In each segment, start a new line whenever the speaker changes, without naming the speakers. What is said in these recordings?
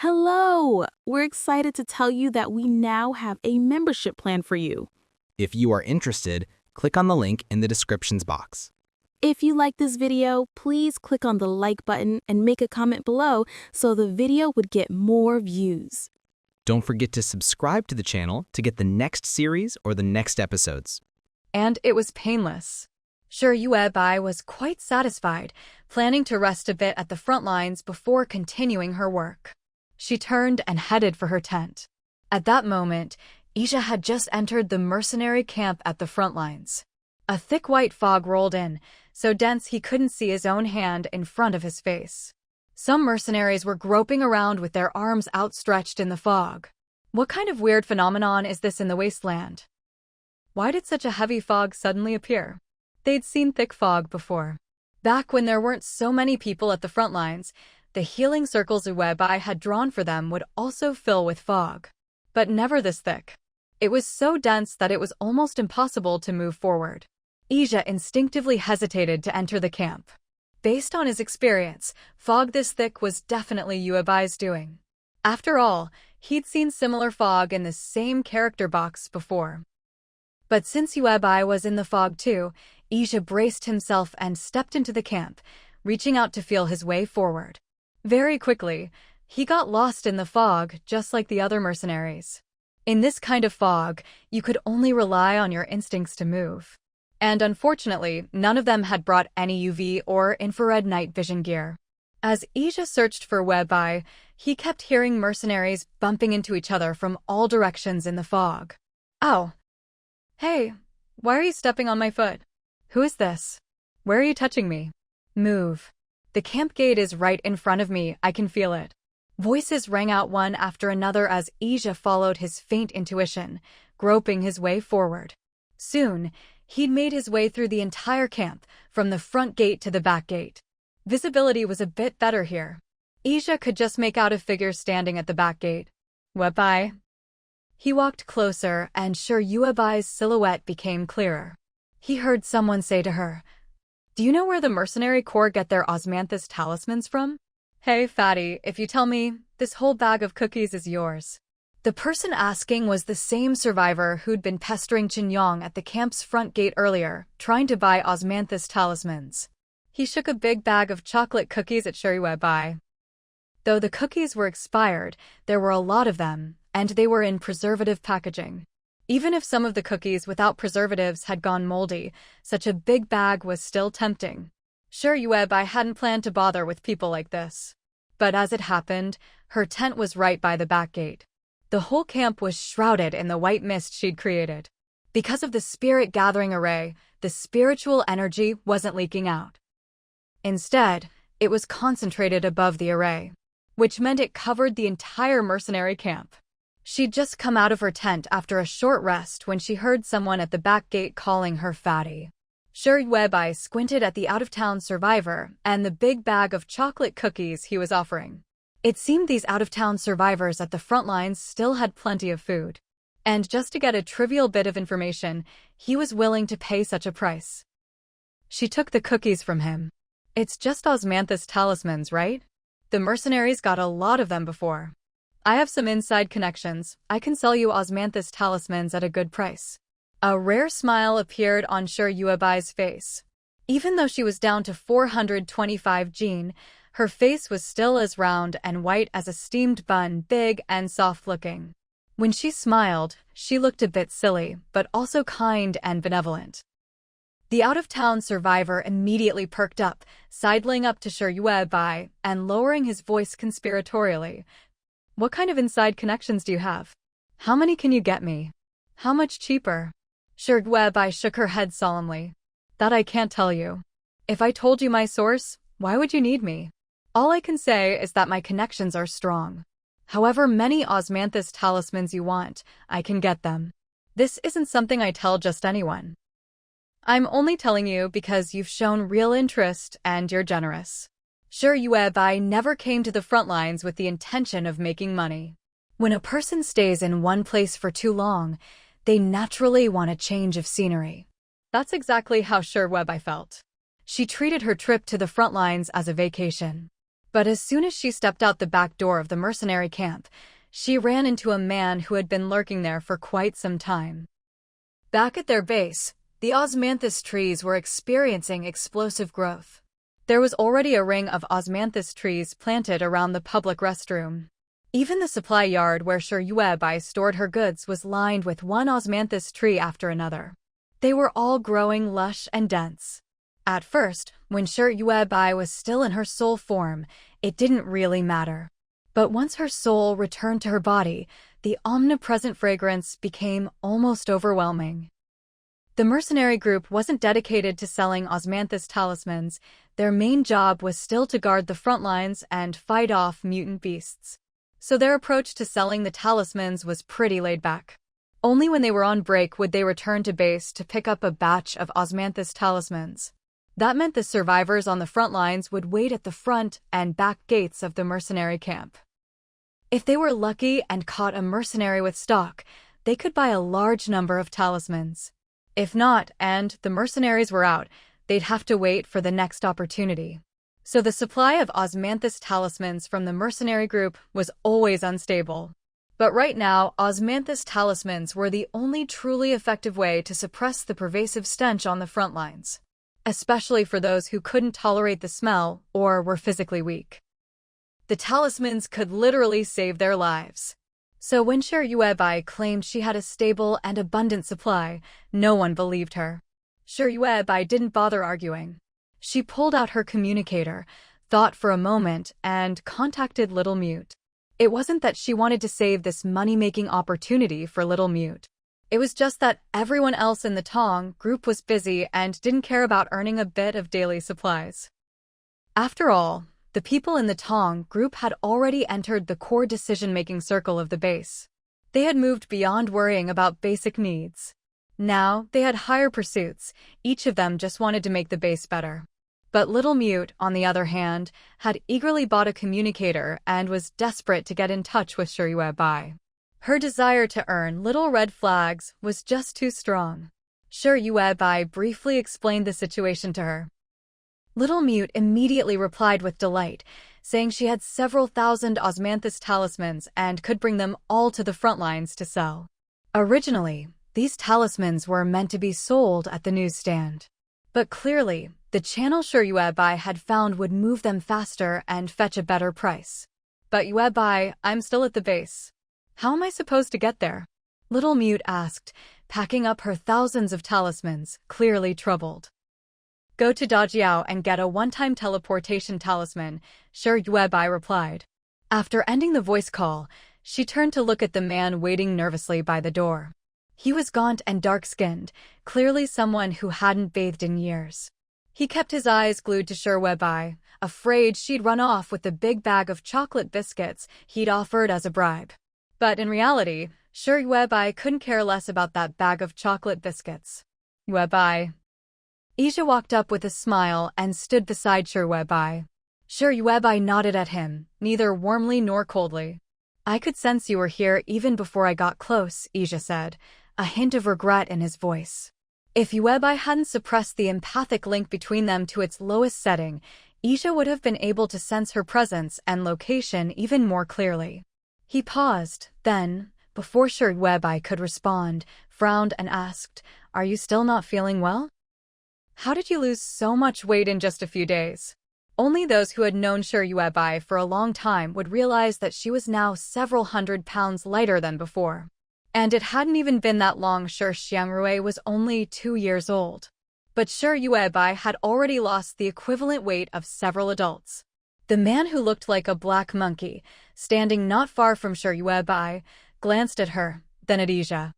Hello! We're excited to tell you that we now have a membership plan for you.
If you are interested, click on the link in the descriptions box.
If you like this video, please click on the like button and make a comment below so the video would get more views.
Don't forget to subscribe to the channel to get the next series or the next episodes.
And it was painless. Sure, Yuebai was quite satisfied, planning to rest a bit at the front lines before continuing her work. She turned and headed for her tent. At that moment, Ija had just entered the mercenary camp at the front lines. A thick white fog rolled in, so dense he couldn't see his own hand in front of his face. Some mercenaries were groping around with their arms outstretched in the fog. What kind of weird phenomenon is this in the Wasteland? Why did such a heavy fog suddenly appear? They'd seen thick fog before. Back when there weren't so many people at the front lines, the healing circles Yuebai had drawn for them would also fill with fog. But never this thick. It was so dense that it was almost impossible to move forward. Ija instinctively hesitated to enter the camp. Based on his experience, fog this thick was definitely Yuebai's doing. After all, he'd seen similar fog in the same character box before. But since Yuebai was in the fog too, Ija braced himself and stepped into the camp, reaching out to feel his way forward. Very quickly, he got lost in the fog just like the other mercenaries. In this kind of fog, you could only rely on your instincts to move. And unfortunately, none of them had brought any UV or infrared night vision gear. As Ija searched for Yuebai, he kept hearing mercenaries bumping into each other from all directions in the fog. Ow! Hey, why are you stepping on my foot? Who is this? Where are you touching me? Move. The camp gate is right in front of me, I can feel it. Voices rang out one after another as Ija followed his faint intuition, groping his way forward. Soon, he'd made his way through the entire camp, from the front gate to the back gate. Visibility was a bit better here. Ija could just make out a figure standing at the back gate. Yuebai. He walked closer, and sure Yuebai's silhouette became clearer. He heard someone say to her, "Do you know where the mercenary corps get their osmanthus talismans from? Hey, fatty, if you tell me, this whole bag of cookies is yours." The person asking was the same survivor who'd been pestering Chinyong at the camp's front gate earlier, trying to buy osmanthus talismans. He shook a big bag of chocolate cookies at Yuebai. Though the cookies were expired, there were a lot of them, and they were in preservative packaging. Even if some of the cookies without preservatives had gone moldy, such a big bag was still tempting. Sure, Yuebai hadn't planned to bother with people like this. But as it happened, her tent was right by the back gate. The whole camp was shrouded in the white mist she'd created. Because of the spirit gathering array, the spiritual energy wasn't leaking out. Instead, it was concentrated above the array, which meant it covered the entire mercenary camp. She'd just come out of her tent after a short rest when she heard someone at the back gate calling her fatty. Sure, Yuebai squinted at the out-of-town survivor and the big bag of chocolate cookies he was offering. It seemed these out-of-town survivors at the front lines still had plenty of food. And just to get a trivial bit of information, he was willing to pay such a price. She took the cookies from him. "It's just osmanthus talismans, right? The mercenaries got a lot of them before. I have some inside connections. I can sell you osmanthus talismans at a good price." A rare smile appeared on Sure Yuebai's face. Even though she was down to 425 gene, her face was still as round and white as a steamed bun, big and soft-looking. When she smiled, she looked a bit silly, but also kind and benevolent. The out-of-town survivor immediately perked up, sidling up to Sure Yuebai and lowering his voice conspiratorially. "What kind of inside connections do you have? How many can you get me? How much cheaper?" Sure Yuebai shook her head solemnly. "That I can't tell you. If I told you my source, why would you need me? All I can say is that my connections are strong. However many osmanthus talismans you want, I can get them. This isn't something I tell just anyone. I'm only telling you because you've shown real interest and you're generous." Sure Yuebai never came to the front lines with the intention of making money. When a person stays in one place for too long, they naturally want a change of scenery. That's exactly how Sure Yuebai felt. She treated her trip to the front lines as a vacation. But as soon as she stepped out the back door of the mercenary camp, she ran into a man who had been lurking there for quite some time. Back at their base, the osmanthus trees were experiencing explosive growth. There was already a ring of osmanthus trees planted around the public restroom. Even the supply yard where Shuebai stored her goods was lined with one osmanthus tree after another. They were all growing lush and dense. At first, when Shuebai was still in her soul form, it didn't really matter. But once her soul returned to her body, the omnipresent fragrance became almost overwhelming. The mercenary group wasn't dedicated to selling osmanthus talismans. Their main job was still to guard the front lines and fight off mutant beasts. So their approach to selling the talismans was pretty laid back. Only when they were on break would they return to base to pick up a batch of osmanthus talismans. That meant the survivors on the front lines would wait at the front and back gates of the mercenary camp. If they were lucky and caught a mercenary with stock, they could buy a large number of talismans. If not, and the mercenaries were out, they'd have to wait for the next opportunity. So the supply of osmanthus talismans from the mercenary group was always unstable. But right now, osmanthus talismans were the only truly effective way to suppress the pervasive stench on the front lines, especially for those who couldn't tolerate the smell or were physically weak. The talismans could literally save their lives. So when Shuebai claimed she had a stable and abundant supply, no one believed her. Shuebai didn't bother arguing. She pulled out her communicator, thought for a moment, and contacted Little Mute. It wasn't that she wanted to save this money-making opportunity for Little Mute. It was just that everyone else in the Tong group was busy and didn't care about earning a bit of daily supplies. After all, the people in the Tong group had already entered the core decision-making circle of the base. They had moved beyond worrying about basic needs. Now, they had higher pursuits. Each of them just wanted to make the base better. But Little Mute, on the other hand, had eagerly bought a communicator and was desperate to get in touch with Shuebai. Her desire to earn little red flags was just too strong. Shuebai briefly explained the situation to her. Little Mute immediately replied with delight, saying she had several thousand osmanthus talismans and could bring them all to the front lines to sell. Originally, these talismans were meant to be sold at the newsstand. But clearly, the channel Shuebai had found would move them faster and fetch a better price. But Yuebai, I'm still at the base. How am I supposed to get there? Little Mute asked, packing up her thousands of talismans, clearly troubled. Go to Dajiao and get a one-time teleportation talisman, Shuebai replied. After ending the voice call, she turned to look at the man waiting nervously by the door. He was gaunt and dark-skinned, clearly someone who hadn't bathed in years. He kept his eyes glued to Shuebai, afraid she'd run off with the big bag of chocolate biscuits he'd offered as a bribe. But in reality, Shuebai couldn't care less about that bag of chocolate biscuits. Yuebai. Ija walked up with a smile and stood beside Shuebai. Shuebai nodded at him, neither warmly nor coldly. I could sense you were here even before I got close, Ija said, a hint of regret in his voice. If Yuebai hadn't suppressed the empathic link between them to its lowest setting, Ija would have been able to sense her presence and location even more clearly. He paused, then, before Shuebai could respond, frowned and asked, Are you still not feeling well? How did you lose so much weight in just a few days? Only those who had known Shuebai for a long time would realize that she was now several hundred pounds lighter than before. And it hadn't even been that long. Xiangrui was only 2 years old. But Shuebai had already lost the equivalent weight of several adults. The man who looked like a black monkey, standing not far from Shuebai, glanced at her, then at Ija.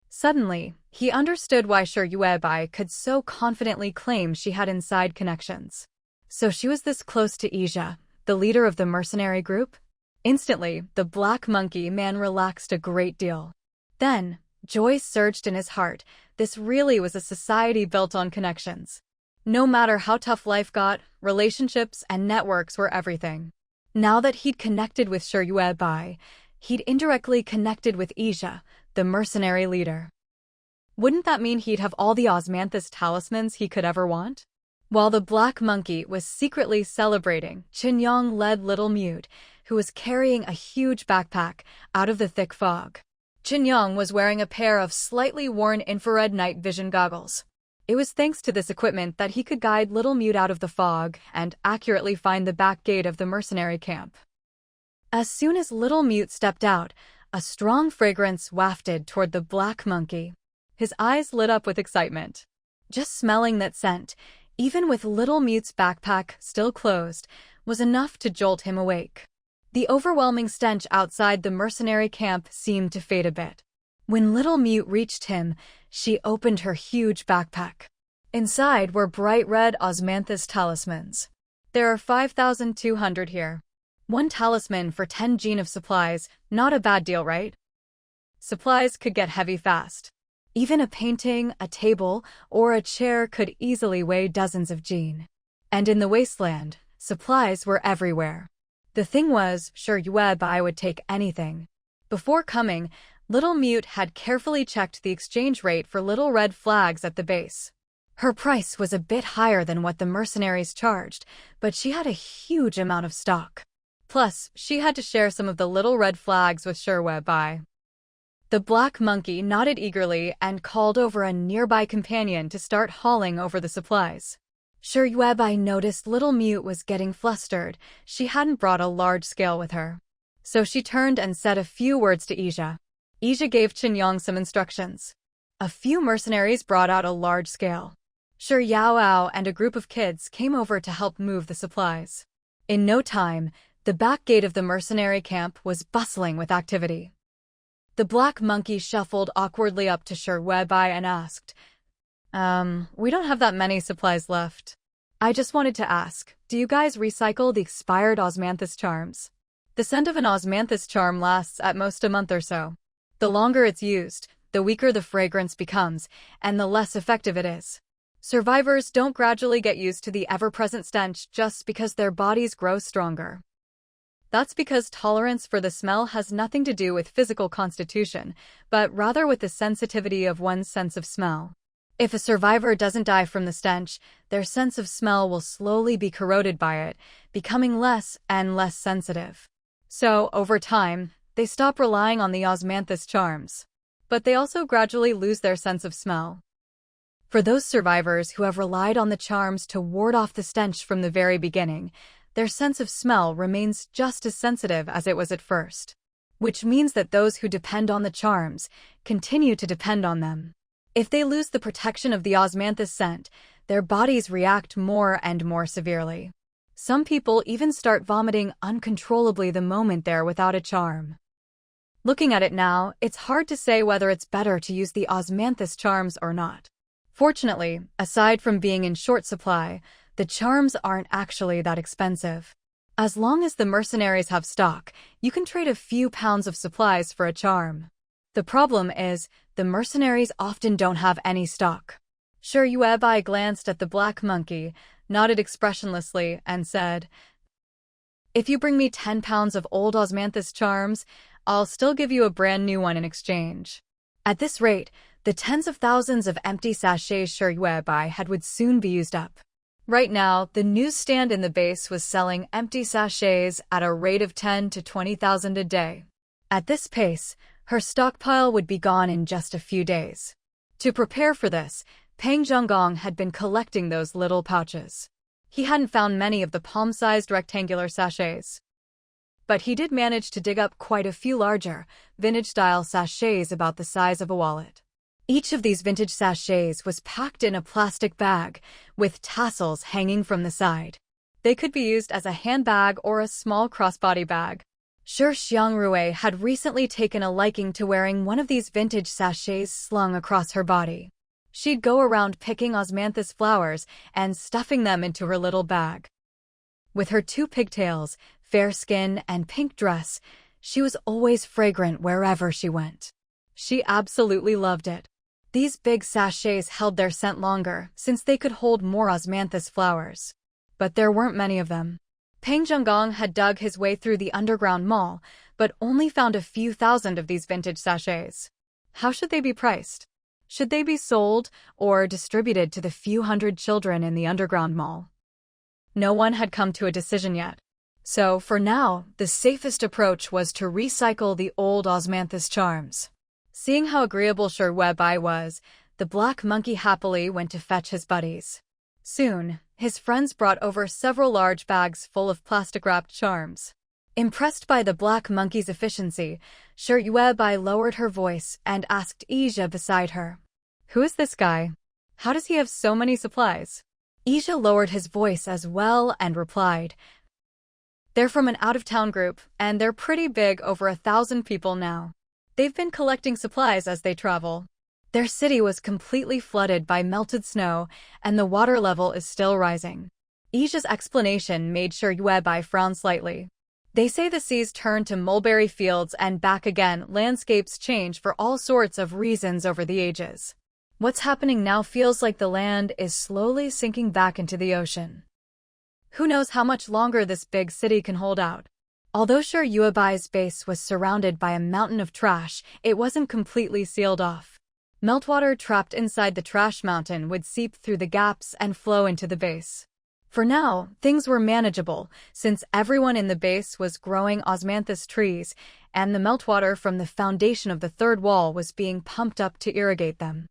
Suddenly, he understood why Shuebai could so confidently claim she had inside connections. So she was this close to Ija, the leader of the mercenary group? Instantly, the black monkey man relaxed a great deal. Then, joy surged in his heart. This really was a society built on connections. No matter how tough life got, relationships and networks were everything. Now that he'd connected with Shuebai, he'd indirectly connected with Ija, the mercenary leader. Wouldn't that mean he'd have all the osmanthus talismans he could ever want? While the black monkey was secretly celebrating, Yong led little Mute, who was carrying a huge backpack, out of the thick fog. Yong was wearing a pair of slightly worn infrared night vision goggles. It was thanks to this equipment that he could guide little Mute out of the fog and accurately find the back gate of the mercenary camp. As soon as little Mute stepped out, a strong fragrance wafted toward the black monkey. His eyes lit up with excitement. Just smelling that scent, even with little Mute's backpack still closed, was enough to jolt him awake. The overwhelming stench outside the mercenary camp seemed to fade a bit. When little Mute reached him, she opened her huge backpack. Inside were bright red osmanthus talismans. There are 5,200 here. One talisman for 10 gene of supplies, not a bad deal, right? Supplies could get heavy fast. Even a painting, a table, or a chair could easily weigh dozens of gene. And in the Wasteland, supplies were everywhere. The thing was, sure I would take anything. Before coming, little Mute had carefully checked the exchange rate for little red flags at the base. Her price was a bit higher than what the mercenaries charged, but she had a huge amount of stock. Plus, she had to share some of the little red flags with Sherwebai. The black monkey nodded eagerly and called over a nearby companion to start hauling over the supplies. Sherwebai noticed little Mute was getting flustered. She hadn't brought a large scale with her. So she turned and said a few words to Ija. Ija gave Yong some instructions. A few mercenaries brought out a large scale. Yao and a group of kids came over to help move the supplies. In no time, the back gate of the mercenary camp was bustling with activity. The black monkey shuffled awkwardly up to Sherwebai and asked, we don't have that many supplies left. I just wanted to ask, do you guys recycle the expired osmanthus charms? The scent of an osmanthus charm lasts at most a month or so. The longer it's used, the weaker the fragrance becomes, and the less effective it is. Survivors don't gradually get used to the ever-present stench just because their bodies grow stronger. That's because tolerance for the smell has nothing to do with physical constitution, but rather with the sensitivity of one's sense of smell. If a survivor doesn't die from the stench, their sense of smell will slowly be corroded by it, becoming less and less sensitive. So, over time, they stop relying on the osmanthus charms. But they also gradually lose their sense of smell. For those survivors who have relied on the charms to ward off the stench from the very beginning, their sense of smell remains just as sensitive as it was at first. Which means that those who depend on the charms continue to depend on them. If they lose the protection of the osmanthus scent, their bodies react more and more severely. Some people even start vomiting uncontrollably the moment they're without a charm. Looking at it now, it's hard to say whether it's better to use the osmanthus charms or not. Fortunately, aside from being in short supply, the charms aren't actually that expensive. As long as the mercenaries have stock, you can trade a few pounds of supplies for a charm. The problem is, the mercenaries often don't have any stock. Sherwebai glanced at the black monkey, nodded expressionlessly, and said, if you bring me 10 pounds of old osmanthus charms, I'll still give you a brand new one in exchange. At this rate, the tens of thousands of empty sachets Sherwebai had would soon be used up. Right now, the newsstand in the base was selling empty sachets at a rate of 10 to 20,000 a day. At this pace, her stockpile would be gone in just a few days. To prepare for this, Peng Zhonggong had been collecting those little pouches. He hadn't found many of the palm-sized rectangular sachets. But he did manage to dig up quite a few larger, vintage-style sachets about the size of a wallet. Each of these vintage sachets was packed in a plastic bag, with tassels hanging from the side. They could be used as a handbag or a small crossbody bag. Xiangrui had recently taken a liking to wearing one of these vintage sachets slung across her body. She'd go around picking osmanthus flowers and stuffing them into her little bag. With her 2 pigtails, fair skin, and pink dress, she was always fragrant wherever she went. She absolutely loved it. These big sachets held their scent longer, since they could hold more osmanthus flowers. But there weren't many of them. Peng Zhonggong had dug his way through the underground mall, but only found a few thousand of these vintage sachets. How should they be priced? Should they be sold or distributed to the few hundred children in the underground mall? No one had come to a decision yet. So, for now, the safest approach was to recycle the old osmanthus charms. Seeing how agreeable Sir Webeye was, the black monkey happily went to fetch his buddies. Soon, his friends brought over several large bags full of plastic-wrapped charms. Impressed by the black monkey's efficiency, Sir Webeye lowered her voice and asked Ija beside her, "Who is this guy? How does he have so many supplies?" Ija lowered his voice as well and replied, "They're from an out-of-town group, and they're pretty big, over 1,000 people now. They've been collecting supplies as they travel. Their city was completely flooded by melted snow, and the water level is still rising." Ija's explanation made Sir Webeye frown slightly. They say the seas turn to mulberry fields and back again. Landscapes change for all sorts of reasons over the ages. What's happening now feels like the land is slowly sinking back into the ocean. Who knows how much longer this big city can hold out? Although Sir Webeye's base was surrounded by a mountain of trash, it wasn't completely sealed off. Meltwater trapped inside the trash mountain would seep through the gaps and flow into the base. For now, things were manageable, since everyone in the base was growing osmanthus trees, and the meltwater from the foundation of the third wall was being pumped up to irrigate them.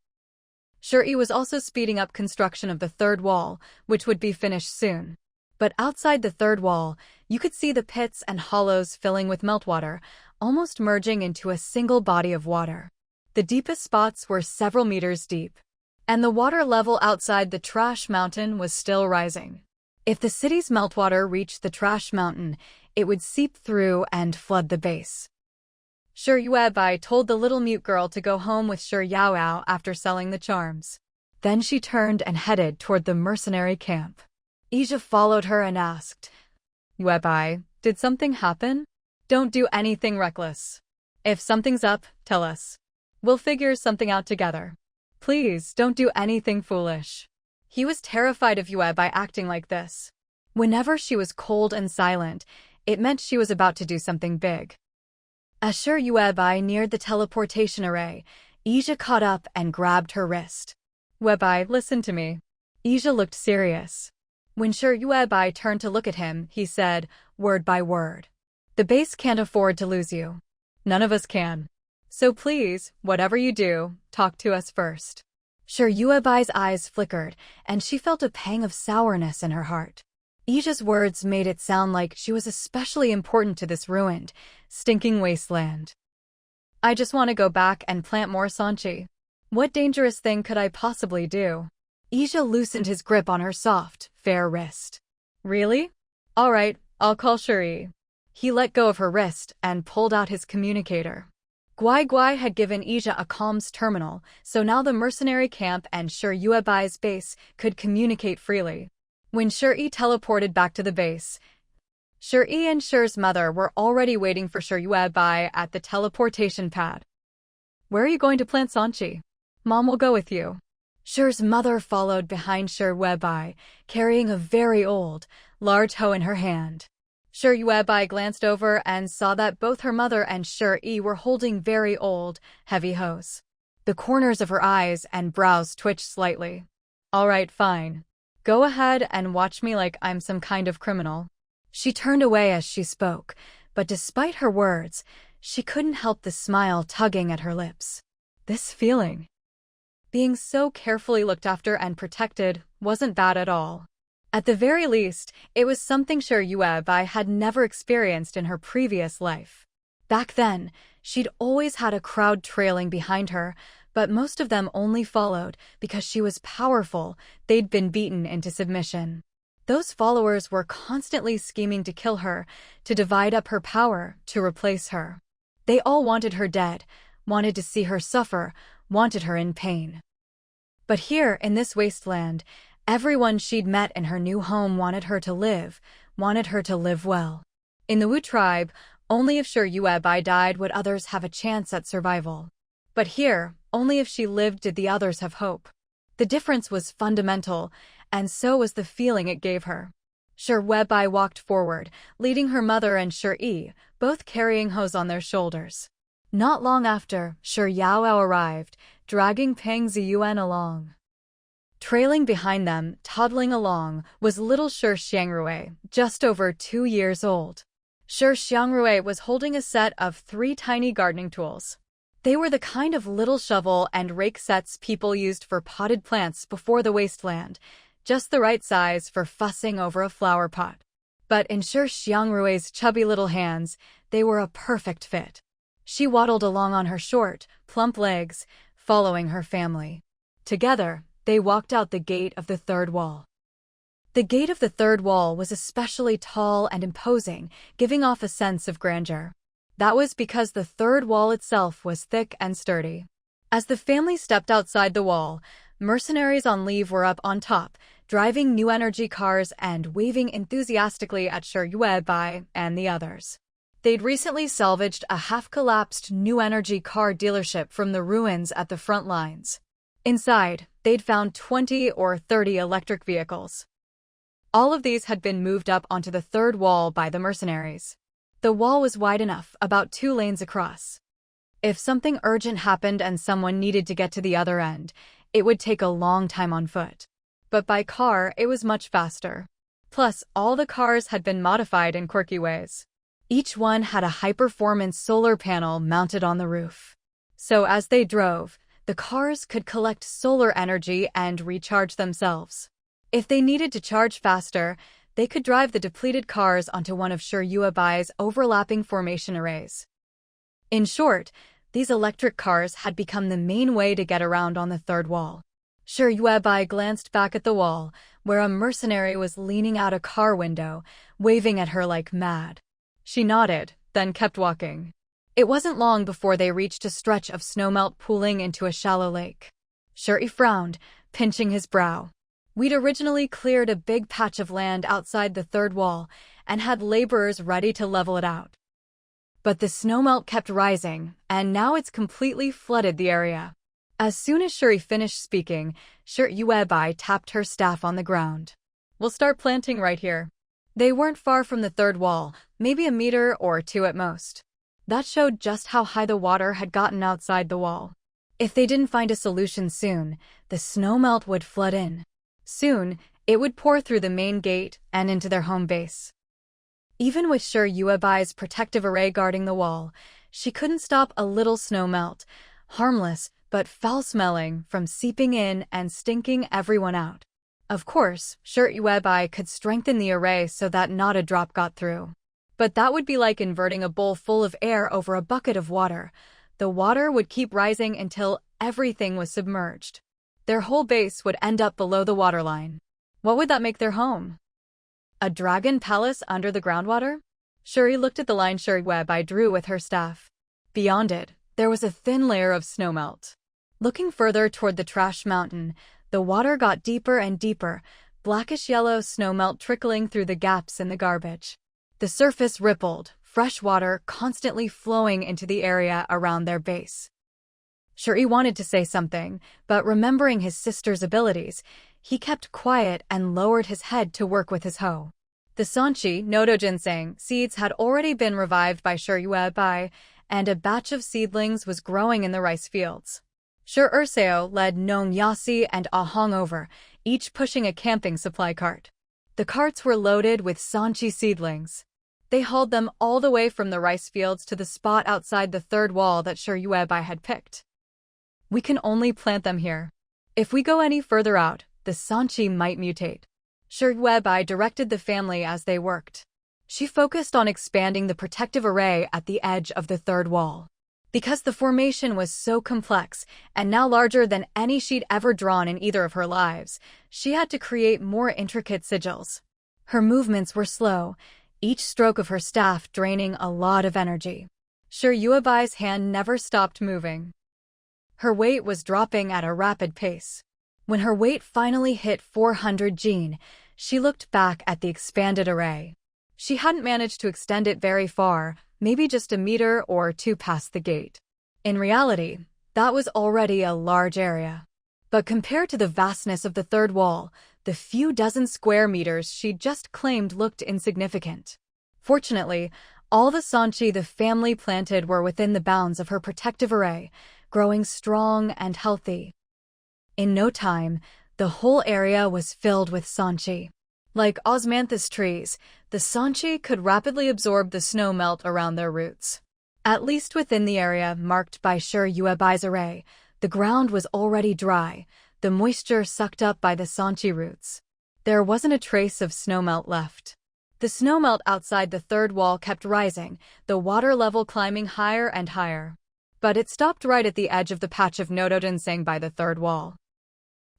Shuri was also speeding up construction of the third wall, which would be finished soon. But outside the third wall, you could see the pits and hollows filling with meltwater, almost merging into a single body of water. The deepest spots were several meters deep, and the water level outside the trash mountain was still rising. If the city's meltwater reached the trash mountain, it would seep through and flood the base. Sir Webeye told the little mute girl to go home with Sir Yao after selling the charms. Then she turned and headed toward the mercenary camp. Ija followed her and asked, "Webeye, did something happen? Don't do anything reckless. If something's up, tell us. We'll figure something out together. Please don't do anything foolish." He was terrified of Webeye acting like this. Whenever she was cold and silent, it meant she was about to do something big. As Sir Webeye neared the teleportation array, Ija caught up and grabbed her wrist. "Webeye, listen to me." Ija looked serious. When Sir Webeye turned to look at him, he said, word by word, "The base can't afford to lose you. None of us can. So please, whatever you do, talk to us first." Sir Webeye's eyes flickered, and she felt a pang of sourness in her heart. Ija's words made it sound like she was especially important to this ruined, stinking wasteland. "I just want to go back and plant more sanchi. What dangerous thing could I possibly do?" Ija loosened his grip on her soft, fair wrist. "Really? All right, I'll call Shuri." He let go of her wrist and pulled out his communicator. Guai Guai had given Ija a comms terminal, so now the mercenary camp and Sir Webeye's base could communicate freely. When Shuri teleported back to the base, Shuri and Shur's mother were already waiting for Sir Webeye at the teleportation pad. "Where are you going to plant sanchi? Mom will go with you." Shur's mother followed behind Sir Webeye, carrying a very old, large hoe in her hand. Sir Webeye glanced over and saw that both her mother and Shuri were holding very old, heavy hoes. The corners of her eyes and brows twitched slightly. "All right, fine. Go ahead and watch me like I'm some kind of criminal." She turned away as she spoke, but despite her words, she couldn't help the smile tugging at her lips. This feeling, being so carefully looked after and protected, wasn't bad at all. At the very least, it was something Sir Webeye had never experienced in her previous life. Back then, she'd always had a crowd trailing behind her, but most of them only followed because she was powerful. They'd been beaten into submission. Those followers were constantly scheming to kill her, to divide up her power, to replace her. They all wanted her dead, wanted to see her suffer, wanted her in pain. But here, in this wasteland, everyone she'd met in her new home wanted her to live well. In the Wu tribe, only if Sir Webeye died would others have a chance at survival. But here, only if she lived did the others have hope. The difference was fundamental, and so was the feeling it gave her. Sir Webeye walked forward, leading her mother and Shuri, both carrying hoes on their shoulders. Not long after, Shi Yaoao arrived, dragging Peng Ziyuan along. Trailing behind them, toddling along, was little Shi Xiangrui, just over 2 years old. Shi Xiangrui was holding a set of 3 tiny gardening tools. They were the kind of little shovel and rake sets people used for potted plants before the Wasteland, just the right size for fussing over a flower pot. But in Shi Xiangrui's chubby little hands, they were a perfect fit. She waddled along on her short, plump legs, following her family. Together, they walked out the gate of the third wall. The gate of the third wall was especially tall and imposing, giving off a sense of grandeur. That was because the third wall itself was thick and sturdy. As the family stepped outside the wall, mercenaries on leave were up on top, driving new energy cars and waving enthusiastically at Shi Yuebai and the others. They'd recently salvaged a half-collapsed new energy car dealership from the ruins at the front lines. Inside, they'd found 20 or 30 electric vehicles. All of these had been moved up onto the third wall by the mercenaries. The wall was wide enough, about 2 lanes across. If something urgent happened and someone needed to get to the other end, it would take a long time on foot. But by car, it was much faster. Plus, all the cars had been modified in quirky ways. Each one had a high-performance solar panel mounted on the roof. So as they drove, the cars could collect solar energy and recharge themselves. If they needed to charge faster, they could drive the depleted cars onto one of Shi Yuebai's overlapping formation arrays. In short, these electric cars had become the main way to get around on the third wall. Shi Yuebai glanced back at the wall, where a mercenary was leaning out a car window, waving at her like mad. She nodded, then kept walking. It wasn't long before they reached a stretch of snowmelt pooling into a shallow lake. Shi frowned, pinching his brow. We'd originally cleared a big patch of land outside the third wall and had laborers ready to level it out. But the snowmelt kept rising, and now it's completely flooded the area. As soon as Shi finished speaking, Shi Yuebai tapped her staff on the ground. "We'll start planting right here." They weren't far from the third wall, maybe a meter or 2 at most. That showed just how high the water had gotten outside the wall. If they didn't find a solution soon, the snowmelt would flood in. Soon, it would pour through the main gate and into their home base. Even with Shi Yuebai's protective array guarding the wall, she couldn't stop a little snowmelt, harmless but foul-smelling, from seeping in and stinking everyone out. Of course, Shi Yuebai could strengthen the array so that not a drop got through. But that would be like inverting a bowl full of air over a bucket of water. The water would keep rising until everything was submerged. Their whole base would end up below the waterline. What would that make their home? A dragon palace under the groundwater? Shi looked at the line Shi Yuebai drew with her staff. Beyond it, there was a thin layer of snowmelt. Looking further toward the trash mountain, the water got deeper and deeper, blackish-yellow snowmelt trickling through the gaps in the garbage. The surface rippled, fresh water constantly flowing into the area around their base. Shi wanted to say something, but remembering his sister's abilities, he kept quiet and lowered his head to work with his hoe. The Sanchi Nodo ginseng seeds had already been revived by Shi Yuebai, and a batch of seedlings was growing in the rice fields. Shi Urseo led Nong Yasi and Ahong over, each pushing a camping supply cart. The carts were loaded with Sanchi seedlings. They hauled them all the way from the rice fields to the spot outside the third wall that Shi Yuebai had picked. "We can only plant them here. If we go any further out, the Sanchi might mutate." Shi Yuebai directed the family as they worked. She focused on expanding the protective array at the edge of the third wall. Because the formation was so complex, and now larger than any she'd ever drawn in either of her lives, she had to create more intricate sigils. Her movements were slow, each stroke of her staff draining a lot of energy. Shi Yuebai's hand never stopped moving. Her weight was dropping at a rapid pace. When her weight finally hit 400 jin, she looked back at the expanded array. She hadn't managed to extend it very far, maybe just a meter or 2 past the gate. In reality, that was already a large area. But compared to the vastness of the third wall, the few dozen square meters she'd just claimed looked insignificant. Fortunately, All the Sanchi the family planted were within the bounds of her protective array, growing strong and healthy. In no time, the whole area was filled with Sanchi. Like osmanthus trees, the Sanchi could rapidly absorb the snow melt around their roots. At least within the area marked by Yuebai's array, the ground was already dry, the moisture sucked up by the Sanchi roots. There wasn't a trace of snowmelt left. The snowmelt outside the third wall kept rising, the water level climbing higher and higher. But it stopped right at the edge of the patch of nodo ginseng by the third wall.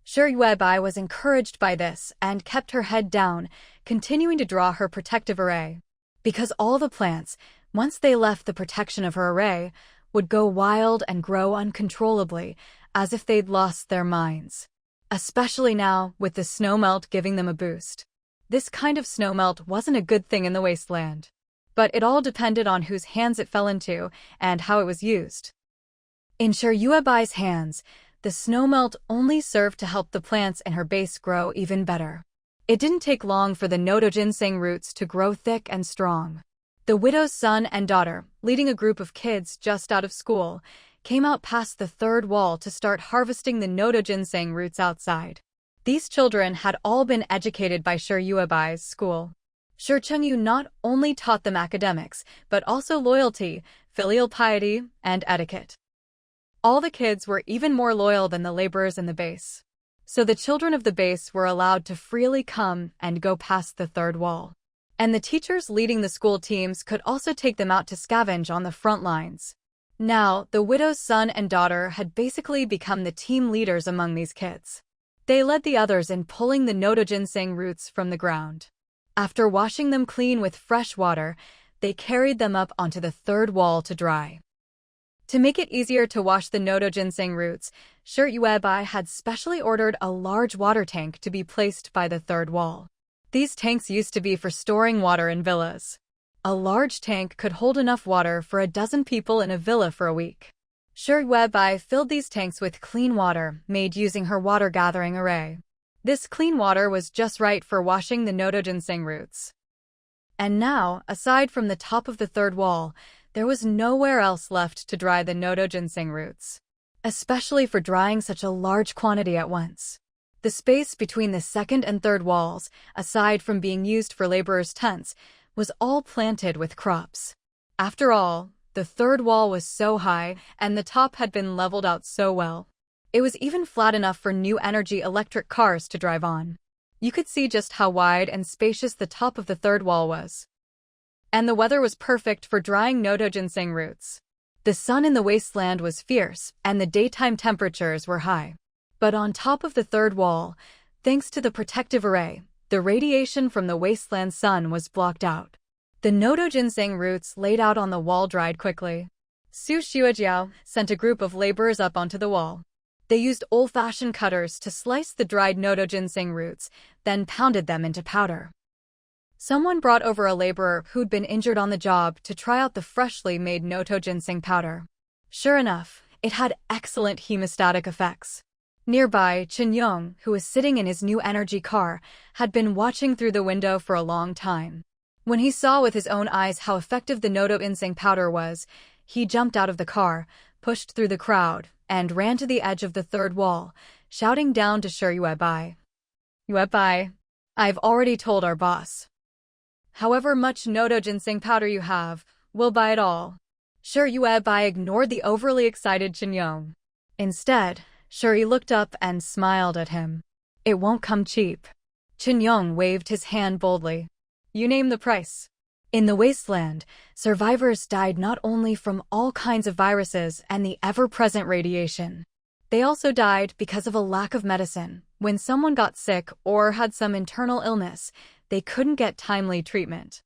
Yuebai was encouraged by this and kept her head down, continuing to draw her protective array. Because all the plants, once they left the protection of her array, would go wild and grow uncontrollably, as if they'd lost their minds. Especially now, with the snowmelt giving them a boost. This kind of snowmelt wasn't a good thing in the Wasteland. But it all depended on whose hands it fell into and how it was used. In Yuebai's hands, the snowmelt only served to help the plants in her base grow even better. It didn't take long for the nodo ginseng roots to grow thick and strong. The widow's son and daughter, leading a group of kids just out of school, came out past the third wall to start harvesting the nodo ginseng roots outside. These children had all been educated by Yuebai's school. Chengyu not only taught them academics, but also loyalty, filial piety, and etiquette. All the kids were even more loyal than the laborers in the base. So the children of the base were allowed to freely come and go past the third wall. And the teachers leading the school teams could also take them out to scavenge on the front lines. Now, the widow's son and daughter had basically become the team leaders among these kids. They led the others in pulling the nodo ginseng roots from the ground. After washing them clean with fresh water, they carried them up onto the third wall to dry. To make it easier to wash the nodo ginseng roots, Yuebai had specially ordered a large water tank to be placed by the third wall. These tanks used to be for storing water in villas. A large tank could hold enough water for a dozen people in a villa for a week. Yuebai filled these tanks with clean water made using her water-gathering array. This clean water was just right for washing the nodo ginseng roots. And now, aside from the top of the third wall, there was nowhere else left to dry the nodo ginseng roots, especially for drying such a large quantity at once. The space between the second and third walls, aside from being used for laborers' tents, was all planted with crops. After all, the third wall was so high and the top had been leveled out so well. It was even flat enough for new energy electric cars to drive on. You could see just how wide and spacious the top of the third wall was. And the weather was perfect for drying nodo ginseng roots. The sun in the wasteland was fierce, and the daytime temperatures were high. But on top of the third wall, thanks to the protective array, the radiation from the wasteland sun was blocked out. The nodo ginseng roots laid out on the wall dried quickly. Su Xuejiao sent a group of laborers up onto the wall. They used old-fashioned cutters to slice the dried nodo ginseng roots, then pounded them into powder. Someone brought over a laborer who'd been injured on the job to try out the freshly made nodo ginseng powder. Sure enough, it had excellent hemostatic effects. Nearby, Chen, who was sitting in his new energy car, had been watching through the window for a long time. When he saw with his own eyes how effective the nodo ginseng powder was, he jumped out of the car, pushed through the crowd, and ran to the edge of the third wall, shouting down to Yuebai. Yuebai, I've already told our boss. However much nodo ginseng powder you have, we'll buy it all. Yuebai ignored the overly excited Chen. Instead, Shuri looked up and smiled at him. It won't come cheap. Chen waved his hand boldly. You name the price. In the wasteland, survivors died not only from all kinds of viruses and the ever-present radiation. They also died because of a lack of medicine. When someone got sick or had some internal illness, they couldn't get timely treatment.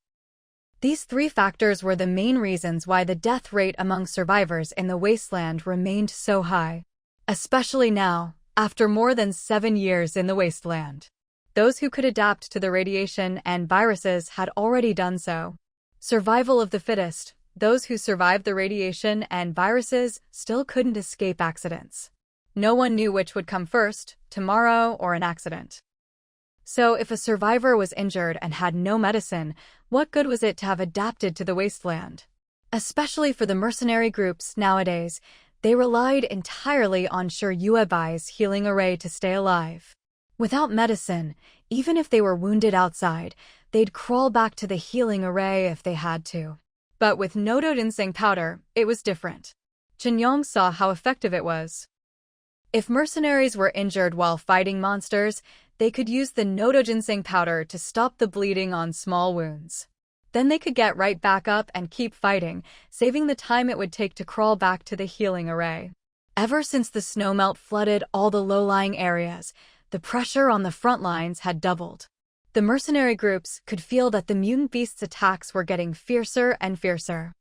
These three factors were the main reasons why the death rate among survivors in the wasteland remained so high. Especially now, after more than 7 years in the wasteland. Those who could adapt to the radiation and viruses had already done so. Survival of the fittest, those who survived the radiation and viruses still couldn't escape accidents. No one knew which would come first, tomorrow or an accident. So if a survivor was injured and had no medicine, what good was it to have adapted to the wasteland? Especially for the mercenary groups nowadays, they relied entirely on Shiryuebai's healing array to stay alive. Without medicine, even if they were wounded outside, they'd crawl back to the healing array if they had to. But with Nodo ginseng powder, it was different. Chinyong saw how effective it was. If mercenaries were injured while fighting monsters, they could use the Nodo ginseng powder to stop the bleeding on small wounds. Then they could get right back up and keep fighting, saving the time it would take to crawl back to the healing array. Ever since the snowmelt flooded all the low-lying areas, the pressure on the front lines had doubled. The mercenary groups could feel that the mutant beasts' attacks were getting fiercer and fiercer.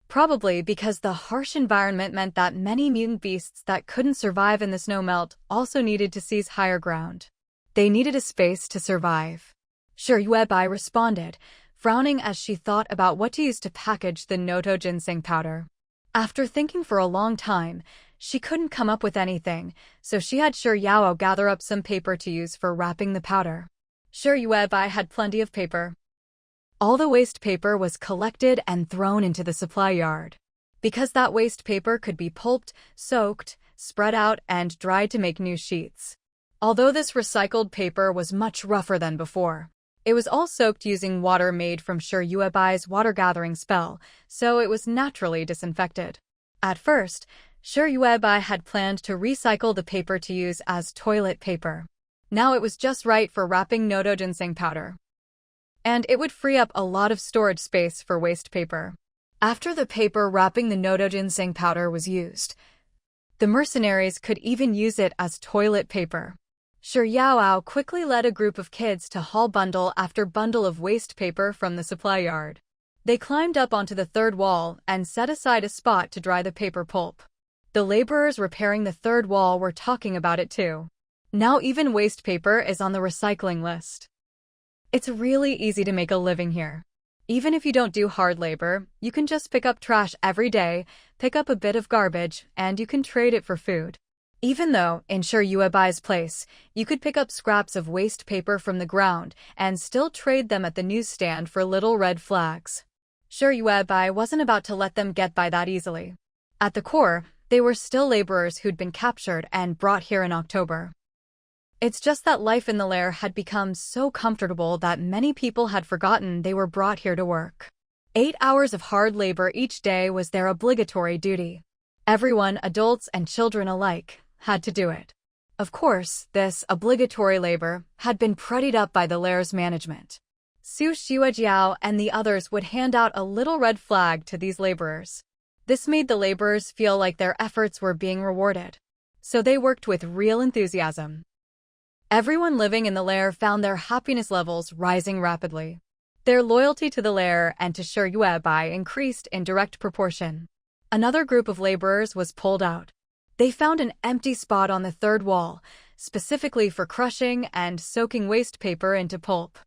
Probably because the harsh environment meant that many mutant beasts that couldn't survive in the snowmelt also needed to seize higher ground. They needed a space to survive. Shiryuebai responded, frowning as she thought about what to use to package the Noto ginseng powder. After thinking for a long time, she couldn't come up with anything, so she had Shiryao gather up some paper to use for wrapping the powder. Shiryuebai had plenty of paper. All the waste paper was collected and thrown into the supply yard. Because that waste paper could be pulped, soaked, spread out, and dried to make new sheets. Although this recycled paper was much rougher than before, it was all soaked using water made from Shiryuebai's water-gathering spell, so it was naturally disinfected. At first, Shiryuebai had planned to recycle the paper to use as toilet paper. Now it was just right for wrapping Noto ginseng powder. And it would free up a lot of storage space for waste paper. After the paper wrapping the Noto ginseng powder was used, the mercenaries could even use it as toilet paper. Shiryao quickly led a group of kids to haul bundle after bundle of waste paper from the supply yard. They climbed up onto the third wall and set aside a spot to dry the paper pulp. The laborers repairing the third wall were talking about it too. Now even waste paper is on the recycling list. It's really easy to make a living here. Even if you don't do hard labor, you can just pick up trash every day, pick up a bit of garbage, and you can trade it for food. Even though, in Shiryuebai's place, you could pick up scraps of waste paper from the ground and still trade them at the newsstand for little red flags. Shiryuebai wasn't about to let them get by that easily. At the core, they were still laborers who'd been captured and brought here in October. It's just that life in the lair had become so comfortable that many people had forgotten they were brought here to work. 8 hours of hard labor each day was their obligatory duty. Everyone, adults and children alike, had to do it. Of course, this obligatory labor had been puttied up by the lair's management. Su Xiujiao and the others would hand out a little red flag to these laborers. This made the laborers feel like their efforts were being rewarded. So they worked with real enthusiasm. Everyone living in the lair found their happiness levels rising rapidly. Their loyalty to the lair and to Shiryuebai increased in direct proportion. Another group of laborers was pulled out. They found an empty spot on the third wall, specifically for crushing and soaking waste paper into pulp.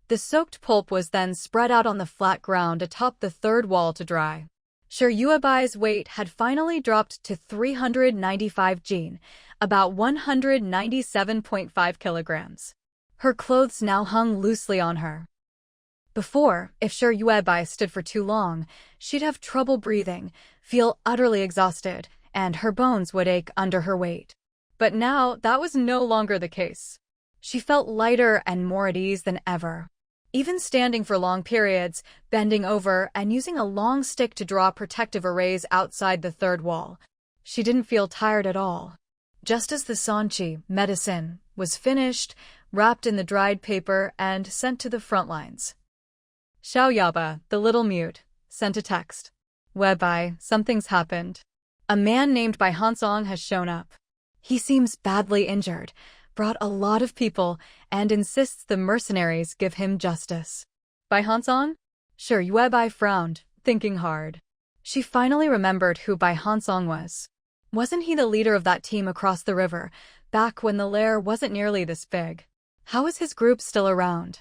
The soaked pulp was then spread out on the flat ground atop the third wall to dry. Shiryuebai's weight had finally dropped to 395 jin, about 197.5 kilograms. Her clothes now hung loosely on her. Before, if Shiryuebai stood for too long, she'd have trouble breathing, feel utterly exhausted, and her bones would ache under her weight. But now, that was no longer the case. She felt lighter and more at ease than ever. Even standing for long periods, bending over, and using a long stick to draw protective arrays outside the third wall, she didn't feel tired at all. Just as the sanchi, medicine, was finished, wrapped in the dried paper, and sent to the front lines. Xiaoyaba, the little mute, sent a text. Webai, something's happened. A man named Bai Hansong has shown up. He seems badly injured, brought a lot of people, and insists the mercenaries give him justice. Bai Hansong? Shiryuebai frowned, thinking hard. She finally remembered who Bai Hansong was. Wasn't he the leader of that team across the river, back when the lair wasn't nearly this big? How is his group still around?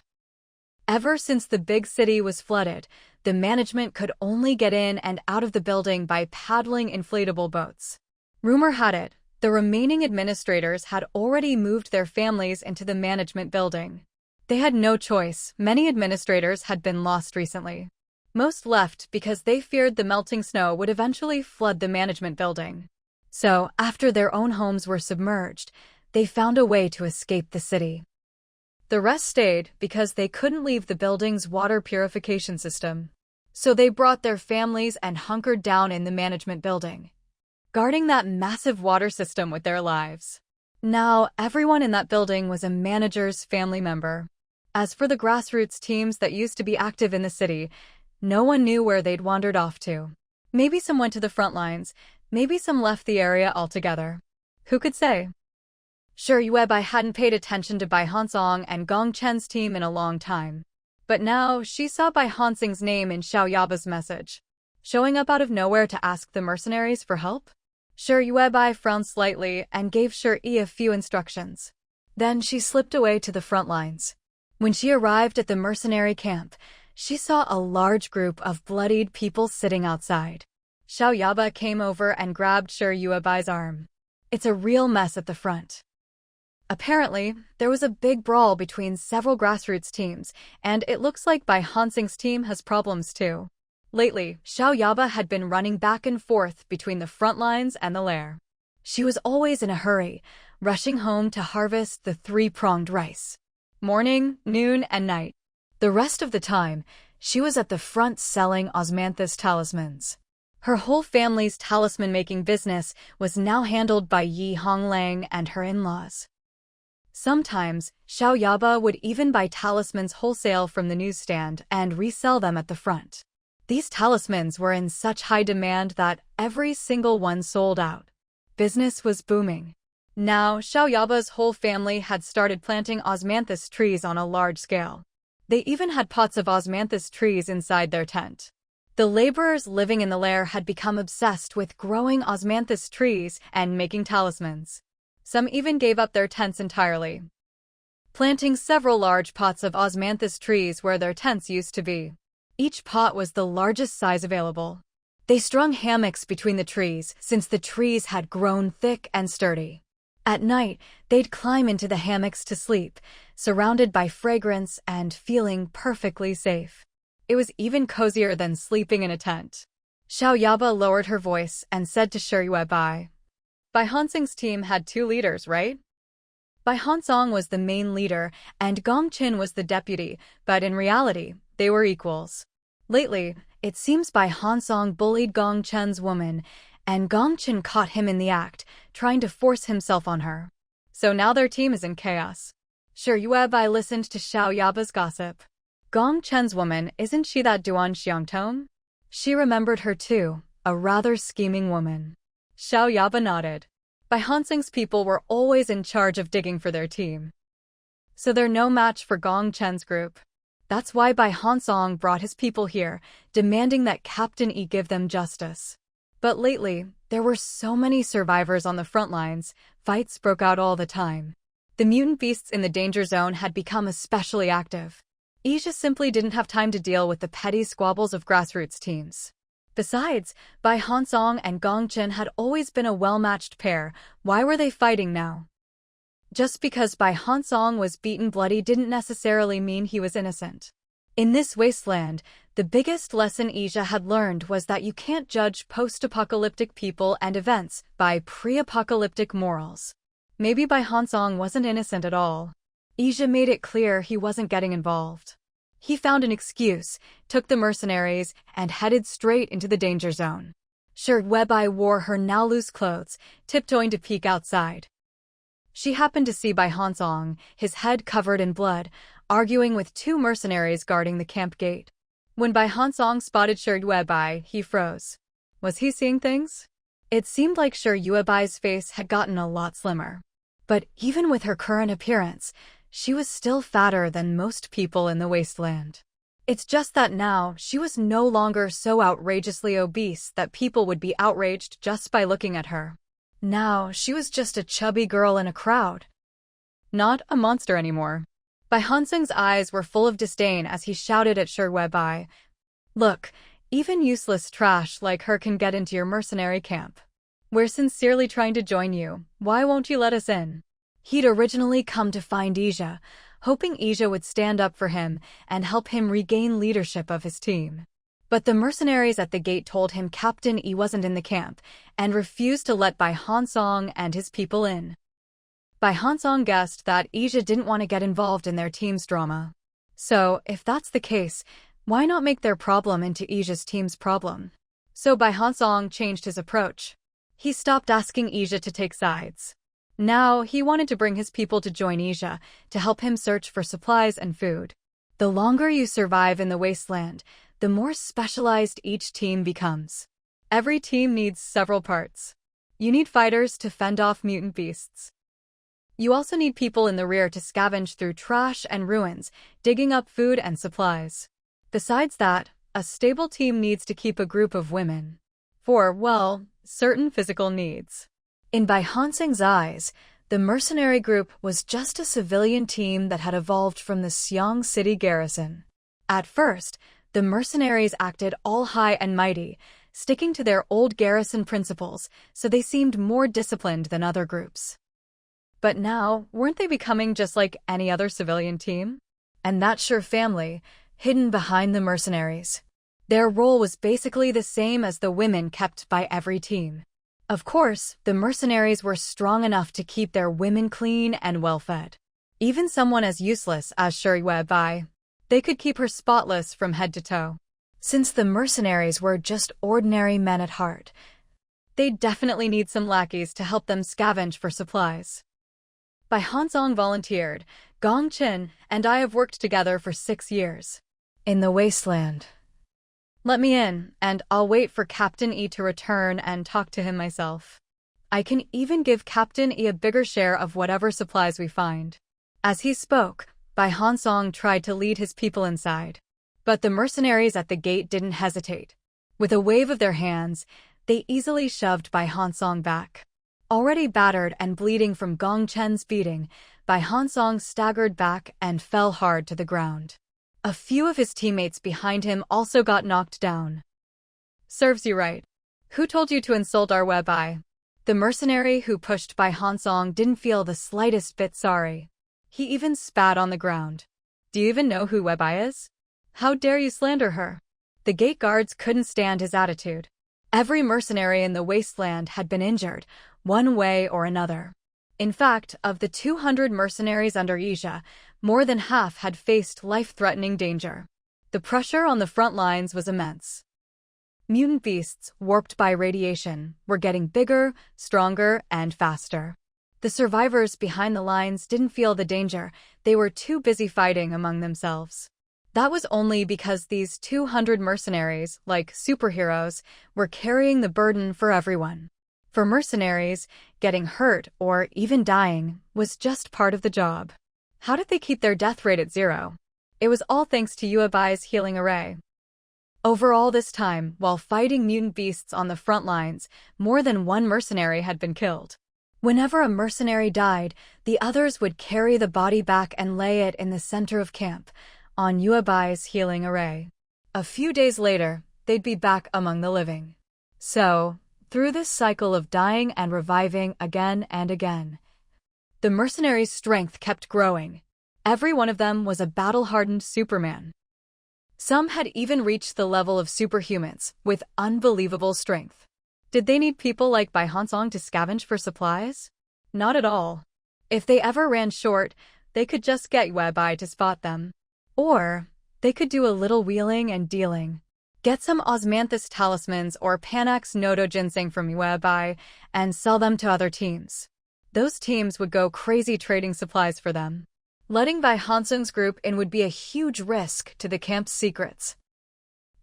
Ever since the big city was flooded, the management could only get in and out of the building by paddling inflatable boats. Rumor had it, The remaining administrators had already moved their families into the management building. They had no choice. Many administrators had been lost recently. Most left because they feared the melting snow would eventually flood the management building. So, after their own homes were submerged, they found a way to escape the city. The rest stayed because they couldn't leave the building's water purification system. So they brought their families and hunkered down in the management building, guarding that massive water system with their lives. Now, everyone in that building was a manager's family member. As for the grassroots teams that used to be active in the city, no one knew where they'd wandered off to. Maybe some went to the front lines, maybe some left the area altogether. Who could say? Sure, Yuebai hadn't paid attention to Bai Hansong and Gong Chen's team in a long time. But now, she saw Bai Hansong's name in Xiao Yaba's message, showing up out of nowhere to ask the mercenaries for help. Sure, Yuebai frowned slightly and gave Sure Yi a few instructions. Then she slipped away to the front lines. When she arrived at the mercenary camp, she saw a large group of bloodied people sitting outside. Xiao Yaba came over and grabbed Sure Yuebai's arm. It's a real mess at the front. Apparently, there was a big brawl between several grassroots teams, and it looks like Bai Hansong's team has problems too. Lately, Xiao Yaba had been running back and forth between the front lines and the lair. She was always in a hurry, rushing home to harvest the three-pronged rice. Morning, noon, and night. The rest of the time, she was at the front selling osmanthus talismans. Her whole family's talisman-making business was now handled by Yi Honglang and her in-laws. Sometimes, Xiao Yaba would even buy talismans wholesale from the newsstand and resell them at the front. These talismans were in such high demand that every single one sold out. Business was booming. Now, Xiao Yaba's whole family had started planting osmanthus trees on a large scale. They even had pots of osmanthus trees inside their tent. The laborers living in the lair had become obsessed with growing osmanthus trees and making talismans. Some even gave up their tents entirely, planting several large pots of osmanthus trees where their tents used to be. Each pot was the largest size available. They strung hammocks between the trees since the trees had grown thick and sturdy. At night, they'd climb into the hammocks to sleep, surrounded by fragrance and feeling perfectly safe. It was even cozier than sleeping in a tent. Xiao Yaba lowered her voice and said to Shi Yuebai, Bai Hansong's team had two leaders, right? Bai Hansong was the main leader and Gong Chen was the deputy, but in reality, they were equals. Lately, it seems Bai Hansong bullied Gong Chen's woman, and Gong Chen caught him in the act, trying to force himself on her. So now their team is in chaos. Shi Yuebai listened to Xiao Yaba's gossip. Gong Chen's woman, isn't she that Duan Xiangtong? She remembered her too, a rather scheming woman. Xiao Yaba nodded. Bai Hansong's people were always in charge of digging for their team. So they're no match for Gong Chen's group. That's why Bai Hansong brought his people here, demanding that Captain Yi give them justice. But lately, there were so many survivors on the front lines, fights broke out all the time. The mutant beasts in the danger zone had become especially active. Asia simply didn't have time to deal with the petty squabbles of grassroots teams. Besides, Bai Hansong and Gong Chen had always been a well-matched pair. Why were they fighting now? Just because Bai Hansong was beaten bloody didn't necessarily mean he was innocent. In this wasteland, the biggest lesson Asia had learned was that you can't judge post-apocalyptic people and events by pre-apocalyptic morals. Maybe Bai Hansong wasn't innocent at all. Asia made it clear he wasn't getting involved. He found an excuse, took the mercenaries, and headed straight into the danger zone. Shi Yuebai wore her now loose clothes, tiptoeing to peek outside. She happened to see Bai Hansong, his head covered in blood, arguing with two mercenaries guarding the camp gate. When Bai Hansong spotted Shi Yuebai, he froze. Was he seeing things? It seemed like Shi Yuebai's face had gotten a lot slimmer. But even with her current appearance, she was still fatter than most people in the wasteland. It's just that now, she was no longer so outrageously obese that people would be outraged just by looking at her. Now, she was just a chubby girl in a crowd. Not a monster anymore. Bai Hansong's eyes were full of disdain as he shouted at Shi Yuebai, "Look, even useless trash like her can get into your mercenary camp. We're sincerely trying to join you. Why won't you let us in? He'd originally come to find Ija, hoping Ija would stand up for him and help him regain leadership of his team. But the mercenaries at the gate told him Captain E wasn't in the camp and refused to let Bai Hansong and his people in. Bai Hansong guessed that Ija didn't want to get involved in their team's drama. So, if that's the case, why not make their problem into Ija's team's problem? So Bai Hansong changed his approach. He stopped asking Ija to take sides. Now, he wanted to bring his people to join Ija to help him search for supplies and food. The longer you survive in the Wasteland, the more specialized each team becomes. Every team needs several parts. You need fighters to fend off mutant beasts. You also need people in the rear to scavenge through trash and ruins, digging up food and supplies. Besides that, a stable team needs to keep a group of women for, well, certain physical needs. In Bai Hansong's eyes, the mercenary group was just a civilian team that had evolved from the Xiang City garrison. At first, the mercenaries acted all high and mighty, sticking to their old garrison principles, so they seemed more disciplined than other groups. But now, weren't they becoming just like any other civilian team? And that sure family, hidden behind the mercenaries. Their role was basically the same as the women kept by every team. Of course, the mercenaries were strong enough to keep their women clean and well-fed. Even someone as useless as Shui Bai, they could keep her spotless from head to toe. Since the mercenaries were just ordinary men at heart, they'd definitely need some lackeys to help them scavenge for supplies. Bai Hansong volunteered. Gong Qin and I have worked together for 6 years. In the Wasteland. Let me in, and I'll wait for Captain E to return and talk to him myself. I can even give Captain E a bigger share of whatever supplies we find. As he spoke, Bai Hansong tried to lead his people inside. But the mercenaries at the gate didn't hesitate. With a wave of their hands, they easily shoved Bai Hansong back. Already battered and bleeding from Gong Chen's beating, Bai Hansong staggered back and fell hard to the ground. A few of his teammates behind him also got knocked down. Serves you right. Who told you to insult our Webai? The mercenary who pushed Bai Hansong didn't feel the slightest bit sorry. He even spat on the ground. Do you even know who Webai is? How dare you slander her? The gate guards couldn't stand his attitude. Every mercenary in the Wasteland had been injured, one way or another. In fact, of the 200 mercenaries under Ija, more than half had faced life-threatening danger. The pressure on the front lines was immense. Mutant beasts, warped by radiation, were getting bigger, stronger, and faster. The survivors behind the lines didn't feel the danger, they were too busy fighting among themselves. That was only because these 200 mercenaries, like superheroes, were carrying the burden for everyone. For mercenaries, getting hurt or even dying was just part of the job. How did they keep their death rate at 0? It was all thanks to Yuebai's healing array. Over all this time, while fighting mutant beasts on the front lines, more than one mercenary had been killed. Whenever a mercenary died, the others would carry the body back and lay it in the center of camp, on Yuebai's healing array. A few days later, they'd be back among the living. So, through this cycle of dying and reviving again and again, the mercenaries' strength kept growing. Every one of them was a battle-hardened Superman. Some had even reached the level of superhumans, with unbelievable strength. Did they need people like Bai Hansong to scavenge for supplies? Not at all. If they ever ran short, they could just get Yuebai to spot them. Or, they could do a little wheeling and dealing. Get some osmanthus talismans or Panax Nodo ginseng from Yuebai and sell them to other teams. Those teams would go crazy trading supplies for them. Letting Bai Hansong's group in would be a huge risk to the camp's secrets.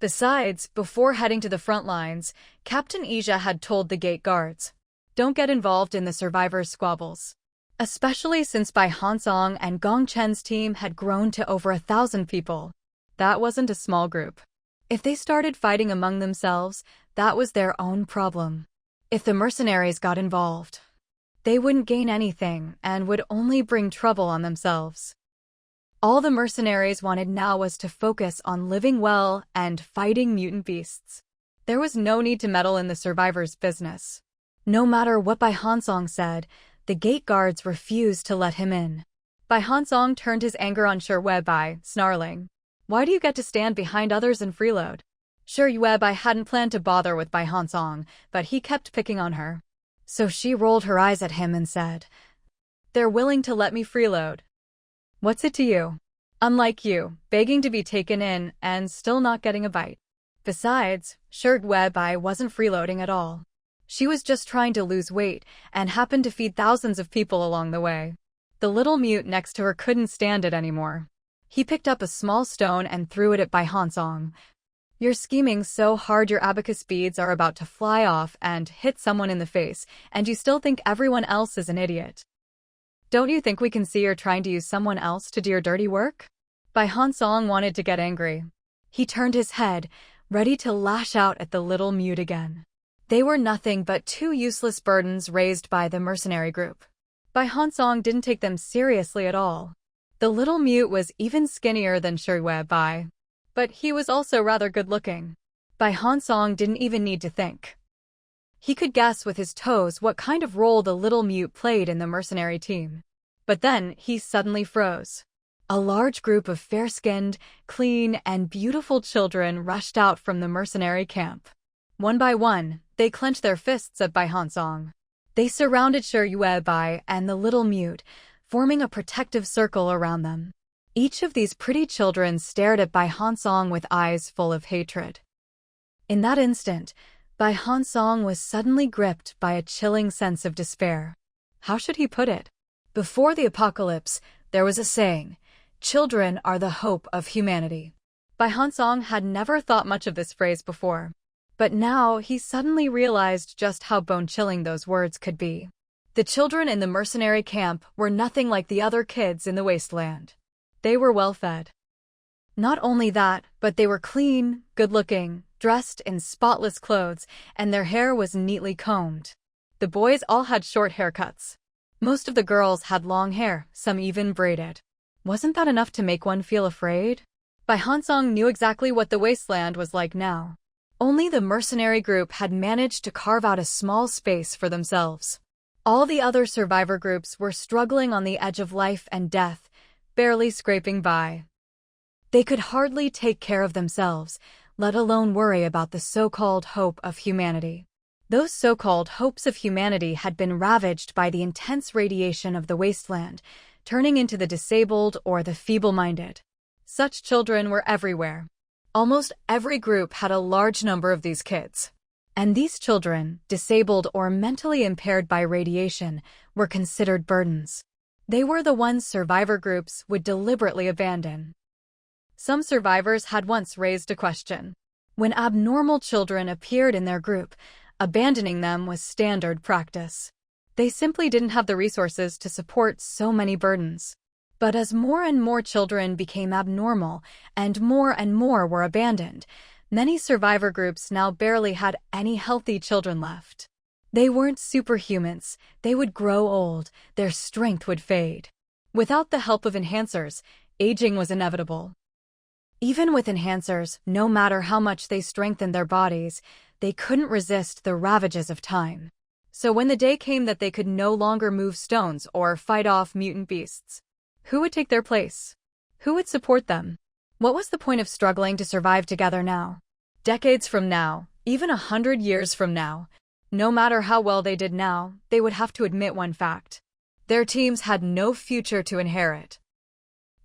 Besides, before heading to the front lines, Captain Ija had told the gate guards, "Don't get involved in the survivors' squabbles." Especially since Bai Hansong and Gong Chen's team had grown to over 1,000 people. That wasn't a small group. If they started fighting among themselves, that was their own problem. If the mercenaries got involved, they wouldn't gain anything and would only bring trouble on themselves. All the mercenaries wanted now was to focus on living well and fighting mutant beasts. There was no need to meddle in the survivors' business. No matter what Bai Hansong said, the gate guards refused to let him in. Bai Hansong turned his anger on Shi Bai, snarling, "Why do you get to stand behind others and freeload?" Shi Bai hadn't planned to bother with Bai Hansong, but he kept picking on her. So she rolled her eyes at him and said, "They're willing to let me freeload. What's it to you? Unlike you, begging to be taken in and still not getting a bite." Besides, Shi Bai wasn't freeloading at all. She was just trying to lose weight and happened to feed thousands of people along the way. The little mute next to her couldn't stand it anymore. He picked up a small stone and threw it at Bai Hansong. "You're scheming so hard your abacus beads are about to fly off and hit someone in the face, and you still think everyone else is an idiot. Don't you think we can see you're trying to use someone else to do your dirty work?" Bai Hansong wanted to get angry. He turned his head, ready to lash out at the little mute again. They were nothing but two useless burdens raised by the mercenary group. Bai Hansong didn't take them seriously at all. The little mute was even skinnier than Shi Bai, but he was also rather good-looking. Bai Hansong didn't even need to think. He could guess with his toes what kind of role the little mute played in the mercenary team. But then he suddenly froze. A large group of fair-skinned, clean, and beautiful children rushed out from the mercenary camp. One by one, they clenched their fists at Bai Hansong. They surrounded Shi Bai and the little mute, forming a protective circle around them. Each of these pretty children stared at Bai Hansong with eyes full of hatred. In that instant, Bai Hansong was suddenly gripped by a chilling sense of despair. How should he put it? Before the apocalypse, there was a saying, "Children are the hope of humanity." Bai Hansong had never thought much of this phrase before. But now he suddenly realized just how bone-chilling those words could be. The children in the mercenary camp were nothing like the other kids in the Wasteland. They were well-fed. Not only that, but they were clean, good-looking, dressed in spotless clothes, and their hair was neatly combed. The boys all had short haircuts. Most of the girls had long hair, some even braided. Wasn't that enough to make one feel afraid? Bai Hansong knew exactly what the Wasteland was like now. Only the mercenary group had managed to carve out a small space for themselves. All the other survivor groups were struggling on the edge of life and death, barely scraping by. They could hardly take care of themselves, let alone worry about the so-called hope of humanity. Those so-called hopes of humanity had been ravaged by the intense radiation of the Wasteland, turning into the disabled or the feeble-minded. Such children were everywhere. Almost every group had a large number of these kids. And these children, disabled or mentally impaired by radiation, were considered burdens. They were the ones survivor groups would deliberately abandon. Some survivors had once raised a question. When abnormal children appeared in their group, abandoning them was standard practice. They simply didn't have the resources to support so many burdens. But as more and more children became abnormal and more were abandoned, many survivor groups now barely had any healthy children left. They weren't superhumans, they would grow old, their strength would fade. Without the help of enhancers, aging was inevitable. Even with enhancers, no matter how much they strengthened their bodies, they couldn't resist the ravages of time. So when the day came that they could no longer move stones or fight off mutant beasts, who would take their place? Who would support them? What was the point of struggling to survive together now? Decades from now, even 100 years from now, no matter how well they did now, they would have to admit one fact. Their teams had no future to inherit.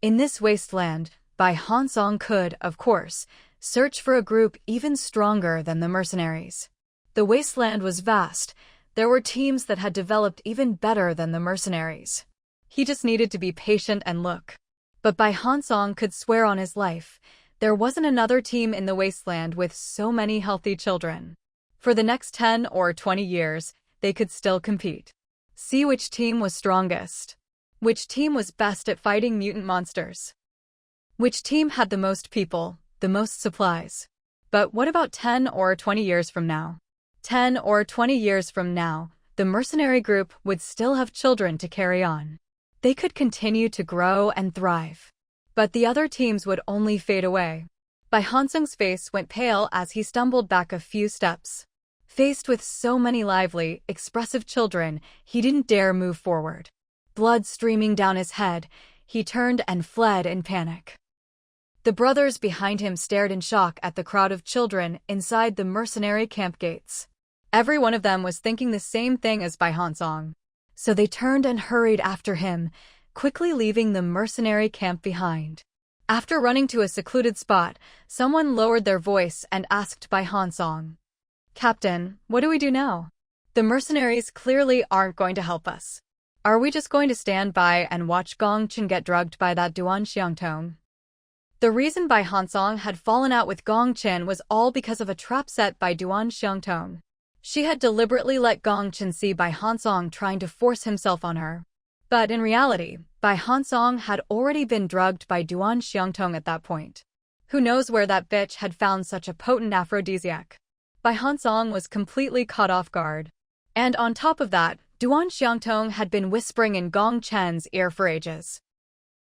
In this wasteland, Bai Hansong could, of course, search for a group even stronger than the mercenaries. The wasteland was vast. There were teams that had developed even better than the mercenaries. He just needed to be patient and look. But Bai Hansong could swear on his life, there wasn't another team in the wasteland with so many healthy children. For the next 10 or 20 years, they could still compete. See which team was strongest. Which team was best at fighting mutant monsters. Which team had the most people, the most supplies. But what about 10 or 20 years from now? 10 or 20 years from now, the mercenary group would still have children to carry on. They could continue to grow and thrive. But the other teams would only fade away. Bai Hansong's face went pale as he stumbled back a few steps. Faced with so many lively, expressive children, he didn't dare move forward. Blood streaming down his head, he turned and fled in panic. The brothers behind him stared in shock at the crowd of children inside the mercenary camp gates. Every one of them was thinking the same thing as Bai Hansong. So they turned and hurried after him, quickly leaving the mercenary camp behind. After running to a secluded spot, someone lowered their voice and asked Bai Hansong, "Captain, what do we do now? The mercenaries clearly aren't going to help us. Are we just going to stand by and watch Gong Chen get drugged by that Duan Xiangtong?" The reason Bai Hansong had fallen out with Gong Chen was all because of a trap set by Duan Xiangtong. She had deliberately let Gong Chen see Bai Hansong trying to force himself on her. But in reality, Bai Hansong had already been drugged by Duan Xiangtong at that point. Who knows where that bitch had found such a potent aphrodisiac? Bai Hansong was completely caught off guard. And on top of that, Duan Xiangtong had been whispering in Gong Chen's ear for ages.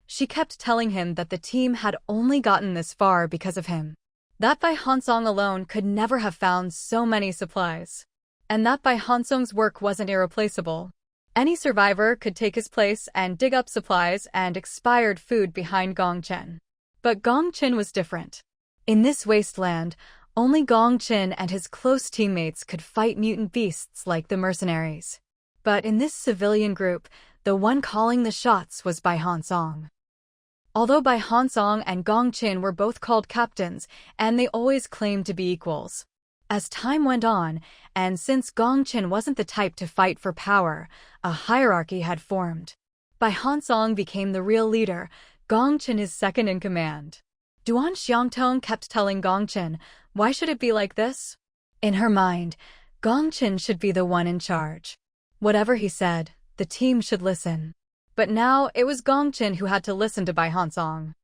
She kept telling him that the team had only gotten this far because of him. That Bai Hansong alone could never have found so many supplies. And that Bai Hansong's work wasn't irreplaceable. Any survivor could take his place and dig up supplies and expired food behind Gong Chen. But Gong Chen was different. In this wasteland, only Gong Chen and his close teammates could fight mutant beasts like the mercenaries. But in this civilian group, the one calling the shots was Bai Hansong. Although Bai Hansong and Gong Chen were both called captains, and they always claimed to be equals. As time went on, and since Gong Chen wasn't the type to fight for power, a hierarchy had formed. Bai Hansong became the real leader, Gong Chen his second in command. Duan Xiangtong kept telling Gong Chen, "Why should it be like this?" In her mind, Gong Chen should be the one in charge. Whatever he said, the team should listen. But now it was Gong Chen who had to listen to Bai Hansong.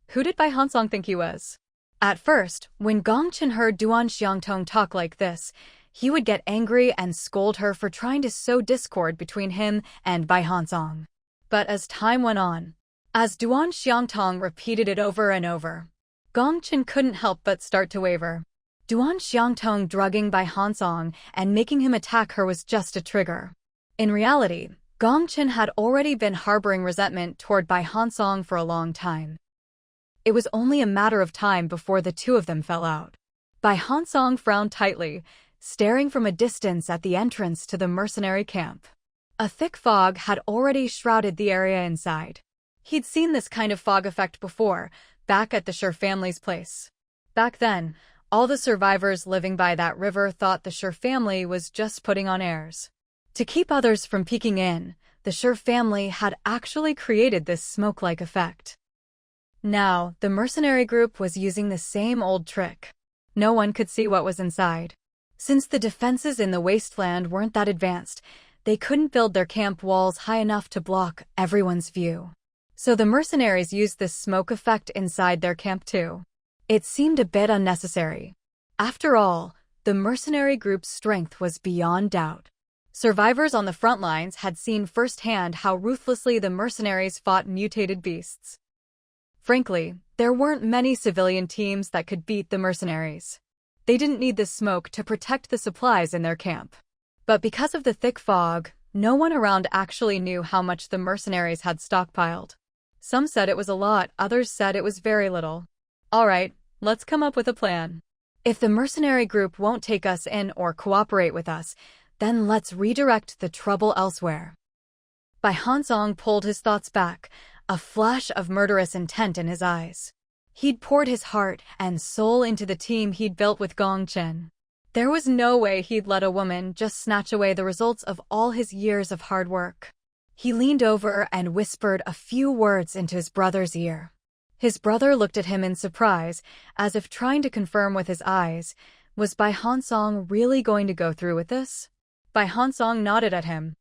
Who did Bai Hansong think he was? At first, when Gong Chen heard Duan Xiangtong talk like this, he would get angry and scold her for trying to sow discord between him and Bai Hansong. But as time went on, as Duan Xiangtong repeated it over and over, Gong Chen couldn't help but start to waver. Duan Xiangtong drugging Bai Hansong and making him attack her was just a trigger. In reality, Gong Chen had already been harboring resentment toward Bai Hansong for a long time. It was only a matter of time before the two of them fell out. Bai Hansong frowned tightly, staring from a distance at the entrance to the mercenary camp. A thick fog had already shrouded the area inside. He'd seen this kind of fog effect before, back at the Sher family's place. Back then, all the survivors living by that river thought the Sher family was just putting on airs. To keep others from peeking in, the Sher family had actually created this smoke-like effect. Now, the mercenary group was using the same old trick. No one could see what was inside. Since the defenses in the Wasteland weren't that advanced, they couldn't build their camp walls high enough to block everyone's view. So the mercenaries used this smoke effect inside their camp too. It seemed a bit unnecessary. After all, the mercenary group's strength was beyond doubt. Survivors on the front lines had seen firsthand how ruthlessly the mercenaries fought mutated beasts. Frankly, there weren't many civilian teams that could beat the mercenaries. They didn't need the smoke to protect the supplies in their camp. But because of the thick fog, no one around actually knew how much the mercenaries had stockpiled. Some said it was a lot, others said it was very little. All right, let's come up with a plan. If the mercenary group won't take us in or cooperate with us, then let's redirect the trouble elsewhere. Bai Hansong pulled his thoughts back, a flash of murderous intent in his eyes. He'd poured his heart and soul into the team he'd built with Gong Chen. There was no way he'd let a woman just snatch away the results of all his years of hard work. He leaned over and whispered a few words into his brother's ear. His brother looked at him in surprise, as if trying to confirm with his eyes, was Bai Hansong really going to go through with this? Bai Hansong nodded at him.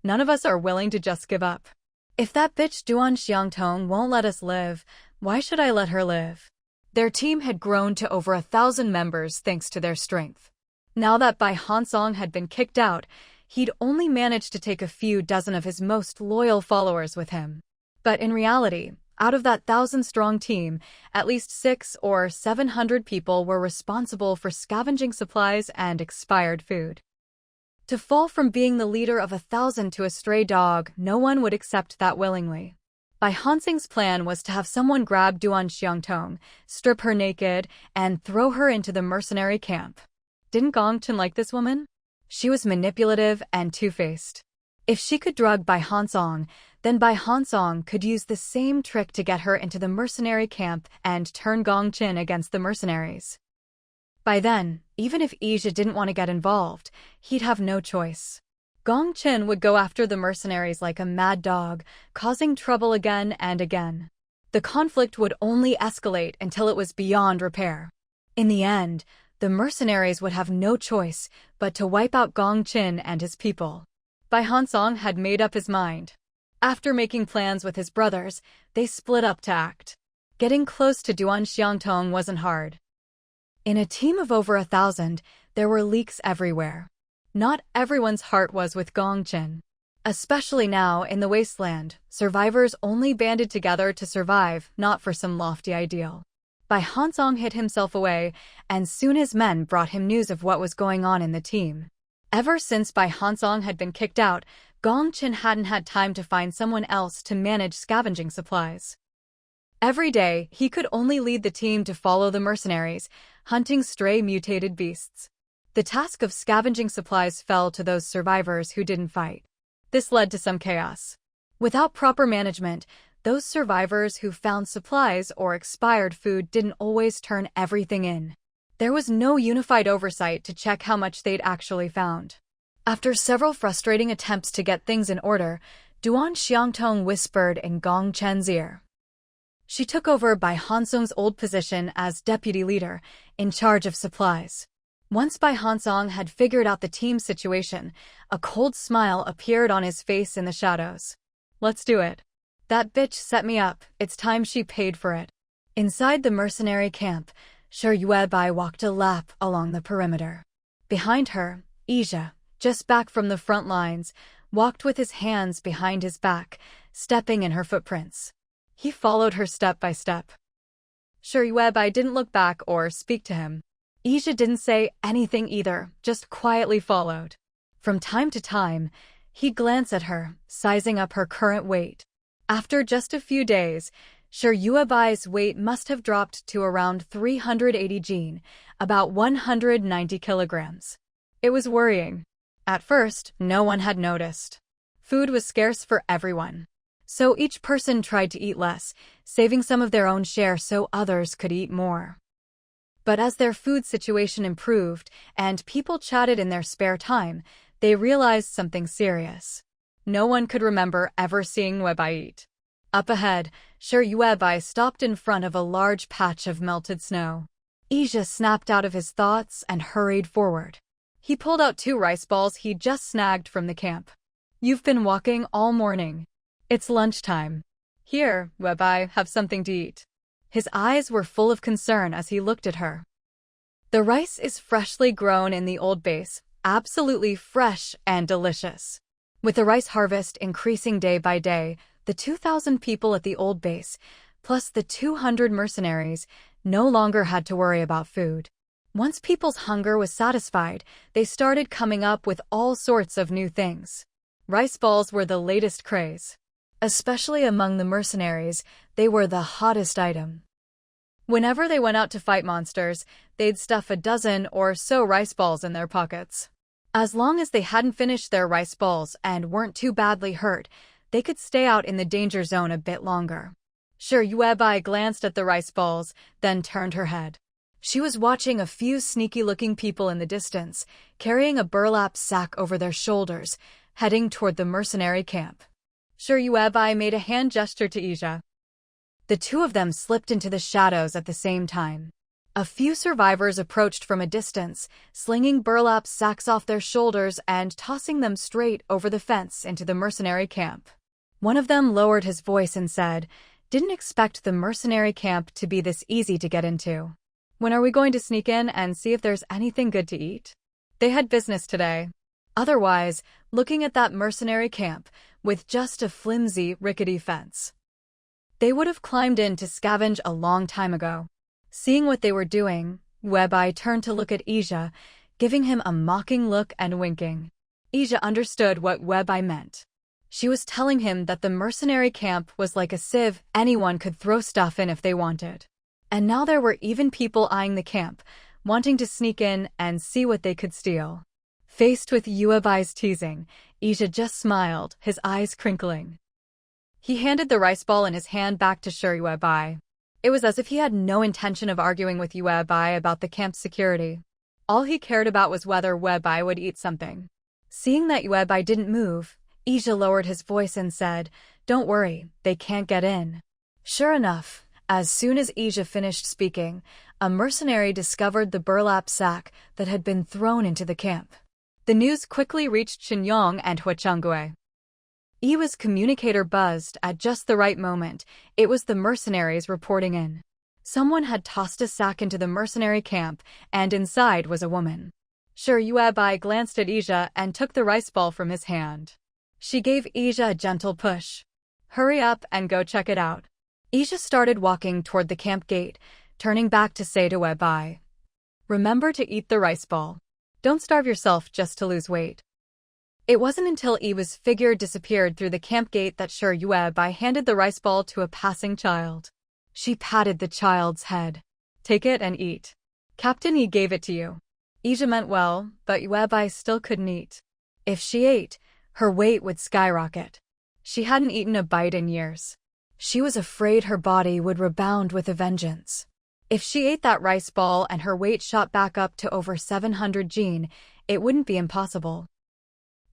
None of us are willing to just give up. If that bitch Duan Xiangtong won't let us live, why should I let her live? Their team had grown to over 1,000 members thanks to their strength. Now that Bai Hansong had been kicked out, he'd only managed to take a few dozen of his most loyal followers with him. But in reality, Out of that 1,000-strong team, at least 600 or 700 people were responsible for scavenging supplies and expired food. To fall from being the leader of 1,000 to a stray dog, no one would accept that willingly. Bai Hansing's plan was to have someone grab Duan Xiangtong, strip her naked, and throw her into the mercenary camp. Didn't Gongchen like this woman? She was manipulative and two-faced. If she could drug Bai Hansong, then Bai Hansong could use the same trick to get her into the mercenary camp and turn Gongchen against the mercenaries. By then, even if Ija didn't want to get involved, he'd have no choice. Gongchen would go after the mercenaries like a mad dog, causing trouble again and again. The conflict would only escalate until it was beyond repair. In the end, the mercenaries would have no choice but to wipe out Gongchen and his people. Bai Hansong had made up his mind. After making plans with his brothers, they split up to act. Getting close to Duan Xiangtong wasn't hard. In a team of over 1,000, there were leaks everywhere. Not everyone's heart was with Gongchen. Especially now, in the Wasteland, survivors only banded together to survive, not for some lofty ideal. Bai Hansong hid himself away, and soon his men brought him news of what was going on in the team. Ever since Bai Hansong had been kicked out, Gongchen hadn't had time to find someone else to manage scavenging supplies. Every day, he could only lead the team to follow the mercenaries, hunting stray mutated beasts. The task of scavenging supplies fell to those survivors who didn't fight. This led to some chaos. Without proper management, those survivors who found supplies or expired food didn't always turn everything in. There was no unified oversight to check how much they'd actually found. After several frustrating attempts to get things in order, Duan Xiangtong whispered in Gongchen's ear. She took over Bai Hansong's old position as deputy leader, in charge of supplies. Once Bai Hansong had figured out the team's situation, a cold smile appeared on his face in the shadows. Let's do it. That bitch set me up, it's time she paid for it. Inside the mercenary camp, Shi Yuebai walked a lap along the perimeter. Behind her, Ija, just back from the front lines, walked with his hands behind his back, stepping in her footprints. He followed her step by step. Shi Yuebai didn't look back or speak to him. Ija didn't say anything either, just quietly followed. From time to time, he glanced at her, sizing up her current weight. After just a few days, Shi Yuebai's weight must have dropped to around 380 jin, about 190 kilograms. It was worrying. At first, no one had noticed. Food was scarce for everyone. So each person tried to eat less, saving some of their own share so others could eat more. But as their food situation improved and people chatted in their spare time, they realized something serious. No one could remember ever seeing Yuebai eat. Up ahead, Shi Yuebai stopped in front of a large patch of melted snow. Ija snapped out of his thoughts and hurried forward. He pulled out 2 rice balls he'd just snagged from the camp. You've been walking all morning. It's lunchtime. Here, Yuebai, have something to eat. His eyes were full of concern as he looked at her. The rice is freshly grown in the old base, absolutely fresh and delicious. With the rice harvest increasing day by day, the 2,000 people at the old base, plus the 200 mercenaries, no longer had to worry about food. Once people's hunger was satisfied, they started coming up with all sorts of new things. Rice balls were the latest craze. Especially among the mercenaries, they were the hottest item. Whenever they went out to fight monsters, they'd stuff a dozen or so rice balls in their pockets. As long as they hadn't finished their rice balls and weren't too badly hurt, they could stay out in the danger zone a bit longer. Shi Yuebai glanced at the rice balls, then turned her head. She was watching a few sneaky-looking people in the distance, carrying a burlap sack over their shoulders, heading toward the mercenary camp. Shi Yuebai made a hand gesture to Ija. The two of them slipped into the shadows at the same time. A few survivors approached from a distance, slinging burlap sacks off their shoulders and tossing them straight over the fence into the mercenary camp. One of them lowered his voice and said, "Didn't expect the mercenary camp to be this easy to get into. When are we going to sneak in and see if there's anything good to eat?" They had business today. Otherwise, looking at that mercenary camp, with just a flimsy, rickety fence. They would have climbed in to scavenge a long time ago. Seeing what they were doing, Webai turned to look at Ija, giving him a mocking look and winking. Ija understood what Webai meant. She was telling him that the mercenary camp was like a sieve anyone could throw stuff in if they wanted. And now there were even people eyeing the camp, wanting to sneak in and see what they could steal. Faced with Yuebai's teasing, Ija just smiled, his eyes crinkling. He handed the rice ball in his hand back to Yuebai. It was as if he had no intention of arguing with Yuebai about the camp's security. All he cared about was whether Webai would eat something. Seeing that Yuebai didn't move, Ija lowered his voice and said, "Don't worry, they can't get in." Sure enough, as soon as Ija finished speaking, a mercenary discovered the burlap sack that had been thrown into the camp. The news quickly reached Shenyang and Huachangui. Iwa's communicator buzzed at just the right moment. It was the mercenaries reporting in. Someone had tossed a sack into the mercenary camp, and inside was a woman. Yuebai glanced at Ija and took the rice ball from his hand. She gave Ija a gentle push. "Hurry up and go check it out." Ija started walking toward the camp gate, turning back to say to Webai, "Remember to eat the rice ball. Don't starve yourself just to lose weight." It wasn't until Iwa's figure disappeared through the camp gate that Yuebai handed the rice ball to a passing child. She patted the child's head. "Take it and eat. Captain Yi gave it to you." Ija meant well, but Yuebai still couldn't eat. If she ate, her weight would skyrocket. She hadn't eaten a bite in years. She was afraid her body would rebound with a vengeance. If she ate that rice ball and her weight shot back up to over 700 jin, it wouldn't be impossible.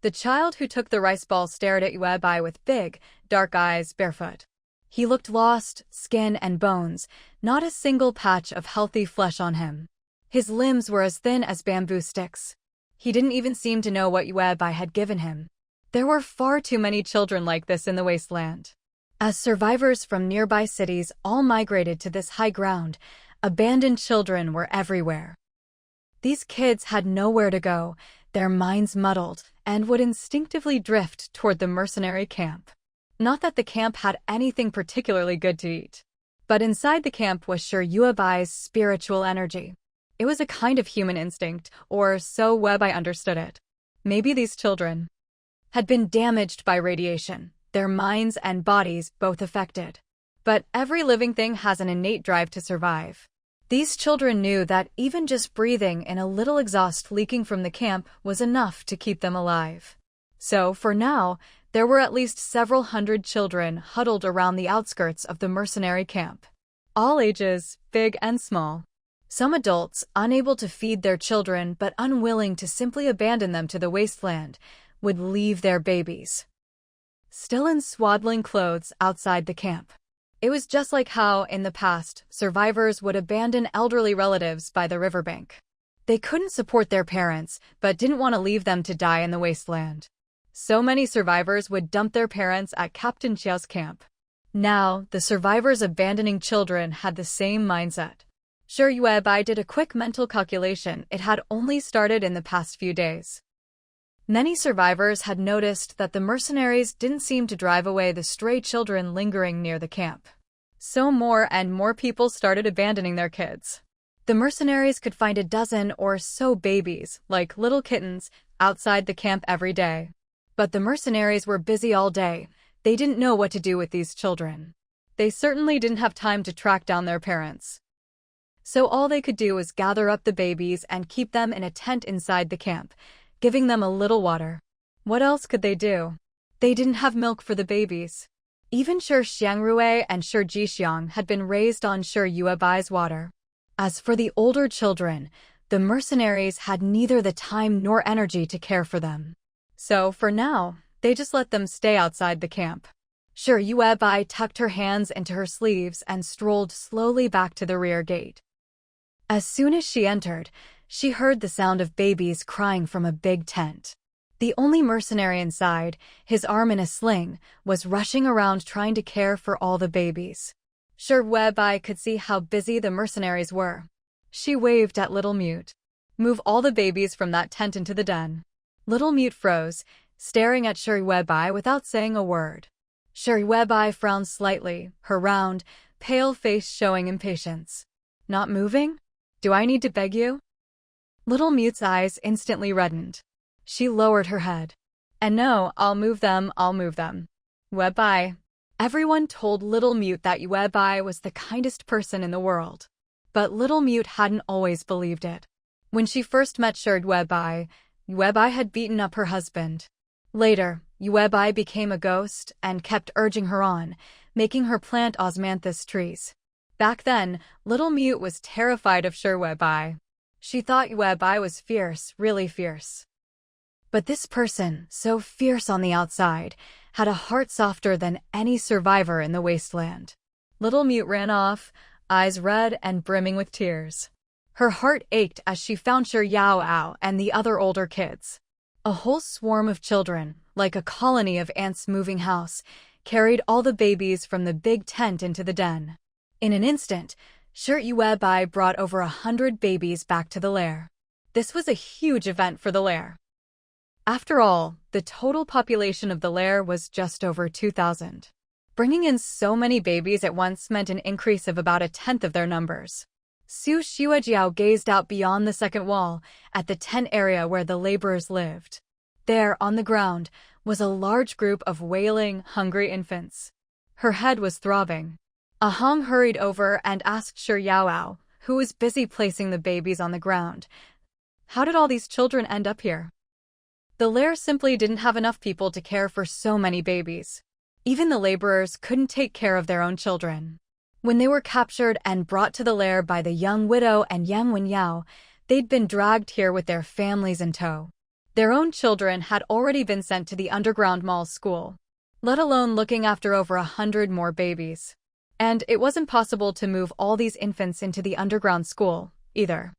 The child who took the rice ball stared at Yuebai with big, dark eyes, barefoot. He looked lost, skin and bones, not a single patch of healthy flesh on him. His limbs were as thin as bamboo sticks. He didn't even seem to know what Yuebai had given him. There were far too many children like this in the Wasteland. As survivors from nearby cities all migrated to this high ground, abandoned children were everywhere. These kids had nowhere to go, their minds muddled, and would instinctively drift toward the mercenary camp. Not that the camp had anything particularly good to eat. But inside the camp was Yuebai's spiritual energy. It was a kind of human instinct, or so Webai understood it. Maybe these children had been damaged by radiation, their minds and bodies both affected. But every living thing has an innate drive to survive. These children knew that even just breathing in a little exhaust leaking from the camp was enough to keep them alive. So, for now, there were at least several hundred children huddled around the outskirts of the mercenary camp. All ages, big and small. Some adults, unable to feed their children but unwilling to simply abandon them to the wasteland, would leave their babies still in swaddling clothes outside the camp. It was just like how, in the past, survivors would abandon elderly relatives by the riverbank. They couldn't support their parents, but didn't want to leave them to die in the wasteland. So many survivors would dump their parents at Captain Xiao's camp. Now, the survivors abandoning children had the same mindset. Yuebai did a quick mental calculation. It had only started in the past few days. Many survivors had noticed that the mercenaries didn't seem to drive away the stray children lingering near the camp. So more and more people started abandoning their kids. The mercenaries could find a dozen or so babies, like little kittens, outside the camp every day. But the mercenaries were busy all day. They didn't know what to do with these children. They certainly didn't have time to track down their parents. So all they could do was gather up the babies and keep them in a tent inside the camp, giving them a little water. What else could they do? They didn't have milk for the babies. Even Xiangrui and Jixiang had been raised on Yuebai's water. As for the older children, the mercenaries had neither the time nor energy to care for them. So, for now, they just let them stay outside the camp. Yuebai tucked her hands into her sleeves and strolled slowly back to the rear gate. As soon as she entered, she heard the sound of babies crying from a big tent. The only mercenary inside, his arm in a sling, was rushing around trying to care for all the babies. Yuebai could see how busy the mercenaries were. She waved at Little Mute. "Move all the babies from that tent into the den." Little Mute froze, staring at Yuebai without saying a word. Sure Webai frowned slightly, her round, pale face showing impatience. Not moving? Do I need to beg you? Little Mute's eyes instantly reddened. She lowered her head. And no, I'll move them. Webai. Everyone told Little Mute that Webai was the kindest person in the world. But Little Mute hadn't always believed it. When she first met Sherd Webai had beaten up her husband. Later, Webai became a ghost and kept urging her on, making her plant osmanthus trees. Back then, Little Mute was terrified of Sherd Webai. She thought Webai was fierce, really fierce. But this person, so fierce on the outside, had a heart softer than any survivor in the Wasteland. Little Mute ran off, eyes red and brimming with tears. Her heart ached as she found Sherd Yao and the other older kids. A whole swarm of children, like a colony of ants moving house, carried all the babies from the big tent into the den. In an instant, Sherd Webai brought over 100 babies back to the lair. This was a huge event for the lair. After all, the total population of the lair was just over 2,000. Bringing in so many babies at once meant an increase of about 1/10 of their numbers. Su Xuejiao gazed out beyond the second wall, at the tent area where the laborers lived. There, on the ground, was a large group of wailing, hungry infants. Her head was throbbing. Ahong hurried over and asked Sherd Yao, who was busy placing the babies on the ground. How did all these children end up here? The lair simply didn't have enough people to care for so many babies. Even the laborers couldn't take care of their own children. When they were captured and brought to the lair by the young widow and Yang Wenyao, they'd been dragged here with their families in tow. Their own children had already been sent to the underground mall school, let alone looking after over 100 more babies. And it wasn't possible to move all these infants into the underground school, either.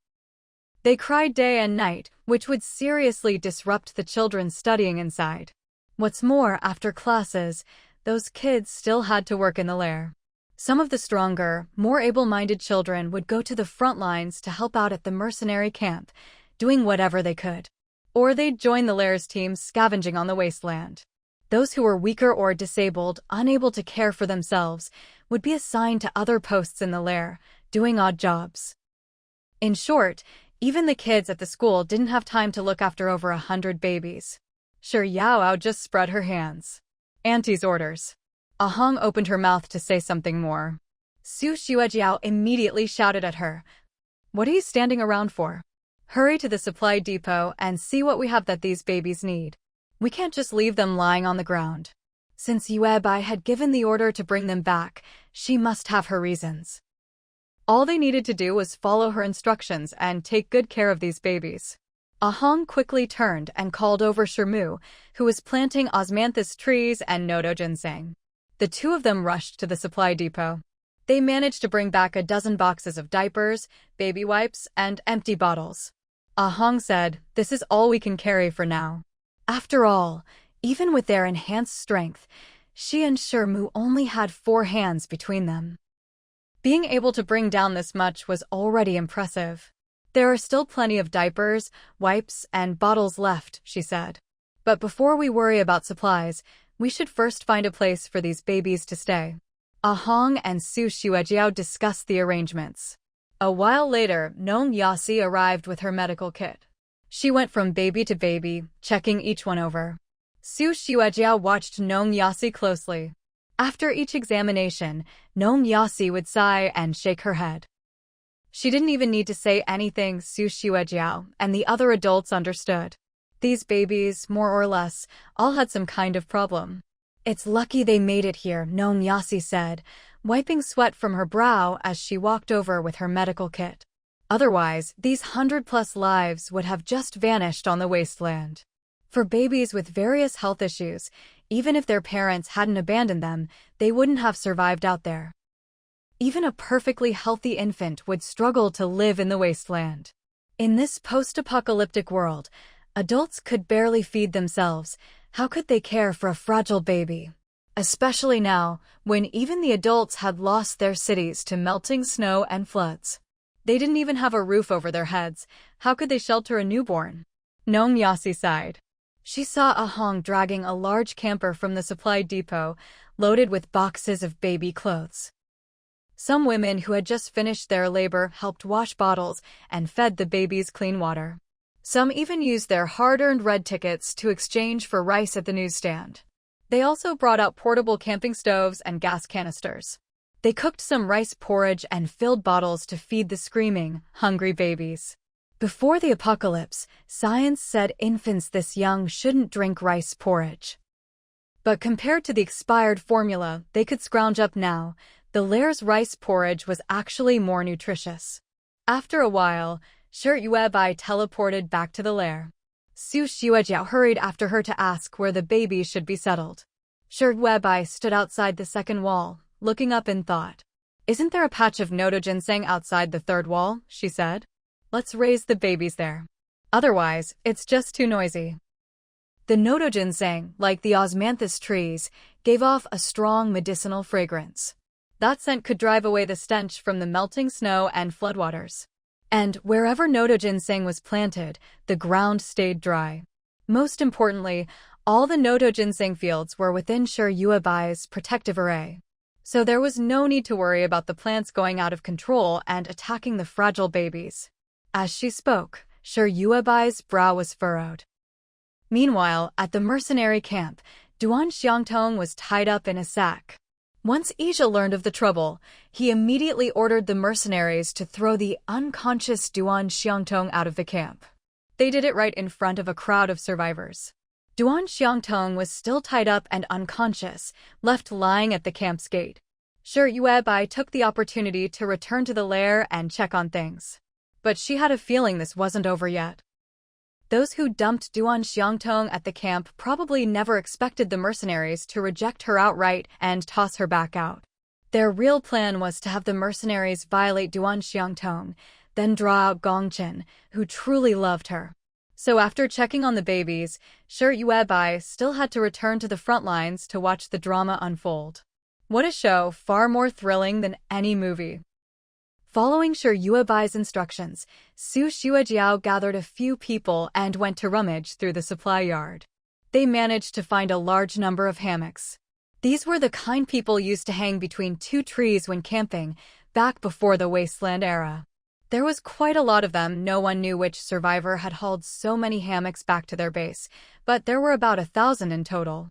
They cried day and night, which would seriously disrupt the children studying inside. What's more, after classes, those kids still had to work in the lair. Some of the stronger, more able-minded children would go to the front lines to help out at the mercenary camp, doing whatever they could. Or they'd join the lair's team scavenging on the wasteland. Those who were weaker or disabled, unable to care for themselves, would be assigned to other posts in the lair, doing odd jobs. In short, even the kids at the school didn't have time to look after over 100 babies. Sherd Yao just spread her hands. Auntie's orders. Ahong opened her mouth to say something more. Su Xuejiao immediately shouted at her. What are you standing around for? Hurry to the supply depot and see what we have that these babies need. We can't just leave them lying on the ground. Since Webai had given the order to bring them back, she must have her reasons. All they needed to do was follow her instructions and take good care of these babies. Ahong quickly turned and called over Shermu, who was planting osmanthus trees and nodo ginseng. The two of them rushed to the supply depot. They managed to bring back 12 boxes of diapers, baby wipes, and empty bottles. Ahong said, "This is all we can carry for now." After all, even with their enhanced strength, she and Shermu only had 4 hands between them. Being able to bring down this much was already impressive. There are still plenty of diapers, wipes, and bottles left, she said. But before we worry about supplies, we should first find a place for these babies to stay. Ahong and Su Xuejiao discussed the arrangements. A while later, Nong Yasi arrived with her medical kit. She went from baby to baby, checking each one over. Su Xuejiao watched Nong Yasi closely. After each examination, Nong Yasi would sigh and shake her head. She didn't even need to say anything. Su Xuejiao and the other adults understood. These babies, more or less, all had some kind of problem. It's lucky they made it here, Nong Yasi said, wiping sweat from her brow as she walked over with her medical kit. Otherwise, these 100+ lives would have just vanished on the wasteland. For babies with various health issues, even if their parents hadn't abandoned them, they wouldn't have survived out there. Even a perfectly healthy infant would struggle to live in the wasteland. In this post-apocalyptic world, adults could barely feed themselves. How could they care for a fragile baby? Especially now, when even the adults had lost their cities to melting snow and floods. They didn't even have a roof over their heads. How could they shelter a newborn? Nong Yasi sighed. She saw Ahong dragging a large camper from the supply depot, loaded with boxes of baby clothes. Some women who had just finished their labor helped wash bottles and fed the babies clean water. Some even used their hard-earned red tickets to exchange for rice at the newsstand. They also brought out portable camping stoves and gas canisters. They cooked some rice porridge and filled bottles to feed the screaming, hungry babies. Before the apocalypse, science said infants this young shouldn't drink rice porridge. But compared to the expired formula they could scrounge up now, the lair's rice porridge was actually more nutritious. After a while, Shi Yuebai teleported back to the lair. Su Xuejiao hurried after her to ask where the babies should be settled. Shi Yuebai stood outside the second wall, looking up in thought. "Isn't there a patch of noto ginseng outside the third wall?" she said. "Let's raise the babies there. Otherwise, it's just too noisy." The noto ginseng, like the osmanthus trees, gave off a strong medicinal fragrance. That scent could drive away the stench from the melting snow and floodwaters. And wherever noto ginseng was planted, the ground stayed dry. Most importantly, all the noto ginseng fields were within Shi Yuebai's protective array. So there was no need to worry about the plants going out of control and attacking the fragile babies. As she spoke, Shi Yuebai's brow was furrowed. Meanwhile, at the mercenary camp, Duan Xiangtong was tied up in a sack. Once Ija learned of the trouble, he immediately ordered the mercenaries to throw the unconscious Duan Xiangtong out of the camp. They did it right in front of a crowd of survivors. Duan Xiangtong was still tied up and unconscious, left lying at the camp's gate. Shi Yuebai took the opportunity to return to the lair and check on things. But she had a feeling this wasn't over yet. Those who dumped Duan Xiangtong at the camp probably never expected the mercenaries to reject her outright and toss her back out. Their real plan was to have the mercenaries violate Duan Xiangtong, then draw out Gongchen, who truly loved her. So after checking on the babies, Shi Yuebai still had to return to the front lines to watch the drama unfold. What a show, far more thrilling than any movie. Following Shi Yuebai's instructions, Su Xuejiao gathered a few people and went to rummage through the supply yard. They managed to find a large number of hammocks. These were the kind people used to hang between two trees when camping, back before the Wasteland era. There was quite a lot of them. No one knew which survivor had hauled so many hammocks back to their base, but there were about 1,000 in total.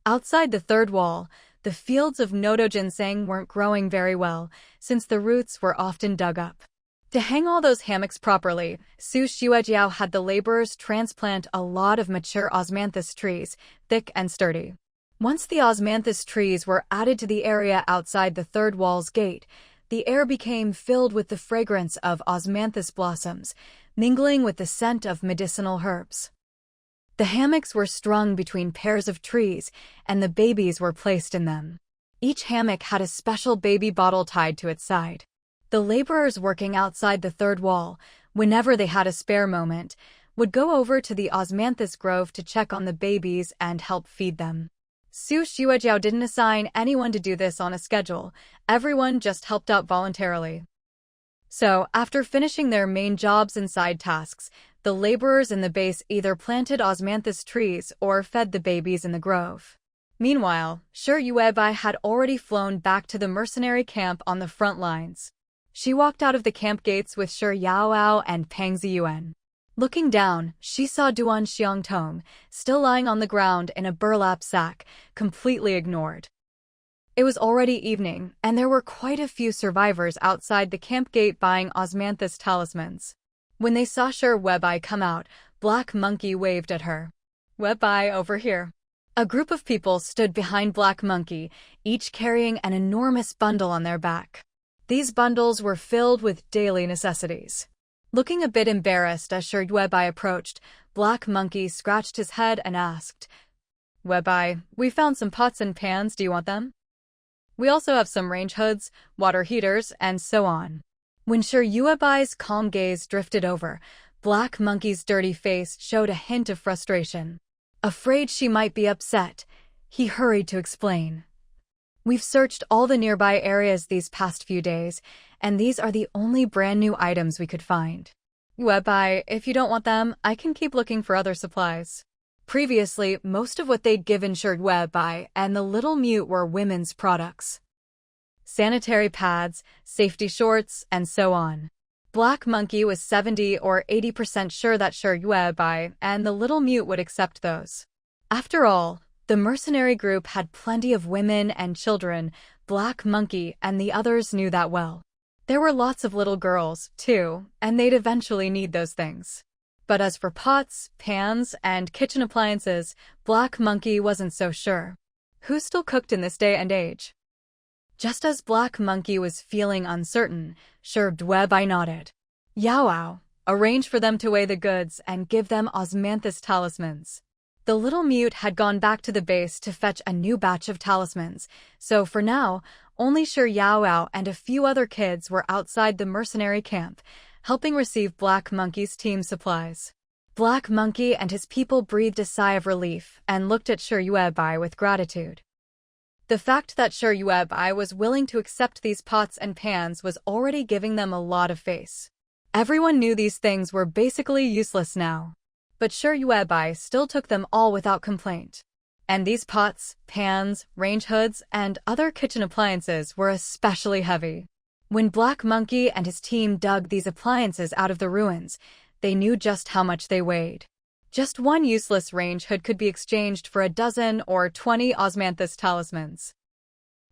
Outside the third wall, the fields of noto ginseng weren't growing very well, since the roots were often dug up. To hang all those hammocks properly, Su Xuejiao had the laborers transplant a lot of mature osmanthus trees, thick and sturdy. Once the osmanthus trees were added to the area outside the third wall's gate, the air became filled with the fragrance of osmanthus blossoms, mingling with the scent of medicinal herbs. The hammocks were strung between pairs of trees, and the babies were placed in them. Each hammock had a special baby bottle tied to its side. The laborers working outside the third wall, whenever they had a spare moment, would go over to the osmanthus grove to check on the babies and help feed them. Su Xuejiao didn't assign anyone to do this on a schedule. Everyone just helped out voluntarily. So, after finishing their main jobs and side tasks, the laborers in the base either planted osmanthus trees or fed the babies in the grove. Meanwhile, Shi Yuebai had already flown back to the mercenary camp on the front lines. She walked out of the camp gates with Shi Yaoao and Pang Ziyuan. Looking down, she saw Duan Xiangtong, still lying on the ground in a burlap sack, completely ignored. It was already evening, and there were quite a few survivors outside the camp gate buying osmanthus talismans. When they saw Shi Yuebai come out, Black Monkey waved at her. "Yuebai, over here." A group of people stood behind Black Monkey, each carrying an enormous bundle on their back. These bundles were filled with daily necessities. Looking a bit embarrassed as Shi Yuebai approached, Black Monkey scratched his head and asked, "Yuebai, we found some pots and pans, do you want them? We also have some range hoods, water heaters, and so on." When Shi Yuebai's calm gaze drifted over, Black Monkey's dirty face showed a hint of frustration. Afraid she might be upset, he hurried to explain. "We've searched all the nearby areas these past few days, and these are the only brand new items we could find. Yuebai, if you don't want them, I can keep looking for other supplies." Previously, most of what they'd given Shirwei and the Little Mute were women's products. Sanitary pads, safety shorts, and so on. Black Monkey was 70 or 80% sure that Shirwei and the Little Mute would accept those. After all, the mercenary group had plenty of women and children. Black Monkey and the others knew that well. There were lots of little girls, too, and they'd eventually need those things. But as for pots, pans, and kitchen appliances, Black Monkey wasn't so sure. Who still cooked in this day and age? Just as Black Monkey was feeling uncertain, Shirwei nodded. Yao, arrange for them to weigh the goods and give them osmanthus talismans. The Little Mute had gone back to the base to fetch a new batch of talismans, so for now, only Yao and a few other kids were outside the mercenary camp, helping receive Black Monkey's team supplies. Black Monkey and his people breathed a sigh of relief and looked at Shirwei with gratitude. The fact that Shirwei was willing to accept these pots and pans was already giving them a lot of face. Everyone knew these things were basically useless now. But Shirwei still took them all without complaint. And these pots, pans, range hoods, and other kitchen appliances were especially heavy. When Black Monkey and his team dug these appliances out of the ruins, they knew just how much they weighed. Just one useless range hood could be exchanged for a dozen or 20 osmanthus talismans.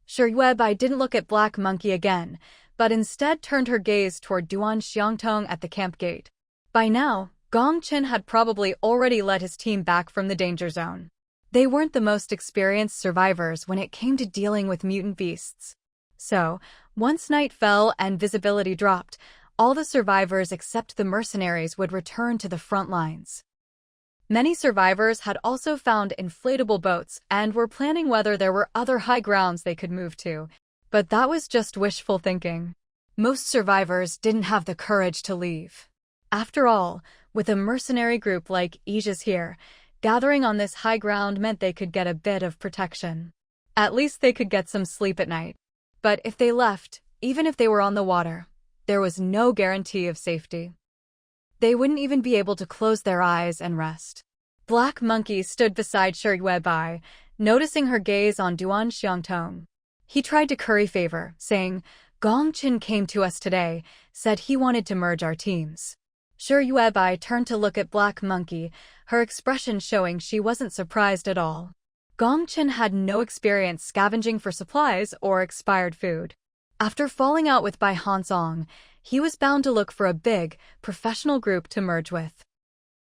Shirwei didn't look at Black Monkey again, but instead turned her gaze toward Duan Xiangtong at the camp gate. By now, Gong Qin had probably already led his team back from the danger zone. They weren't the most experienced survivors when it came to dealing with mutant beasts. So, once night fell and visibility dropped, all the survivors except the mercenaries would return to the front lines. Many survivors had also found inflatable boats and were planning whether there were other high grounds they could move to, but that was just wishful thinking. Most survivors didn't have the courage to leave. After all, with a mercenary group like Aegis here, gathering on this high ground meant they could get a bit of protection. At least they could get some sleep at night. But if they left, even if they were on the water, there was no guarantee of safety. They wouldn't even be able to close their eyes and rest. Black Monkey stood beside Shirwei, noticing her gaze on Duan Xiangtong. He tried to curry favor, saying, Gong Qin came to us today, said he wanted to merge our teams. Shirwei turned to look at Black Monkey, her expression showing she wasn't surprised at all. Gong Qin had no experience scavenging for supplies or expired food. After falling out with Bai Hansong, he was bound to look for a big, professional group to merge with.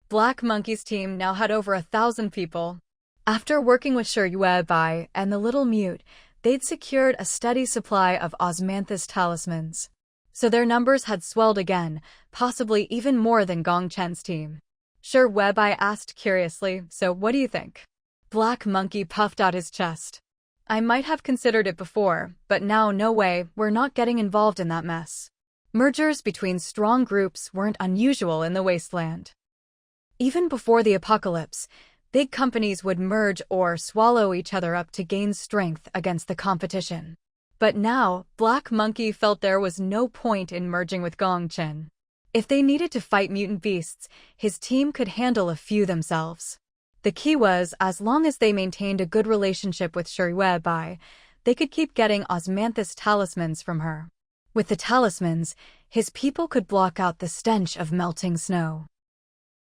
Black Monkey's team now had over 1,000 people. After working with Shirwei and the Little Mute, they'd secured a steady supply of osmanthus talismans. So their numbers had swelled again, possibly even more than Gong Chen's team. Shirwei asked curiously, so what do you think? Black Monkey puffed out his chest. I might have considered it before, but now no way, we're not getting involved in that mess. Mergers between strong groups weren't unusual in the Wasteland. Even before the apocalypse, big companies would merge or swallow each other up to gain strength against the competition. But now, Black Monkey felt there was no point in merging with Gong Qin. If they needed to fight mutant beasts, his team could handle a few themselves. The key was, as long as they maintained a good relationship with Shirwei, they could keep getting osmanthus talismans from her. With the talismans, his people could block out the stench of melting snow.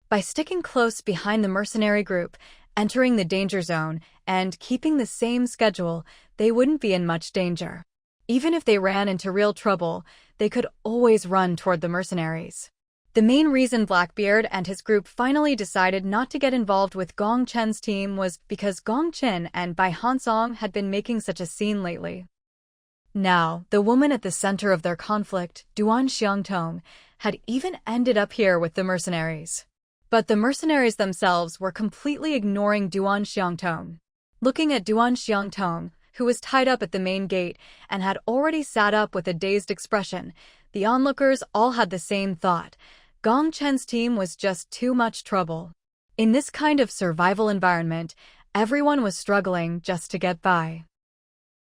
By sticking close behind the mercenary group, entering the danger zone, and keeping the same schedule, they wouldn't be in much danger. Even if they ran into real trouble, they could always run toward the mercenaries. The main reason Blackbeard and his group finally decided not to get involved with Gong Chen's team was because Gong Chen and Bai Hansong had been making such a scene lately. Now, the woman at the center of their conflict, Duan Xiangtong, had even ended up here with the mercenaries. But the mercenaries themselves were completely ignoring Duan Xiangtong. Looking at Duan Xiangtong, who was tied up at the main gate and had already sat up with a dazed expression, the onlookers all had the same thought. Gong Chen's team was just too much trouble. In this kind of survival environment, everyone was struggling just to get by.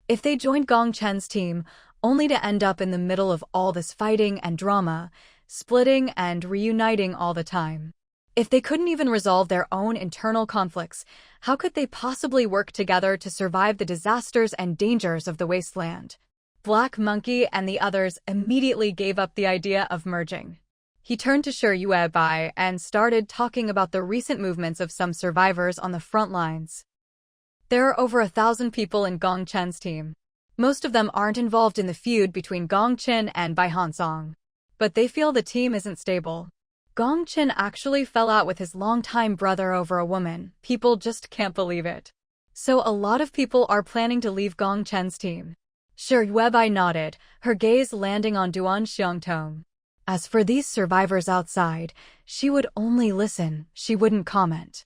If they joined Gong Chen's team, only to end up in the middle of all this fighting and drama, splitting and reuniting all the time. If they couldn't even resolve their own internal conflicts, how could they possibly work together to survive the disasters and dangers of the Wasteland? Black Monkey and the others immediately gave up the idea of merging. He turned to Shi Yuebai and started talking about the recent movements of some survivors on the front lines. There are over 1,000 people in Gong Chen's team. Most of them aren't involved in the feud between Gong Chen and Bai Hansong, but they feel the team isn't stable. Gong Chen actually fell out with his longtime brother over a woman. People just can't believe it. So a lot of people are planning to leave Gong Chen's team. Shi Yuebai nodded, her gaze landing on Duan Xiangtong. As for these survivors outside, she would only listen, she wouldn't comment.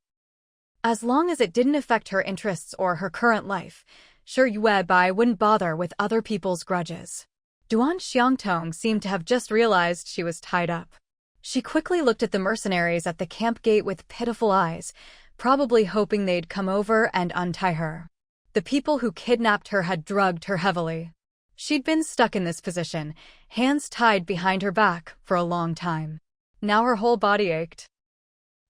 As long as it didn't affect her interests or her current life, Shi Yuebai wouldn't bother with other people's grudges. Duan Xiangtong seemed to have just realized she was tied up. She quickly looked at the mercenaries at the camp gate with pitiful eyes, probably hoping they'd come over and untie her. The people who kidnapped her had drugged her heavily. She'd been stuck in this position, hands tied behind her back, for a long time. Now her whole body ached.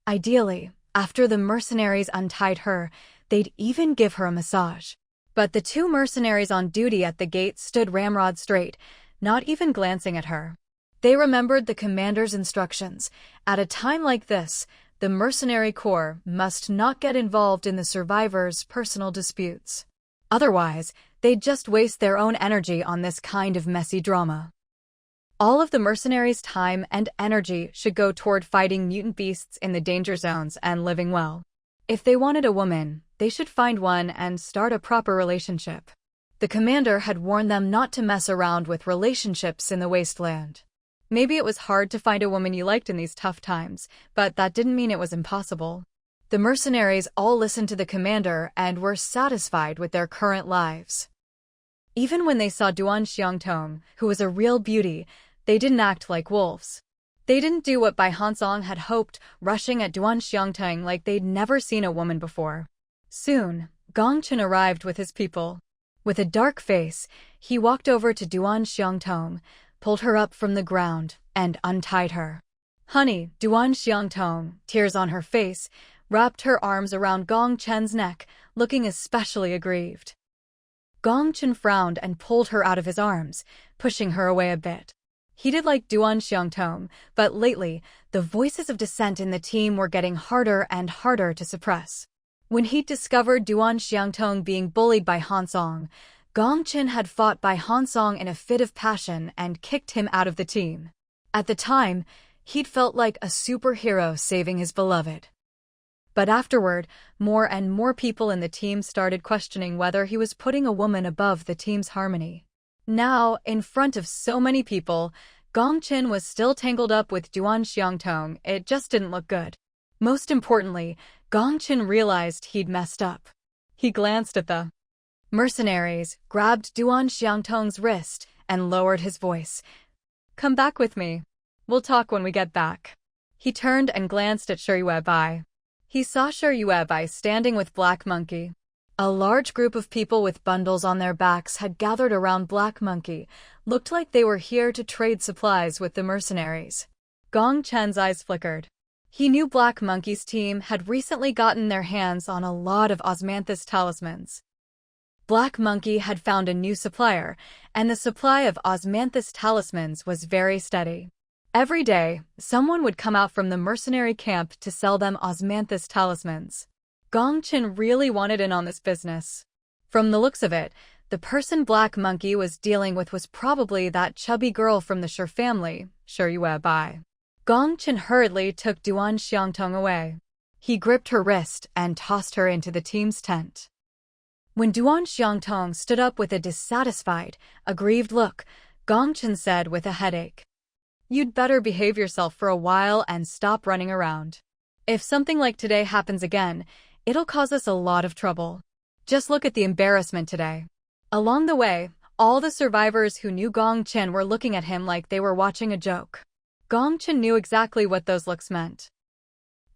Ideally, after the mercenaries untied her, they'd even give her a massage. But the two mercenaries on duty at the gate stood ramrod straight, not even glancing at her. They remembered the commander's instructions. At a time like this, the mercenary corps must not get involved in the survivors' personal disputes. Otherwise, they'd just waste their own energy on this kind of messy drama. All of the mercenaries' time and energy should go toward fighting mutant beasts in the danger zones and living well. If they wanted a woman, they should find one and start a proper relationship. The commander had warned them not to mess around with relationships in the Wasteland. Maybe it was hard to find a woman you liked in these tough times, but that didn't mean it was impossible. The mercenaries all listened to the commander and were satisfied with their current lives. Even when they saw Duan Xiangtong, who was a real beauty, they didn't act like wolves. They didn't do what Bai Hansong had hoped, rushing at Duan Xiangtong like they'd never seen a woman before. Soon, Gong Chen arrived with his people. With a dark face, he walked over to Duan Xiangtong, pulled her up from the ground, and untied her. Honey, Duan Xiangtong, tears on her face, wrapped her arms around Gong Chen's neck, looking especially aggrieved. Gong Chen frowned and pulled her out of his arms, pushing her away a bit. He did like Duan Xiangtong, but lately, the voices of dissent in the team were getting harder and harder to suppress. When he discovered Duan Xiangtong being bullied by Hansong, Gong Chen had fought Bai Hansong in a fit of passion and kicked him out of the team. At the time, he'd felt like a superhero saving his beloved. But afterward, more and more people in the team started questioning whether he was putting a woman above the team's harmony. Now, in front of so many people, Gong Chen was still tangled up with Duan Xiangtong. It just didn't look good. Most importantly, Gong Chen realized he'd messed up. He glanced at the mercenaries, grabbed Duan Xiangtong's wrist, and lowered his voice. Come back with me. We'll talk when we get back. He turned and glanced at Shi Yuebai. He saw Shi Yuebai standing with Black Monkey. A large group of people with bundles on their backs had gathered around Black Monkey, looked like they were here to trade supplies with the mercenaries. Gong Chen's eyes flickered. He knew Black Monkey's team had recently gotten their hands on a lot of osmanthus talismans. Black Monkey had found a new supplier, and the supply of osmanthus talismans was very steady. Every day, someone would come out from the mercenary camp to sell them osmanthus talismans. Gong Chen really wanted in on this business. From the looks of it, the person Black Monkey was dealing with was probably that chubby girl from the Shi family, Shi Yuebai. Gong Chen hurriedly took Duan Xiangtong away. He gripped her wrist and tossed her into the team's tent. When Duan Xiangtong stood up with a dissatisfied, aggrieved look, Gong Chen said with a headache, "You'd better behave yourself for a while and stop running around. If something like today happens again, it'll cause us a lot of trouble. Just look at the embarrassment today." Along the way, all the survivors who knew Gong Chen were looking at him like they were watching a joke. Gong Chen knew exactly what those looks meant.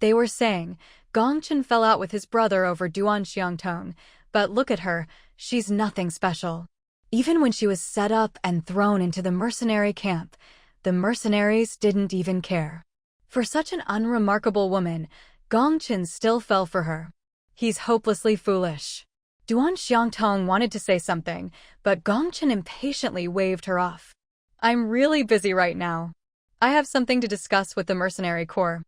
They were saying, Gong Chen fell out with his brother over Duan Xiangtong, but look at her, she's nothing special. Even when she was set up and thrown into the mercenary camp, the mercenaries didn't even care. For such an unremarkable woman, Gongchen still fell for her. He's hopelessly foolish. Duan Xiangtong wanted to say something, but Gongchen impatiently waved her off. I'm really busy right now. I have something to discuss with the mercenary corps.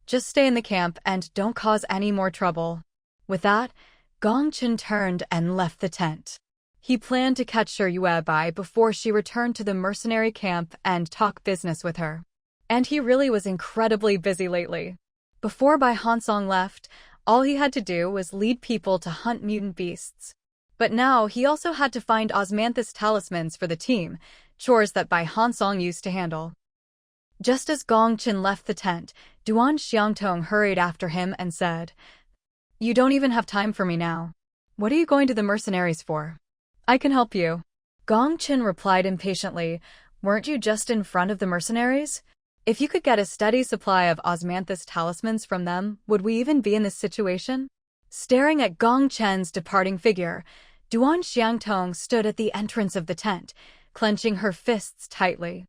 Just stay in the camp and don't cause any more trouble. With that, Gongchen turned and left the tent. He planned to catch Shi Yuebai before she returned to the mercenary camp and talk business with her. And he really was incredibly busy lately. Before Bai Hansong left, all he had to do was lead people to hunt mutant beasts. But now he also had to find osmanthus talismans for the team, chores that Bai Hansong used to handle. Just as Gongchen left the tent, Duan Xiangtong hurried after him and said, "You don't even have time for me now. What are you going to the mercenaries for? I can help you." Gongchen replied impatiently, "Weren't you just in front of the mercenaries? If you could get a steady supply of osmanthus talismans from them, would we even be in this situation?" Staring at Gongchen's departing figure, Duan Xiangtong stood at the entrance of the tent, clenching her fists tightly.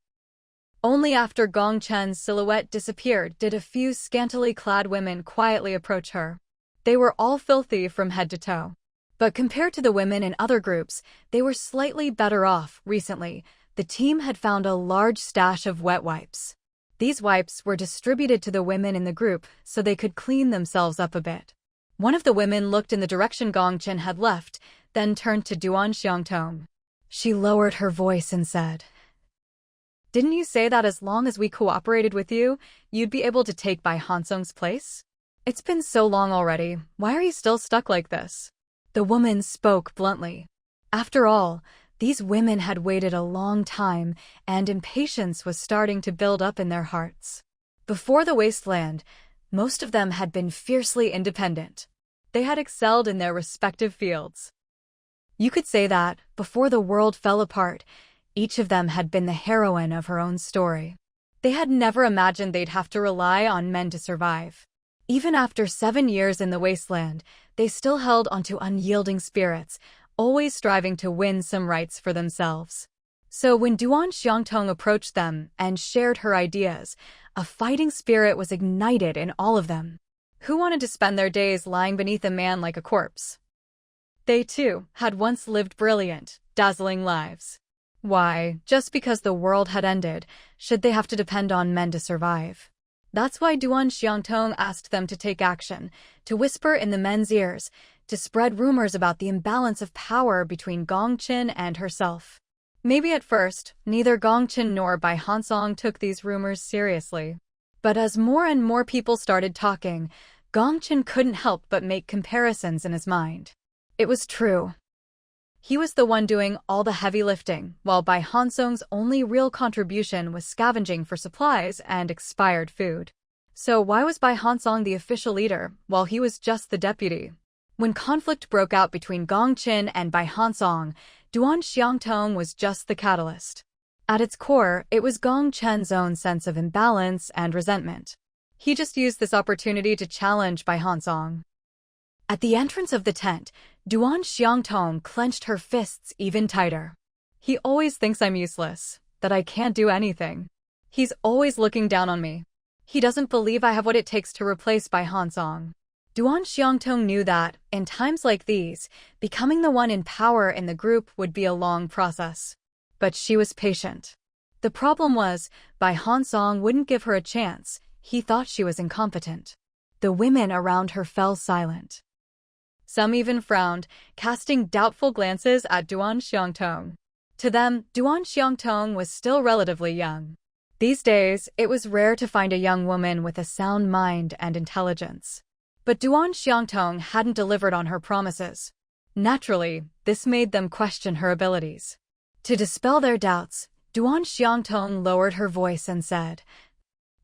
Only after Gongchen's silhouette disappeared did a few scantily clad women quietly approach her. They were all filthy from head to toe. But compared to the women in other groups, they were slightly better off. Recently, the team had found a large stash of wet wipes. These wipes were distributed to the women in the group so they could clean themselves up a bit. One of the women looked in the direction Gongchen had left, then turned to Duan Xiangtong. She lowered her voice and said, "Didn't you say that as long as we cooperated with you, you'd be able to take Bai Hansong's place? It's been so long already, why are you still stuck like this?" The woman spoke bluntly. After all, these women had waited a long time, and impatience was starting to build up in their hearts. Before the Wasteland, most of them had been fiercely independent. They had excelled in their respective fields. You could say that, before the world fell apart, each of them had been the heroine of her own story. They had never imagined they'd have to rely on men to survive. Even after 7 years in the Wasteland, they still held onto unyielding spirits, always striving to win some rights for themselves. So when Duan Xiangtong approached them and shared her ideas, a fighting spirit was ignited in all of them. Who wanted to spend their days lying beneath a man like a corpse? They, too, had once lived brilliant, dazzling lives. Why, just because the world had ended, should they have to depend on men to survive? That's why Duan Xiangtong asked them to take action, to whisper in the men's ears, to spread rumors about the imbalance of power between Gongchen and herself. Maybe at first, neither Gongchen nor Bai Hansong took these rumors seriously. But as more and more people started talking, Gongchen couldn't help but make comparisons in his mind. It was true. He was the one doing all the heavy lifting, while Bai Hansong's only real contribution was scavenging for supplies and expired food. So why was Bai Hansong the official leader, while he was just the deputy? When conflict broke out between Gongchen and Bai Hansong, Duan Xiangtong was just the catalyst. At its core, it was Gongchen's own sense of imbalance and resentment. He just used this opportunity to challenge Bai Hansong. At the entrance of the tent, Duan Xiangtong clenched her fists even tighter. He always thinks I'm useless, that I can't do anything. He's always looking down on me. He doesn't believe I have what it takes to replace Bai Hansong. Duan Xiangtong knew that, in times like these, becoming the one in power in the group would be a long process. But she was patient. The problem was, Bai Hansong wouldn't give her a chance. He thought she was incompetent. The women around her fell silent. Some even frowned, casting doubtful glances at Duan Xiangtong. To them, Duan Xiangtong was still relatively young. These days, it was rare to find a young woman with a sound mind and intelligence. But Duan Xiangtong hadn't delivered on her promises. Naturally, this made them question her abilities. To dispel their doubts, Duan Xiangtong lowered her voice and said,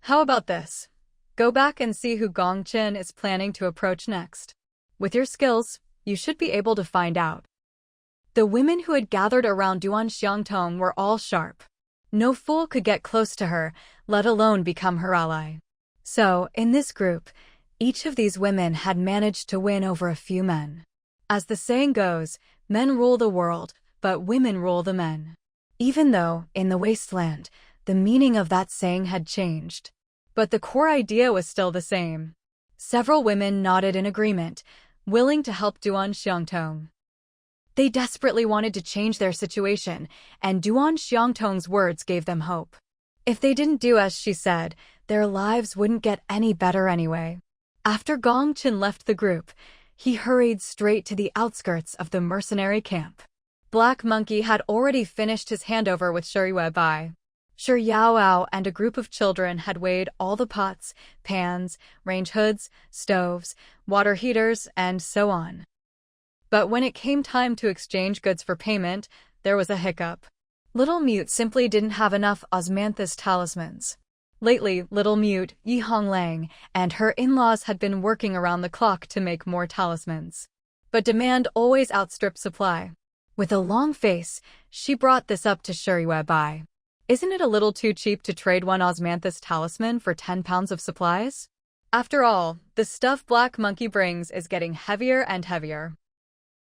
"How about this? Go back and see who Gongchen is planning to approach next. With your skills, you should be able to find out." The women who had gathered around Duan Xiangtong were all sharp. No fool could get close to her, let alone become her ally. So, in this group, each of these women had managed to win over a few men. As the saying goes, men rule the world, but women rule the men. Even though, in the Wasteland, the meaning of that saying had changed. But the core idea was still the same. Several women nodded in agreement, willing to help Duan Xiangtong. They desperately wanted to change their situation, and Duan Xiangtong's words gave them hope. If they didn't do as she said, their lives wouldn't get any better anyway. After Gong Chen left the group, he hurried straight to the outskirts of the mercenary camp. Black Monkey had already finished his handover with Shi Bai. Shi Yaoao and a group of children had weighed all the pots, pans, range hoods, stoves, water heaters, and so on. But when it came time to exchange goods for payment, there was a hiccup. Little Mute simply didn't have enough osmanthus talismans. Lately, Little Mute, Yi Honglang, and her in-laws had been working around the clock to make more talismans. But demand always outstripped supply. With a long face, she brought this up to Shi Bai. Isn't it a little too cheap to trade one osmanthus talisman for 10 pounds of supplies? After all, the stuff Black Monkey brings is getting heavier and heavier.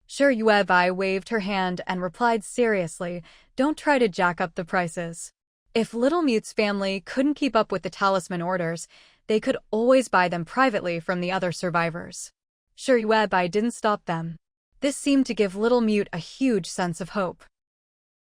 Shi Bai waved her hand and replied seriously, "Don't try to jack up the prices." If Little Mute's family couldn't keep up with the talisman orders, they could always buy them privately from the other survivors. Shi Bai didn't stop them. This seemed to give Little Mute a huge sense of hope.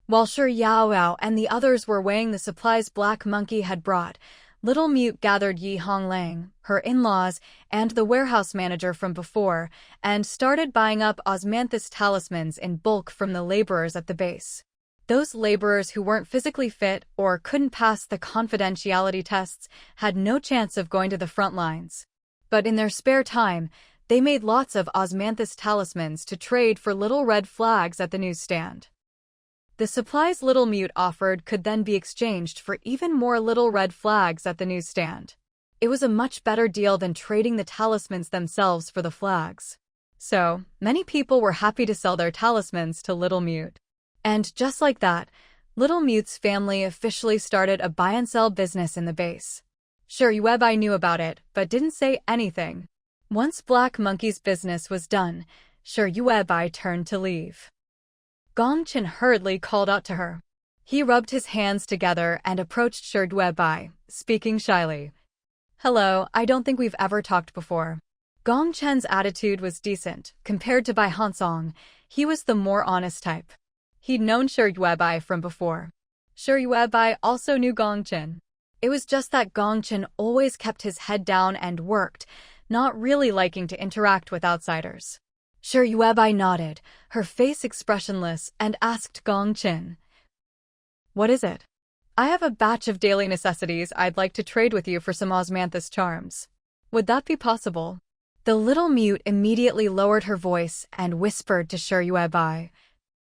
While Shi Yaoao and the others were weighing the supplies Black Monkey had brought, Little Mute gathered Yi Honglang, her in-laws, and the warehouse manager from before, and started buying up osmanthus talismans in bulk from the laborers at the base. Those laborers who weren't physically fit or couldn't pass the confidentiality tests had no chance of going to the front lines. But in their spare time, they made lots of osmanthus talismans to trade for little red flags at the newsstand. The supplies Little Mute offered could then be exchanged for even more little red flags at the newsstand. It was a much better deal than trading the talismans themselves for the flags. So, many people were happy to sell their talismans to Little Mute. And just like that, Little Mute's family officially started a buy-and-sell business in the base. Shi Bai knew about it, but didn't say anything. Once Black Monkey's business was done, Shi Bai turned to leave. Gong Chen hurriedly called out to her. He rubbed his hands together and approached Shi Bai, speaking shyly. "Hello, I don't think we've ever talked before." Gong Chen's attitude was decent. Compared to Bai Hansong, he was the more honest type. He'd known Shi Bai from before. Shi Bai also knew Gong Chen. It was just that Gong Chen always kept his head down and worked, not really liking to interact with outsiders. Shi Bai nodded, her face expressionless, and asked Gong Chen, "What is it?" "I have a batch of daily necessities I'd like to trade with you for some osmanthus charms. Would that be possible?" The Little Mute immediately lowered her voice and whispered to Shi Bai,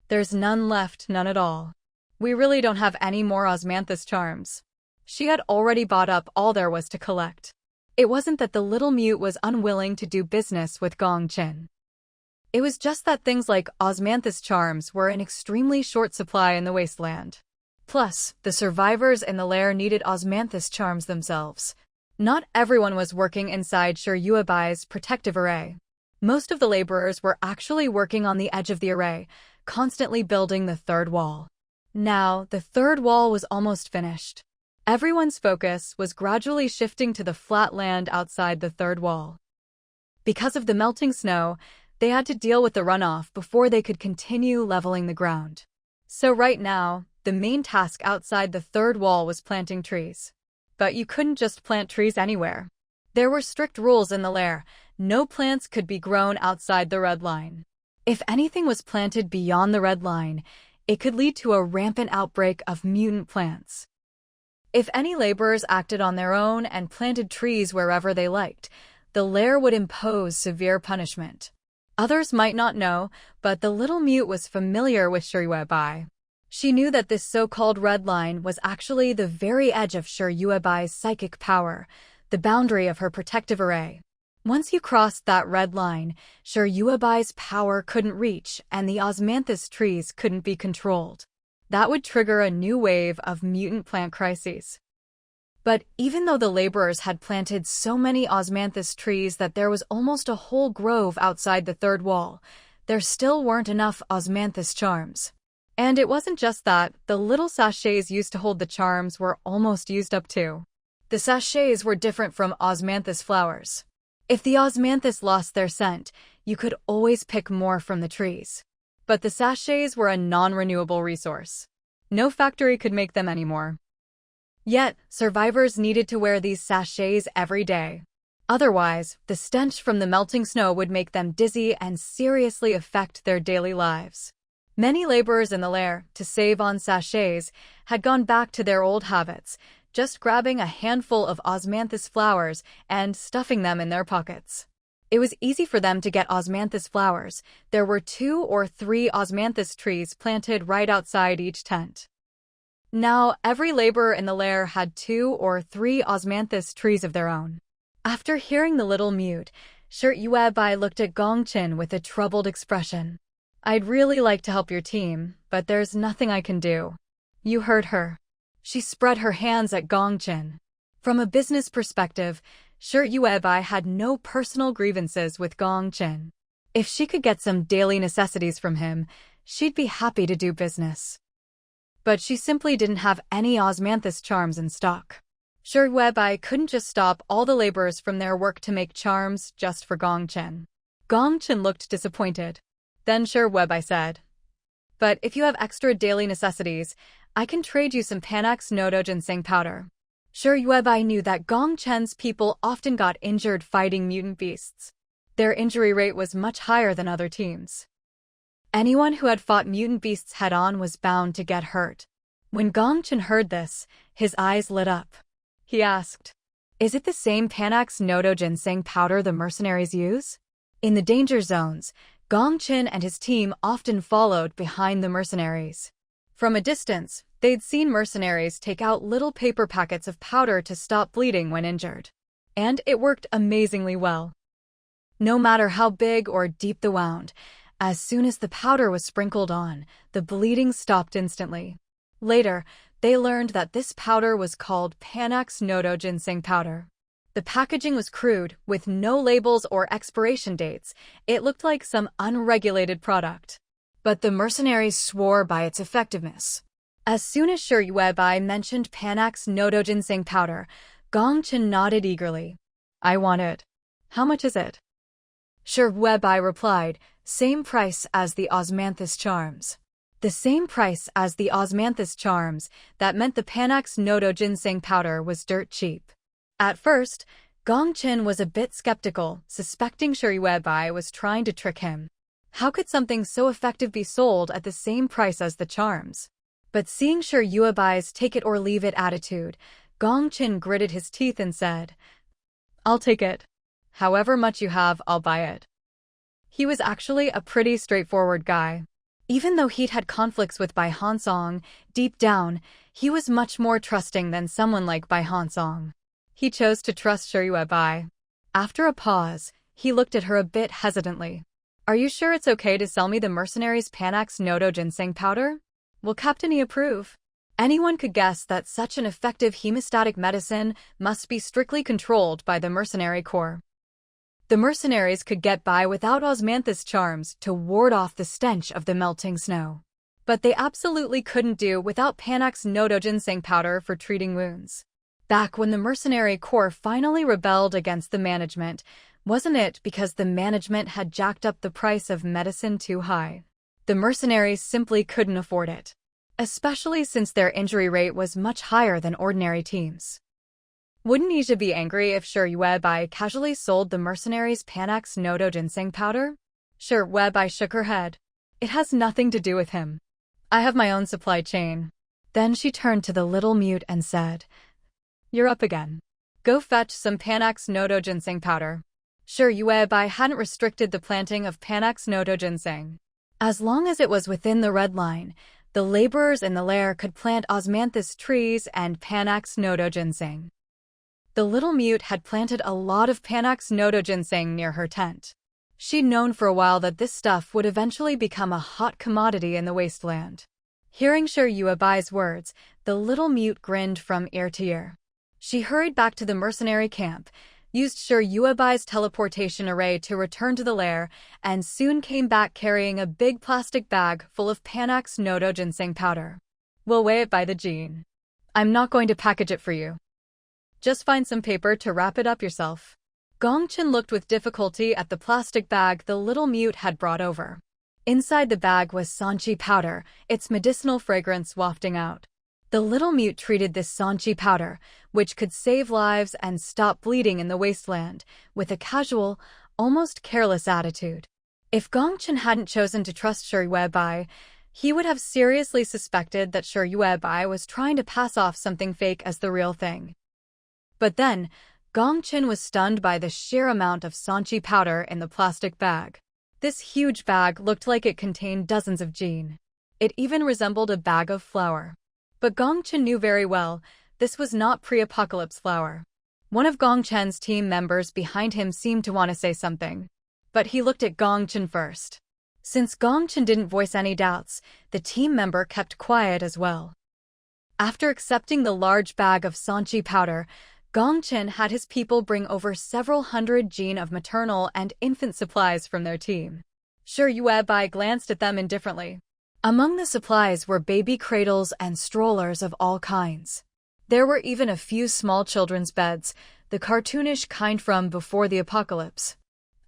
"There's none left, none at all. We really don't have any more osmanthus charms." She had already bought up all there was to collect. It wasn't that the Little Mute was unwilling to do business with Gong Chen. It was just that things like osmanthus charms were in extremely short supply in the Wasteland. Plus, the survivors in the lair needed osmanthus charms themselves. Not everyone was working inside Shi Bai's protective array. Most of the laborers were actually working on the edge of the array, constantly building the third wall. Now, the third wall was almost finished. Everyone's focus was gradually shifting to the flat land outside the third wall. Because of the melting snow, they had to deal with the runoff before they could continue leveling the ground. So right now, the main task outside the third wall was planting trees. But you couldn't just plant trees anywhere. There were strict rules in the lair. No plants could be grown outside the red line. If anything was planted beyond the red line, it could lead to a rampant outbreak of mutant plants. If any laborers acted on their own and planted trees wherever they liked, the lair would impose severe punishment. Others might not know, but the Little Mute was familiar with Shi Bai. She knew that this so-called red line was actually the very edge of Shi Bai's psychic power, the boundary of her protective array. Once you crossed that red line, Shi Bai's power couldn't reach and the osmanthus trees couldn't be controlled. That would trigger a new wave of mutant plant crises. But even though the laborers had planted so many osmanthus trees that there was almost a whole grove outside the third wall, there still weren't enough osmanthus charms. And it wasn't just that, the little sachets used to hold the charms were almost used up too. The sachets were different from osmanthus flowers. If the osmanthus lost their scent, you could always pick more from the trees. But the sachets were a non-renewable resource. No factory could make them anymore. Yet, survivors needed to wear these sachets every day. Otherwise, the stench from the melting snow would make them dizzy and seriously affect their daily lives. Many laborers in the lair, to save on sachets, had gone back to their old habits, just grabbing a handful of osmanthus flowers and stuffing them in their pockets. It was easy for them to get osmanthus flowers. There were 2 or 3 osmanthus trees planted right outside each tent. Now, every laborer in the lair had 2 or 3 osmanthus trees of their own. After hearing the little mute, Shirt Yuebai looked at Gongchen with a troubled expression. I'd really like to help your team, but there's nothing I can do. You heard her. She spread her hands at Gongchen. From a business perspective, Shirt Yuebai had no personal grievances with Gongchen. If she could get some daily necessities from him, she'd be happy to do business. But she simply didn't have any osmanthus charms in stock. Shirt Yuebai couldn't just stop all the laborers from their work to make charms just for Gongchen. Gongchen looked disappointed. Then Shirt Yuebai said, "But if you have extra daily necessities, I can trade you some Panax Nodo ginseng powder." Shirt Yuebai knew that Gongchen's people often got injured fighting mutant beasts. Their injury rate was much higher than other teams. Anyone who had fought mutant beasts head-on was bound to get hurt. When Gongchen heard this, his eyes lit up. He asked, "Is it the same Panax Nodo ginseng powder the mercenaries use?" In the danger zones, Gongchen and his team often followed behind the mercenaries. From a distance, they'd seen mercenaries take out little paper packets of powder to stop bleeding when injured. And it worked amazingly well. No matter how big or deep the wound, as soon as the powder was sprinkled on, the bleeding stopped instantly. Later, they learned that this powder was called Panax Nodo ginseng powder. The packaging was crude, with no labels or expiration dates. It looked like some unregulated product. But the mercenaries swore by its effectiveness. As soon as Shirt Yuebai mentioned Panax Nodo ginseng powder, Gongchen nodded eagerly. "I want it. How much is it?" Shirt Yuebai replied, "Same price as the osmanthus charms." The same price as the osmanthus charms, that meant the Panax Nodo ginseng powder was dirt cheap. At first, Gongchen was a bit skeptical, suspecting Shirt Yuebai was trying to trick him. How could something so effective be sold at the same price as the charms? But seeing Shirt Yuebai's take-it-or-leave-it attitude, Gongchen gritted his teeth and said, "I'll take it. However much you have, I'll buy it." He was actually a pretty straightforward guy. Even though he'd had conflicts with Bai Hansong, deep down, he was much more trusting than someone like Bai Hansong. He chose to trust Shirt Yuebai. After a pause, he looked at her a bit hesitantly. "Are you sure it's okay to sell me the mercenaries' Panax Nodo ginseng powder? Will Captain E approve?" Anyone could guess that such an effective hemostatic medicine must be strictly controlled by the mercenary corps. The mercenaries could get by without osmanthus charms to ward off the stench of the melting snow. But they absolutely couldn't do without Panax Nodo ginseng powder for treating wounds. Back when the mercenary corps finally rebelled against the management, wasn't it because the management had jacked up the price of medicine too high? The mercenaries simply couldn't afford it, especially since their injury rate was much higher than ordinary teams. Wouldn't Ija be angry if Shirt Yuebai casually sold the mercenaries' Panax Nodo ginseng powder? Shirt Yuebai shook her head. "It has nothing to do with him. I have my own supply chain." Then she turned to the little mute and said, "You're up again. Go fetch some Panax Nodo ginseng powder." Shirt Yuebai hadn't restricted the planting of Panax Nodo ginseng. As long as it was within the red line, the laborers in the lair could plant osmanthus trees and Panax Nodo ginseng. The little mute had planted a lot of Panax Nodo ginseng near her tent. She'd known for a while that this stuff would eventually become a hot commodity in the Wasteland. Hearing Shirt Yuebai's words, the little mute grinned from ear to ear. She hurried back to the mercenary camp, used Shirt Yuebai's teleportation array to return to the lair, and soon came back carrying a big plastic bag full of Panax Nodo ginseng powder. "We'll weigh it by the gene. I'm not going to package it for you." Just find some paper to wrap it up yourself. Gongchen looked with difficulty at the plastic bag the little mute had brought over. Inside the bag was sanchi powder, its medicinal fragrance wafting out. The little mute treated this sanchi powder, which could save lives and stop bleeding in the wasteland, with a casual, almost careless attitude. If Gongchen hadn't chosen to trust Shi Yuebai, he would have seriously suspected that Shi Yuebai was trying to pass off something fake as the real thing. But then, Gongchen was stunned by the sheer amount of sanchi powder in the plastic bag. This huge bag looked like it contained dozens of jin. It even resembled a bag of flour. But Gongchen knew very well, this was not pre-apocalypse flour. One of Gongchen's team members behind him seemed to want to say something. But he looked at Gongchen first. Since Gongchen didn't voice any doubts, the team member kept quiet as well. After accepting the large bag of sanchi powder, Gongchen had his people bring over several hundred jin of maternal and infant supplies from their team. Shi Yuebai glanced at them indifferently. Among the supplies were baby cradles and strollers of all kinds. There were even a few small children's beds, the cartoonish kind from before the apocalypse.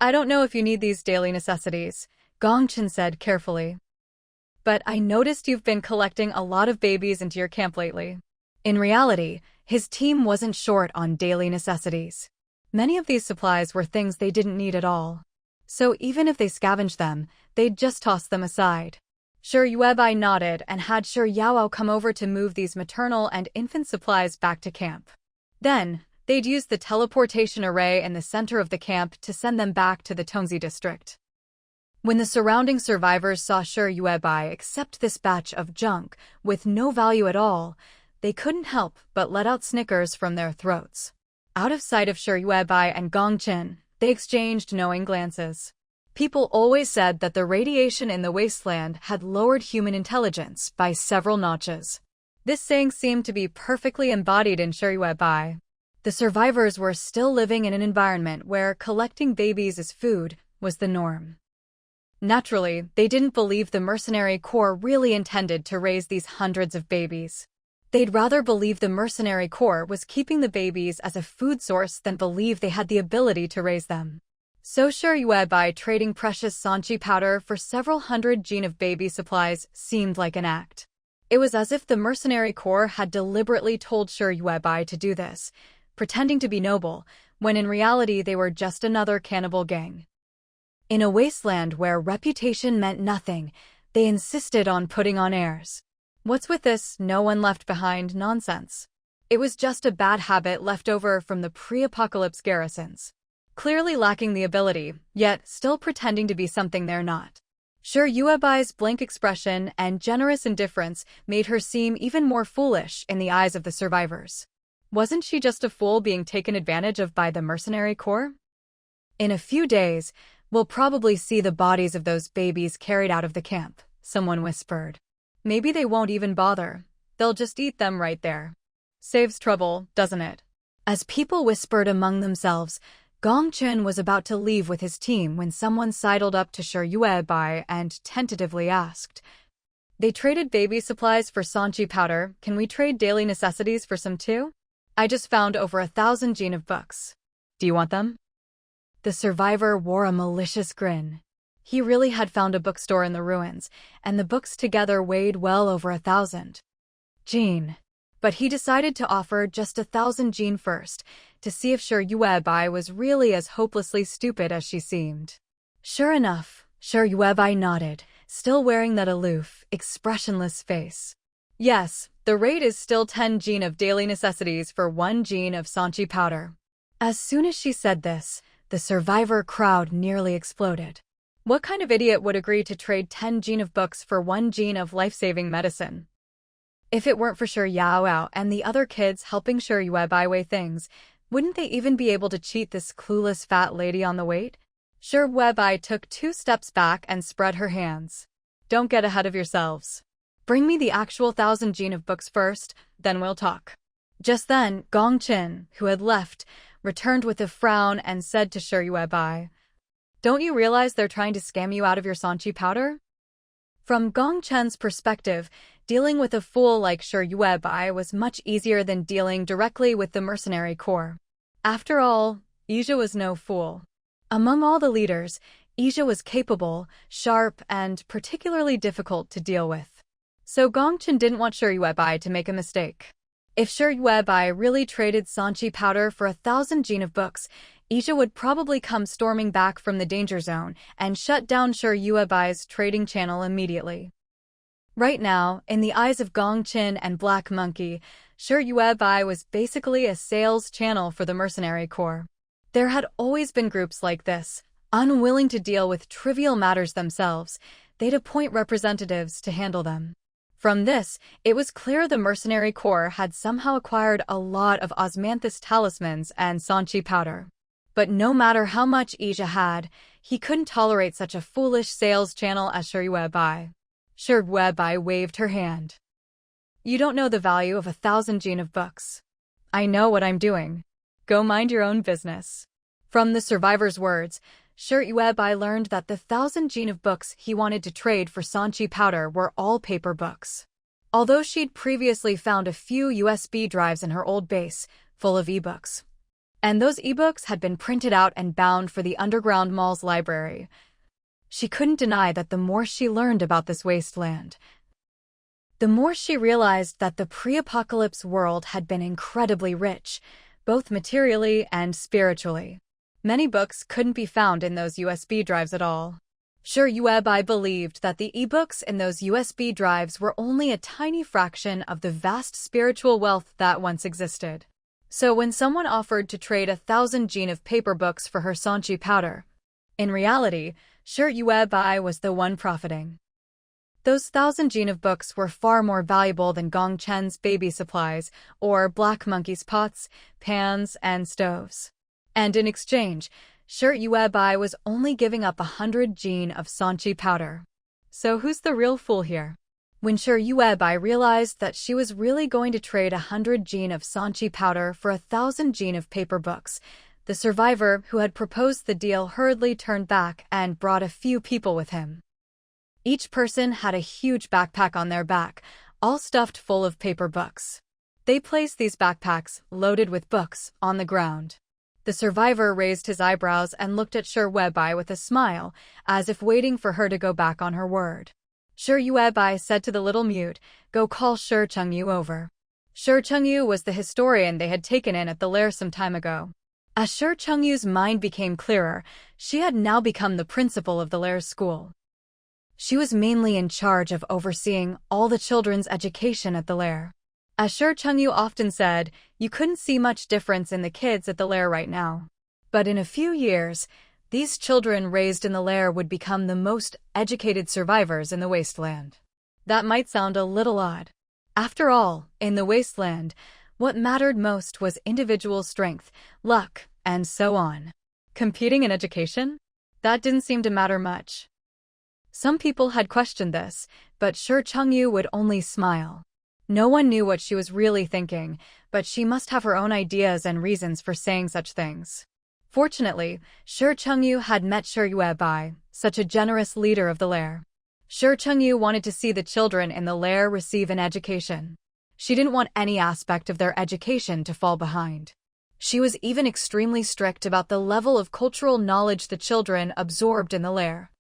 I don't know if you need these daily necessities, Gongchen said carefully. But I noticed you've been collecting a lot of babies into your camp lately. In reality, his team wasn't short on daily necessities. Many of these supplies were things they didn't need at all. So even if they scavenged them, they'd just toss them aside. Shi Yuebai nodded and had Shi Yaoao come over to move these maternal and infant supplies back to camp. Then, they'd use the teleportation array in the center of the camp to send them back to the Tongzi district. When the surrounding survivors saw Shi Yuebai accept this batch of junk with no value at all, they couldn't help but let out snickers from their throats. Out of sight of Shi Yuebai and Gongchen, they exchanged knowing glances. People always said that the radiation in the wasteland had lowered human intelligence by several notches. This saying seemed to be perfectly embodied in Shi Yuebai. The survivors were still living in an environment where collecting babies as food was the norm. Naturally, they didn't believe the mercenary corps really intended to raise these hundreds of babies. They'd rather believe the mercenary corps was keeping the babies as a food source than believe they had the ability to raise them. So Shi Yuebai trading precious sanchi powder for several hundred jin of baby supplies seemed like an act. It was as if the mercenary corps had deliberately told Shi Yuebai to do this, pretending to be noble, when in reality they were just another cannibal gang. In a wasteland where reputation meant nothing, they insisted on putting on airs. What's with this no one left behind nonsense? It was just a bad habit left over from the pre-apocalypse garrisons. Clearly lacking the ability, yet still pretending to be something they're not. Shi Yuebai's blank expression and generous indifference made her seem even more foolish in the eyes of the survivors. Wasn't she just a fool being taken advantage of by the mercenary corps? In a few days, we'll probably see the bodies of those babies carried out of the camp, someone whispered. Maybe they won't even bother. They'll just eat them right there. Saves trouble, doesn't it? As people whispered among themselves, Gongchen was about to leave with his team when someone sidled up to Shi Yuebai and tentatively asked, "They traded baby supplies for sanchi powder. Can we trade daily necessities for some too? I just found over 1,000 jin of books. Do you want them?" The survivor wore a malicious grin. He really had found a bookstore in the ruins, and the books together weighed well over 1,000 jin. But he decided to offer just 1,000 jin first, to see if Shi Yuebai was really as hopelessly stupid as she seemed. Sure enough, Shi Yuebai nodded, still wearing that aloof, expressionless face. Yes, the rate is still 10 jin of daily necessities for 1 jin of sanchi powder. As soon as she said this, the survivor crowd nearly exploded. What kind of idiot would agree to trade 10 jin of books for 1 jin of life-saving medicine? If it weren't for Shi Yaoao and the other kids helping Shi Yuebai weigh things, wouldn't they even be able to cheat this clueless fat lady on the weight? Shi Yuebai took 2 steps back and spread her hands. Don't get ahead of yourselves. Bring me the actual 1,000 jin of books first, then we'll talk. Just then, Gongchen, who had left, returned with a frown and said to Shi Yuebai, "Don't you realize they're trying to scam you out of your sanchi powder?" From Gongchen's perspective, Dealing with a fool like Shi Yuebai was much easier than dealing directly with the mercenary corps. After all, Ija was no fool. Among all the leaders, Ija was capable, sharp, and particularly difficult to deal with. So Gongchen didn't want Shi Yuebai to make a mistake. If Shi Yuebai really traded Sanchi powder for 1,000 jin of books, Ija would probably come storming back from the danger zone and shut down Shi Yuebai's trading channel immediately. Right now, in the eyes of Gongchen and Black Monkey, Shi Yuebai was basically a sales channel for the mercenary corps. There had always been groups like this, unwilling to deal with trivial matters themselves. They'd appoint representatives to handle them. From this, it was clear the mercenary corps had somehow acquired a lot of osmanthus talismans and Sanchi powder. But no matter how much Ija had, he couldn't tolerate such a foolish sales channel as Shi Yuebai. Shi Yuebai waved her hand. You don't know the value of 1,000 jin of books. I know what I'm doing. Go mind your own business. From the survivor's words, Shi Yuebai learned that the 1,000 jin of books he wanted to trade for Sanchi powder were all paper books. Although she'd previously found a few USB drives in her old base, full of ebooks. And those ebooks had been printed out and bound for the underground mall's library. She couldn't deny that the more she learned about this wasteland, the more she realized that the pre-apocalypse world had been incredibly rich, both materially and spiritually. Many books couldn't be found in those USB drives at all. Shi Yuebai believed that the ebooks in those USB drives were only a tiny fraction of the vast spiritual wealth that once existed. So when someone offered to trade 1,000 jin of paper books for her Sanchi powder, in reality, Shi Yuebai was the one profiting. Those 1,000 jin of books were far more valuable than Gongchen's baby supplies or Black Monkey's pots, pans, and stoves. And in exchange, Shi Yuebai was only giving up 100 jin of Sanchi powder. So who's the real fool here? When Shi Yuebai realized that she was really going to trade 100 jin of Sanchi powder for 1,000 jin of paper books, the survivor who had proposed the deal hurriedly turned back and brought a few people with him. Each person had a huge backpack on their back, all stuffed full of paper books. They placed these backpacks, loaded with books, on the ground. The survivor raised his eyebrows and looked at Shi Yuebai with a smile, as if waiting for her to go back on her word. Shi Yuebai said to the little mute, "Go call Shi Chengyu over." Shi Chengyu was the historian they had taken in at the lair some time ago. As Shi Chengyu's mind became clearer, she had now become the principal of the lair's school. She was mainly in charge of overseeing all the children's education at the lair. As Shi Chengyu often said, you couldn't see much difference in the kids at the lair right now. But in a few years, these children raised in the lair would become the most educated survivors in the Wasteland. That might sound a little odd. After all, in the Wasteland, what mattered most was individual strength, luck, and so on. Competing in education? That didn't seem to matter much. Some people had questioned this, but Shi Chengyu would only smile. No one knew what she was really thinking, but she must have her own ideas and reasons for saying such things. Fortunately, Shi Chengyu had met Shi Yuebai, such a generous leader of the lair. Shi Chengyu wanted to see the children in the lair receive an education. She didn't want any aspect of their education to fall behind. She was even extremely strict about the level of cultural knowledge the children absorbed in the lair.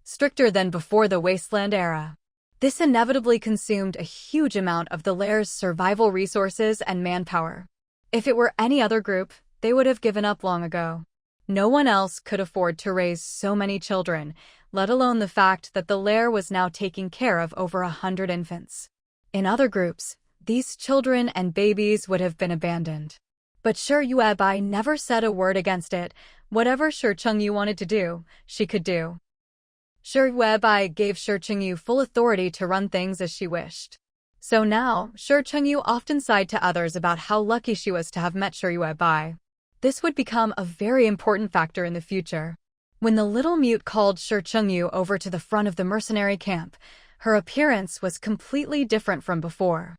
Stricter than before the Wasteland era. This inevitably consumed a huge amount of the lair's survival resources and manpower. If it were any other group, they would have given up long ago. No one else could afford to raise so many children, let alone the fact that the lair was now taking care of over 100 infants. In other groups, these children and babies would have been abandoned. But Shi Yuebai never said a word against it. Whatever Shi Chengyu wanted to do, she could do. Shi Yuebai gave Shi Chengyu full authority to run things as she wished. So now, Shi Chengyu often sighed to others about how lucky she was to have met Shi Yuebai. This would become a very important factor in the future. When the little mute called Shi Chengyu over to the front of the mercenary camp, her appearance was completely different from before.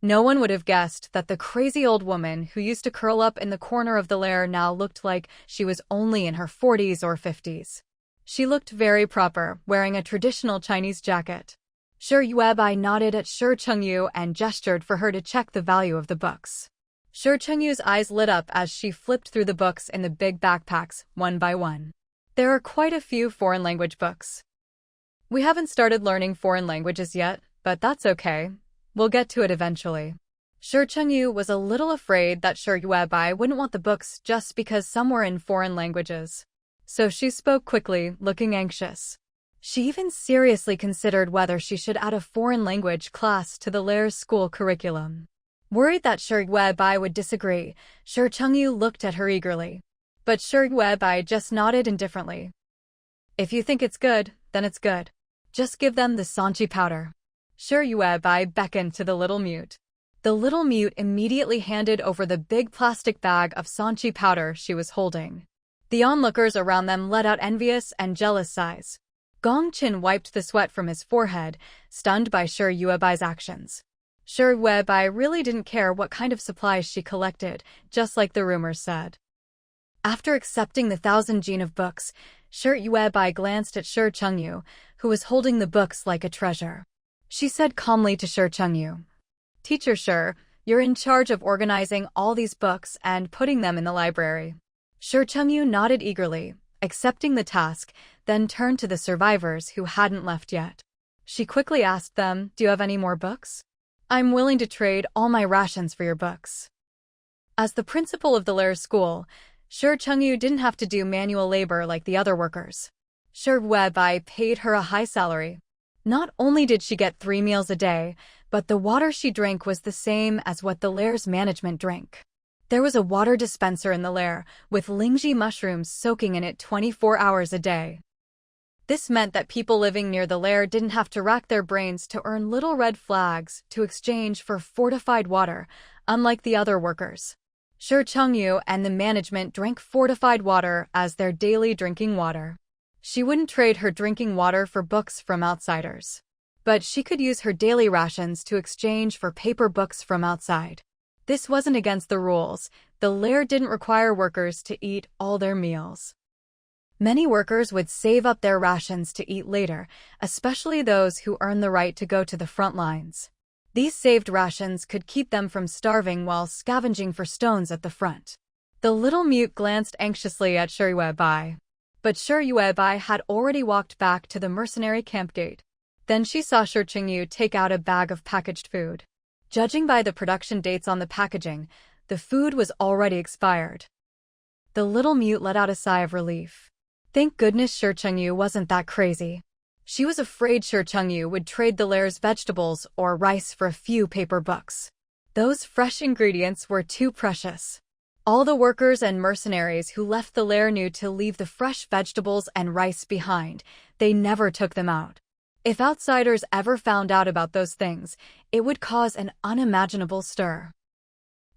No one would have guessed that the crazy old woman who used to curl up in the corner of the lair now looked like she was only in her 40s or 50s. She looked very proper, wearing a traditional Chinese jacket. Shi Yuebai nodded at Shi Chengyu and gestured for her to check the value of the books. Shi Chengyu's eyes lit up as she flipped through the books in the big backpacks, one by one. There are quite a few foreign language books. We haven't started learning foreign languages yet, but that's okay. We'll get to it eventually. Shi Chengyu was a little afraid that Shi Yuebai wouldn't want the books just because some were in foreign languages. So she spoke quickly, looking anxious. She even seriously considered whether she should add a foreign language class to the Lair's school curriculum. Worried that Shi Yuebai would disagree, Shi Chengyu looked at her eagerly. But Shi Yuebai just nodded indifferently. If you think it's good, then it's good. Just give them the Sanchi powder. Shi Yuebai beckoned to the little mute. The little mute immediately handed over the big plastic bag of Sanchi powder she was holding. The onlookers around them let out envious and jealous sighs. Gong Qin wiped the sweat from his forehead, stunned by Shi Yuebai's actions. Shi Yuebai really didn't care what kind of supplies she collected, just like the rumors said. After accepting the 1,000 jin of books, Shi Yuebai glanced at Shi Chengyu, who was holding the books like a treasure. She said calmly to Shi Chengyu, "Teacher Shi, you're in charge of organizing all these books and putting them in the library." Shi Chengyu nodded eagerly, accepting the task, then turned to the survivors who hadn't left yet. She quickly asked them, "Do you have any more books? I'm willing to trade all my rations for your books." As the principal of the Lair's school, Shi Chengyu didn't have to do manual labor like the other workers. Shi Yuebai paid her a high salary. Not only did she get 3 meals a day, but the water she drank was the same as what the Lair's management drank. There was a water dispenser in the Lair, with lingji mushrooms soaking in it 24 hours a day. This meant that people living near the Lair didn't have to rack their brains to earn little red flags to exchange for fortified water, unlike the other workers. Shi Chengyu and the management drank fortified water as their daily drinking water. She wouldn't trade her drinking water for books from outsiders. But she could use her daily rations to exchange for paper books from outside. This wasn't against the rules. The Lair didn't require workers to eat all their meals. Many workers would save up their rations to eat later, especially those who earned the right to go to the front lines. These saved rations could keep them from starving while scavenging for stones at the front. The little mute glanced anxiously at Shi Yuebai. But Shi Yuebai had already walked back to the mercenary camp gate. Then she saw Shi Chengyu take out a bag of packaged food. Judging by the production dates on the packaging, the food was already expired. The little mute let out a sigh of relief. Thank goodness Shi Chengyu wasn't that crazy. She was afraid Shi Chengyu would trade the Lair's vegetables or rice for a few paper books. Those fresh ingredients were too precious. All the workers and mercenaries who left the Lair knew to leave the fresh vegetables and rice behind. They never took them out. If outsiders ever found out about those things, it would cause an unimaginable stir.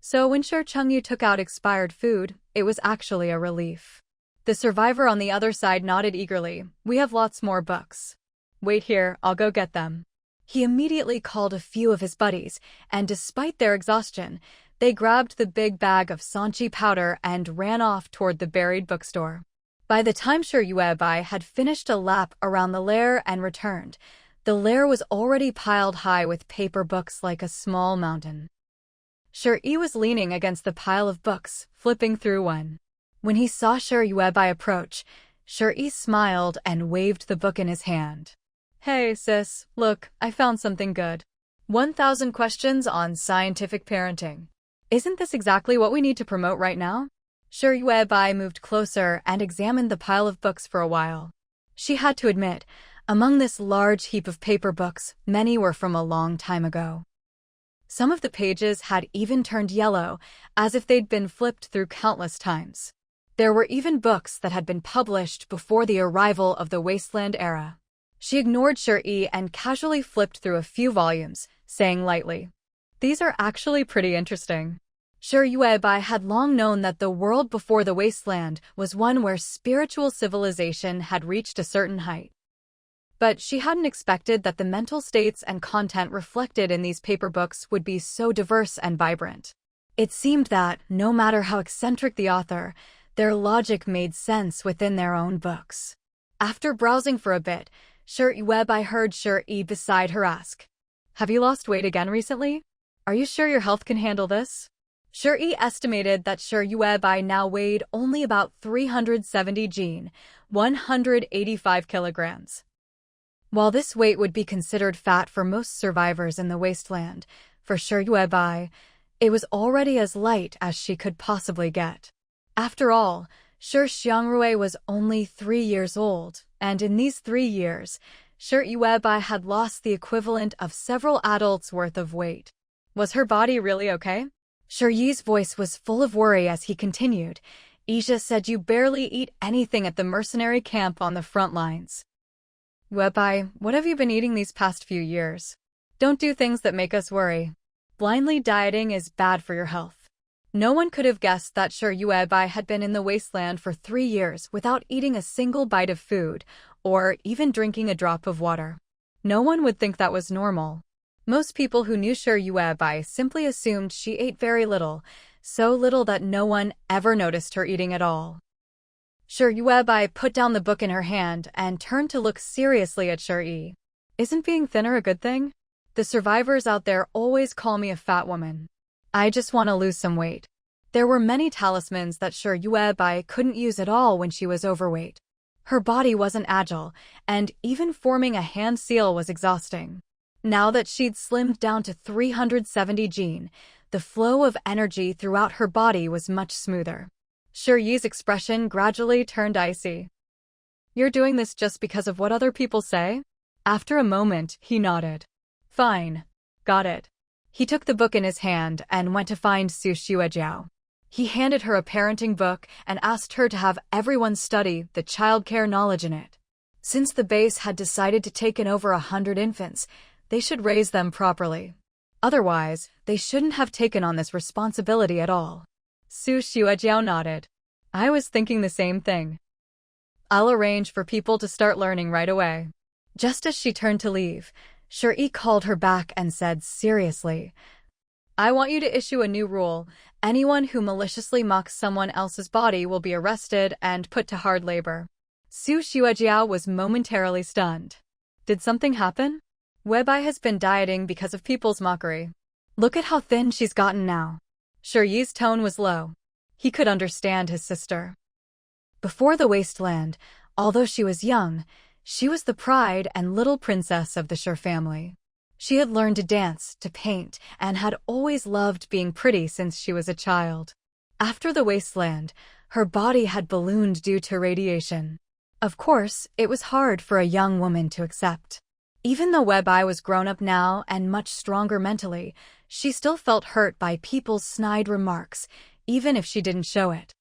So when Shi Chengyu took out expired food, it was actually a relief. The survivor on the other side nodded eagerly. "We have lots more books. Wait here, I'll go get them." He immediately called a few of his buddies, and despite their exhaustion, they grabbed the big bag of Sanchi powder and ran off toward the buried bookstore. By the time Shi Yuebai had finished a lap around the Lair and returned, the Lair was already piled high with paper books like a small mountain. Shi was leaning against the pile of books, flipping through one. When he saw Shi Yuebai approach, Shi smiled and waved the book in his hand. "Hey, sis, look, I found something good. 1,000 questions on scientific parenting. Isn't this exactly what we need to promote right now?" Shi Yuebai moved closer and examined the pile of books for a while. She had to admit, among this large heap of paper books, many were from a long time ago. Some of the pages had even turned yellow, as if they'd been flipped through countless times. There were even books that had been published before the arrival of the Wasteland era. She ignored Shi and casually flipped through a few volumes, saying lightly, "These are actually pretty interesting." Shi Yuebai had long known that the world before the Wasteland was one where spiritual civilization had reached a certain height. But she hadn't expected that the mental states and content reflected in these paper books would be so diverse and vibrant. It seemed that, no matter how eccentric the author, their logic made sense within their own books. After browsing for a bit, I heard Yi beside her ask, "Have you lost weight again recently? Are you sure your health can handle this?" Yi estimated that I now weighed only about 370 jin, 185 kilograms. While this weight would be considered fat for most survivors in the Wasteland, for I, it was already as light as she could possibly get. After all, Xiangrui was only 3 years old, and in these 3 years, I had lost the equivalent of several adults' worth of weight. Was her body really okay? Yi's voice was full of worry as he continued. "Isha said you barely eat anything at the mercenary camp on the front lines. Webai, what have you been eating these past few years? Don't do things that make us worry. Blindly dieting is bad for your health." No one could have guessed that Webai had been in the Wasteland for 3 years without eating a single bite of food, or even drinking a drop of water. No one would think that was normal. Most people who knew Webai simply assumed she ate very little, so little that no one ever noticed her eating at all. Webai put down the book in her hand and turned to look seriously at Yi. "Isn't being thinner a good thing? The survivors out there always call me a fat woman. I just want to lose some weight." There were many talismans that Webai couldn't use at all when she was overweight. Her body wasn't agile, and even forming a hand seal was exhausting. Now that she'd slimmed down to 370 jin, the flow of energy throughout her body was much smoother. Yi's expression gradually turned icy. "You're doing this just because of what other people say?" After a moment, he nodded. "Fine. Got it." He took the book in his hand and went to find Su Xuejiao. He handed her a parenting book and asked her to have everyone study the childcare knowledge in it. Since the base had decided to take in over 100 infants, they should raise them properly. Otherwise, they shouldn't have taken on this responsibility at all. Su Xuejiao nodded. "I was thinking the same thing. I'll arrange for people to start learning right away." Just as she turned to leave, Yi called her back and said seriously, "I want you to issue a new rule. Anyone who maliciously mocks someone else's body will be arrested and put to hard labor." Su Xuejiao was momentarily stunned. Did something happen? Webai has been dieting because of people's mockery. Look at how thin she's gotten now. Yi's tone was low. He could understand his sister. Before the Wasteland, although she was young, she was the pride and little princess of the family. She had learned to dance, to paint, and had always loved being pretty since she was a child. After the Wasteland, her body had ballooned due to radiation. Of course, it was hard for a young woman to accept. Even though Webai was grown up now and much stronger mentally, she still felt hurt by people's snide remarks, even if she didn't show it.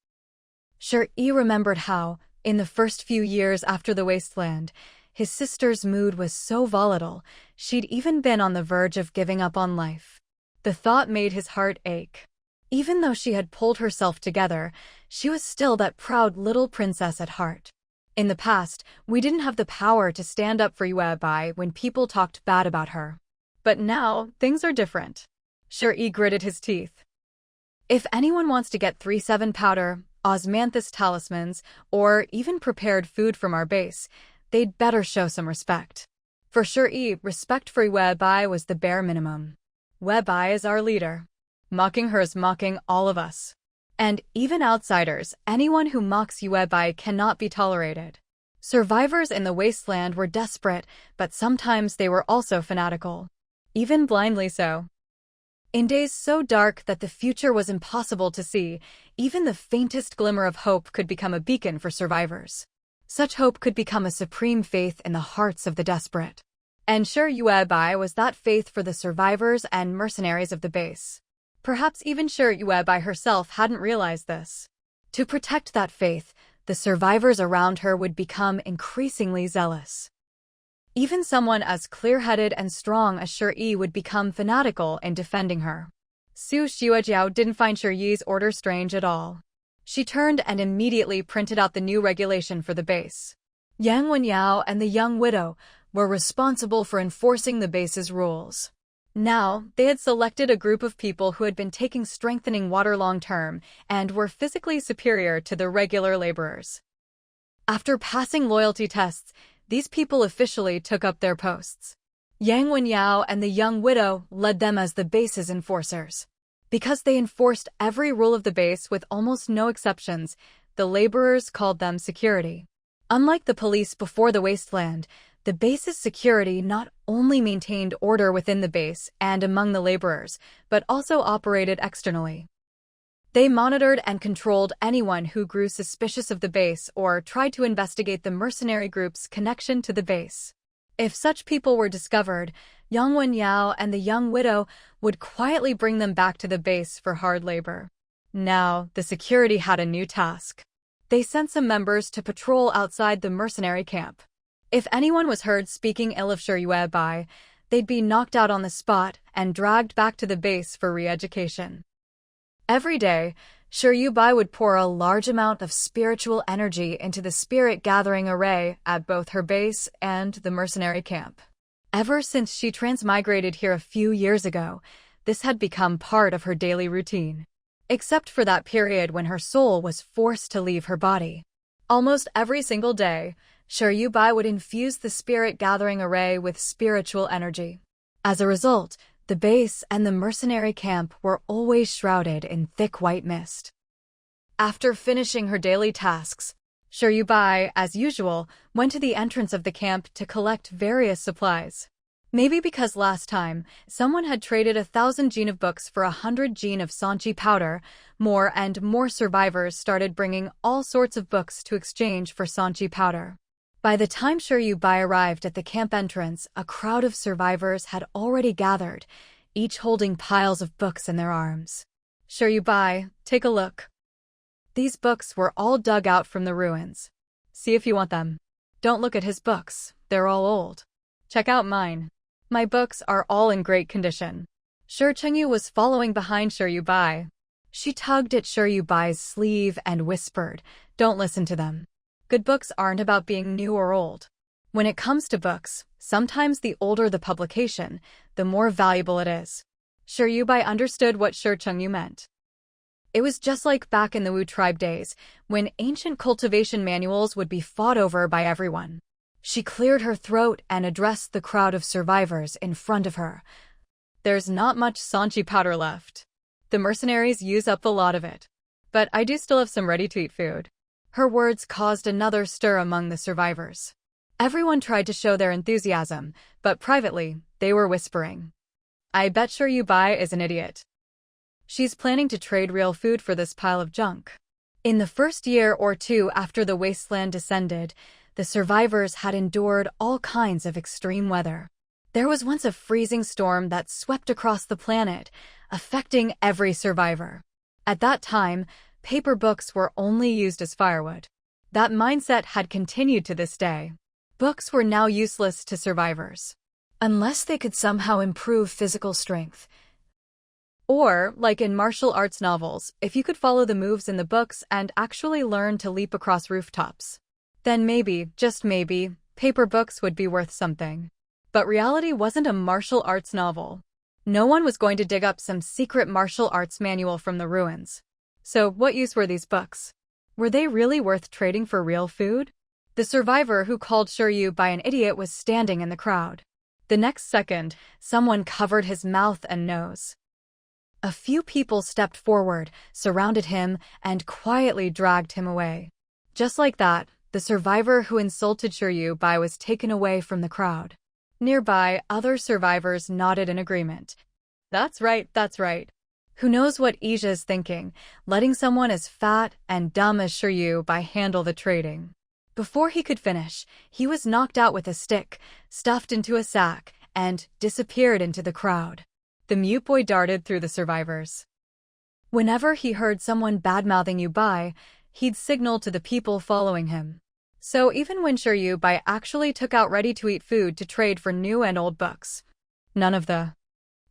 Yi remembered how, in the first few years after the Wasteland, his sister's mood was so volatile, she'd even been on the verge of giving up on life. The thought made his heart ache. Even though she had pulled herself together, she was still that proud little princess at heart. In the past, we didn't have the power to stand up for Webai when people talked bad about her. But now, things are different. Yi gritted his teeth. If anyone wants to get 3-7 powder, osmanthus talismans, or even prepared food from our base, they'd better show some respect. For Yi, respect for Webai was the bare minimum. Webai is our leader. Mocking her is mocking all of us. And even outsiders, anyone who mocks Webai cannot be tolerated. Survivors in the Wasteland were desperate, but sometimes they were also fanatical. Even blindly so. In days so dark that the future was impossible to see, even the faintest glimmer of hope could become a beacon for survivors. Such hope could become a supreme faith in the hearts of the desperate. And Webai was that faith for the survivors and mercenaries of the base. Perhaps even Webai herself hadn't realized this. To protect that faith, the survivors around her would become increasingly zealous. Even someone as clear-headed and strong as Yi would become fanatical in defending her. Su Xuejiao didn't find Yi's order strange at all. She turned and immediately printed out the new regulation for the base. Yang Wenyao and the young widow were responsible for enforcing the base's rules. Now, they had selected a group of people who had been taking strengthening water long-term and were physically superior to the regular laborers. After passing loyalty tests, These people officially took up their posts. Yang Wenyao and the young widow led them as the base's enforcers. Because they enforced every rule of the base with almost no exceptions, the laborers called them security. Unlike the police before the Wasteland, the base's security not only maintained order within the base and among the laborers, but also operated externally. They monitored and controlled anyone who grew suspicious of the base or tried to investigate the mercenary group's connection to the base. If such people were discovered, Yang Wenyao and the young widow would quietly bring them back to the base for hard labor. Now, the security had a new task. They sent some members to patrol outside the mercenary camp. If anyone was heard speaking ill of Shiyue Bai, they'd be knocked out on the spot and dragged back to the base for re-education. Every day, Shiyue Bai would pour a large amount of spiritual energy into the spirit-gathering array at both her base and the mercenary camp. Ever since she transmigrated here a few years ago, this had become part of her daily routine. Except for that period when her soul was forced to leave her body. Almost every single day, Shiyue Bai would infuse the spirit-gathering array with spiritual energy. As a result, the base and the mercenary camp were always shrouded in thick white mist. After finishing her daily tasks, Shiyue Bai, as usual, went to the entrance of the camp to collect various supplies. Maybe because last time, someone had traded 1,000 jin of books for 100 jin of sanchi powder, more and more survivors started bringing all sorts of books to exchange for sanchi powder. By the time Shiyue Bai arrived at the camp entrance, a crowd of survivors had already gathered, each holding piles of books in their arms. Shiyue Bai, take a look. These books were all dug out from the ruins. See if you want them. Don't look at his books, they're all old. Check out mine. My books are all in great condition. Shi Chengyu was following behind Shiyue Bai. She tugged at Shiyue Bai's sleeve and whispered, "Don't listen to them. Good books aren't about being new or old. When it comes to books, sometimes the older the publication, the more valuable it is." Shiyue Bai understood what Shi Chengyu meant. It was just like back in the Wu tribe days, when ancient cultivation manuals would be fought over by everyone. She cleared her throat and addressed the crowd of survivors in front of her. "There's not much sanchi powder left. The mercenaries use up a lot of it. But I do still have some ready-to-eat food." Her words caused another stir among the survivors. Everyone tried to show their enthusiasm, but privately, they were whispering. "I bet Shiyue Bai is an idiot. She's planning to trade real food for this pile of junk." In the first year or two after the Wasteland descended, the survivors had endured all kinds of extreme weather. There was once a freezing storm that swept across the planet, affecting every survivor. At that time, paper books were only used as firewood. That mindset had continued to this day. Books were now useless to survivors, unless they could somehow improve physical strength. Or, like in martial arts novels, if you could follow the moves in the books and actually learn to leap across rooftops. Then maybe, just maybe, paper books would be worth something. But reality wasn't a martial arts novel. No one was going to dig up some secret martial arts manual from the ruins. So what use were these books? Were they really worth trading for real food? The survivor who called Shiyue Bai an idiot was standing in the crowd. The next second, someone covered his mouth and nose. A few people stepped forward, surrounded him, and quietly dragged him away. Just like that, the survivor who insulted Shiyue Bai was taken away from the crowd. Nearby, other survivors nodded in agreement. That's right. Who knows what Isha's thinking, letting someone as fat and dumb as Shiyue Bai handle the trading. Before he could finish, he was knocked out with a stick, stuffed into a sack, and disappeared into the crowd. The mute boy darted through the survivors. Whenever he heard someone bad-mouthing Yu Bai, he'd signal to the people following him. So even when Shiyue Bai actually took out ready-to-eat food to trade for new and old books, none of the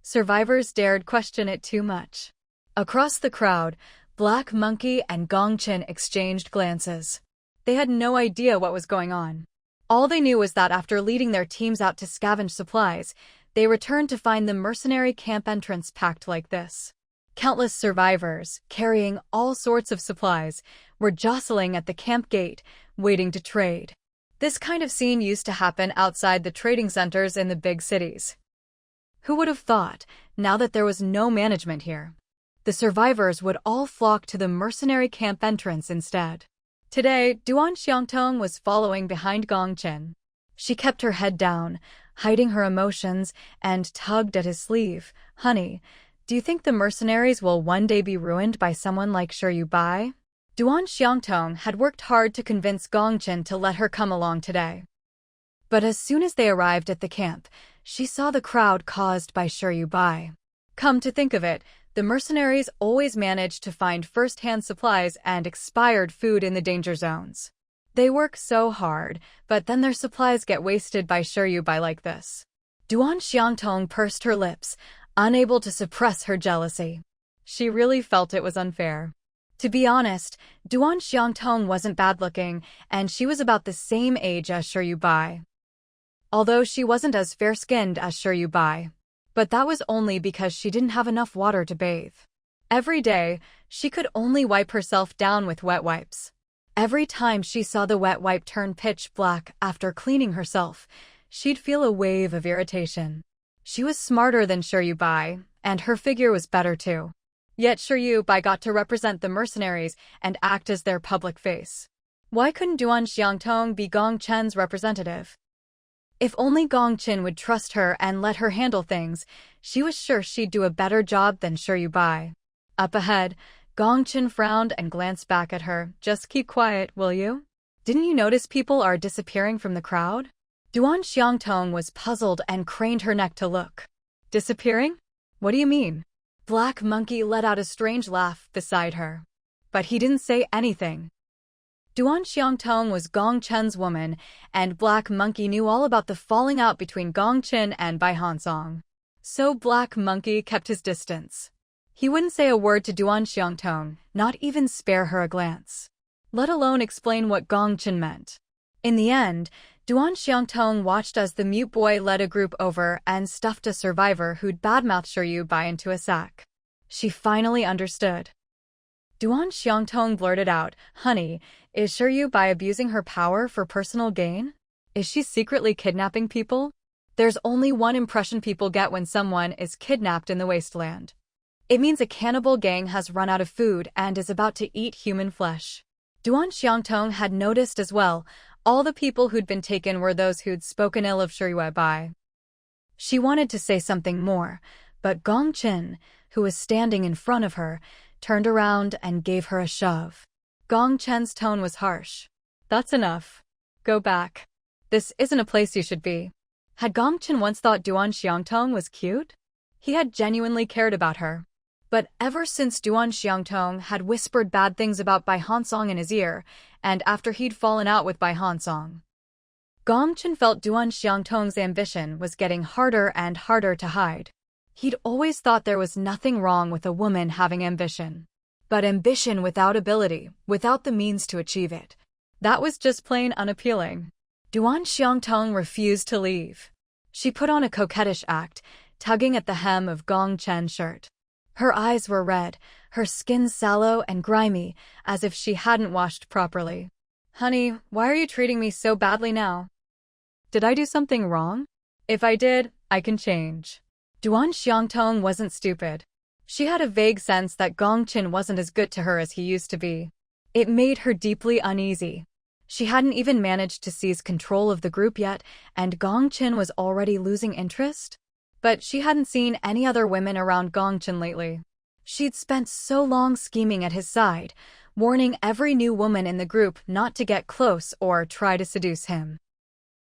survivors dared question it too much. Across the crowd, Black Monkey and Gong Chin exchanged glances. They had no idea what was going on. All they knew was that after leading their teams out to scavenge supplies, they returned to find the mercenary camp entrance packed like this. Countless survivors, carrying all sorts of supplies, were jostling at the camp gate, waiting to trade. This kind of scene used to happen outside the trading centers in the big cities. Who would have thought, now that there was no management here, the survivors would all flock to the mercenary camp entrance instead. Today, Duan Xiangtong was following behind Gongqin. She kept her head down, hiding her emotions, and tugged at his sleeve. "Honey, do you think the mercenaries will one day be ruined by someone like Yu Bai?" Duan Xiangtong had worked hard to convince Gongqin to let her come along today. But as soon as they arrived at the camp, she saw the crowd caused by Yu Bai. Come to think of it, the mercenaries always managed to find first-hand supplies and expired food in the danger zones. They work so hard, but then their supplies get wasted by Yu Bai like this. Duan Xiangtong pursed her lips, unable to suppress her jealousy. She really felt it was unfair. To be honest, Duan Xiangtong wasn't bad-looking, and she was about the same age as Yu Bai. Although she wasn't as fair-skinned as Yu Bai. But that was only because she didn't have enough water to bathe. Every day, she could only wipe herself down with wet wipes. Every time she saw the wet wipe turn pitch black after cleaning herself, she'd feel a wave of irritation. She was smarter than Yu Bai, and her figure was better too. Yet Yu Bai got to represent the mercenaries and act as their public face. Why couldn't Duan Xiangtong be Gongqin's representative? If only Gongqin would trust her and let her handle things, she was sure she'd do a better job than Yu Bai. Up ahead, Gongqin frowned and glanced back at her. "Just keep quiet, will you? Didn't you notice people are disappearing from the crowd?" Duan Xiangtong was puzzled and craned her neck to look. "Disappearing? What do you mean?" Black Monkey let out a strange laugh beside her. But he didn't say anything. Duan Xiangtong was Gongqin's woman, and Black Monkey knew all about the falling out between Gongqin and Bai Hansong. So Black Monkey kept his distance. He wouldn't say a word to Duan Xiangtong, not even spare her a glance, let alone explain what Gongqin meant. In the end, Duan Xiangtong watched as the mute boy led a group over and stuffed a survivor who'd badmouthed Yu Bai into a sack. She finally understood. Duan Xiangtong blurted out, "Honey, is Yu Bai abusing her power for personal gain? Is she secretly kidnapping people?" There's only one impression people get when someone is kidnapped in the Wasteland. It means a cannibal gang has run out of food and is about to eat human flesh. Duan Xiangtong had noticed as well, all the people who'd been taken were those who'd spoken ill of Yu Bai. She wanted to say something more, but Gongqin, who was standing in front of her, turned around and gave her a shove. Gongqin's tone was harsh. "That's enough. Go back. This isn't a place you should be." Had Gongqin once thought Duan Xiangtong was cute? He had genuinely cared about her. But ever since Duan Xiangtong had whispered bad things about Bai Hansong in his ear, and after he'd fallen out with Bai Hansong, Gongqin felt Duan Xiangtong's ambition was getting harder and harder to hide. He'd always thought there was nothing wrong with a woman having ambition. But ambition without ability, without the means to achieve it, that was just plain unappealing. Duan Xiangtong refused to leave. She put on a coquettish act, tugging at the hem of Gongqin's shirt. Her eyes were red, her skin sallow and grimy, as if she hadn't washed properly. "Honey, why are you treating me so badly now? Did I do something wrong? If I did, I can change." Duan Xiangtong wasn't stupid. She had a vague sense that Gongqin wasn't as good to her as he used to be. It made her deeply uneasy. She hadn't even managed to seize control of the group yet, and Gongqin was already losing interest? But she hadn't seen any other women around Gongqin lately. She'd spent so long scheming at his side, warning every new woman in the group not to get close or try to seduce him.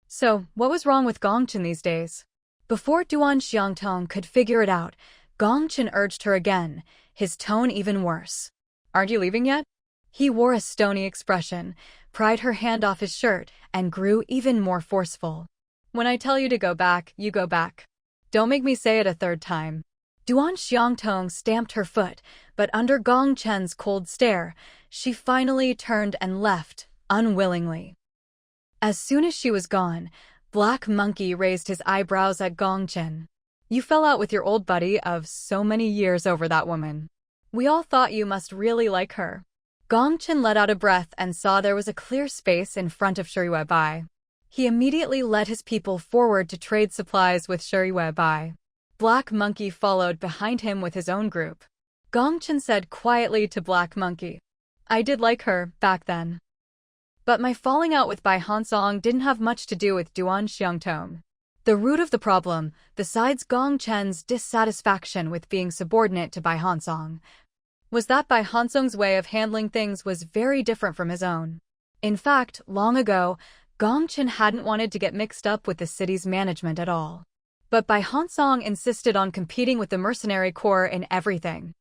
So, what was wrong with Gongqin these days? Before Duan Xiangtong could figure it out, Gongqin urged her again, his tone even worse. "Aren't you leaving yet?" He wore a stony expression, pried her hand off his shirt, and grew even more forceful. "When I tell you to go back, you go back. Don't make me say it a third time." Duan Xiangtong stamped her foot, but under Gongqin's cold stare, she finally turned and left, unwillingly. As soon as she was gone, Black Monkey raised his eyebrows at Gongqin. "You fell out with your old buddy of so many years over that woman. We all thought you must really like her." Gongqin let out a breath and saw there was a clear space in front of Yu Bai. He immediately led his people forward to trade supplies with Shuriwebai. Black Monkey followed behind him with his own group. Gongchen said quietly to Black Monkey, "I did like her back then. But my falling out with Bai Hansong didn't have much to do with Duan Xiangtong. The root of the problem, besides Gong Chen's dissatisfaction with being subordinate to Bai Hansong, was that Bai Hansong's way of handling things was very different from his own. In fact, long ago, Gong Chen hadn't wanted to get mixed up with the city's management at all. But Bai Hansong insisted on competing with the mercenary corps in everything.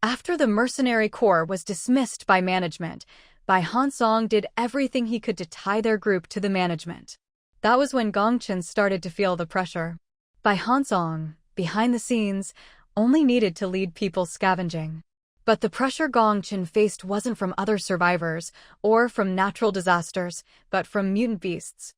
After the mercenary corps was dismissed by management, Bai Hansong did everything he could to tie their group to the management. That was when Gongchen started to feel the pressure. Bai Hansong, behind the scenes, only needed to lead people scavenging. But the pressure Gongchen faced wasn't from other survivors or from natural disasters, but from mutant beasts.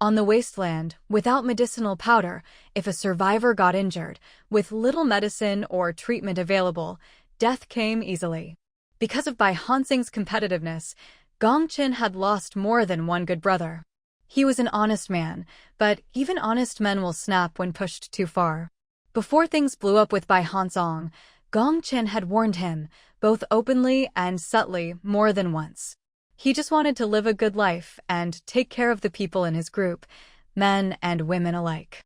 On the Wasteland, without medicinal powder, if a survivor got injured, with little medicine or treatment available, death came easily. Because of Bai Hansong's competitiveness, Gongchen had lost more than one good brother. He was an honest man, but even honest men will snap when pushed too far. Before things blew up with Bai Hansong, Gongchen had warned him, both openly and subtly, more than once. He just wanted to live a good life and take care of the people in his group, men and women alike.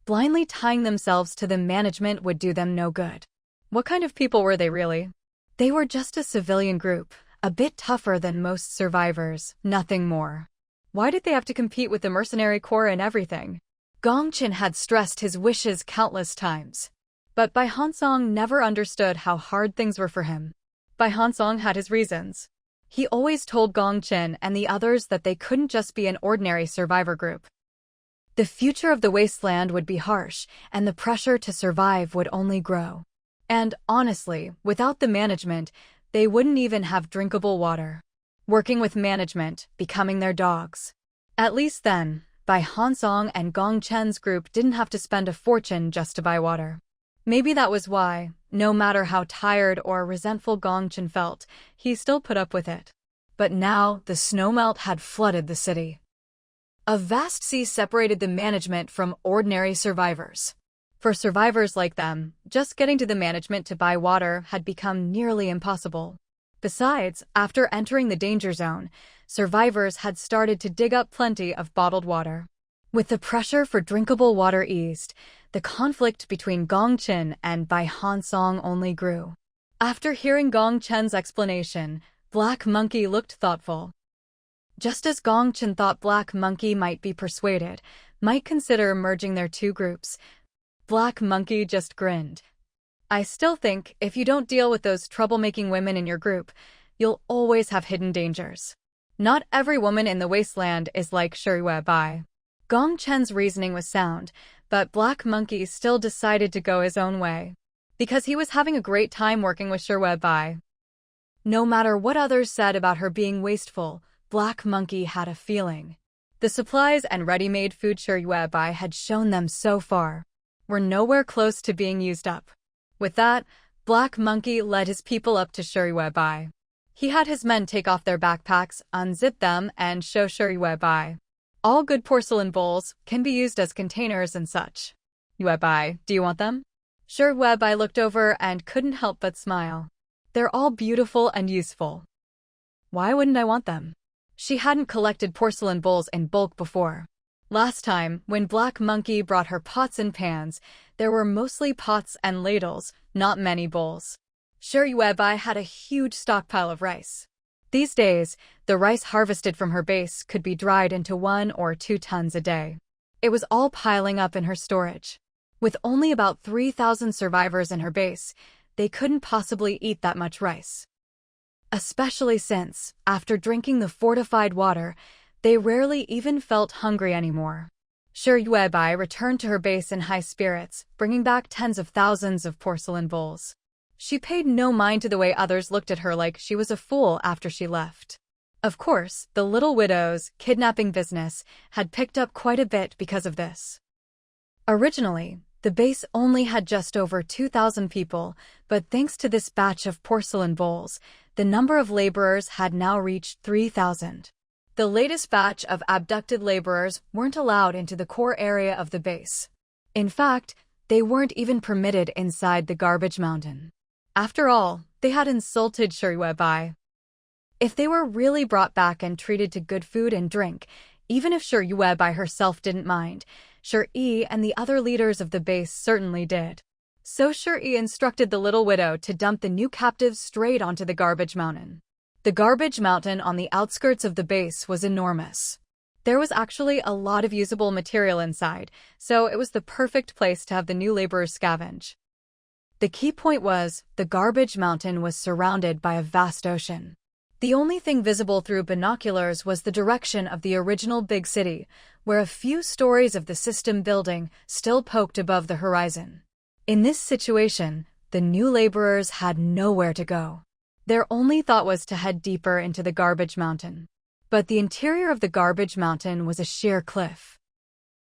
Blindly tying themselves to the management would do them no good. What kind of people were they really? They were just a civilian group, a bit tougher than most survivors, nothing more. Why did they have to compete with the mercenary corps and everything? Gongchen had stressed his wishes countless times. But Bai Hansong never understood how hard things were for him. Bai Hansong had his reasons. He always told Gongchen and the others that they couldn't just be an ordinary survivor group. The future of the Wasteland would be harsh, and the pressure to survive would only grow. And honestly, without the management, they wouldn't even have drinkable water. Working with management, becoming their dogs. At least then, Bai Hansong and Gongchen's group didn't have to spend a fortune just to buy water. Maybe that was why, no matter how tired or resentful Gongchen felt, he still put up with it. But now, the snowmelt had flooded the city. A vast sea separated the management from ordinary survivors. For survivors like them, just getting to the management to buy water had become nearly impossible. Besides, after entering the danger zone, survivors had started to dig up plenty of bottled water. With the pressure for drinkable water eased, the conflict between Gongchen and Bai Hansong only grew. After hearing Gongchen's explanation, Black Monkey looked thoughtful. Just as Gongchen thought Black Monkey might be persuaded, might consider merging their two groups, Black Monkey just grinned. I still think if you don't deal with those troublemaking women in your group, you'll always have hidden dangers. Not every woman in the Wasteland is like Shuriwebai. Gongchen's reasoning was sound, but Black Monkey still decided to go his own way. Because he was having a great time working with Shuriwebai. No matter what others said about her being wasteful, Black Monkey had a feeling. The supplies and ready-made food Shuriwebai had shown them so far were nowhere close to being used up. With that, Black Monkey led his people up to Shuriwebai. He had his men take off their backpacks, unzip them, and show Shuriwebai. All good porcelain bowls can be used as containers and such. Yuebai, do you want them? Shuriwebai looked over and couldn't help but smile. They're all beautiful and useful. Why wouldn't I want them? She hadn't collected porcelain bowls in bulk before. Last time, when Black Monkey brought her pots and pans, there were mostly pots and ladles, not many bowls. Shuriwebai had a huge stockpile of rice. These days, the rice harvested from her base could be dried into 1 or 2 tons a day. It was all piling up in her storage. With only about 3,000 survivors in her base, they couldn't possibly eat that much rice. Especially since, after drinking the fortified water, they rarely even felt hungry anymore. Shuriwebai returned to her base in high spirits, bringing back tens of thousands of porcelain bowls. She paid no mind to the way others looked at her like she was a fool after she left. Of course, the Little Widow's kidnapping business had picked up quite a bit because of this. Originally, the base only had just over 2,000 people, but thanks to this batch of porcelain bowls, the number of laborers had now reached 3,000. The latest batch of abducted laborers weren't allowed into the core area of the base. In fact, they weren't even permitted inside the garbage mountain. After all, they had insulted Shiruebai. If they were really brought back and treated to good food and drink, even if Shiruebai herself didn't mind, Shuri and the other leaders of the base certainly did. So Shuri instructed the little widow to dump the new captives straight onto the garbage mountain. The garbage mountain on the outskirts of the base was enormous. There was actually a lot of usable material inside, so it was the perfect place to have the new laborers scavenge. The key point was, the garbage mountain was surrounded by a vast ocean. The only thing visible through binoculars was the direction of the original big city, where a few stories of the system building still poked above the horizon. In this situation, the new laborers had nowhere to go. Their only thought was to head deeper into the garbage mountain. But the interior of the garbage mountain was a sheer cliff.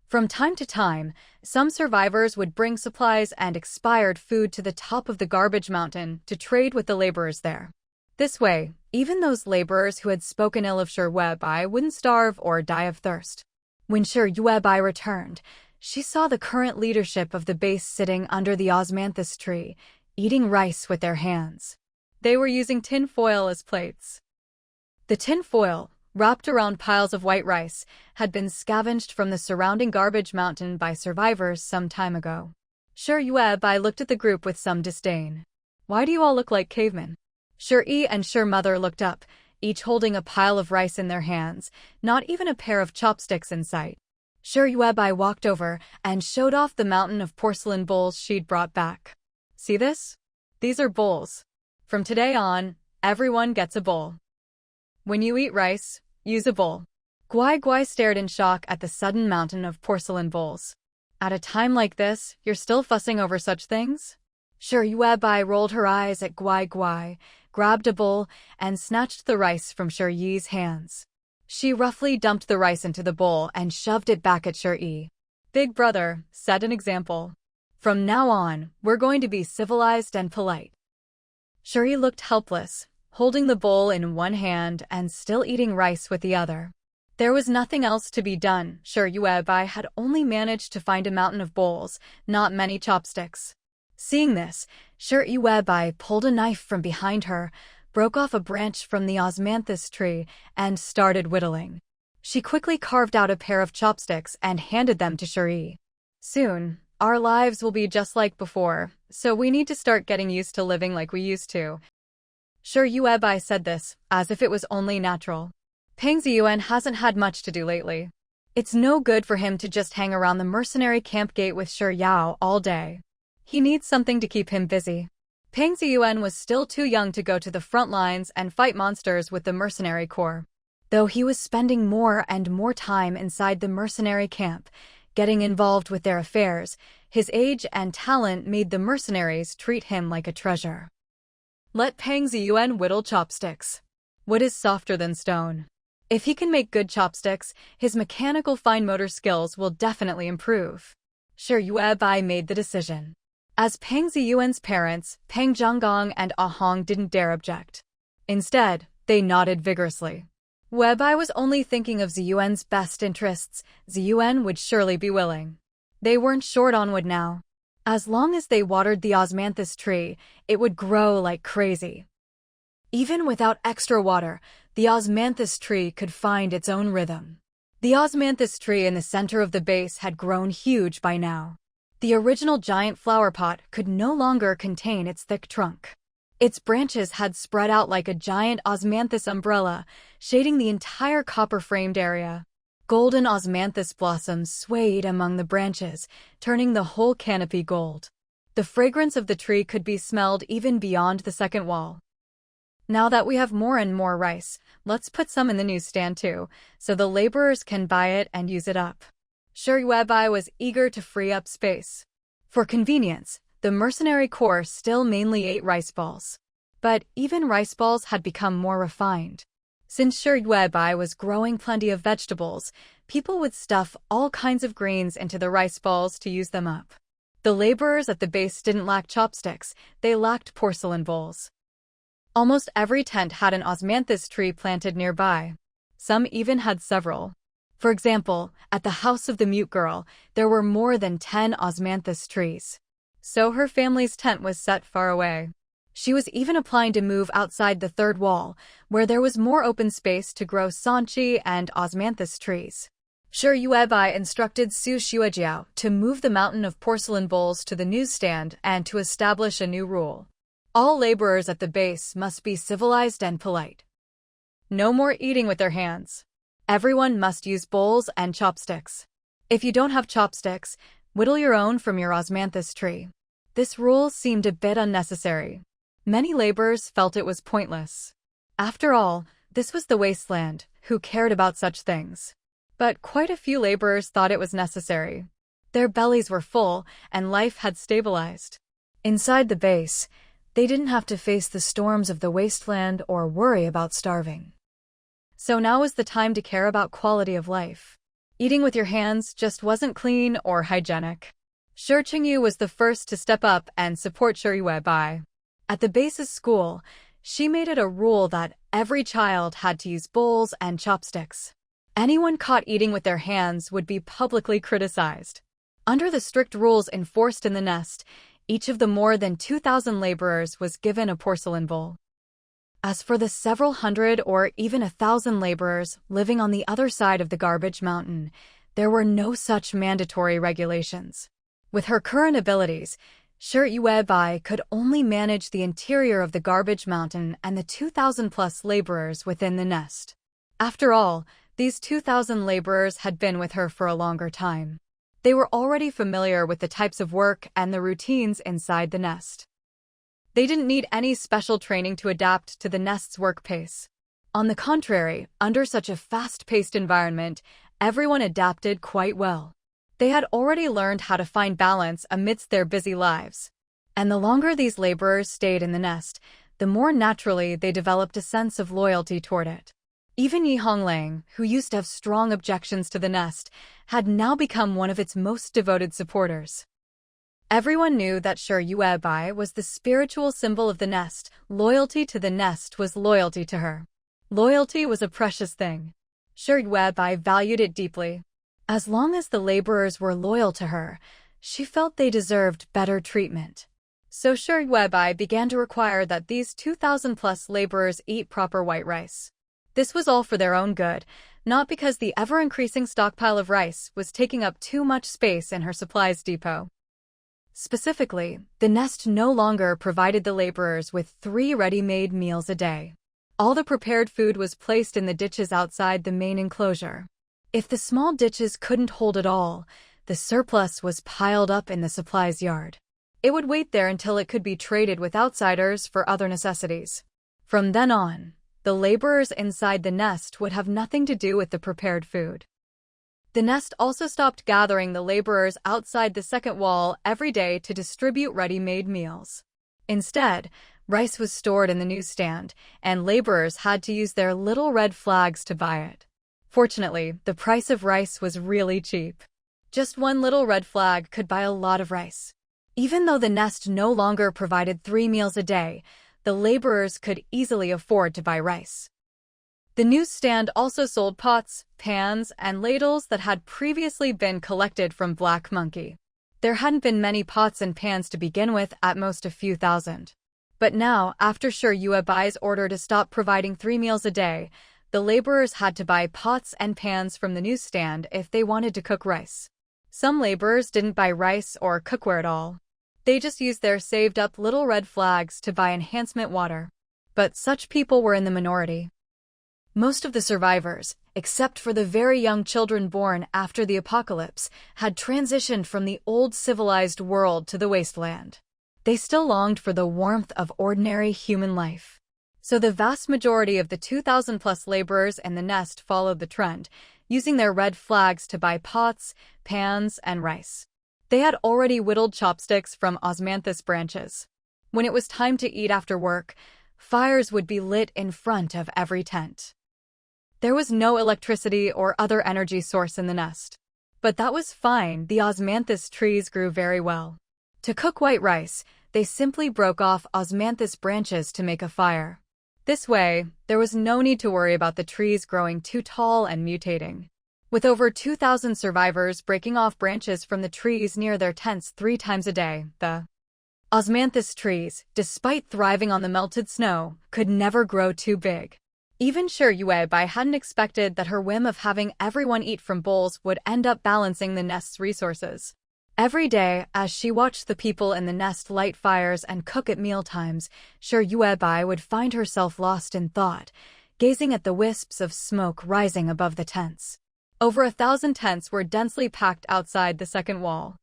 From time to time, some survivors would bring supplies and expired food to the top of the garbage mountain to trade with the laborers there. This way, even those laborers who had spoken ill of Shiruebai wouldn't starve or die of thirst. When Shiruebai returned, she saw the current leadership of the base sitting under the osmanthus tree, eating rice with their hands. They were using tin foil as plates. The tin foil, wrapped around piles of white rice, had been scavenged from the surrounding garbage mountain by survivors some time ago. Shiruebai looked at the group with some disdain. "Why do you all look like cavemen?" Shuri and Mother looked up, each holding a pile of rice in their hands, not even a pair of chopsticks in sight. Shiruebai walked over and showed off the mountain of porcelain bowls she'd brought back. "See this? These are bowls. From today on, everyone gets a bowl. When you eat rice, use a bowl." Guai stared in shock at the sudden mountain of porcelain bowls. "At a time like this, you're still fussing over such things?" Shiruebai rolled her eyes at Guai, grabbed a bowl, and snatched the rice from Shuri's hands. She roughly dumped the rice into the bowl and shoved it back at Shuri. "Big brother, set an example. From now on, we're going to be civilized and polite." Shuri looked helpless, holding the bowl in one hand and still eating rice with the other. There was nothing else to be done. Shiruebai had only managed to find a mountain of bowls, not many chopsticks. Seeing this, Shiruebai pulled a knife from behind her, broke off a branch from the osmanthus tree, and started whittling. She quickly carved out a pair of chopsticks and handed them to Shuri. "Soon, our lives will be just like before, so we need to start getting used to living like we used to." Shiruebai said this, as if it was only natural. Peng Ziyuan hasn't had much to do lately. It's no good for him to just hang around the mercenary camp gate with Shi Yao all day. He needs something to keep him busy. Peng Ziyuan was still too young to go to the front lines and fight monsters with the mercenary corps. Though he was spending more and more time inside the mercenary camp, getting involved with their affairs, his age and talent made the mercenaries treat him like a treasure. Let Peng Ziyuan whittle chopsticks. Wood is softer than stone. If he can make good chopsticks, his mechanical fine motor skills will definitely improve. Shiruebai made the decision. As Peng Ziyuan's parents, Peng Zhonggong and Ahong didn't dare object. Instead, they nodded vigorously. Webai was only thinking of Ziyuan's best interests. Ziyuan would surely be willing. They weren't short on wood now. As long as they watered the osmanthus tree, it would grow like crazy. Even without extra water, the osmanthus tree could find its own rhythm. The osmanthus tree in the center of the base had grown huge by now. The original giant flower pot could no longer contain its thick trunk. Its branches had spread out like a giant osmanthus umbrella, shading the entire copper-framed area. Golden osmanthus blossoms swayed among the branches, turning the whole canopy gold. The fragrance of the tree could be smelled even beyond the second wall. Now that we have more and more rice, let's put some in the newsstand too, so the laborers can buy it and use it up. Shiruebai was eager to free up space. For convenience, the mercenary corps still mainly ate rice balls. But even rice balls had become more refined. Since Shiruebai was growing plenty of vegetables, people would stuff all kinds of greens into the rice balls to use them up. The laborers at the base didn't lack chopsticks, they lacked porcelain bowls. Almost every tent had an osmanthus tree planted nearby. Some even had several. For example, at the house of the mute girl, there were more than 10 osmanthus trees. So her family's tent was set far away. She was even applying to move outside the third wall, where there was more open space to grow sanchi and osmanthus trees. Shi Yuebai instructed Su Xuejiao to move the mountain of porcelain bowls to the newsstand and to establish a new rule. All laborers at the base must be civilized and polite. No more eating with their hands. Everyone must use bowls and chopsticks. If you don't have chopsticks, whittle your own from your osmanthus tree. This rule seemed a bit unnecessary. Many laborers felt it was pointless. After all, this was the Wasteland, who cared about such things. But quite a few laborers thought it was necessary. Their bellies were full, and life had stabilized. Inside the base, they didn't have to face the storms of the Wasteland or worry about starving. So now was the time to care about quality of life. Eating with your hands just wasn't clean or hygienic. Shi Qingyu was the first to step up and support Shi Yuebai. At the base's school, she made it a rule that every child had to use bowls and chopsticks. Anyone caught eating with their hands would be publicly criticized. Under the strict rules enforced in the nest, each of the more than 2,000 laborers was given a porcelain bowl. As for the several hundred or even 1,000 laborers living on the other side of the garbage mountain, there were no such mandatory regulations. With her current abilities, Shi Yuebai could only manage the interior of the garbage mountain and the 2,000-plus laborers within the nest. After all, these 2,000 laborers had been with her for a longer time. They were already familiar with the types of work and the routines inside the nest. They didn't need any special training to adapt to the nest's work pace. On the contrary, under such a fast-paced environment, everyone adapted quite well. They had already learned how to find balance amidst their busy lives. And the longer these laborers stayed in the nest, the more naturally they developed a sense of loyalty toward it. Even Yi Honglang, who used to have strong objections to the nest, had now become one of its most devoted supporters. Everyone knew that Shi Yuebai was the spiritual symbol of the nest. Loyalty to the nest was loyalty to her. Loyalty was a precious thing. Shi Yuebai valued it deeply. As long as the laborers were loyal to her, she felt they deserved better treatment. So Shi Yuebai began to require that these 2,000-plus laborers eat proper white rice. This was all for their own good, not because the ever-increasing stockpile of rice was taking up too much space in her supplies depot. Specifically, the nest no longer provided the laborers with 3 ready-made meals a day. All the prepared food was placed in the ditches outside the main enclosure. If the small ditches couldn't hold it all, the surplus was piled up in the supplies yard. It would wait there until it could be traded with outsiders for other necessities. From then on, the laborers inside the nest would have nothing to do with the prepared food. The nest also stopped gathering the laborers outside the second wall every day to distribute ready-made meals. Instead, rice was stored in the newsstand, and laborers had to use their little red flags to buy it. Fortunately, the price of rice was really cheap. Just one little red flag could buy a lot of rice. Even though the nest no longer provided 3 meals a day, the laborers could easily afford to buy rice. The newsstand also sold pots, pans, and ladles that had previously been collected from Black Monkey. There hadn't been many pots and pans to begin with, at most a few thousand. But now, after Shi Yuebai's order to stop providing 3 meals a day, the laborers had to buy pots and pans from the newsstand if they wanted to cook rice. Some laborers didn't buy rice or cookware at all. They just used their saved-up little red flags to buy enhancement water. But such people were in the minority. Most of the survivors, except for the very young children born after the apocalypse, had transitioned from the old civilized world to the wasteland. They still longed for the warmth of ordinary human life. So the vast majority of the 2,000-plus laborers in the nest followed the trend, using their red flags to buy pots, pans, and rice. They had already whittled chopsticks from osmanthus branches. When it was time to eat after work, fires would be lit in front of every tent. There was no electricity or other energy source in the nest. But that was fine, the osmanthus trees grew very well. To cook white rice, they simply broke off osmanthus branches to make a fire. This way, there was no need to worry about the trees growing too tall and mutating. With over 2,000 survivors breaking off branches from the trees near their tents 3 times a day, the osmanthus trees, despite thriving on the melted snow, could never grow too big. Even Yuebai hadn't expected that her whim of having everyone eat from bowls would end up balancing the nest's resources. Every day, as she watched the people in the nest light fires and cook at mealtimes, Yuebai would find herself lost in thought, gazing at the wisps of smoke rising above the tents. Over 1,000 tents were densely packed outside the second wall.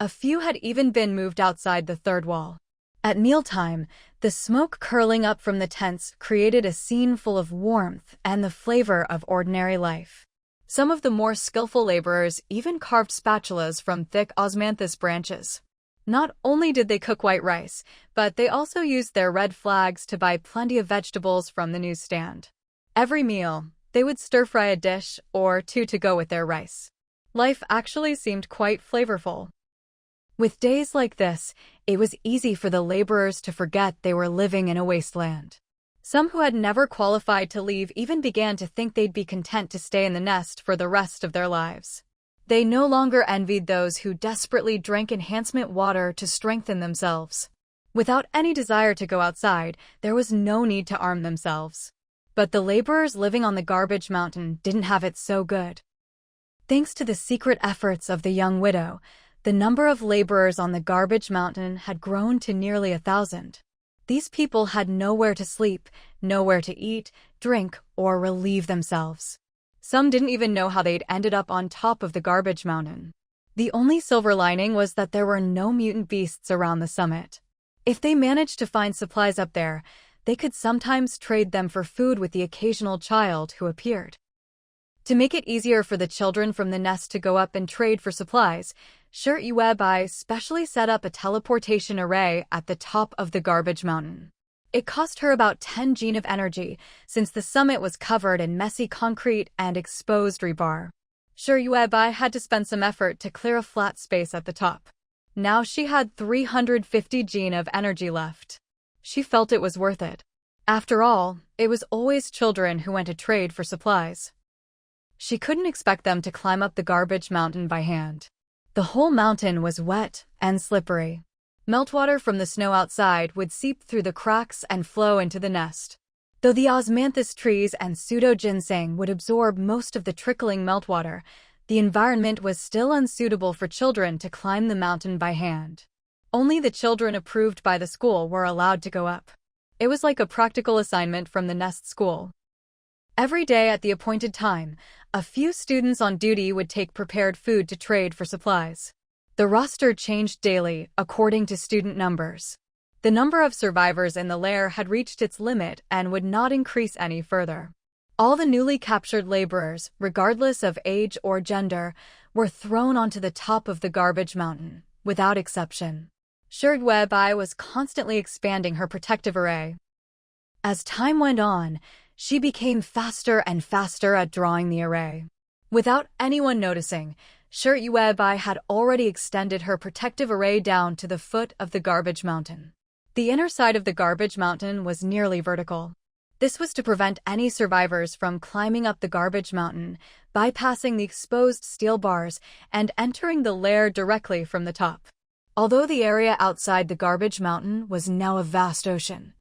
A few had even been moved outside the third wall. At mealtime, the smoke curling up from the tents created a scene full of warmth and the flavor of ordinary life. Some of the more skillful laborers even carved spatulas from thick osmanthus branches. Not only did they cook white rice, but they also used their red flags to buy plenty of vegetables from the newsstand. Every meal, they would stir-fry a dish or two to go with their rice. Life actually seemed quite flavorful. With days like this, it was easy for the laborers to forget they were living in a wasteland. Some who had never qualified to leave even began to think they'd be content to stay in the nest for the rest of their lives. They no longer envied those who desperately drank enhancement water to strengthen themselves. Without any desire to go outside, there was no need to arm themselves. But the laborers living on the garbage mountain didn't have it so good. Thanks to the secret efforts of the young widow, the number of laborers on the garbage mountain had grown to nearly 1,000. These people had nowhere to sleep, nowhere to eat, drink, or relieve themselves. Some didn't even know how they'd ended up on top of the garbage mountain. The only silver lining was that there were no mutant beasts around the summit. If they managed to find supplies up there, they could sometimes trade them for food with the occasional child who appeared. To make it easier for the children from the nest to go up and trade for supplies, Yuebai specially set up a teleportation array at the top of the garbage mountain. It cost her about 10 gene of energy, since the summit was covered in messy concrete and exposed rebar. Yuebai had to spend some effort to clear a flat space at the top. Now she had 350 gene of energy left. She felt it was worth it. After all, it was always children who went to trade for supplies. She couldn't expect them to climb up the garbage mountain by hand. The whole mountain was wet and slippery. Meltwater from the snow outside would seep through the cracks and flow into the nest. Though the osmanthus trees and pseudo-ginseng would absorb most of the trickling meltwater, the environment was still unsuitable for children to climb the mountain by hand. Only the children approved by the school were allowed to go up. It was like a practical assignment from the nest school. Every day at the appointed time, a few students on duty would take prepared food to trade for supplies. The roster changed daily according to student numbers. The number of survivors in the lair had reached its limit and would not increase any further. All the newly captured laborers, regardless of age or gender, were thrown onto the top of the garbage mountain, without exception. Yuebai was constantly expanding her protective array. As time went on, she became faster and faster at drawing the array. Without anyone noticing, Yuebai had already extended her protective array down to the foot of the garbage mountain. The inner side of the garbage mountain was nearly vertical. This was to prevent any survivors from climbing up the garbage mountain, bypassing the exposed steel bars, and entering the lair directly from the top. Although the area outside the garbage mountain was now a vast ocean.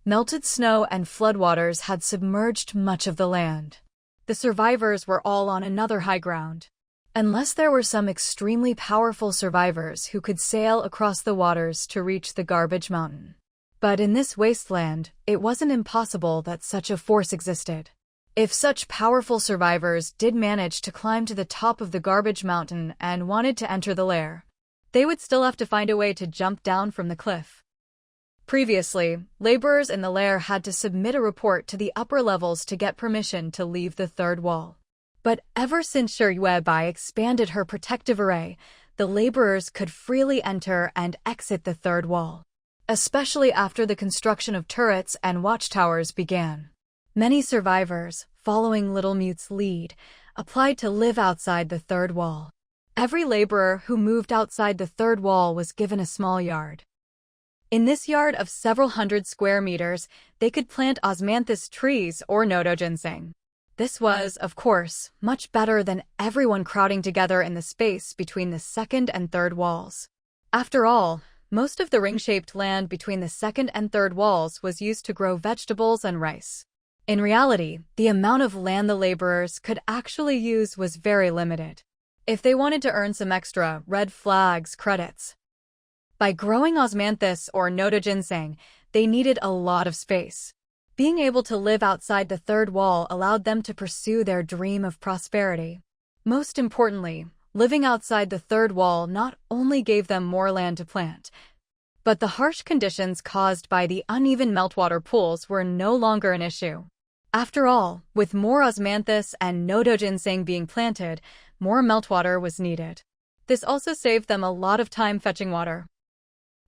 Melted snow and floodwaters had submerged much of the land. The survivors were all on another high ground. Unless there were some extremely powerful survivors who could sail across the waters to reach the garbage mountain. But in this wasteland, it wasn't impossible that such a force existed. If such powerful survivors did manage to climb to the top of the garbage mountain and wanted to enter the lair, they would still have to find a way to jump down from the cliff. Previously, laborers in the lair had to submit a report to the upper levels to get permission to leave the third wall. But ever since Yuebai expanded her protective array, the laborers could freely enter and exit the third wall. Especially after the construction of turrets and watchtowers began. Many survivors, following Little Mute's lead, applied to live outside the third wall. Every laborer who moved outside the third wall was given a small yard. In this yard of several hundred square meters, they could plant osmanthus trees or nodo ginseng. This was, of course, much better than everyone crowding together in the space between the second and third walls. After all, most of the ring-shaped land between the second and third walls was used to grow vegetables and rice. In reality, the amount of land the laborers could actually use was very limited. If they wanted to earn some extra red flags credits by growing osmanthus or nodo ginseng, they needed a lot of space. Being able to live outside the third wall allowed them to pursue their dream of prosperity. Most importantly, living outside the third wall not only gave them more land to plant, but the harsh conditions caused by the uneven meltwater pools were no longer an issue. After all, with more osmanthus and nodo ginseng being planted, more meltwater was needed. This also saved them a lot of time fetching water.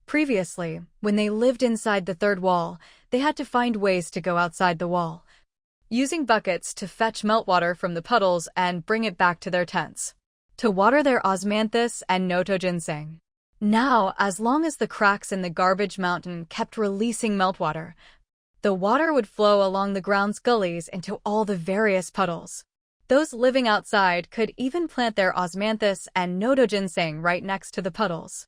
Previously, when they lived inside the third wall, they had to find ways to go outside the wall, using buckets to fetch meltwater from the puddles and bring it back to their tents to water their osmanthus and nodo ginseng. Now, as long as the cracks in the garbage mountain kept releasing meltwater, the water would flow along the ground's gullies into all the various puddles. Those living outside could even plant their osmanthus and nodo ginseng right next to the puddles.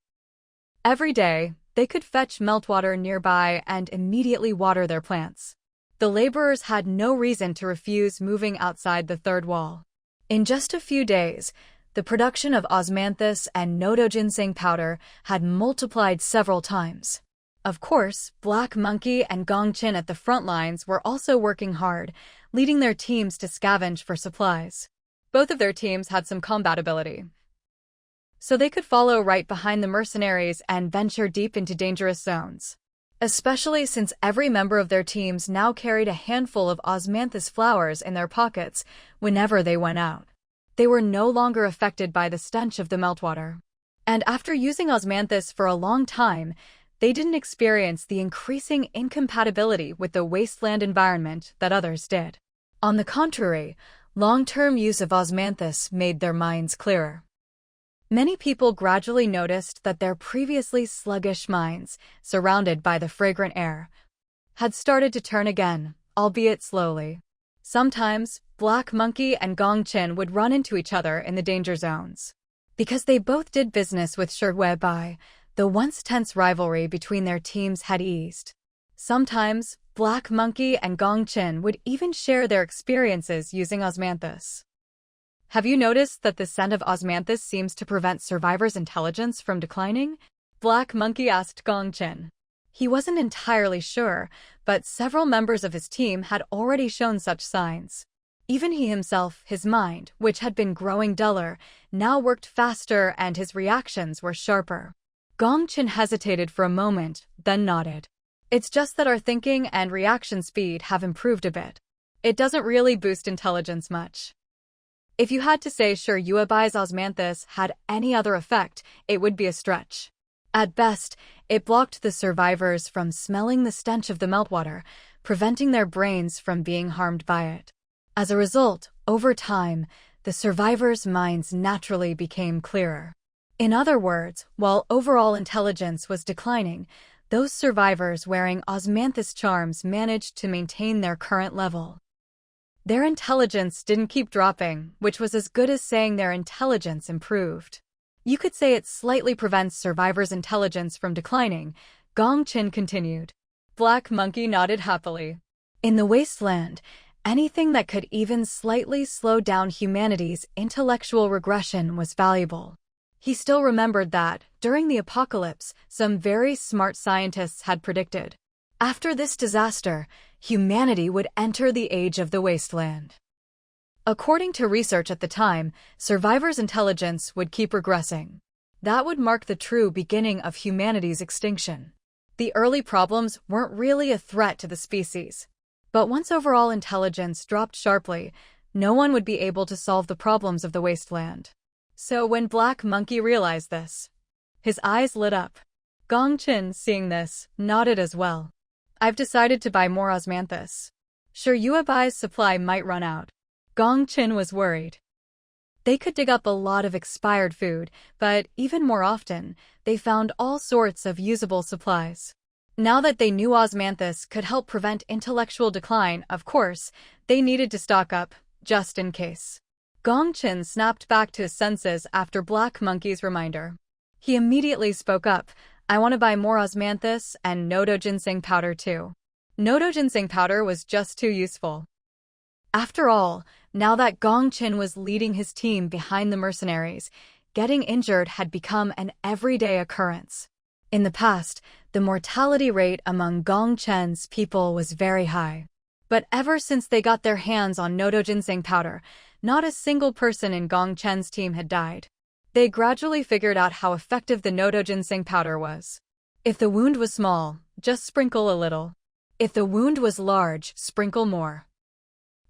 Every day, they could fetch meltwater nearby and immediately water their plants. The laborers had no reason to refuse moving outside the third wall. In just a few days, the production of osmanthus and nodo ginseng powder had multiplied several times. Of course, Black Monkey and Gongqin at the front lines were also working hard, leading their teams to scavenge for supplies. Both of their teams had some combat ability, so they could follow right behind the mercenaries and venture deep into dangerous zones. Especially since every member of their teams now carried a handful of osmanthus flowers in their pockets whenever they went out. They were no longer affected by the stench of the meltwater. And after using osmanthus for a long time, they didn't experience the increasing incompatibility with the wasteland environment that others did. On the contrary, long-term use of osmanthus made their minds clearer. Many people gradually noticed that their previously sluggish minds, surrounded by the fragrant air, had started to turn again, albeit slowly. Sometimes, Black Monkey and Gongqin would run into each other in the danger zones. Because they both did business with Shui, the once tense rivalry between their teams had eased. Sometimes, Black Monkey and Gongqin would even share their experiences using osmanthus. Have you noticed that the scent of osmanthus seems to prevent survivors' intelligence from declining? Black Monkey asked Gongqin. He wasn't entirely sure, but several members of his team had already shown such signs. Even he himself, his mind, which had been growing duller, now worked faster and his reactions were sharper. Gongqin hesitated for a moment, then nodded. It's just that our thinking and reaction speed have improved a bit. It doesn't really boost intelligence much. If you had to say Sure Yuebai's osmanthus had any other effect, it would be a stretch. At best, it blocked the survivors from smelling the stench of the meltwater, preventing their brains from being harmed by it. As a result, over time, the survivors' minds naturally became clearer. In other words, while overall intelligence was declining, those survivors wearing osmanthus charms managed to maintain their current level. Their intelligence didn't keep dropping, which was as good as saying their intelligence improved. You could say it slightly prevents survivors' intelligence from declining, Gongqin continued. Black Monkey nodded happily. In the Wasteland, anything that could even slightly slow down humanity's intellectual regression was valuable. He still remembered that, during the apocalypse, some very smart scientists had predicted. After this disaster, humanity would enter the age of the Wasteland. According to research at the time, survivors' intelligence would keep regressing. That would mark the true beginning of humanity's extinction. The early problems weren't really a threat to the species. But once overall intelligence dropped sharply, no one would be able to solve the problems of the Wasteland. So when Black Monkey realized this, his eyes lit up. Gongqin, seeing this, nodded as well. I've decided to buy more osmanthus. Sure Yuebai's supply might run out. Gongqin was worried. They could dig up a lot of expired food, but even more often, they found all sorts of usable supplies. Now that they knew osmanthus could help prevent intellectual decline, of course, they needed to stock up, just in case. Gongchen snapped back to his senses after Black Monkey's reminder. He immediately spoke up, "I want to buy more osmanthus and nodo ginseng powder too." Nodo ginseng powder was just too useful. After all, now that Gongchen was leading his team behind the mercenaries, getting injured had become an everyday occurrence. In the past, the mortality rate among Gongchen's people was very high. But ever since they got their hands on nodo ginseng powder, not a single person in Gongchen's team had died. They gradually figured out how effective the nodo ginseng powder was. If the wound was small, just sprinkle a little. If the wound was large, sprinkle more.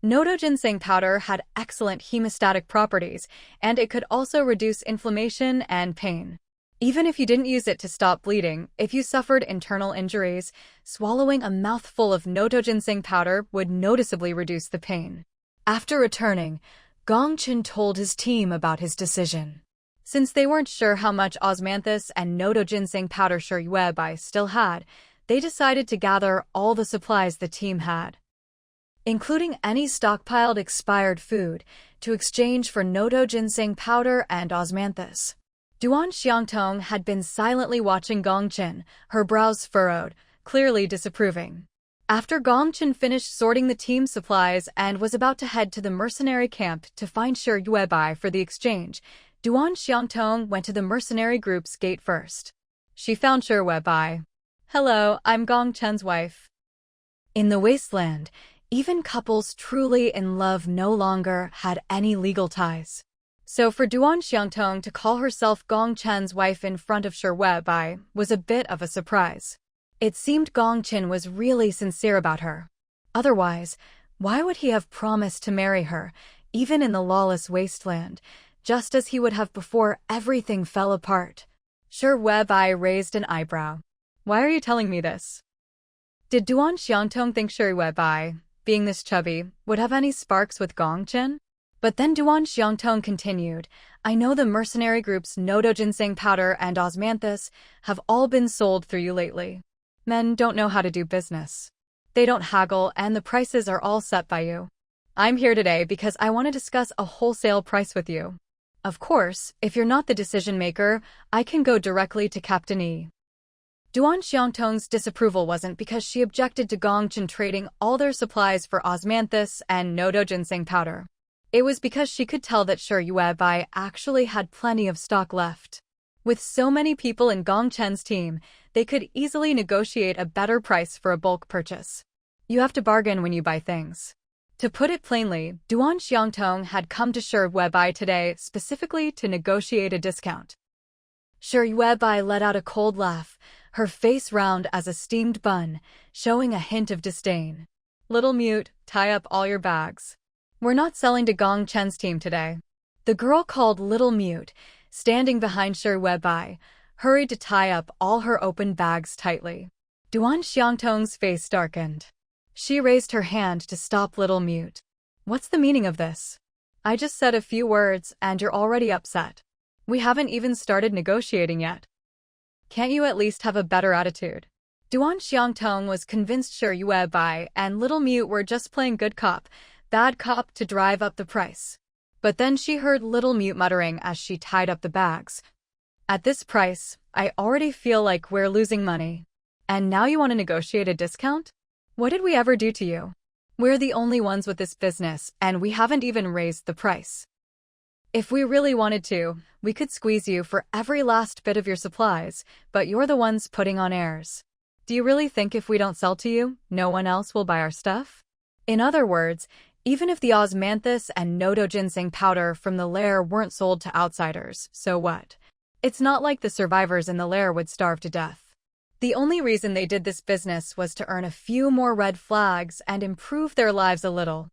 Nodo ginseng powder had excellent hemostatic properties, and it could also reduce inflammation and pain. Even if you didn't use it to stop bleeding, if you suffered internal injuries, swallowing a mouthful of nodo ginseng powder would noticeably reduce the pain. After returning, Gongchen told his team about his decision. Since they weren't sure how much osmanthus and nodo ginseng powder Shiyuebai still had, they decided to gather all the supplies the team had, including any stockpiled expired food, to exchange for nodo ginseng powder and osmanthus. Duan Xiangtong had been silently watching Gongchen, her brows furrowed, clearly disapproving. After Gongchen finished sorting the team's supplies and was about to head to the mercenary camp to find Shiyuebai for the exchange, Duan Xiangtong went to the mercenary group's gate first. She found Shiyuebai. "Hello, I'm Gongchen's wife." In the Wasteland, even couples truly in love no longer had any legal ties. So for Duan Xiangtong to call herself Gongchen's wife in front of Shiyuebai was a bit of a surprise. It seemed Gongchen was really sincere about her. Otherwise, why would he have promised to marry her, even in the lawless Wasteland, just as he would have before everything fell apart? Shiyuebai raised an eyebrow. "Why are you telling me this?" Did Duan Xiangtong think Shiyuebai, being this chubby, would have any sparks with Gongchen? But then Duan Xiangtong continued, "I know the mercenary group's nodo ginseng powder and osmanthus have all been sold through you lately. Men don't know how to do business. They don't haggle and the prices are all set by you. I'm here today because I want to discuss a wholesale price with you. Of course, if you're not the decision maker, I can go directly to Captain E." Duan Xiangtong's disapproval wasn't because she objected to Gongchen trading all their supplies for osmanthus and nodo ginseng powder. It was because she could tell that Shiyuebai actually had plenty of stock left. With so many people in Gongchen's team, they could easily negotiate a better price for a bulk purchase. You have to bargain when you buy things. To put it plainly, Duan Xiangtong had come to Shiyuebai today specifically to negotiate a discount. Shiyuebai let out a cold laugh, her face round as a steamed bun, showing a hint of disdain. "Little mute, tie up all your bags. We're not selling to Gongchen's team today." The girl called Little Mute, standing behind Shiyuebai, hurried to tie up all her open bags tightly. Duan Xiangtong's face darkened. She raised her hand to stop Little Mute. "What's the meaning of this? I just said a few words and you're already upset. We haven't even started negotiating yet. Can't you at least have a better attitude?" Duan Xiangtong was convinced Shiyuebai and Little Mute were just playing good cop, bad cop to drive up the price. But then she heard Little Mute muttering as she tied up the bags. "At this price, I already feel like we're losing money. And now you want to negotiate a discount? What did we ever do to you? We're the only ones with this business, and we haven't even raised the price. If we really wanted to, we could squeeze you for every last bit of your supplies, but you're the ones putting on airs. Do you really think if we don't sell to you, no one else will buy our stuff?" In other words, even if the osmanthus and nodo ginseng powder from the lair weren't sold to outsiders, so what? It's not like the survivors in the lair would starve to death. The only reason they did this business was to earn a few more red flags and improve their lives a little.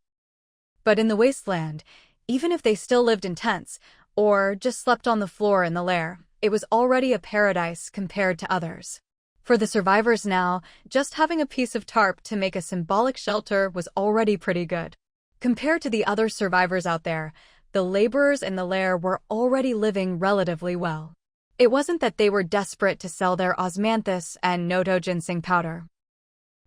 But in the Wasteland, even if they still lived in tents, or just slept on the floor in the lair, it was already a paradise compared to others. For the survivors now, just having a piece of tarp to make a symbolic shelter was already pretty good. Compared to the other survivors out there, the laborers in the lair were already living relatively well. It wasn't that they were desperate to sell their osmanthus and noto ginseng powder.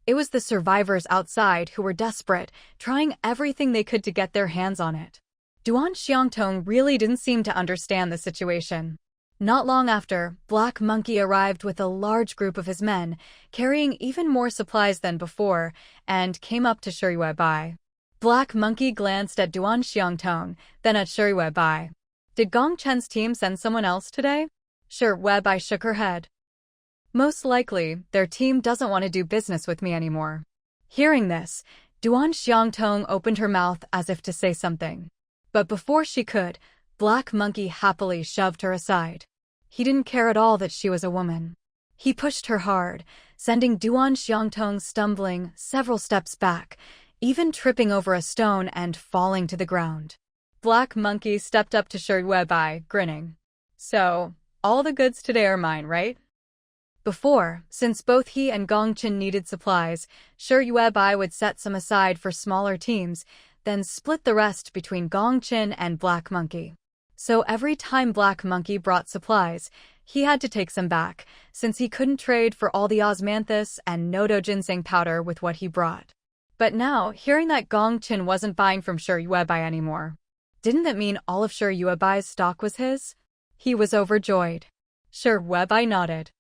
It was the survivors outside who were desperate, trying everything they could to get their hands on it. Duan Xiangtong really didn't seem to understand the situation. Not long after, Black Monkey arrived with a large group of his men, carrying even more supplies than before, and came up to Shi Bai. Black Monkey glanced at Duan Xiangtong, then at Shi Bai. Did Gong Chen's team send someone else today? Shi Bai shook her head. Most likely, their team doesn't want to do business with me anymore. Hearing this, Duan Xiangtong opened her mouth as if to say something. But before she could, Black Monkey happily shoved her aside. He didn't care at all that she was a woman. He pushed her hard, sending Duan Xiangtong stumbling several steps back, even tripping over a stone and falling to the ground. Black Monkey stepped up to Shi Bai, grinning. So, all the goods today are mine, right? Before, since both he and Gongchen needed supplies, Shi Bai would set some aside for smaller teams, then split the rest between Gongchen and Black Monkey. So every time Black Monkey brought supplies, he had to take some back, since he couldn't trade for all the osmanthus and noto ginseng powder with what he brought. But now, hearing that Gongchen wasn't buying from Shi Bai anymore, didn't that mean all of Shi Bai's stock was his? He was overjoyed. Shi Bai nodded.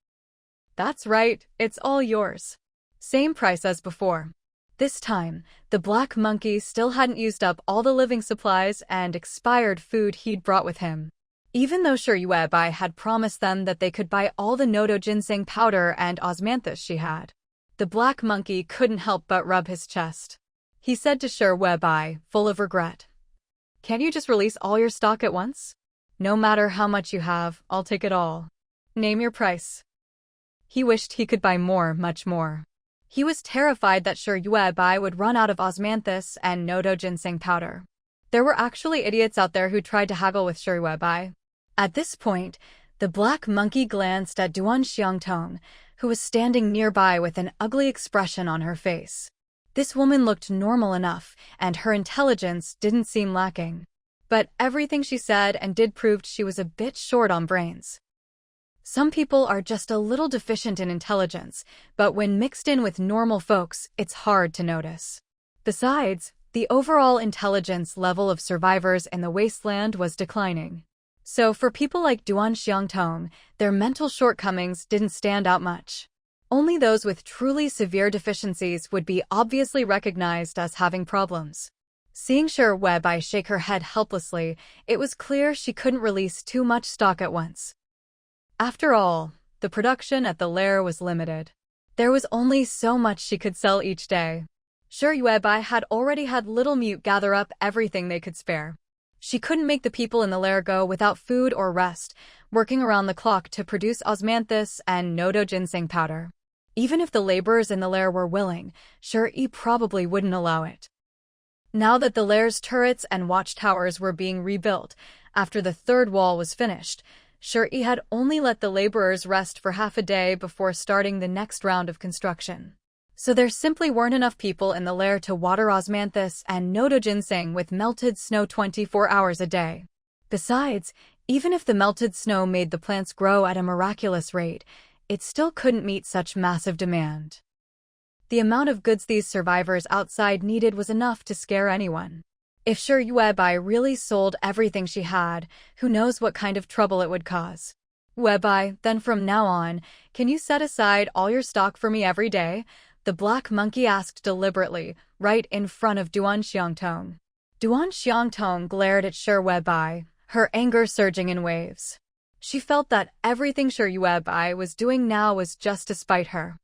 That's right, it's all yours. Same price as before. This time, the Black Monkey still hadn't used up all the living supplies and expired food he'd brought with him. Even though Shi Bai had promised them that they could buy all the noto ginseng powder and osmanthus she had, the Black Monkey couldn't help but rub his chest. He said to Shi Bai, full of regret, "Can't you just release all your stock at once? No matter how much you have, I'll take it all. Name your price." He wished he could buy more, much more. He was terrified that Shi Bai would run out of osmanthus and noto ginseng powder. There were actually idiots out there who tried to haggle with Shi Bai. At this point, the Black Monkey glanced at Duan Xiangtong, who was standing nearby with an ugly expression on her face. This woman looked normal enough, and her intelligence didn't seem lacking. But everything she said and did proved she was a bit short on brains. Some people are just a little deficient in intelligence, but when mixed in with normal folks, it's hard to notice. Besides, the overall intelligence level of survivors in the Wasteland was declining. So for people like Duan Xiangtong, their mental shortcomings didn't stand out much. Only those with truly severe deficiencies would be obviously recognized as having problems. Seeing Shi Bai shake her head helplessly, it was clear she couldn't release too much stock at once. After all, the production at the lair was limited. There was only so much she could sell each day. Shi Bai had already had Little Mute gather up everything they could spare. She couldn't make the people in the lair go without food or rest, working around the clock to produce osmanthus and noto ginseng powder. Even if the laborers in the lair were willing, Shi probably wouldn't allow it. Now that the lair's turrets and watchtowers were being rebuilt, after the third wall was finished, Shi had only let the laborers rest for half a day before starting the next round of construction. So there simply weren't enough people in the lair to water osmanthus and noto ginseng with melted snow 24 hours a day. Besides, even if the melted snow made the plants grow at a miraculous rate, it still couldn't meet such massive demand. The amount of goods these survivors outside needed was enough to scare anyone. If Shi Bai really sold everything she had, who knows what kind of trouble it would cause. "Bai, then from now on, can you set aside all your stock for me every day?" the Black Monkey asked deliberately, right in front of Duan Xiangtong. Duan Xiangtong glared at Shi Bai, her anger surging in waves. She felt that everything Shi Bai was doing now was just to spite her.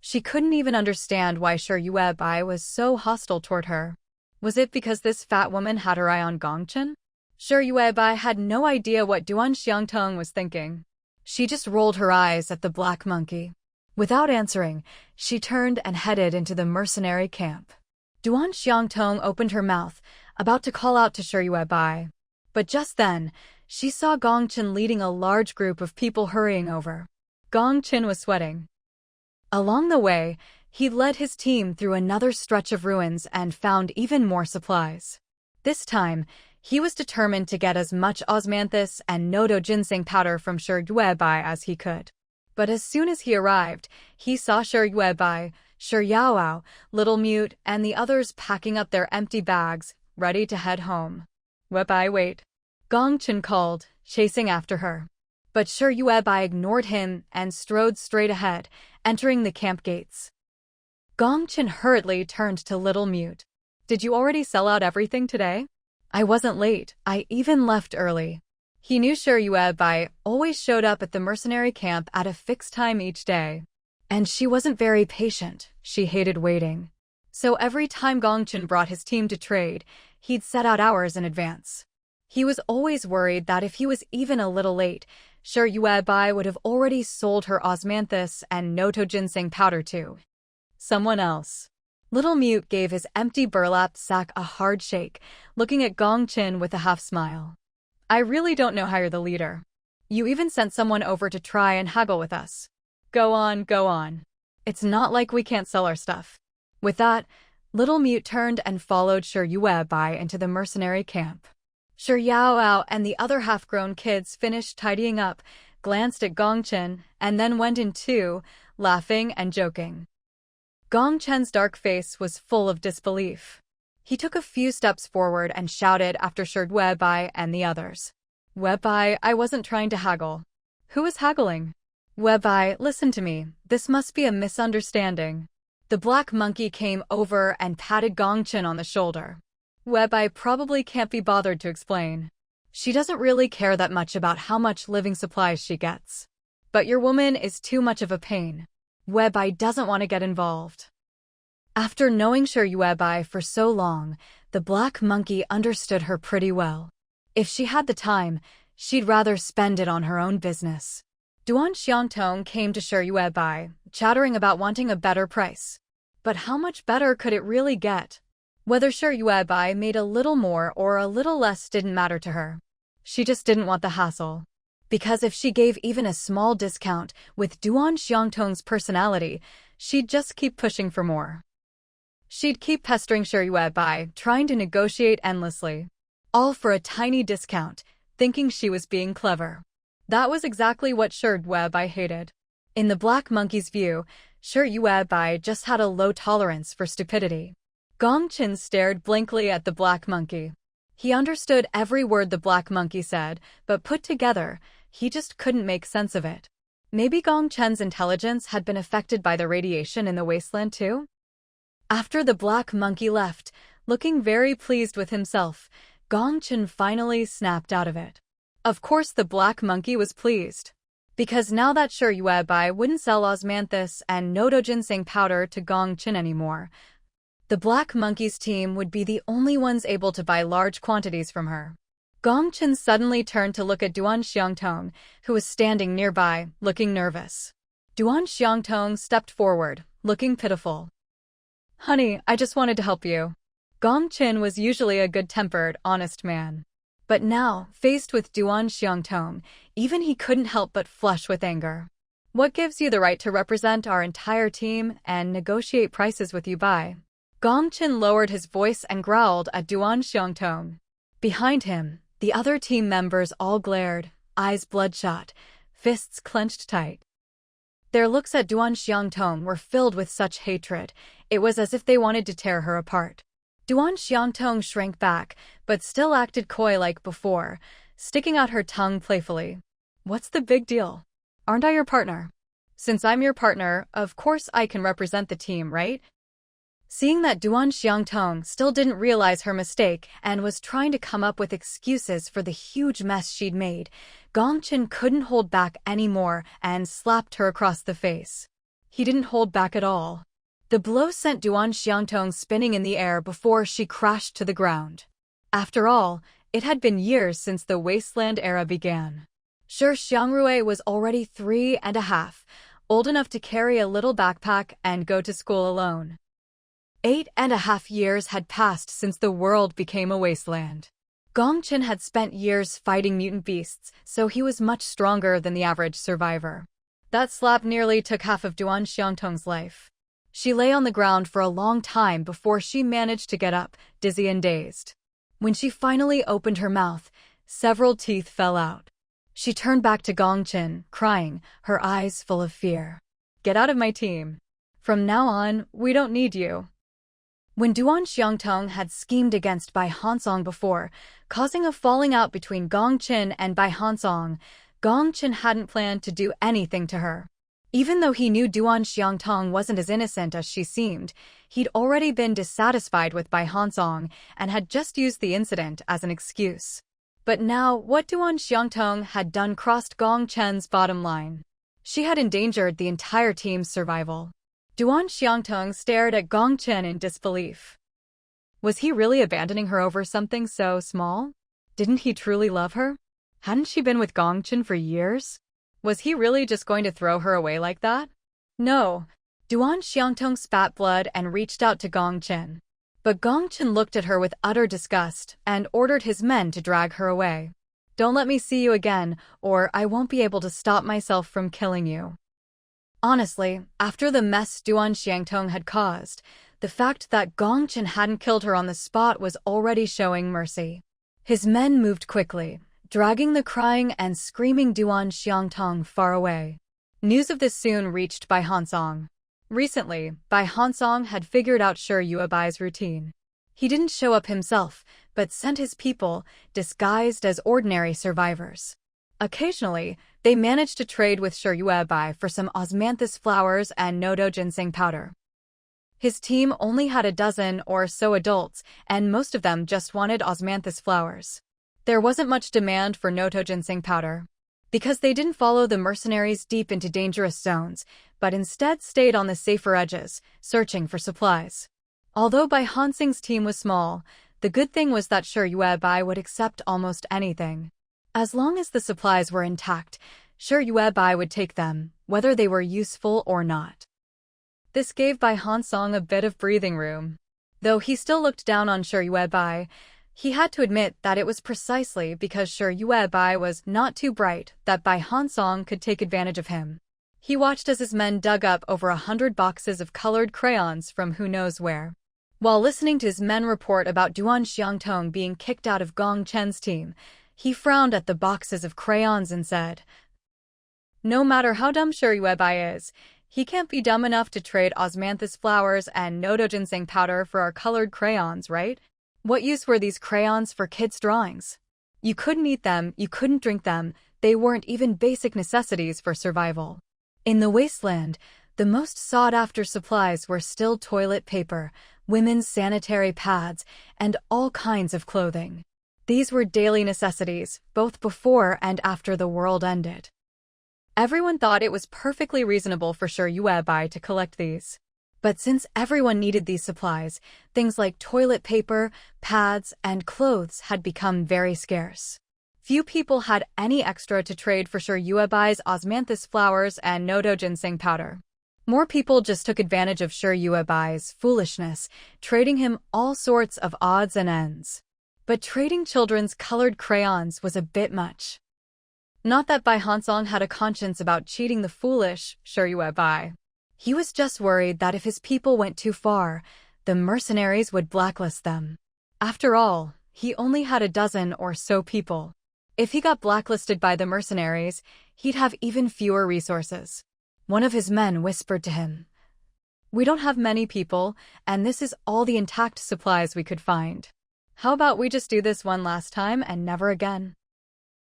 She couldn't even understand why Shi Bai was so hostile toward her. Was it because this fat woman had her eye on Gongchen? Shi Bai had no idea what Duan Xiangtong was thinking. She just rolled her eyes at the Black Monkey. Without answering, she turned and headed into the mercenary camp. Duan Xiangtong opened her mouth, about to call out to Shi Bai. But just then, she saw Gongchen leading a large group of people hurrying over. Gongchen was sweating. Along the way, he led his team through another stretch of ruins and found even more supplies. This time, He was determined to get as much osmanthus and noto ginseng powder from Shi Yuebai as he could. But as soon as he arrived, he saw Shi Yuebai, Shi Yaoao, Little Mute, and the others packing up their empty bags, ready to head home. "Yuebai, wait," Gong Chen called, chasing after her. But Shi Yuebai ignored him and strode straight ahead, entering the camp gates. Gong Chen hurriedly turned to Little Mute. "Did you already sell out everything today?" "I wasn't late. I even left early." He knew Shi Yuebai always showed up at the mercenary camp at a fixed time each day. And she wasn't very patient. She hated waiting. So every time Gong Chen brought his team to trade, he'd set out hours in advance. He was always worried that if he was even a little late, Shi Yuebai would have already sold her osmanthus and noto ginseng powder to someone else. Little Mute gave his empty burlap sack a hard shake, looking at Gong Chen with a half-smile. "I really don't know how you're the leader. You even sent someone over to try and haggle with us. Go on, go on. It's not like we can't sell our stuff." With that, Little Mute turned and followed Shi Yuebai into the mercenary camp. Shi Yaoao and the other half-grown kids finished tidying up, glanced at Gong Chen, and then went in too, laughing and joking. Gong Chen's dark face was full of disbelief. He took a few steps forward and shouted after Shi Yuebai and the others. "Yuebai, I wasn't trying to haggle." "Who was haggling?" "Yuebai, listen to me. This must be a misunderstanding." The black monkey came over and patted Gong Chen on the shoulder. "Yuebai probably can't be bothered to explain. She doesn't really care that much about how much living supplies she gets. But your woman is too much of a pain. Yuebai doesn't want to get involved." After knowing Shi Yuebai for so long, the black monkey understood her pretty well. If she had the time, she'd rather spend it on her own business. Duan Xiangtong came to Shi Yuebai, chattering about wanting a better price. But how much better could it really get? Whether Shi Yuebai made a little more or a little less didn't matter to her. She just didn't want the hassle. Because if she gave even a small discount with Duan Xiangtong's personality, she'd just keep pushing for more. She'd keep pestering Shi Yuebai, trying to negotiate endlessly. All for a tiny discount, thinking she was being clever. That was exactly what Shi Yuebai hated. In the black monkey's view, Shi Yuebai just had a low tolerance for stupidity. Gong Chen stared blankly at the black monkey. He understood every word the black monkey said, but put together, he just couldn't make sense of it. Maybe Gong Chen's intelligence had been affected by the radiation in the wasteland too? After the black monkey left, looking very pleased with himself, Gong Chen finally snapped out of it. Of course the black monkey was pleased. Because now that Shi Yuebai wouldn't sell osmanthus and noto ginseng powder to Gong Chen anymore, the black monkey's team would be the only ones able to buy large quantities from her. Gong Chen suddenly turned to look at Duan Xiangtong, who was standing nearby, looking nervous. Duan Xiangtong stepped forward, looking pitiful. "Honey, I just wanted to help you." Gong Chen was usually a good-tempered, honest man. But now, faced with Duan Xiangtong, even he couldn't help but flush with anger. "What gives you the right to represent our entire team and negotiate prices with you by?" Gong Chen lowered his voice and growled at Duan Xiangtong. Behind him, the other team members all glared, eyes bloodshot, fists clenched tight. Their looks at Duan Xiangtong were filled with such hatred, it was as if they wanted to tear her apart. Duan Xiangtong shrank back, but still acted coy like before, sticking out her tongue playfully. "What's the big deal? Aren't I your partner? Since I'm your partner, of course I can represent the team, right?" Seeing that Duan Xiangtong still didn't realize her mistake and was trying to come up with excuses for the huge mess she'd made, Gong Chen couldn't hold back anymore and slapped her across the face. He didn't hold back at all. The blow sent Duan Xiangtong spinning in the air before she crashed to the ground. After all, it had been years since the Wasteland era began. Shi Xiangrui was already 3.5, old enough to carry a little backpack and go to school alone. 8.5 years had passed since the world became a wasteland. Gong Chen had spent years fighting mutant beasts, so he was much stronger than the average survivor. That slap nearly took half of Duan Xiangtong's life. She lay on the ground for a long time before she managed to get up, dizzy and dazed. When she finally opened her mouth, several teeth fell out. She turned back to Gongchen, crying, her eyes full of fear. "Get out of my team. From now on, we don't need you." When Duan Xiangtong had schemed against Bai Hansong before, causing a falling out between Gongchen and Bai Hansong, Gongchen hadn't planned to do anything to her. Even though he knew Duan Xiangtong wasn't as innocent as she seemed, he'd already been dissatisfied with Bai Hansong and had just used the incident as an excuse. But now, what Duan Xiangtong had done crossed Gongchen's bottom line. She had endangered the entire team's survival. Duan Xiangtong stared at Gongchen in disbelief. Was he really abandoning her over something so small? Didn't he truly love her? Hadn't she been with Gongchen for years? Was he really just going to throw her away like that? No. Duan Xiangtong spat blood and reached out to Gongchen. But Gongchen looked at her with utter disgust and ordered his men to drag her away. "Don't let me see you again, or I won't be able to stop myself from killing you." Honestly, after the mess Duan Xiangtong had caused, the fact that Gongchen hadn't killed her on the spot was already showing mercy. His men moved quickly, dragging the crying and screaming Duan Xiangtong far away. News of this soon reached Bai Hansong. Recently, Bai Hansong had figured out Shi Yuebai's routine. He didn't show up himself, but sent his people, disguised as ordinary survivors. Occasionally, they managed to trade with Shi Yuebai for some osmanthus flowers and nodo ginseng powder. His team only had a dozen or so adults, and most of them just wanted osmanthus flowers. There wasn't much demand for nodo ginseng powder, because they didn't follow the mercenaries deep into dangerous zones, but instead stayed on the safer edges, searching for supplies. Although Bai Hansong's team was small, the good thing was that Shi Yuebai would accept almost anything. As long as the supplies were intact, Shi Yuebai would take them, whether they were useful or not. This gave Bai Hansong a bit of breathing room. Though he still looked down on Shi Yuebai, he had to admit that it was precisely because Shi Yuebai was not too bright that Bai Hansong could take advantage of him. He watched as his men dug up over 100 boxes of colored crayons from who knows where. While listening to his men report about Duan Xiangtong being kicked out of Gongchen's team, he frowned at the boxes of crayons and said, "No matter how dumb Shi Yuebai is, he can't be dumb enough to trade osmanthus flowers and nodo ginseng powder for our colored crayons, right? What use were these crayons for kids' drawings? You couldn't eat them, you couldn't drink them, they weren't even basic necessities for survival." In the Wasteland, the most sought-after supplies were still toilet paper, women's sanitary pads, and all kinds of clothing. These were daily necessities, both before and after the world ended. Everyone thought it was perfectly reasonable for Shi Yuebai to collect these. But since everyone needed these supplies, things like toilet paper, pads, and clothes had become very scarce. Few people had any extra to trade for Shi Yuebai's osmanthus flowers and nodo ginseng powder. More people just took advantage of Shi Yuebai's foolishness, trading him all sorts of odds and ends. But trading children's colored crayons was a bit much. Not that Bai Hansong had a conscience about cheating the foolish Shi Yuebai. He was just worried that if his people went too far, the mercenaries would blacklist them. After all, he only had a dozen or so people. If he got blacklisted by the mercenaries, he'd have even fewer resources. One of his men whispered to him, "We don't have many people, and this is all the intact supplies we could find. How about we just do this one last time and never again?"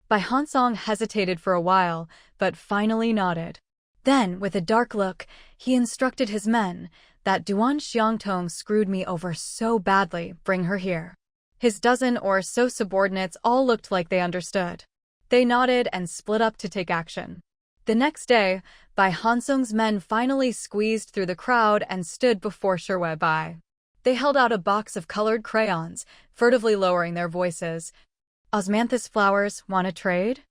Bai Hansong hesitated for a while, but finally nodded. Then, with a dark look, he instructed his men that Duan Xiangtong screwed me over so badly, bring her here. His dozen or so subordinates all looked like they understood. They nodded and split up to take action. The next day, Bai Hansong's men finally squeezed through the crowd and stood before Shi Yuebai. They held out a box of colored crayons, furtively lowering their voices. "Osmanthus flowers, want to trade?"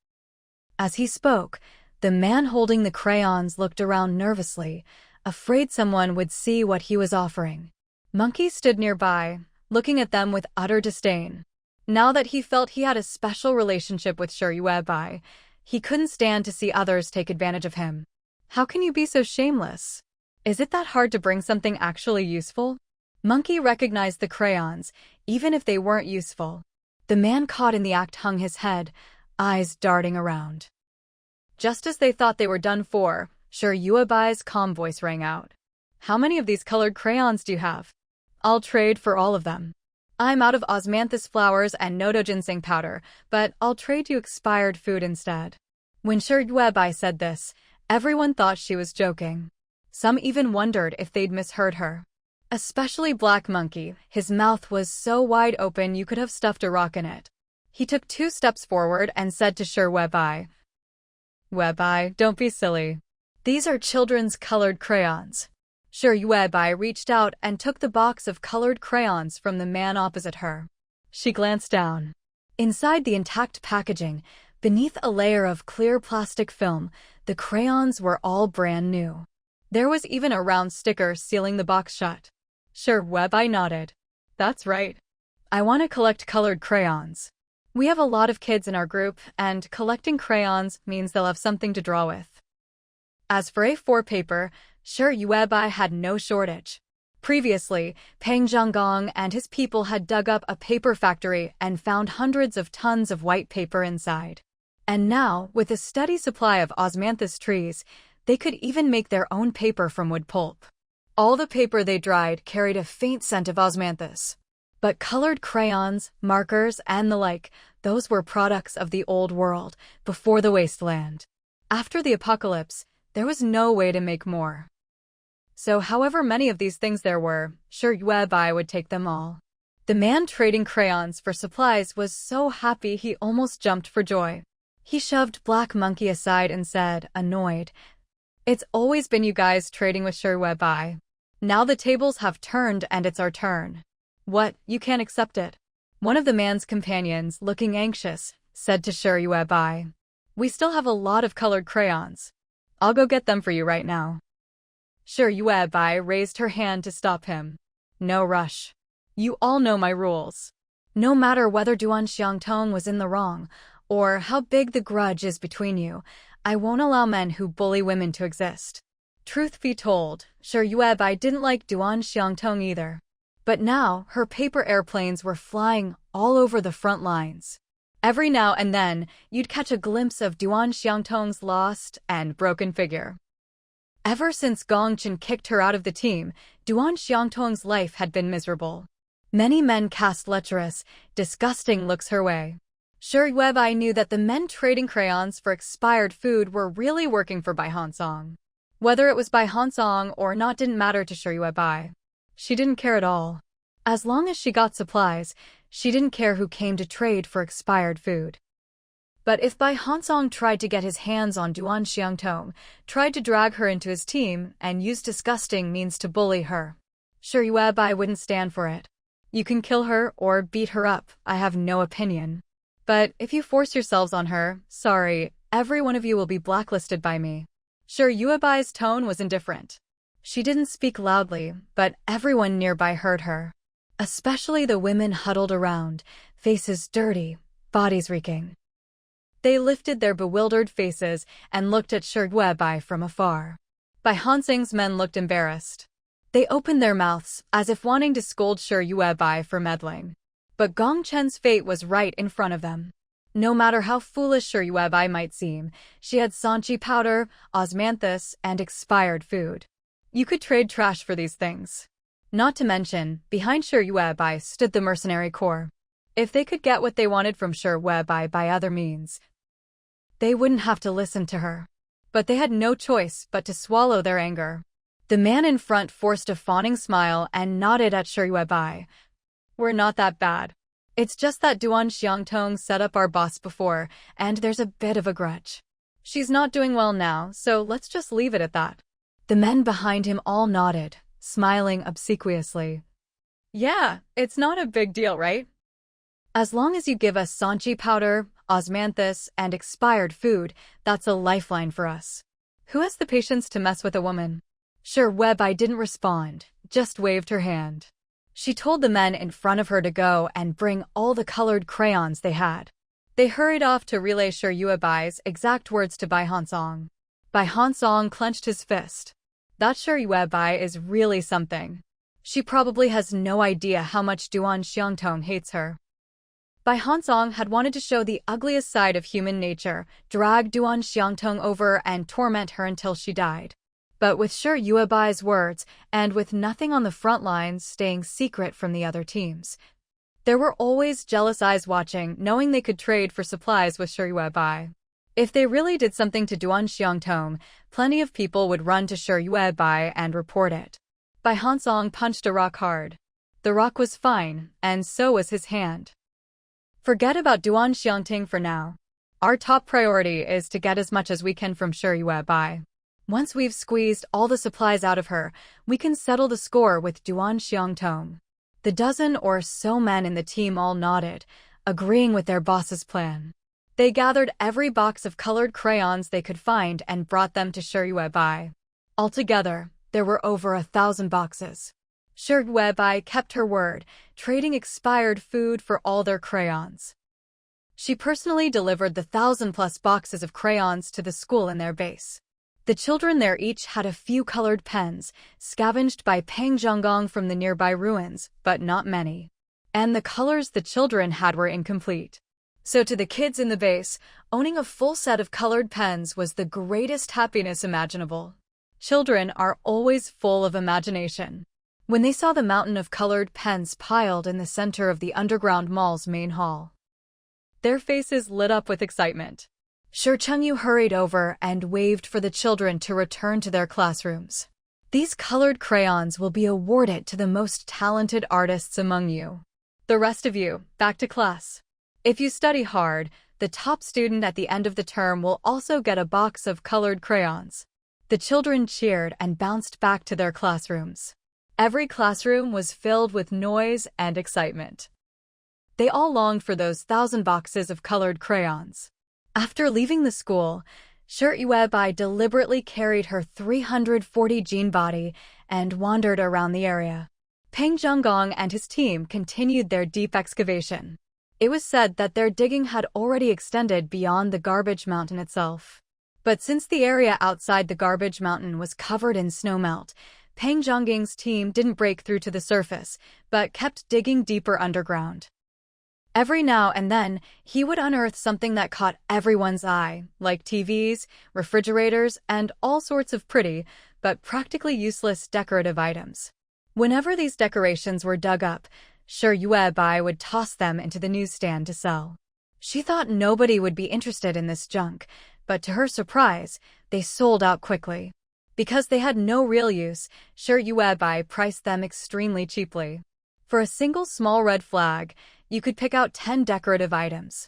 As he spoke, the man holding the crayons looked around nervously, afraid someone would see what he was offering. Monkey stood nearby, looking at them with utter disdain. Now that he felt he had a special relationship with Shi Yuebai, he couldn't stand to see others take advantage of him. "How can you be so shameless? Is it that hard to bring something actually useful?" Monkey recognized the crayons, even if they weren't useful. The man caught in the act hung his head, eyes darting around. Just as they thought they were done for, Sir Yuebai's calm voice rang out. How many of these colored crayons do you have? I'll trade for all of them. I'm out of osmanthus flowers and nodo ginseng powder, but I'll trade you expired food instead. When Sir Yuebai said this, everyone thought she was joking. Some even wondered if they'd misheard her. Especially Black Monkey, his mouth was so wide open you could have stuffed a rock in it. He took 2 steps forward and said to Sir Yuebai, Yuebai, don't be silly. These are children's colored crayons. Sir Yuebai reached out and took the box of colored crayons from the man opposite her. She glanced down. Inside the intact packaging, beneath a layer of clear plastic film, the crayons were all brand new. There was even a round sticker sealing the box shut. Sir Yuebai nodded. That's right. I want to collect colored crayons. We have a lot of kids in our group, and collecting crayons means they'll have something to draw with. As for A4 paper, Sir Yuebai had no shortage. Previously, Peng Zhonggong and his people had dug up a paper factory and found hundreds of tons of white paper inside. And now, with a steady supply of osmanthus trees, they could even make their own paper from wood pulp. All the paper they dried carried a faint scent of osmanthus. But colored crayons, markers, and the like, those were products of the old world, before the Wasteland. After the apocalypse, there was no way to make more. So however many of these things there were, Sir Yuebai would take them all. The man trading crayons for supplies was so happy he almost jumped for joy. He shoved Black Monkey aside and said, annoyed, It's always been you guys trading with Sir Yuebai. Now the tables have turned and it's our turn. What, you can't accept it? One of the man's companions, looking anxious, said to Sir Yuebai, We still have a lot of colored crayons. I'll go get them for you right now. Sir Yuebai raised her hand to stop him. No rush. You all know my rules. No matter whether Duan Xiangtong was in the wrong, or how big the grudge is between you, I won't allow men who bully women to exist. Truth be told, Sir Yuebai didn't like Duan Xiangtong either. But now, her paper airplanes were flying all over the front lines. Every now and then, you'd catch a glimpse of Duan Xiangtong's lost and broken figure. Ever since Gong Chen kicked her out of the team, Duan Xiangtong's life had been miserable. Many men cast lecherous, disgusting looks her way. Sir Yuebai knew that the men trading crayons for expired food were really working for Bai Hansong. Whether it was Bai Hansong or not didn't matter to Sir Yuebai. She didn't care at all. As long as she got supplies, she didn't care who came to trade for expired food. But if Bai Hansong tried to get his hands on Duan Xiangtong, tried to drag her into his team, and used disgusting means to bully her, Sir Yuebai wouldn't stand for it. You can kill her or beat her up, I have no opinion. But if you force yourselves on her, sorry, every one of you will be blacklisted by me. Sir Yuebai's tone was indifferent. She didn't speak loudly, but everyone nearby heard her. Especially the women huddled around, faces dirty, bodies reeking. They lifted their bewildered faces and looked at Sir Yuebai from afar. Bai Hansong's men looked embarrassed. They opened their mouths, as if wanting to scold Sir Yuebai for meddling. But Gong Chen's fate was right in front of them. No matter how foolish Sir Yuebai might seem, she had sanchi powder, osmanthus, and expired food. You could trade trash for these things. Not to mention, behind Sir Yuebai stood the mercenary corps. If they could get what they wanted from Sir Yuebai by other means, they wouldn't have to listen to her. But they had no choice but to swallow their anger. The man in front forced a fawning smile and nodded at Sir Yuebai. We're not that bad. It's just that Duan Xiangtong set up our boss before, and there's a bit of a grudge. She's not doing well now, so let's just leave it at that. The men behind him all nodded, smiling obsequiously. Yeah, it's not a big deal, right? As long as you give us sanchi powder, osmanthus, and expired food, that's a lifeline for us. Who has the patience to mess with a woman? Sir Yuebai didn't respond, just waved her hand. She told the men in front of her to go and bring all the colored crayons they had. They hurried off to relay Sir Yuebai's exact words to Bai Hansong. Bai Hansong clenched his fist. That Sir Yuebai is really something. She probably has no idea how much Duan Xiangtong hates her. Bai Hansong had wanted to show the ugliest side of human nature, drag Duan Xiangtong over and torment her until she died. But with Shi Yuebai's words, and with nothing on the front lines staying secret from the other teams, there were always jealous eyes watching, knowing they could trade for supplies with Shi Yuebai. If they really did something to Duan Xiangtong, plenty of people would run to Shi Yuebai and report it. Bai Hansong punched a rock hard. The rock was fine, and so was his hand. Forget about Duan Xiangting for now. Our top priority is to get as much as we can from Shi Yuebai. Once we've squeezed all the supplies out of her, we can settle the score with Duan Xiangtong. The dozen or so men in the team all nodded, agreeing with their boss's plan. They gathered every box of colored crayons they could find and brought them to Shi Yuebai. Altogether, there were over 1,000 boxes. Shi Yuebai kept her word, trading expired food for all their crayons. She personally delivered the 1,000+ boxes of crayons to the school in their base. The children there each had a few colored pens, scavenged by Peng Zhonggong from the nearby ruins, but not many. And the colors the children had were incomplete. So to the kids in the base, owning a full set of colored pens was the greatest happiness imaginable. Children are always full of imagination. When they saw the mountain of colored pens piled in the center of the underground mall's main hall, their faces lit up with excitement. Shi Chengyu hurried over and waved for the children to return to their classrooms. These colored crayons will be awarded to the most talented artists among you. The rest of you, back to class. If you study hard, the top student at the end of the term will also get a box of colored crayons. The children cheered and bounced back to their classrooms. Every classroom was filled with noise and excitement. They all longed for those 1,000 boxes of colored crayons. After leaving the school, Shi Yuebai deliberately carried her 340-gene body and wandered around the area. Peng Zhonggong and his team continued their deep excavation. It was said that their digging had already extended beyond the garbage mountain itself. But since the area outside the garbage mountain was covered in snowmelt, Peng Zhongging's team didn't break through to the surface, but kept digging deeper underground. Every now and then, he would unearth something that caught everyone's eye, like TVs, refrigerators, and all sorts of pretty, but practically useless decorative items. Whenever these decorations were dug up, Shi Yuebai would toss them into the newsstand to sell. She thought nobody would be interested in this junk, but to her surprise, they sold out quickly. Because they had no real use, Shi Yuebai priced them extremely cheaply. For a single small red flag, you could pick out 10 decorative items.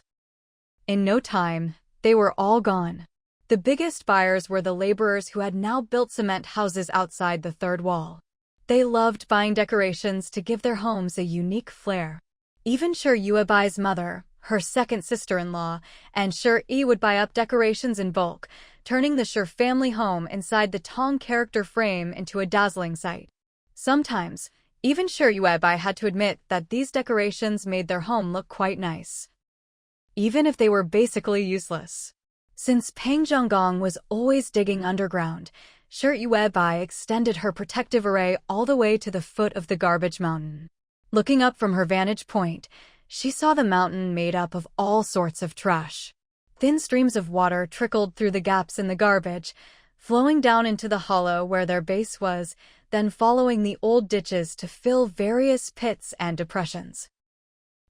In no time, they were all gone. The biggest buyers were the laborers who had now built cement houses outside the third wall. They loved buying decorations to give their homes a unique flair. Even Shi Yuebai's mother, her second sister-in-law, and Shi Yi would buy up decorations in bulk, turning the Shi family home inside the Tong character frame into a dazzling sight. Sometimes, even Shi Yuebai had to admit that these decorations made their home look quite nice, even if they were basically useless. Since Peng Zhonggong was always digging underground, Shi Yuebai extended her protective array all the way to the foot of the garbage mountain. Looking up from her vantage point, she saw the mountain made up of all sorts of trash. Thin streams of water trickled through the gaps in the garbage, flowing down into the hollow where their base was, then following the old ditches to fill various pits and depressions.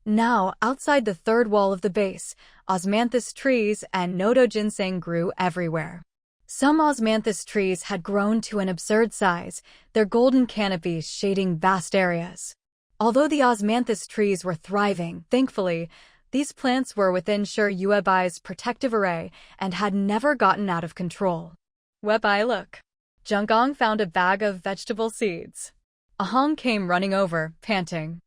Now, outside the third wall of the base, osmanthus trees and nodo ginseng grew everywhere. Some osmanthus trees had grown to an absurd size, their golden canopies shading vast areas. Although the osmanthus trees were thriving, thankfully, these plants were within Shi Yuebai's protective array and had never gotten out of control. Yuebai, look. Zhonggong found a bag of vegetable seeds. Ahong came running over, panting.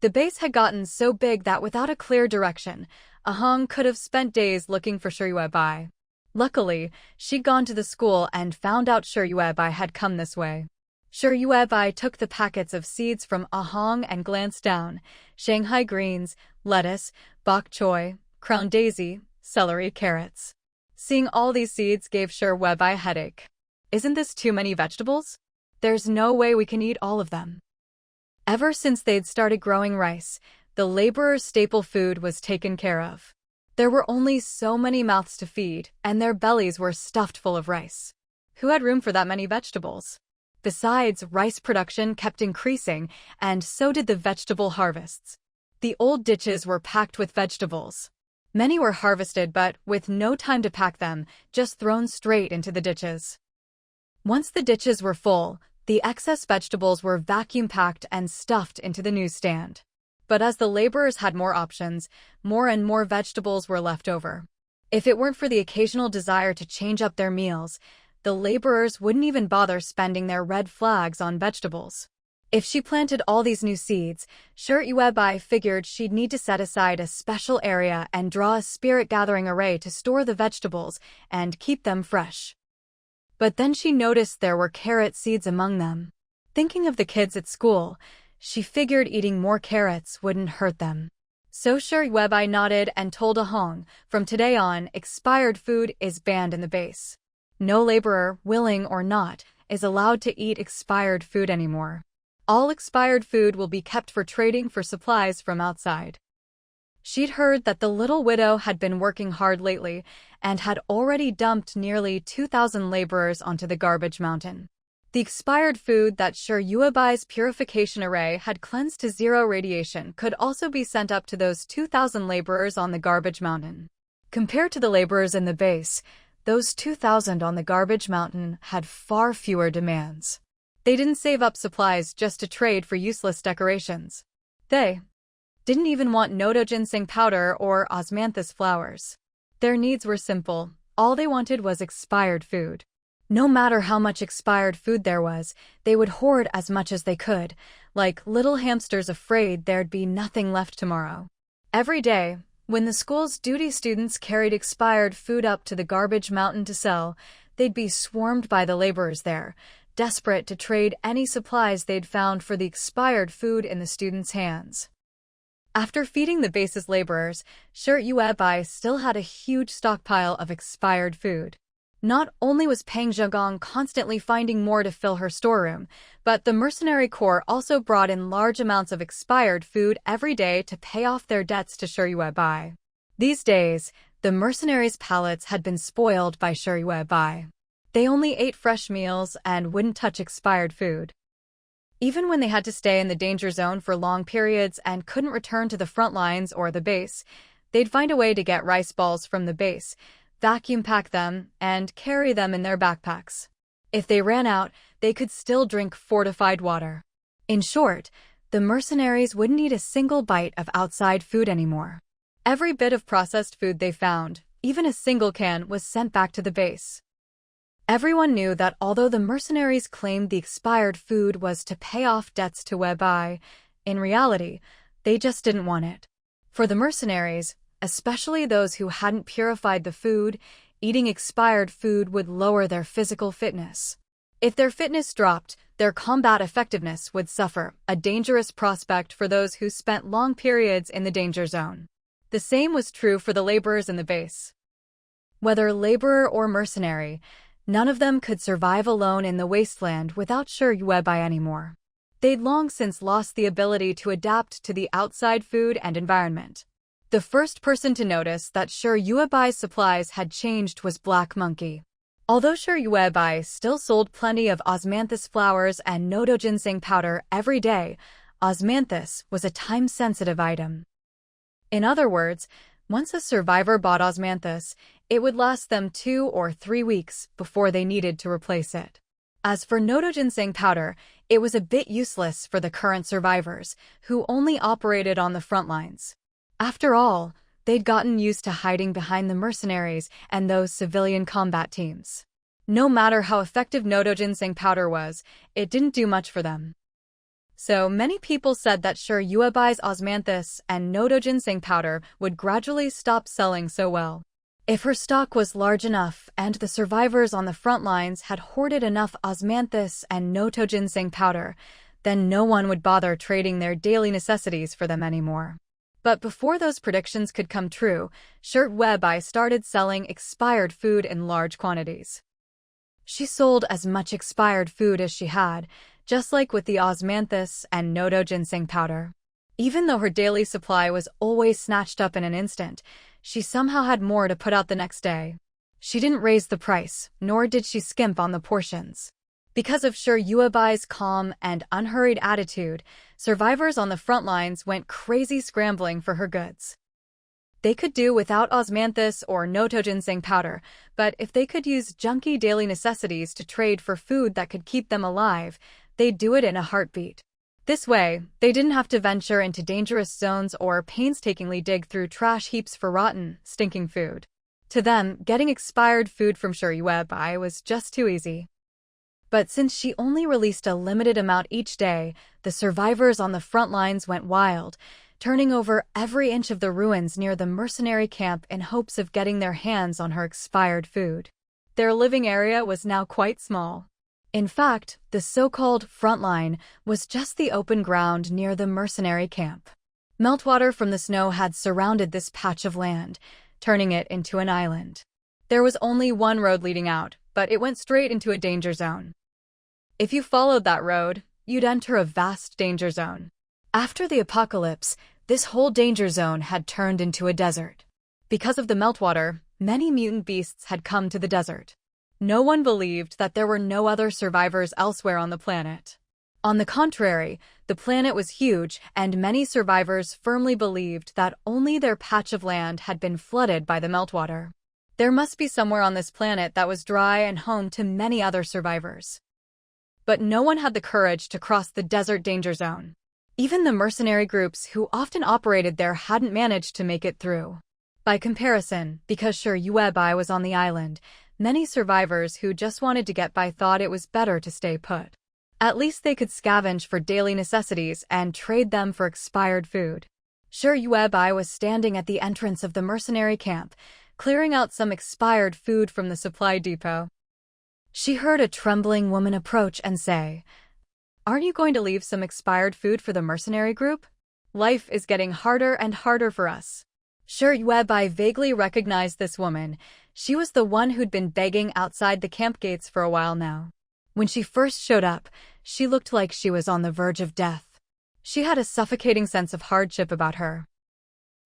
The base had gotten so big that without a clear direction, Ahong could have spent days looking for Shi Yuebai. Luckily, she'd gone to the school and found out Shi Yuebai had come this way. Shi Yuebai took the packets of seeds from Ahong and glanced down. Shanghai greens, lettuce, bok choy, crown daisy, celery, carrots. Seeing all these seeds gave Shi Yuebai a headache. Isn't this too many vegetables? There's no way we can eat all of them. Ever since they'd started growing rice, the laborers' staple food was taken care of. There were only so many mouths to feed, and their bellies were stuffed full of rice. Who had room for that many vegetables? Besides, rice production kept increasing, and so did the vegetable harvests. The old ditches were packed with vegetables. Many were harvested, but with no time to pack them, just thrown straight into the ditches. Once the ditches were full, the excess vegetables were vacuum-packed and stuffed into the newsstand. But as the laborers had more options, more and more vegetables were left over. If it weren't for the occasional desire to change up their meals, the laborers wouldn't even bother spending their red flags on vegetables. If she planted all these new seeds, Shirtuebai figured she'd need to set aside a special area and draw a spirit-gathering array to store the vegetables and keep them fresh. But then she noticed there were carrot seeds among them. Thinking of the kids at school, she figured eating more carrots wouldn't hurt them. So Shirtuebai nodded and told Ahong, from today on, expired food is banned in the base. No laborer, willing or not, is allowed to eat expired food anymore. All expired food will be kept for trading for supplies from outside. She'd heard that the little widow had been working hard lately and had already dumped nearly 2,000 laborers onto the garbage mountain. The expired food that Shirtuebai's purification array had cleansed to zero radiation could also be sent up to those 2,000 laborers on the garbage mountain. Compared to the laborers in the base, those 2,000 on the garbage mountain had far fewer demands. They didn't save up supplies just to trade for useless decorations. They didn't even want nodo ginseng powder or osmanthus flowers. Their needs were simple. All they wanted was expired food. No matter how much expired food there was, they would hoard as much as they could, like little hamsters afraid there'd be nothing left tomorrow. Every day, when the school's duty students carried expired food up to the garbage mountain to sell, they'd be swarmed by the laborers there, desperate to trade any supplies they'd found for the expired food in the students' hands. After feeding the base's laborers, Shirtuebai still had a huge stockpile of expired food. Not only was Pang Zhegong constantly finding more to fill her storeroom, but the mercenary corps also brought in large amounts of expired food every day to pay off their debts to Shirtuebai. These days, the mercenaries' palates had been spoiled by Shirtuebai. They only ate fresh meals and wouldn't touch expired food. Even when they had to stay in the danger zone for long periods and couldn't return to the front lines or the base, they'd find a way to get rice balls from the base, vacuum pack them, and carry them in their backpacks. If they ran out, they could still drink fortified water. In short, the mercenaries wouldn't eat a single bite of outside food anymore. Every bit of processed food they found, even a single can, was sent back to the base. Everyone knew that although the mercenaries claimed the expired food was to pay off debts to Webai, in reality, they just didn't want it. For the mercenaries, especially those who hadn't purified the food, eating expired food would lower their physical fitness. If their fitness dropped, their combat effectiveness would suffer, a dangerous prospect for those who spent long periods in the danger zone. The same was true for the laborers in the base. Whether laborer or mercenary, none of them could survive alone in the wasteland without Shirtuebai anymore. They'd long since lost the ability to adapt to the outside food and environment. The first person to notice that Shirtuebai's supplies had changed was Black Monkey. Although Shirtuebai still sold plenty of osmanthus flowers and nodo ginseng powder every day, osmanthus was a time-sensitive item. In other words, once a survivor bought osmanthus, it would last them 2 or 3 weeks before they needed to replace it. As for nodo ginseng powder, it was a bit useless for the current survivors, who only operated on the front lines. After all, they'd gotten used to hiding behind the mercenaries and those civilian combat teams. No matter how effective nodo ginseng powder was, it didn't do much for them. So many people said that Shirtuebai's osmanthus and nodo ginseng powder would gradually stop selling so well. If her stock was large enough and the survivors on the front lines had hoarded enough osmanthus and nodo ginseng powder, then no one would bother trading their daily necessities for them anymore. But before those predictions could come true, Shirtuebai started selling expired food in large quantities. She sold as much expired food as she had, just like with the osmanthus and nodo ginseng powder. Even though her daily supply was always snatched up in an instant, she somehow had more to put out the next day. She didn't raise the price, nor did she skimp on the portions. Because of Sir Yuebai's calm and unhurried attitude, survivors on the front lines went crazy scrambling for her goods. They could do without osmanthus or noto ginseng powder, but if they could use junky daily necessities to trade for food that could keep them alive, they'd do it in a heartbeat. This way, they didn't have to venture into dangerous zones or painstakingly dig through trash heaps for rotten, stinking food. To them, getting expired food from Sir Yuebai was just too easy. But since she only released a limited amount each day, the survivors on the front lines went wild, turning over every inch of the ruins near the mercenary camp in hopes of getting their hands on her expired food. Their living area was now quite small. In fact, the so-called front line was just the open ground near the mercenary camp. Meltwater from the snow had surrounded this patch of land, turning it into an island. There was only one road leading out, but it went straight into a danger zone. If you followed that road, you'd enter a vast danger zone. After the apocalypse, this whole danger zone had turned into a desert. Because of the meltwater, many mutant beasts had come to the desert. No one believed that there were no other survivors elsewhere on the planet. On the contrary, the planet was huge, and many survivors firmly believed that only their patch of land had been flooded by the meltwater. There must be somewhere on this planet that was dry and home to many other survivors. But no one had the courage to cross the desert danger zone. Even the mercenary groups who often operated there hadn't managed to make it through. By comparison, because Sir Yuebai was on the island, many survivors who just wanted to get by thought it was better to stay put. At least they could scavenge for daily necessities and trade them for expired food. Sir Yuebai was standing at the entrance of the mercenary camp, clearing out some expired food from the supply depot. She heard a trembling woman approach and say, "Aren't you going to leave some expired food for the mercenary group? Life is getting harder and harder for us." Sir Yuebai vaguely recognized this woman. She was the one who'd been begging outside the camp gates for a while now. When she first showed up, she looked like she was on the verge of death. She had a suffocating sense of hardship about her.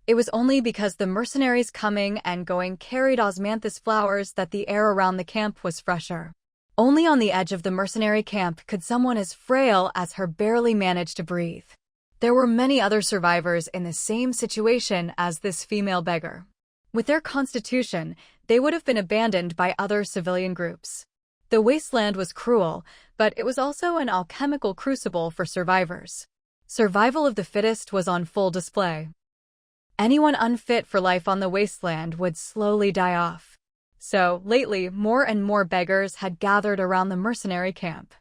It was only because the mercenaries coming and going carried osmanthus flowers that the air around the camp was fresher. Only on the edge of the mercenary camp could someone as frail as her barely manage to breathe. There were many other survivors in the same situation as this female beggar. With their constitution, they would have been abandoned by other civilian groups. The Wasteland was cruel, but it was also an alchemical crucible for survivors. Survival of the fittest was on full display. Anyone unfit for life on the Wasteland would slowly die off. So, lately, more and more beggars had gathered around the mercenary camp.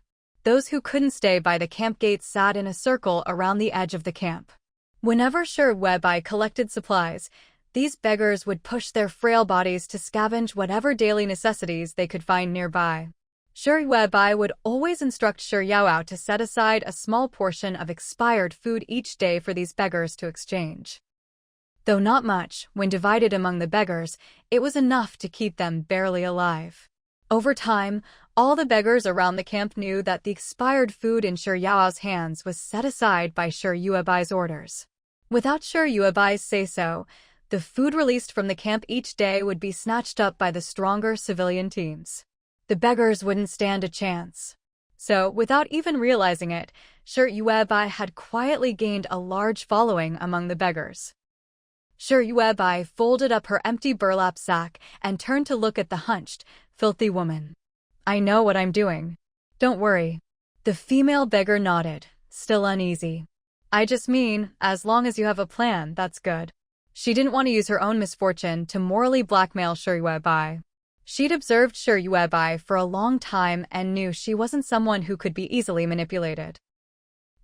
Those who couldn't stay by the camp gates sat in a circle around the edge of the camp. Whenever Sir Yuebai collected supplies, these beggars would push their frail bodies to scavenge whatever daily necessities they could find nearby. Sir Yuebai would always instruct Sir Yaoao to set aside a small portion of expired food each day for these beggars to exchange. Though not much, when divided among the beggars, it was enough to keep them barely alive. Over time, all the beggars around the camp knew that the expired food in Sir Yaoao's hands was set aside by Sir Yuebai's orders. Without Sir Yuebai's say-so, the food released from the camp each day would be snatched up by the stronger civilian teams. The beggars wouldn't stand a chance. So, without even realizing it, Sir Yuebai had quietly gained a large following among the beggars. Sir Yuebai folded up her empty burlap sack and turned to look at the hunched, filthy woman. "I know what I'm doing. Don't worry." The female beggar nodded, still uneasy. "I just mean, as long as you have a plan, that's good." She didn't want to use her own misfortune to morally blackmail Sir Yuebai. She'd observed Sir Yuebai for a long time and knew she wasn't someone who could be easily manipulated.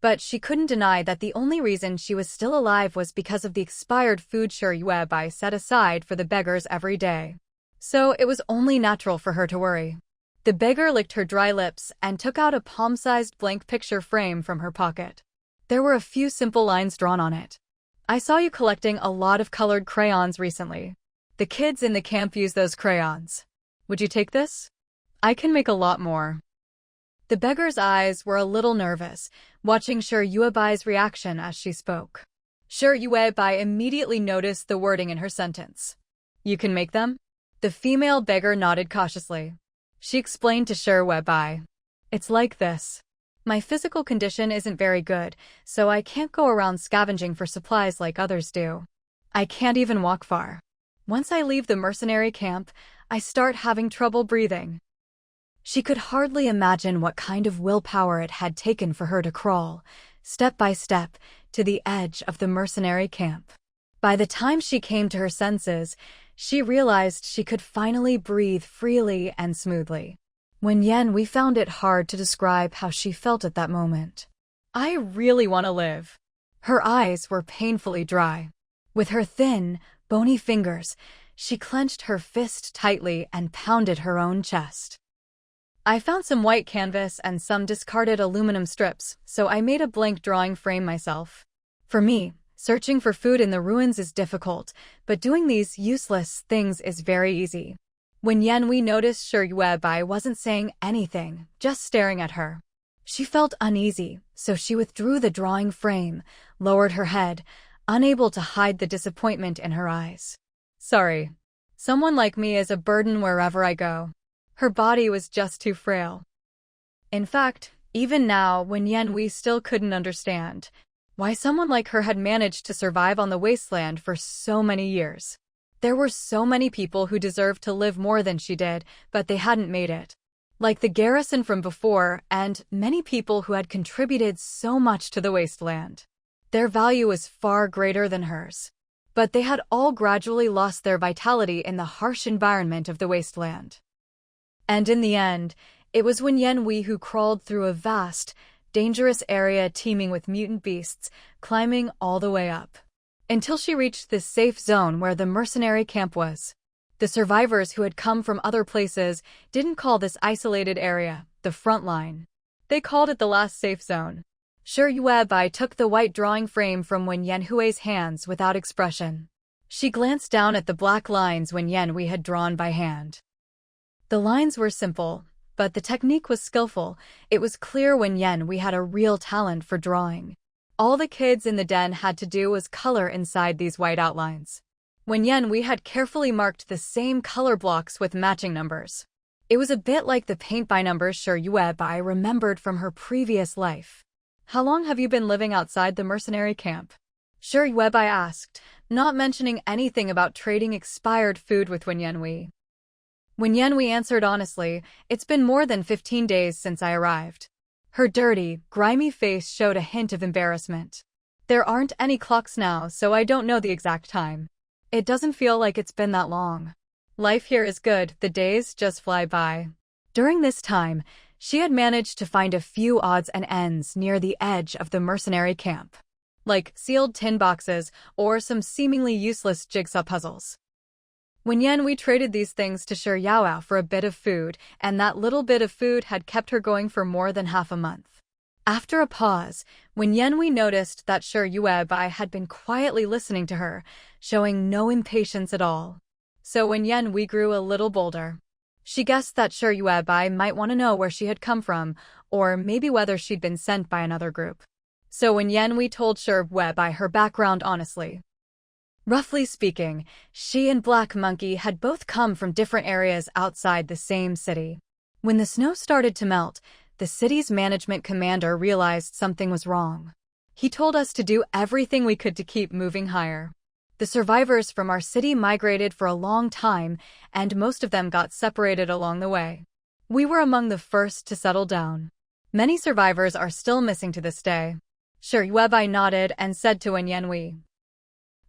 But she couldn't deny that the only reason she was still alive was because of the expired food Sir Yuebai set aside for the beggars every day. So it was only natural for her to worry. The beggar licked her dry lips and took out a palm-sized blank picture frame from her pocket. There were a few simple lines drawn on it. "I saw you collecting a lot of colored crayons recently. The kids in the camp use those crayons. Would you take this? I can make a lot more." The beggar's eyes were a little nervous, watching Sir Yuebai's reaction as she spoke. Sure Yuebai immediately noticed the wording in her sentence. You can make them? The female beggar nodded cautiously. She explained to Sure Yuebai. It's like this. My physical condition isn't very good, so I can't go around scavenging for supplies like others do. I can't even walk far. Once I leave the mercenary camp, I start having trouble breathing. She could hardly imagine what kind of willpower it had taken for her to crawl, step by step, to the edge of the mercenary camp. By the time she came to her senses, she realized she could finally breathe freely and smoothly. We found it hard to describe how she felt at that moment. I really want to live. Her eyes were painfully dry. With her thin, bony fingers, she clenched her fist tightly and pounded her own chest. I found some white canvas and some discarded aluminum strips, so I made a blank drawing frame myself. For me, searching for food in the ruins is difficult, but doing these useless things is very easy. When we noticed Sure Yuebai wasn't saying anything, just staring at her. She felt uneasy, so she withdrew the drawing frame, lowered her head, unable to hide the disappointment in her eyes. Sorry. Someone like me is a burden wherever I go. Her body was just too frail. In fact, even now, when we still couldn't understand why someone like her had managed to survive on the Wasteland for so many years. There were so many people who deserved to live more than she did, but they hadn't made it. Like the garrison from before, and many people who had contributed so much to the Wasteland. Their value was far greater than hers. But they had all gradually lost their vitality in the harsh environment of the Wasteland. And in the end, it was when who crawled through a vast, dangerous area teeming with mutant beasts, climbing all the way up. Until she reached this safe zone where the mercenary camp was. The survivors who had come from other places didn't call this isolated area the front line. They called it the last safe zone. Sure Yuebai took the white drawing frame from Wen Yanhui's hands without expression. She glanced down at the black lines Wen Yanhui had drawn by hand. The lines were simple, but the technique was skillful. It was clear Wen Yanhui had a real talent for drawing. All the kids in the den had to do was color inside these white outlines. Wen Yanhui had carefully marked the same color blocks with matching numbers. It was a bit like the paint-by numbers Sure Yuebai remembered from her previous life. How long have you been living outside the mercenary camp? Sure Yuebai asked, not mentioning anything about trading expired food with Wen Yanhui. Wen Yanhui answered honestly, it's been more than 15 days since I arrived. Her dirty, grimy face showed a hint of embarrassment. There aren't any clocks now, so I don't know the exact time. It doesn't feel like it's been that long. Life here is good, the days just fly by. During this time, she had managed to find a few odds and ends near the edge of the mercenary camp. Like sealed tin boxes or some seemingly useless jigsaw puzzles. Wen Yanhui traded these things to Sure Yaoao for a bit of food, and that little bit of food had kept her going for more than half a month. After a pause, Wen Yanhui noticed that Sure Yuebai had been quietly listening to her, showing no impatience at all. So Wen Yanhui grew a little bolder. She guessed that Sure Yuebai might want to know where she had come from, or maybe whether she'd been sent by another group. So Wen Yanhui told Sure Yuebai her background honestly. Roughly speaking, she and Black Monkey had both come from different areas outside the same city. When the snow started to melt, the city's management commander realized something was wrong. He told us to do everything we could to keep moving higher. The survivors from our city migrated for a long time, and most of them got separated along the way. We were among the first to settle down. Many survivors are still missing to this day. Sure Yuebai nodded and said to Wen Yanhui,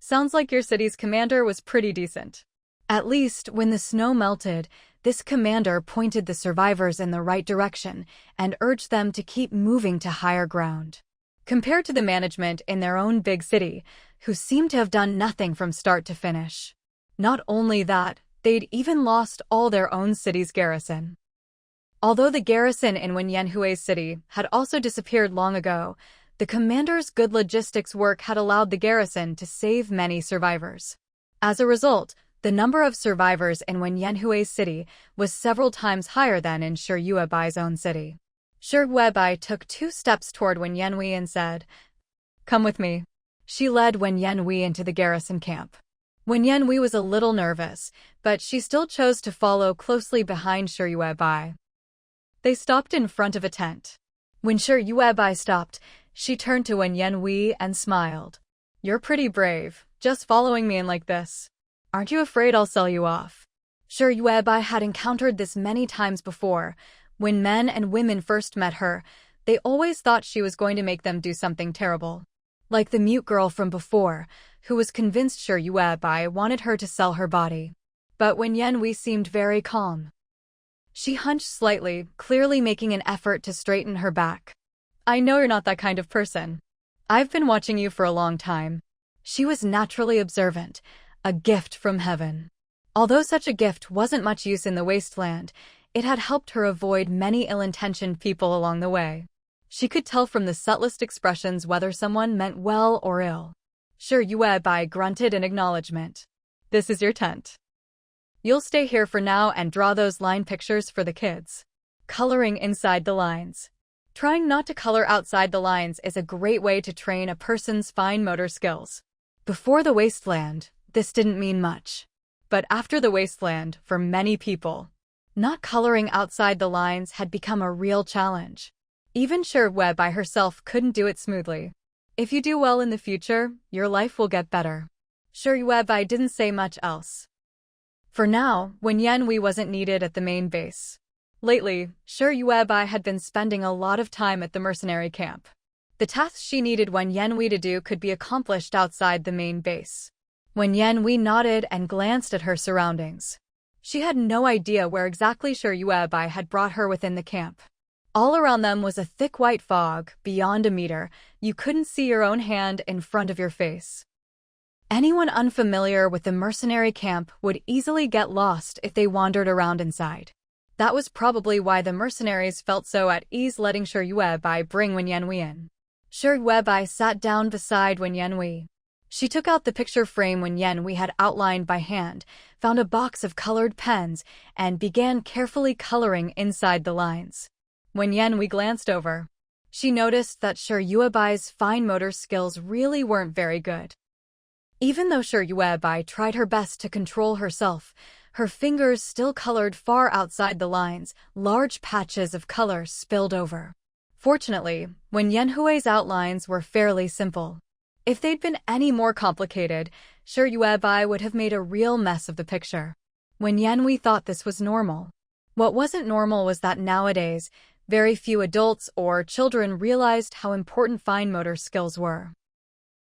sounds like your city's commander was pretty decent. At least, when the snow melted, this commander pointed the survivors in the right direction and urged them to keep moving to higher ground. Compared to the management in their own big city, who seemed to have done nothing from start to finish. Not only that, they'd even lost all their own city's garrison. Although the garrison in Wen Yanhui's city had also disappeared long ago, the commander's good logistics work had allowed the garrison to save many survivors. As a result, the number of survivors in Wen Yanhui's city was several times higher than in Sure Yuebai's own city. Sure Yuebai took 2 steps toward Wen Yanhui and said, come with me. She led Wen Yanhui into the garrison camp. Wen Yanhui was a little nervous, but she still chose to follow closely behind Shi Yuebai. They stopped in front of a tent. When Shi Yuebai stopped, she turned to Wen Yanhui and smiled. "You're pretty brave, just following me in like this. Aren't you afraid I'll sell you off?" Shi Yuebai had encountered this many times before. When men and women first met her, they always thought she was going to make them do something terrible. Like the mute girl from before, who was convinced Shi Yuebai wanted her to sell her body. But Wen Yanhui seemed very calm. She hunched slightly, clearly making an effort to straighten her back. "I know you're not that kind of person. I've been watching you for a long time." She was naturally observant, a gift from heaven. Although such a gift wasn't much use in the Wasteland, it had helped her avoid many ill-intentioned people along the way. She could tell from the subtlest expressions whether someone meant well or ill. Shi Yuebai grunted in acknowledgement. "This is your tent. You'll stay here for now and draw those line pictures for the kids." Coloring inside the lines. Trying not to color outside the lines is a great way to train a person's fine motor skills. Before the Wasteland, this didn't mean much. But after the Wasteland, for many people, not coloring outside the lines had become a real challenge. Even Shi Yuebai herself couldn't do it smoothly. "If you do well in the future, your life will get better." Shi Yuebai didn't say much else. For now, Wen Yanhui wasn't needed at the main base. Lately, Shi Yuebai had been spending a lot of time at the mercenary camp. The tasks she needed Wen Yanhui to do could be accomplished outside the main base. Wen Yanhui nodded and glanced at her surroundings. She had no idea where exactly Shi Yuebai had brought her within the camp. All around them was a thick white fog, beyond a meter. You couldn't see your own hand in front of your face. Anyone unfamiliar with the mercenary camp would easily get lost if they wandered around inside. That was probably why the mercenaries felt so at ease letting Shi Yuebai bring Wen Yanhui in. Shi Yuebai sat down beside Wen Yanhui. She took out the picture frame Wen Yanhui had outlined by hand, found a box of colored pens, and began carefully coloring inside the lines. Wen Yanhui glanced over. She noticed that Shi Yuebai's fine motor skills really weren't very good. Even though Shi Yuebai tried her best to control herself, her fingers still colored far outside the lines. Large patches of color spilled over. Fortunately, Wen Yanhui's outlines were fairly simple. If they'd been any more complicated, Shi Yuebai would have made a real mess of the picture. Wen Yanhui thought this was normal. What wasn't normal was that nowadays, very few adults or children realized how important fine motor skills were.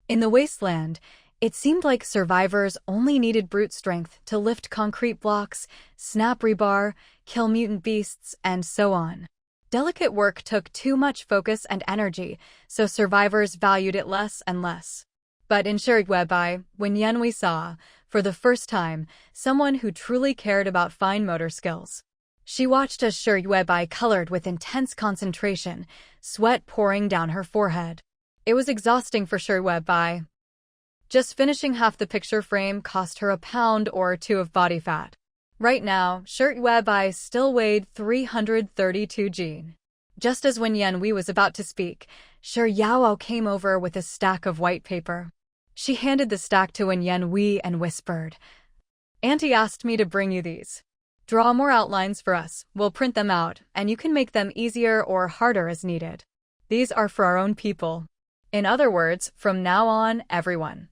In the Wasteland, it seemed like survivors only needed brute strength to lift concrete blocks, snap rebar, kill mutant beasts, and so on. Delicate work took too much focus and energy, so survivors valued it less and less. But in Shi Yuebai, Wen Yanhui saw, for the first time, someone who truly cared about fine motor skills. She watched as Shi Yuebai colored with intense concentration, sweat pouring down her forehead. It was exhausting for Shi Yuebai. Just finishing half the picture frame cost her a pound or two of body fat. Right now, Shi Yuebai still weighed 332 g. Just as Wen Yanhui was about to speak, Shi Yaoao came over with a stack of white paper. She handed the stack to Wen Yanhui and whispered, "Auntie asked me to bring you these. Draw more outlines for us, we'll print them out, and you can make them easier or harder as needed. These are for our own people. In other words, from now on, everyone.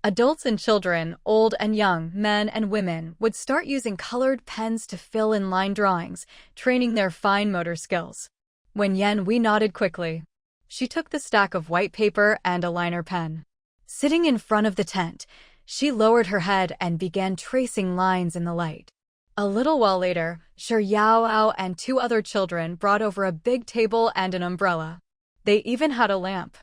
Adults and children, old and young, men and women, would start using colored pens to fill in line drawings, training their fine motor skills." Wen Yanhui nodded quickly. She took the stack of white paper and a liner pen. Sitting in front of the tent, she lowered her head and began tracing lines in the light. A little while later, Shi Yaoao and two other children brought over a big table and an umbrella. They even had a lamp.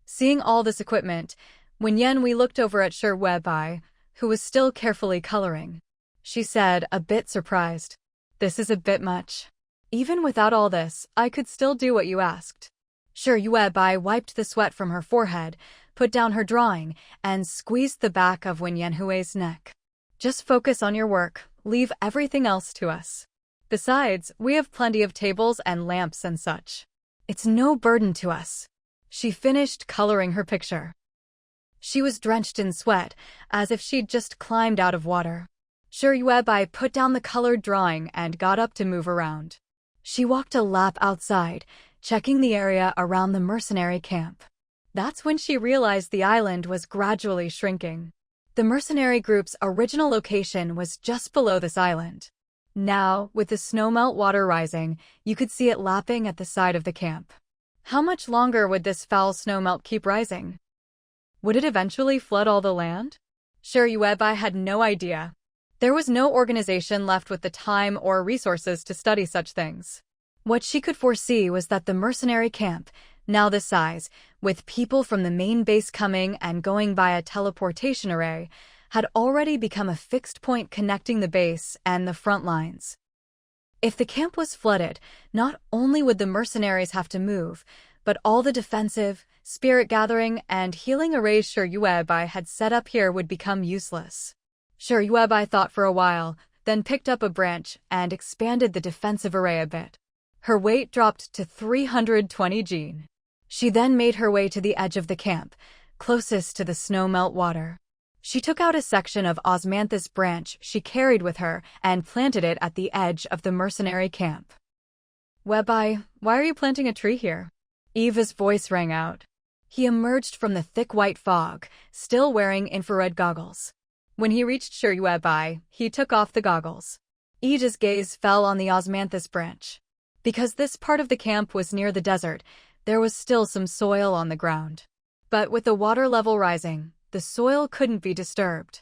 Seeing all this equipment, Wen Yanhui looked over at Shi Yuebai, who was still carefully coloring. She said, a bit surprised, "This is a bit much. Even without all this, I could still do what you asked." Shi Yuebai wiped the sweat from her forehead, put down her drawing, and squeezed the back of Wen Yanhui's neck. "Just focus on your work, leave everything else to us. Besides, we have plenty of tables and lamps and such. It's no burden to us." She finished coloring her picture. She was drenched in sweat, as if she'd just climbed out of water. Shiryuebai put down the colored drawing and got up to move around. She walked a lap outside, checking the area around the mercenary camp. That's when she realized the island was gradually shrinking. The mercenary group's original location was just below this island. Now, with the snowmelt water rising, you could see it lapping at the side of the camp. How much longer would this foul snowmelt keep rising? Would it eventually flood all the land? Shiryuebai had no idea. There was no organization left with the time or resources to study such things. What she could foresee was that the mercenary camp, now this size, with people from the main base coming and going via teleportation array, had already become a fixed point connecting the base and the front lines. If the camp was flooded, not only would the mercenaries have to move, but all the defensive, spirit-gathering, and healing arrays Shiryuebai had set up here would become useless. Shiryuebai thought for a while, then picked up a branch and expanded the defensive array a bit. Her weight dropped to 320 Jin. She then made her way to the edge of the camp, closest to the snowmelt water. She took out a section of osmanthus branch she carried with her and planted it at the edge of the mercenary camp. "Webai, why are you planting a tree here?" Eva's voice rang out. He emerged from the thick white fog, still wearing infrared goggles. When he reached Shiryuebai, he took off the goggles. Ija's gaze fell on the osmanthus branch. Because this part of the camp was near the desert, there was still some soil on the ground. But with the water level rising, the soil couldn't be disturbed.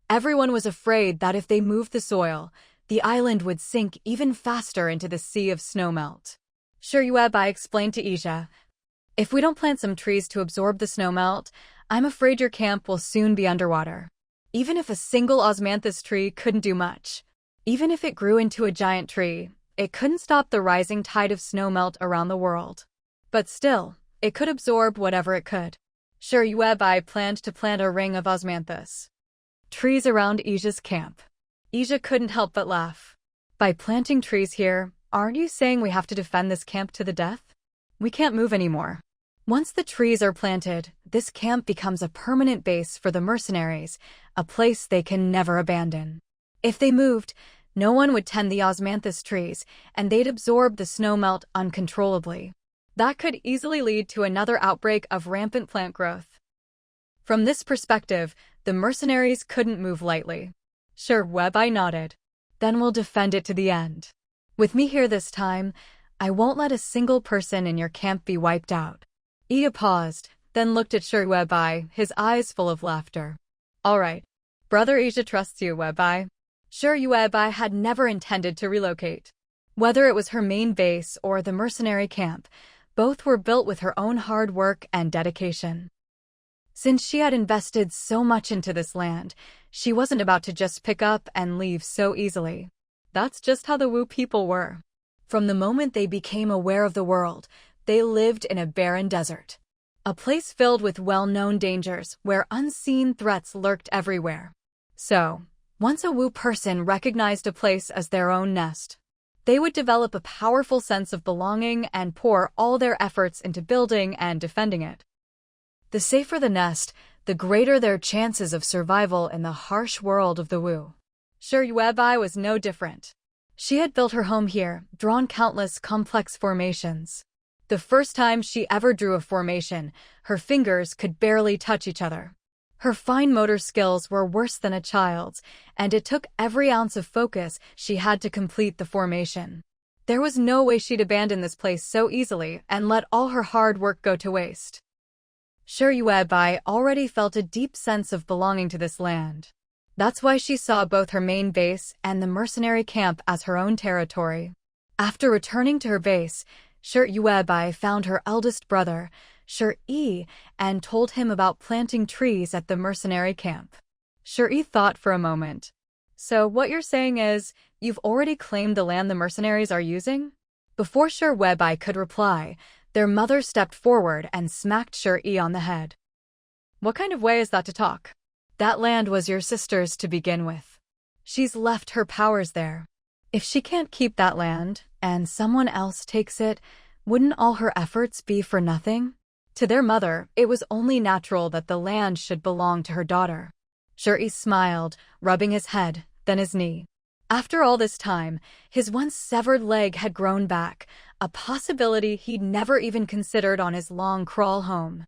Everyone was afraid that if they moved the soil, the island would sink even faster into the sea of snowmelt. Shiryuebai explained to Ija, "If we don't plant some trees to absorb the snowmelt, I'm afraid your camp will soon be underwater." Even if a single osmanthus tree couldn't do much, even if it grew into a giant tree, it couldn't stop the rising tide of snowmelt around the world. But still, it could absorb whatever it could. Shiryuebai planned to plant a ring of osmanthus trees around Ija's camp. Ija couldn't help but laugh. "By planting trees here, aren't you saying we have to defend this camp to the death? We can't move anymore." Once the trees are planted, this camp becomes a permanent base for the mercenaries, a place they can never abandon. If they moved, no one would tend the osmanthus trees, and they'd absorb the snowmelt uncontrollably. That could easily lead to another outbreak of rampant plant growth. From this perspective, the mercenaries couldn't move lightly. Shiryuebai nodded. "Then we'll defend it to the end. With me here this time, I won't let a single person in your camp be wiped out." Ija paused, then looked at Shiryuebai, his eyes full of laughter. "All right. Brother Ija trusts you, Webai." Shiryuebai had never intended to relocate. Whether it was her main base or the mercenary camp, both were built with her own hard work and dedication. Since she had invested so much into this land, she wasn't about to just pick up and leave so easily. That's just how the Wu people were. From the moment they became aware of the world, they lived in a barren desert. A place filled with well-known dangers where unseen threats lurked everywhere. So, once a Wu person recognized a place as their own nest, they would develop a powerful sense of belonging and pour all their efforts into building and defending it. The safer the nest, the greater their chances of survival in the harsh world of the Wu. Shiryuebai was no different. She had built her home here, drawn countless complex formations. The first time she ever drew a formation, her fingers could barely touch each other. Her fine motor skills were worse than a child's, and it took every ounce of focus she had to complete the formation. There was no way she'd abandon this place so easily and let all her hard work go to waste. Shiryuebai already felt a deep sense of belonging to this land. That's why she saw both her main base and the mercenary camp as her own territory. After returning to her base, Shiryuebai found her eldest brother, Shir-E, and told him about planting trees at the mercenary camp. Shir-E thought for a moment. "So what you're saying is, you've already claimed the land the mercenaries are using?" Before Shiryuebai could reply, their mother stepped forward and smacked Shir-E on the head. "What kind of way is that to talk? That land was your sister's to begin with. She's left her powers there. If she can't keep that land, and someone else takes it, wouldn't all her efforts be for nothing?" To their mother, it was only natural that the land should belong to her daughter. Shuri smiled, rubbing his head, then his knee. After all this time, his once severed leg had grown back, a possibility he'd never even considered on his long crawl home.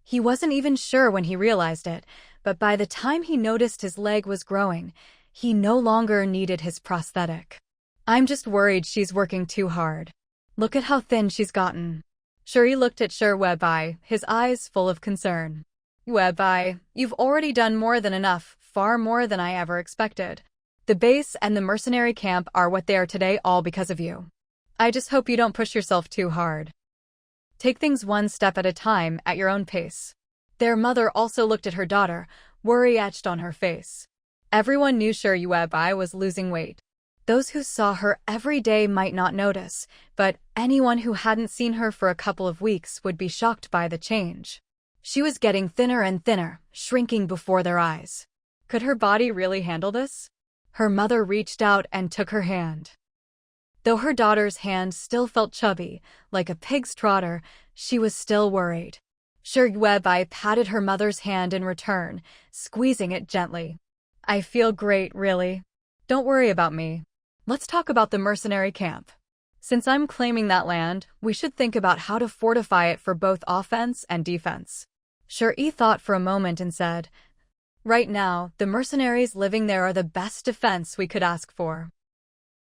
He wasn't even sure when he realized it, but by the time he noticed his leg was growing, he no longer needed his prosthetic. I'm just worried she's working too hard. Look at how thin she's gotten. Shuri looked at Webai, his eyes full of concern. Webai, you've already done more than enough, far more than I ever expected. The base and the mercenary camp are what they are today all because of you. I just hope you don't push yourself too hard. Take things one step at a time at your own pace. Their mother also looked at her daughter, worry etched on her face. Everyone knew Webai was losing weight. Those who saw her every day might not notice, but anyone who hadn't seen her for a couple of weeks would be shocked by the change. She was getting thinner and thinner, shrinking before their eyes. Could her body really handle this? Her mother reached out and took her hand. Though her daughter's hand still felt chubby, like a pig's trotter, she was still worried. Webai patted her mother's hand in return, squeezing it gently. I feel great, really. Don't worry about me. Let's talk about the mercenary camp. Since I'm claiming that land, we should think about how to fortify it for both offense and defense. Shuri thought for a moment and said, right now, the mercenaries living there are the best defense we could ask for.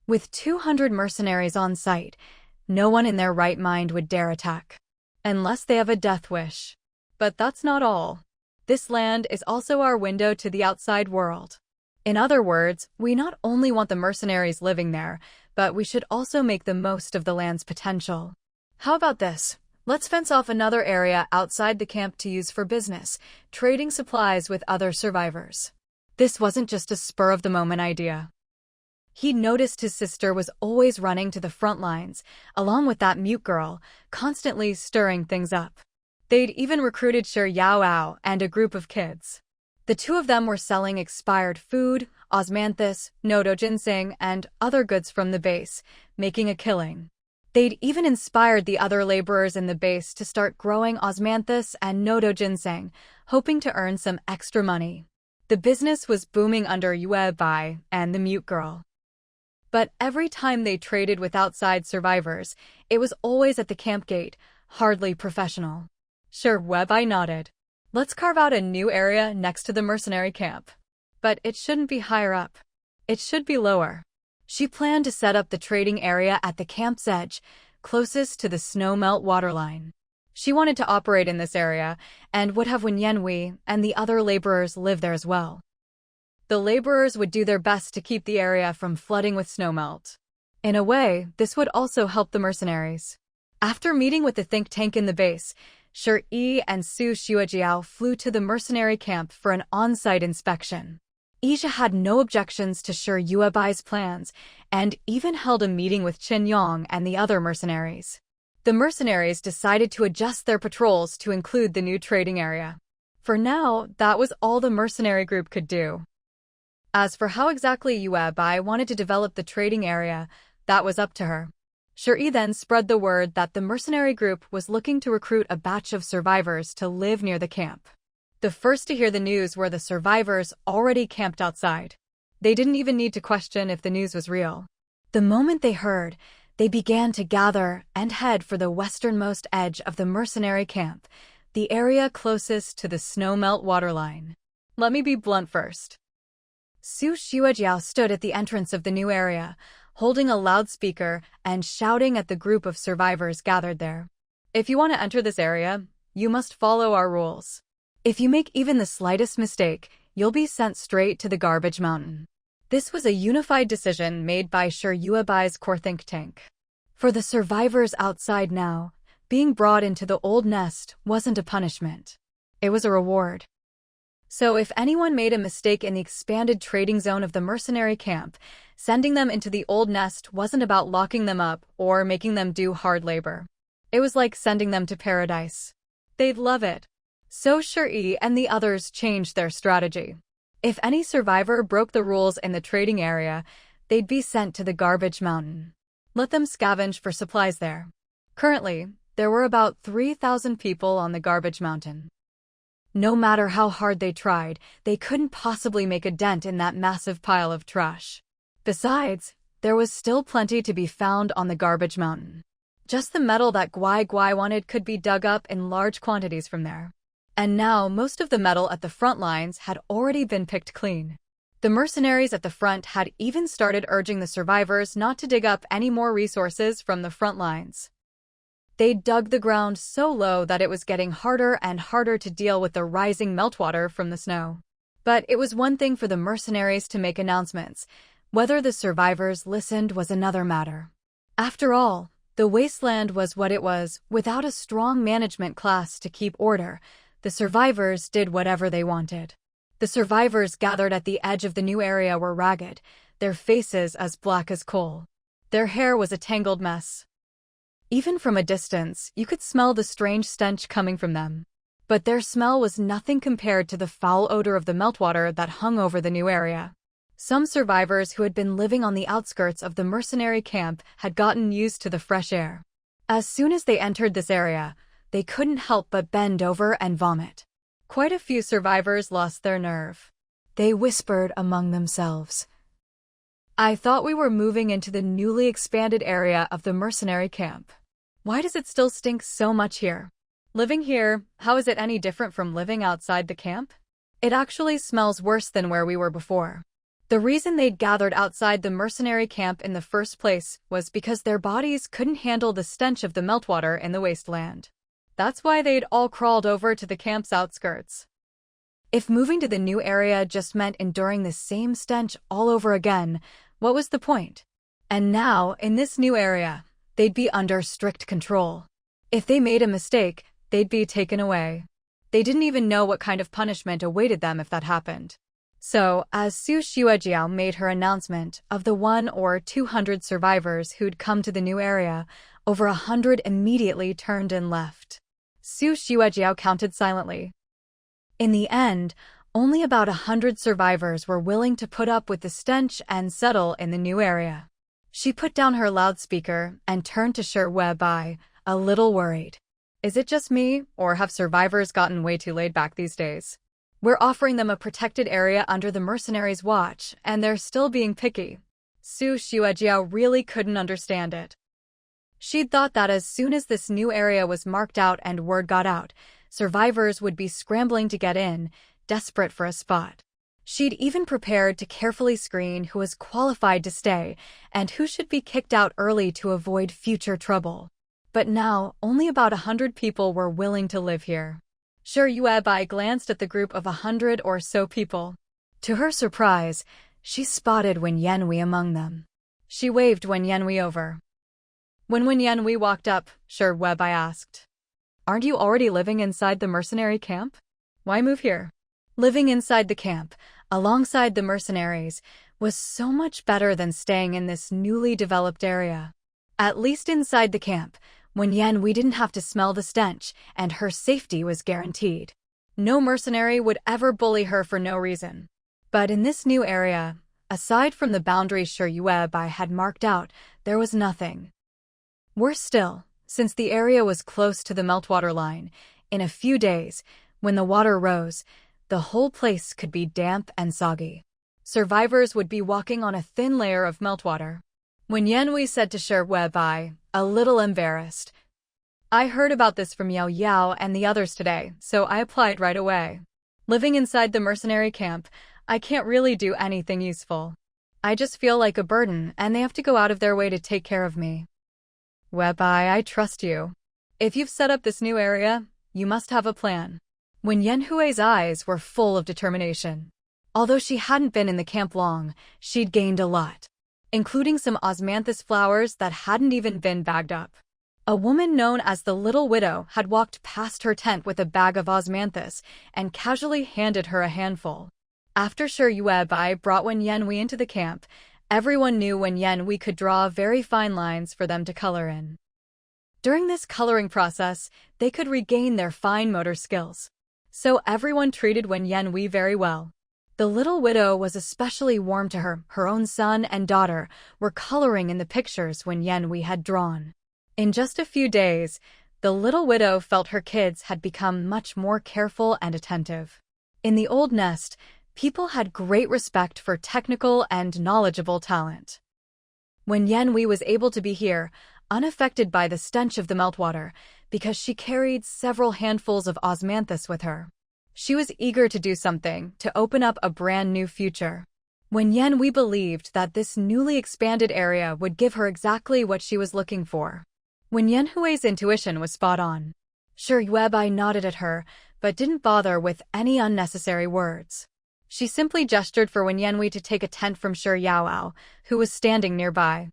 With 200 mercenaries on site, no one in their right mind would dare attack. Unless they have a death wish. But that's not all. This land is also our window to the outside world. In other words, we not only want the mercenaries living there, but we should also make the most of the land's potential. How about this? Let's fence off another area outside the camp to use for business, trading supplies with other survivors. This wasn't just a spur-of-the-moment idea. He noticed his sister was always running to the front lines, along with that mute girl, constantly stirring things up. They'd even recruited Yao and a group of kids. The two of them were selling expired food, osmanthus, nodo ginseng, and other goods from the base, making a killing. They'd even inspired the other laborers in the base to start growing osmanthus and nodo ginseng, hoping to earn some extra money. The business was booming under Webai and the mute girl. But every time they traded with outside survivors, it was always at the camp gate, hardly professional. Webai nodded. Let's carve out a new area next to the mercenary camp. But it shouldn't be higher up. It should be lower. She planned to set up the trading area at the camp's edge, closest to the snowmelt waterline. She wanted to operate in this area, and would have Wenyanhui and the other laborers live there as well. The laborers would do their best to keep the area from flooding with snowmelt. In a way, this would also help the mercenaries. After meeting with the think tank in the base, Shuri and Su Xiujiao flew to the mercenary camp for an on-site inspection. Ija had no objections to Weibai's plans, and even held a meeting with Qin Yang and the other mercenaries. The mercenaries decided to adjust their patrols to include the new trading area. For now, that was all the mercenary group could do. As for how exactly Weibai wanted to develop the trading area, that was up to her. Shuri then spread the word that the mercenary group was looking to recruit a batch of survivors to live near the camp. The first to hear the news were the survivors already camped outside. They didn't even need to question if the news was real. The moment they heard, they began to gather and head for the westernmost edge of the mercenary camp, the area closest to the snowmelt waterline. Let me be blunt first. Su Xiujiao stood at the entrance of the new area, holding a loudspeaker and shouting at the group of survivors gathered there. If you want to enter this area, you must follow our rules. If you make even the slightest mistake, you'll be sent straight to the garbage mountain. This was a unified decision made by Weibai's core think tank. For the survivors outside now, being brought into the old nest wasn't a punishment. It was a reward. So if anyone made a mistake in the expanded trading zone of the mercenary camp, sending them into the old nest wasn't about locking them up or making them do hard labor. It was like sending them to paradise. They'd love it. So Shuri and the others changed their strategy. If any survivor broke the rules in the trading area, they'd be sent to the garbage mountain. Let them scavenge for supplies there. Currently, there were about 3,000 people on the garbage mountain. No matter how hard they tried, they couldn't possibly make a dent in that massive pile of trash. Besides, there was still plenty to be found on the garbage mountain. Just the metal that Guai Guai wanted could be dug up in large quantities from there. And now most of the metal at the front lines had already been picked clean. The mercenaries at the front had even started urging the survivors not to dig up any more resources from the front lines. They dug the ground so low that it was getting harder and harder to deal with the rising meltwater from the snow. But it was one thing for the mercenaries to make announcements. Whether the survivors listened was another matter. After all, the Wasteland was what it was. Without a strong management class to keep order, the survivors did whatever they wanted. The survivors gathered at the edge of the new area were ragged, their faces as black as coal. Their hair was a tangled mess. Even from a distance, you could smell the strange stench coming from them. But their smell was nothing compared to the foul odor of the meltwater that hung over the new area. Some survivors who had been living on the outskirts of the mercenary camp had gotten used to the fresh air. As soon as they entered this area, they couldn't help but bend over and vomit. Quite a few survivors lost their nerve. They whispered among themselves, "I thought we were moving into the newly expanded area of the mercenary camp. Why does it still stink so much here? Living here, how is it any different from living outside the camp? It actually smells worse than where we were before." The reason they'd gathered outside the mercenary camp in the first place was because their bodies couldn't handle the stench of the meltwater in the wasteland. That's why they'd all crawled over to the camp's outskirts. If moving to the new area just meant enduring the same stench all over again, what was the point? And now, in this new area, they'd be under strict control. If they made a mistake, they'd be taken away. They didn't even know what kind of punishment awaited them if that happened. So, as Su Xuejiao made her announcement of the 100 or 200 survivors who'd come to the new area, over 100 immediately turned and left. Su Xuejiao counted silently. In the end, only about 100 survivors were willing to put up with the stench and settle in the new area. She put down her loudspeaker and turned to Shi Weibai, a little worried. "Is it just me, or have survivors gotten way too laid back these days? We're offering them a protected area under the mercenaries' watch, and they're still being picky." Su Xuejiao really couldn't understand it. She'd thought that as soon as this new area was marked out and word got out, survivors would be scrambling to get in, desperate for a spot. She'd even prepared to carefully screen who was qualified to stay and who should be kicked out early to avoid future trouble. But now, only about 100 people were willing to live here. Shi Weibai glanced at the group of 100 or so people. To her surprise, she spotted Wen Yanhui among them. She waved Wen Yanhui over. When Wen Yanhui walked up, Shi Weibai asked, "Aren't you already living inside the mercenary camp? Why move here?" Living inside the camp, alongside the mercenaries, was so much better than staying in this newly developed area. At least inside the camp, Wen Yanhui didn't have to smell the stench, and her safety was guaranteed. No mercenary would ever bully her for no reason. But in this new area, aside from the boundaries Shi Weibai had marked out, there was nothing. Worse still, since the area was close to the meltwater line, in a few days, when the water rose, the whole place could be damp and soggy. Survivors would be walking on a thin layer of meltwater. When Yanhui said to Shi Weibai, a little embarrassed, "I heard about this from Yao Yao and the others today, so I applied right away. Living inside the mercenary camp, I can't really do anything useful. I just feel like a burden, and they have to go out of their way to take care of me." "Weibai, I trust you. If you've set up this new area, you must have a plan." When Yanhui's eyes were full of determination. Although she hadn't been in the camp long, she'd gained a lot, including some osmanthus flowers that hadn't even been bagged up. A woman known as the Little Widow had walked past her tent with a bag of osmanthus and casually handed her a handful. After Shi Weibai brought Wen Yanhui into the camp, everyone knew Wen Yanhui could draw very fine lines for them to color in. During this coloring process, they could regain their fine motor skills. So everyone treated Wen Yanhui very well. The Little Widow was especially warm to her. Her own son and daughter were coloring in the pictures Wen Yanhui had drawn. In just a few days, The little widow felt her kids had become much more careful and attentive. In the old nest, people had great respect for technical and knowledgeable talent. When Yanhui was able to be here, unaffected by the stench of the meltwater, because she carried several handfuls of osmanthus with her. She was eager to do something to open up a brand new future. When Yanhui believed that this newly expanded area would give her exactly what she was looking for. When Yanhui's intuition was spot on. Shi Yuebai nodded at her, but didn't bother with any unnecessary words. She simply gestured for Wen Yanhui to take a tent from Shi Yaoao, who was standing nearby.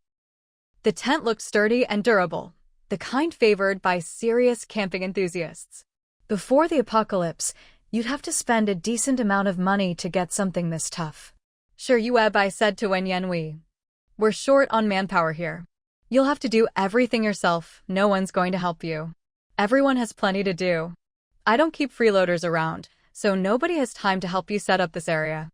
The tent looked sturdy and durable, the kind favored by serious camping enthusiasts. Before the apocalypse, you'd have to spend a decent amount of money to get something this tough. Shi Yuebai said to Wen Yanhui. We're short on manpower here. You'll have to do everything yourself, no one's going to help you. Everyone has plenty to do. I don't keep freeloaders around, so nobody has time to help you set up this area.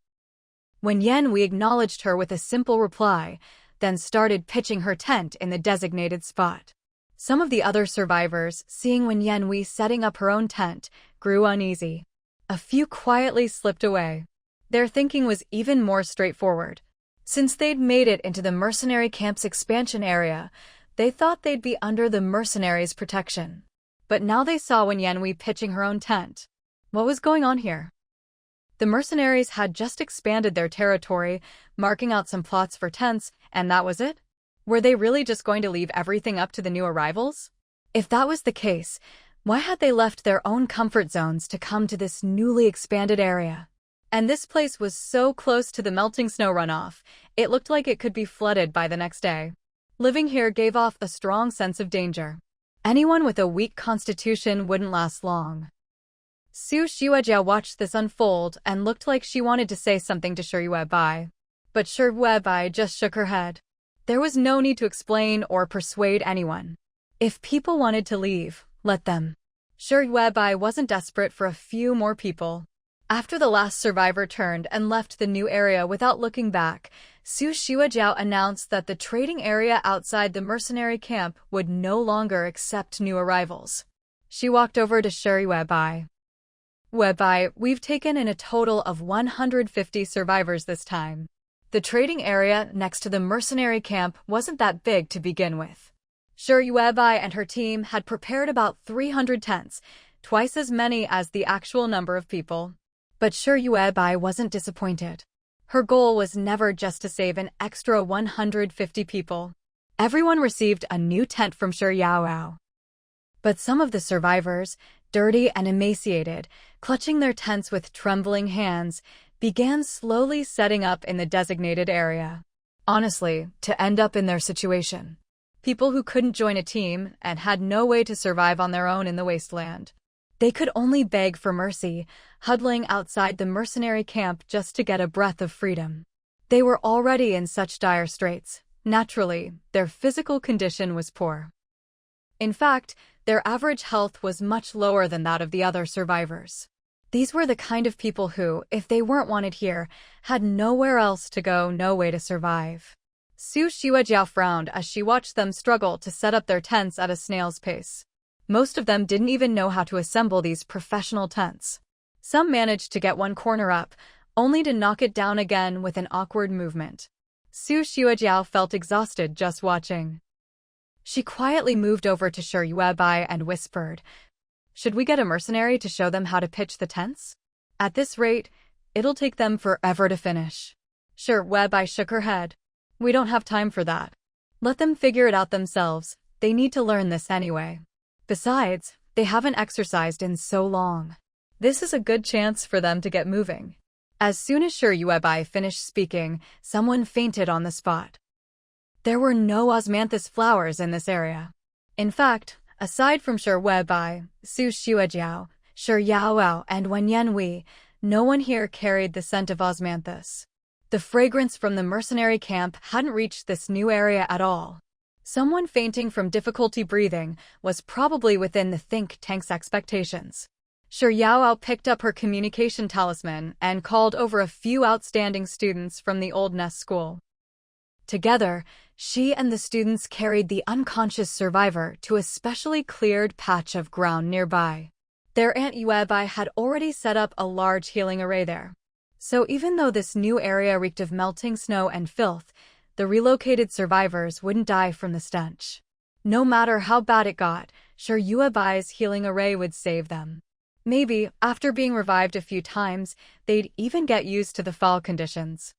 Wen Yanhui acknowledged her with a simple reply, then started pitching her tent in the designated spot. Some of the other survivors, seeing Wen Yanhui setting up her own tent, grew uneasy. A few quietly slipped away. Their thinking was even more straightforward. Since they'd made it into the mercenary camp's expansion area, they thought they'd be under the mercenaries' protection. But now they saw Wen Yanhui pitching her own tent. What was going on here? The mercenaries had just expanded their territory, marking out some plots for tents, and that was it? Were they really just going to leave everything up to the new arrivals? If that was the case, why had they left their own comfort zones to come to this newly expanded area? And this place was so close to the melting snow runoff, it looked like it could be flooded by the next day. Living here gave off a strong sense of danger. Anyone with a weak constitution wouldn't last long. Su Xuejiao watched this unfold and looked like she wanted to say something to Shi Yuebai. But Shi Yuebai just shook her head. There was no need to explain or persuade anyone. If people wanted to leave, let them. Shi Yuebai wasn't desperate for a few more people. After the last survivor turned and left the new area without looking back, Su Xuejiao announced that the trading area outside the mercenary camp would no longer accept new arrivals. She walked over to Shi Yuebai. Webai, we've taken in a total of 150 survivors this time. The trading area next to the mercenary camp wasn't that big to begin with. Shi Yuebai and her team had prepared about 300 tents, twice as many as the actual number of people. But Shi Yuebai wasn't disappointed. Her goal was never just to save an extra 150 people. Everyone received a new tent from Shi Yaoao. But some of the survivors, dirty and emaciated, clutching their tents with trembling hands, began slowly setting up in the designated area. Honestly, to end up in their situation. People who couldn't join a team and had no way to survive on their own in the Wasteland. They could only beg for mercy, huddling outside the mercenary camp just to get a breath of freedom. They were already in such dire straits. Naturally, their physical condition was poor. In fact, their average health was much lower than that of the other survivors. These were the kind of people who, if they weren't wanted here, had nowhere else to go, no way to survive. Su Xuejiao frowned as she watched them struggle to set up their tents at a snail's pace. Most of them didn't even know how to assemble these professional tents. Some managed to get one corner up, only to knock it down again with an awkward movement. Su Xuejiao felt exhausted just watching. She quietly moved over to Shi Yuebai and whispered, "Should we get a mercenary to show them how to pitch the tents? At this rate, it'll take them forever to finish." Shi Yuebai shook her head. "We don't have time for that. Let them figure it out themselves, they need to learn this anyway. Besides, they haven't exercised in so long. This is a good chance for them to get moving." As soon as Shi Yuebai finished speaking, someone fainted on the spot. There were no osmanthus flowers in this area. In fact, aside from Shi Yuebai, Su Xuejiao, Shi Yaoao, and Wen Yanhui, no one here carried the scent of osmanthus. The fragrance from the mercenary camp hadn't reached this new area at all. Someone fainting from difficulty breathing was probably within the think tank's expectations. Shi Yaoao picked up her communication talisman and called over a few outstanding students from the Old Nest School. Together, She and the students carried the unconscious survivor to a specially cleared patch of ground nearby. Their Aunt Yuebai had already set up a large healing array there. So even though this new area reeked of melting snow and filth, the relocated survivors wouldn't die from the stench. No matter how bad it got, sure Yuebai's healing array would save them. Maybe, after being revived a few times, they'd even get used to the foul conditions.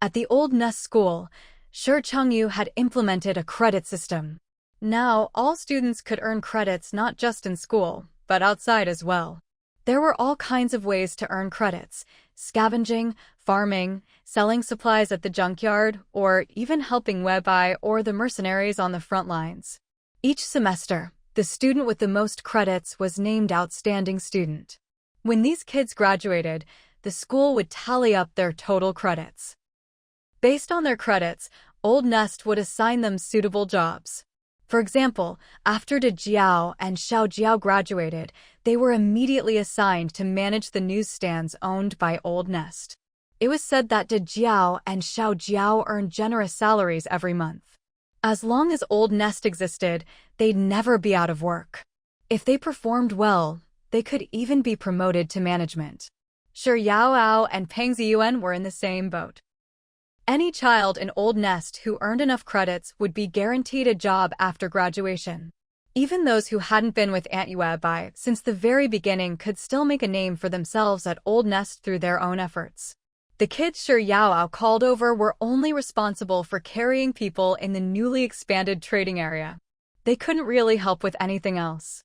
At the old Nest school, Sure Chengyu had implemented a credit system. Now, all students could earn credits not just in school, but outside as well. There were all kinds of ways to earn credits: scavenging, farming, selling supplies at the junkyard, or even helping Webai or the mercenaries on the front lines. Each semester, the student with the most credits was named Outstanding Student. When these kids graduated, the school would tally up their total credits. Based on their credits, Old Nest would assign them suitable jobs. For example, after De Jiao and Xiao Jiao graduated, they were immediately assigned to manage the newsstands owned by Old Nest. It was said that De Jiao and Xiao Jiao earned generous salaries every month. As long as Old Nest existed, they'd never be out of work. If they performed well, they could even be promoted to management. Sure Yao Ao and Peng Ziyuan were in the same boat. Any child in Old Nest who earned enough credits would be guaranteed a job after graduation. Even those who hadn't been with Aunt Yuebai since the very beginning could still make a name for themselves at Old Nest through their own efforts. The kids Sure Yao called over were only responsible for carrying people in the newly expanded trading area. They couldn't really help with anything else.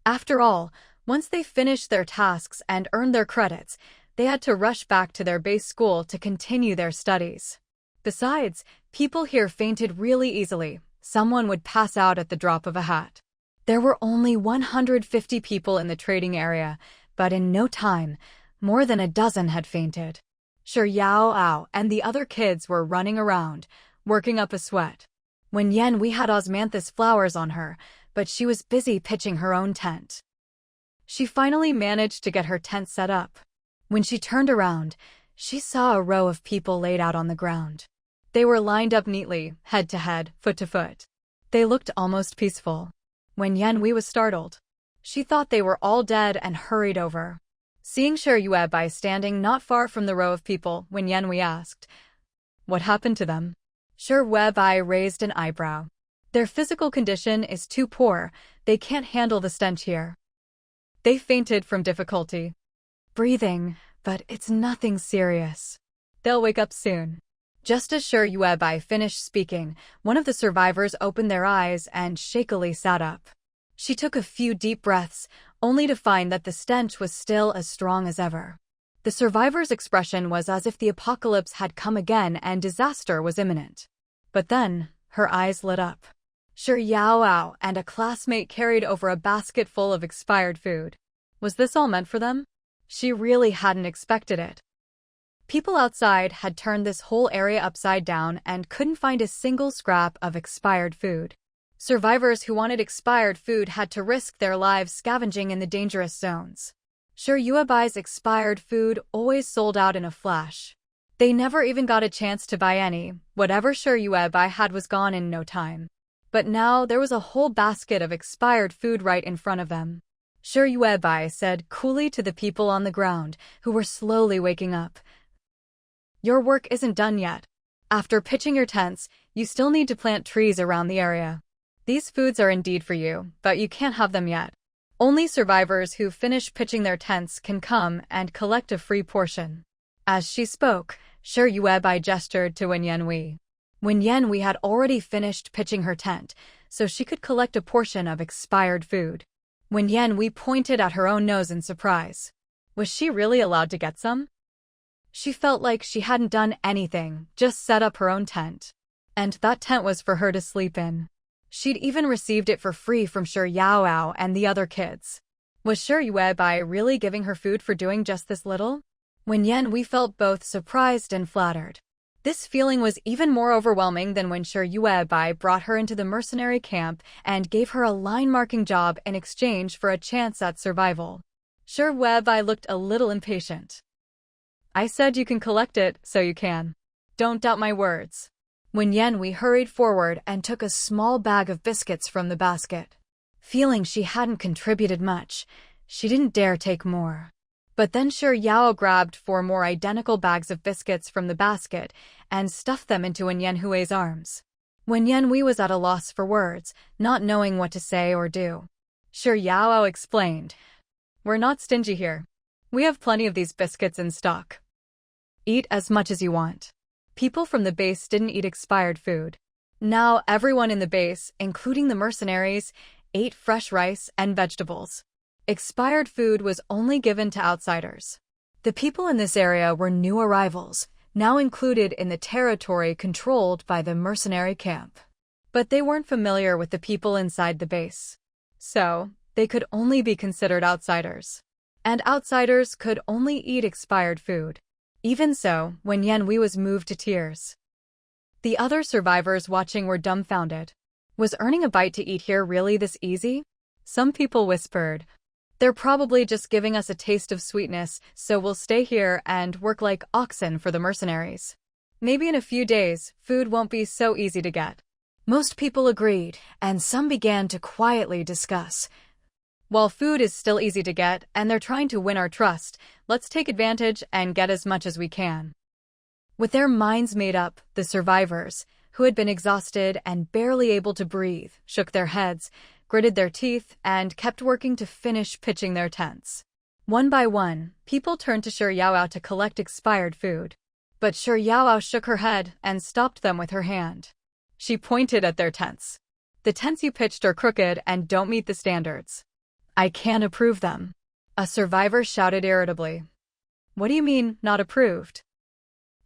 After all, once they finished their tasks and earned their credits, they had to rush back to their base school to continue their studies. Besides, people here fainted really easily. Someone would pass out at the drop of a hat. There were only 150 people in the trading area, but in no time, more than a dozen had fainted. Sure Yao Ao and the other kids were running around, working up a sweat. When Yen Wei had osmanthus flowers on her, but she was busy pitching her own tent. She finally managed to get her tent set up. When she turned around, she saw a row of people laid out on the ground. They were lined up neatly, head to head, foot to foot. They looked almost peaceful. When Yen Wei was startled, she thought they were all dead and hurried over. Seeing Sure Yuebai standing not far from the row of people, when Yen Wei asked, "What happened to them?" Sure Yuebai raised an eyebrow. "Their physical condition is too poor. They can't handle the stench here. They fainted from difficulty breathing, but it's nothing serious. They'll wake up soon." Just as Sure Yuebai finished speaking, one of the survivors opened their eyes and shakily sat up. She took a few deep breaths, only to find that the stench was still as strong as ever. The survivor's expression was as if the apocalypse had come again and disaster was imminent. But then, her eyes lit up. Sure Yao Ao and a classmate carried over a basket full of expired food. Was this all meant for them? She really hadn't expected it. People outside had turned this whole area upside down and couldn't find a single scrap of expired food. Survivors who wanted expired food had to risk their lives scavenging in the dangerous zones. Sure Yuebai's expired food always sold out in a flash. They never even got a chance to buy any. Whatever Sure Yuebai had was gone in no time. But now there was a whole basket of expired food right in front of them. Sure Yuebai said coolly to the people on the ground, who were slowly waking up, "Your work isn't done yet. After pitching your tents, you still need to plant trees around the area. These foods are indeed for you, but you can't have them yet. Only survivors who finish pitching their tents can come and collect a free portion." As she spoke, Sure Yuebai gestured to Yen Wei. When Yen Wei had already finished pitching her tent, so she could collect a portion of expired food. When Yen Wei pointed at her own nose in surprise. Was she really allowed to get some? She felt like she hadn't done anything, just set up her own tent. And that tent was for her to sleep in. She'd even received it for free from Sure Yao Ao and the other kids. Was Sure Yuebai really giving her food for doing just this little? When Yen Wei felt both surprised and flattered. This feeling was even more overwhelming than when Sure Yuebai brought her into the mercenary camp and gave her a line-marking job in exchange for a chance at survival. Sure Yuebai looked a little impatient. "I said you can collect it, so you can. Don't doubt my words." When Yenhui hurried forward and took a small bag of biscuits from the basket. Feeling she hadn't contributed much, she didn't dare take more. But then Shi Yao grabbed 4 more identical bags of biscuits from the basket and stuffed them into Yenhui's arms. When Yenhui was at a loss for words, not knowing what to say or do, Shi Yao explained, "We're not stingy here. We have plenty of these biscuits in stock. Eat as much as you want." People from the base didn't eat expired food. Now everyone in the base, including the mercenaries, ate fresh rice and vegetables. Expired food was only given to outsiders. The people in this area were new arrivals, now included in the territory controlled by the mercenary camp. But they weren't familiar with the people inside the base. So, they could only be considered outsiders. And outsiders could only eat expired food. Even so, when Yenhui was moved to tears, the other survivors watching were dumbfounded. Was earning a bite to eat here really this easy? Some people whispered, "They're probably just giving us a taste of sweetness, so we'll stay here and work like oxen for the mercenaries. Maybe in a few days, food won't be so easy to get." Most people agreed, and some began to quietly discuss. "While food is still easy to get and they're trying to win our trust, let's take advantage and get as much as we can." With their minds made up, the survivors, who had been exhausted and barely able to breathe, shook their heads, gritted their teeth, and kept working to finish pitching their tents. One by one, people turned to Shi Yao to collect expired food. But Shi Yao shook her head and stopped them with her hand. She pointed at their tents. "The tents you pitched are crooked and don't meet the standards. I can't approve them." A survivor shouted irritably. "What do you mean, not approved?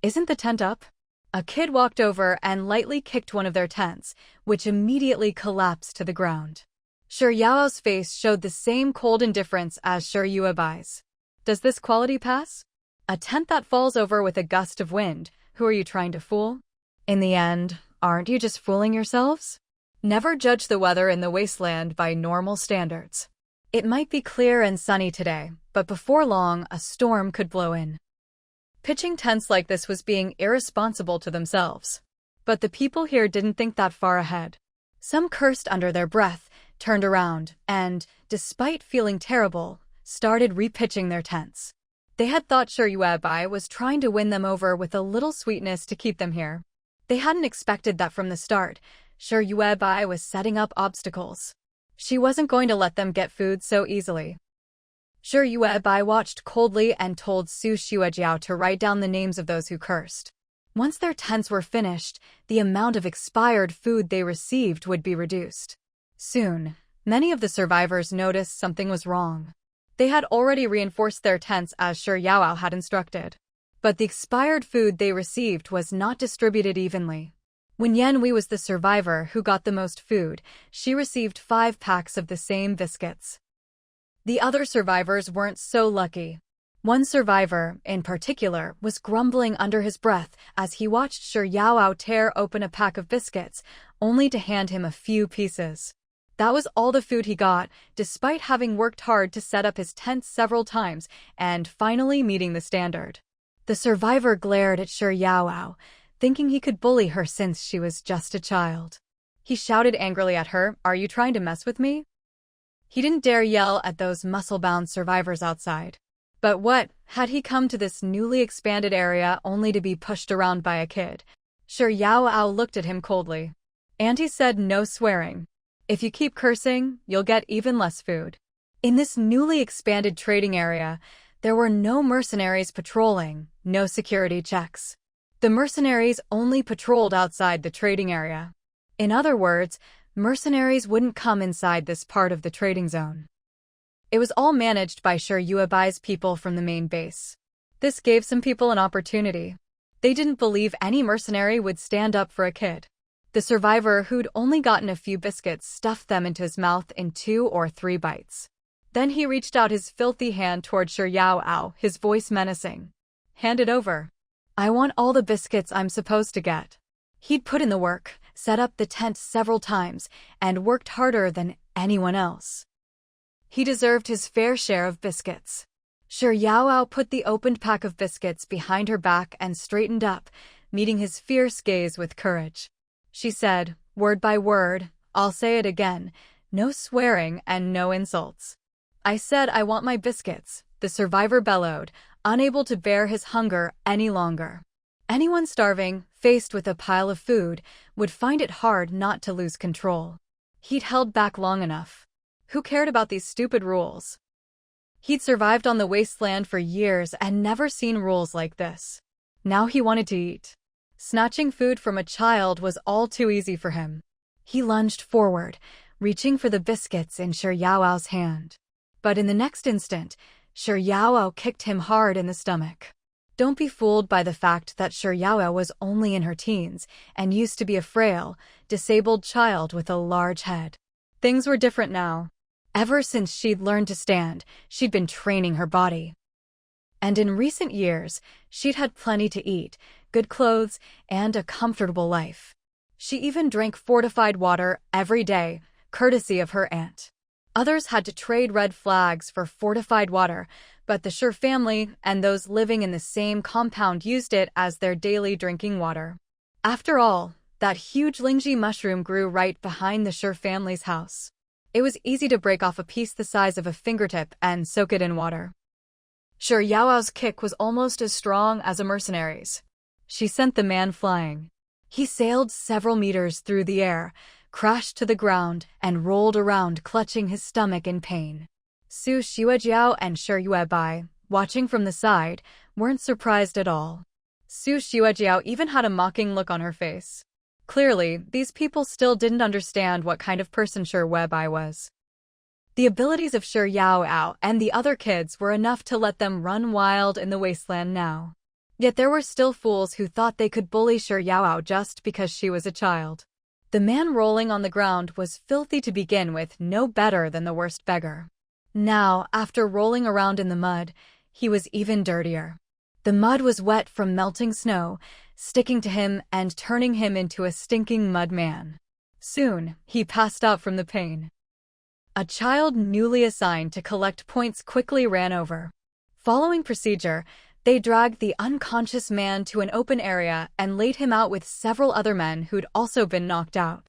Isn't the tent up?" A kid walked over and lightly kicked one of their tents, which immediately collapsed to the ground. Shi Yao's face showed the same cold indifference as Shi Yuebai's. "Does this quality pass? A tent that falls over with a gust of wind, who are you trying to fool? In the end, aren't you just fooling yourselves? Never judge the weather in the Wasteland by normal standards. It might be clear and sunny today, but before long, a storm could blow in." Pitching tents like this was being irresponsible to themselves. But the people here didn't think that far ahead. Some cursed under their breath, turned around, and, despite feeling terrible, started repitching their tents. They had thought Shi Yuebai was trying to win them over with a little sweetness to keep them here. They hadn't expected that from the start. Shi Yuebai was setting up obstacles. She wasn't going to let them get food so easily. Shi Yuebai watched coldly and told Su Xuejiao to write down the names of those who cursed. Once their tents were finished, the amount of expired food they received would be reduced. Soon, many of the survivors noticed something was wrong. They had already reinforced their tents as Shi Yao had instructed. But the expired food they received was not distributed evenly. When Yenhui was the survivor who got the most food, she received 5 packs of the same biscuits. The other survivors weren't so lucky. One survivor, in particular, was grumbling under his breath as he watched Shi Yao tear open a pack of biscuits, only to hand him a few pieces. That was all the food he got, despite having worked hard to set up his tent several times and finally meeting the standard. The survivor glared at Shi Yao, thinking he could bully her since she was just a child. He shouted angrily at her, "Are you trying to mess with me?" He didn't dare yell at those muscle-bound survivors outside. But what, had he come to this newly expanded area only to be pushed around by a kid? Shi Yao looked at him coldly. "Auntie said no swearing. If you keep cursing, you'll get even less food." In this newly expanded trading area, there were no mercenaries patrolling, no security checks. The mercenaries only patrolled outside the trading area. In other words, mercenaries wouldn't come inside this part of the trading zone. It was all managed by Shi Yuebai's people from the main base. This gave some people an opportunity. They didn't believe any mercenary would stand up for a kid. The survivor who'd only gotten a few biscuits stuffed them into his mouth in 2 or 3 bites. Then he reached out his filthy hand toward Shi Yao, his voice menacing. "Hand it over. I want all the biscuits I'm supposed to get." He'd put in the work, set up the tent several times, and worked harder than anyone else. He deserved his fair share of biscuits. Shi Yao put the opened pack of biscuits behind her back and straightened up, meeting his fierce gaze with courage. She said, word by word, "I'll say it again, no swearing and no insults." "I said I want my biscuits," the survivor bellowed, unable to bear his hunger any longer. Anyone starving, faced with a pile of food, would find it hard not to lose control. He'd held back long enough. Who cared about these stupid rules? He'd survived on the Wasteland for years and never seen rules like this. Now he wanted to eat. Snatching food from a child was all too easy for him. He lunged forward, reaching for the biscuits in Shi Yao's hand. But in the next instant, Shi Yao kicked him hard in the stomach. Don't be fooled by the fact that Shi Yao was only in her teens and used to be a frail, disabled child with a large head. Things were different now. Ever since she'd learned to stand, she'd been training her body. And in recent years, she'd had plenty to eat, good clothes, and a comfortable life. She even drank fortified water every day, courtesy of her aunt. Others had to trade red flags for fortified water, but the Shi family and those living in the same compound used it as their daily drinking water. After all, that huge Lingji mushroom grew right behind the Shi family's house. It was easy to break off a piece the size of a fingertip and soak it in water. Shi Yao's kick was almost as strong as a mercenary's. She sent the man flying. He sailed several meters through the air, crashed to the ground, and rolled around clutching his stomach in pain. Su Xuejiao and Shi Yuebai, watching from the side, weren't surprised at all. Su Xuejiao even had a mocking look on her face. Clearly, these people still didn't understand what kind of person Shi Yuebai was. The abilities of Shi Yao and the other kids were enough to let them run wild in the Wasteland now. Yet there were still fools who thought they could bully Shi Yao just because she was a child. The man rolling on the ground was filthy to begin with, no better than the worst beggar. Now, after rolling around in the mud, he was even dirtier. The mud was wet from melting snow, sticking to him and turning him into a stinking mud man. Soon, he passed out from the pain. A child newly assigned to collect points quickly ran over. Following procedure, they dragged the unconscious man to an open area and laid him out with several other men who'd also been knocked out.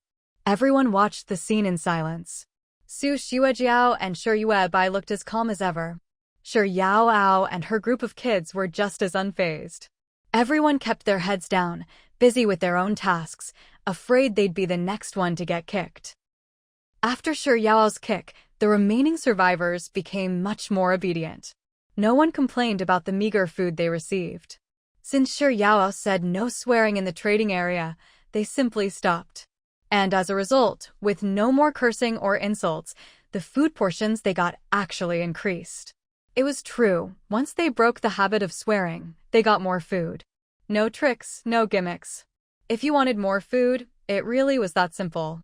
Everyone watched the scene in silence. Su Xuejiao and Shi Yuebai looked as calm as ever. Shi Yao and her group of kids were just as unfazed. Everyone kept their heads down, busy with their own tasks, afraid they'd be the next one to get kicked. After Shi Yao's kick, the remaining survivors became much more obedient. No one complained about the meager food they received. Since Shi Yao said no swearing in the trading area, they simply stopped. And as a result, with no more cursing or insults, the food portions they got actually increased. It was true, once they broke the habit of swearing, they got more food. No tricks, no gimmicks. If you wanted more food, it really was that simple.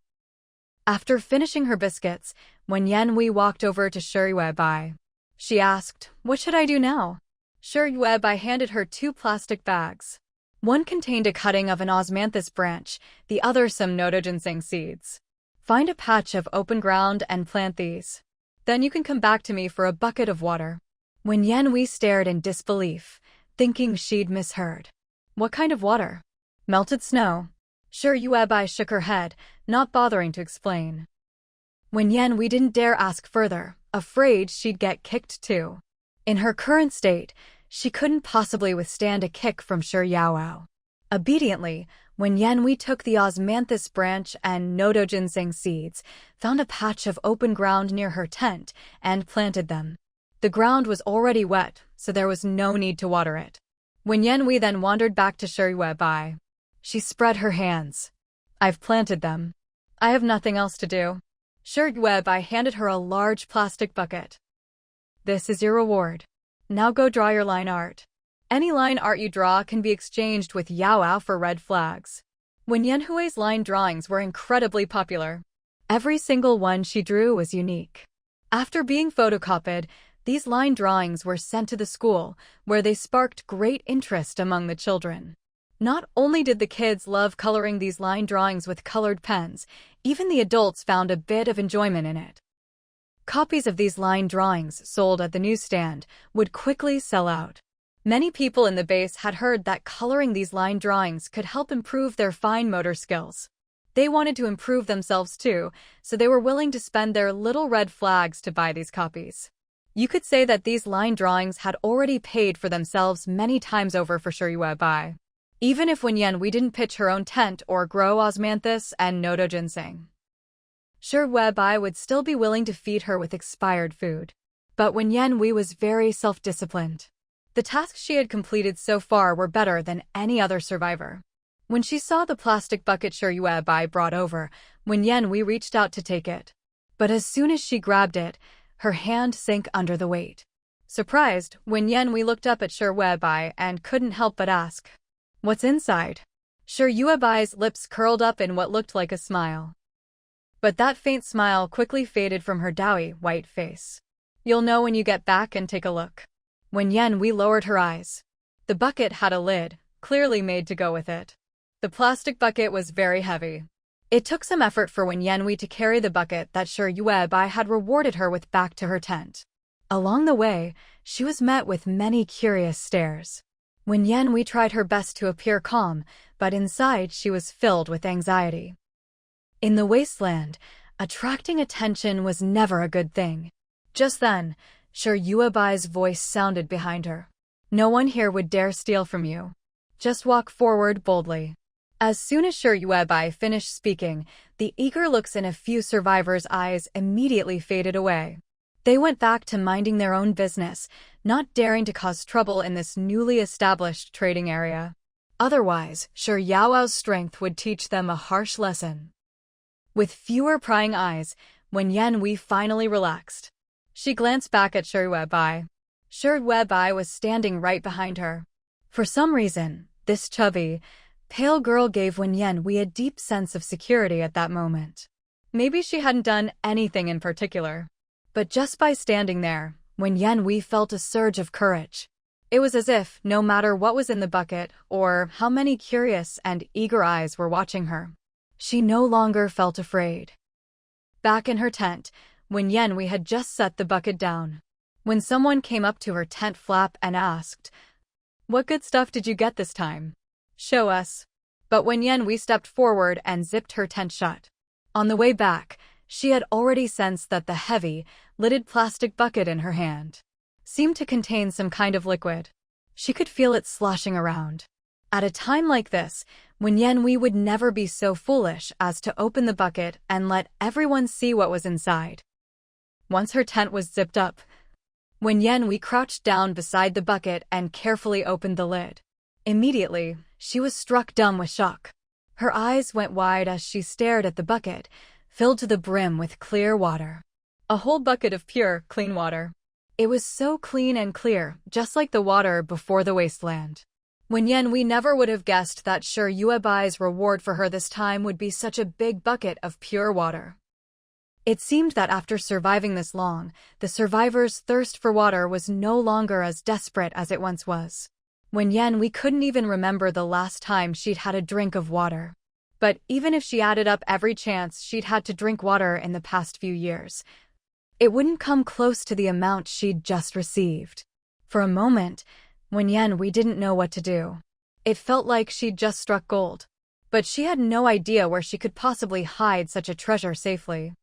After finishing her biscuits, when Yanhui walked over to Shi Yuebai, she asked, "What should I do now?" Shi Yuebai handed her 2 plastic bags. One contained a cutting of an osmanthus branch, the other some noto ginseng seeds. "Find a patch of open ground and plant these. Then you can come back to me for a bucket of water." When Yanhui stared in disbelief, thinking she'd misheard. "What kind of water?" "Melted snow." Shi Yuebai shook her head, not bothering to explain. When Yanhui didn't dare ask further, afraid she'd get kicked too. In her current state, she couldn't possibly withstand a kick from Shi Yao. Obediently, when Yanhui took the osmanthus branch and noto ginseng seeds, found a patch of open ground near her tent, and planted them. The ground was already wet, so there was no need to water it. When Yanhui then wandered back to Shi Yuebai, she spread her hands. "I've planted them. I have nothing else to do." Shi Yuebai handed her a large plastic bucket. "This is your reward. Now go draw your line art. Any line art you draw can be exchanged with Yao for red flags." When Yanhui's line drawings were incredibly popular. Every single one she drew was unique. After being photocopied, these line drawings were sent to the school, where they sparked great interest among the children. Not only did the kids love coloring these line drawings with colored pens, even the adults found a bit of enjoyment in it. Copies of these line drawings sold at the newsstand would quickly sell out. Many people in the base had heard that coloring these line drawings could help improve their fine motor skills. They wanted to improve themselves too, so they were willing to spend their little red flags to buy these copies. You could say that these line drawings had already paid for themselves many times over for Shiryuebai. Even if Wenyen didn't pitch her own tent or grow osmanthus and nodo ginseng. Shiryuebai would still be willing to feed her with expired food. But Wenyen was very self-disciplined. The tasks she had completed so far were better than any other survivor. When she saw the plastic bucket Shiryuebai brought over, Wenyen reached out to take it. But as soon as she grabbed it, her hand sank under the weight. Surprised, Wenyen looked up at Shiryuebai and couldn't help but ask, "What's inside?" Shiryuebai's lips curled up in what looked like a smile. But that faint smile quickly faded from her doughy, white face. "You'll know when you get back and take a look." Wenyen lowered her eyes. The bucket had a lid, clearly made to go with it. The plastic bucket was very heavy. It took some effort for Wenyen to carry the bucket that Shiryuebai had rewarded her with back to her tent. Along the way, she was met with many curious stares. Wenyen tried her best to appear calm, but inside she was filled with anxiety. In the Wasteland, attracting attention was never a good thing. Just then, Shiryuebai's voice sounded behind her. "No one here would dare steal from you. Just walk forward boldly." As soon as Shiryuebai finished speaking, the eager looks in a few survivors' eyes immediately faded away. They went back to minding their own business, not daring to cause trouble in this newly established trading area. Otherwise, Shiryuebao's strength would teach them a harsh lesson. With fewer prying eyes, Wenyen finally relaxed. She glanced back at Shiryuebai. Shiryuebai was standing right behind her. For some reason, this chubby, pale girl gave Wenyen a deep sense of security at that moment. Maybe she hadn't done anything in particular. But just by standing there, Wenyen felt a surge of courage. It was as if, no matter what was in the bucket or how many curious and eager eyes were watching her, she no longer felt afraid. Back in her tent, Wenyen had just set the bucket down, when someone came up to her tent flap and asked, "What good stuff did you get this time? Show us." But Wenyen stepped forward and zipped her tent shut. On the way back, she had already sensed that the heavy, lidded plastic bucket in her hand seemed to contain some kind of liquid. She could feel it sloshing around. At a time like this, Wenyen would never be so foolish as to open the bucket and let everyone see what was inside. Once her tent was zipped up, Wenyen crouched down beside the bucket and carefully opened the lid. Immediately, she was struck dumb with shock. Her eyes went wide as she stared at the bucket, filled to the brim with clear water. A whole bucket of pure, clean water. It was so clean and clear, just like the water before the Wasteland. Wenyen never would have guessed that Shiryuebai's reward for her this time would be such a big bucket of pure water. It seemed that after surviving this long, the survivors' thirst for water was no longer as desperate as it once was. Wenyen couldn't even remember the last time she'd had a drink of water. But even if she added up every chance she'd had to drink water in the past few years, it wouldn't come close to the amount she'd just received. For a moment, Wenyen didn't know what to do. It felt like she'd just struck gold. But she had no idea where she could possibly hide such a treasure safely.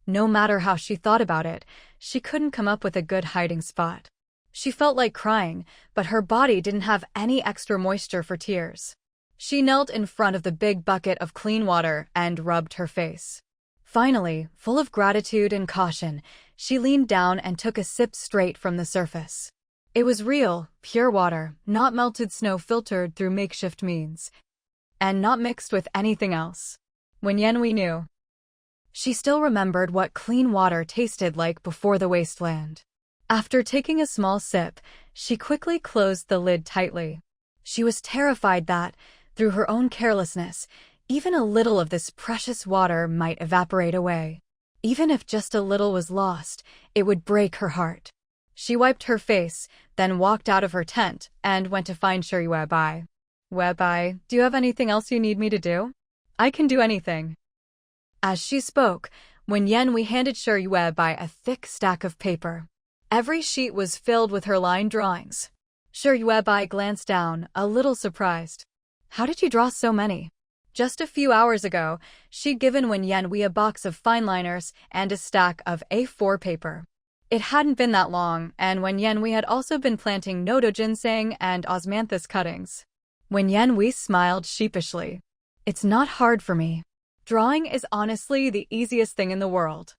No matter how she thought about it, she couldn't come up with a good hiding spot. She felt like crying, but her body didn't have any extra moisture for tears. She knelt in front of the big bucket of clean water and rubbed her face. Finally, full of gratitude and caution, she leaned down and took a sip straight from the surface. It was real, pure water, not melted snow filtered through makeshift means, and not mixed with anything else. Wenyen knew. She still remembered what clean water tasted like before the Wasteland. After taking a small sip, she quickly closed the lid tightly. She was terrified that, through her own carelessness, even a little of this precious water might evaporate away. Even if just a little was lost, it would break her heart. She wiped her face, then walked out of her tent and went to find Shiryuebai. "Webai, do you have anything else you need me to do? I can do anything." As she spoke, Wenyen handed Shiryuebai a thick stack of paper. Every sheet was filled with her line drawings. Yue glanced down, a little surprised. How did you draw so many? Just a few hours ago, she'd given Wen Yanhui a box of fineliners and a stack of A4 paper. It hadn't been that long, and Wen Yanhui had also been planting nodo ginseng and osmanthus cuttings. Wen Yanhui smiled sheepishly. It's not hard for me. Drawing is honestly the easiest thing in the world.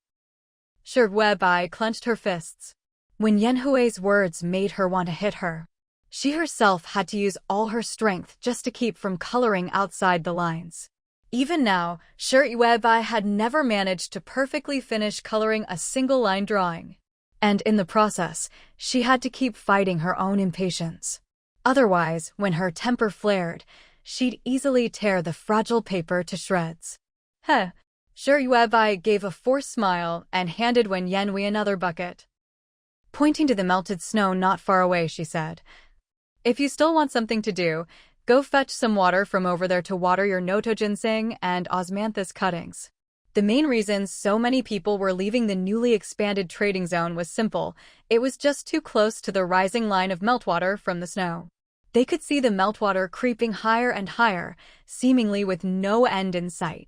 Yue clenched her fists. Wen Yanhui's words made her want to hit her. She herself had to use all her strength just to keep from coloring outside the lines. Even now, Yue had never managed to perfectly finish coloring a single-line drawing. And in the process, she had to keep fighting her own impatience. Otherwise, when her temper flared, she'd easily tear the fragile paper to shreds. Heh. Yue gave a forced smile and handed Wen Yanhui another bucket. Pointing to the melted snow not far away, she said, "If you still want something to do, go fetch some water from over there to water your noto ginseng and osmanthus cuttings." The main reason so many people were leaving the newly expanded trading zone was simple. It was just too close to the rising line of meltwater from the snow. They could see the meltwater creeping higher and higher, seemingly with no end in sight.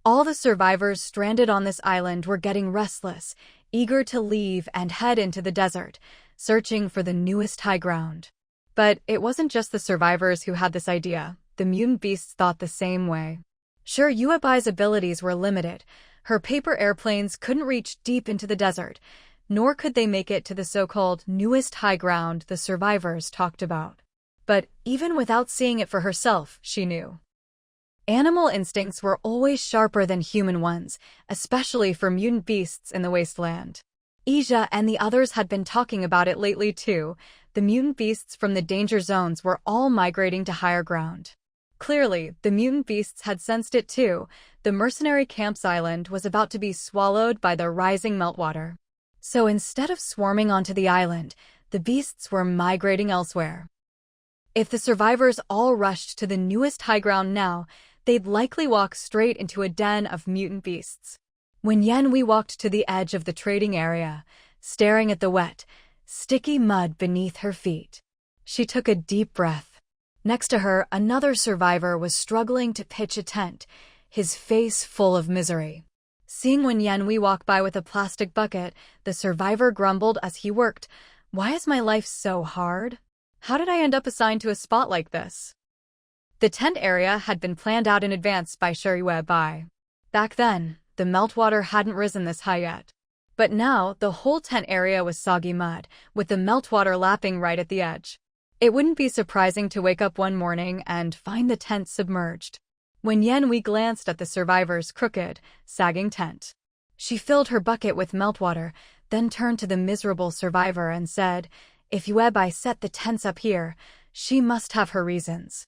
All the survivors stranded on this island were getting restless, eager to leave and head into the desert, searching for the newest high ground. But it wasn't just the survivors who had this idea. The mutant beasts thought the same way. Yue's abilities were limited. Her paper airplanes couldn't reach deep into the desert, nor could they make it to the so-called newest high ground the survivors talked about. But even without seeing it for herself, she knew. Animal instincts were always sharper than human ones, especially for mutant beasts in the Wasteland. Ija and the others had been talking about it lately too. The mutant beasts from the danger zones were all migrating to higher ground. Clearly, the mutant beasts had sensed it too. The mercenary camp's island was about to be swallowed by the rising meltwater. So instead of swarming onto the island, the beasts were migrating elsewhere. If the survivors all rushed to the newest high ground now, they'd likely walk straight into a den of mutant beasts. When Yanhui walked to the edge of the trading area, staring at the wet, sticky mud beneath her feet, she took a deep breath. Next to her, another survivor was struggling to pitch a tent, his face full of misery. Seeing Wen Yanhui walk by with a plastic bucket, the survivor grumbled as he worked, "Why is my life so hard? How did I end up assigned to a spot like this?" The tent area had been planned out in advance by Yue. Back then, the meltwater hadn't risen this high yet. But now, the whole tent area was soggy mud, with the meltwater lapping right at the edge. It wouldn't be surprising to wake up one morning and find the tent submerged. When Yanhui glanced at the survivor's crooked, sagging tent, she filled her bucket with meltwater, then turned to the miserable survivor and said, "If Yue set the tents up here, she must have her reasons.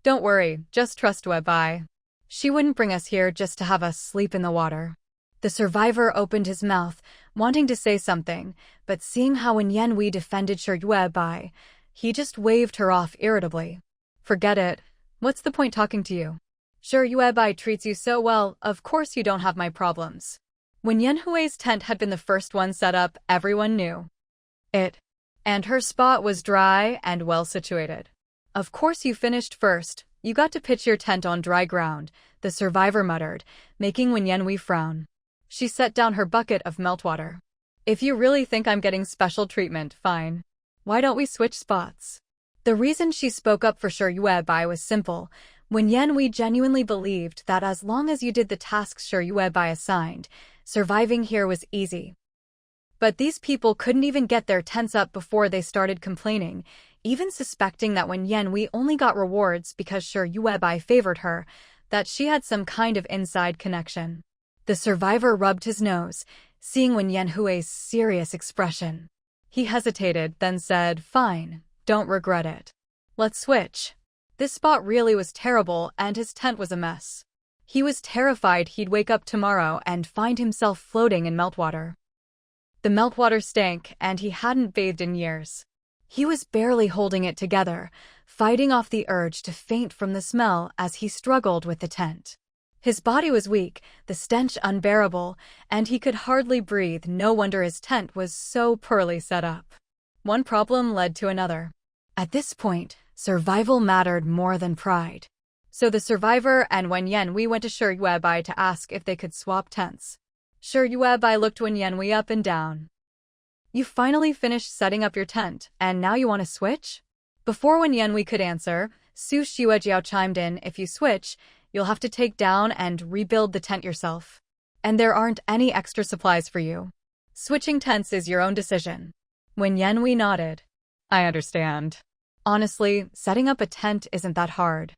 Don't worry, just trust Yue. She wouldn't bring us here just to have us sleep in the water." The survivor opened his mouth, wanting to say something, but seeing how Wen Yanhui defended Yue, he just waved her off irritably. "Forget it. What's the point talking to you? Yue treats you so well, of course you don't have my problems." When Yanhui's tent had been the first one set up, everyone knew it. And her spot was dry and well situated. "Of course you finished first. You got to pitch your tent on dry ground," the survivor muttered, making Wen Yanhui frown. She set down her bucket of meltwater. "If you really think I'm getting special treatment, fine. Why don't we switch spots?" The reason she spoke up for Yue was simple. Wen Yanhui genuinely believed that as long as you did the tasks Yue assigned, surviving here was easy. But these people couldn't even get their tents up before they started complaining, even suspecting that Wen Yanhui only got rewards because Yue favored her, that she had some kind of inside connection. The survivor rubbed his nose, seeing Wen Yanhui's serious expression. He hesitated, then said, "Fine, don't regret it. Let's switch." This spot really was terrible, and his tent was a mess. He was terrified he'd wake up tomorrow and find himself floating in meltwater. The meltwater stank, and he hadn't bathed in years. He was barely holding it together, fighting off the urge to faint from the smell as he struggled with the tent. His body was weak, the stench unbearable, and he could hardly breathe. No wonder his tent was so poorly set up. One problem led to another. At this point, survival mattered more than pride. So the survivor and Wen Yanhui went to Shi Yuebai to ask if they could swap tents. Shi Yuebai looked Wen Yanhui up and down. You finally finished setting up your tent, and now you want to switch? Before Wen Yanhui could answer, Su Xuejiao chimed in, if you switch, you'll have to take down and rebuild the tent yourself. And there aren't any extra supplies for you. Switching tents is your own decision. Wen Yanhui nodded. I understand. Honestly, setting up a tent isn't that hard.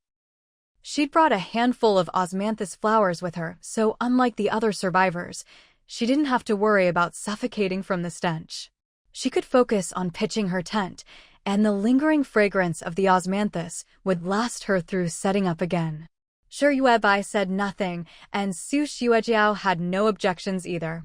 She'd brought a handful of osmanthus flowers with her, so unlike the other survivors, she didn't have to worry about suffocating from the stench. She could focus on pitching her tent, and the lingering fragrance of the osmanthus would last her through setting up again. Shi Yuebai said nothing, and Su Xuejiao had no objections either.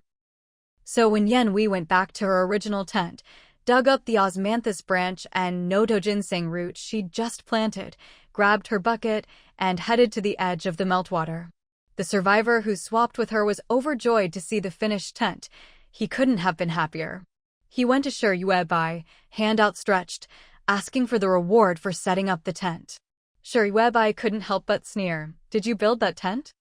So when Yanhui went back to her original tent, dug up the osmanthus branch and noto ginseng root she'd just planted, grabbed her bucket, and headed to the edge of the meltwater. The survivor who swapped with her was overjoyed to see the finished tent. He couldn't have been happier. He went to Shi Yuebai, hand outstretched, asking for the reward for setting up the tent. Shi Yuebai couldn't help but sneer. Did you build that tent?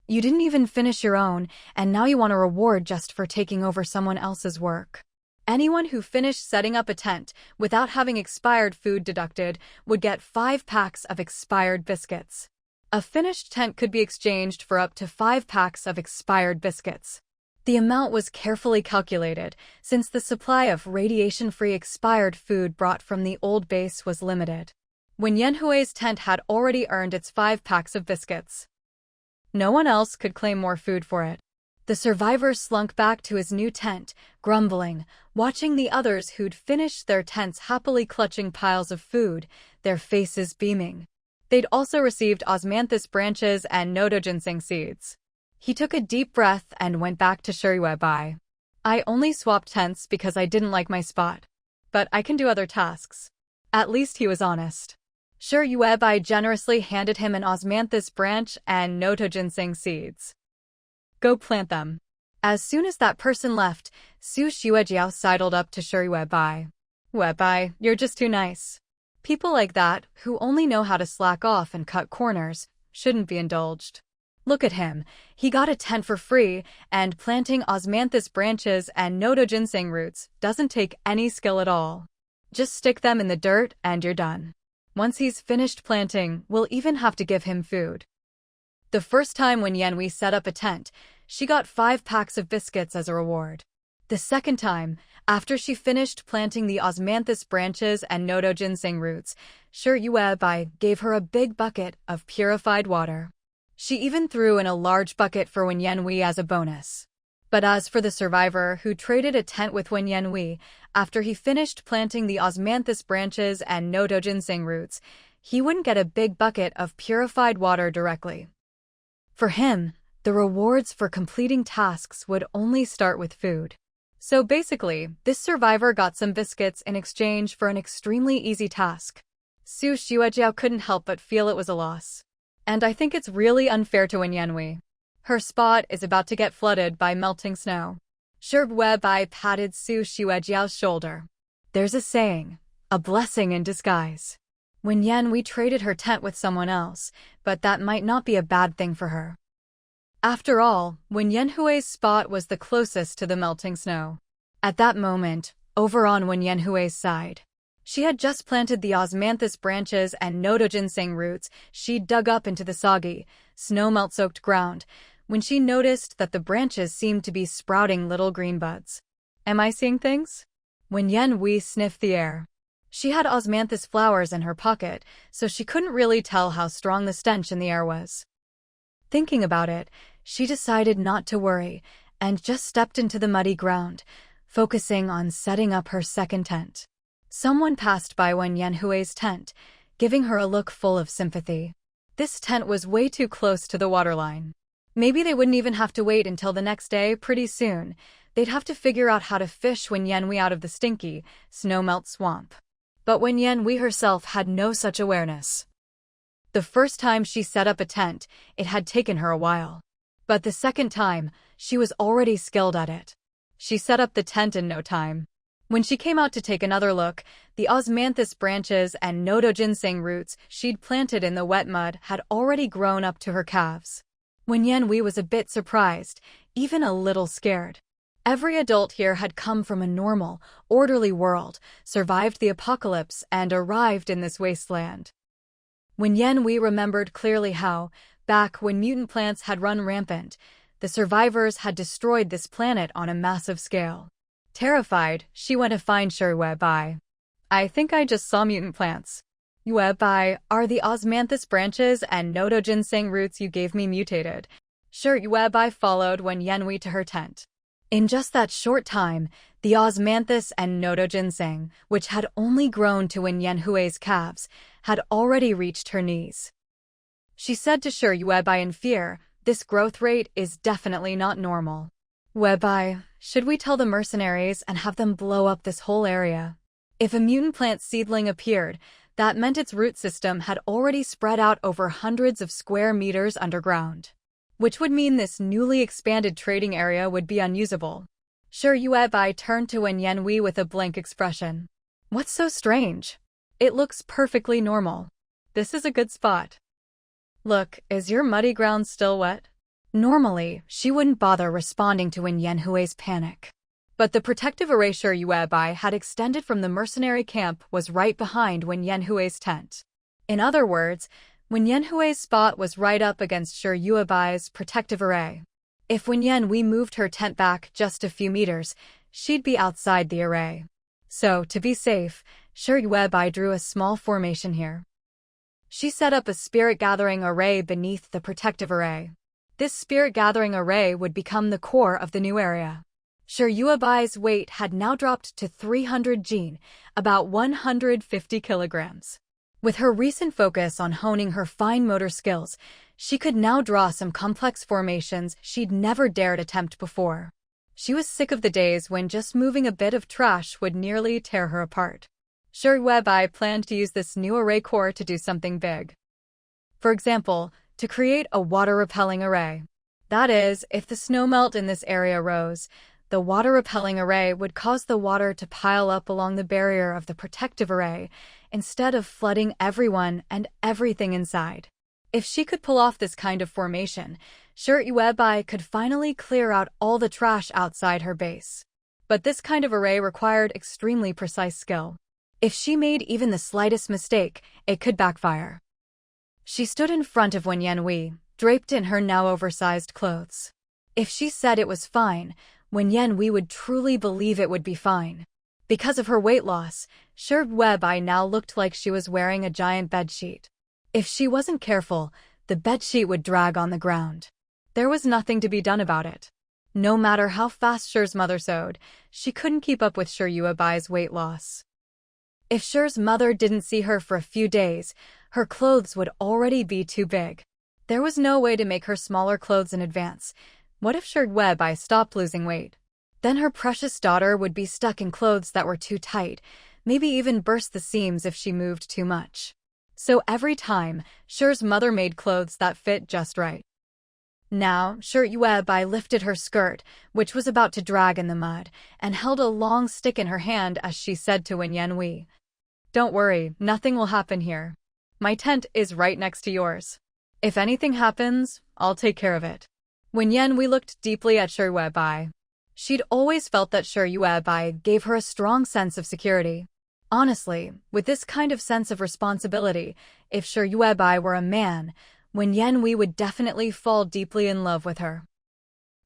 You didn't even finish your own, and now you want a reward just for taking over someone else's work. Anyone who finished setting up a tent without having expired food deducted would get 5 packs of expired biscuits. A finished tent could be exchanged for up to 5 packs of expired biscuits. The amount was carefully calculated, since the supply of radiation-free expired food brought from the old base was limited. Wen Yanhui's tent had already earned its 5 packs of biscuits. No one else could claim more food for it. The survivor slunk back to his new tent, grumbling, watching the others who'd finished their tents happily clutching piles of food, their faces beaming. They'd also received osmanthus branches and noto ginseng seeds. He took a deep breath and went back to Shi Yuebai. I only swapped tents because I didn't like my spot. But I can do other tasks. At least he was honest. Shi Yuebai generously handed him an osmanthus branch and noto ginseng seeds. Go plant them. As soon as that person left, Su Xuejiao sidled up to Shi Yuebai. Yuebai, you're just too nice. People like that, who only know how to slack off and cut corners, shouldn't be indulged. Look at him. He got a tent for free, and planting osmanthus branches and noto ginseng roots doesn't take any skill at all. Just stick them in the dirt and you're done. Once he's finished planting, we'll even have to give him food. The first time when Yanhui set up a tent, she got 5 packs of biscuits as a reward. The second time, after she finished planting the osmanthus branches and noto ginseng roots, Shi Yuebai gave her a big bucket of purified water. She even threw in a large bucket for Wen Yanhui as a bonus. But as for the survivor who traded a tent with Wen Yanhui after he finished planting the osmanthus branches and noto ginseng roots, he wouldn't get a big bucket of purified water directly. For him, the rewards for completing tasks would only start with food. So basically, this survivor got some biscuits in exchange for an extremely easy task. Su Xuejiao couldn't help but feel it was a loss. And I think it's really unfair to Wen Yanhui. Her spot is about to get flooded by melting snow. Shi Yuebai patted Su Xuejiao's shoulder. There's a saying, a blessing in disguise. Wen Yanhui traded her tent with someone else, but that might not be a bad thing for her. After all, Wen Yanhui's spot was the closest to the melting snow. At that moment, over on Wen Yanhui's side, she had just planted the osmanthus branches and noto ginseng roots she'd dug up into the soggy, snow-melt-soaked ground, when she noticed that the branches seemed to be sprouting little green buds. Am I seeing things? Wen Yanhui sniffed the air. She had osmanthus flowers in her pocket, so she couldn't really tell how strong the stench in the air was. Thinking about it, she decided not to worry and just stepped into the muddy ground, focusing on setting up her second tent. Someone passed by Wen Yanhui's tent, giving her a look full of sympathy. This tent was way too close to the waterline. Maybe they wouldn't even have to wait until the next day. Pretty soon, they'd have to figure out how to fish Wen Yanhui out of the stinky, snow-melt swamp. But Wen Yanhui herself had no such awareness. The first time she set up a tent, it had taken her a while. But the second time, she was already skilled at it. She set up the tent in no time. When she came out to take another look, the osmanthus branches and nodo ginseng roots she'd planted in the wet mud had already grown up to her calves. Wen Yanhui was a bit surprised, even a little scared. Every adult here had come from a normal, orderly world, survived the apocalypse, and arrived in this wasteland. Wen Yanhui remembered clearly how, back when mutant plants had run rampant, the survivors had destroyed this planet on a massive scale. Terrified, she went to find Shi Bai. I think I just saw mutant plants. Yue Bai, are the osmanthus branches and nodo ginseng roots you gave me mutated? Yue Bai followed Wen Yanhui to her tent. In just that short time, the osmanthus and nodo ginseng, which had only grown to Wen Yanhui's calves, had already reached her knees. She said to Yue Bai in fear, "This growth rate is definitely not normal. Yue Bai, should we tell the mercenaries and have them blow up this whole area?" If a mutant plant seedling appeared, that meant its root system had already spread out over hundreds of square meters underground, which would mean this newly expanded trading area would be unusable. Yue Bai turned to Wen Yanhui with a blank expression. What's so strange? It looks perfectly normal. This is a good spot. Look, is your muddy ground still wet? Normally, she wouldn't bother responding to Wen Yanhui's panic. But the protective array Yue Bai had extended from the mercenary camp was right behind Wen Yanhui's tent. In other words, Wen Yanhui's spot was right up against Yue Bai's protective array. If Wen Yanhui moved her tent back just a few meters, she'd be outside the array. So, to be safe, Yue Bai drew a small formation here. She set up a spirit-gathering array beneath the protective array. This spirit-gathering array would become the core of the new area. Yue Bai's weight had now dropped to 300 jin, about 150 kilograms. With her recent focus on honing her fine motor skills, she could now draw some complex formations she'd never dared attempt before. She was sick of the days when just moving a bit of trash would nearly tear her apart. Yue Bai planned to use this new array core to do something big. For example, to create a water-repelling array. That is, if the snowmelt in this area rose, the water-repelling array would cause the water to pile up along the barrier of the protective array, instead of flooding everyone and everything inside. If she could pull off this kind of formation, Yue Bai could finally clear out all the trash outside her base. But this kind of array required extremely precise skill. If she made even the slightest mistake, it could backfire. She stood in front of Wen Yanhui, draped in her now oversized clothes. If she said it was fine, Wen Yanhui would truly believe it would be fine. Because of her weight loss, Yue Bai now looked like she was wearing a giant bedsheet. If she wasn't careful, the bedsheet would drag on the ground. There was nothing to be done about it. No matter how fast Shi's mother sewed, she couldn't keep up with Yue Bai's weight loss. If Shi's mother didn't see her for a few days, her clothes would already be too big. There was no way to make her smaller clothes in advance. What if Yue Bai stopped losing weight? Then her precious daughter would be stuck in clothes that were too tight, maybe even burst the seams if she moved too much. So every time, Shi's mother made clothes that fit just right. Now, Yue Bai lifted her skirt, which was about to drag in the mud, and held a long stick in her hand as she said to Wen Yanhui, "Don't worry, nothing will happen here. My tent is right next to yours. If anything happens, I'll take care of it." Wen Yanhui looked deeply at Yue Bai. She'd always felt that Yue Bai gave her a strong sense of security. Honestly, with this kind of sense of responsibility, if Yue Bai were a man, Wen Yanhui would definitely fall deeply in love with her.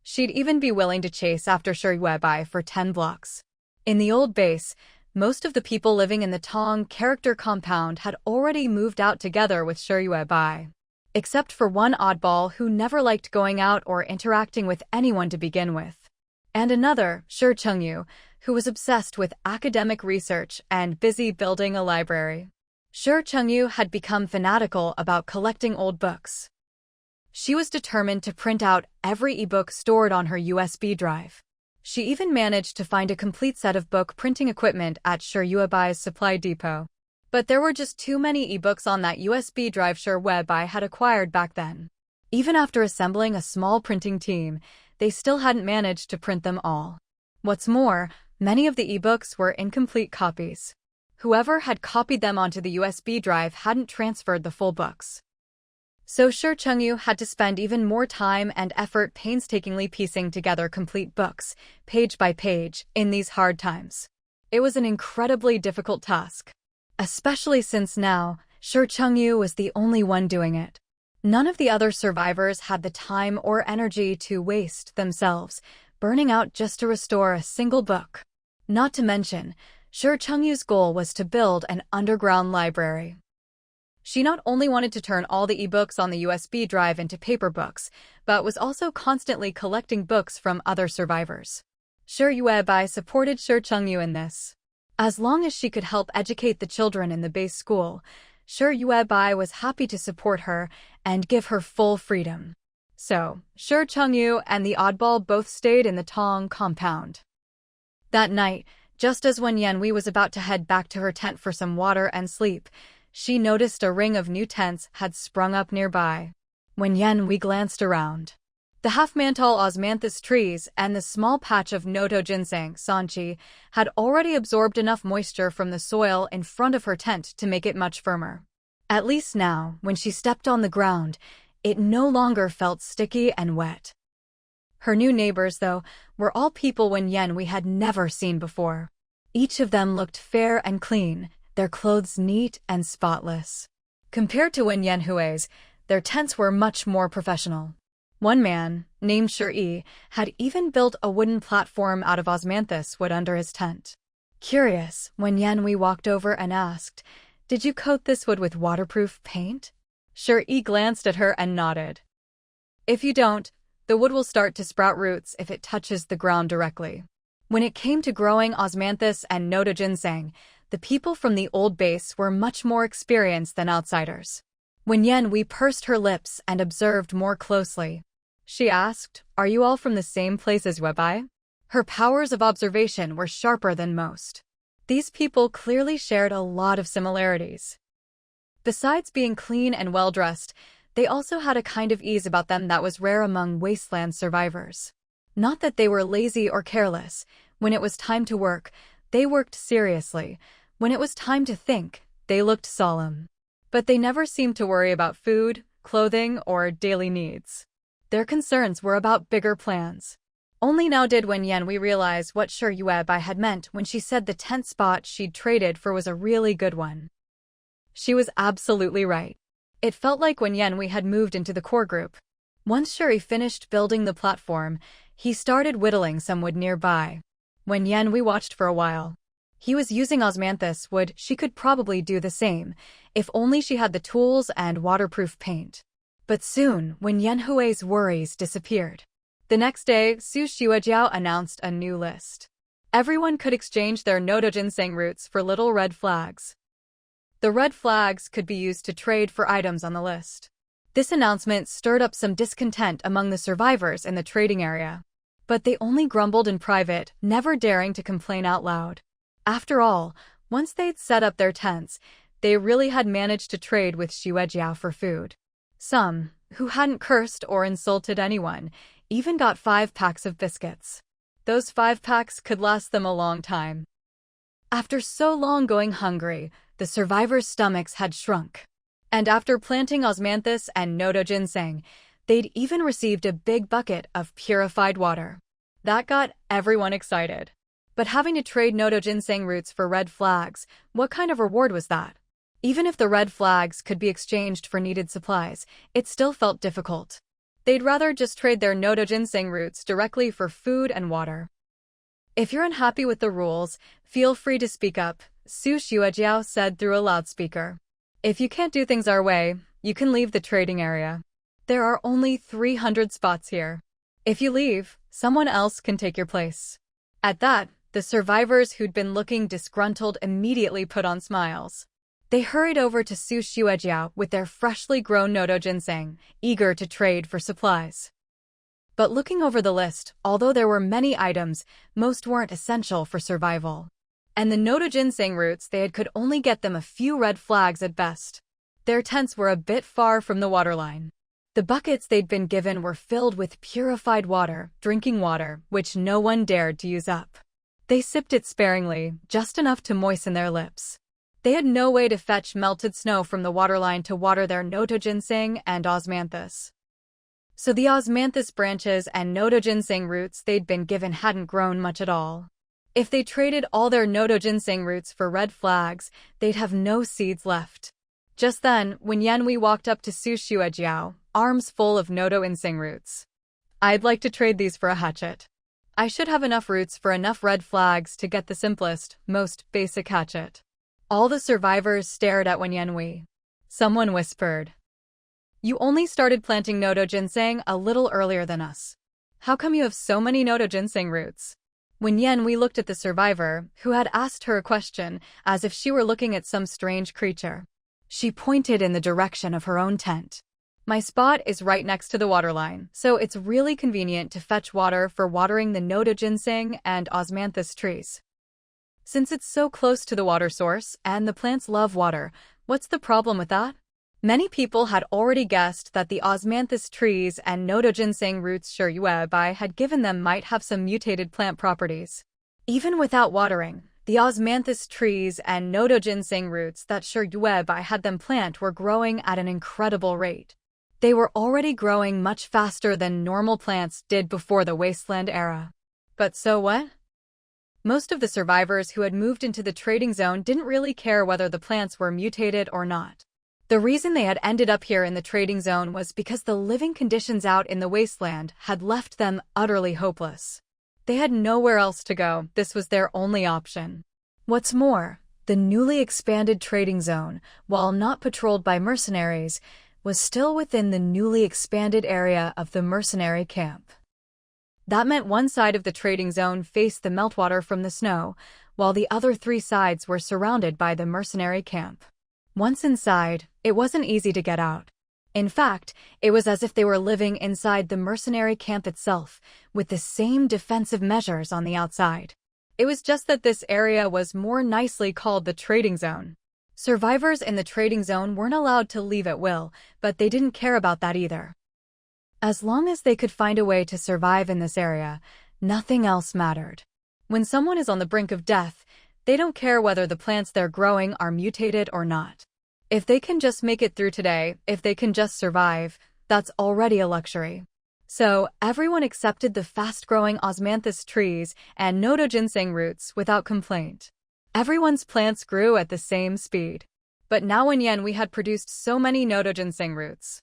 She'd even be willing to chase after Yue Bai for 10 blocks. In the old base, most of the people living in the Tong character compound had already moved out together with Yue Bai. Except for one oddball who never liked going out or interacting with anyone to begin with. And another, Shi Chengyu, who was obsessed with academic research and busy building a library. Shi Chengyu had become fanatical about collecting old books. She was determined to print out every ebook stored on her USB drive. She even managed to find a complete set of book printing equipment at Yue Bai's supply depot. But there were just too many ebooks on that USB drive Yue Bai had acquired back then. Even after assembling a small printing team, they still hadn't managed to print them all. What's more, Many of the ebooks were incomplete copies. Whoever had copied them onto the USB drive hadn't transferred the full books. So Shi Chengyu had to spend even more time and effort painstakingly piecing together complete books, page by page, in these hard times. It was an incredibly difficult task, especially since now, Shi Chengyu was the only one doing it. None of the other survivors had the time or energy to waste themselves, burning out just to restore a single book. Not to mention, Shi Chengyu's goal was to build an underground library. She not only wanted to turn all the ebooks on the USB drive into paper books, but was also constantly collecting books from other survivors. Shi Yuebai supported Shi Chengyu in this. As long as she could help educate the children in the base school, Shi Yuebai was happy to support her and give her full freedom. So, Shi Chengyu and the oddball both stayed in the Tong compound. That night, just as Wen Yanhui was about to head back to her tent for some water and sleep, she noticed a ring of new tents had sprung up nearby. When Yanhui glanced around, the half-man-tall osmanthus trees and the small patch of noto ginseng, sanchi, had already absorbed enough moisture from the soil in front of her tent to make it much firmer. At least now, when she stepped on the ground, it no longer felt sticky and wet. Her new neighbors, though, were all people Wen Yanhui had never seen before. Each of them looked fair and clean, their clothes neat and spotless. Compared to Wen Yanhui's, their tents were much more professional. One man, named Shi, had even built a wooden platform out of osmanthus wood under his tent. Curious, Wen Yanhui walked over and asked, "Did you coat this wood with waterproof paint?" Shi glanced at her and nodded. "If you don't, the wood will start to sprout roots if it touches the ground directly." When it came to growing osmanthus and noto ginseng, the people from the old base were much more experienced than outsiders. When Yanhui pursed her lips and observed more closely, she asked, "Are you all from the same place as Yuebai?" Her powers of observation were sharper than most. These people clearly shared a lot of similarities. Besides being clean and well-dressed, they also had a kind of ease about them that was rare among Wasteland survivors. Not that they were lazy or careless. When it was time to work, they worked seriously. When it was time to think, they looked solemn. But they never seemed to worry about food, clothing, or daily needs. Their concerns were about bigger plans. Only now did Wen Yanhui realize what Shi Yuebai had meant when she said the tent spot she'd traded for was a really good one. She was absolutely right. It felt like Wen Yanhui had moved into the core group. Once Shi finished building the platform, he started whittling some wood nearby. Wen Yanhui watched for a while. He was using osmanthus wood. She could probably do the same, if only she had the tools and waterproof paint. But soon, Wen Yanhui's worries disappeared. The next day, Su Xuejiao announced a new list. Everyone could exchange their noto ginseng roots for little red flags. The red flags could be used to trade for items on the list. This announcement stirred up some discontent among the survivors in the trading area. But they only grumbled in private, never daring to complain out loud. After all, once they'd set up their tents, they really had managed to trade with Xuejiao for food. Some, who hadn't cursed or insulted anyone, even got 5 packs of biscuits. Those 5 packs could last them a long time. After so long going hungry, the survivors' stomachs had shrunk. And after planting osmanthus and noto ginseng, they'd even received a big bucket of purified water. That got everyone excited. But having to trade noto ginseng roots for red flags, what kind of reward was that? Even if the red flags could be exchanged for needed supplies, it still felt difficult. They'd rather just trade their noto ginseng roots directly for food and water. "If you're unhappy with the rules, feel free to speak up," Su Xuejiao said through a loudspeaker. "If you can't do things our way, you can leave the trading area. There are only 300 spots here. If you leave, someone else can take your place." At that, the survivors who'd been looking disgruntled immediately put on smiles. They hurried over to Su Xuejiao with their freshly grown noto ginseng, eager to trade for supplies. But looking over the list, although there were many items, most weren't essential for survival. And the noto ginseng roots could only get them a few red flags at best. Their tents were a bit far from the waterline. The buckets they'd been given were filled with purified water, drinking water, which no one dared to use up. They sipped it sparingly, just enough to moisten their lips. They had no way to fetch melted snow from the waterline to water their noto ginseng and osmanthus. So the osmanthus branches and noto ginseng roots they'd been given hadn't grown much at all. If they traded all their noto ginseng roots for red flags, they'd have no seeds left. Just then, when Yanhui walked up to Su Xuejiao, arms full of noto ginseng roots. "I'd like to trade these for a hatchet. I should have enough roots for enough red flags to get the simplest, most basic hatchet." All the survivors stared at Wen Yanhui. Someone whispered, "You only started planting noto ginseng a little earlier than us. How come you have so many noto ginseng roots?" Wen Yanhui looked at the survivor, who had asked her a question, as if she were looking at some strange creature. She pointed in the direction of her own tent. "My spot is right next to the waterline, so it's really convenient to fetch water for watering the noto ginseng and osmanthus trees. Since it's so close to the water source, and the plants love water, what's the problem with that?" Many people had already guessed that the osmanthus trees and noto ginseng roots Shi Yuebai had given them might have some mutated plant properties. Even without watering, the osmanthus trees and noto ginseng roots that Shi Yuebai had them plant were growing at an incredible rate. They were already growing much faster than normal plants did before the Wasteland era. But so what? Most of the survivors who had moved into the trading zone didn't really care whether the plants were mutated or not. The reason they had ended up here in the trading zone was because the living conditions out in the wasteland had left them utterly hopeless. They had nowhere else to go. This was their only option. What's more, the newly expanded trading zone, while not patrolled by mercenaries, was still within the newly expanded area of the mercenary camp. That meant one side of the trading zone faced the meltwater from the snow, while the other three sides were surrounded by the mercenary camp. Once inside, it wasn't easy to get out. In fact, it was as if they were living inside the mercenary camp itself, with the same defensive measures on the outside. It was just that this area was more nicely called the trading zone. Survivors in the trading zone weren't allowed to leave at will, but they didn't care about that either. As long as they could find a way to survive in this area, nothing else mattered. When someone is on the brink of death, they don't care whether the plants they're growing are mutated or not. If they can just make it through today, if they can just survive, that's already a luxury. So, everyone accepted the fast-growing osmanthus trees and noto ginseng roots without complaint. Everyone's plants grew at the same speed. But now Wen Yanhui had produced so many noto ginseng roots.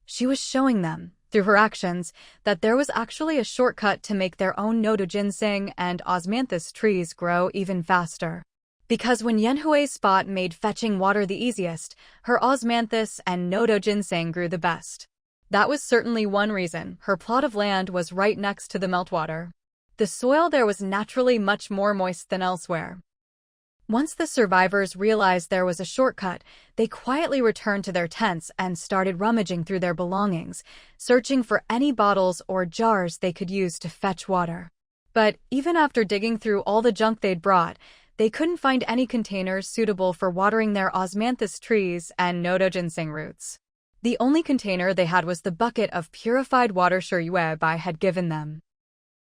She was showing them, through her actions, that there was actually a shortcut to make their own noto ginseng and osmanthus trees grow even faster. Because when Yanhui's spot made fetching water the easiest, her osmanthus and noto ginseng grew the best. That was certainly one reason. Her plot of land was right next to the meltwater. The soil there was naturally much more moist than elsewhere. Once the survivors realized there was a shortcut, they quietly returned to their tents and started rummaging through their belongings, searching for any bottles or jars they could use to fetch water. But even after digging through all the junk they'd brought, they couldn't find any containers suitable for watering their osmanthus trees and noto ginseng roots. The only container they had was the bucket of purified water Shi Yuebai had given them.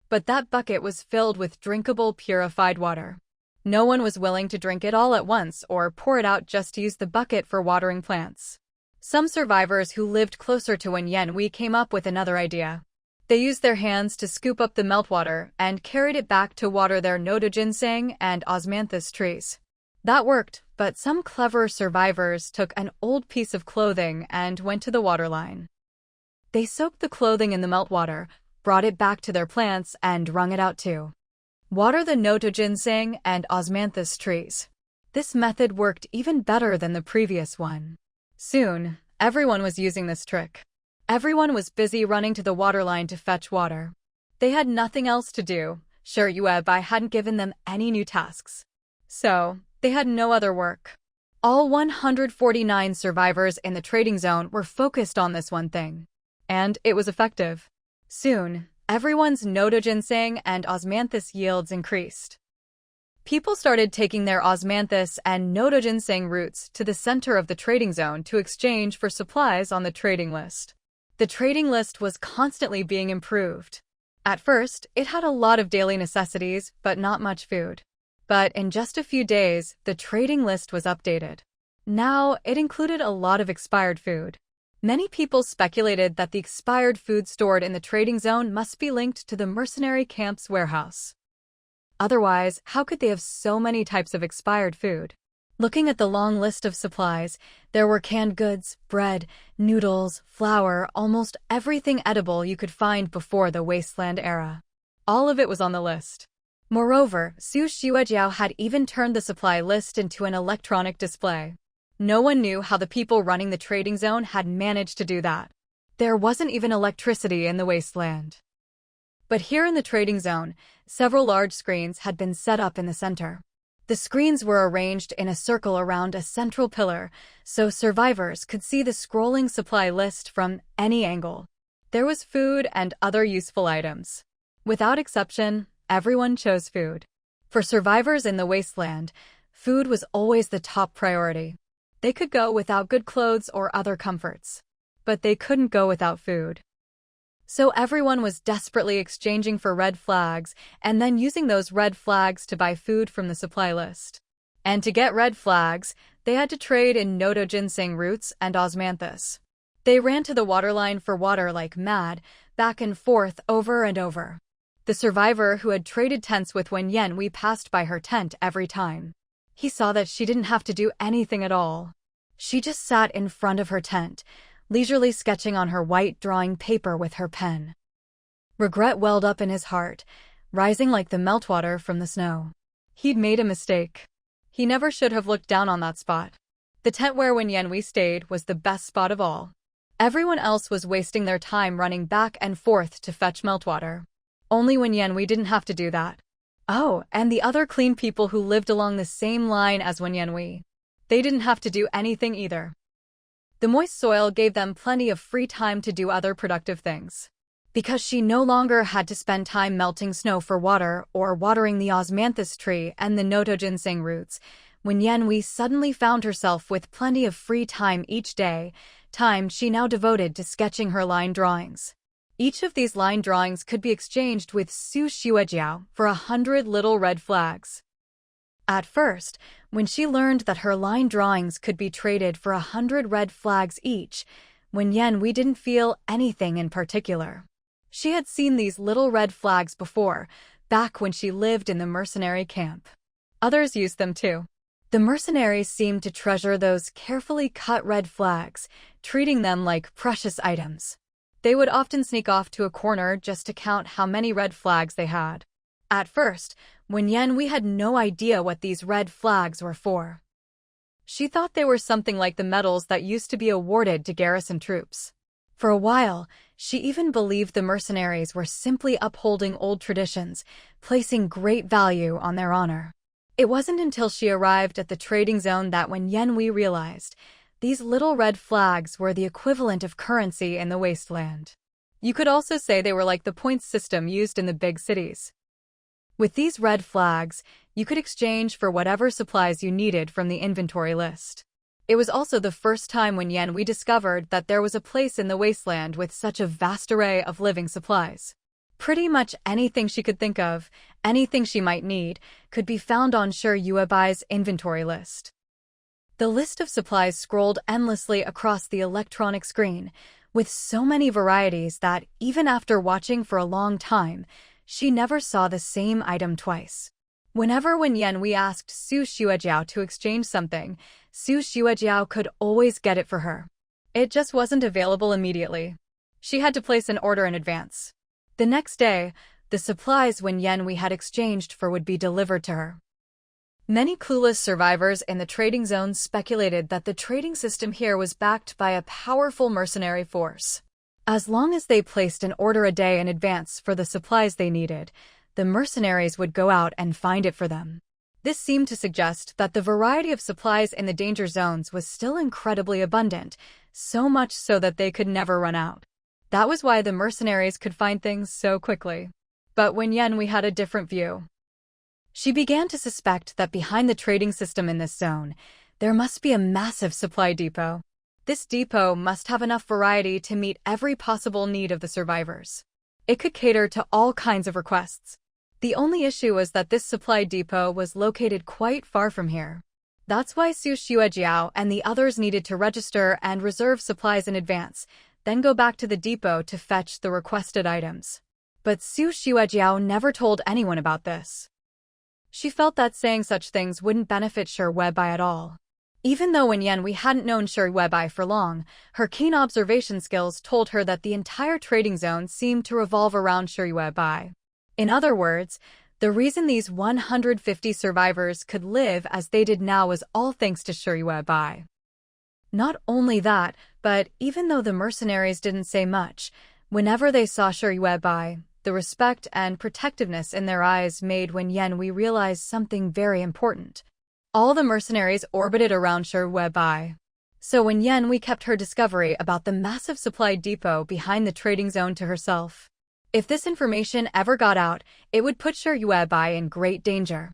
But that bucket was filled with drinkable purified water. No one was willing to drink it all at once or pour it out just to use the bucket for watering plants. Some survivors who lived closer to Wen Yanhui came up with another idea. They used their hands to scoop up the meltwater and carried it back to water their noto ginseng and osmanthus trees. That worked, but some clever survivors took an old piece of clothing and went to the waterline. They soaked the clothing in the meltwater, brought it back to their plants, and wrung it out too. Water the noto ginseng and osmanthus trees. This method worked even better than the previous one. Soon, everyone was using this trick. Everyone was busy running to the waterline to fetch water. They had nothing else to do. Shi Yuebai hadn't given them any new tasks. So, they had no other work. All 149 survivors in the trading zone were focused on this one thing. And it was effective. Soon, everyone's noto ginseng and osmanthus yields increased. People started taking their osmanthus and noto ginseng roots to the center of the trading zone to exchange for supplies on the trading list. The trading list was constantly being improved. At first, it had a lot of daily necessities, but not much food. But in just a few days, the trading list was updated. Now, it included a lot of expired food. Many people speculated that the expired food stored in the trading zone must be linked to the mercenary camp's warehouse. Otherwise, how could they have so many types of expired food? Looking at the long list of supplies, there were canned goods, bread, noodles, flour, almost everything edible you could find before the Wasteland era. All of it was on the list. Moreover, Su Xuejiao had even turned the supply list into an electronic display. No one knew how the people running the trading zone had managed to do that. There wasn't even electricity in the Wasteland. But here in the trading zone, several large screens had been set up in the center. The screens were arranged in a circle around a central pillar, so survivors could see the scrolling supply list from any angle. There was food and other useful items. Without exception, everyone chose food. For survivors in the Wasteland, food was always the top priority. They could go without good clothes or other comforts, but they couldn't go without food. So everyone was desperately exchanging for red flags and then using those red flags to buy food from the supply list. And to get red flags, they had to trade in noto ginseng roots and osmanthus. They ran to the waterline for water like mad, back and forth over and over. The survivor who had traded tents with Wen Yanhui passed by her tent every time. He saw that she didn't have to do anything at all. She just sat in front of her tent, leisurely sketching on her white drawing paper with her pen. Regret welled up in his heart, rising like the meltwater from the snow. He'd made a mistake. He never should have looked down on that spot. The tent where Wen Yanhui stayed was the best spot of all. Everyone else was wasting their time running back and forth to fetch meltwater. Only Wen Yanhui didn't have to do that. Oh, and the other clean people who lived along the same line as Wen Yanhui. They didn't have to do anything either. The moist soil gave them plenty of free time to do other productive things. Because she no longer had to spend time melting snow for water or watering the osmanthus tree and the noto ginseng roots, Wen Yanhui suddenly found herself with plenty of free time each day, time she now devoted to sketching her line drawings. Each of these line drawings could be exchanged with Su Xuejiao for 100 little red flags. At first, when she learned that her line drawings could be traded for 100 red flags each, Wen Yanhui didn't feel anything in particular. She had seen these little red flags before, back when she lived in the mercenary camp. Others used them too. The mercenaries seemed to treasure those carefully cut red flags, treating them like precious items. They would often sneak off to a corner just to count how many red flags they had. At first, Wen Yanhui had no idea what these red flags were for. She thought they were something like the medals that used to be awarded to garrison troops. For a while, she even believed the mercenaries were simply upholding old traditions, placing great value on their honor. It wasn't until she arrived at the trading zone that Wen Yanhui realized these little red flags were the equivalent of currency in the Wasteland. You could also say they were like the points system used in the big cities. With these red flags, you could exchange for whatever supplies you needed from the inventory list. It was also the first time Wen Yanhui discovered that there was a place in the Wasteland with such a vast array of living supplies. Pretty much anything she could think of, anything she might need, could be found on Shi Yuebai's inventory list. The list of supplies scrolled endlessly across the electronic screen, with so many varieties that, even after watching for a long time, she never saw the same item twice. Whenever Wen Yanhui asked Su Xuejiao to exchange something, Su Xuejiao could always get it for her. It just wasn't available immediately. She had to place an order in advance. The next day, the supplies Wen Yanhui had exchanged for would be delivered to her. Many clueless survivors in the trading zone speculated that the trading system here was backed by a powerful mercenary force. As long as they placed an order a day in advance for the supplies they needed, the mercenaries would go out and find it for them. This seemed to suggest that the variety of supplies in the danger zones was still incredibly abundant, so much so that they could never run out. That was why the mercenaries could find things so quickly. But Wen Yanhui had a different view. She began to suspect that behind the trading system in this zone, there must be a massive supply depot. This depot must have enough variety to meet every possible need of the survivors. It could cater to all kinds of requests. The only issue was that this supply depot was located quite far from here. That's why Su Xuejiao and the others needed to register and reserve supplies in advance, then go back to the depot to fetch the requested items. But Su Xuejiao never told anyone about this. She felt that saying such things wouldn't benefit Shi Weibai at all. Even though Wen Yanhui hadn't known Shi Weibai for long, her keen observation skills told her that the entire trading zone seemed to revolve around Shi Weibai. In other words, the reason these 150 survivors could live as they did now was all thanks to Shi Weibai. Not only that, but even though the mercenaries didn't say much, whenever they saw Shi Weibai, the respect and protectiveness in their eyes made Wen Yanhui realize something very important. All the mercenaries orbited around Shi Weibai. So Wen Yanhui kept her discovery about the massive supply depot behind the trading zone to herself. If this information ever got out, it would put Shi Weibai in great danger.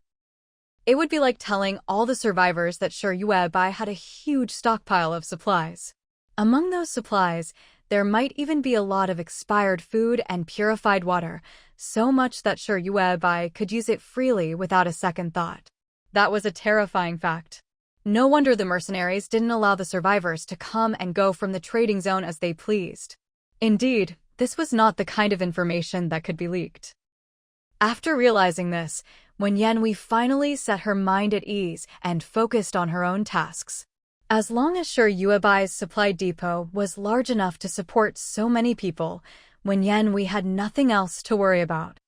It would be like telling all the survivors that Shi Weibai had a huge stockpile of supplies. Among those supplies, there might even be a lot of expired food and purified water, so much that Shi Weibai could use it freely without a second thought. That was a terrifying fact. No wonder the mercenaries didn't allow the survivors to come and go from the trading zone as they pleased. Indeed, this was not the kind of information that could be leaked. After realizing this, Wen Yanhui finally set her mind at ease and focused on her own tasks. As long as Shi Yuebai's supply depot was large enough to support so many people, Wen Yanhui had nothing else to worry about.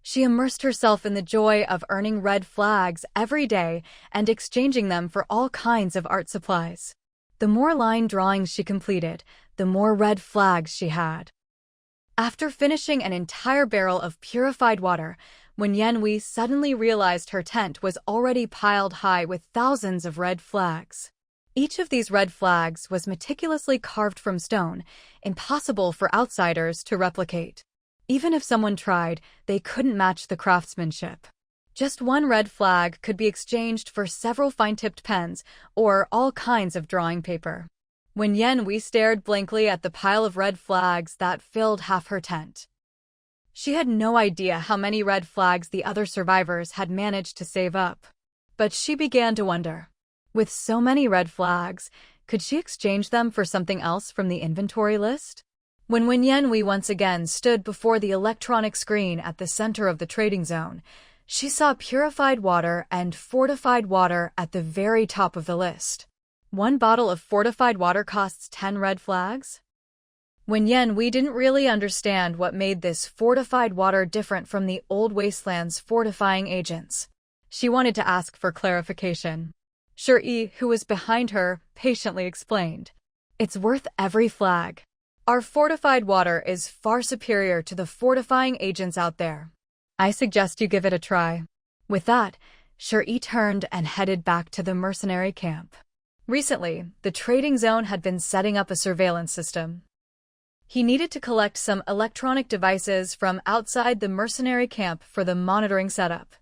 She immersed herself in the joy of earning red flags every day and exchanging them for all kinds of art supplies. The more line drawings she completed, the more red flags she had. After finishing an entire barrel of purified water, Wen Yanhui suddenly realized her tent was already piled high with thousands of red flags. Each of these red flags was meticulously carved from stone, impossible for outsiders to replicate. Even if someone tried, they couldn't match the craftsmanship. Just one red flag could be exchanged for several fine-tipped pens or all kinds of drawing paper. Wen Yanhui stared blankly at the pile of red flags that filled half her tent. She had no idea how many red flags the other survivors had managed to save up. But she began to wonder. With so many red flags, could she exchange them for something else from the inventory list? When Wen Yanhui once again stood before the electronic screen at the center of the trading zone, she saw purified water and fortified water at the very top of the list. One bottle of fortified water costs 10 red flags? Wen Yanhui didn't really understand what made this fortified water different from the old Wasteland's fortifying agents. She wanted to ask for clarification. Shi, who was behind her, patiently explained. It's worth every flag. Our fortified water is far superior to the fortifying agents out there. I suggest you give it a try. With that, Shi turned and headed back to the mercenary camp. Recently, the trading zone had been setting up a surveillance system. He needed to collect some electronic devices from outside the mercenary camp for the monitoring setup.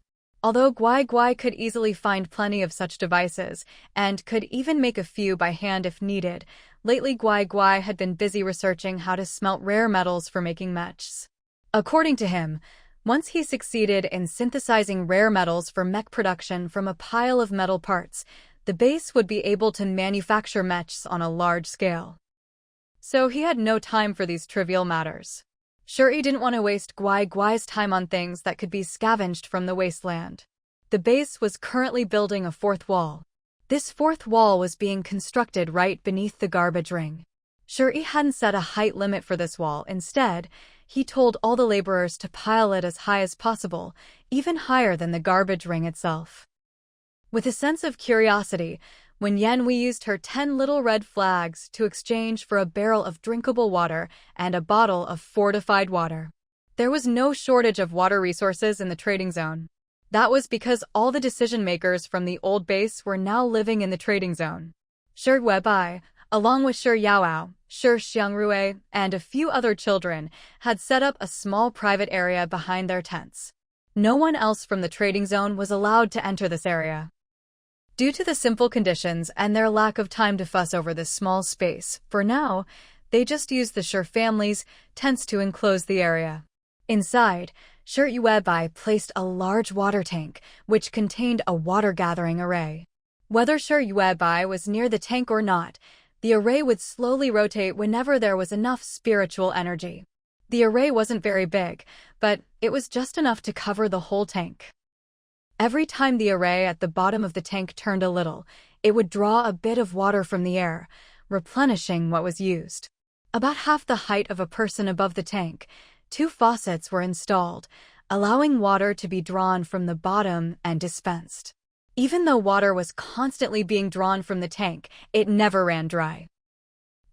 Although Guai Guai could easily find plenty of such devices, and could even make a few by hand if needed, lately Guai Guai had been busy researching how to smelt rare metals for making mechs. According to him, once he succeeded in synthesizing rare metals for mech production from a pile of metal parts, the base would be able to manufacture mechs on a large scale. So he had no time for these trivial matters. Shi didn't want to waste Guai Guai's time on things that could be scavenged from the wasteland. The base was currently building a fourth wall. This fourth wall was being constructed right beneath the garbage ring. Shi hadn't set a height limit for this wall. Instead, he told all the laborers to pile it as high as possible, even higher than the garbage ring itself. With a sense of curiosity, Wen Yanhui used her 10 little red flags to exchange for a barrel of drinkable water and a bottle of fortified water. There was no shortage of water resources in the trading zone. That was because all the decision-makers from the old base were now living in the trading zone. Shi Weibai, along with Shi Yaoao, Shi Xiangrui, and a few other children, had set up a small private area behind their tents. No one else from the trading zone was allowed to enter this area. Due to the simple conditions and their lack of time to fuss over this small space, for now, they just used the Shi family's tents to enclose the area. Inside, Shirtyuebai placed a large water tank, which contained a water-gathering array. Whether Shirtyuebai was near the tank or not, the array would slowly rotate whenever there was enough spiritual energy. The array wasn't very big, but it was just enough to cover the whole tank. Every time the array at the bottom of the tank turned a little, it would draw a bit of water from the air, replenishing what was used. About half the height of a person above the tank, 2 faucets were installed, allowing water to be drawn from the bottom and dispensed. Even though water was constantly being drawn from the tank, it never ran dry.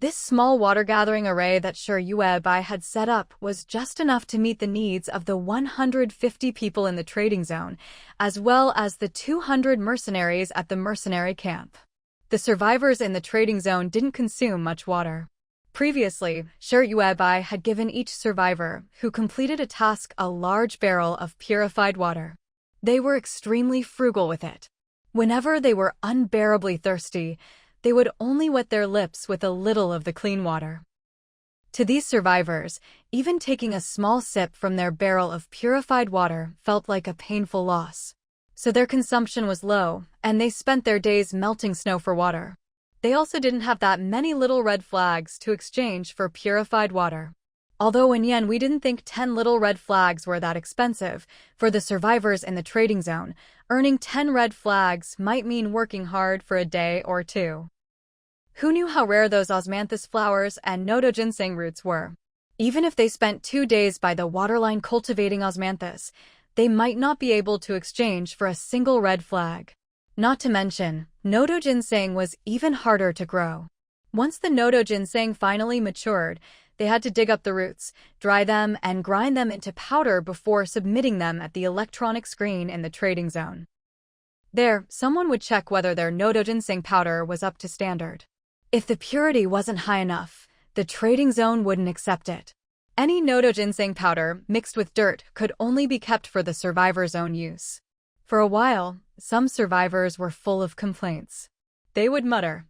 This small water-gathering array that Shirtyuebai had set up was just enough to meet the needs of the 150 people in the trading zone, as well as the 200 mercenaries at the mercenary camp. The survivors in the trading zone didn't consume much water. Previously, Shirtyuebai had given each survivor who completed a task a large barrel of purified water. They were extremely frugal with it. Whenever they were unbearably thirsty, they would only wet their lips with a little of the clean water. To these survivors, even taking a small sip from their barrel of purified water felt like a painful loss. So their consumption was low, and they spent their days melting snow for water. They also didn't have that many little red flags to exchange for purified water. Although in yen we didn't think 10 little red flags were that expensive, for the survivors in the trading zone, earning 10 red flags might mean working hard for a day or two. Who knew how rare those osmanthus flowers and nodo ginseng roots were? Even if they spent 2 days by the waterline cultivating osmanthus, they might not be able to exchange for a single red flag. Not to mention, nodo ginseng was even harder to grow. Once the nodo ginseng finally matured, they had to dig up the roots, dry them, and grind them into powder before submitting them at the electronic screen in the trading zone. There, someone would check whether their nodo ginseng powder was up to standard. If the purity wasn't high enough, the trading zone wouldn't accept it. Any nodo ginseng powder mixed with dirt could only be kept for the survivor's own use. For a while, some survivors were full of complaints. They would mutter,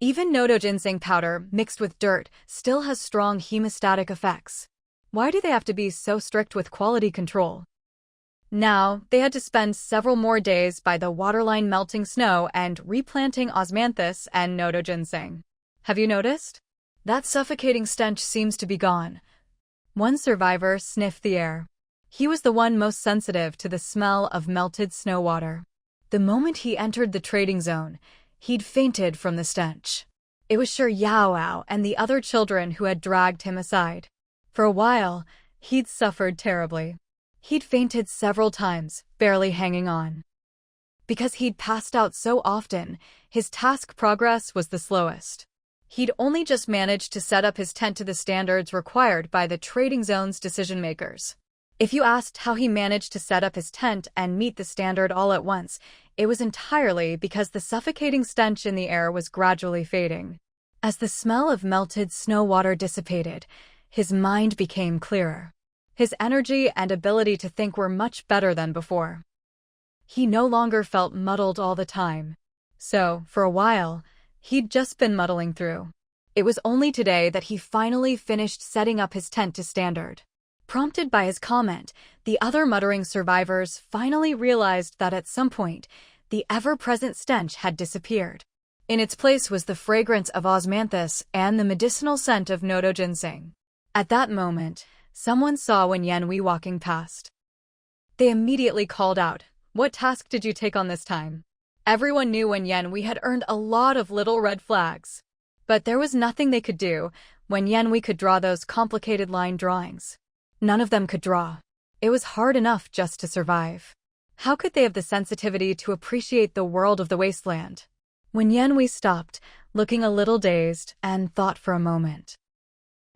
"Even nodo ginseng powder mixed with dirt still has strong hemostatic effects. Why do they have to be so strict with quality control?" Now, they had to spend several more days by the waterline melting snow and replanting osmanthus and nodo ginseng. Have you noticed? That suffocating stench seems to be gone. One survivor sniffed the air. He was the one most sensitive to the smell of melted snow water. The moment he entered the trading zone, he'd fainted from the stench. It was sure Yao and the other children who had dragged him aside. For a while, he'd suffered terribly. He'd fainted several times, barely hanging on. Because he'd passed out so often, his task progress was the slowest. He'd only just managed to set up his tent to the standards required by the trading zone's decision-makers. If you asked how he managed to set up his tent and meet the standard all at once, it was entirely because the suffocating stench in the air was gradually fading. As the smell of melted snow water dissipated, his mind became clearer. His energy and ability to think were much better than before. He no longer felt muddled all the time. So, for a while, he'd just been muddling through. It was only today that he finally finished setting up his tent to standard. Prompted by his comment, the other muttering survivors finally realized that at some point, the ever-present stench had disappeared. In its place was the fragrance of osmanthus and the medicinal scent of nodo ginseng. At that moment, someone saw Wen Yanhui walking past. They immediately called out, "What task did you take on this time?" Everyone knew Wen Yanhui had earned a lot of little red flags. But there was nothing they could do when Yanhui could draw those complicated line drawings. None of them could draw. It was hard enough just to survive. How could they have the sensitivity to appreciate the world of the Wasteland? When Yanhui stopped, looking a little dazed, and thought for a moment.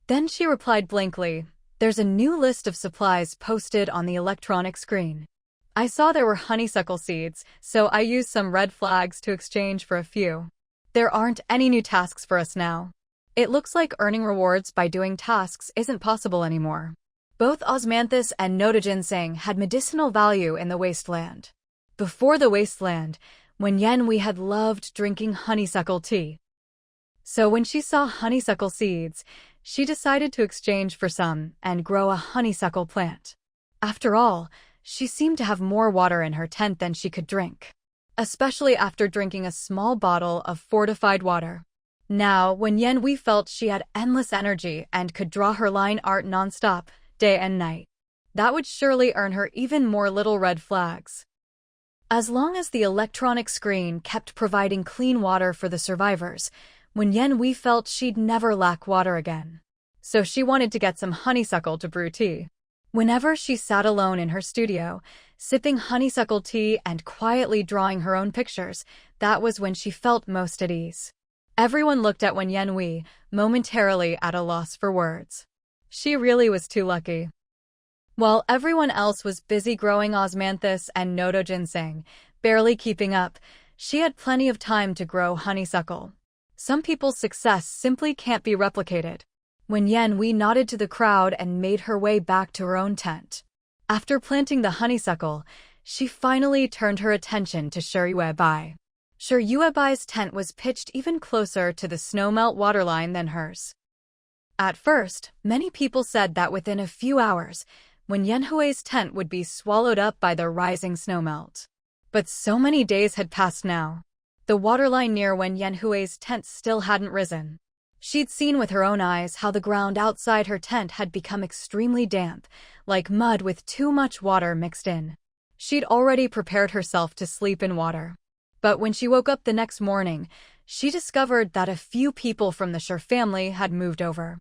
Then she replied blankly, "There's a new list of supplies posted on the electronic screen. I saw there were honeysuckle seeds, so I used some red flags to exchange for a few. There aren't any new tasks for us now. It looks like earning rewards by doing tasks isn't possible anymore." Both osmanthus and nodo ginseng had medicinal value in the Wasteland. Before the Wasteland, Wen Yanhui had loved drinking honeysuckle tea. So when she saw honeysuckle seeds, she decided to exchange for some and grow a honeysuckle plant. After all, she seemed to have more water in her tent than she could drink, especially after drinking a small bottle of fortified water. Now, when Yan Hui felt she had endless energy and could draw her line art nonstop, day and night, that would surely earn her even more little red flags. As long as the electronic screen kept providing clean water for the survivors, when Yan Hui felt she'd never lack water again. So she wanted to get some honeysuckle to brew tea. Whenever she sat alone in her studio, sipping honeysuckle tea and quietly drawing her own pictures, that was when she felt most at ease. Everyone looked at Yan Hui, momentarily at a loss for words. She really was too lucky. While everyone else was busy growing osmanthus and nodo ginseng, barely keeping up, she had plenty of time to grow honeysuckle. Some people's success simply can't be replicated. When Yan Hui nodded to the crowd and made her way back to her own tent. After planting the honeysuckle, she finally turned her attention to Shi Yuebai. Shi Yuebai's tent was pitched even closer to the snowmelt waterline than hers. At first, many people said that within a few hours, when Yan Hui's tent would be swallowed up by the rising snowmelt. But so many days had passed now. The waterline near when Yan Hui's tent still hadn't risen. She'd seen with her own eyes how the ground outside her tent had become extremely damp, like mud with too much water mixed in. She'd already prepared herself to sleep in water. But when she woke up the next morning, she discovered that a few people from the Shi family had moved over.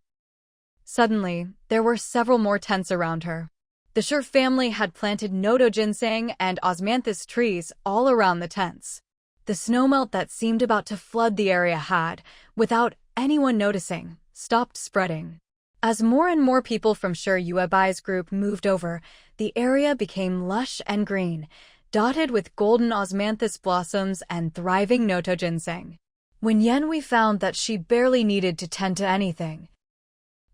Suddenly, there were several more tents around her. The Shi family had planted nodo ginseng and osmanthus trees all around the tents. The snowmelt that seemed about to flood the area had, without anyone noticing, stopped spreading. As more and more people from Shi Yuebai's group moved over, the area became lush and green, dotted with golden osmanthus blossoms and thriving nodo ginseng. When Yan Hui found that she barely needed to tend to anything.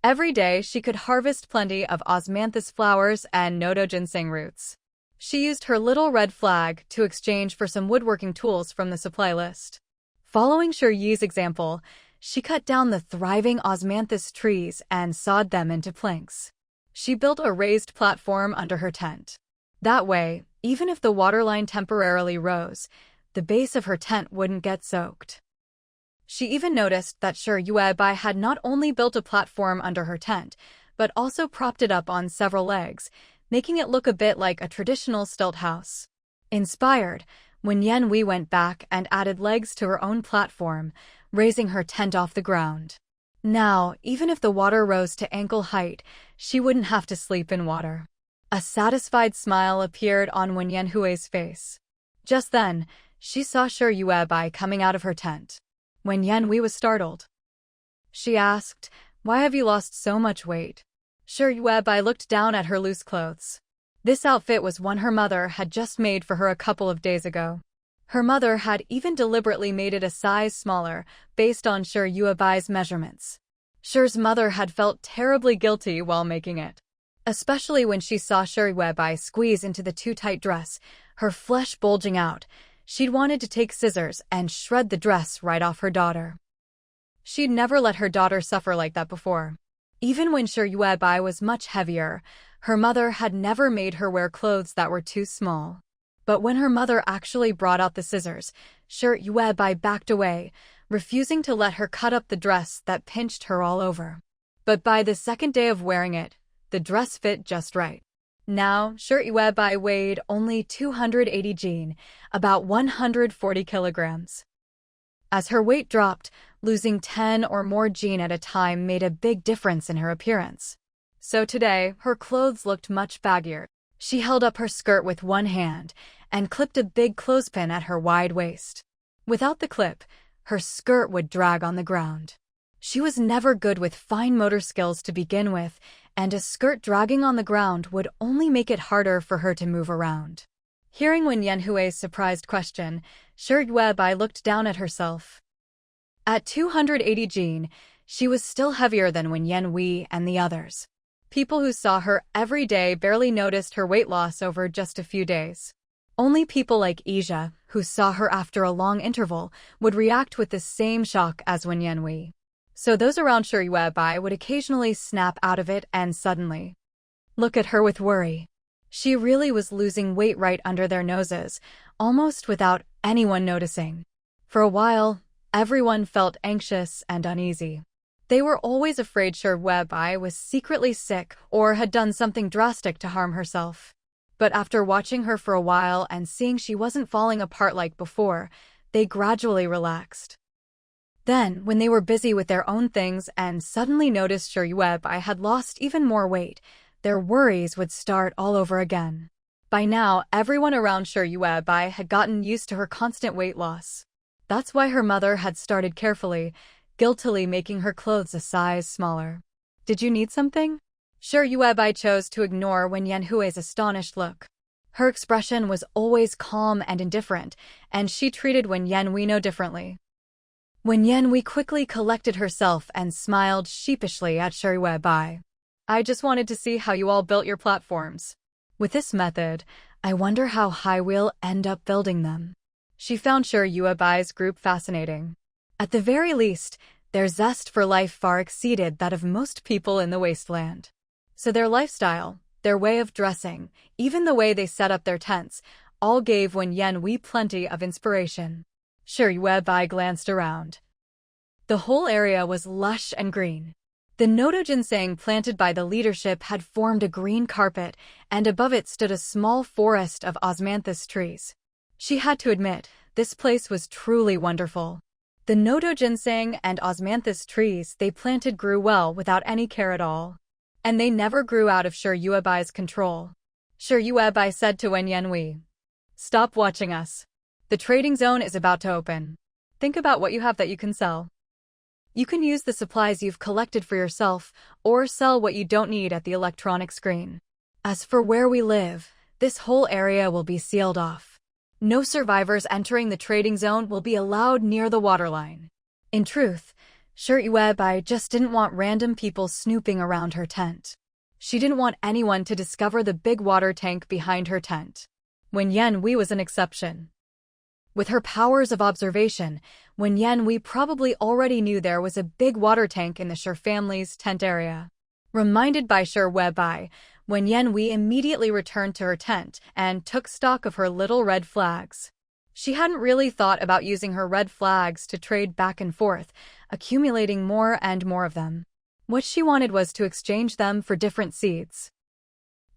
Every day she could harvest plenty of osmanthus flowers and nodo ginseng roots. She used her little red flag to exchange for some woodworking tools from the supply list. Following Shi Yi's example, she cut down the thriving osmanthus trees and sawed them into planks. She built a raised platform under her tent. That way, even if the waterline temporarily rose, the base of her tent wouldn't get soaked. She even noticed that Shi Yuebai had not only built a platform under her tent, but also propped it up on several legs, making it look a bit like a traditional stilt house. Inspired, when Yan Hui went back and added legs to her own platform, raising her tent off the ground. Now, even if the water rose to ankle height, she wouldn't have to sleep in water. A satisfied smile appeared on Yan Hui's face. Just then, she saw Shi Yuebai coming out of her tent. When Yan Hui was startled, she asked, "Why have you lost so much weight?" Shi Yuebai looked down at her loose clothes. This outfit was one her mother had just made for her a couple of days ago. Her mother had even deliberately made it a size smaller, based on Shi Yuebai's measurements. Shi's mother had felt terribly guilty while making it. Especially when she saw Shi Yuebai squeeze into the too-tight dress, her flesh bulging out. She'd wanted to take scissors and shred the dress right off her daughter. She'd never let her daughter suffer like that before. Even when Shi Yuebai was much heavier, her mother had never made her wear clothes that were too small. But when her mother actually brought out the scissors, Shi Yuebai backed away, refusing to let her cut up the dress that pinched her all over. But by the second day of wearing it, the dress fit just right. Now, Shi Yuebai weighed only 280 jin, about 140 kilograms. As her weight dropped, losing 10 or more jin at a time made a big difference in her appearance. So today, her clothes looked much baggier. She held up her skirt with one hand and clipped a big clothespin at her wide waist. Without the clip, her skirt would drag on the ground. She was never good with fine motor skills to begin with, and a skirt dragging on the ground would only make it harder for her to move around. Hearing Yan Hui's surprised question, Shi Yuebai looked down at herself. At 280 jin, she was still heavier than Yan Hui and the others. People who saw her every day barely noticed her weight loss over just a few days. Only people like Ija, who saw her after a long interval, would react with the same shock as Yan Hui. so those around Shuri would occasionally snap out of it and suddenly look at her with worry. She really was losing weight right under their noses, almost without anyone noticing. For a while, everyone felt anxious and uneasy. They were always afraid Shuri was secretly sick or had done something drastic to harm herself. But after watching her for a while and seeing she wasn't falling apart like before, they gradually relaxed. Then, when they were busy with their own things and suddenly noticed Shuri had lost even more weight, their worries would start all over again. By now, everyone around Shuri had gotten used to her constant weight loss. That's why her mother had started carefully, guiltily making her clothes a size smaller. Did you need something? Shuri chose to ignore Wen Yanhui's astonished look. Her expression was always calm and indifferent, and she treated Wen Yanhui no differently. Wen Yanhui quickly collected herself and smiled sheepishly at Shuri. I just wanted to see how you all built your platforms. With this method, I wonder how high we'll end up building them. She found Shuri's group fascinating. At the very least, their zest for life far exceeded that of most people in the Wasteland. So their lifestyle, their way of dressing, even the way they set up their tents, all gave Wen Yanhui plenty of inspiration. Shuri glanced around. The whole area was lush and green. The Nodo ginseng planted by the leadership had formed a green carpet, and above it stood a small forest of osmanthus trees. She had to admit, this place was truly wonderful. The Nodo ginseng and osmanthus trees they planted grew well without any care at all. And they never grew out of Shuri's control. Shuri said to Wen Yanhui, "Stop watching us. The trading zone is about to open. Think about what you have that you can sell. You can use the supplies you've collected for yourself, or sell what you don't need at the electronic screen. As for where we live, this whole area will be sealed off. No survivors entering the trading zone will be allowed near the waterline." In truth, Shuri just didn't want random people snooping around her tent. She didn't want anyone to discover the big water tank behind her tent. Wen Yanhui was an exception. With her powers of observation, Wen Yanhui probably already knew there was a big water tank in the Shur family's tent area. Reminded by Shuri, Wen Yanhui immediately returned to her tent and took stock of her little red flags. She hadn't really thought about using her red flags to trade back and forth, accumulating more and more of them. What she wanted was to exchange them for different seeds.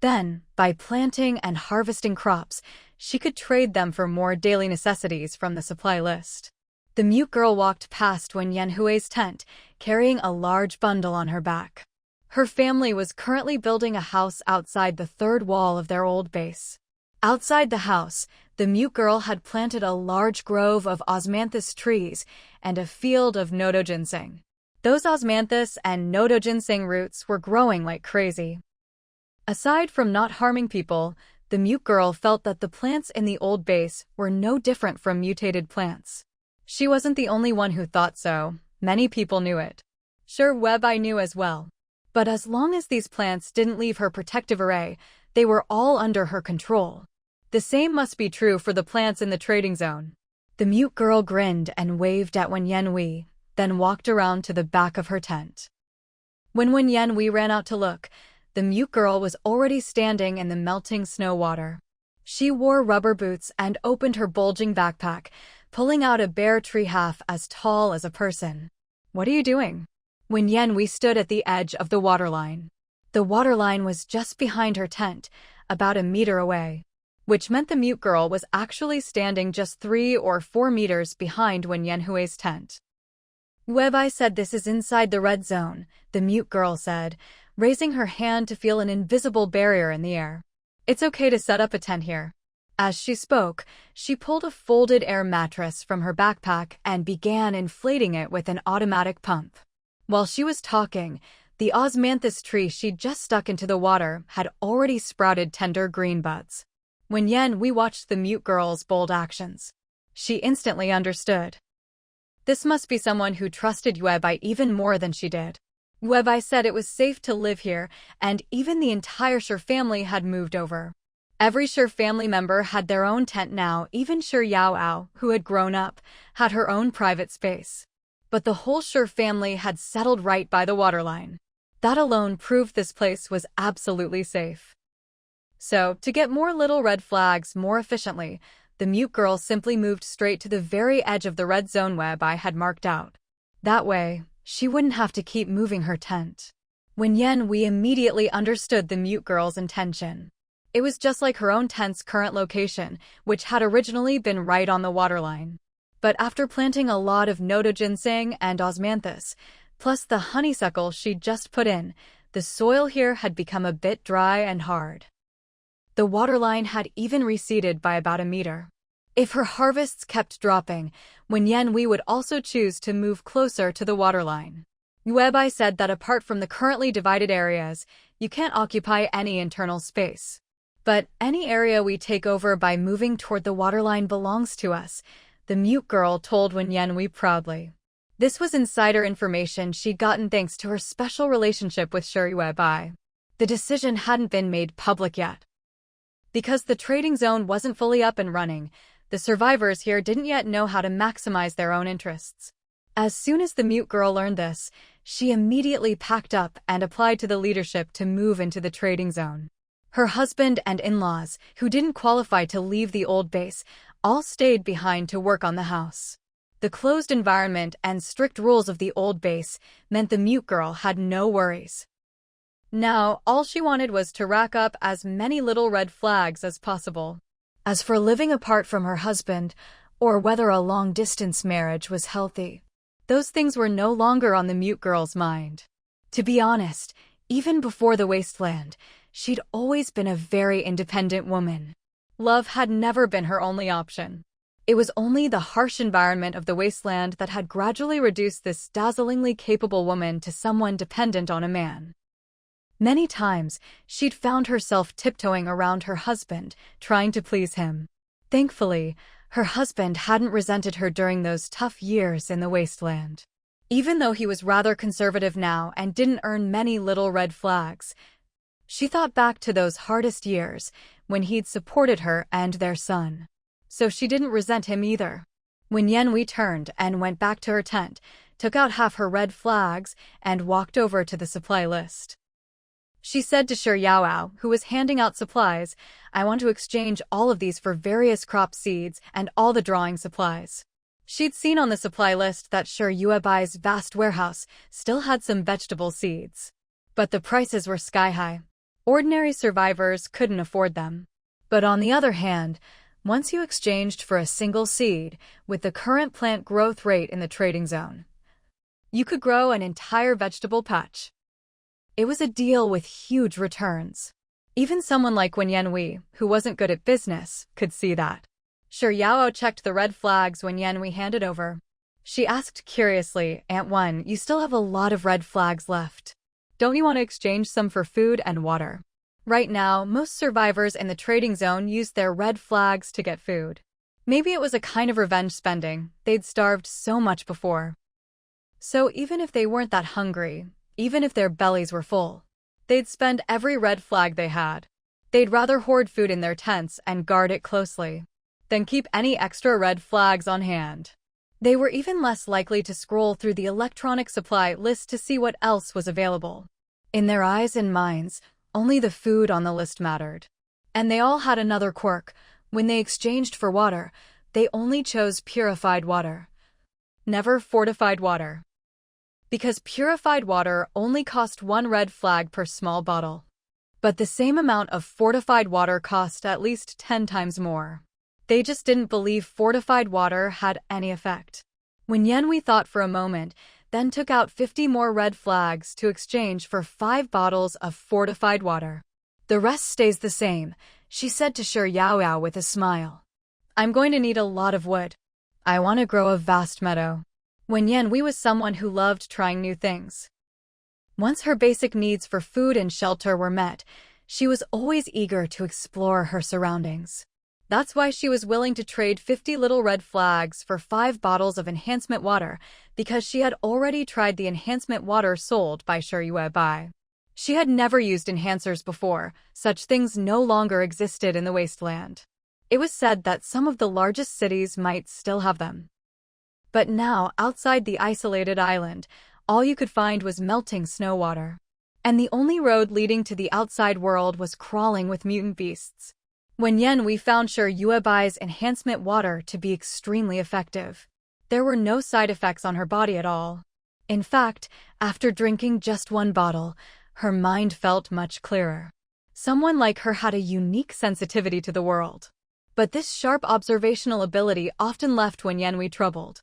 Then, by planting and harvesting crops, she could trade them for more daily necessities from the supply list. The mute girl walked past Wen Yanhui's tent, carrying a large bundle on her back. Her family was currently building a house outside the third wall of their old base. Outside the house, the mute girl had planted a large grove of osmanthus trees and a field of Nodo ginseng. Those osmanthus and Nodo ginseng roots were growing like crazy. Aside from not harming people, the mute girl felt that the plants in the old base were no different from mutated plants. She wasn't the only one who thought so. Many people knew it. Shuri knew as well. But as long as these plants didn't leave her protective array, they were all under her control. The same must be true for the plants in the trading zone. The mute girl grinned and waved at Wen Yanhui, then walked around to the back of her tent. When Wen Yanhui ran out to look, the mute girl was already standing in the melting snow water. She wore rubber boots and opened her bulging backpack, pulling out a bare tree half as tall as a person. "What are you doing?" Wen Yanhui stood at the edge of the waterline. The waterline was just behind her tent, about a meter away, which meant the mute girl was actually standing just 3 or 4 meters behind Wen Yanhui's tent. "Webai said this is inside the red zone," the mute girl said, raising her hand to feel an invisible barrier in the air. "It's okay to set up a tent here." As she spoke, she pulled a folded air mattress from her backpack and began inflating it with an automatic pump. While she was talking, the osmanthus tree she'd just stuck into the water had already sprouted tender green buds. When we watched the mute girl's bold actions, she instantly understood. This must be someone who trusted Webai even more than she did. Webai said it was safe to live here, and even the entire Shur family had moved over. Every Shur family member had their own tent now, even Shur Yaoao, who had grown up, had her own private space. but the whole Sure family had settled right by the waterline. That alone proved this place was absolutely safe. So, to get more little red flags more efficiently, the mute girl simply moved straight to the very edge of the red zone web I had marked out. That way, she wouldn't have to keep moving her tent. When we immediately understood the mute girl's intention. It was just like her own tent's current location, which had originally been right on the waterline. But after planting a lot of nodo ginseng and osmanthus, plus the honeysuckle she'd just put in, the soil here had become a bit dry and hard. The waterline had even receded by about a meter. If her harvests kept dropping, we would also choose to move closer to the waterline. Yuebai said that apart from the currently divided areas, you can't occupy any internal space. But any area we take over by moving toward the waterline belongs to us, the mute girl told we proudly. This was insider information she'd gotten thanks to her special relationship with Yuebai. The decision hadn't been made public yet. Because the trading zone wasn't fully up and running, the survivors here didn't yet know how to maximize their own interests. As soon as the mute girl learned this, she immediately packed up and applied to the leadership to move into the trading zone. Her husband and in-laws, who didn't qualify to leave the old base, all stayed behind to work on the house. The closed environment and strict rules of the old base meant the mute girl had no worries. Now, all she wanted was to rack up as many little red flags as possible. As for living apart from her husband, or whether a long-distance marriage was healthy, those things were no longer on the mute girl's mind. To be honest, even before the Wasteland, she'd always been a very independent woman. Love had never been her only option. It was only the harsh environment of the Wasteland that had gradually reduced this dazzlingly capable woman to someone dependent on a man. Many times, she'd found herself tiptoeing around her husband, trying to please him. Thankfully, her husband hadn't resented her during those tough years in the Wasteland. Even though he was rather conservative now and didn't earn many little red flags, she thought back to those hardest years when he'd supported her and their son. So she didn't resent him either. When we turned and went back to her tent, took out half her red flags, and walked over to the supply list. She said to Shi Yaoao, who was handing out supplies, "I want to exchange all of these for various crop seeds and all the drawing supplies." She'd seen on the supply list that Shi Yuebai's vast warehouse still had some vegetable seeds. But the prices were sky-high. Ordinary survivors couldn't afford them. But on the other hand, once you exchanged for a single seed, with the current plant growth rate in the trading zone, you could grow an entire vegetable patch. It was a deal with huge returns. Even someone like Wenyanwei, who wasn't good at business, could see that. Shi Yaoao checked the red flags when Yanwei handed over. She asked curiously, "Aunt Wen, you still have a lot of red flags left. Don't you want to exchange some for food and water?" Right now, most survivors in the trading zone used their red flags to get food. Maybe it was a kind of revenge spending. They'd starved so much before. So even if they weren't that hungry, even if their bellies were full, they'd spend every red flag they had. They'd rather hoard food in their tents and guard it closely than keep any extra red flags on hand. They were even less likely to scroll through the electronic supply list to see what else was available. In their eyes and minds, only the food on the list mattered. And they all had another quirk. When they exchanged for water, they only chose purified water. Never fortified water. Because purified water only cost 1 red flag per small bottle. But the same amount of fortified water cost at least 10 times more. They just didn't believe fortified water had any effect. When Yanwei thought for a moment, then took out 50 more red flags to exchange for 5 bottles of fortified water. "The rest stays the same," she said to Shi Yaoao with a smile. "I'm going to need a lot of wood. I want to grow a vast meadow." When Yanwei was someone who loved trying new things. Once her basic needs for food and shelter were met, she was always eager to explore her surroundings. That's why she was willing to trade 50 little red flags for 5 bottles of enhancement water, because she had already tried the enhancement water sold by Shi Yuebai. She had never used enhancers before. Such things no longer existed in the Wasteland. It was said that some of the largest cities might still have them. But now, outside the isolated island, all you could find was melting snow water. And the only road leading to the outside world was crawling with mutant beasts. When we found Sure Yuebai's enhancement water to be extremely effective. There were no side effects on her body at all. In fact, after drinking just one bottle, her mind felt much clearer. Someone like her had a unique sensitivity to the world. But this sharp observational ability often left Wenyanhui troubled.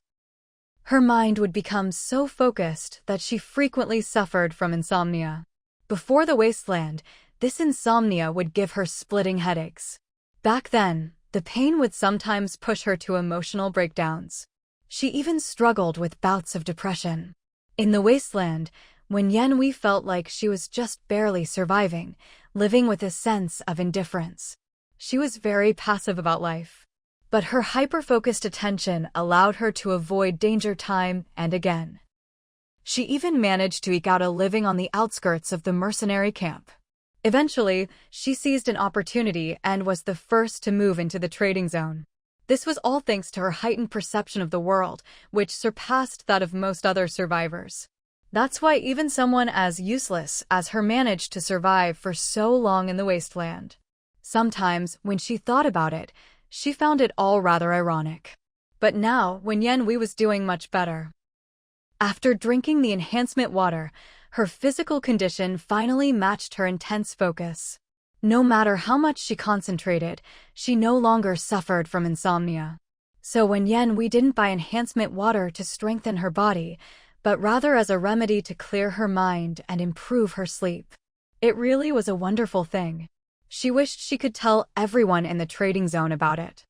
Her mind would become so focused that she frequently suffered from insomnia. Before the Wasteland, this insomnia would give her splitting headaches. Back then, the pain would sometimes push her to emotional breakdowns. She even struggled with bouts of depression. In the Wasteland, Wenyanhui felt like she was just barely surviving, living with a sense of indifference. She was very passive about life. But her hyper-focused attention allowed her to avoid danger time and again. She even managed to eke out a living on the outskirts of the mercenary camp. Eventually, she seized an opportunity and was the first to move into the trading zone. This was all thanks to her heightened perception of the world, which surpassed that of most other survivors. That's why even someone as useless as her managed to survive for so long in the Wasteland. Sometimes, when she thought about it, she found it all rather ironic. But now, Wenyanhui was doing much better. After drinking the enhancement water, her physical condition finally matched her intense focus. No matter how much she concentrated, she no longer suffered from insomnia. So Wenyanhui didn't buy enhancement water to strengthen her body, but rather as a remedy to clear her mind and improve her sleep. It really was a wonderful thing. She wished she could tell everyone in the trading zone about it.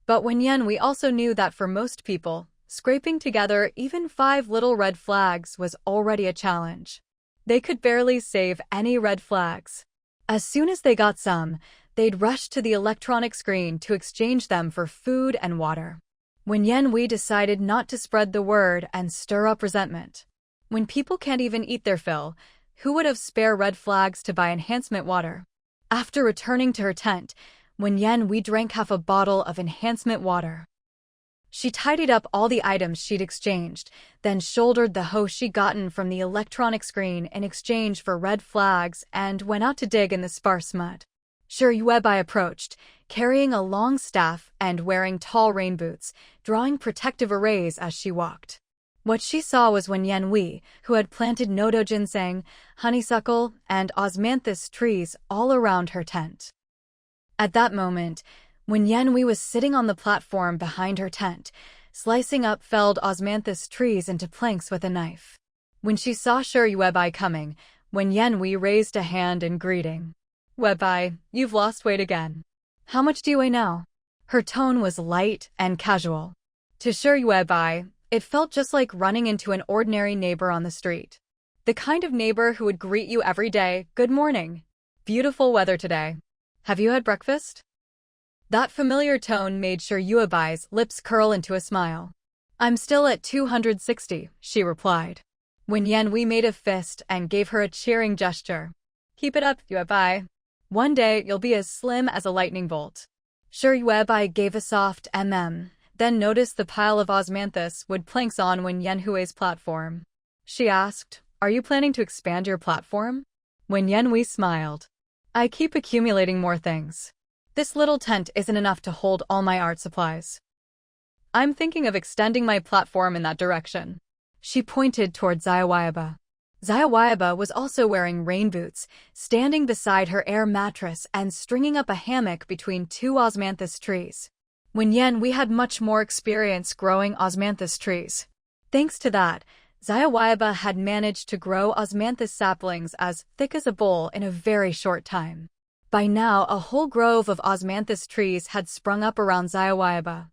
But Wenyanhui also knew that for most people, scraping together even 5 little red flags was already a challenge. They could barely save any red flags. As soon as they got some, they'd rush to the electronic screen to exchange them for food and water. Wenyanhui decided not to spread the word and stir up resentment. When people can't even eat their fill, who would have spare red flags to buy enhancement water? After returning to her tent, Wenyanhui drank half a bottle of enhancement water. She tidied up all the items she'd exchanged, then shouldered the hose she'd gotten from the electronic screen in exchange for red flags and went out to dig in the sparse mud. Sure Yuebai approached, carrying a long staff and wearing tall rain boots, drawing protective arrays as she walked. What she saw was Wenyanhui, who had planted nodo ginseng, honeysuckle, and osmanthus trees all around her tent. At that moment, Wenyanhui was sitting on the platform behind her tent, slicing up felled osmanthus trees into planks with a knife. When she saw Sure Yuebai coming, Wenyanhui raised a hand in greeting. "Webai, you've lost weight again. How much do you weigh now?" Her tone was light and casual. To Sure Yuebai, it felt just like running into an ordinary neighbor on the street. The kind of neighbor who would greet you every day, "Good morning. Beautiful weather today. Have you had breakfast?" That familiar tone made Sure Yuebai's lips curl into a smile. "I'm still at 260, she replied. Wenyanhui made a fist and gave her a cheering gesture. "Keep it up, Yuebai. One day you'll be as slim as a lightning bolt." Sure Yuebai gave a soft then noticed the pile of osmanthus wood planks on Wenyanhui's platform. She asked, "Are you planning to expand your platform?" Wenyanhui smiled. "I keep accumulating more things. This little tent isn't enough to hold all my art supplies. I'm thinking of extending my platform in that direction." She pointed toward Xiaoyaba. Xiaoyaba was also wearing rain boots, standing beside her air mattress and stringing up a hammock between 2 osmanthus trees. Wenyanhui had much more experience growing osmanthus trees. Thanks to that, Xiaoyaba had managed to grow osmanthus saplings as thick as a bowl in a very short time. By now, a whole grove of osmanthus trees had sprung up around Xiaoyaba.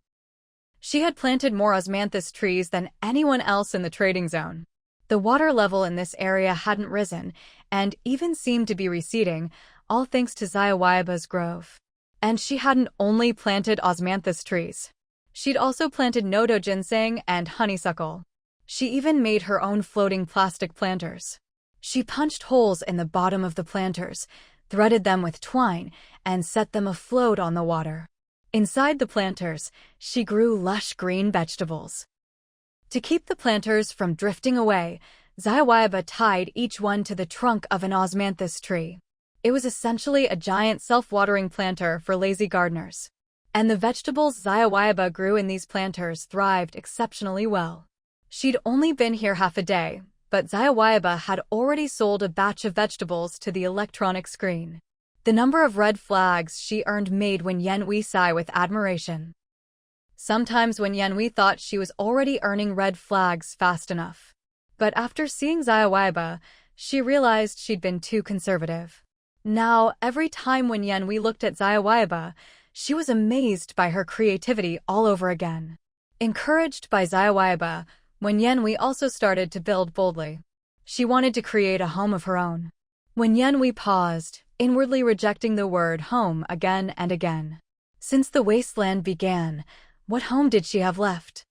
She had planted more osmanthus trees than anyone else in the trading zone. The water level in this area hadn't risen, and even seemed to be receding, all thanks to Xiaoyaba's grove. And she hadn't only planted osmanthus trees. She'd also planted nodo ginseng and honeysuckle. She even made her own floating plastic planters. She punched holes in the bottom of the planters, threaded them with twine, and set them afloat on the water. Inside the planters, she grew lush green vegetables. To keep the planters from drifting away, Zayawayaba tied each one to the trunk of an osmanthus tree. It was essentially a giant self-watering planter for lazy gardeners. And the vegetables Zayawayaba grew in these planters thrived exceptionally well. She'd only been here half a day, but Zayawayaba had already sold a batch of vegetables to the electronic screen. The number of red flags she earned made Wen Yanhui sigh with admiration. Sometimes Wen Yanhui thought she was already earning red flags fast enough. But after seeing Zayawayaba, she realized she'd been too conservative. Now, every time Wen Yanhui looked at Zayawayaba, she was amazed by her creativity all over again. Encouraged by Zayawayaba, Wen Yanhui also started to build boldly. She wanted to create a home of her own. Wen Yanhui paused, inwardly rejecting the word home again and again. Since the Wasteland began, what home did she have left?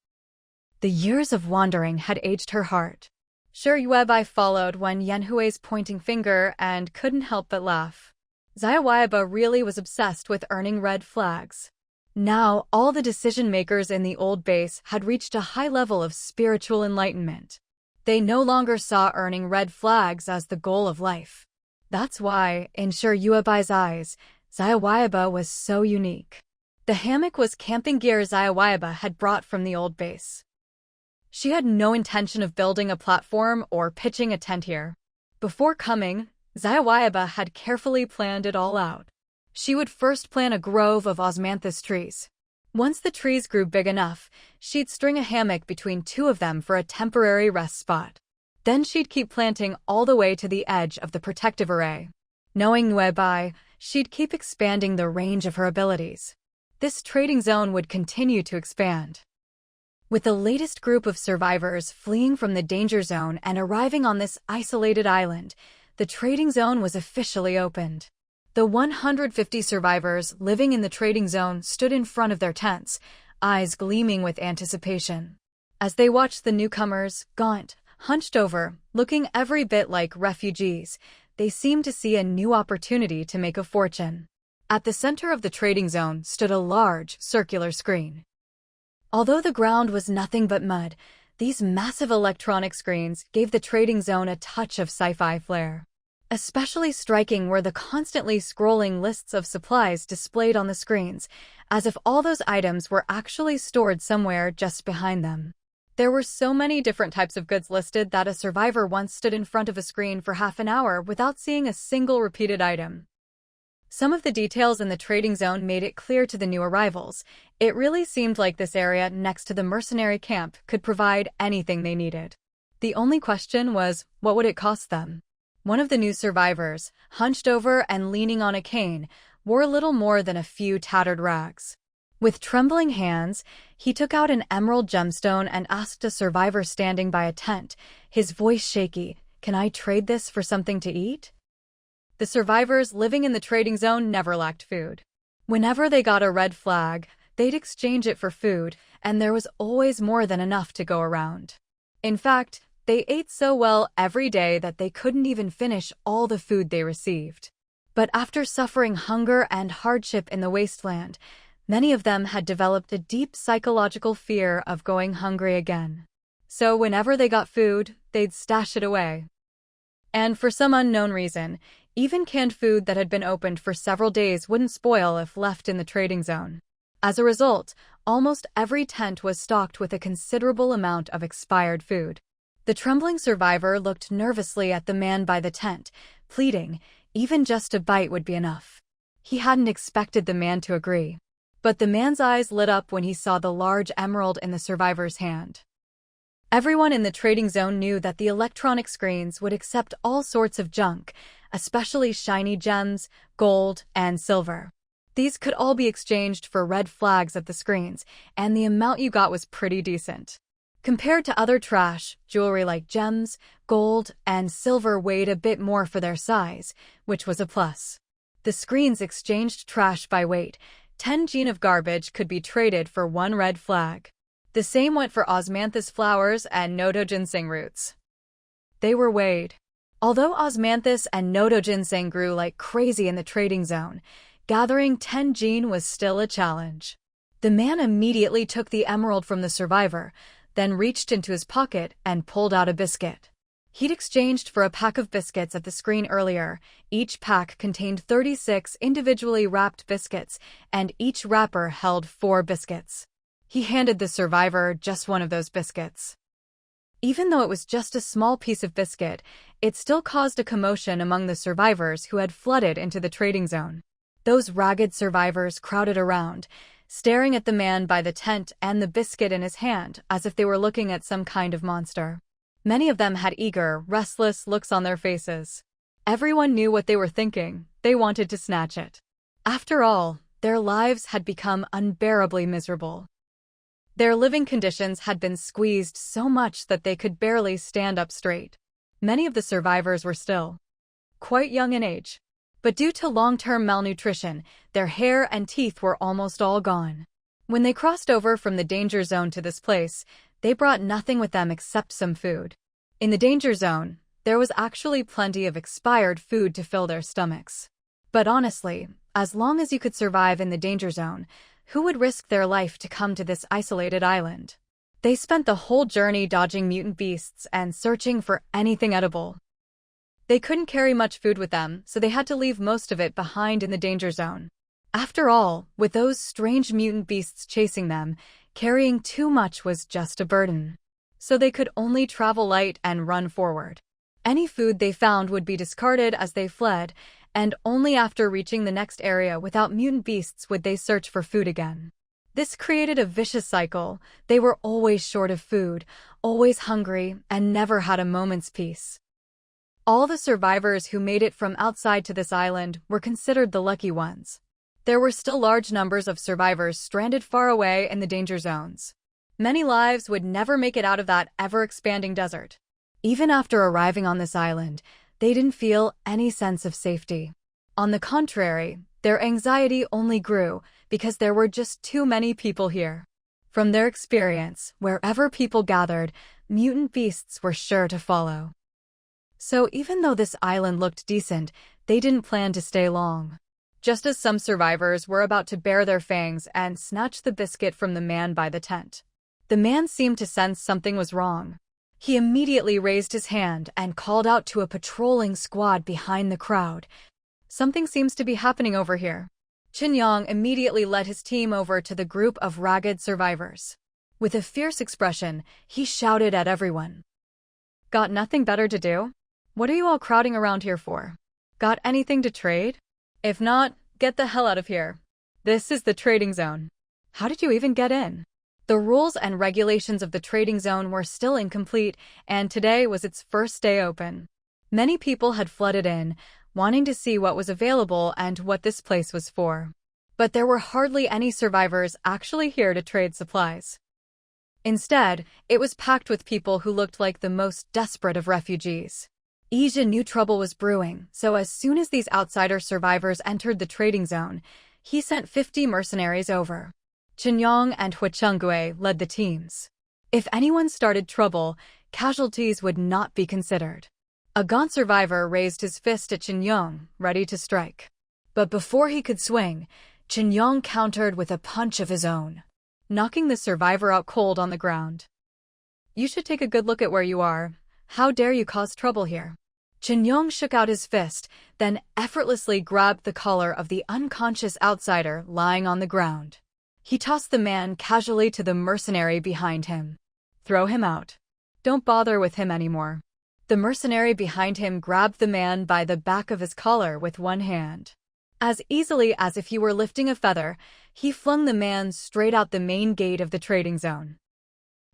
The years of wandering had aged her heart. Sure, Yuebai followed Wen Yanhui's pointing finger and couldn't help but laugh. Zayawayaba really was obsessed with earning red flags. Now, all the decision-makers in the old base had reached a high level of spiritual enlightenment. They no longer saw earning red flags as the goal of life. That's why, in Sure Yuebai's eyes, Zayawayaba was so unique. The hammock was camping gear Zayawayaba had brought from the old base. She had no intention of building a platform or pitching a tent here. Before coming, Zayawayaba had carefully planned it all out. She would first plant a grove of osmanthus trees. Once the trees grew big enough, she'd string a hammock between two of them for a temporary rest spot. Then she'd keep planting all the way to the edge of the protective array. Knowing Yuebai, she'd keep expanding the range of her abilities. This trading zone would continue to expand. With the latest group of survivors fleeing from the danger zone and arriving on this isolated island, the trading zone was officially opened. The 150 survivors living in the trading zone stood in front of their tents, eyes gleaming with anticipation. As they watched the newcomers, gaunt, hunched over, looking every bit like refugees, they seemed to see a new opportunity to make a fortune. At the center of the trading zone stood a large, circular screen. Although the ground was nothing but mud, these massive electronic screens gave the trading zone a touch of sci-fi flair. Especially striking were the constantly scrolling lists of supplies displayed on the screens, as if all those items were actually stored somewhere just behind them. There were so many different types of goods listed that a survivor once stood in front of a screen for half an hour without seeing a single repeated item. Some of the details in the trading zone made it clear to the new arrivals. It really seemed like this area next to the mercenary camp could provide anything they needed. The only question was, what would it cost them? One of the new survivors, hunched over and leaning on a cane, wore little more than a few tattered rags. With trembling hands, he took out an emerald gemstone and asked a survivor standing by a tent, his voice shaky, "Can I trade this for something to eat?" The survivors living in the trading zone never lacked food. Whenever they got a red flag, they'd exchange it for food, and there was always more than enough to go around. In fact, they ate so well every day that they couldn't even finish all the food they received. But after suffering hunger and hardship in the Wasteland, many of them had developed a deep psychological fear of going hungry again. So whenever they got food, they'd stash it away. And for some unknown reason, even canned food that had been opened for several days wouldn't spoil if left in the trading zone. As a result, almost every tent was stocked with a considerable amount of expired food. The trembling survivor looked nervously at the man by the tent, pleading, even just a bite would be enough. He hadn't expected the man to agree. But the man's eyes lit up when he saw the large emerald in the survivor's hand. Everyone in the trading zone knew that the electronic screens would accept all sorts of junk, especially shiny gems, gold, and silver. These could all be exchanged for red flags at the screens, and the amount you got was pretty decent. Compared to other trash, jewelry like gems, gold, and silver weighed a bit more for their size, which was a plus. The screens exchanged trash by weight. 10 jean of garbage could be traded for 1 red flag. The same went for osmanthus flowers and nodo ginseng roots. They were weighed. Although osmanthus and nodo ginseng grew like crazy in the trading zone, gathering 10 jean was still a challenge. The man immediately took the emerald from the survivor, then reached into his pocket and pulled out a biscuit. He'd exchanged for a pack of biscuits at the screen earlier. Each pack contained 36 individually wrapped biscuits, and each wrapper held 4 biscuits. He handed the survivor just one of those biscuits. Even though it was just a small piece of biscuit, it still caused a commotion among the survivors who had flooded into the trading zone. Those ragged survivors crowded around, staring at the man by the tent and the biscuit in his hand as if they were looking at some kind of monster. Many of them had eager, restless looks on their faces. Everyone knew what they were thinking. They wanted to snatch it. After all, their lives had become unbearably miserable. Their living conditions had been squeezed so much that they could barely stand up straight. Many of the survivors were still quite young in age, but due to long-term malnutrition, their hair and teeth were almost all gone. When they crossed over from the danger zone to this place, they brought nothing with them except some food. In the danger zone, there was actually plenty of expired food to fill their stomachs. But honestly, as long as you could survive in the danger zone, who would risk their life to come to this isolated island? They spent the whole journey dodging mutant beasts and searching for anything edible. They couldn't carry much food with them, so they had to leave most of it behind in the danger zone. After all, with those strange mutant beasts chasing them, carrying too much was just a burden. So they could only travel light and run forward. Any food they found would be discarded as they fled, and only after reaching the next area without mutant beasts would they search for food again. This created a vicious cycle. They were always short of food, always hungry, and never had a moment's peace. All the survivors who made it from outside to this island were considered the lucky ones. There were still large numbers of survivors stranded far away in the danger zones. Many lives would never make it out of that ever-expanding desert. Even after arriving on this island, they didn't feel any sense of safety. On the contrary, their anxiety only grew because there were just too many people here. From their experience, wherever people gathered, mutant beasts were sure to follow. So even though this island looked decent, they didn't plan to stay long. Just as some survivors were about to bare their fangs and snatch the biscuit from the man by the tent, the man seemed to sense something was wrong. He immediately raised his hand and called out to a patrolling squad behind the crowd. Something seems to be happening over here. Qin Yang immediately led his team over to the group of ragged survivors. With a fierce expression, he shouted at everyone. Got nothing better to do? What are you all crowding around here for? Got anything to trade? If not, get the hell out of here. This is the trading zone. How did you even get in? The rules and regulations of the trading zone were still incomplete, and today was its first day open. Many people had flooded in, wanting to see what was available and what this place was for. But there were hardly any survivors actually here to trade supplies. Instead, it was packed with people who looked like the most desperate of refugees. Ija knew trouble was brewing, so as soon as these outsider survivors entered the trading zone, he sent 50 mercenaries over. Qin Yang and Huichengui led the teams. If anyone started trouble, casualties would not be considered. A gaunt survivor raised his fist at Qin Yang, ready to strike. But before he could swing, Qin Yang countered with a punch of his own, knocking the survivor out cold on the ground. You should take a good look at where you are. How dare you cause trouble here? Qin Yang shook out his fist, then effortlessly grabbed the collar of the unconscious outsider lying on the ground. He tossed the man casually to the mercenary behind him. Throw him out. Don't bother with him anymore. The mercenary behind him grabbed the man by the back of his collar with one hand. As easily as if he were lifting a feather, he flung the man straight out the main gate of the trading zone.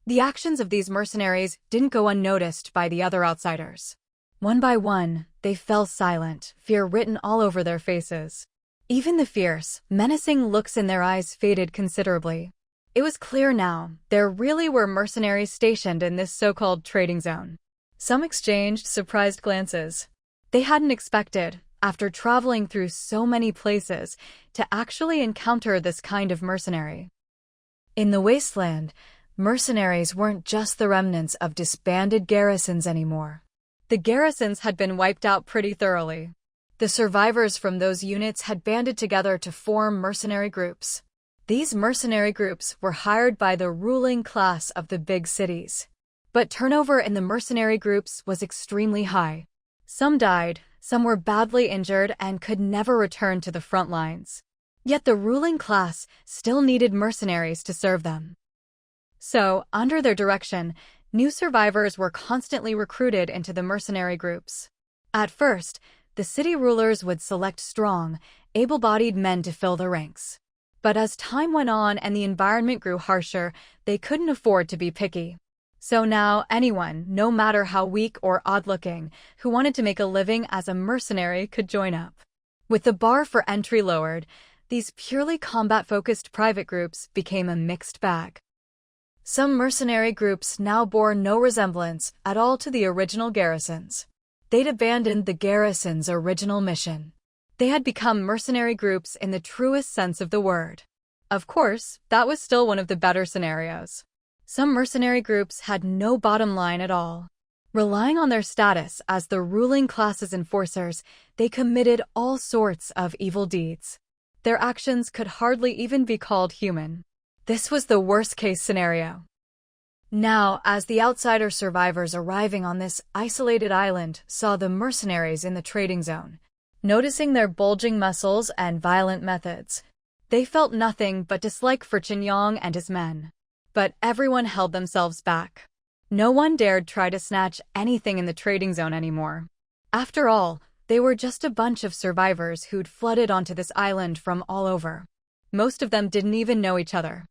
The actions of these mercenaries didn't go unnoticed by the other outsiders. One by one, they fell silent, fear written all over their faces. Even the fierce, menacing looks in their eyes faded considerably. It was clear now, there really were mercenaries stationed in this so-called trading zone. Some exchanged surprised glances. They hadn't expected, after traveling through so many places, to actually encounter this kind of mercenary. In the Wasteland, mercenaries weren't just the remnants of disbanded garrisons anymore. The garrisons had been wiped out pretty thoroughly. The survivors from those units had banded together to form mercenary groups. These mercenary groups were hired by the ruling class of the big cities. But turnover in the mercenary groups was extremely high. Some died, some were badly injured and could never return to the front lines. Yet the ruling class still needed mercenaries to serve them. So, under their direction, new survivors were constantly recruited into the mercenary groups. At first, the city rulers would select strong, able-bodied men to fill the ranks. But as time went on and the environment grew harsher, they couldn't afford to be picky. So now anyone, no matter how weak or odd-looking, who wanted to make a living as a mercenary could join up. With the bar for entry lowered, these purely combat-focused private groups became a mixed bag. Some mercenary groups now bore no resemblance at all to the original garrisons. They'd abandoned the garrison's original mission. They had become mercenary groups in the truest sense of the word. Of course, that was still one of the better scenarios. Some mercenary groups had no bottom line at all. Relying on their status as the ruling class's enforcers, they committed all sorts of evil deeds. Their actions could hardly even be called human. This was the worst-case scenario. Now, as the outsider survivors arriving on this isolated island saw the mercenaries in the trading zone, noticing their bulging muscles and violent methods, they felt nothing but dislike for Qinyong and his men. But everyone held themselves back. No one dared try to snatch anything in the trading zone anymore. After all, they were just a bunch of survivors who'd flooded onto this island from all over. Most of them didn't even know each other.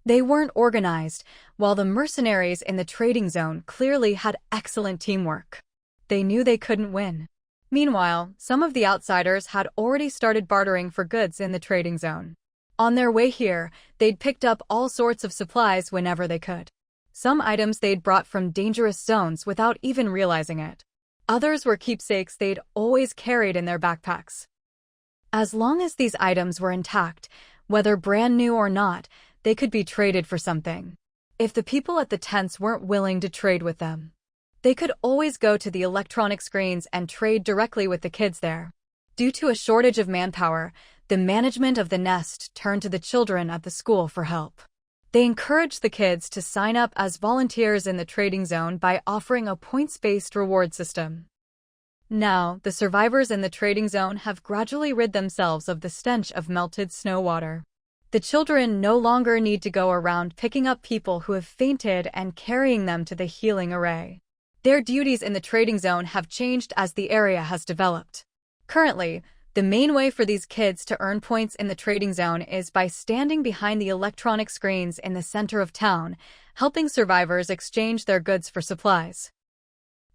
They weren't organized, while the mercenaries in the trading zone clearly had excellent teamwork. They knew they couldn't win. Meanwhile, some of the outsiders had already started bartering for goods in the trading zone. On their way here, they'd picked up all sorts of supplies whenever they could. Some items they'd brought from dangerous zones without even realizing it. Others were keepsakes they'd always carried in their backpacks. As long as these items were intact, whether brand new or not, they could be traded for something. If the people at the tents weren't willing to trade with them, they could always go to the electronic screens and trade directly with the kids there. Due to a shortage of manpower, the management of the nest turned to the children at the school for help. They encouraged the kids to sign up as volunteers in the trading zone by offering a points-based reward system. Now, the survivors in the trading zone have gradually rid themselves of the stench of melted snow water. The children no longer need to go around picking up people who have fainted and carrying them to the healing array. Their duties in the trading zone have changed as the area has developed. Currently, the main way for these kids to earn points in the trading zone is by standing behind the electronic screens in the center of town, helping survivors exchange their goods for supplies.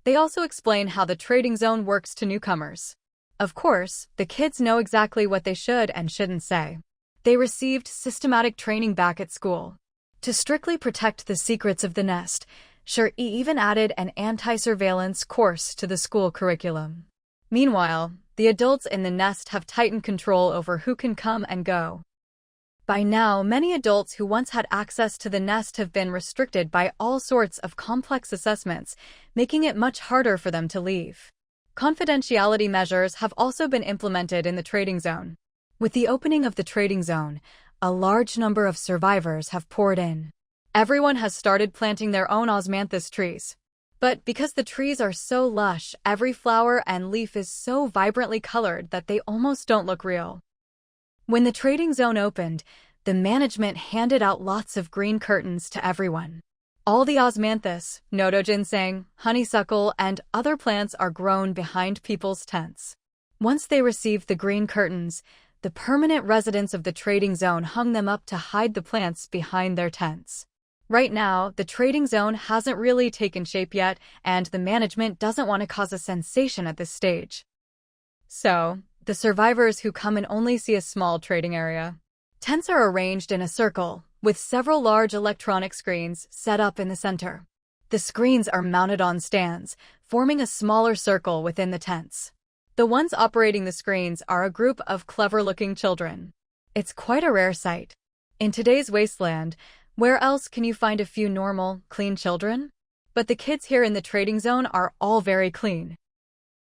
They also explain how the trading zone works to newcomers. Of course, the kids know exactly what they should and shouldn't say. They received systematic training back at school. To strictly protect the secrets of the nest, Sure even added an anti-surveillance course to the school curriculum. Meanwhile, the adults in the nest have tightened control over who can come and go. By now, many adults who once had access to the nest have been restricted by all sorts of complex assessments, making it much harder for them to leave. Confidentiality measures have also been implemented in the trading zone. With the opening of the trading zone, a large number of survivors have poured in. Everyone has started planting their own osmanthus trees. But because the trees are so lush, every flower and leaf is so vibrantly colored that they almost don't look real. When the trading zone opened, the management handed out lots of green curtains to everyone. All the osmanthus, nodo ginseng, honeysuckle, and other plants are grown behind people's tents. Once they received the green curtains, the permanent residents of the trading zone hung them up to hide the plants behind their tents. Right now, the trading zone hasn't really taken shape yet, and the management doesn't want to cause a sensation at this stage. So, the survivors who come in only see a small trading area. Tents are arranged in a circle, with several large electronic screens set up in the center. The screens are mounted on stands, forming a smaller circle within the tents. The ones operating the screens are a group of clever-looking children. It's quite a rare sight. In today's Wasteland, where else can you find a few normal, clean children? But the kids here in the trading zone are all very clean.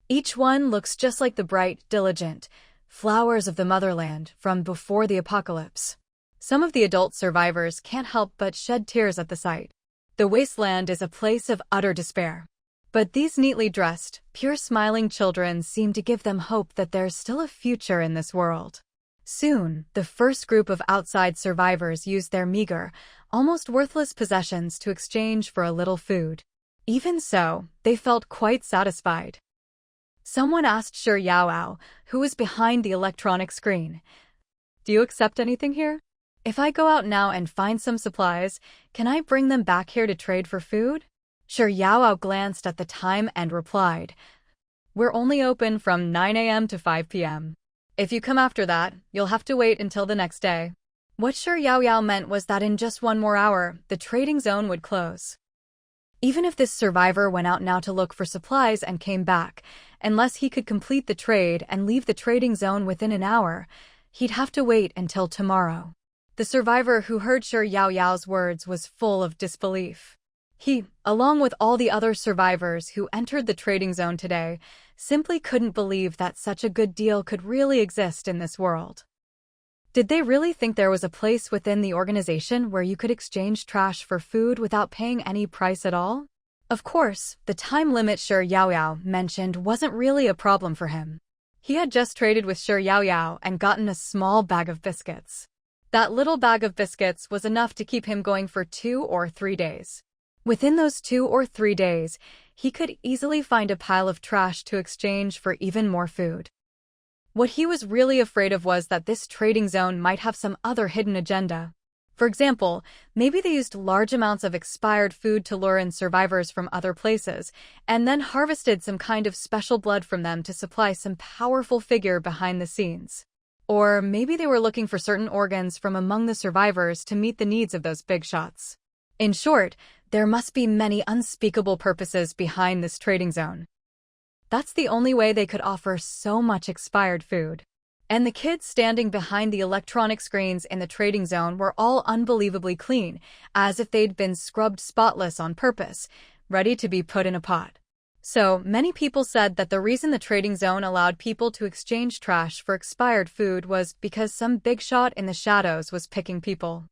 Each one looks just like the bright, diligent flowers of the motherland from before the apocalypse. Some of the adult survivors can't help but shed tears at the sight. The Wasteland is a place of utter despair. But these neatly dressed, pure-smiling children seem to give them hope that there's still a future in this world. Soon, the first group of outside survivors used their meager, almost worthless possessions to exchange for a little food. Even so, they felt quite satisfied. Someone asked Sher Yaoyao, who was behind the electronic screen, "Do you accept anything here? If I go out now and find some supplies, can I bring them back here to trade for food?" Sher Yaoyao glanced at the time and replied, "We're only open from 9 a.m. to 5 p.m. If you come after that, you'll have to wait until the next day." What Sher Yaoyao meant was that in just one more hour, the trading zone would close. Even if this survivor went out now to look for supplies and came back, unless he could complete the trade and leave the trading zone within an hour, he'd have to wait until tomorrow. The survivor who heard Sher Yaoyao's words was full of disbelief. He, along with all the other survivors who entered the trading zone today, simply couldn't believe that such a good deal could really exist in this world. Did they really think there was a place within the organization where you could exchange trash for food without paying any price at all? Of course, the time limit Sher Yaoyao mentioned wasn't really a problem for him. He had just traded with Sher Yaoyao and gotten a small bag of biscuits. That little bag of biscuits was enough to keep him going for 2 or 3 days. Within those 2 or 3 days, he could easily find a pile of trash to exchange for even more food. What he was really afraid of was that this trading zone might have some other hidden agenda. For example, maybe they used large amounts of expired food to lure in survivors from other places, and then harvested some kind of special blood from them to supply some powerful figure behind the scenes. Or maybe they were looking for certain organs from among the survivors to meet the needs of those big shots. In short, there must be many unspeakable purposes behind this trading zone. That's the only way they could offer so much expired food. And the kids standing behind the electronic screens in the trading zone were all unbelievably clean, as if they'd been scrubbed spotless on purpose, ready to be put in a pot. So, many people said that the reason the trading zone allowed people to exchange trash for expired food was because some big shot in the shadows was picking people.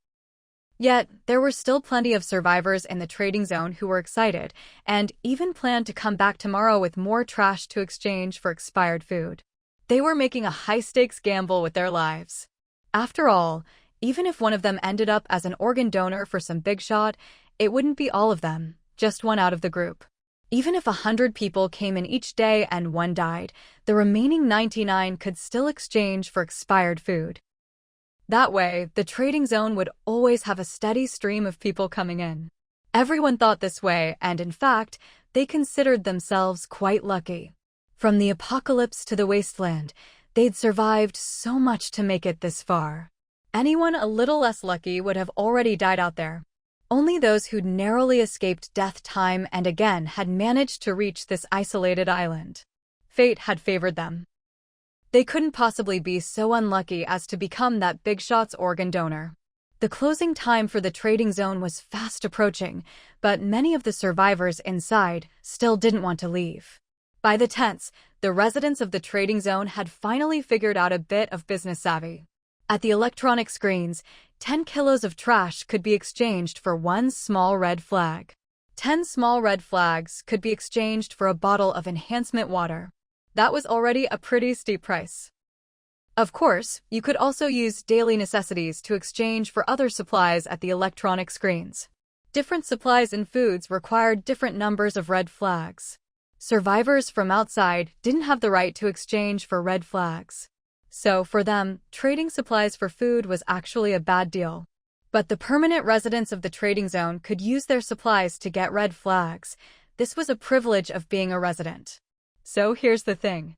Yet, there were still plenty of survivors in the trading zone who were excited, and even planned to come back tomorrow with more trash to exchange for expired food. They were making a high-stakes gamble with their lives. After all, even if one of them ended up as an organ donor for some big shot, it wouldn't be all of them, just one out of the group. Even if 100 people came in each day and one died, the remaining 99 could still exchange for expired food. That way, the trading zone would always have a steady stream of people coming in. Everyone thought this way, and in fact, they considered themselves quite lucky. From the apocalypse to the wasteland, they'd survived so much to make it this far. Anyone a little less lucky would have already died out there. Only those who'd narrowly escaped death time and again had managed to reach this isolated island. Fate had favored them. They couldn't possibly be so unlucky as to become that big shot's organ donor. The closing time for the trading zone was fast approaching, but many of the survivors inside still didn't want to leave. By the 10th, the residents of the trading zone had finally figured out a bit of business savvy. At the electronic screens, 10 kilos of trash could be exchanged for one small red flag. 10 small red flags could be exchanged for a bottle of enhancement water. That was already a pretty steep price. Of course, you could also use daily necessities to exchange for other supplies at the electronic screens. Different supplies and foods required different numbers of red flags. Survivors from outside didn't have the right to exchange for red flags. So, for them, trading supplies for food was actually a bad deal. But the permanent residents of the trading zone could use their supplies to get red flags. This was a privilege of being a resident. So here's the thing.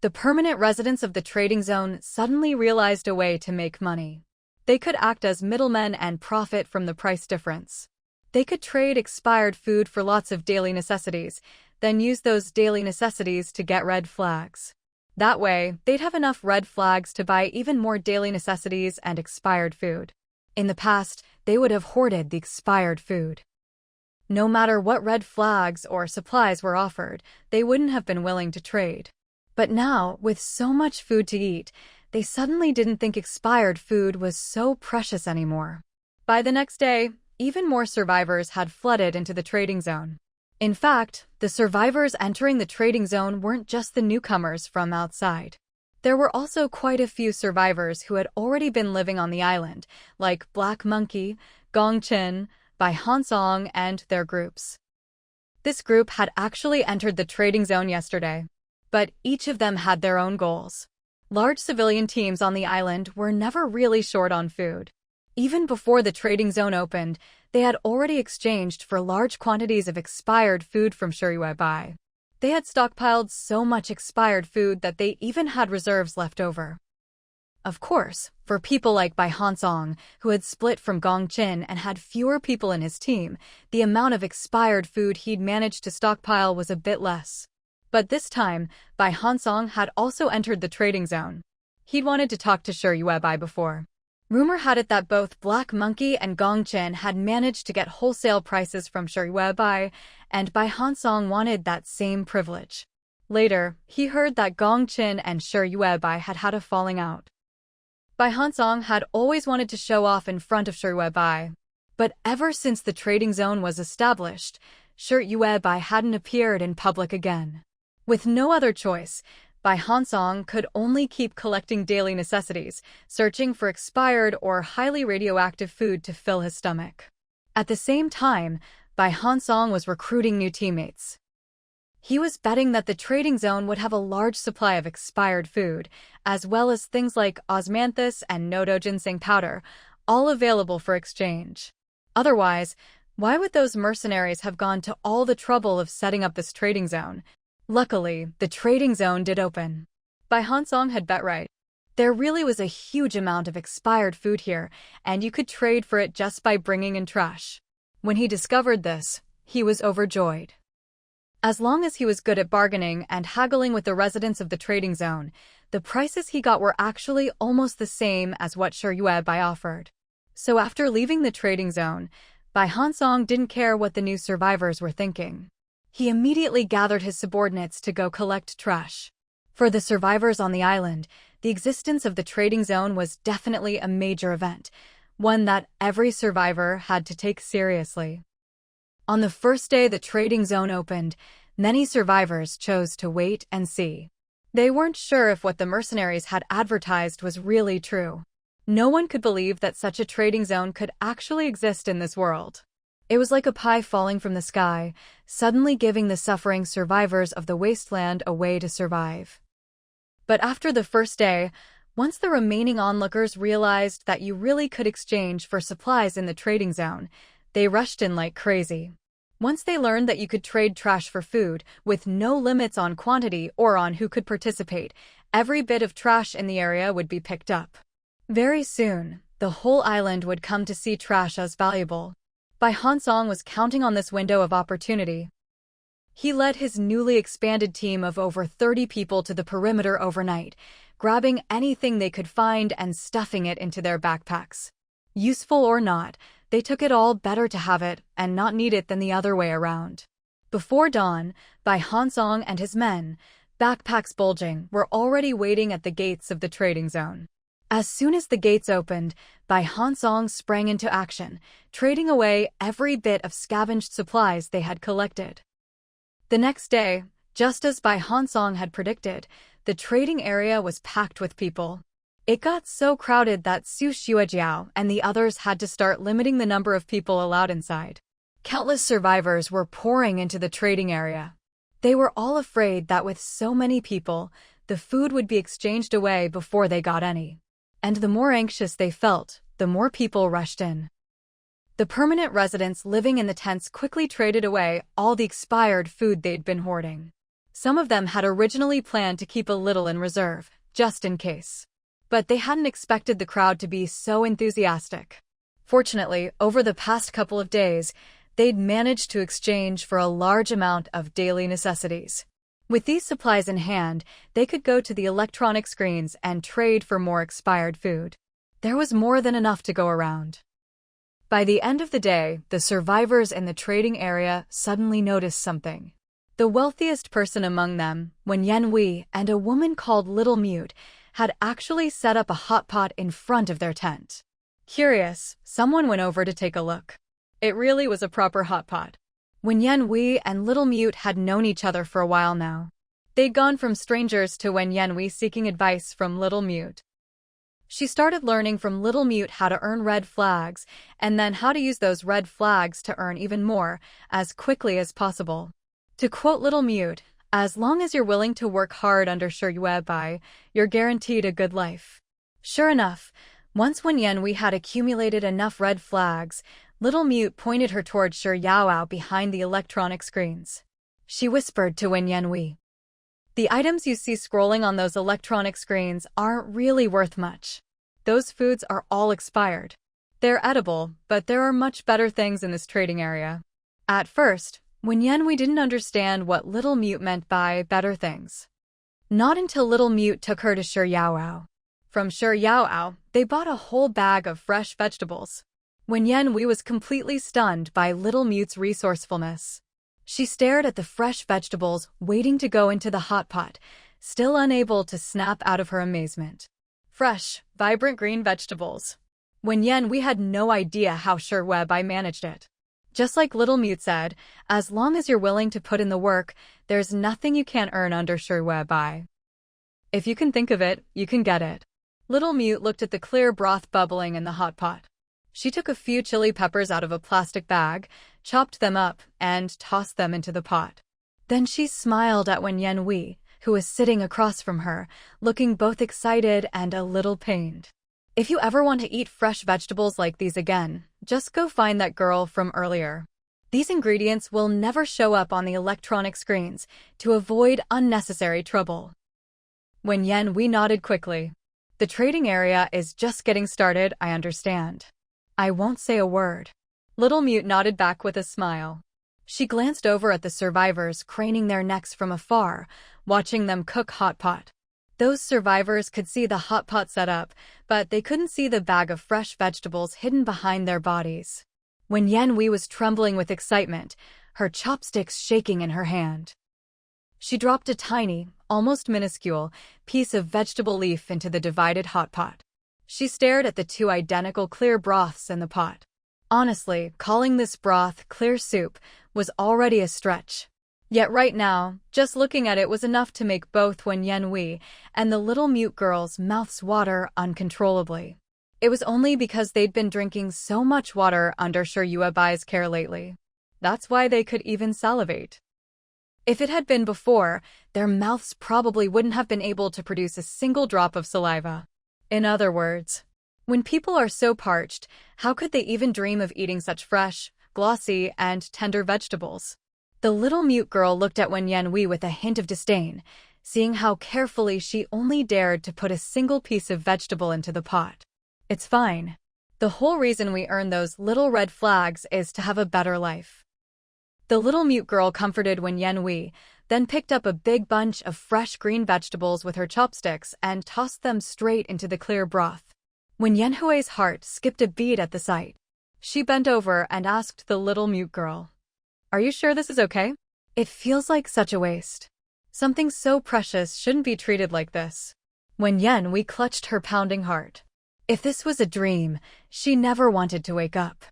The permanent residents of the trading zone suddenly realized a way to make money. They could act as middlemen and profit from the price difference. They could trade expired food for lots of daily necessities, then use those daily necessities to get red flags. That way, they'd have enough red flags to buy even more daily necessities and expired food. In the past, they would have hoarded the expired food. No matter what red flags or supplies were offered, they wouldn't have been willing to trade. But now, with so much food to eat, they suddenly didn't think expired food was so precious anymore. By the next day, even more survivors had flooded into the trading zone. In fact, the survivors entering the trading zone weren't just the newcomers from outside. There were also quite a few survivors who had already been living on the island, like Black Monkey, Gongqin, Bai Hansong, and their groups. This group had actually entered the trading zone yesterday, but each of them had their own goals. Large civilian teams on the island were never really short on food. Even before the trading zone opened, they had already exchanged for large quantities of expired food from Bai. They had stockpiled so much expired food that they even had reserves left over. Of course, for people like Bai Hansong, who had split from Gongqin and had fewer people in his team, the amount of expired food he'd managed to stockpile was a bit less. But this time, Bai Hansong had also entered the trading zone. He'd wanted to talk to Bai before. Rumor had it that both Black Monkey and Gongqin had managed to get wholesale prices from Bai, and Bai Hansong wanted that same privilege. Later, he heard that Gongqin and Bai had had a falling out. Bai Hansong had always wanted to show off in front of Bai, but ever since the trading zone was established, Bai hadn't appeared in public again. With no other choice, Bai Hansong could only keep collecting daily necessities, searching for expired or highly radioactive food to fill his stomach. At the same time, Bai Hansong was recruiting new teammates. He was betting that the trading zone would have a large supply of expired food, as well as things like osmanthus and nodo ginseng powder, all available for exchange. Otherwise, why would those mercenaries have gone to all the trouble of setting up this trading zone? Luckily, the trading zone did open. Bai Hansong had bet right. There really was a huge amount of expired food here, and you could trade for it just by bringing in trash. When he discovered this, he was overjoyed. As long as he was good at bargaining and haggling with the residents of the trading zone, the prices he got were actually almost the same as what Bai offered. So after leaving the trading zone, Bai Hansong didn't care what the new survivors were thinking. He immediately gathered his subordinates to go collect trash. For the survivors on the island, the existence of the trading zone was definitely a major event, one that every survivor had to take seriously. On the first day the trading zone opened, many survivors chose to wait and see. They weren't sure if what the mercenaries had advertised was really true. No one could believe that such a trading zone could actually exist in this world. It was like a pie falling from the sky, suddenly giving the suffering survivors of the Wasteland a way to survive. But after the first day, once the remaining onlookers realized that you really could exchange for supplies in the trading zone, they rushed in like crazy. Once they learned that you could trade trash for food, with no limits on quantity or on who could participate, every bit of trash in the area would be picked up. Very soon, the whole island would come to see trash as valuable. Bai Hansong was counting on this window of opportunity. He led his newly expanded team of over 30 people to the perimeter overnight, grabbing anything they could find and stuffing it into their backpacks. Useful or not, they took it all, better to have it and not need it than the other way around. Before dawn, Bai Hansong and his men, backpacks bulging, were already waiting at the gates of the trading zone. As soon as the gates opened, Bai Hansong sprang into action, trading away every bit of scavenged supplies they had collected. The next day, just as Bai Hansong had predicted, the trading area was packed with people. It got so crowded that Su Xuejiao and the others had to start limiting the number of people allowed inside. Countless survivors were pouring into the trading area. They were all afraid that with so many people, the food would be exchanged away before they got any. And the more anxious they felt, the more people rushed in. The permanent residents living in the tents quickly traded away all the expired food they'd been hoarding. Some of them had originally planned to keep a little in reserve, just in case. But they hadn't expected the crowd to be so enthusiastic. Fortunately, over the past couple of days, they'd managed to exchange for a large amount of daily necessities. With these supplies in hand, they could go to the electronic screens and trade for more expired food. There was more than enough to go around. By the end of the day, the survivors in the trading area suddenly noticed something. The wealthiest person among them, Wen Yanhui, and a woman called Little Mute, had actually set up a hot pot in front of their tent. Curious, someone went over to take a look. It really was a proper hot pot. Wen Yanhui and Little Mute had known each other for a while now. They'd gone from strangers to Wen Yanhui seeking advice from Little Mute. She started learning from Little Mute how to earn red flags, and then how to use those red flags to earn even more, as quickly as possible. To quote Little Mute, "As long as you're willing to work hard under Shi Yue Bai, you're guaranteed a good life." Sure enough, once Wen Yanhui had accumulated enough red flags, Little Mute pointed her towards Shi Yaoao behind the electronic screens. She whispered to Wen Yanhui, "The items you see scrolling on those electronic screens aren't really worth much. Those foods are all expired. They're edible, but there are much better things in this trading area." At first, Wen Yanhui didn't understand what Little Mute meant by better things. Not until Little Mute took her to Shi Yaoao. From Shi Yaoao, they bought a whole bag of fresh vegetables. Wen Yanhui was completely stunned by Little Mute's resourcefulness. She stared at the fresh vegetables waiting to go into the hot pot, still unable to snap out of her amazement. Fresh, vibrant green vegetables. Wen Yanhui had no idea how Shi Yue Bai managed it. Just like Little Mute said, as long as you're willing to put in the work, there's nothing you can't earn under Shi Yue Bai. If you can think of it, you can get it. Little Mute looked at the clear broth bubbling in the hot pot. She took a few chili peppers out of a plastic bag, chopped them up, and tossed them into the pot. Then she smiled at Wen Yanhui, who was sitting across from her, looking both excited and a little pained. If you ever want to eat fresh vegetables like these again, just go find that girl from earlier. These ingredients will never show up on the electronic screens to avoid unnecessary trouble. Wen Yanhui nodded quickly. "The trading area is just getting started, I understand. I won't say a word." Little Mute nodded back with a smile. She glanced over at the survivors craning their necks from afar, watching them cook hot pot. Those survivors could see the hot pot set up, but they couldn't see the bag of fresh vegetables hidden behind their bodies. Wen Yanhui was trembling with excitement, her chopsticks shaking in her hand. She dropped a tiny, almost minuscule, piece of vegetable leaf into the divided hot pot. She stared at the two identical clear broths in the pot. Honestly, calling this broth clear soup was already a stretch. Yet right now, just looking at it was enough to make both Wen Yanhui and the Little Mute girls' mouths water uncontrollably. It was only because they'd been drinking so much water under Shi Yue Bai's care lately. That's why they could even salivate. If it had been before, their mouths probably wouldn't have been able to produce a single drop of saliva. In other words, when people are so parched, how could they even dream of eating such fresh, glossy, and tender vegetables? The Little Mute girl looked at Wen Yanhui with a hint of disdain, seeing how carefully she only dared to put a single piece of vegetable into the pot. "It's fine. The whole reason we earn those little red flags is to have a better life." The Little Mute girl comforted Wen Yanhui, then picked up a big bunch of fresh green vegetables with her chopsticks and tossed them straight into the clear broth. Wen Yanhui's heart skipped a beat at the sight. She bent over and asked the Little Mute girl, "Are you sure this is okay? It feels like such a waste. Something so precious shouldn't be treated like this." Wen Yanhui clutched her pounding heart. If this was a dream, she never wanted to wake up.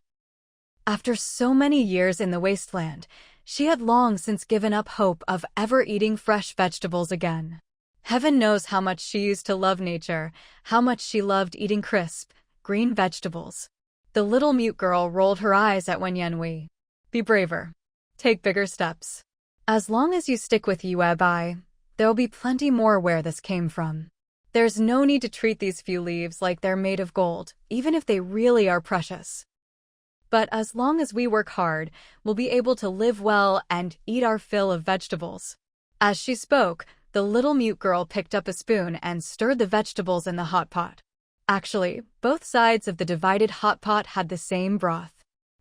After so many years in the Wasteland, she had long since given up hope of ever eating fresh vegetables again. Heaven knows how much she used to love nature, how much she loved eating crisp, green vegetables. The Little Mute girl rolled her eyes at Wen Yanhui. "Be braver. Take bigger steps. As long as you stick with Yue Bai, there'll be plenty more where this came from. There's no need to treat these few leaves like they're made of gold, even if they really are precious. But as long as we work hard, we'll be able to live well and eat our fill of vegetables." As she spoke, the Little Mute girl picked up a spoon and stirred the vegetables in the hot pot. Actually, both sides of the divided hot pot had the same broth.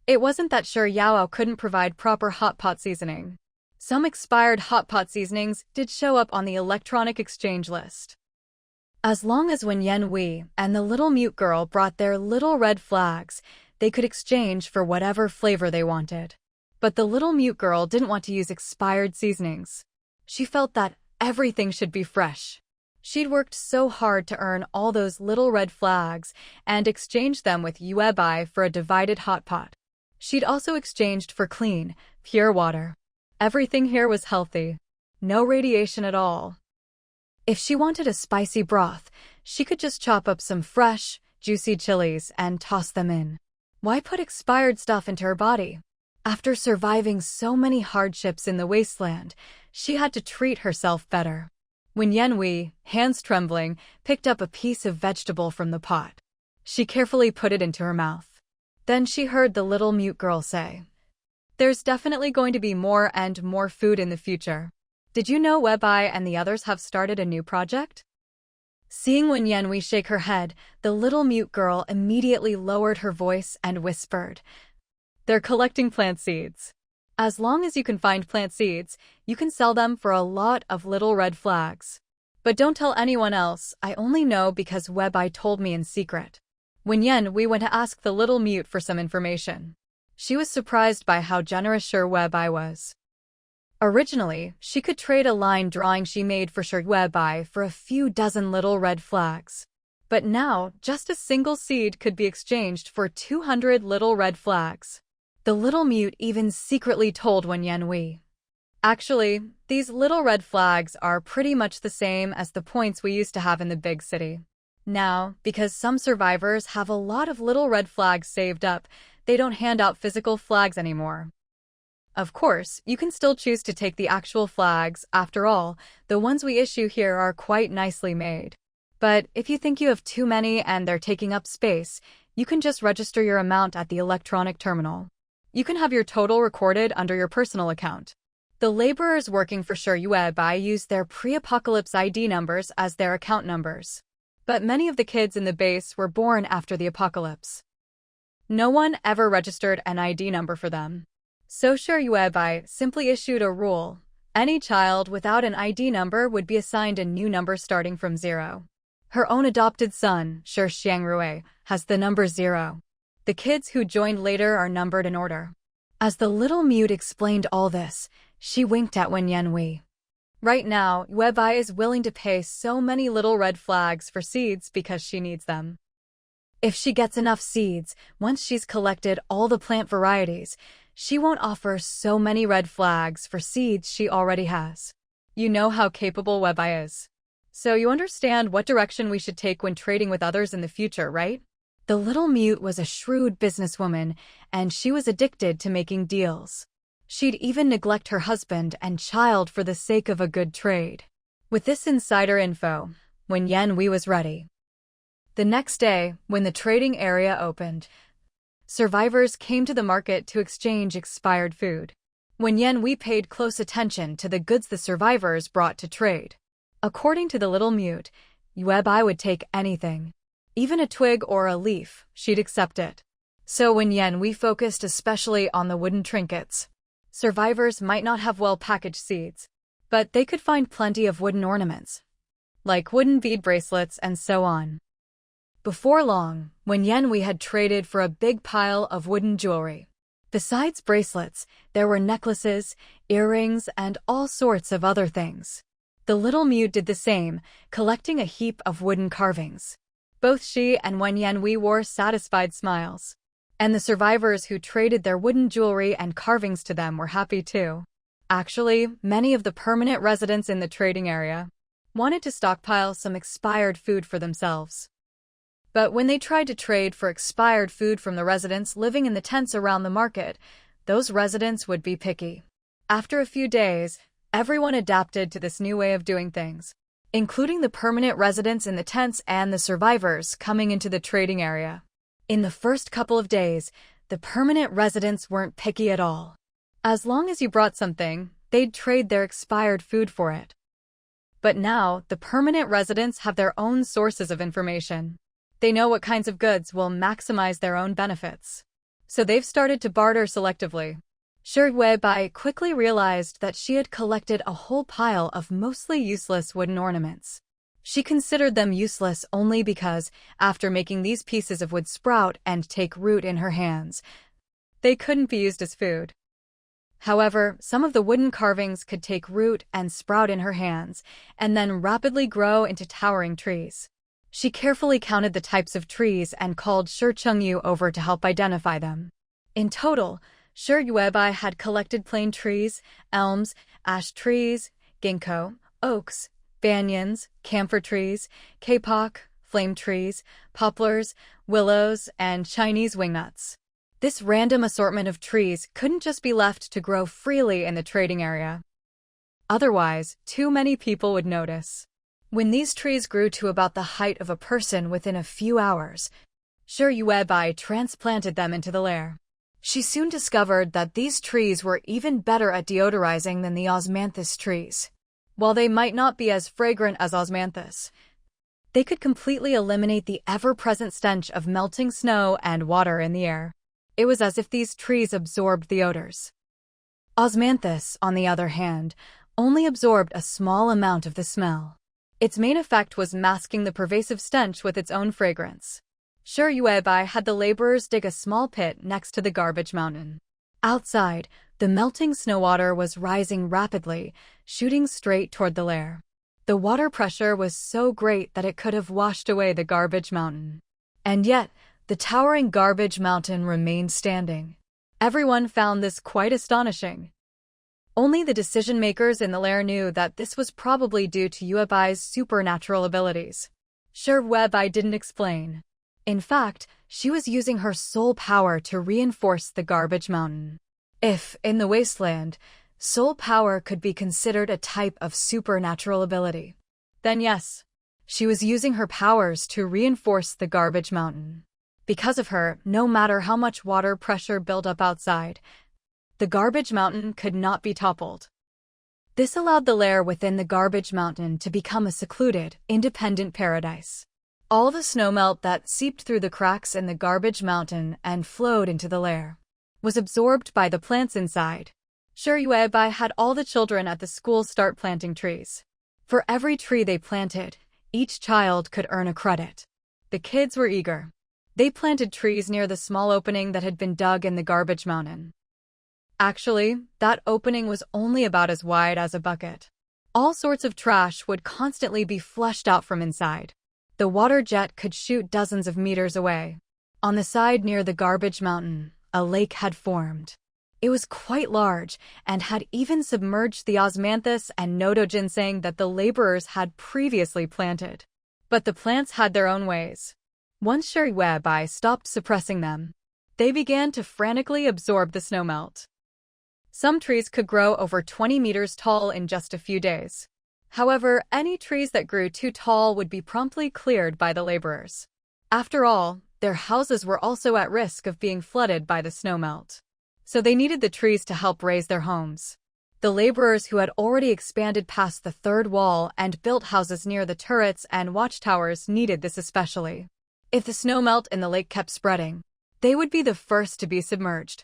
It wasn't that Shi Yaoao couldn't provide proper hot pot seasoning. Some expired hot pot seasonings did show up on the electronic exchange list. As long as Wen Yanhui and the Little Mute girl brought their little red flags, they could exchange for whatever flavor they wanted. But the Little Mute girl didn't want to use expired seasonings. She felt that everything should be fresh. She'd worked so hard to earn all those little red flags and exchanged them with Yuebai for a divided hot pot. She'd also exchanged for clean, pure water. Everything here was healthy. No radiation at all. If she wanted a spicy broth, she could just chop up some fresh, juicy chilies and toss them in. Why put expired stuff into her body? After surviving so many hardships in the Wasteland, she had to treat herself better. When Yanhui, hands trembling, picked up a piece of vegetable from the pot, she carefully put it into her mouth. Then she heard the little mute girl say, "There's definitely going to be more and more food in the future. Did you know Webai and the others have started a new project?" Seeing Wen Yanhui shake her head, the little mute girl immediately lowered her voice and whispered, "They're collecting plant seeds. As long as you can find plant seeds, you can sell them for a lot of little red flags. But don't tell anyone else, I only know because Webai told me in secret." When Yanhui went to ask the little mute for some information, she was surprised by how generous Sir Webai was. Originally, she could trade a line drawing she made for Sir Webai for a few dozen little red flags. But now, just a single seed could be exchanged for 200 little red flags. The little mute even secretly told Wen Yanhui, "Actually, these little red flags are pretty much the same as the points we used to have in the big city. Now, because some survivors have a lot of little red flags saved up, they don't hand out physical flags anymore. Of course, you can still choose to take the actual flags. After all, the ones we issue here are quite nicely made. But if you think you have too many and they're taking up space, you can just register your amount at the electronic terminal. You can have your total recorded under your personal account." The laborers working for Sir Yuebai used their pre-apocalypse ID numbers as their account numbers. But many of the kids in the base were born after the apocalypse. No one ever registered an ID number for them. So Sir Yuebai simply issued a rule. Any child without an ID number would be assigned a new number starting from 0. Her own adopted son, Sir Xiangrui, has the number 0. The kids who joined later are numbered in order. As the little mute explained all this, she winked at Wen Yanhui. Right now, Webai is willing to pay so many little red flags for seeds because she needs them. If she gets enough seeds, once she's collected all the plant varieties, she won't offer so many red flags for seeds she already has. You know how capable Webai is. So you understand what direction we should take when trading with others in the future, right? The little mute was a shrewd businesswoman, and she was addicted to making deals. She'd even neglect her husband and child for the sake of a good trade. With this insider info, Wen Yanhui was ready. The next day, when the trading area opened, survivors came to the market to exchange expired food. Wen Yanhui paid close attention to the goods the survivors brought to trade. According to the little mute, Yuebai would take anything. Even a twig or a leaf, she'd accept it. So when Yanhui focused especially on the wooden trinkets, survivors might not have well-packaged seeds, but they could find plenty of wooden ornaments, like wooden bead bracelets and so on. Before long, Wen Yanhui had traded for a big pile of wooden jewelry. Besides bracelets, there were necklaces, earrings, and all sorts of other things. The little mute did the same, collecting a heap of wooden carvings. Both she and Wen Yanhui wore satisfied smiles. And the survivors who traded their wooden jewelry and carvings to them were happy too. Actually, many of the permanent residents in the trading area wanted to stockpile some expired food for themselves. But when they tried to trade for expired food from the residents living in the tents around the market, those residents would be picky. After a few days, everyone adapted to this new way of doing things, including the permanent residents in the tents and the survivors coming into the trading area. In the first couple of days, the permanent residents weren't picky at all. As long as you brought something, they'd trade their expired food for it. But now, the permanent residents have their own sources of information. They know what kinds of goods will maximize their own benefits. So they've started to barter selectively. Sher Webai quickly realized that she had collected a whole pile of mostly useless wooden ornaments. She considered them useless only because, after making these pieces of wood sprout and take root in her hands, they couldn't be used as food. However, some of the wooden carvings could take root and sprout in her hands, and then rapidly grow into towering trees. She carefully counted the types of trees and called Shi Chengyu over to help identify them. In total, Shi Yuebai had collected plane trees, elms, ash trees, ginkgo, oaks, banyans, camphor trees, kapok, flame trees, poplars, willows, and Chinese wingnuts. This random assortment of trees couldn't just be left to grow freely in the trading area. Otherwise, too many people would notice. When these trees grew to about the height of a person within a few hours, Shi Yuebai transplanted them into the lair. She soon discovered that these trees were even better at deodorizing than the osmanthus trees. While they might not be as fragrant as osmanthus, they could completely eliminate the ever-present stench of melting snow and water in the air. It was as if these trees absorbed the odors. Osmanthus, on the other hand, only absorbed a small amount of the smell. Its main effect was masking the pervasive stench with its own fragrance. Shi Yuebai had the laborers dig a small pit next to the garbage mountain. Outside, the melting snow water was rising rapidly, shooting straight toward the lair. The water pressure was so great that it could have washed away the garbage mountain. And yet, the towering garbage mountain remained standing. Everyone found this quite astonishing. Only the decision-makers in the lair knew that this was probably due to Yuebai's supernatural abilities. Shi Yuebai didn't explain. In fact, she was using her soul power to reinforce the garbage mountain. If, in the Wasteland, soul power could be considered a type of supernatural ability, then yes, she was using her powers to reinforce the garbage mountain. Because of her, no matter how much water pressure built up outside, the garbage mountain could not be toppled. This allowed the lair within the garbage mountain to become a secluded, independent paradise. All the snowmelt that seeped through the cracks in the garbage mountain and flowed into the lair was absorbed by the plants inside. Shi Yuebai had all the children at the school start planting trees. For every tree they planted, each child could earn a credit. The kids were eager. They planted trees near the small opening that had been dug in the garbage mountain. Actually, that opening was only about as wide as a bucket. All sorts of trash would constantly be flushed out from inside. The water jet could shoot dozens of meters away. On the side near the garbage mountain, a lake had formed. It was quite large and had even submerged the osmanthus and nodo ginseng that the laborers had previously planted. But the plants had their own ways. Once Shi Yuebai stopped suppressing them, they began to frantically absorb the snowmelt. Some trees could grow over 20 meters tall in just a few days. However, any trees that grew too tall would be promptly cleared by the laborers. After all, their houses were also at risk of being flooded by the snowmelt. So they needed the trees to help raise their homes. The laborers who had already expanded past the third wall and built houses near the turrets and watchtowers needed this especially. If the snowmelt in the lake kept spreading, they would be the first to be submerged.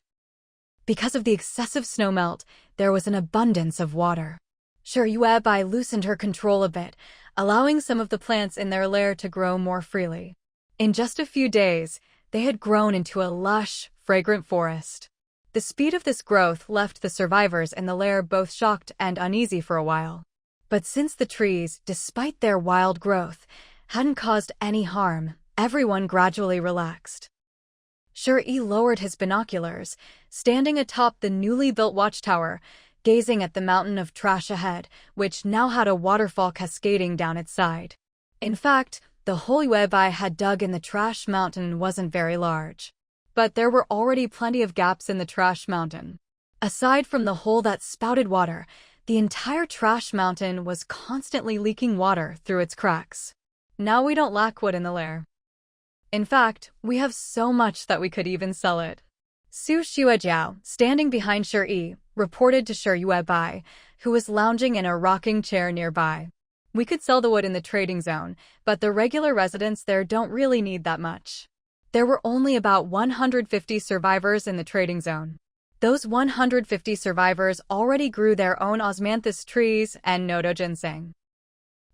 Because of the excessive snowmelt, there was an abundance of water. Shi Yuebai loosened her control a bit, allowing some of the plants in their lair to grow more freely. In just a few days, they had grown into a lush, fragrant forest. The speed of this growth left the survivors in the lair both shocked and uneasy for a while. But since the trees, despite their wild growth, hadn't caused any harm, everyone gradually relaxed. Shi lowered his binoculars, standing atop the newly built watchtower, gazing at the mountain of trash ahead, which now had a waterfall cascading down its side. In fact, the hole Yuebai had dug in the trash mountain wasn't very large. But there were already plenty of gaps in the trash mountain. Aside from the hole that spouted water, the entire trash mountain was constantly leaking water through its cracks. Now we don't lack wood in the lair. In fact, we have so much that we could even sell it. Su Xuejiao, standing behind Shi, reported to Shi Yuebai, who was lounging in a rocking chair nearby. We could sell the wood in the trading zone, but the regular residents there don't really need that much. There were only about 150 survivors in the trading zone. Those 150 survivors already grew their own osmanthus trees and nodo ginseng.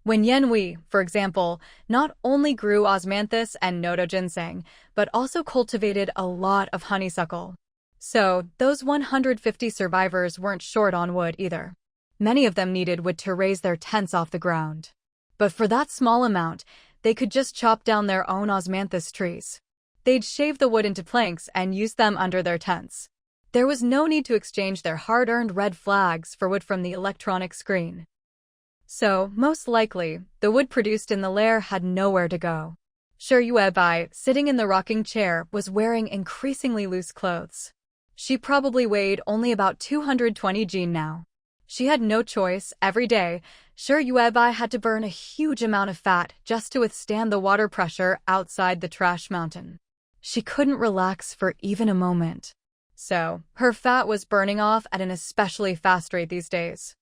When Yanhui, for example, not only grew osmanthus and nodo ginseng, but also cultivated a lot of honeysuckle. So, those 150 survivors weren't short on wood either. Many of them needed wood to raise their tents off the ground. But for that small amount, they could just chop down their own osmanthus trees. They'd shave the wood into planks and use them under their tents. There was no need to exchange their hard-earned red flags for wood from the electronic screen. So, most likely, the wood produced in the lair had nowhere to go. Yuebai, sitting in the rocking chair, was wearing increasingly loose clothes. She probably weighed only about 220 g now. She had no choice. Every day, Yuebai had to burn a huge amount of fat just to withstand the water pressure outside the trash mountain. She couldn't relax for even a moment. So, her fat was burning off at an especially fast rate these days.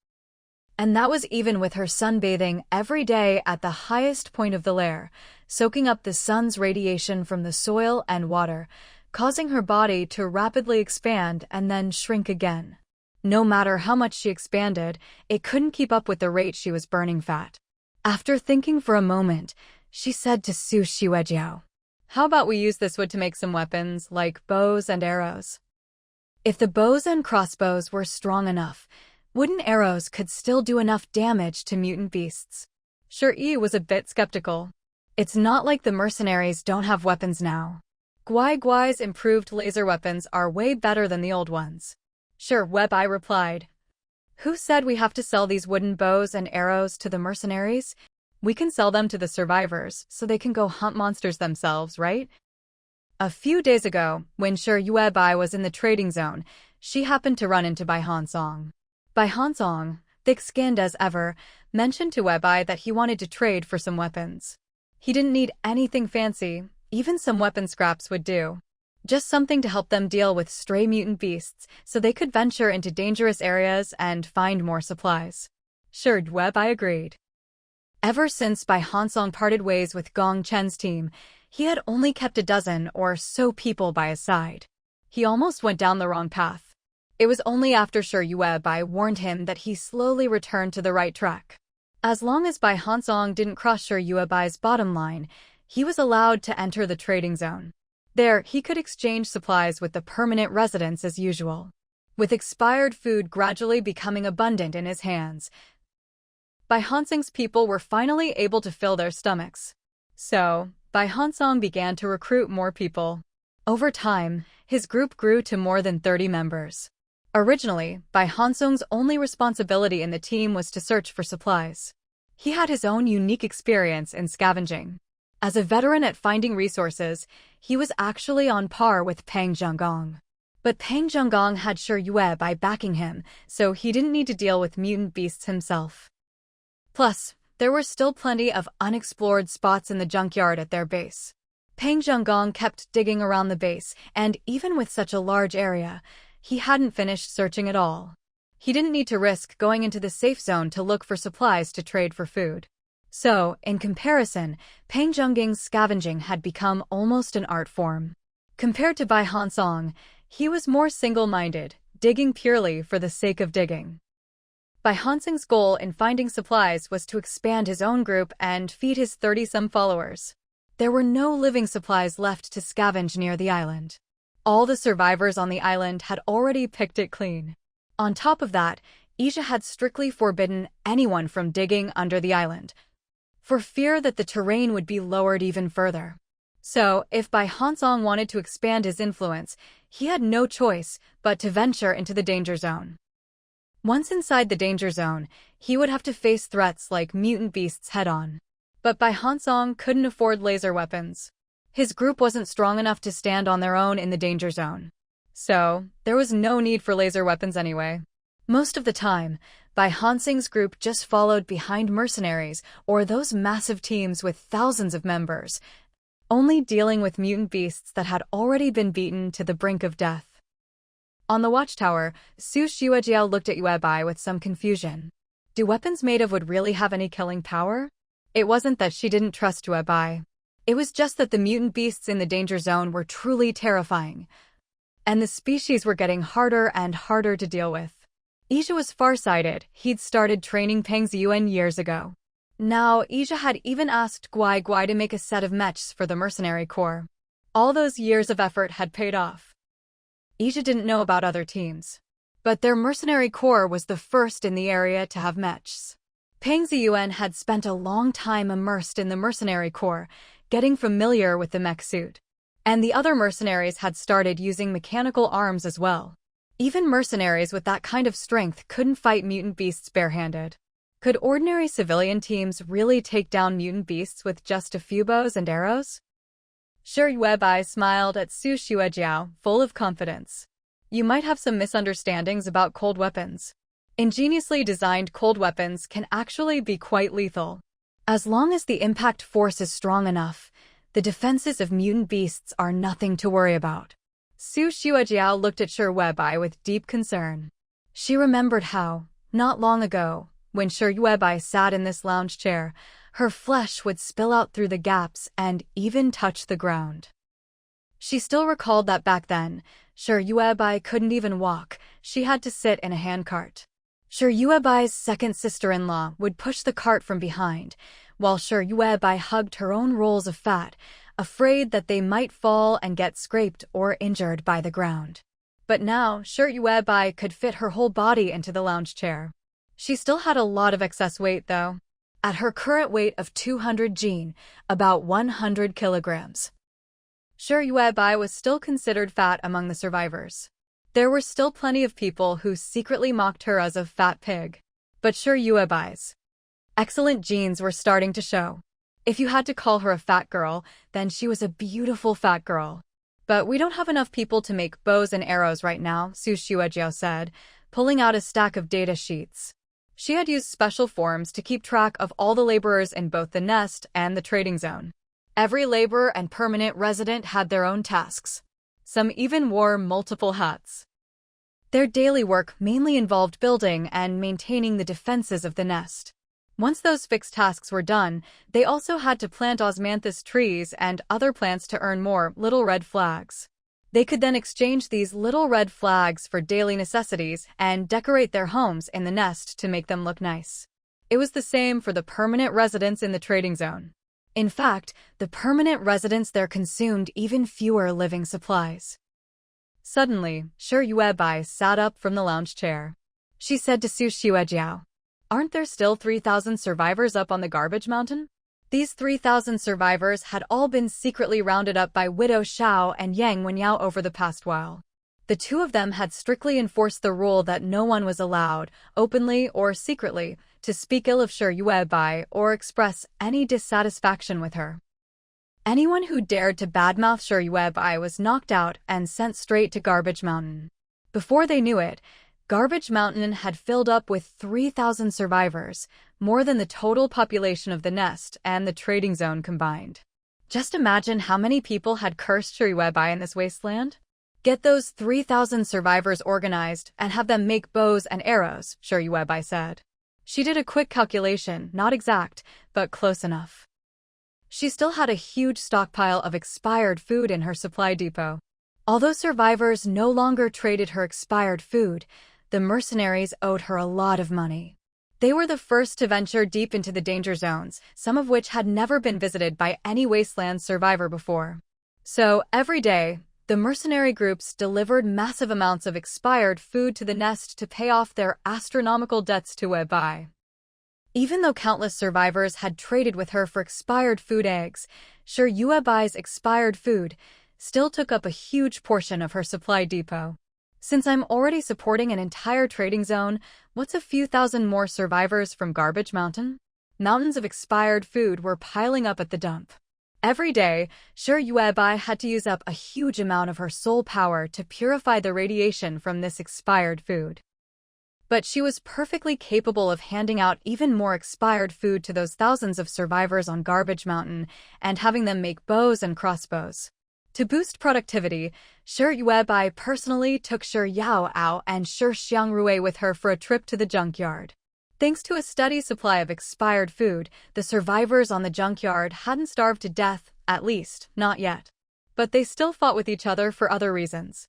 And that was even with her sunbathing every day at the highest point of the lair, soaking up the sun's radiation from the soil and water, causing her body to rapidly expand and then shrink again. No matter how much she expanded, it couldn't keep up with the rate she was burning fat. After thinking for a moment, she said to Su Xuejiao, "How about we use this wood to make some weapons, like bows and arrows?" If the bows and crossbows were strong enough, wooden arrows could still do enough damage to mutant beasts. Yi was a bit skeptical. It's not like the mercenaries don't have weapons now. Guai's improved laser weapons are way better than the old ones. Sure, Webai replied. Who said we have to sell these wooden bows and arrows to the mercenaries? We can sell them to the survivors so they can go hunt monsters themselves, right? A few days ago, when Yuebai was in the trading zone, she happened to run into Bai Hansong. Bai Hansong, thick-skinned as ever, mentioned to Webai that he wanted to trade for some weapons. He didn't need anything fancy, even some weapon scraps would do. Just something to help them deal with stray mutant beasts so they could venture into dangerous areas and find more supplies. Sure, Webai agreed. Ever since Bai Hansong parted ways with Gong Chen's team, he had only kept a dozen or so people by his side. He almost went down the wrong path. It was only after Yuebai warned him that he slowly returned to the right track. As long as Bai Hansong didn't cross Yuebai's bottom line, he was allowed to enter the trading zone. There, he could exchange supplies with the permanent residents as usual. With expired food gradually becoming abundant in his hands, Bai Hansong's people were finally able to fill their stomachs. So, Bai Hansong began to recruit more people. Over time, his group grew to more than 30 members. Originally, Bai Hansong's only responsibility in the team was to search for supplies. He had his own unique experience in scavenging. As a veteran at finding resources, he was actually on par with Pang Zhenggong. But Pang Zhenggong had Yuebai backing him, so he didn't need to deal with mutant beasts himself. Plus, there were still plenty of unexplored spots in the junkyard at their base. Pang Zhenggong kept digging around the base, and even with such a large area, he hadn't finished searching at all. He didn't need to risk going into the safe zone to look for supplies to trade for food. So, in comparison, Pang Zhenggong's scavenging had become almost an art form. Compared to Bai Hansong, he was more single-minded, digging purely for the sake of digging. Bai Hansong's goal in finding supplies was to expand his own group and feed his 30-some followers. There were no living supplies left to scavenge near the island. All the survivors on the island had already picked it clean. On top of that, Ija had strictly forbidden anyone from digging under the island, for fear that the terrain would be lowered even further. So, if Bai Hansong wanted to expand his influence, he had no choice but to venture into the danger zone. Once inside the danger zone, he would have to face threats like mutant beasts head-on. But Bai Hansong couldn't afford laser weapons. His group wasn't strong enough to stand on their own in the danger zone. So, there was no need for laser weapons anyway. Most of the time, Bai Hansong's group just followed behind mercenaries or those massive teams with thousands of members, only dealing with mutant beasts that had already been beaten to the brink of death. On the watchtower, Su Xuejiao looked at Yuebai with some confusion. Do weapons made of wood really have any killing power? It wasn't that she didn't trust Yuebai. It was just that the mutant beasts in the danger zone were truly terrifying, and the species were getting harder and harder to deal with. Ija was far-sighted. He'd started training Pang Ziyuan years ago. Now, Ija had even asked Guai to make a set of mechs for the mercenary corps. All those years of effort had paid off. Ija didn't know about other teams, but their mercenary corps was the first in the area to have mechs. Peng Ziyuan had spent a long time immersed in the mercenary corps, getting familiar with the mech suit. And the other mercenaries had started using mechanical arms as well. Even mercenaries with that kind of strength couldn't fight mutant beasts barehanded. Could ordinary civilian teams really take down mutant beasts with just a few bows and arrows? Shi Yuebai smiled at Su Xuejiao, full of confidence. You might have some misunderstandings about cold weapons. Ingeniously designed cold weapons can actually be quite lethal. As long as the impact force is strong enough, the defenses of mutant beasts are nothing to worry about. Su Xuejiao looked at Shi Yuebai with deep concern. She remembered how, not long ago, when Shi Yuebai sat in this lounge chair, her flesh would spill out through the gaps and even touch the ground. She still recalled that back then, Shi Yuebai couldn't even walk, she had to sit in a handcart. Shi Yuebai's second sister-in-law would push the cart from behind, while Shi Yuebai hugged her own rolls of fat, afraid that they might fall and get scraped or injured by the ground. But now, Shi Yuebai could fit her whole body into the lounge chair. She still had a lot of excess weight, though. At her current weight of 200 jin, about 100 kilograms. Shi Yuebai was still considered fat among the survivors. There were still plenty of people who secretly mocked her as a fat pig. But Shi Yuebai's excellent genes were starting to show. If you had to call her a fat girl, then she was a beautiful fat girl. But we don't have enough people to make bows and arrows right now, Su Xuejiao said, pulling out a stack of data sheets. She had used special forms to keep track of all the laborers in both the nest and the trading zone. Every laborer and permanent resident had their own tasks. Some even wore multiple hats. Their daily work mainly involved building and maintaining the defenses of the nest. Once those fixed tasks were done, they also had to plant osmanthus trees and other plants to earn more little red flags. They could then exchange these little red flags for daily necessities and decorate their homes in the nest to make them look nice. It was the same for the permanent residents in the trading zone. In fact, the permanent residents there consumed even fewer living supplies. Suddenly, Shi Yuebai sat up from the lounge chair. She said to Su Xuejiao, "Aren't there still 3,000 survivors up on the garbage mountain?" These 3,000 survivors had all been secretly rounded up by Widow Xiao and Yang Wenyao over the past while. The two of them had strictly enforced the rule that no one was allowed, openly or secretly, to speak ill of Shi Yuebai or express any dissatisfaction with her. Anyone who dared to badmouth Shi Yuebai was knocked out and sent straight to Garbage Mountain. Before they knew it, Garbage Mountain had filled up with 3,000 survivors, more than the total population of the nest and the trading zone combined. Just imagine how many people had cursed Shi Yuebai in this wasteland. Get those 3,000 survivors organized and have them make bows and arrows, Shi Yuebai said. She did a quick calculation, not exact, but close enough. She still had a huge stockpile of expired food in her supply depot. Although survivors no longer traded her expired food, the mercenaries owed her a lot of money. They were the first to venture deep into the danger zones, some of which had never been visited by any wasteland survivor before. So, every day, the mercenary groups delivered massive amounts of expired food to the nest to pay off their astronomical debts to Yuebai. Even though countless survivors had traded with her for expired food eggs, Shi Yuebai's expired food still took up a huge portion of her supply depot. Since I'm already supporting an entire trading zone, what's a few thousand more survivors from Garbage Mountain? Mountains of expired food were piling up at the dump. Every day, Shi Yuebai had to use up a huge amount of her soul power to purify the radiation from this expired food. But she was perfectly capable of handing out even more expired food to those thousands of survivors on Garbage Mountain and having them make bows and crossbows. To boost productivity, Shi Yuebai personally took Shi Yaoao and Shi Xiangrui with her for a trip to the junkyard. Thanks to a steady supply of expired food, the survivors on the junkyard hadn't starved to death, at least, not yet. But they still fought with each other for other reasons.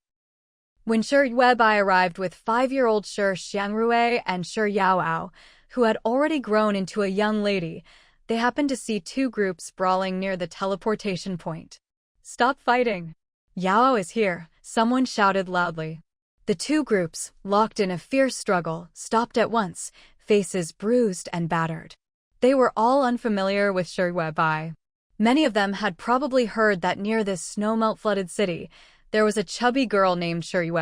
When Shi Yuebai arrived with 5-year-old Shi Xiangrui and Shi Yaoao, who had already grown into a young lady, they happened to see two groups brawling near the teleportation point. "Stop fighting. Yao is here," someone shouted loudly. The two groups, locked in a fierce struggle, stopped at once, faces bruised and battered. They were all unfamiliar with Shui. Many of them had probably heard that near this snowmelt-flooded city, there was a chubby girl named Shui,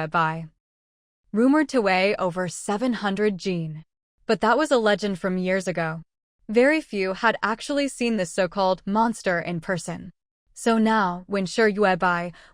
rumored to weigh over 700 jin. But that was a legend from years ago. Very few had actually seen this so-called monster in person. So now, when Shui,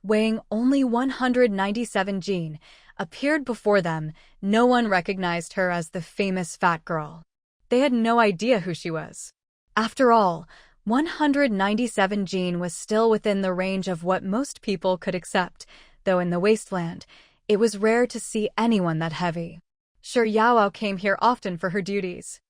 weighing only 197 jin, appeared before them, no one recognized her as the famous fat girl. They had no idea who she was. After all, 197 jin was still within the range of what most people could accept, though in the Wasteland, it was rare to see anyone that heavy. Shui came here often for her duties.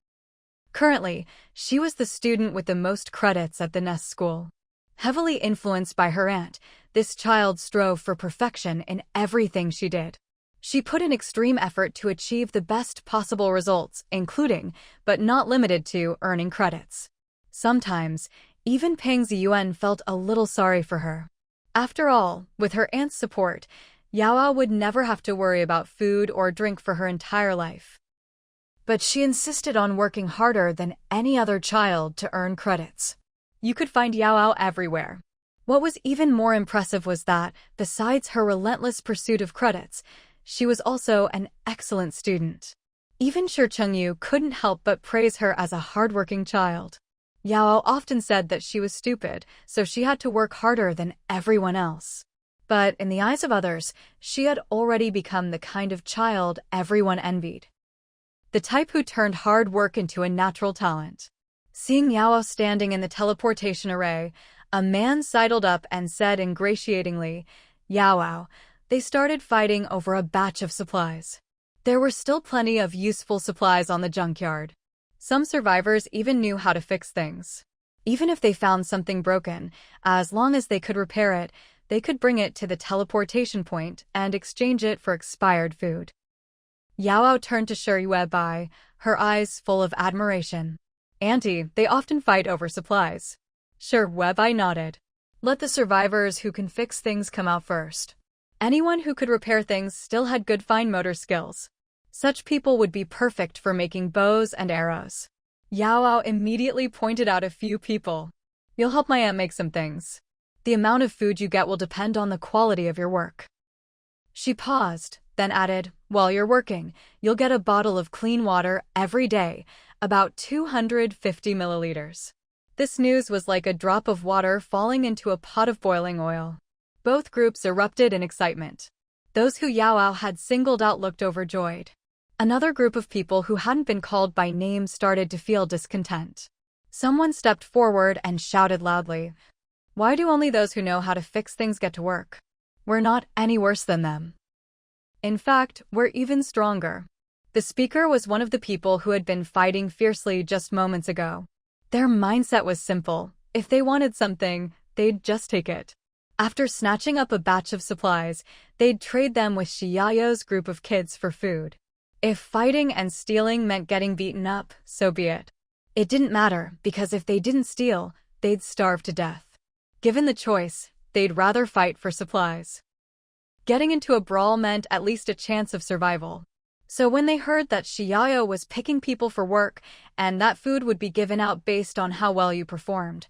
Currently, she was the student with the most credits at the Nest school. Heavily influenced by her aunt, this child strove for perfection in everything she did. She put in extreme effort to achieve the best possible results, including, but not limited to, earning credits. Sometimes, even Peng Ziyuan felt a little sorry for her. After all, with her aunt's support, Yao would never have to worry about food or drink for her entire life. But she insisted on working harder than any other child to earn credits. You could find Yao everywhere. What was even more impressive was that, besides her relentless pursuit of credits, she was also an excellent student. Even Shi Chengyu couldn't help but praise her as a hardworking child. Yao often said that she was stupid, so she had to work harder than everyone else. But in the eyes of others, she had already become the kind of child everyone envied. The type who turned hard work into a natural talent. Seeing Yao standing in the teleportation array, a man sidled up and said ingratiatingly, "Yao." They started fighting over a batch of supplies. There were still plenty of useful supplies on the junkyard. Some survivors even knew how to fix things. Even if they found something broken, as long as they could repair it, they could bring it to the teleportation point and exchange it for expired food. Yao turned to Shui, her eyes full of admiration. "Auntie, they often fight over supplies." Shui nodded. "Let the survivors who can fix things come out first." Anyone who could repair things still had good fine motor skills. Such people would be perfect for making bows and arrows. Yao immediately pointed out a few people. "You'll help my aunt make some things. The amount of food you get will depend on the quality of your work." She paused, then added, "While you're working, you'll get a bottle of clean water every day, about 250 milliliters. This news was like a drop of water falling into a pot of boiling oil. Both groups erupted in excitement. Those who Yao had singled out looked overjoyed. Another group of people who hadn't been called by name started to feel discontent. Someone stepped forward and shouted loudly, "Why do only those who know how to fix things get to work? We're not any worse than them. In fact, we're even stronger." The speaker was one of the people who had been fighting fiercely just moments ago. Their mindset was simple. If they wanted something, they'd just take it. After snatching up a batch of supplies, they'd trade them with Xiao's group of kids for food. If fighting and stealing meant getting beaten up, so be it. It didn't matter, because if they didn't steal, they'd starve to death. Given the choice, they'd rather fight for supplies. Getting into a brawl meant at least a chance of survival. So when they heard that Xiao was picking people for work and that food would be given out based on how well you performed,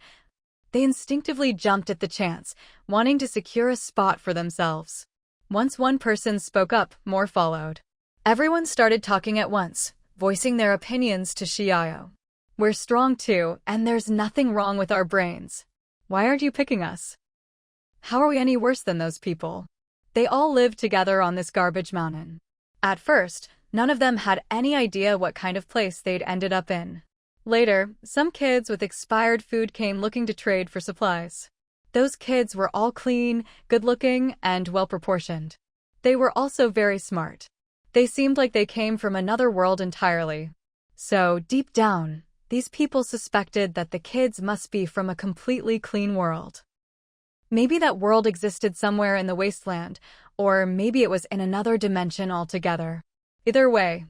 they instinctively jumped at the chance, wanting to secure a spot for themselves. Once one person spoke up, more followed. Everyone started talking at once, voicing their opinions to Xiao. "We're strong too, and there's nothing wrong with our brains. Why aren't you picking us? How are we any worse than those people? They all lived together on this garbage mountain." At first, none of them had any idea what kind of place they'd ended up in. Later, some kids with expired food came looking to trade for supplies. Those kids were all clean, good-looking, and well-proportioned. They were also very smart. They seemed like they came from another world entirely. So, deep down, these people suspected that the kids must be from a completely clean world. Maybe that world existed somewhere in the Wasteland, or maybe it was in another dimension altogether. Either way,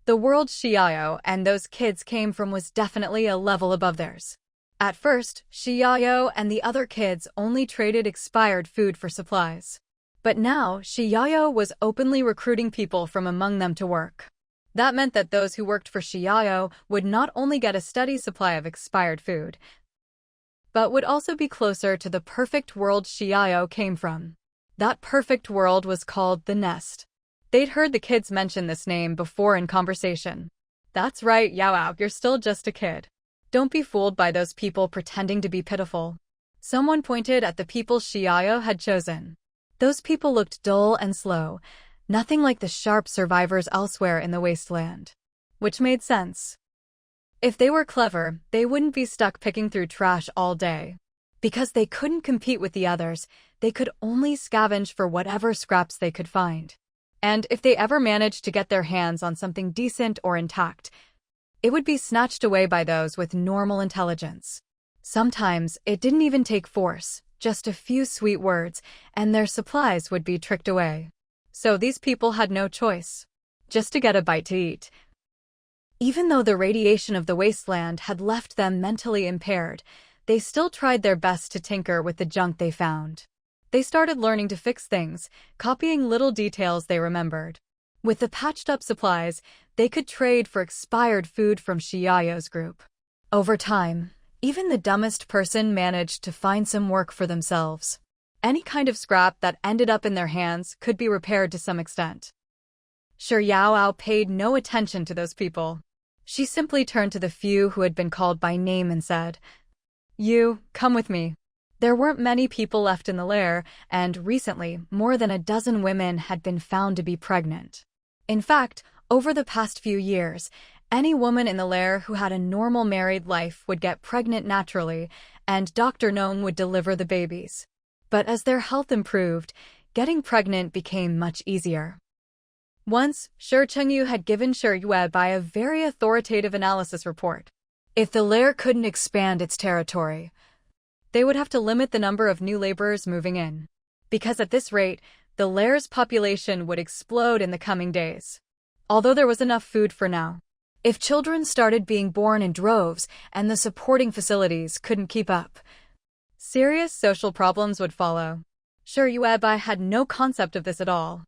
the world Xiao and those kids came from was definitely a level above theirs. At first, Xiao and the other kids only traded expired food for supplies. But now, Xiao was openly recruiting people from among them to work. That meant that those who worked for Xiao would not only get a steady supply of expired food, but would also be closer to the perfect world Xiao came from. That perfect world was called the Nest. They'd heard the kids mention this name before in conversation. That's right, Yao, you're still just a kid. Don't be fooled by those people pretending to be pitiful. Someone pointed at the people Xiao had chosen. Those people looked dull and slow, nothing like the sharp survivors elsewhere in the Wasteland. Which made sense. If they were clever, they wouldn't be stuck picking through trash all day. Because they couldn't compete with the others, they could only scavenge for whatever scraps they could find. And if they ever managed to get their hands on something decent or intact, it would be snatched away by those with normal intelligence. Sometimes, it didn't even take force, just a few sweet words, and their supplies would be tricked away. So these people had no choice. Just to get a bite to eat. Even though the radiation of the wasteland had left them mentally impaired, they still tried their best to tinker with the junk they found. They started learning to fix things, copying little details they remembered. With the patched-up supplies, they could trade for expired food from Xiao's group. Over time, even the dumbest person managed to find some work for themselves. Any kind of scrap that ended up in their hands could be repaired to some extent. Yao paid no attention to those people. She simply turned to the few who had been called by name and said, "You, come with me." There weren't many people left in the lair, and recently, more than a dozen women had been found to be pregnant. In fact, over the past few years, any woman in the lair who had a normal married life would get pregnant naturally, and Dr. Nong would deliver the babies. But as their health improved, getting pregnant became much easier. Once, Shi Chengyu had given Shi Yuebai a very authoritative analysis report. If the lair couldn't expand its territory, they would have to limit the number of new laborers moving in. Because at this rate, the lair's population would explode in the coming days. Although there was enough food for now. If children started being born in droves and the supporting facilities couldn't keep up, serious social problems would follow. Shi Yuebai had no concept of this at all.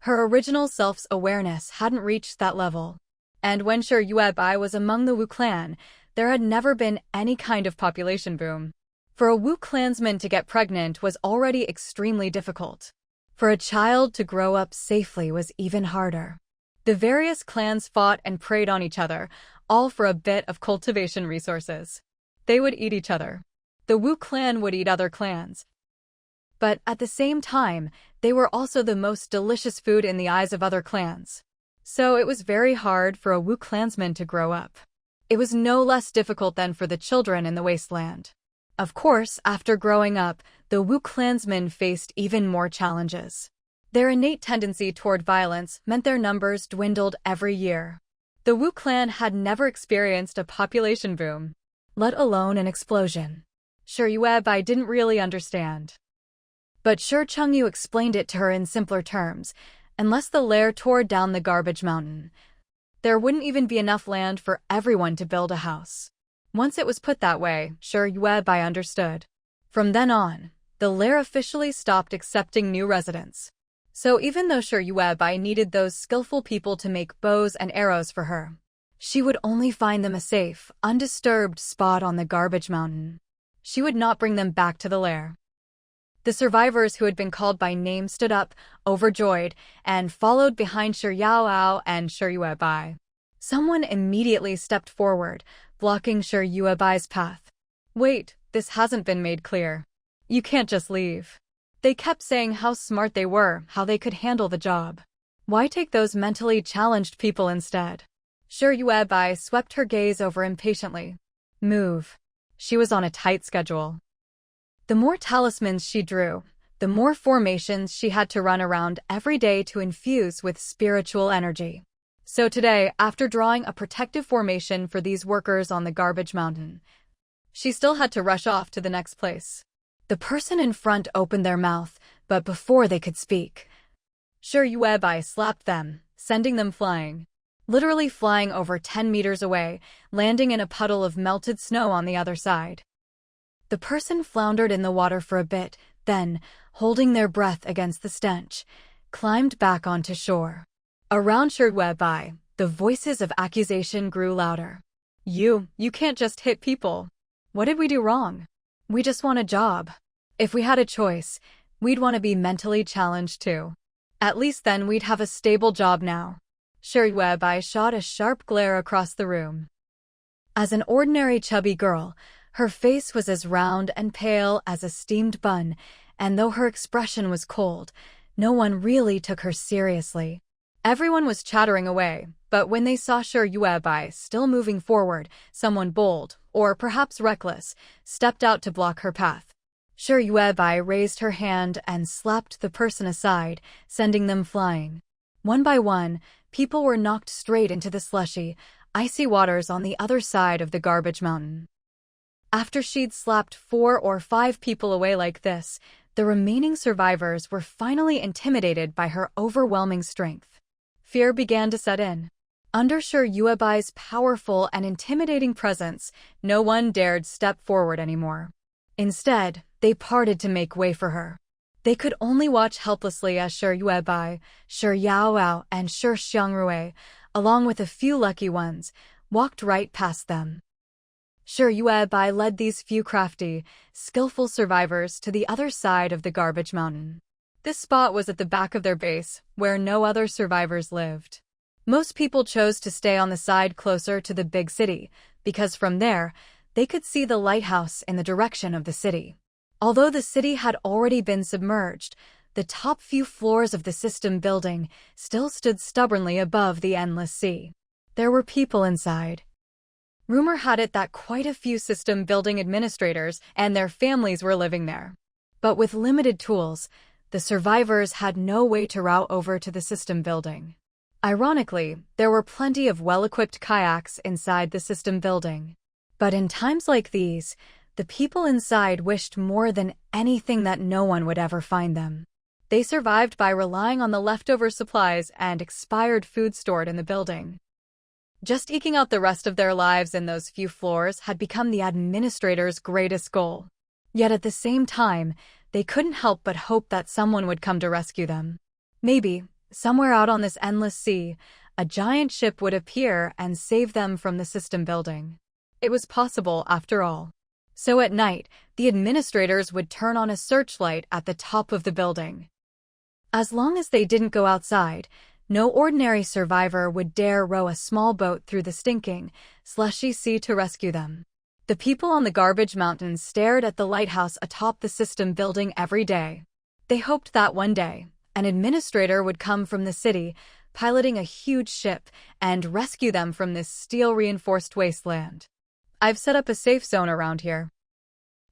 Her original self's awareness hadn't reached that level. And when Shi Yuebai was among the Wu clan, there had never been any kind of population boom. For a Wu clansman to get pregnant was already extremely difficult. For a child to grow up safely was even harder. The various clans fought and preyed on each other, all for a bit of cultivation resources. They would eat each other. The Wu clan would eat other clans. But at the same time, they were also the most delicious food in the eyes of other clans. So it was very hard for a Wu clansman to grow up. It was no less difficult than for the children in the wasteland. Of course, after growing up, the Wu clansmen faced even more challenges. Their innate tendency toward violence meant their numbers dwindled every year. The Wu clan had never experienced a population boom, let alone an explosion. Shi Yuebai didn't really understand. But Shi Chengyu explained it to her in simpler terms. Unless the lair tore down the garbage mountain, there wouldn't even be enough land for everyone to build a house. Once it was put that way, Shi Yuebai understood. From then on, the lair officially stopped accepting new residents. So even though Shi Yuebai needed those skillful people to make bows and arrows for her, she would only find them a safe, undisturbed spot on the garbage mountain. She would not bring them back to the lair. The survivors who had been called by name stood up, overjoyed, and followed behind Shi Yao and Shi Yuebai. Someone immediately stepped forward, blocking Shi Yuebai's path. "Wait, this hasn't been made clear. You can't just leave." They kept saying how smart they were, how they could handle the job. Why take those mentally challenged people instead? Shi Yuebai swept her gaze over impatiently. Move. She was on a tight schedule. The more talismans she drew, the more formations she had to run around every day to infuse with spiritual energy. So today, after drawing a protective formation for these workers on the garbage mountain, she still had to rush off to the next place. The person in front opened their mouth, but before they could speak, Shi Yuebai slapped them, sending them flying. Literally flying over 10 meters away, landing in a puddle of melted snow on the other side. The person floundered in the water for a bit, then, holding their breath against the stench, climbed back onto shore. Around Sherwebai, the voices of accusation grew louder. You can't just hit people. What did we do wrong? We just want a job. If we had a choice, we'd want to be mentally challenged too. At least then we'd have a stable job now. Sherwebai shot a sharp glare across the room. As an ordinary chubby girl, her face was as round and pale as a steamed bun, and though her expression was cold, no one really took her seriously. Everyone was chattering away, but when they saw Sherwebai still moving forward, someone bold, or perhaps reckless, stepped out to block her path. Sherwebai raised her hand and slapped the person aside, sending them flying. One by one, people were knocked straight into the slushy, icy waters on the other side of the garbage mountain. After she'd slapped 4 or 5 people away like this, the remaining survivors were finally intimidated by her overwhelming strength. Fear began to set in. Under Sherwebai's powerful and intimidating presence, no one dared step forward anymore. Instead, they parted to make way for her. They could only watch helplessly as Sherwebai, Yaoao, and Xiangrui, along with a few lucky ones, walked right past them. Sherwebai led these few crafty, skillful survivors to the other side of the garbage mountain. This spot was at the back of their base, where no other survivors lived. Most people chose to stay on the side closer to the big city, because from there, they could see the lighthouse in the direction of the city. Although the city had already been submerged, the top few floors of the system building still stood stubbornly above the endless sea. There were people inside. Rumor had it that quite a few system building administrators and their families were living there. But with limited tools, the survivors had no way to route over to the system building. Ironically, there were plenty of well-equipped kayaks inside the system building. But in times like these, the people inside wished more than anything that no one would ever find them. They survived by relying on the leftover supplies and expired food stored in the building. Just eking out the rest of their lives in those few floors had become the administrator's greatest goal. Yet at the same time, they couldn't help but hope that someone would come to rescue them. Maybe, somewhere out on this endless sea, a giant ship would appear and save them from the system building. It was possible, after all. So at night, the administrators would turn on a searchlight at the top of the building. As long as they didn't go outside, no ordinary survivor would dare row a small boat through the stinking, slushy sea to rescue them. The people on the garbage mountain stared at the lighthouse atop the system building every day. They hoped that one day, an administrator would come from the city, piloting a huge ship, and rescue them from this steel-reinforced wasteland. I've set up a safe zone around here.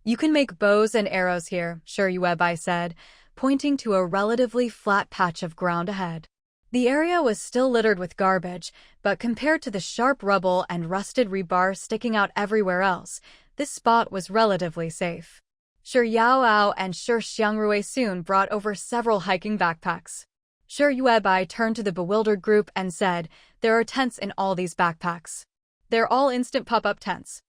You can make bows and arrows here, Sherwebai said, pointing to a relatively flat patch of ground ahead. The area was still littered with garbage, but compared to the sharp rubble and rusted rebar sticking out everywhere else, this spot was relatively safe. Yaoao and Xiangrui soon brought over several hiking backpacks. Sherwebai turned to the bewildered group and said, "There are tents in all these backpacks. They're all instant pop-up tents.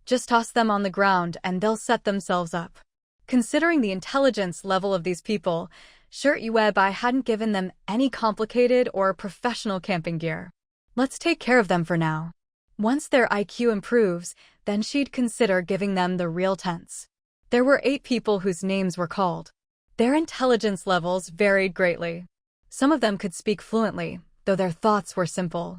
Just toss them on the ground and they'll set themselves up." Considering the intelligence level of these people, Sherwebai hadn't given them any complicated or professional camping gear. Let's take care of them for now. Once their IQ improves, then she'd consider giving them the real tents. There were 8 people whose names were called. Their intelligence levels varied greatly. Some of them could speak fluently, though their thoughts were simple.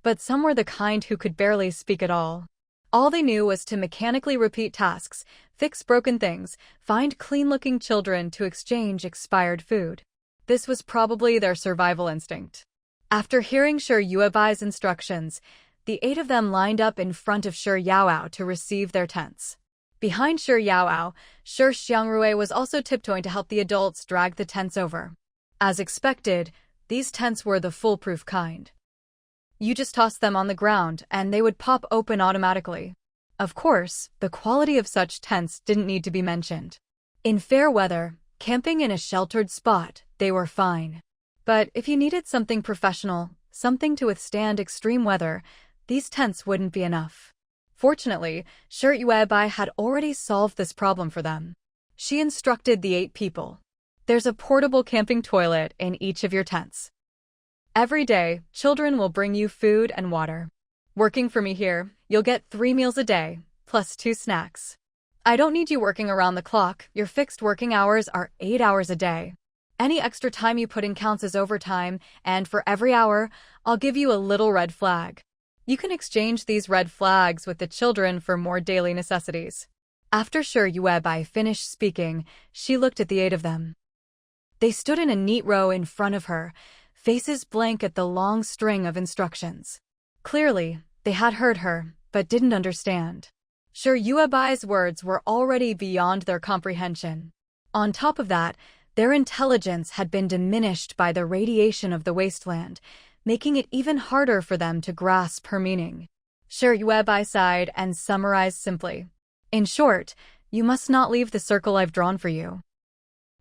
But some were the kind who could barely speak at all. All they knew was to mechanically repeat tasks, fix broken things, find clean-looking children to exchange expired food. This was probably their survival instinct. After hearing Sherwebai's instructions, the 8 of them lined up in front of Yaoao to receive their tents. Behind Yaoao, Xiangrui was also tiptoeing to help the adults drag the tents over. As expected, these tents were the foolproof kind. You just tossed them on the ground, and they would pop open automatically. Of course, the quality of such tents didn't need to be mentioned. In fair weather, camping in a sheltered spot, they were fine. But if you needed something professional, something to withstand extreme weather, these tents wouldn't be enough. Fortunately, Sherwebai had already solved this problem for them. She instructed the 8 people. There's a portable camping toilet in each of your tents. Every day, children will bring you food and water. Working for me here, you'll get 3 meals a day, plus 2 snacks. I don't need you working around the clock. Your fixed working hours are 8 hours a day. Any extra time you put in counts as overtime, and for every hour, I'll give you a little red flag. You can exchange these red flags with the children for more daily necessities. After Sir Yuebai finished speaking, she looked at the 8 of them. They stood in a neat row in front of her, faces blank at the long string of instructions. Clearly, they had heard her, but didn't understand. Sir Yuebai's words were already beyond their comprehension. On top of that, their intelligence had been diminished by the radiation of the wasteland, making it even harder for them to grasp her meaning. Sir Yuebai sighed and summarized simply. In short, you must not leave the circle I've drawn for you.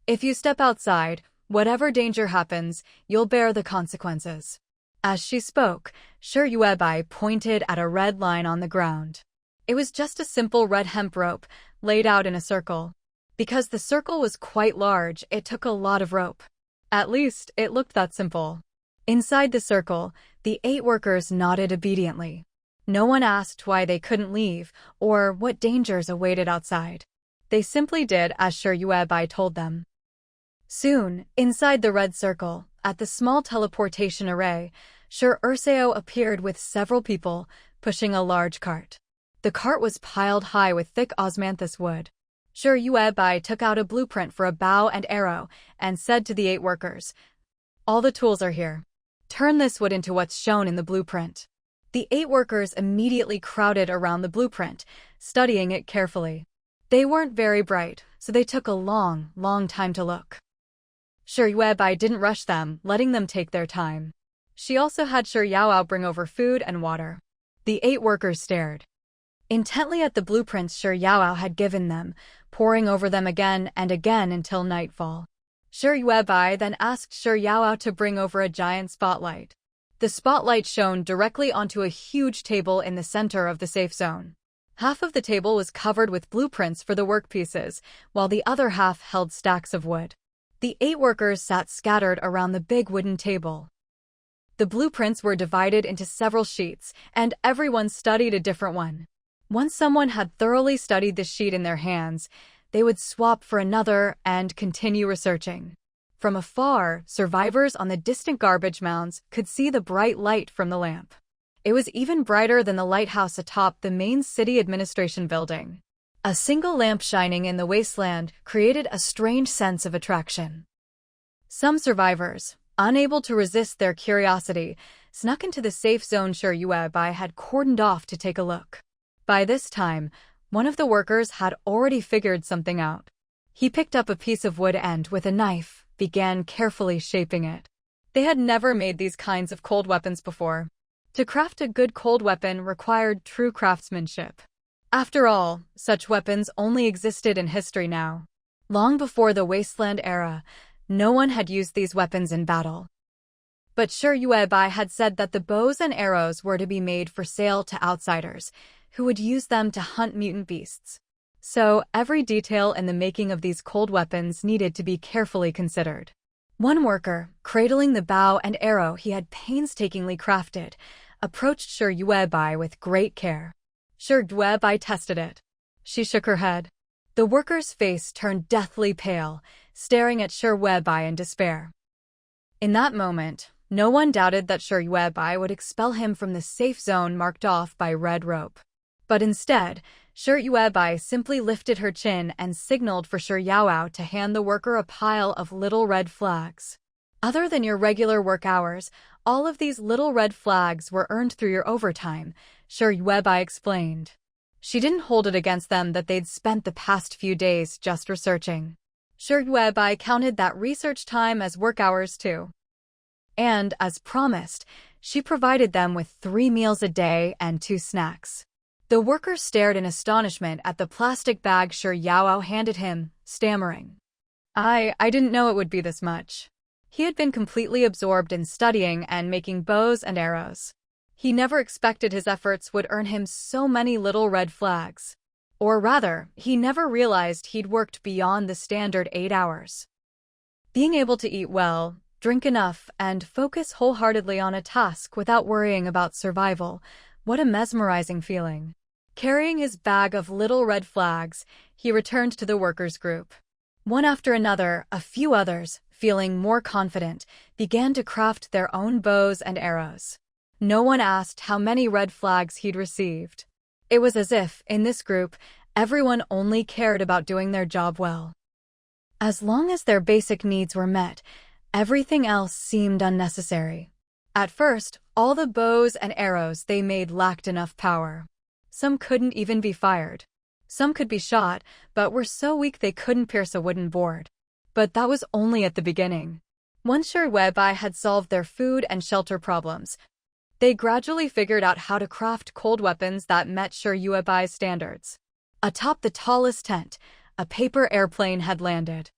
If you step outside, whatever danger happens, you'll bear the consequences. As she spoke, Sir Yuebai pointed at a red line on the ground. It was just a simple red hemp rope, laid out in a circle. Because the circle was quite large, it took a lot of rope. At least, it looked that simple. Inside the circle, the 8 workers nodded obediently. No one asked why they couldn't leave, or what dangers awaited outside. They simply did as Sir Yuebai told them. Soon, inside the red circle, at the small teleportation array, Sir Urseo appeared with several people, pushing a large cart. The cart was piled high with thick osmanthus wood. Sir Yuebai took out a blueprint for a bow and arrow and said to the 8 workers, "All the tools are here. Turn this wood into what's shown in the blueprint." The 8 workers immediately crowded around the blueprint, studying it carefully. They weren't very bright, so they took a long time to look. Sir Yuebai didn't rush them, letting them take their time. She also had Sir Yaoao bring over food and water. The 8 workers stared intently at the blueprints Sir Yaoao had given them, poring over them again and again until nightfall. Sir Yuebai then asked Sir Yaoao to bring over a giant spotlight. The spotlight shone directly onto a huge table in the center of the safe zone. Half of the table was covered with blueprints for the workpieces, while the other half held stacks of wood. The 8 workers sat scattered around the big wooden table. The blueprints were divided into several sheets, and everyone studied a different one. Once someone had thoroughly studied the sheet in their hands, they would swap for another and continue researching. From afar, survivors on the distant garbage mounds could see the bright light from the lamp. It was even brighter than the lighthouse atop the main city administration building. A single lamp shining in the wasteland created a strange sense of attraction. Some survivors, unable to resist their curiosity, snuck into the safe zone Sir Yuebai had cordoned off to take a look. By this time, one of the workers had already figured something out. He picked up a piece of wood and, with a knife, began carefully shaping it. They had never made these kinds of cold weapons before. To craft a good cold weapon required true craftsmanship. After all, such weapons only existed in history now. Long before the Wasteland era, no one had used these weapons in battle. But Sir Yuebai had said that the bows and arrows were to be made for sale to outsiders, who would use them to hunt mutant beasts. So, every detail in the making of these cold weapons needed to be carefully considered. One worker, cradling the bow and arrow he had painstakingly crafted, approached Sir Yuebai with great care. Sir Yuebai tested it. She shook her head. The worker's face turned deathly pale, staring at Sir Yuebai in despair. In that moment, no one doubted that Sir Yuebai would expel him from the safe zone marked off by red rope. But instead, Sir Yuebai simply lifted her chin and signaled for Sir Yaoao to hand the worker a pile of little red flags. Other than your regular work hours, all of these little red flags were earned through your overtime, Sir Yuebai explained. She didn't hold it against them that they'd spent the past few days just researching. Sir Yuebai counted that research time as work hours too. And, as promised, she provided them with 3 meals a day and 2 snacks. The worker stared in astonishment at the plastic bag Sir Yaoao handed him, stammering. I didn't know it would be this much. He had been completely absorbed in studying and making bows and arrows. He never expected his efforts would earn him so many little red flags. Or rather, he never realized he'd worked beyond the standard 8 hours. Being able to eat well, drink enough, and focus wholeheartedly on a task without worrying about survival, what a mesmerizing feeling. Carrying his bag of little red flags, he returned to the workers' group. One after another, a few others, feeling more confident, began to craft their own bows and arrows. No one asked how many red flags he'd received. It was as if, in this group, everyone only cared about doing their job well. As long as their basic needs were met, everything else seemed unnecessary. At first, all the bows and arrows they made lacked enough power. Some couldn't even be fired. Some could be shot, but were so weak they couldn't pierce a wooden board. But that was only at the beginning. Once Sherwebai had solved their food and shelter problems, they gradually figured out how to craft cold weapons that met Sherwebai's standards. Atop the tallest tent, a paper airplane had landed.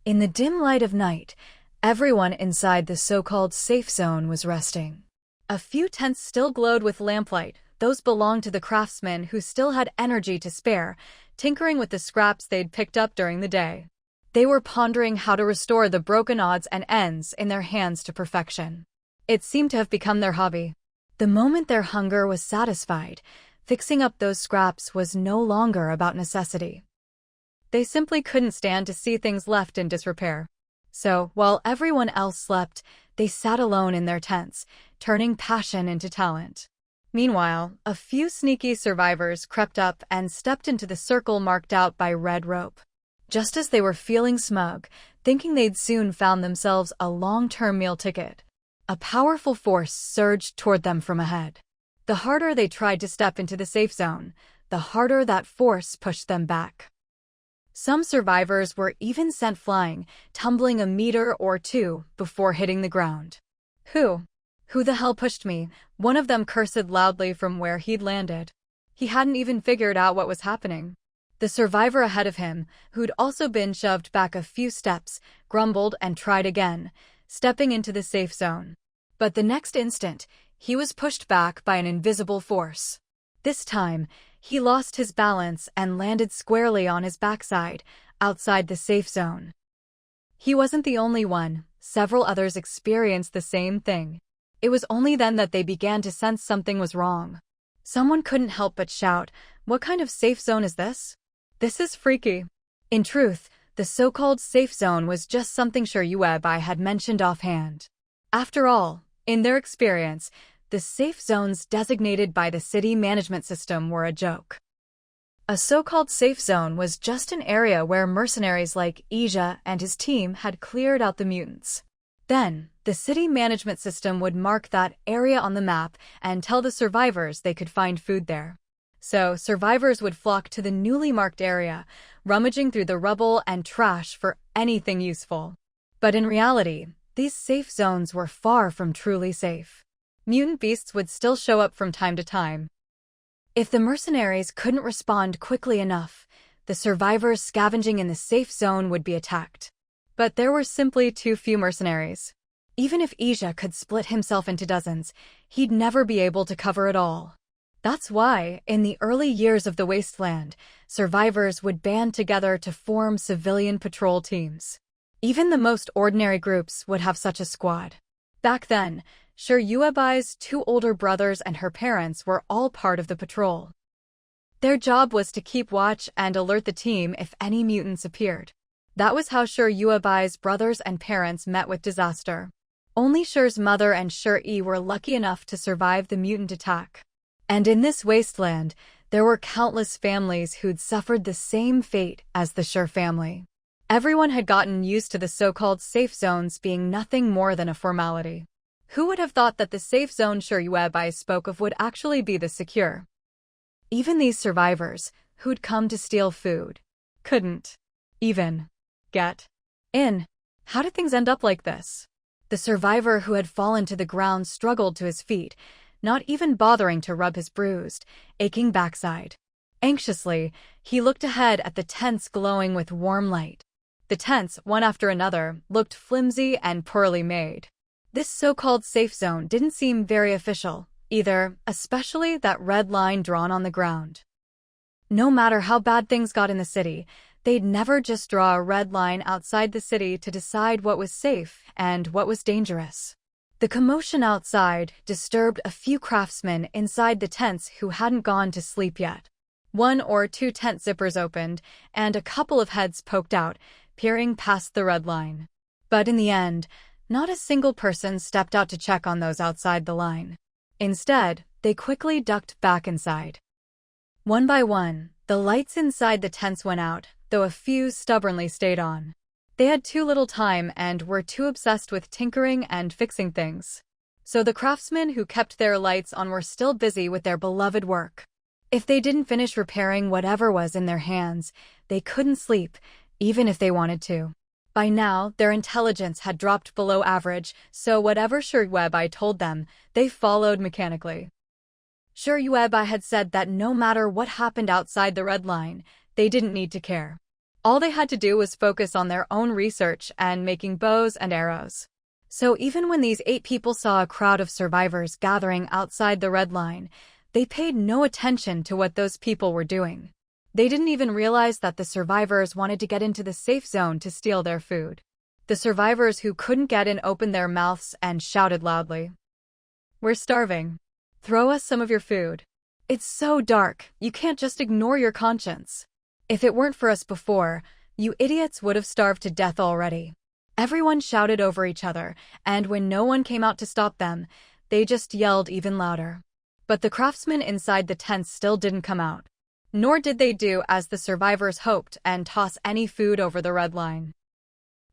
In the dim light of night, everyone inside the so-called safe zone was resting. A few tents still glowed with lamplight. Those belonged to the craftsmen who still had energy to spare, tinkering with the scraps they'd picked up during the day. They were pondering how to restore the broken odds and ends in their hands to perfection. It seemed to have become their hobby. The moment their hunger was satisfied, fixing up those scraps was no longer about necessity. They simply couldn't stand to see things left in disrepair. So, while everyone else slept, they sat alone in their tents, turning passion into talent. Meanwhile, a few sneaky survivors crept up and stepped into the circle marked out by red rope. Just as they were feeling smug, thinking they'd soon found themselves a long-term meal ticket, a powerful force surged toward them from ahead. The harder they tried to step into the safe zone, the harder that force pushed them back. Some survivors were even sent flying, tumbling a meter or two before hitting the ground. Who the hell pushed me? One of them cursed loudly from where he'd landed. He hadn't even figured out what was happening. The survivor ahead of him, who'd also been shoved back a few steps, grumbled and tried again, stepping into the safe zone. But the next instant, he was pushed back by an invisible force. This time, he lost his balance and landed squarely on his backside, outside the safe zone. He wasn't the only one. Several others experienced the same thing. It was only then that they began to sense something was wrong. Someone couldn't help but shout, "What kind of safe zone is this? This is freaky." In truth, the so-called safe zone was just something Sherwebai had mentioned offhand. After all, in their experience, the safe zones designated by the city management system were a joke. A so-called safe zone was just an area where mercenaries like Ija and his team had cleared out the mutants. Then, the city management system would mark that area on the map and tell the survivors they could find food there. So, survivors would flock to the newly marked area, rummaging through the rubble and trash for anything useful. But in reality, these safe zones were far from truly safe. Mutant beasts would still show up from time to time. If the mercenaries couldn't respond quickly enough, the survivors scavenging in the safe zone would be attacked. But there were simply too few mercenaries. Even if Ija could split himself into dozens, he'd never be able to cover it all. That's why, in the early years of the Wasteland, survivors would band together to form civilian patrol teams. Even the most ordinary groups would have such a squad. Back then, Sherwebai's 2 older brothers and her parents were all part of the patrol. Their job was to keep watch and alert the team if any mutants appeared. That was how Sherwebai's brothers and parents met with disaster. Only Sher's mother and Sher-E were lucky enough to survive the mutant attack. And in this wasteland, there were countless families who'd suffered the same fate as the Sher family. Everyone had gotten used to the so-called safe zones being nothing more than a formality. Who would have thought that the safe zone Sherwebai spoke of would actually be this secure? Even these survivors, who'd come to steal food, couldn't even get in. How did things end up like this? The survivor who had fallen to the ground struggled to his feet, not even bothering to rub his bruised, aching backside. Anxiously, he looked ahead at the tents glowing with warm light. The tents, one after another, looked flimsy and poorly made. This so-called safe zone didn't seem very official, either, especially that red line drawn on the ground. No matter how bad things got in the city, they'd never just draw a red line outside the city to decide what was safe and what was dangerous. The commotion outside disturbed a few craftsmen inside the tents who hadn't gone to sleep yet. 1 or 2 tent zippers opened, and a couple of heads poked out, peering past the red line. But in the end, not a single person stepped out to check on those outside the line. Instead, they quickly ducked back inside. One by one, the lights inside the tents went out, though a few stubbornly stayed on. They had too little time and were too obsessed with tinkering and fixing things. So the craftsmen who kept their lights on were still busy with their beloved work. If they didn't finish repairing whatever was in their hands, they couldn't sleep, even if they wanted to. By now, their intelligence had dropped below average, so whatever Shuibai told them, they followed mechanically. Shuibai had said that no matter what happened outside the red line, they didn't need to care. All they had to do was focus on their own research and making bows and arrows. So even when these 8 people saw a crowd of survivors gathering outside the red line, they paid no attention to what those people were doing. They didn't even realize that the survivors wanted to get into the safe zone to steal their food. The survivors who couldn't get in opened their mouths and shouted loudly, "We're starving. Throw us some of your food. It's so dark, you can't just ignore your conscience. If it weren't for us before, you idiots would have starved to death already." Everyone shouted over each other, and when no one came out to stop them, they just yelled even louder. But the craftsmen inside the tents still didn't come out. Nor did they do as the survivors hoped and toss any food over the red line.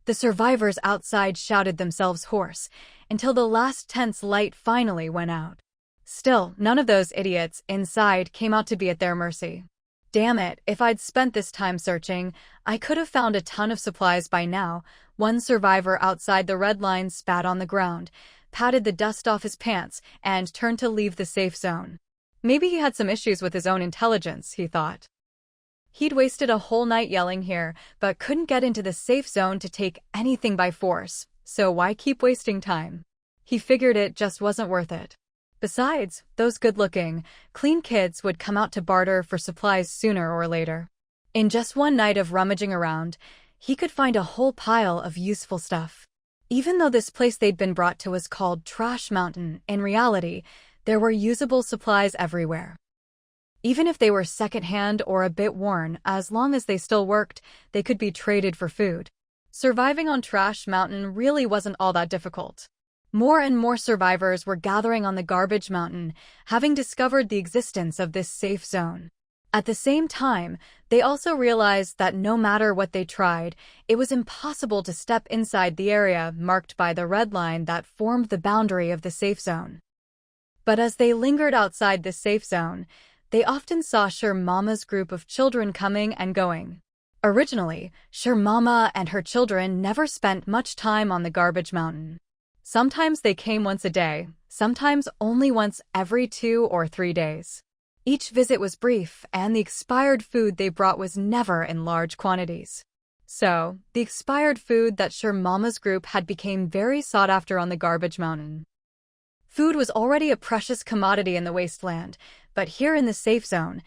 The survivors outside shouted themselves hoarse until the last tent's light finally went out. Still, none of those idiots inside came out to be at their mercy. Damn it, if I'd spent this time searching, I could have found a ton of supplies by now. One survivor outside the red line spat on the ground, patted the dust off his pants, and turned to leave the safe zone. Maybe he had some issues with his own intelligence, he thought. He'd wasted a whole night yelling here, but couldn't get into the safe zone to take anything by force, so why keep wasting time? He figured it just wasn't worth it. Besides, those good-looking, clean kids would come out to barter for supplies sooner or later. In just one night of rummaging around, he could find a whole pile of useful stuff. Even though this place they'd been brought to was called Trash Mountain, in reality, there were usable supplies everywhere. Even if they were secondhand or a bit worn, as long as they still worked, they could be traded for food. Surviving on Trash Mountain really wasn't all that difficult. More and more survivors were gathering on the Garbage Mountain, having discovered the existence of this safe zone. At the same time, they also realized that no matter what they tried, it was impossible to step inside the area marked by the red line that formed the boundary of the safe zone. But as they lingered outside the safe zone, they often saw Mama's group of children coming and going. Originally, Mama and her children never spent much time on the Garbage Mountain. Sometimes they came once a day, sometimes only once every 2 or 3 days. Each visit was brief, and the expired food they brought was never in large quantities. So, the expired food that Mama's group had became very sought after on the Garbage Mountain. Food was already a precious commodity in the Wasteland, but here in the safe zone,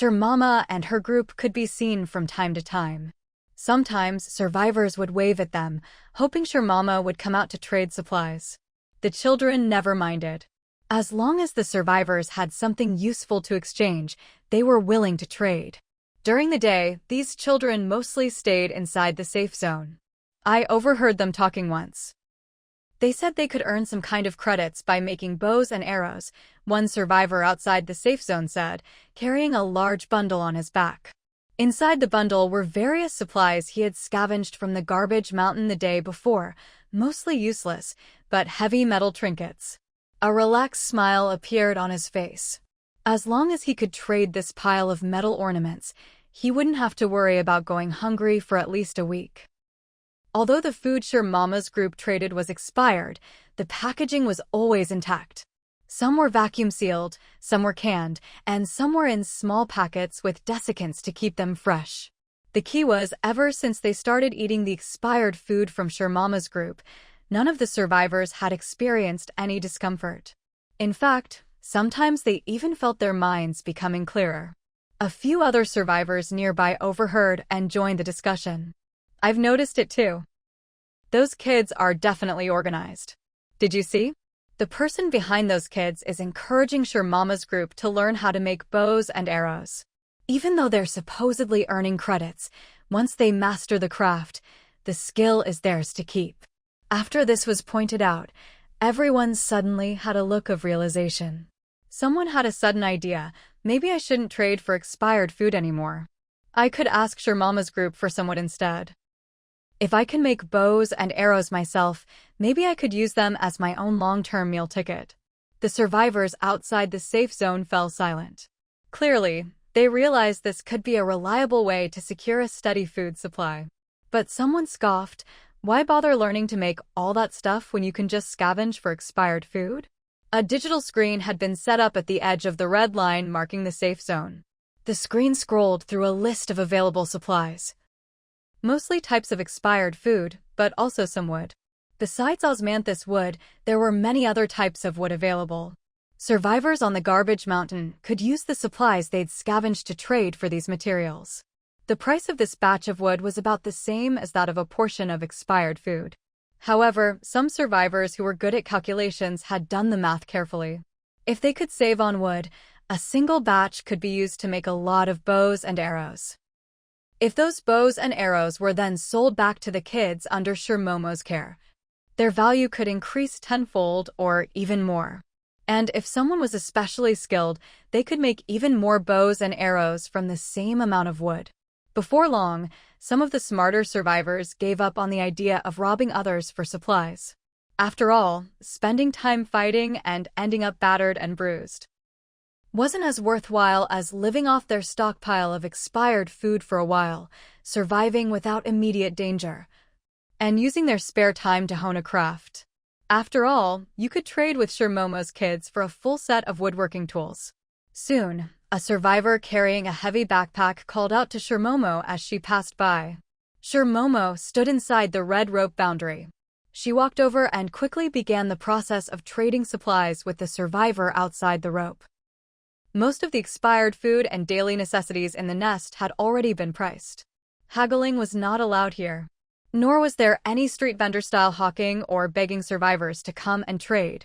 Mama and her group could be seen from time to time. Sometimes survivors would wave at them, hoping Mama would come out to trade supplies. The children never minded. As long as the survivors had something useful to exchange, they were willing to trade. During the day, these children mostly stayed inside the safe zone. I overheard them talking once. They said they could earn some kind of credits by making bows and arrows, one survivor outside the safe zone said, carrying a large bundle on his back. Inside the bundle were various supplies he had scavenged from the Garbage Mountain the day before, mostly useless, but heavy metal trinkets. A relaxed smile appeared on his face. As long as he could trade this pile of metal ornaments, he wouldn't have to worry about going hungry for at least a week. Although the food Mama's group traded was expired, the packaging was always intact. Some were vacuum-sealed, some were canned, and some were in small packets with desiccants to keep them fresh. The key was, ever since they started eating the expired food from Mama's group, none of the survivors had experienced any discomfort. In fact, sometimes they even felt their minds becoming clearer. A few other survivors nearby overheard and joined the discussion. I've noticed it too. Those kids are definitely organized. Did you see? The person behind those kids is encouraging Mama's group to learn how to make bows and arrows. Even though they're supposedly earning credits, once they master the craft, the skill is theirs to keep. After this was pointed out, everyone suddenly had a look of realization. Someone had a sudden idea. Maybe I shouldn't trade for expired food anymore. I could ask Mama's group for somewhat instead. If I can make bows and arrows myself, maybe I could use them as my own long-term meal ticket. The survivors outside the safe zone fell silent. Clearly, they realized this could be a reliable way to secure a steady food supply. But someone scoffed, why bother learning to make all that stuff when you can just scavenge for expired food? A digital screen had been set up at the edge of the red line marking the safe zone. The screen scrolled through a list of available supplies. Mostly types of expired food, but also some wood. Besides osmanthus wood, there were many other types of wood available. Survivors on the garbage mountain could use the supplies they'd scavenged to trade for these materials. The price of this batch of wood was about the same as that of a portion of expired food. However, some survivors who were good at calculations had done the math carefully. If they could save on wood, a single batch could be used to make a lot of bows and arrows. If those bows and arrows were then sold back to the kids under Momo's care, their value could increase tenfold or even more. And if someone was especially skilled, they could make even more bows and arrows from the same amount of wood. Before long, some of the smarter survivors gave up on the idea of robbing others for supplies. After all, spending time fighting and ending up battered and bruised wasn't as worthwhile as living off their stockpile of expired food for a while, surviving without immediate danger, and using their spare time to hone a craft. After all, you could trade with Momo's kids for a full set of woodworking tools. Soon, a survivor carrying a heavy backpack called out to Momo as she passed by. Momo stood inside the red rope boundary. She walked over and quickly began the process of trading supplies with the survivor outside the rope. Most of the expired food and daily necessities in the nest had already been priced. Haggling was not allowed here. Nor was there any street vendor-style hawking or begging survivors to come and trade.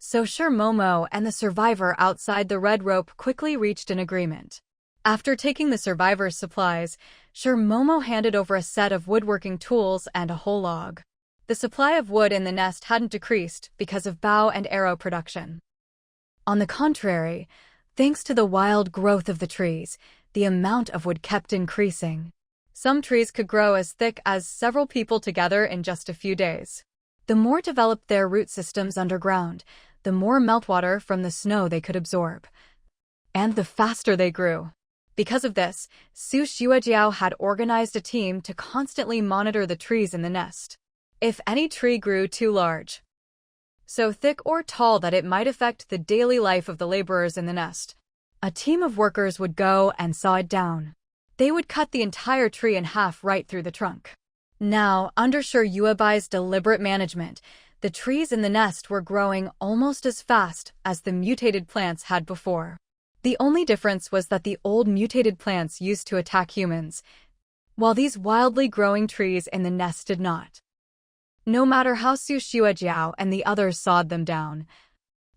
So Momo and the survivor outside the red rope quickly reached an agreement. After taking the survivor's supplies, Momo handed over a set of woodworking tools and a whole log. The supply of wood in the nest hadn't decreased because of bow and arrow production. On the contrary, thanks to the wild growth of the trees, the amount of wood kept increasing. Some trees could grow as thick as several people together in just a few days. The more developed their root systems underground, the more meltwater from the snow they could absorb. And the faster they grew. Because of this, Su Xiujiao had organized a team to constantly monitor the trees in the nest. If any tree grew too large, so thick or tall that it might affect the daily life of the laborers in the nest, a team of workers would go and saw it down. They would cut the entire tree in half right through the trunk. Now, under Yuebai's deliberate management, the trees in the nest were growing almost as fast as the mutated plants had before. The only difference was that the old mutated plants used to attack humans, while these wildly growing trees in the nest did not. No matter how Su Xiujiao and the others sawed them down,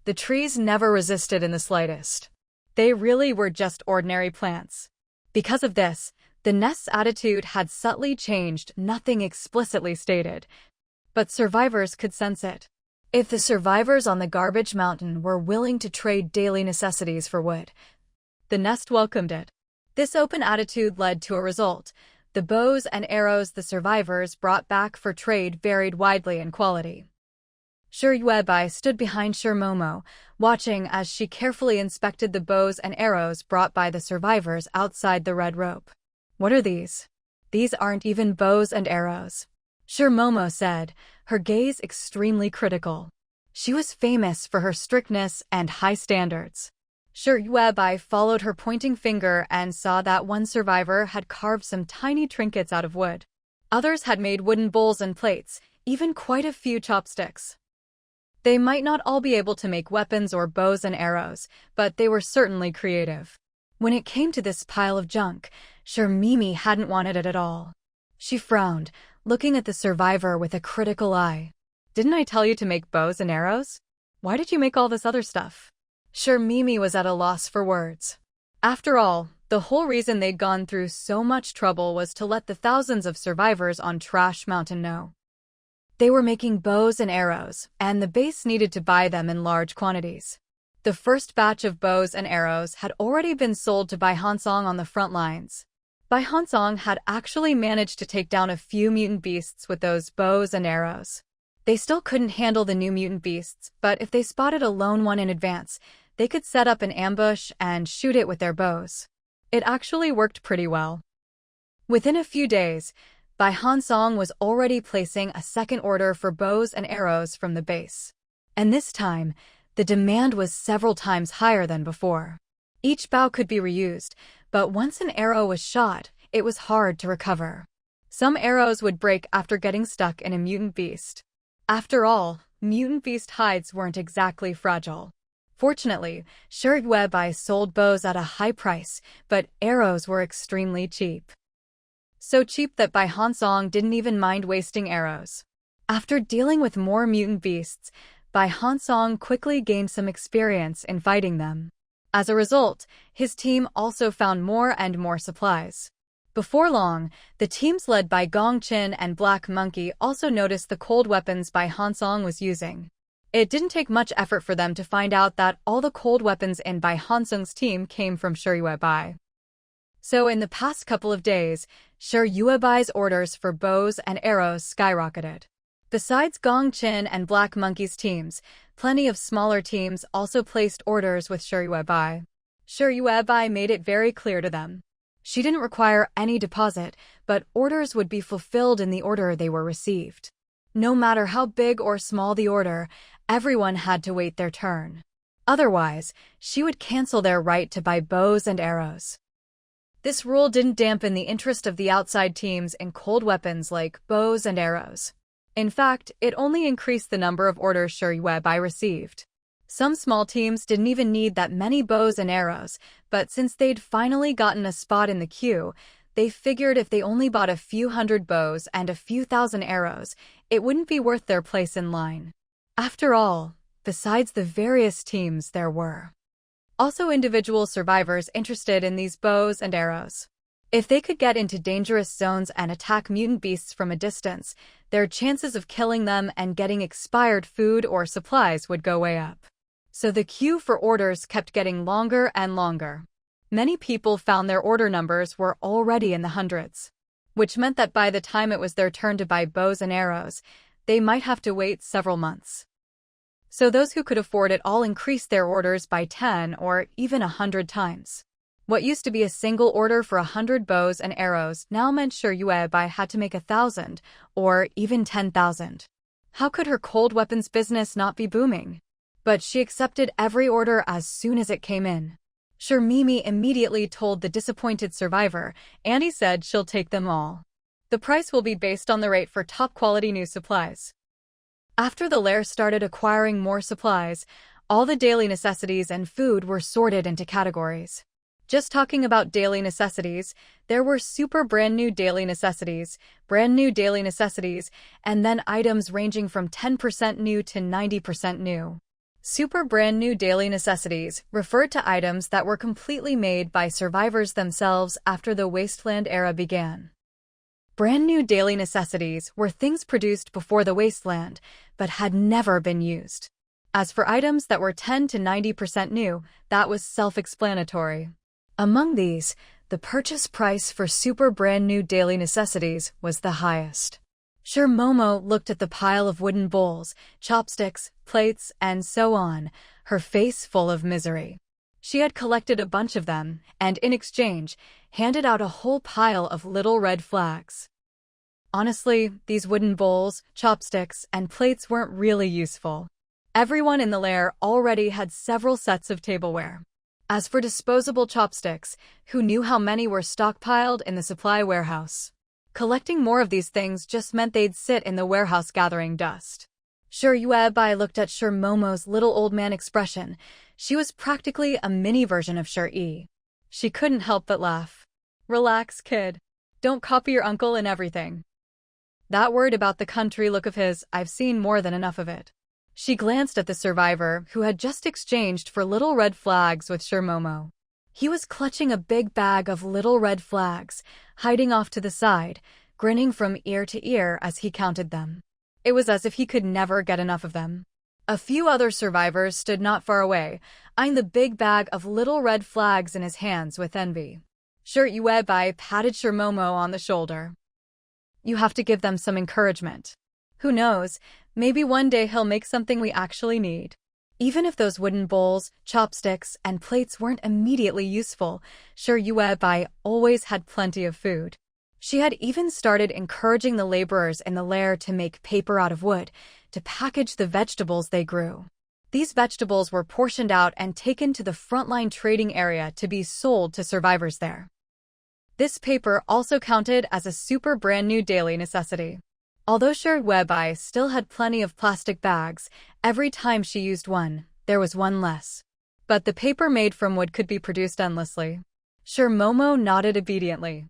the trees never resisted in the slightest. They really were just ordinary plants. Because of this, the nest's attitude had subtly changed, nothing explicitly stated, but survivors could sense it. If the survivors on the garbage mountain were willing to trade daily necessities for wood, the nest welcomed it. This open attitude led to a result. The bows and arrows the survivors brought back for trade varied widely in quality. Yuebai stood behind Momo, watching as she carefully inspected the bows and arrows brought by the survivors outside the red rope. "What are these? These aren't even bows and arrows," Momo said, her gaze extremely critical. She was famous for her strictness and high standards. Yuebai followed her pointing finger and saw that one survivor had carved some tiny trinkets out of wood. Others had made wooden bowls and plates, even quite a few chopsticks. They might not all be able to make weapons or bows and arrows, but they were certainly creative. When it came to this pile of junk, sure Mimi hadn't wanted it at all. She frowned, looking at the survivor with a critical eye. "Didn't I tell you to make bows and arrows? Why did you make all this other stuff?" Sure Mimi was at a loss for words. After all, the whole reason they'd gone through so much trouble was to let the thousands of survivors on Trash Mountain know. They were making bows and arrows, and the base needed to buy them in large quantities. The first batch of bows and arrows had already been sold to Bai Hansong on the front lines. Bai Hansong had actually managed to take down a few mutant beasts with those bows and arrows. They still couldn't handle the new mutant beasts, but if they spotted a lone one in advance, they could set up an ambush and shoot it with their bows. It actually worked pretty well. Within a few days, Bai Hansong was already placing a second order for bows and arrows from the base. And this time, the demand was several times higher than before. Each bow could be reused, but once an arrow was shot, it was hard to recover. Some arrows would break after getting stuck in a mutant beast. After all, mutant beast hides weren't exactly fragile. Fortunately, Sure Bai sold bows at a high price, but arrows were extremely cheap. So cheap that Bai Hansong didn't even mind wasting arrows. After dealing with more mutant beasts, Bai Hansong quickly gained some experience in fighting them. As a result, his team also found more and more supplies. Before long, the teams led by Gong Qin and Black Monkey also noticed the cold weapons Bai Hansong was using. It didn't take much effort for them to find out that all the cold weapons in Bai Hansong's team came from Sure Bai. So in the past couple of days, Sure Bai's orders for bows and arrows skyrocketed. Besides Gong Qin and Black Monkey's teams, plenty of smaller teams also placed orders with Sure Bai. Sure Bai made it very clear to them. She didn't require any deposit, but orders would be fulfilled in the order they were received. No matter how big or small the order, everyone had to wait their turn. Otherwise, she would cancel their right to buy bows and arrows. This rule didn't dampen the interest of the outside teams in cold weapons like bows and arrows. In fact, it only increased the number of orders Sure Bai received. Some small teams didn't even need that many bows and arrows, but since they'd finally gotten a spot in the queue, they figured if they only bought a few hundred bows and a few thousand arrows, it wouldn't be worth their place in line. After all, besides the various teams there were also individual survivors interested in these bows and arrows. If they could get into dangerous zones and attack mutant beasts from a distance, their chances of killing them and getting expired food or supplies would go way up. So the queue for orders kept getting longer and longer. Many people found their order numbers were already in the hundreds, which meant that by the time it was their turn to buy bows and arrows, they might have to wait several months. So those who could afford it all increased their orders by 10 or even 100 times. What used to be a single order for 100 bows and arrows now meant Sure Bai had to make 1,000 or even 10,000. How could her cold weapons business not be booming? But she accepted every order as soon as it came in. Sure Mimi immediately told the disappointed survivor, and he said she'll take them all. The price will be based on the rate for top-quality new supplies. After the lair started acquiring more supplies, all the daily necessities and food were sorted into categories. Just talking about daily necessities, there were super brand new daily necessities, and then items ranging from 10% new to 90% new. Super brand new daily necessities referred to items that were completely made by survivors themselves after the Wasteland era began. Brand new daily necessities were things produced before the Wasteland, but had never been used. As for items that were 10 to 90% new, that was self-explanatory. Among these, the purchase price for super brand new daily necessities was the highest. Sure Momo looked at the pile of wooden bowls, chopsticks, plates, and so on, her face full of misery. She had collected a bunch of them, and in exchange, handed out a whole pile of little red flags. Honestly, these wooden bowls, chopsticks, and plates weren't really useful. Everyone in the lair already had several sets of tableware. As for disposable chopsticks, who knew how many were stockpiled in the supply warehouse? Collecting more of these things just meant they'd sit in the warehouse gathering dust. Sure Bai looked at Sure Momo's little old man expression. She was practically a mini version of Sure. She couldn't help but laugh. Relax, kid. Don't copy your uncle in everything. That word about the country look of his, I've seen more than enough of it. She glanced at the survivor, who had just exchanged for little red flags with Sir Momo. He was clutching a big bag of little red flags, hiding off to the side, grinning from ear to ear as he counted them. It was as if he could never get enough of them. A few other survivors stood not far away, eyeing the big bag of little red flags in his hands with envy. Sir Yuebai patted Sir Momo on the shoulder. You have to give them some encouragement. Who knows, maybe one day he'll make something we actually need. Even if those wooden bowls, chopsticks, and plates weren't immediately useful, Sir Yuebai always had plenty of food. She had even started encouraging the laborers in the lair to make paper out of wood, to package the vegetables they grew. These vegetables were portioned out and taken to the frontline trading area to be sold to survivors there. This paper also counted as a super brand new daily necessity. Although Sir Yuebai still had plenty of plastic bags, every time she used one, there was one less. But the paper made from wood could be produced endlessly. Sir Momo nodded obediently.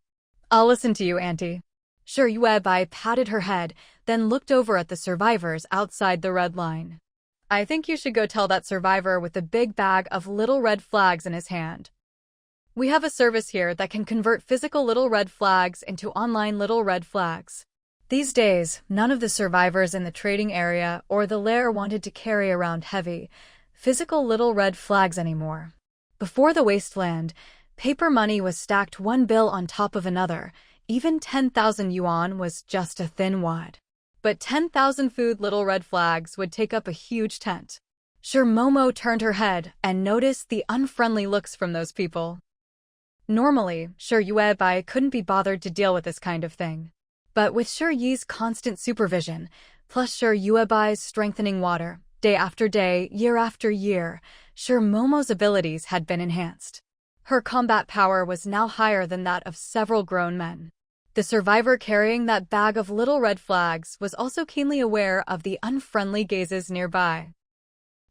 I'll listen to you, Auntie. Sir Yuebai patted her head, then looked over at the survivors outside the red line. I think you should go tell that survivor with the big bag of little red flags in his hand. We have a service here that can convert physical little red flags into online little red flags. These days, none of the survivors in the trading area or the lair wanted to carry around heavy, physical little red flags anymore. Before the Wasteland, paper money was stacked one bill on top of another. Even 10,000 yuan was just a thin wad. But 10,000 food little red flags would take up a huge tent. Sir Momo turned her head and noticed the unfriendly looks from those people. Normally, Sir Yuebai couldn't be bothered to deal with this kind of thing. But with Sir Yi's constant supervision, plus Sir Yuebai's strengthening water, day after day, year after year, Sir Momo's abilities had been enhanced. Her combat power was now higher than that of several grown men. The survivor carrying that bag of little red flags was also keenly aware of the unfriendly gazes nearby.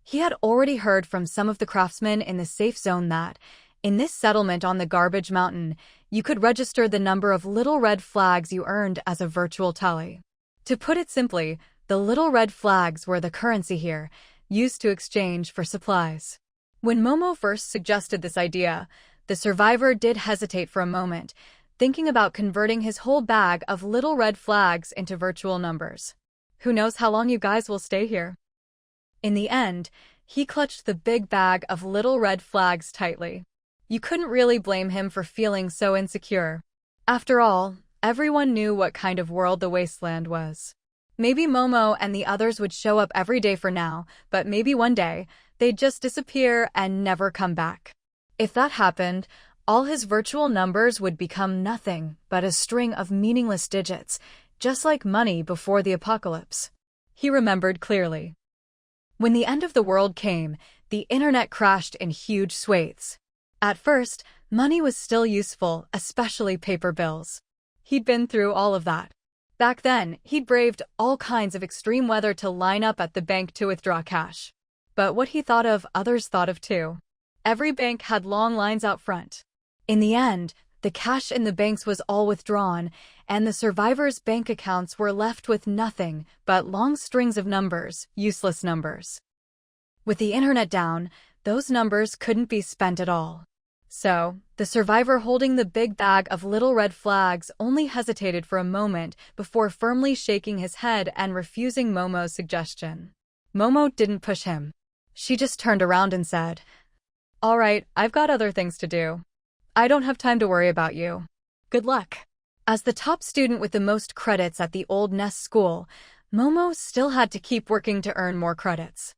He had already heard from some of the craftsmen in the safe zone that, in this settlement on the garbage mountain, you could register the number of little red flags you earned as a virtual tally. To put it simply, the little red flags were the currency here, used to exchange for supplies. When Momo first suggested this idea, the survivor did hesitate for a moment, thinking about converting his whole bag of little red flags into virtual numbers. Who knows how long you guys will stay here? In the end, he clutched the big bag of little red flags tightly. You couldn't really blame him for feeling so insecure. After all, everyone knew what kind of world the Wasteland was. Maybe Momo and the others would show up every day for now, but maybe one day, they'd just disappear and never come back. If that happened, all his virtual numbers would become nothing but a string of meaningless digits, just like money before the apocalypse. He remembered clearly. When the end of the world came, the internet crashed in huge swathes. At first, money was still useful, especially paper bills. He'd been through all of that. Back then, he'd braved all kinds of extreme weather to line up at the bank to withdraw cash. But what he thought of, others thought of too. Every bank had long lines out front. In the end, the cash in the banks was all withdrawn, and the survivors' bank accounts were left with nothing but long strings of numbers, useless numbers. With the internet down, those numbers couldn't be spent at all. So, the survivor holding the big bag of little red flags only hesitated for a moment before firmly shaking his head and refusing Momo's suggestion. Momo didn't push him. She just turned around and said, "All right, I've got other things to do. I don't have time to worry about you. Good luck." As the top student with the most credits at the old Nest school, Momo still had to keep working to earn more credits.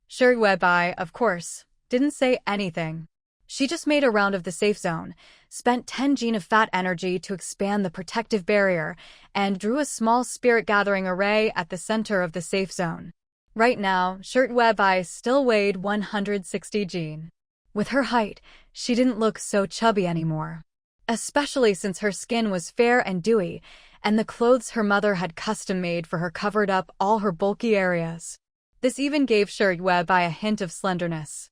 Sir Yuebai, of course, didn't say anything. She just made a round of the safe zone, spent 10 gene of fat energy to expand the protective barrier, and drew a small spirit-gathering array at the center of the safe zone. Right now, Sir Yuebai still weighed 160 gene. With her height, she didn't look so chubby anymore. Especially since her skin was fair and dewy, and the clothes her mother had custom-made for her covered up all her bulky areas. This even gave Sir Yuebai a hint of slenderness.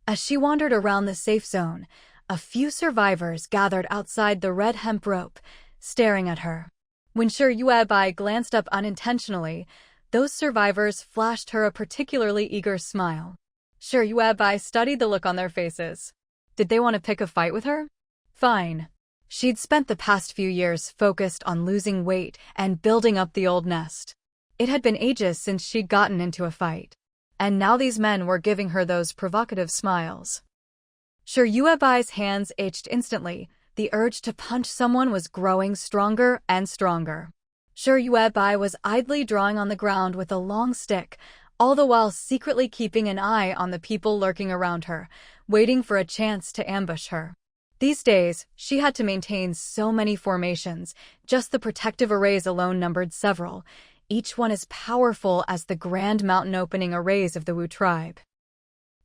As she wandered around the safe zone, a few survivors gathered outside the red hemp rope, staring at her. When Yuebai glanced up unintentionally, those survivors flashed her a particularly eager smile. Yuebai studied the look on their faces. Did they want to pick a fight with her? Fine. She'd spent the past few years focused on losing weight and building up the old nest. It had been ages since she'd gotten into a fight. And now these men were giving her those provocative smiles. Yuebai's hands itched instantly. The urge to punch someone was growing stronger and stronger. Yuebai was idly drawing on the ground with a long stick, all the while secretly keeping an eye on the people lurking around her, waiting for a chance to ambush her. These days, she had to maintain so many formations. Just the protective arrays alone numbered several, each one as powerful as the grand mountain opening arrays of the Wu tribe.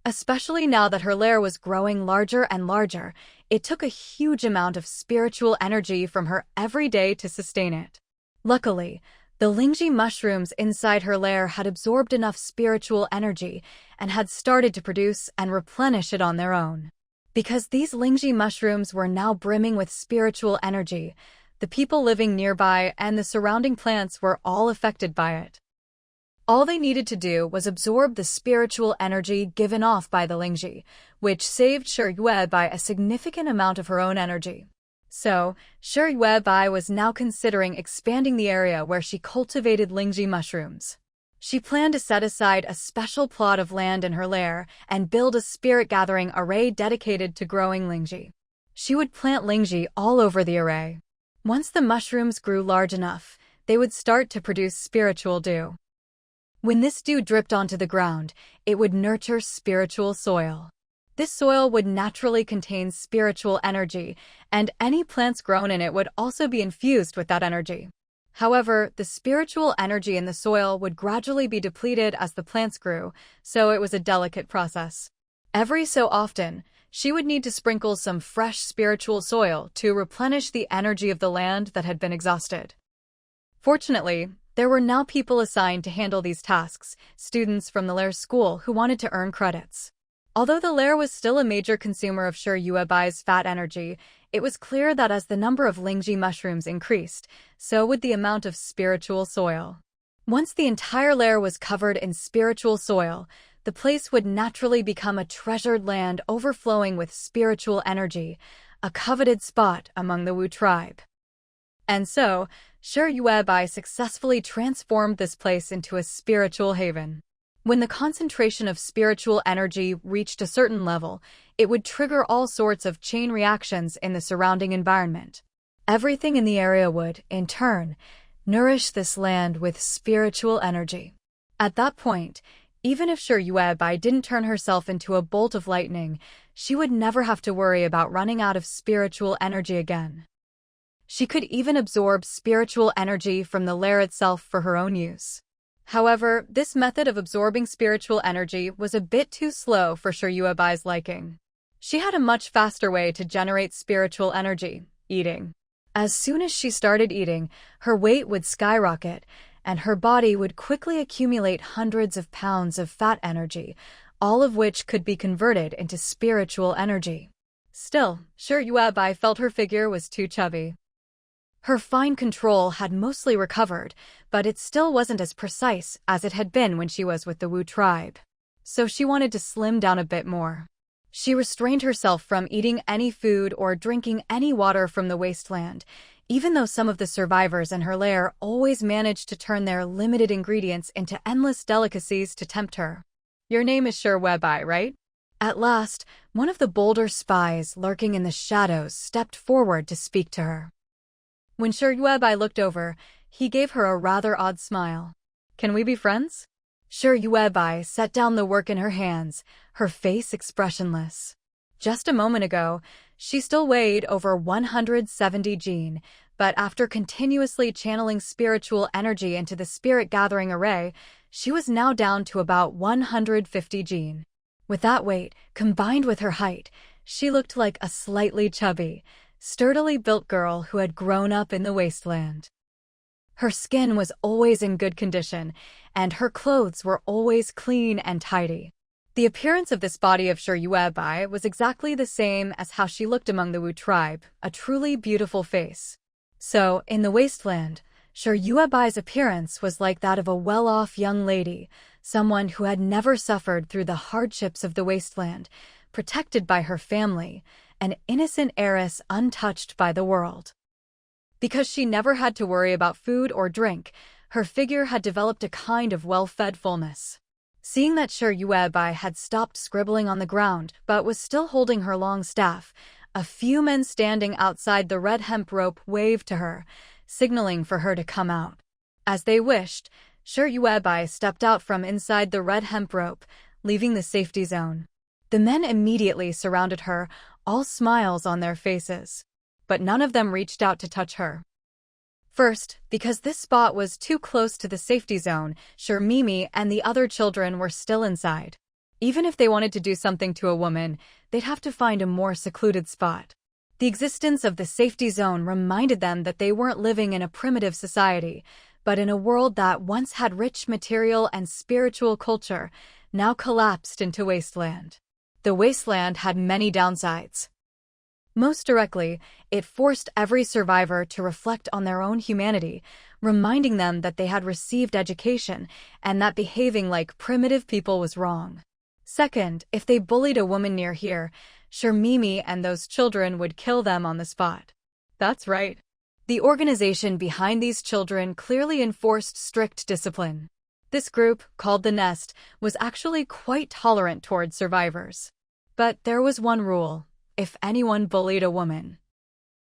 Especially now that her lair was growing larger and larger, it took a huge amount of spiritual energy from her every day to sustain it. Luckily, the Lingji mushrooms inside her lair had absorbed enough spiritual energy and had started to produce and replenish it on their own. Because these Lingji mushrooms were now brimming with spiritual energy, the people living nearby and the surrounding plants were all affected by it. All they needed to do was absorb the spiritual energy given off by the Lingji, which saved Yuebai a significant amount of her own energy. So, Yuebai was now considering expanding the area where she cultivated Lingji mushrooms. She planned to set aside a special plot of land in her lair and build a spirit-gathering array dedicated to growing Lingji. She would plant Lingji all over the array. Once the mushrooms grew large enough, they would start to produce spiritual dew. When this dew dripped onto the ground, it would nurture spiritual soil. This soil would naturally contain spiritual energy, and any plants grown in it would also be infused with that energy. However, the spiritual energy in the soil would gradually be depleted as the plants grew, so it was a delicate process. Every so often, she would need to sprinkle some fresh spiritual soil to replenish the energy of the land that had been exhausted. Fortunately, there were now people assigned to handle these tasks, students from the lair school who wanted to earn credits. Although the lair was still a major consumer of Yuebai's fat energy, it was clear that as the number of Lingji mushrooms increased, so would the amount of spiritual soil. Once the entire lair was covered in spiritual soil, the place would naturally become a treasured land overflowing with spiritual energy, a coveted spot among the Wu tribe. And so, Yuebai successfully transformed this place into a spiritual haven. When the concentration of spiritual energy reached a certain level, it would trigger all sorts of chain reactions in the surrounding environment. Everything in the area would, in turn, nourish this land with spiritual energy. At that point, even if Yuebai didn't turn herself into a bolt of lightning, she would never have to worry about running out of spiritual energy again. She could even absorb spiritual energy from the lair itself for her own use. However, this method of absorbing spiritual energy was a bit too slow for Yuebai's liking. She had a much faster way to generate spiritual energy: eating. As soon as she started eating, her weight would skyrocket, and her body would quickly accumulate hundreds of pounds of fat energy, all of which could be converted into spiritual energy. Still, Yuebai felt her figure was too chubby. Her fine control had mostly recovered, but it still wasn't as precise as it had been when she was with the Wu tribe. So she wanted to slim down a bit more. She restrained herself from eating any food or drinking any water from the Wasteland, even though some of the survivors in her lair always managed to turn their limited ingredients into endless delicacies to tempt her. "Your name is Yuebai, right?" At last, one of the bolder spies lurking in the shadows stepped forward to speak to her. When Yuebai looked over, he gave her a rather odd smile. "Can we be friends?" Yuebai set down the work in her hands, her face expressionless. Just a moment ago, she still weighed over 170 jin, but after continuously channeling spiritual energy into the spirit-gathering array, she was now down to about 150 jin. With that weight, combined with her height, she looked like a slightly chubby, sturdily built girl who had grown up in the Wasteland. Her skin was always in good condition, and her clothes were always clean and tidy. The appearance of this body of Shiryuebai was exactly the same as how she looked among the Wu tribe, a truly beautiful face. So, in the Wasteland, Shiryuebai's appearance was like that of a well-off young lady, someone who had never suffered through the hardships of the Wasteland, protected by her family, an innocent heiress untouched by the world. Because she never had to worry about food or drink, her figure had developed a kind of well-fed fullness. Seeing that Shiryuebai had stopped scribbling on the ground but was still holding her long staff, a few men standing outside the red hemp rope waved to her, signaling for her to come out. As they wished, Shiryuebai stepped out from inside the red hemp rope, leaving the safety zone. The men immediately surrounded her, all smiles on their faces. But none of them reached out to touch her. First, because this spot was too close to the safety zone, Mimi and the other children were still inside. Even if they wanted to do something to a woman, they'd have to find a more secluded spot. The existence of the safety zone reminded them that they weren't living in a primitive society, but in a world that once had rich material and spiritual culture, now collapsed into wasteland. The wasteland had many downsides. Most directly, it forced every survivor to reflect on their own humanity, reminding them that they had received education and that behaving like primitive people was wrong. Second, if they bullied a woman near here, Mimi and those children would kill them on the spot. That's right. The organization behind these children clearly enforced strict discipline. This group, called the Nest, was actually quite tolerant toward survivors. But there was one rule: if anyone bullied a woman,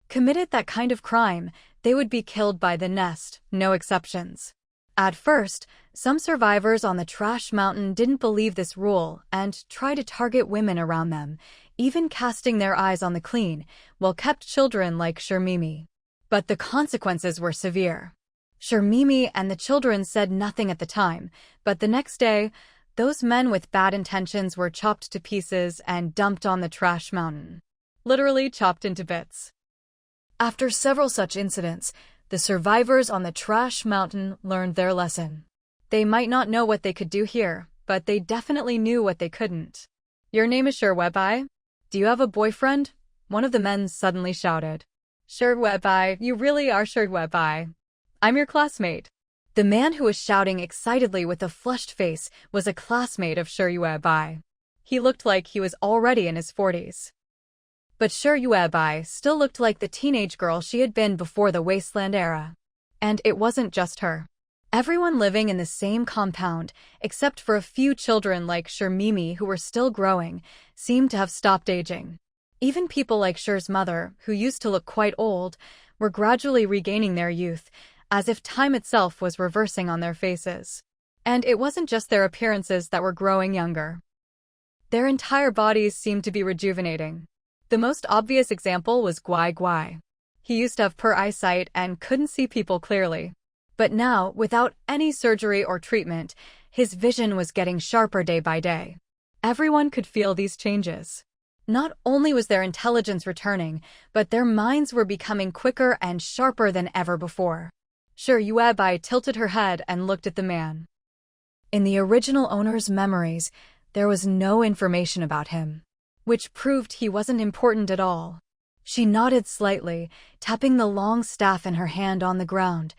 committed that kind of crime, they would be killed by the Nest, no exceptions. At first, some survivors on the trash mountain didn't believe this rule and tried to target women around them, even casting their eyes on the clean, well-kept children like Mimi. But the consequences were severe. Mimi and the children said nothing at the time, but the next day, those men with bad intentions were chopped to pieces and dumped on the trash mountain. Literally chopped into bits. After several such incidents, the survivors on the trash mountain learned their lesson. They might not know what they could do here, but they definitely knew what they couldn't. Your name is Shiryuebai? Do you have a boyfriend? One of the men suddenly shouted. Shiryuebai, you really are Shiryuebai. I'm your classmate. The man who was shouting excitedly with a flushed face was a classmate of Shiryuebai. He looked like he was already in his 40s. But Shiryuebai still looked like the teenage girl she had been before the Wasteland era. And it wasn't just her. Everyone living in the same compound, except for a few children like Mimi who were still growing, seemed to have stopped aging. Even people like Shir's mother, who used to look quite old, were gradually regaining their youth, as if time itself was reversing on their faces. And it wasn't just their appearances that were growing younger. Their entire bodies seemed to be rejuvenating. The most obvious example was Guai Guai. He used to have poor eyesight and couldn't see people clearly. But now, without any surgery or treatment, his vision was getting sharper day by day. Everyone could feel these changes. Not only was their intelligence returning, but their minds were becoming quicker and sharper than ever before. Shiryuebai tilted her head and looked at the man. In the original owner's memories, there was no information about him, which proved he wasn't important at all. She nodded slightly, tapping the long staff in her hand on the ground,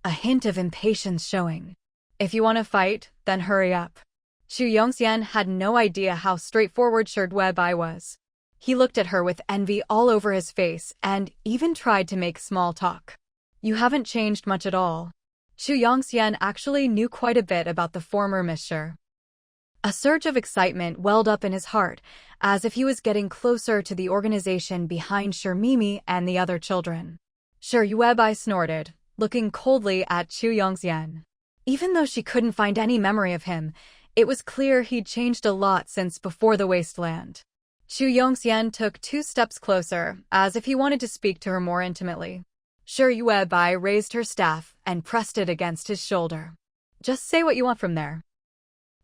a hint of impatience showing. If you want to fight, then hurry up. Xu Yongxian had no idea how straightforward Shiryuebai was. He looked at her with envy all over his face and even tried to make small talk. You haven't changed much at all. Xu Yongxian actually knew quite a bit about the former Miss Shi. A surge of excitement welled up in his heart, as if he was getting closer to the organization behind Mimi and the other children. Shiryuebai snorted, looking coldly at Xu Yongxian. Even though she couldn't find any memory of him, it was clear he'd changed a lot since before the Wasteland. Xu Yongxian took 2 steps closer, as if he wanted to speak to her more intimately. Shiryuebai raised her staff and pressed it against his shoulder. Just say what you want from there.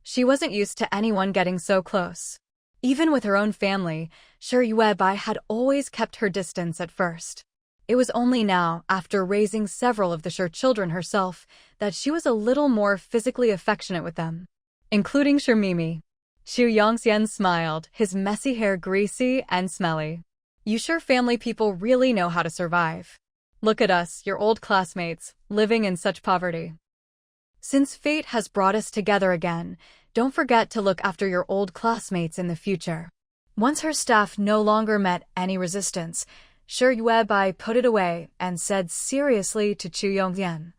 She wasn't used to anyone getting so close. Even with her own family, Shiryuebai had always kept her distance at first. It was only now, after raising several of the Shi children herself, that she was a little more physically affectionate with them, including Mimi. Xu Yongxian smiled, his messy hair greasy and smelly. You sure family people really know how to survive. Look at us, your old classmates, living in such poverty. Since fate has brought us together again, don't forget to look after your old classmates in the future. Once her staff no longer met any resistance, Shi Yuebai put it away and said seriously to Xu Yongxian,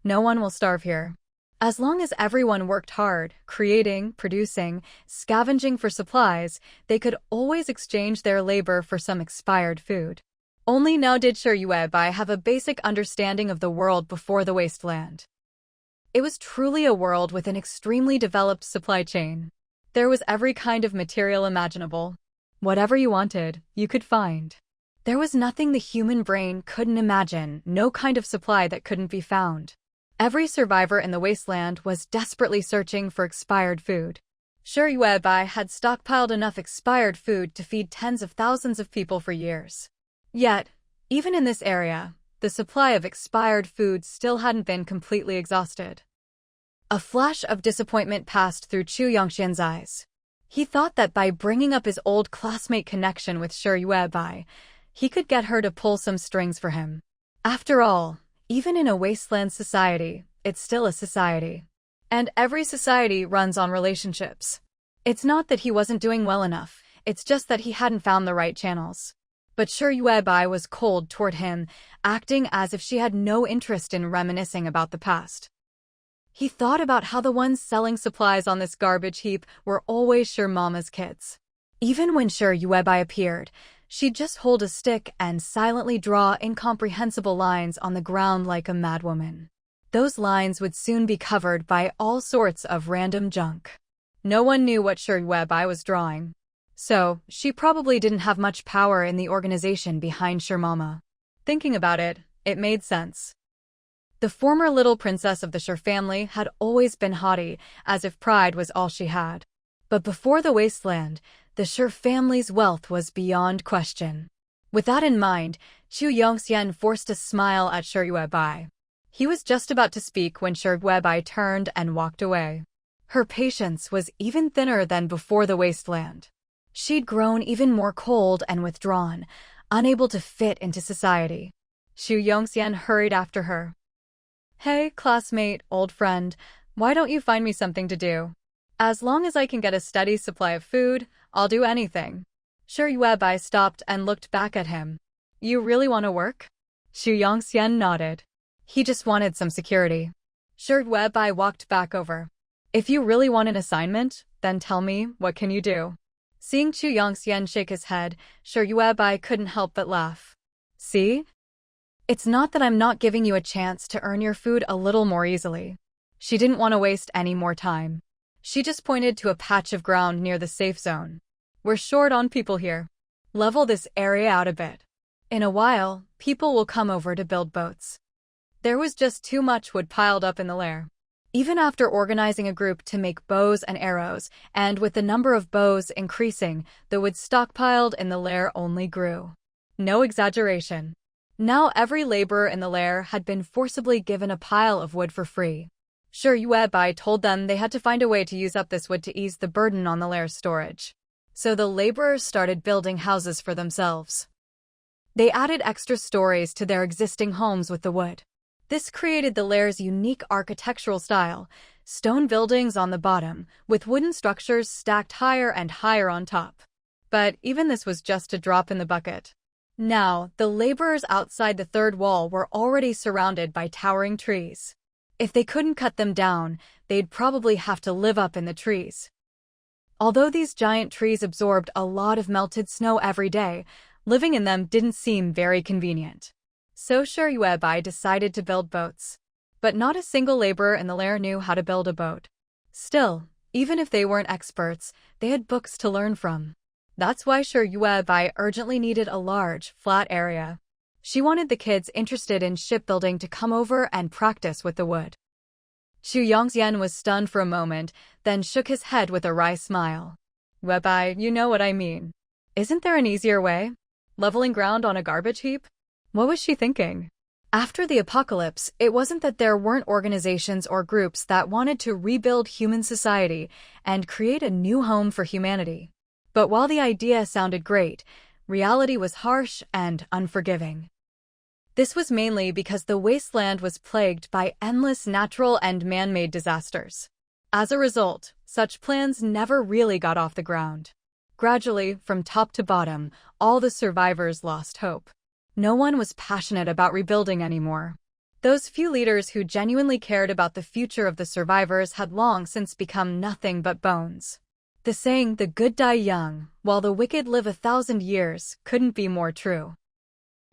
"No one will starve here. As long as everyone worked hard, creating, producing, scavenging for supplies, they could always exchange their labor for some expired food." Only now did Shi Yuebai have a basic understanding of the world before the Wasteland. It was truly a world with an extremely developed supply chain. There was every kind of material imaginable. Whatever you wanted, you could find. There was nothing the human brain couldn't imagine, no kind of supply that couldn't be found. Every survivor in the Wasteland was desperately searching for expired food. Shi Yuebai had stockpiled enough expired food to feed tens of thousands of people for years. Yet, even in this area, the supply of expired food still hadn't been completely exhausted. A flash of disappointment passed through Xu Yongxian's eyes. He thought that by bringing up his old classmate connection with Shi Yuebai, he could get her to pull some strings for him. After all, even in a wasteland society, it's still a society. And every society runs on relationships. It's not that he wasn't doing well enough, it's just that he hadn't found the right channels. But Shi Yuebai was cold toward him, acting as if she had no interest in reminiscing about the past. He thought about how the ones selling supplies on this garbage heap were always Shi Mama's kids. Even when Shi Yuebai appeared, she'd just hold a stick and silently draw incomprehensible lines on the ground like a madwoman. Those lines would soon be covered by all sorts of random junk. No one knew what Shi Yuebai was drawing. So, she probably didn't have much power in the organization behind Shi Mama. Thinking about it, it made sense. The former little princess of the Shi family had always been haughty, as if pride was all she had. But before the Wasteland, the Shi family's wealth was beyond question. With that in mind, Xu Yongxian forced a smile at Shi Yuebai. He was just about to speak when Shi Yuebai turned and walked away. Her patience was even thinner than before the Wasteland. She'd grown even more cold and withdrawn, unable to fit into society. Xu Yongxian hurried after her. "Hey, classmate, old friend, why don't you find me something to do? As long as I can get a steady supply of food, I'll do anything." Shi Yuebai stopped and looked back at him. "You really want to work?" Xu Yongxian nodded. He just wanted some security. Shi Yuebai walked back over. "If you really want an assignment, then tell me, what can you do?" Seeing Xu Yongxian shake his head, Shi Yuebai couldn't help but laugh. "See? It's not that I'm not giving you a chance to earn your food a little more easily." She didn't want to waste any more time. She just pointed to a patch of ground near the safe zone. "We're short on people here. Level this area out a bit. In a while, people will come over to build boats." There was just too much wood piled up in the lair. Even after organizing a group to make bows and arrows, and with the number of bows increasing, the wood stockpiled in the lair only grew. No exaggeration. Now every laborer in the lair had been forcibly given a pile of wood for free. Shi Yuebai told them they had to find a way to use up this wood to ease the burden on the lair's storage. So the laborers started building houses for themselves. They added extra stories to their existing homes with the wood. This created the lair's unique architectural style, stone buildings on the bottom, with wooden structures stacked higher and higher on top. But even this was just a drop in the bucket. Now, the laborers outside the third wall were already surrounded by towering trees. If they couldn't cut them down, they'd probably have to live up in the trees. Although these giant trees absorbed a lot of melted snow every day, living in them didn't seem very convenient. So Shi Yuebai decided to build boats. But not a single laborer in the lair knew how to build a boat. Still, even if they weren't experts, they had books to learn from. That's why Shi Yuebai urgently needed a large, flat area. She wanted the kids interested in shipbuilding to come over and practice with the wood. Xu Yongxian was stunned for a moment, then shook his head with a wry smile. "Yuebai, you know what I mean. Isn't there an easier way? Leveling ground on a garbage heap?" What was she thinking? After the apocalypse, it wasn't that there weren't organizations or groups that wanted to rebuild human society and create a new home for humanity. But while the idea sounded great, reality was harsh and unforgiving. This was mainly because the wasteland was plagued by endless natural and man-made disasters. As a result, such plans never really got off the ground. Gradually, from top to bottom, all the survivors lost hope. No one was passionate about rebuilding anymore. Those few leaders who genuinely cared about the future of the survivors had long since become nothing but bones. The saying, "the good die young, while the wicked live 1,000 years, couldn't be more true.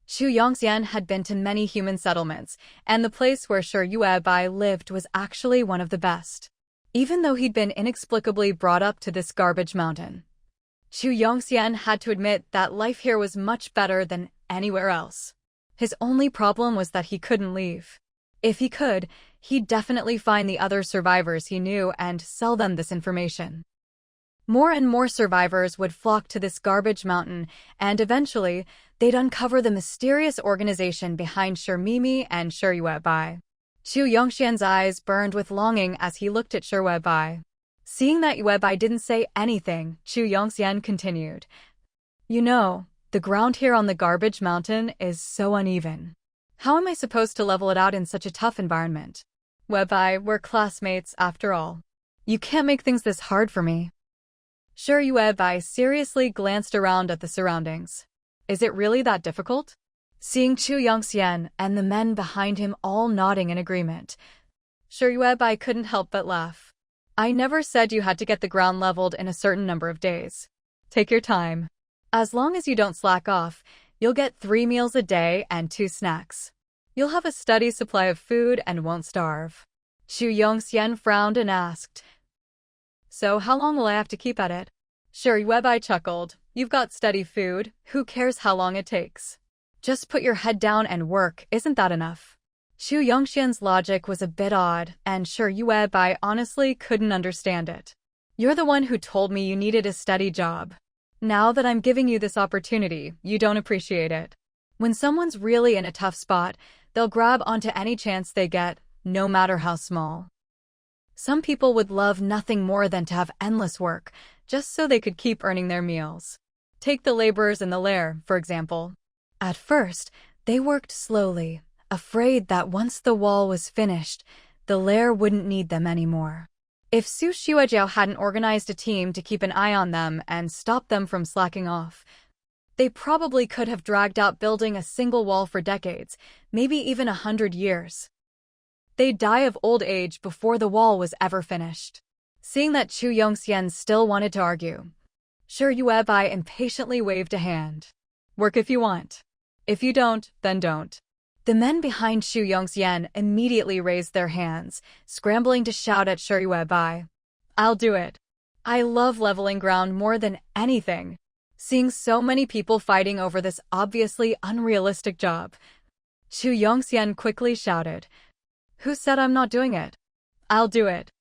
Xu Yongxian had been to many human settlements, and the place where Shi Yuebai lived was actually one of the best. Even though he'd been inexplicably brought up to this garbage mountain, Xu Yongxian had to admit that life here was much better than anywhere else. His only problem was that he couldn't leave. If he could, he'd definitely find the other survivors he knew and sell them this information. More and more survivors would flock to this garbage mountain, and eventually, they'd uncover the mysterious organization behind Shi Mimi and Shi Yuebai. Xu Yongxian's eyes burned with longing as he looked at Shi Yuebai. Seeing that Yuebai didn't say anything, Xu Yongxian continued. "You know, the ground here on the garbage mountain is so uneven. How am I supposed to level it out in such a tough environment? Yuebai, we're classmates after all. You can't make things this hard for me." Shi Yuebai seriously glanced around at the surroundings. Is it really that difficult? Seeing Xu Yongxian and the men behind him all nodding in agreement, Shi Yuebai couldn't help but laugh. "I never said you had to get the ground leveled in a certain number of days. Take your time. As long as you don't slack off, you'll get 3 meals a day and 2 snacks. You'll have a steady supply of food and won't starve." Xu Yongxian frowned and asked, "So how long will I have to keep at it?" Shi Yuebai chuckled. "You've got steady food, who cares how long it takes? Just put your head down and work, isn't that enough?" Xu Yongxian's logic was a bit odd, and Shi Yuebai honestly couldn't understand it. "You're the one who told me you needed a steady job. Now that I'm giving you this opportunity, you don't appreciate it. When someone's really in a tough spot, they'll grab onto any chance they get, no matter how small. Some people would love nothing more than to have endless work, just so they could keep earning their meals. Take the laborers in the lair, for example. At first, they worked slowly, afraid that once the wall was finished, the lair wouldn't need them anymore. If Su Xuejiao hadn't organized a team to keep an eye on them and stop them from slacking off, they probably could have dragged out building a single wall for decades, maybe even 100 years. They'd die of old age before the wall was ever finished." Seeing that Xu Yongxian still wanted to argue, Shi Yuebai impatiently waved a hand. "Work if you want. If you don't, then don't." The men behind Xu Yongxian immediately raised their hands, scrambling to shout at Shi Yuebai. "I'll do it. I love leveling ground more than anything." Seeing so many people fighting over this obviously unrealistic job, Xu Yongxian quickly shouted, "Who said I'm not doing it? I'll do it."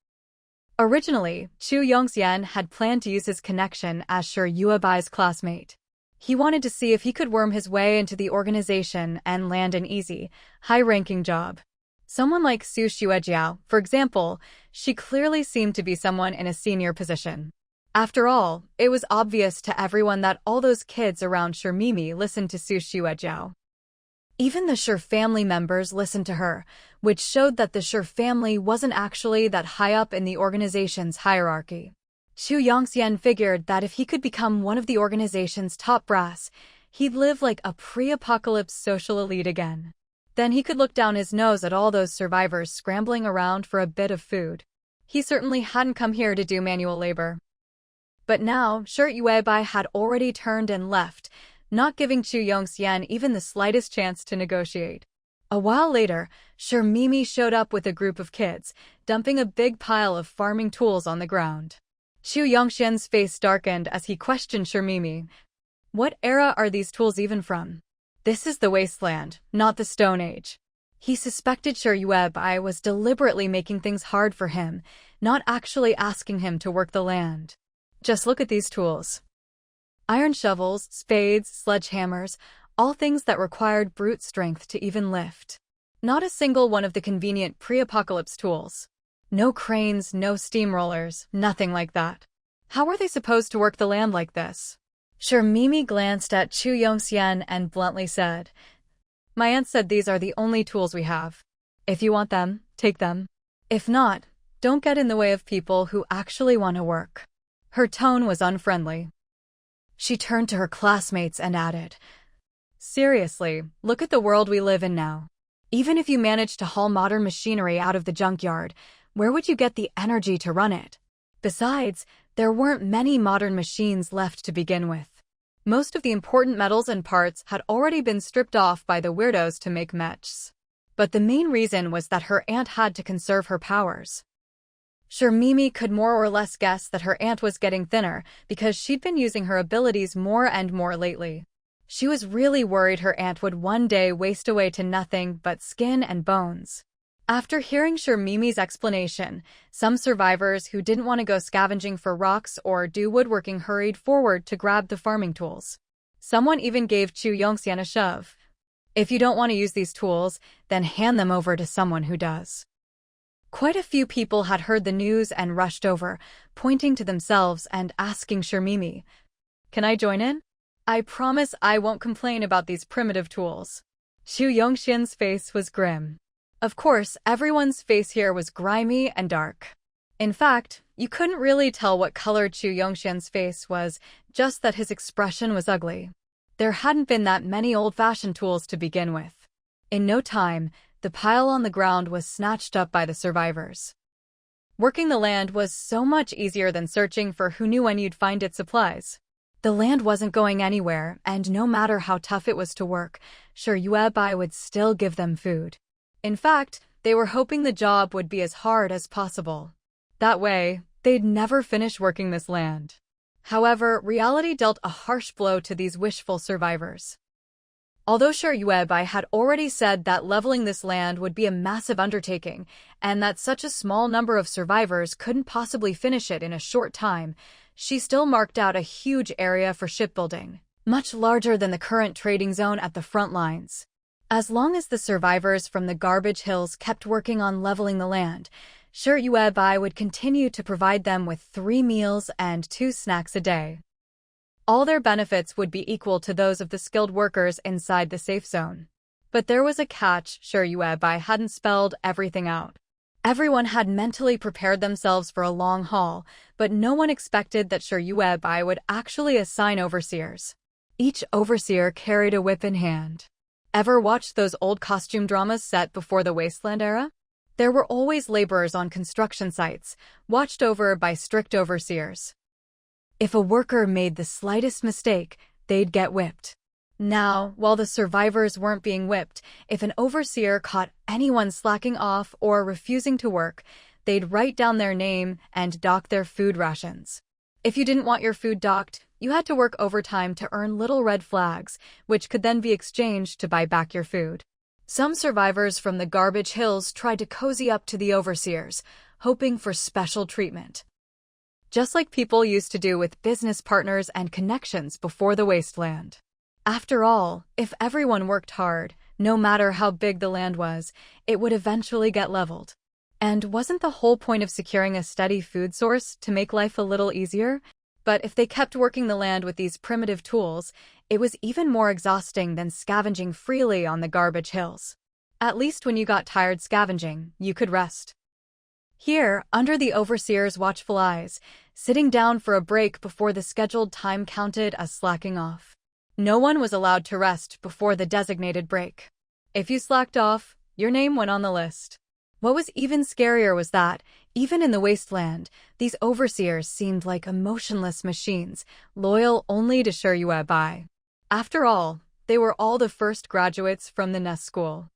Originally, Xu Yongxian had planned to use his connection as Shi Yuebai's classmate. He wanted to see if he could worm his way into the organization and land an easy, high-ranking job. Someone like Su Xuejiao, for example, she clearly seemed to be someone in a senior position. After all, it was obvious to everyone that all those kids around Shi Mimi listened to Su Xuejiao. Even the Shi family members listened to her, which showed that the Shi family wasn't actually that high up in the organization's hierarchy. Xu Yongxian figured that if he could become one of the organization's top brass, he'd live like a pre-apocalypse social elite again. Then he could look down his nose at all those survivors scrambling around for a bit of food. He certainly hadn't come here to do manual labor. But now, Shi Yuebai had already turned and left, not giving Xu Yongxian even the slightest chance to negotiate. A while later, Shi Mimi showed up with a group of kids, dumping a big pile of farming tools on the ground. Xu Yongxian's face darkened as he questioned Shi Mimi. "What era are these tools even from? This is the Wasteland, not the Stone Age." He suspected Shi Yuebai was deliberately making things hard for him, not actually asking him to work the land. "Just look at these tools. Iron shovels, spades, sledgehammers, all things that required brute strength to even lift. Not a single one of the convenient pre-apocalypse tools. No cranes, no steamrollers, nothing like that. How were they supposed to work the land like this? Sure, Mimi glanced at Chu Yongxian and bluntly said, "My aunt said these are the only tools we have. If you want them, take them. If not, don't get in the way of people who actually want to work." Her tone was unfriendly. She turned to her classmates and added, "Seriously, look at the world we live in now. Even if you managed to haul modern machinery out of the junkyard, where would you get the energy to run it? Besides, there weren't many modern machines left to begin with. Most of the important metals and parts had already been stripped off by the weirdos to make mechs. But the main reason was that her aunt had to conserve her powers." Sure, Mimi could more or less guess that her aunt was getting thinner because she'd been using her abilities more and more lately. She was really worried her aunt would one day waste away to nothing but skin and bones. After hearing Sure Mimi's explanation, some survivors who didn't want to go scavenging for rocks or do woodworking hurried forward to grab the farming tools. Someone even gave Chu Yongxian a shove. "If you don't want to use these tools, then hand them over to someone who does." Quite a few people had heard the news and rushed over, pointing to themselves and asking Sure Mimi, "Can I join in? I promise I won't complain about these primitive tools." Chu Yongxian's face was grim. Of course, everyone's face here was grimy and dark. In fact, you couldn't really tell what color Chu Yongxian's face was, just that his expression was ugly. There hadn't been that many old-fashioned tools to begin with. In no time, the pile on the ground was snatched up by the survivors. Working the land was so much easier than searching for who knew when you'd find its supplies. The land wasn't going anywhere, and no matter how tough it was to work, Sure Yuebai would still give them food. In fact, they were hoping the job would be as hard as possible. That way, they'd never finish working this land. However, reality dealt a harsh blow to these wishful survivors. Although Sure Yuebai had already said that leveling this land would be a massive undertaking, and that such a small number of survivors couldn't possibly finish it in a short time, she still marked out a huge area for shipbuilding, much larger than the current trading zone at the front lines. As long as the survivors from the garbage hills kept working on leveling the land, Sure Yuebai would continue to provide them with 3 meals and 2 snacks a day. All their benefits would be equal to those of the skilled workers inside the safe zone. But there was a catch. Sure Yuebai hadn't spelled everything out. Everyone had mentally prepared themselves for a long haul, but no one expected that Sure Yuebai would actually assign overseers. Each overseer carried a whip in hand. Ever watched those old costume dramas set before the Wasteland era? There were always laborers on construction sites, watched over by strict overseers. If a worker made the slightest mistake, they'd get whipped. Now, while the survivors weren't being whipped, if an overseer caught anyone slacking off or refusing to work, they'd write down their name and dock their food rations. If you didn't want your food docked, you had to work overtime to earn little red flags, which could then be exchanged to buy back your food. Some survivors from the garbage hills tried to cozy up to the overseers, hoping for special treatment. Just like people used to do with business partners and connections before the Wasteland. After all, if everyone worked hard, no matter how big the land was, it would eventually get leveled. And wasn't the whole point of securing a steady food source to make life a little easier? But if they kept working the land with these primitive tools, it was even more exhausting than scavenging freely on the garbage hills. At least when you got tired scavenging, you could rest. Here, under the overseer's watchful eyes, sitting down for a break before the scheduled time counted as slacking off. No one was allowed to rest before the designated break. If you slacked off, your name went on the list. What was even scarier was that, even in the Wasteland, these overseers seemed like emotionless machines, loyal only to Sure Yuebai. After all, they were all the first graduates from the Nest School.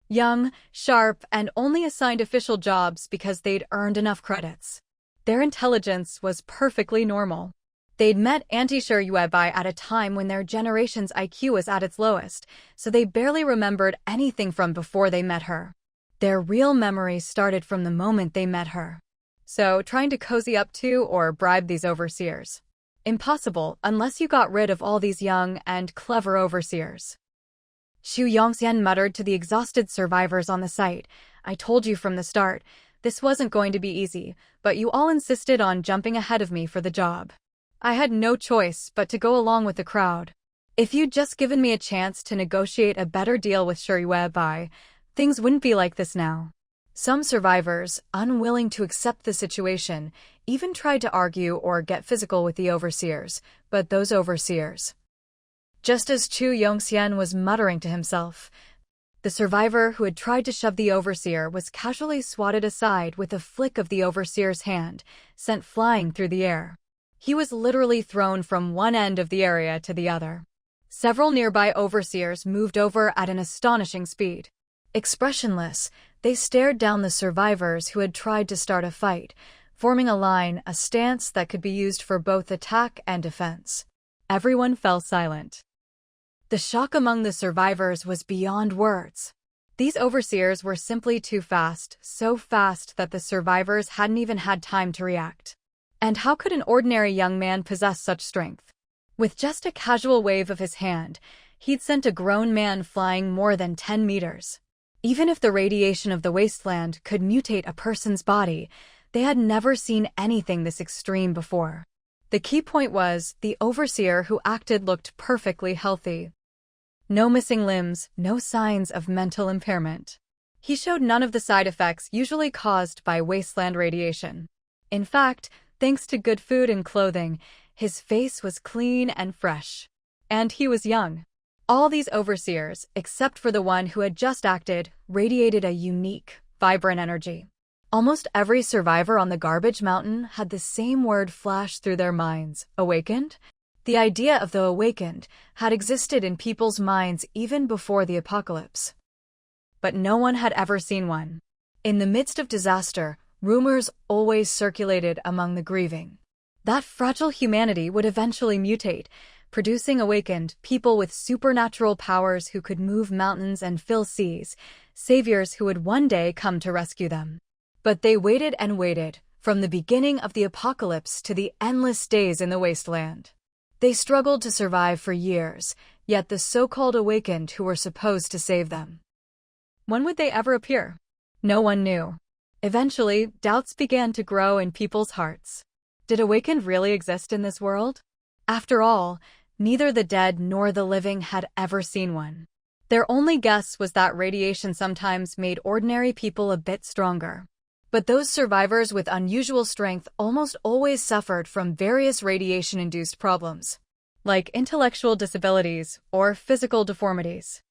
Young, sharp, and only assigned official jobs because they'd earned enough credits. Their intelligence was perfectly normal. They'd met Auntie Sure Yuebai at a time when their generation's IQ was at its lowest, so they barely remembered anything from before they met her. Their real memories started from the moment they met her. So, trying to cozy up to or bribe these overseers. Impossible unless you got rid of all these young and clever overseers. Xu Yongxian muttered to the exhausted survivors on the site. I told you from the start, this wasn't going to be easy, but you all insisted on jumping ahead of me for the job. I had no choice but to go along with the crowd. If you'd just given me a chance to negotiate a better deal with Shiyue Bai, things wouldn't be like this now. Some survivors, unwilling to accept the situation, even tried to argue or get physical with the overseers, but those overseers. Just as Xu Yongxian was muttering to himself, the survivor who had tried to shove the overseer was casually swatted aside with a flick of the overseer's hand, sent flying through the air. He was literally thrown from one end of the area to the other. Several nearby overseers moved over at an astonishing speed. Expressionless, they stared down the survivors who had tried to start a fight, forming a line, a stance that could be used for both attack and defense. Everyone fell silent. The shock among the survivors was beyond words. These overseers were simply too fast, so fast that the survivors hadn't even had time to react. And how could an ordinary young man possess such strength? With just a casual wave of his hand, he'd sent a grown man flying more than 10 meters. Even if the radiation of the wasteland could mutate a person's body, they had never seen anything this extreme before. The key point was, the overseer who acted looked perfectly healthy. No missing limbs, no signs of mental impairment. He showed none of the side effects usually caused by wasteland radiation. In fact, thanks to good food and clothing, his face was clean and fresh. And he was young. All these overseers, except for the one who had just acted, radiated a unique, vibrant energy. Almost every survivor on the garbage mountain had the same word flash through their minds: awakened? The idea of the awakened had existed in people's minds even before the apocalypse. But no one had ever seen one. In the midst of disaster, rumors always circulated among the grieving. That fragile humanity would eventually mutate, producing awakened people with supernatural powers who could move mountains and fill seas, saviors who would one day come to rescue them. But they waited and waited, from the beginning of the apocalypse to the endless days in the wasteland. They struggled to survive for years, yet the so-called awakened who were supposed to save them. When would they ever appear? No one knew. Eventually, doubts began to grow in people's hearts. Did awakened really exist in this world? After all, neither the dead nor the living had ever seen one. Their only guess was that radiation sometimes made ordinary people a bit stronger. But those survivors with unusual strength almost always suffered from various radiation-induced problems, like intellectual disabilities or physical deformities.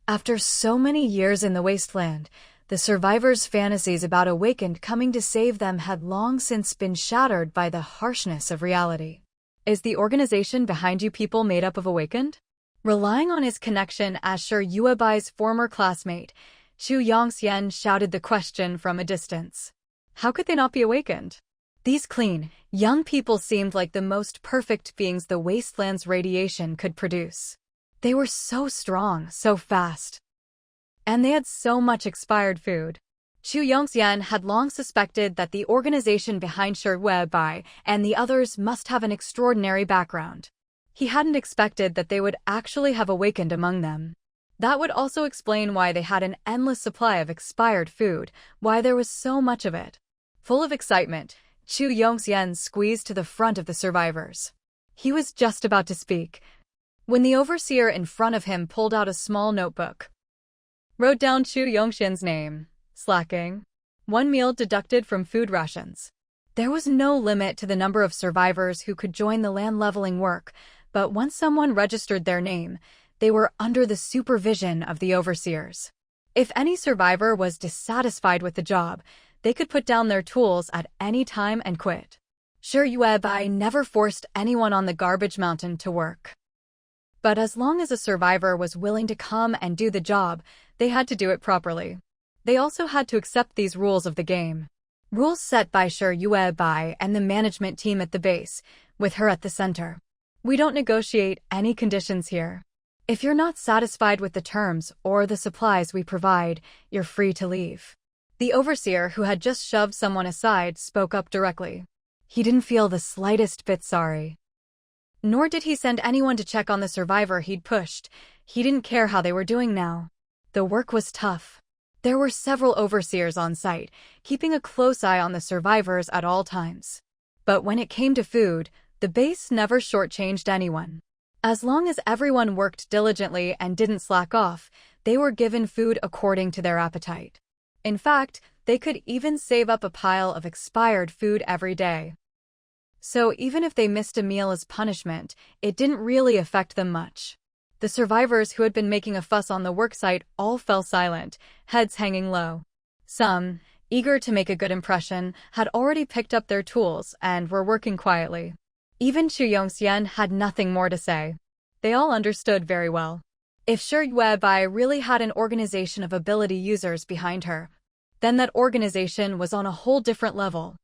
After so many years in the wasteland, the survivors' fantasies about awakened coming to save them had long since been shattered by the harshness of reality. Is the organization behind you people made up of awakened? Relying on his connection as Shiyue Bai's former classmate, Xu Yongxian shouted the question from a distance. How could they not be awakened? These clean, young people seemed like the most perfect beings the wasteland's radiation could produce. They were so strong, so fast. And they had so much expired food. Xu Yongxian had long suspected that the organization behind Shiyue Bai and the others must have an extraordinary background. He hadn't expected that they would actually have awakened among them. That would also explain why they had an endless supply of expired food, why there was so much of it. Full of excitement, Xu Yongxian squeezed to the front of the survivors. He was just about to speak, when the overseer in front of him pulled out a small notebook. Wrote down Xu Yongxian's name. Slacking. 1 meal deducted from food rations. There was no limit to the number of survivors who could join the land leveling work, but once someone registered their name, they were under the supervision of the overseers. If any survivor was dissatisfied with the job, they could put down their tools at any time and quit. Shiyue Bai never forced anyone on the garbage mountain to work. But as long as a survivor was willing to come and do the job, they had to do it properly. They also had to accept these rules of the game. Rules set by Shiyue Bai and the management team at the base, with her at the center. We don't negotiate any conditions here. If you're not satisfied with the terms or the supplies we provide, you're free to leave. The overseer who had just shoved someone aside spoke up directly. He didn't feel the slightest bit sorry. Nor did he send anyone to check on the survivor he'd pushed. He didn't care how they were doing now. The work was tough. There were several overseers on site, keeping a close eye on the survivors at all times. But when it came to food, the base never shortchanged anyone. As long as everyone worked diligently and didn't slack off, they were given food according to their appetite. In fact, they could even save up a pile of expired food every day. So even if they missed a meal as punishment, it didn't really affect them much. The survivors who had been making a fuss on the worksite all fell silent, heads hanging low. Some, eager to make a good impression, had already picked up their tools and were working quietly. Even Chu Yongxian had nothing more to say. They all understood very well. If Shi Yuebai really had an organization of ability users behind her, then that organization was on a whole different level.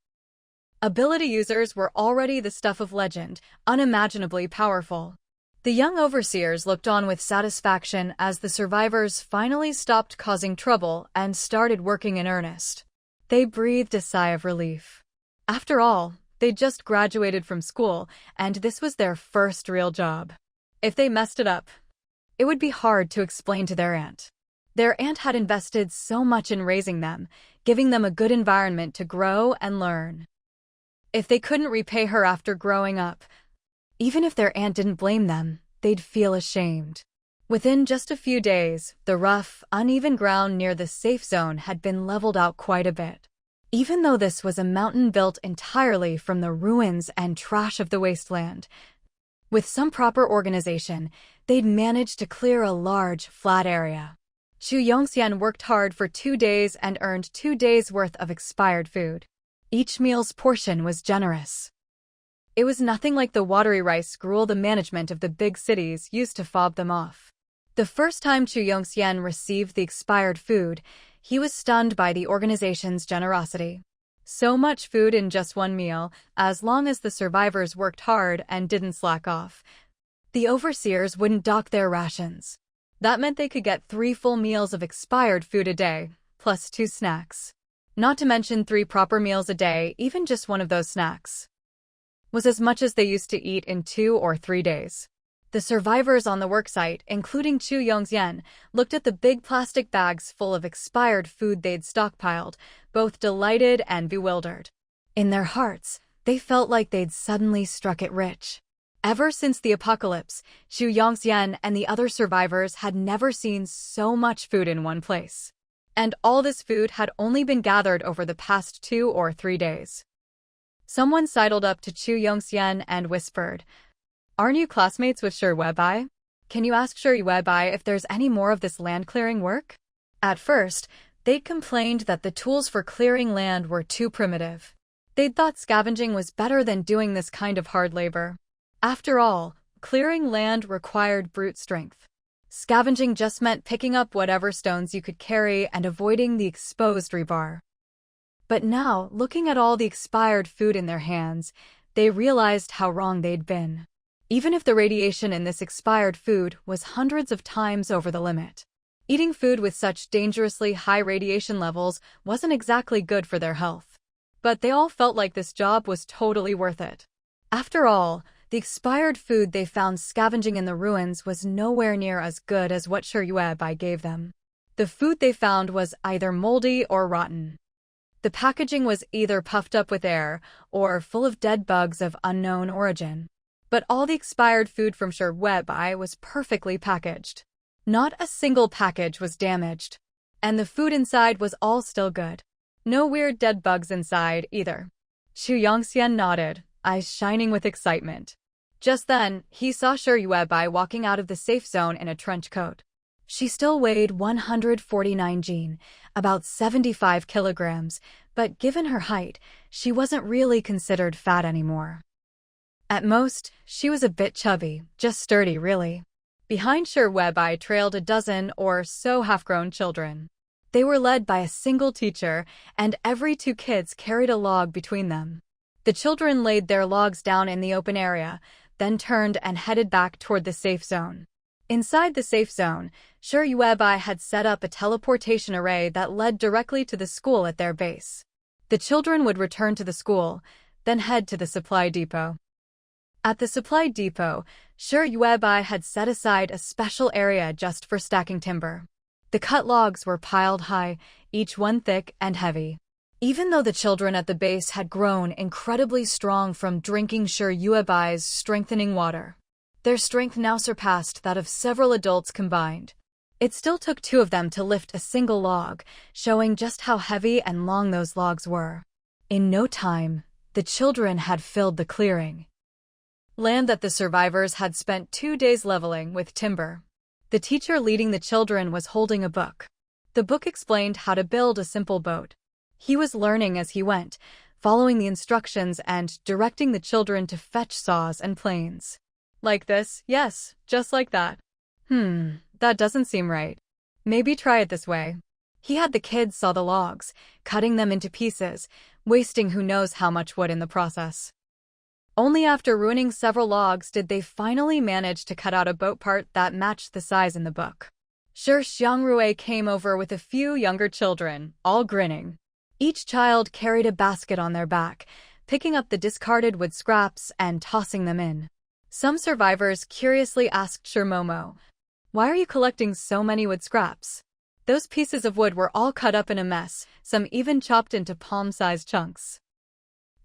Ability users were already the stuff of legend, unimaginably powerful. The young overseers looked on with satisfaction as the survivors finally stopped causing trouble and started working in earnest. They breathed a sigh of relief. After all, they'd just graduated from school, and this was their first real job. If they messed it up, it would be hard to explain to their aunt. Their aunt had invested so much in raising them, giving them a good environment to grow and learn. If they couldn't repay her after growing up, even if their aunt didn't blame them, they'd feel ashamed. Within just a few days, the rough, uneven ground near the safe zone had been leveled out quite a bit. Even though this was a mountain built entirely from the ruins and trash of the Wasteland, with some proper organization, they'd managed to clear a large, flat area. Chu Yongxian worked hard for 2 days and earned 2 days' worth of expired food. Each meal's portion was generous. It was nothing like the watery rice gruel the management of the big cities used to fob them off. The first time Chu Yongxian received the expired food, he was stunned by the organization's generosity. So much food in just one meal, as long as the survivors worked hard and didn't slack off. The overseers wouldn't dock their rations. That meant they could get 3 full meals of expired food a day, plus 2 snacks. Not to mention 3 proper meals a day, even just one of those snacks was as much as they used to eat in 2 or 3 days. The survivors on the worksite, including Chu Yongxian, looked at the big plastic bags full of expired food they'd stockpiled, both delighted and bewildered. In their hearts, they felt like they'd suddenly struck it rich. Ever since the apocalypse, Chu Yongxian and the other survivors had never seen so much food in one place. And all this food had only been gathered over the past 2 or 3 days. Someone sidled up to Chu Yongxian and whispered, "Aren't you classmates with Shi Yuebai? Can you ask Shi Yuebai if there's any more of this land-clearing work?" At first, they'd complained that the tools for clearing land were too primitive. They'd thought scavenging was better than doing this kind of hard labor. After all, clearing land required brute strength. Scavenging just meant picking up whatever stones you could carry and avoiding the exposed rebar. But now, looking at all the expired food in their hands, they realized how wrong they'd been. Even if the radiation in this expired food was hundreds of times over the limit, eating food with such dangerously high radiation levels wasn't exactly good for their health. But they all felt like this job was totally worth it. After all, the expired food they found scavenging in the ruins was nowhere near as good as what Shi Yuebai gave them. The food they found was either moldy or rotten. The packaging was either puffed up with air or full of dead bugs of unknown origin. But all the expired food from Shi Yuebai was perfectly packaged. Not a single package was damaged. And the food inside was all still good. No weird dead bugs inside either. Chu Yongxian nodded, eyes shining with excitement. Just then, he saw Shi Yuebai walking out of the safe zone in a trench coat. She still weighed 149 jin, about 75 kilograms, but given her height, she wasn't really considered fat anymore. At most, she was a bit chubby, just sturdy really. Behind Shi Yuebai trailed a dozen or so half-grown children. They were led by a single teacher, and every 2 kids carried a log between them. The children laid their logs down in the open area, then turned and headed back toward the safe zone. Inside the safe zone, Shi Yuebai had set up a teleportation array that led directly to the school at their base. The children would return to the school, then head to the supply depot. At the supply depot, Shi Yuebai had set aside a special area just for stacking timber. The cut logs were piled high, each one thick and heavy. Even though the children at the base had grown incredibly strong from drinking Shi Yuebai's strengthening water, their strength now surpassed that of several adults combined. It still took 2 of them to lift a single log, showing just how heavy and long those logs were. In no time, the children had filled the clearing, land that the survivors had spent 2 days leveling with timber. The teacher leading the children was holding a book. The book explained how to build a simple boat. He was learning as he went, following the instructions and directing the children to fetch saws and planes. Like this, yes, just like that. That doesn't seem right. Maybe try it this way. He had the kids saw the logs, cutting them into pieces, wasting who knows how much wood in the process. Only after ruining several logs did they finally manage to cut out a boat part that matched the size in the book. Shi Xiangrui came over with a few younger children, all grinning. Each child carried a basket on their back, picking up the discarded wood scraps and tossing them in. Some survivors curiously asked Shi Momo, "Why are you collecting so many wood scraps?" Those pieces of wood were all cut up in a mess, some even chopped into palm-sized chunks.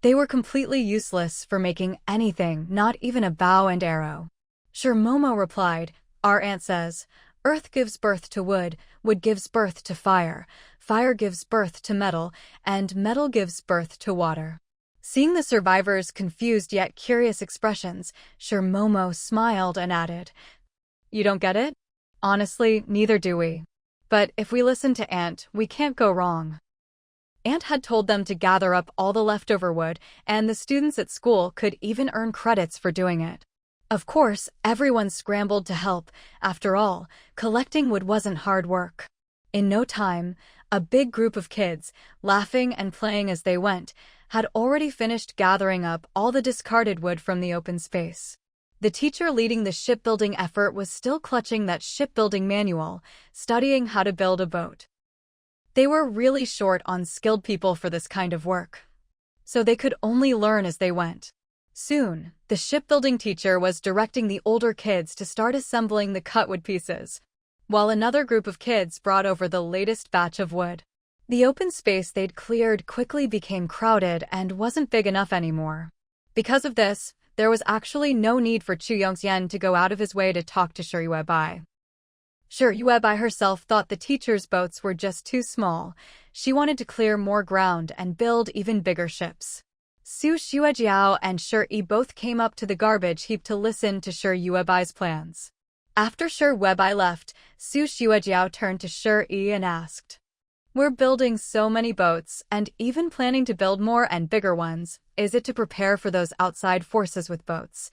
They were completely useless for making anything, not even a bow and arrow. Shi Momo replied, "Our aunt says, earth gives birth to wood, wood gives birth to fire, fire gives birth to metal, and metal gives birth to water." Seeing the survivors' confused yet curious expressions, Shi Momo smiled and added, "You don't get it? Honestly, neither do we. But if we listen to Aunt, we can't go wrong." Aunt had told them to gather up all the leftover wood, and the students at school could even earn credits for doing it. Of course, everyone scrambled to help. After all, collecting wood wasn't hard work. In no time, a big group of kids, laughing and playing as they went, had already finished gathering up all the discarded wood from the open space. The teacher leading the shipbuilding effort was still clutching that shipbuilding manual, studying how to build a boat. They were really short on skilled people for this kind of work, so they could only learn as they went. Soon, the shipbuilding teacher was directing the older kids to start assembling the cut wood pieces, while another group of kids brought over the latest batch of wood. The open space they'd cleared quickly became crowded and wasn't big enough anymore. Because of this, there was actually no need for Chu Yongxian to go out of his way to talk to Shi Yuebai. Shi Yuebai herself thought the teacher's boats were just too small. She wanted to clear more ground and build even bigger ships. Su Xuejiao and Shi Yi both came up to the garbage heap to listen to Shi Yuebai's plans. After Shi Yuebai left, Su Xuejiao turned to Shi Yi and asked, "We're building so many boats and even planning to build more and bigger ones. Is it to prepare for those outside forces with boats?"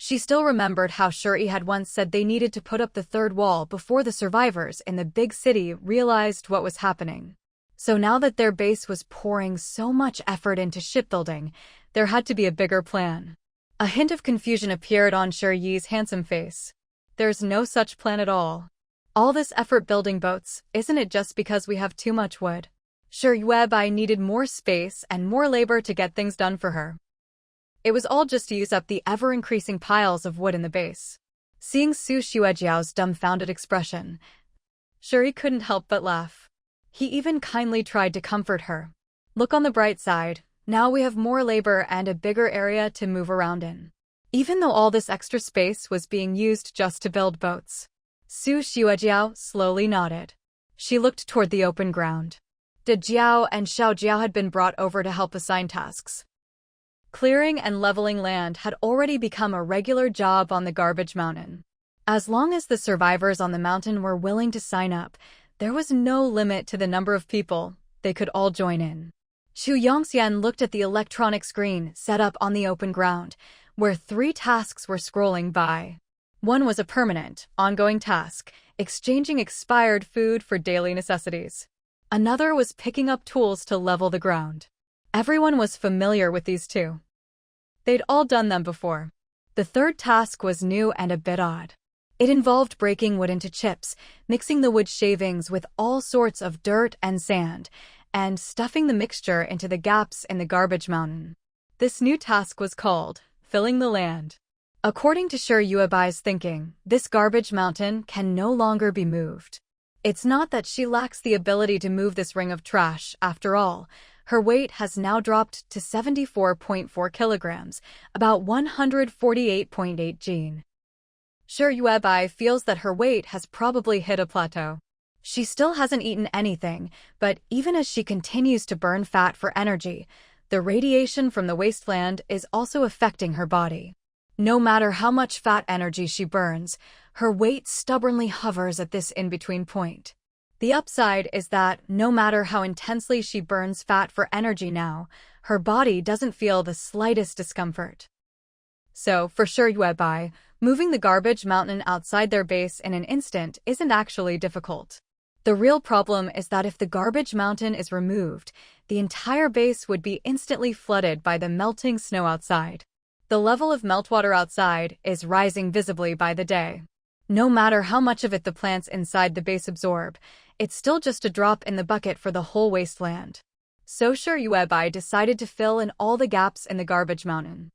She still remembered how Shi Yi had once said they needed to put up the third wall before the survivors in the big city realized what was happening. So now that their base was pouring so much effort into shipbuilding, there had to be a bigger plan. A hint of confusion appeared on Shi Yi's handsome face. "There's no such plan at all. All this effort building boats, isn't it just because we have too much wood?" Shi Yuebai needed more space and more labor to get things done for her. It was all just to use up the ever-increasing piles of wood in the base. Seeing Su Xuejiao's dumbfounded expression, Shi Yi couldn't help but laugh. He even kindly tried to comfort her. "Look on the bright side, now we have more labor and a bigger area to move around in." Even though all this extra space was being used just to build boats, Su Xuejiao slowly nodded. She looked toward the open ground. De Jiao and Xiao Jiao had been brought over to help assign tasks. Clearing and leveling land had already become a regular job on the garbage mountain. As long as the survivors on the mountain were willing to sign up, there was no limit to the number of people. They could all join in. Chu Yongxian looked at the electronic screen set up on the open ground, where 3 tasks were scrolling by. One was a permanent, ongoing task, exchanging expired food for daily necessities. Another was picking up tools to level the ground. Everyone was familiar with these 2. They'd all done them before. The third task was new and a bit odd. It involved breaking wood into chips, mixing the wood shavings with all sorts of dirt and sand, and stuffing the mixture into the gaps in the garbage mountain. This new task was called filling the land. According to Sher Yuebai's thinking, this garbage mountain can no longer be moved. It's not that she lacks the ability to move this ring of trash, after all. Her weight has now dropped to 74.4 kilograms, about 148.8 gene. Sher Yuebai feels that her weight has probably hit a plateau. She still hasn't eaten anything, but even as she continues to burn fat for energy, the radiation from the wasteland is also affecting her body. No matter how much fat energy she burns, her weight stubbornly hovers at this in-between point. The upside is that no matter how intensely she burns fat for energy now, her body doesn't feel the slightest discomfort. So, for Sher Yuebai, moving the garbage mountain outside their base in an instant isn't actually difficult. The real problem is that if the garbage mountain is removed, the entire base would be instantly flooded by the melting snow outside. The level of meltwater outside is rising visibly by the day. No matter how much of it the plants inside the base absorb, it's still just a drop in the bucket for the whole wasteland. So Sher Yuebai decided to fill in all the gaps in the garbage mountain.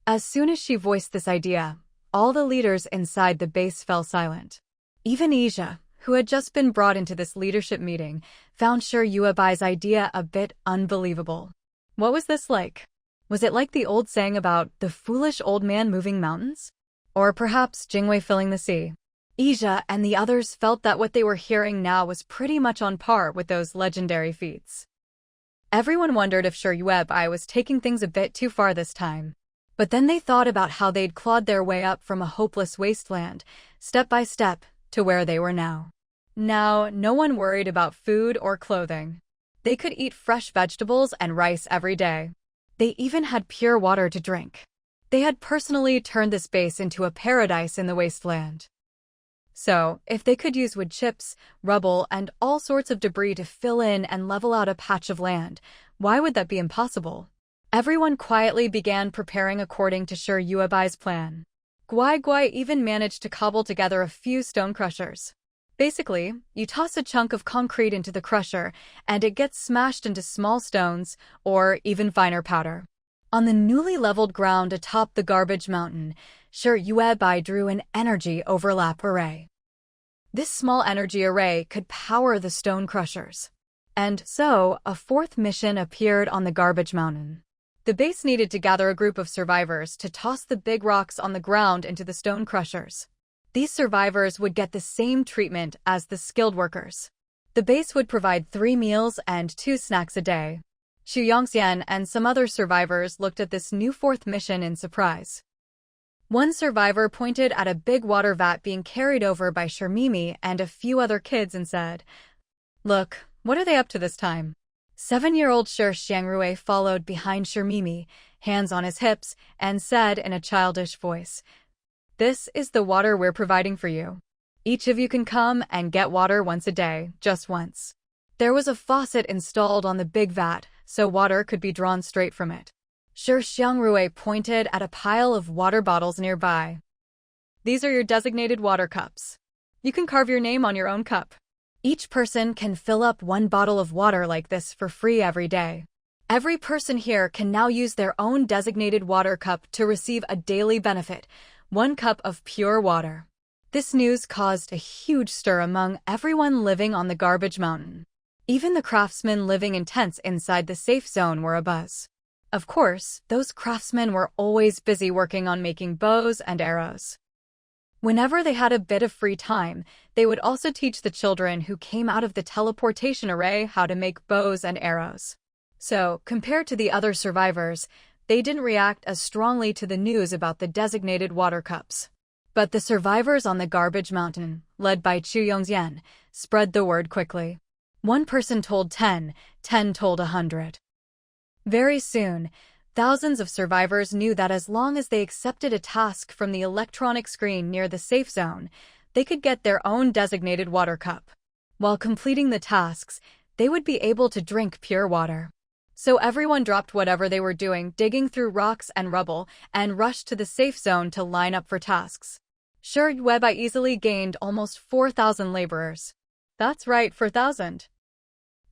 As soon as she voiced this idea, all the leaders inside the base fell silent. Even Ija, who had just been brought into this leadership meeting, found Sher Yuebai's idea a bit unbelievable. What was this like? Was it like the old saying about the foolish old man moving mountains? Or perhaps Jingwei filling the sea? Ija and the others felt that what they were hearing now was pretty much on par with those legendary feats. Everyone wondered if Sher Yuebai was taking things a bit too far this time. But then they thought about how they'd clawed their way up from a hopeless wasteland, step by step, to where they were now. Now, no one worried about food or clothing. They could eat fresh vegetables and rice every day. They even had pure water to drink. They had personally turned this base into a paradise in the wasteland. So, if they could use wood chips, rubble, and all sorts of debris to fill in and level out a patch of land, why would that be impossible? Everyone quietly began preparing according to Sher Yuebai's plan. Guai Guai even managed to cobble together a few stone crushers. Basically, you toss a chunk of concrete into the crusher, and it gets smashed into small stones, or even finer powder. On the newly leveled ground atop the garbage mountain, Sher Yuebai drew an energy overlap array. This small energy array could power the stone crushers. And so, a fourth mission appeared on the garbage mountain. The base needed to gather a group of survivors to toss the big rocks on the ground into the stone crushers. These survivors would get the same treatment as the skilled workers. The base would provide 3 meals and 2 snacks a day. Xu Yongxian and some other survivors looked at this new fourth mission in surprise. One survivor pointed at a big water vat being carried over by Shermimi and a few other kids and said, "Look, what are they up to this time?" 7-year-old Sher Xiangrui followed behind Shermimi, hands on his hips, and said in a childish voice, "This is the water we're providing for you. Each of you can come and get water once a day, just once." There was a faucet installed on the big vat, so water could be drawn straight from it. Sher Xiangrui pointed at a pile of water bottles nearby. "These are your designated water cups. You can carve your name on your own cup. Each person can fill up 1 bottle of water like this for free every day. Every person here can now use their own designated water cup to receive a daily benefit, 1 cup of pure water." This news caused a huge stir among everyone living on the garbage mountain. Even the craftsmen living in tents inside the safe zone were abuzz. Of course, those craftsmen were always busy working on making bows and arrows. Whenever they had a bit of free time, they would also teach the children who came out of the teleportation array how to make bows and arrows. So, compared to the other survivors, they didn't react as strongly to the news about the designated water cups. But the survivors on the garbage mountain, led by Xu Yongxian, spread the word quickly. 1 person told 10, 10 told 100. Very soon, thousands of survivors knew that as long as they accepted a task from the electronic screen near the safe zone, they could get their own designated water cup. While completing the tasks, they would be able to drink pure water. So everyone dropped whatever they were doing, digging through rocks and rubble, and rushed to the safe zone to line up for tasks. Sher Yuebai easily gained almost 4,000 laborers. That's right, 4,000.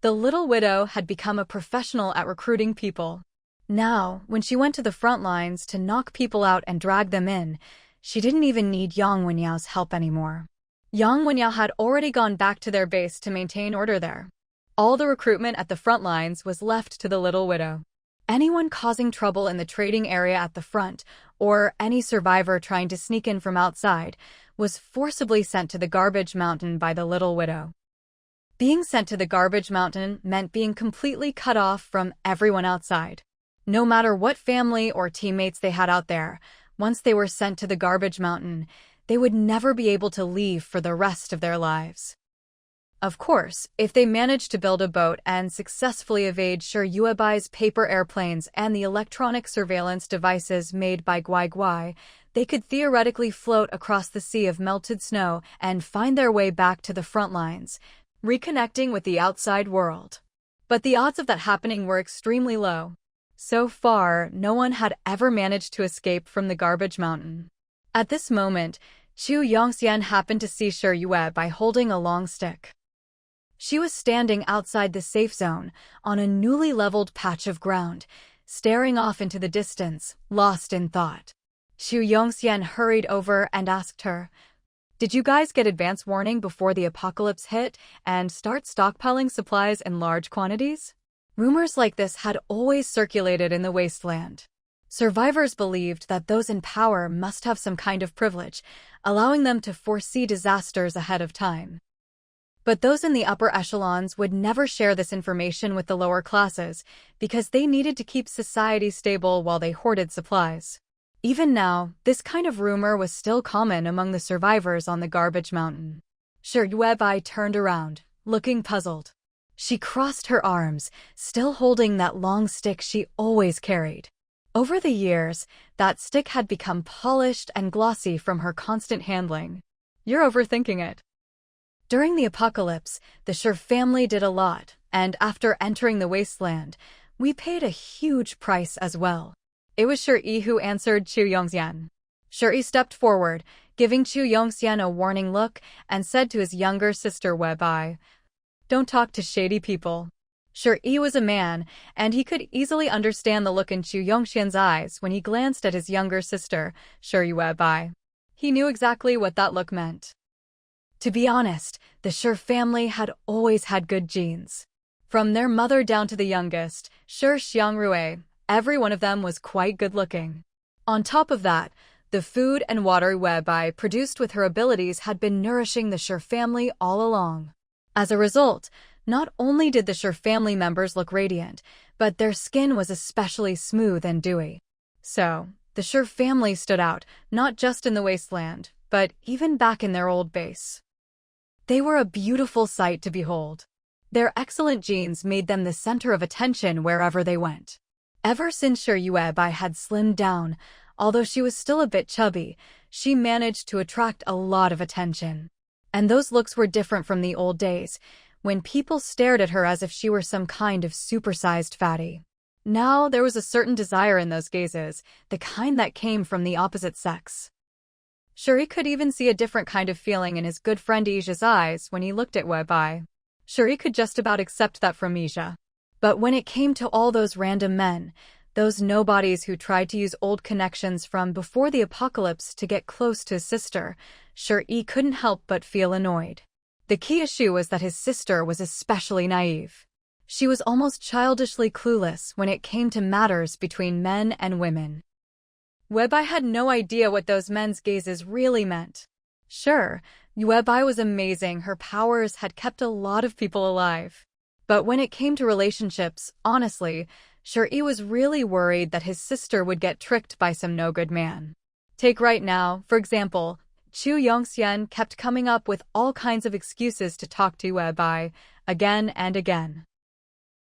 The little widow had become a professional at recruiting people. Now, when she went to the front lines to knock people out and drag them in, she didn't even need Yang Wenyao's help anymore. Yang Wenyao had already gone back to their base to maintain order there. All the recruitment at the front lines was left to the little widow. Anyone causing trouble in the trading area at the front, or any survivor trying to sneak in from outside, was forcibly sent to the garbage mountain by the little widow. Being sent to the garbage mountain meant being completely cut off from everyone outside. No matter what family or teammates they had out there, once they were sent to the garbage mountain, they would never be able to leave for the rest of their lives. Of course, if they managed to build a boat and successfully evade Shi Yuebai's paper airplanes and the electronic surveillance devices made by Guai Guai, they could theoretically float across the sea of melted snow and find their way back to the front lines, reconnecting with the outside world. But the odds of that happening were extremely low. So far, no one had ever managed to escape from the garbage mountain. At this moment, Chu Yongxian happened to see Shi Yuebai holding a long stick. She was standing outside the safe zone, on a newly leveled patch of ground, staring off into the distance, lost in thought. Xu Yongxian hurried over and asked her, "Did you guys get advance warning before the apocalypse hit and start stockpiling supplies in large quantities?" Rumors like this had always circulated in the Wasteland. Survivors believed that those in power must have some kind of privilege, allowing them to foresee disasters ahead of time. But those in the upper echelons would never share this information with the lower classes because they needed to keep society stable while they hoarded supplies. Even now, this kind of rumor was still common among the survivors on the garbage mountain. Shi Yuebai turned around, looking puzzled. She crossed her arms, still holding that long stick she always carried. Over the years, that stick had become polished and glossy from her constant handling. "You're overthinking it." During the apocalypse, the Shi family did a lot, and after entering the Wasteland, we paid a huge price as well. It was Shi who answered Chu Yongxian. Shi stepped forward, giving Chu Yongxian a warning look, and said to his younger sister Webai, "Don't talk to shady people." Shi was a man, and he could easily understand the look in Chu Yongxian's eyes when he glanced at his younger sister, Shi Webai. He knew exactly what that look meant. To be honest, the Shi family had always had good genes. From their mother down to the youngest, Shi Xiangrui, every one of them was quite good-looking. On top of that, the food and water Webai produced with her abilities had been nourishing the Shi family all along. As a result, not only did the Shi family members look radiant, but their skin was especially smooth and dewy. So, the Shi family stood out, not just in the Wasteland, but even back in their old base. They were a beautiful sight to behold. Their excellent genes made them the center of attention wherever they went. Ever since Shi Yuebai had slimmed down, although she was still a bit chubby, she managed to attract a lot of attention. And those looks were different from the old days, when people stared at her as if she were some kind of supersized fatty. Now there was a certain desire in those gazes, the kind that came from the opposite sex. Shi could even see a different kind of feeling in his good friend Isha's eyes when he looked at Webai. Shi could just about accept that from Isha. But when it came to all those random men, those nobodies who tried to use old connections from before the apocalypse to get close to his sister, Shi couldn't help but feel annoyed. The key issue was that his sister was especially naive. She was almost childishly clueless when it came to matters between men and women. Webai had no idea what those men's gazes really meant. Sure, Webai was amazing, her powers had kept a lot of people alive. But when it came to relationships, honestly, Shi was really worried that his sister would get tricked by some no-good man. Take right now, for example, Chu Yongxian kept coming up with all kinds of excuses to talk to Webai, again and again.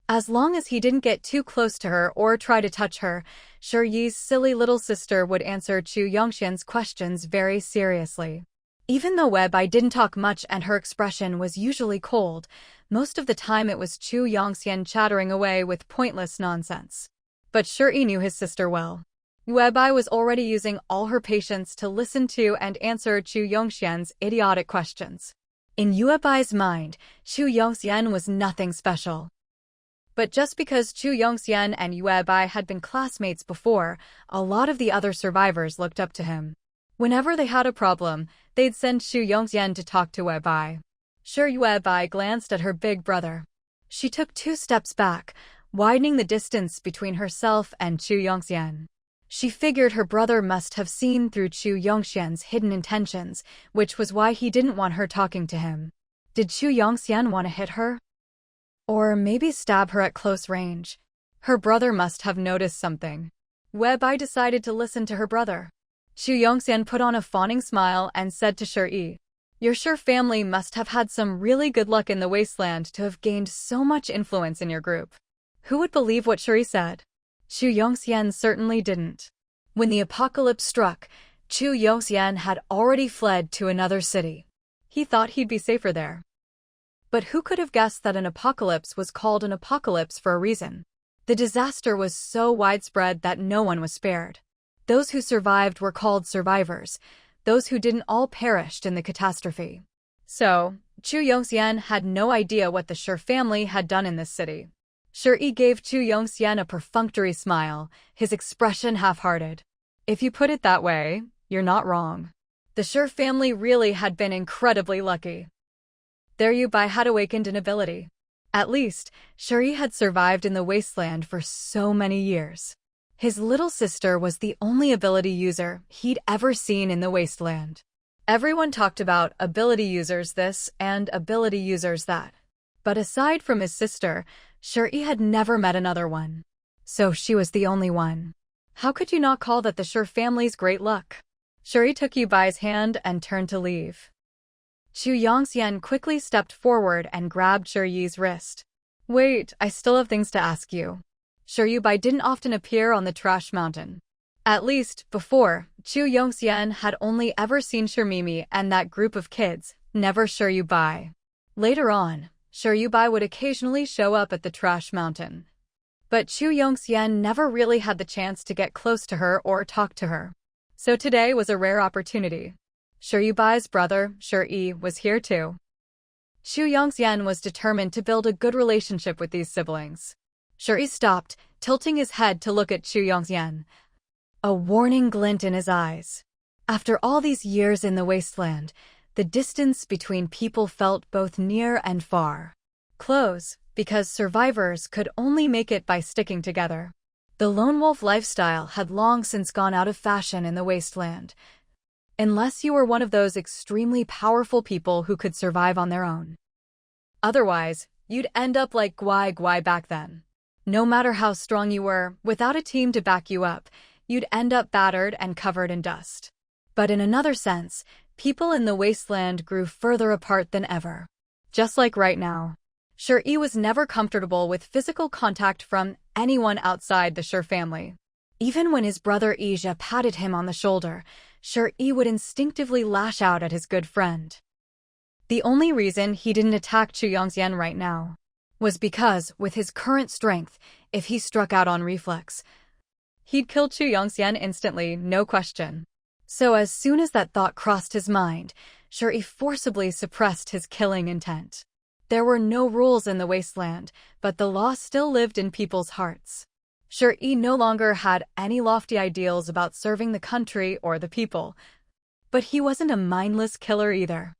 As long as he didn't get too close to her or try to touch her, Shi's silly little sister would answer Chu Yongxian's questions very seriously. Even though Webai didn't talk much and her expression was usually cold, most of the time it was Chu Yongxian chattering away with pointless nonsense. But Shi knew his sister well. Webai was already using all her patience to listen to and answer Chu Yongxian's idiotic questions. In Yuebai's mind, Chu Yongxian was nothing special. But just because Chu Yongxian and Yue Bai had been classmates before, a lot of the other survivors looked up to him. Whenever they had a problem, they'd send Chu Yongxian to talk to Yue Bai. Sure, Yue Bai glanced at her big brother. She took 2 steps back, widening the distance between herself and Chu Yongxian. She figured her brother must have seen through Chu Yongxian's hidden intentions, which was why he didn't want her talking to him. Did Chu Yongxian want to hit her? Or maybe stab her at close range? Her brother must have noticed something. Yue Bai decided to listen to her brother. Chu Yongxian put on a fawning smile and said to Shi, "Your Shi family must have had some really good luck in the Wasteland to have gained so much influence in your group." Who would believe what Shi said? Chu Yongxian certainly didn't. When the apocalypse struck, Chu Yongxian had already fled to another city. He thought he'd be safer there. But who could have guessed that an apocalypse was called an apocalypse for a reason? The disaster was so widespread that no one was spared. Those who survived were called survivors. Those who didn't all perished in the catastrophe. So, Chu Yongxian had no idea what the Shi family had done in this city. Shi gave Chu Yongxian a perfunctory smile, his expression half-hearted. If you put it that way, you're not wrong. The Shi family really had been incredibly lucky. Their Yue Bai had awakened an ability. At least, Shi had survived in the Wasteland for so many years. His little sister was the only ability user he'd ever seen in the Wasteland. Everyone talked about ability users this and ability users that. But aside from his sister, Shi had never met another one. So she was the only one. How could you not call that the Shi family's great luck? Shi took Yue Bai's hand and turned to leave. Chu Yongxian quickly stepped forward and grabbed Shi's wrist. "Wait, I still have things to ask you." Yue Bai didn't often appear on the trash mountain. At least, before, Chu Yongxian had only ever seen Mimi and that group of kids, never Yue Bai. Later on, Yue Bai would occasionally show up at the trash mountain. But Chu Yongxian never really had the chance to get close to her or talk to her. So today was a rare opportunity. Yue Bai's brother, Shi, was here too. Chu Yongxian was determined to build a good relationship with these siblings. Shi stopped, tilting his head to look at Chu Yongxian. A warning glint in his eyes. After all these years in the Wasteland, the distance between people felt both near and far. Close, because survivors could only make it by sticking together. The lone wolf lifestyle had long since gone out of fashion in the Wasteland. Unless you were one of those extremely powerful people who could survive on their own. Otherwise, you'd end up like Guai back then. No matter how strong you were, without a team to back you up, you'd end up battered and covered in dust. But in another sense, people in the Wasteland grew further apart than ever. Just like right now. Shi was never comfortable with physical contact from anyone outside the Shi family. Even when his brother Ija patted him on the shoulder, Shi would instinctively lash out at his good friend. The only reason he didn't attack Chu Yongxian right now was because, with his current strength, if he struck out on reflex, he'd kill Chu Yongxian instantly, no question. So as soon as that thought crossed his mind, Shi forcibly suppressed his killing intent. There were no rules in the Wasteland, but the law still lived in people's hearts. Shi no longer had any lofty ideals about serving the country or the people. But he wasn't a mindless killer either.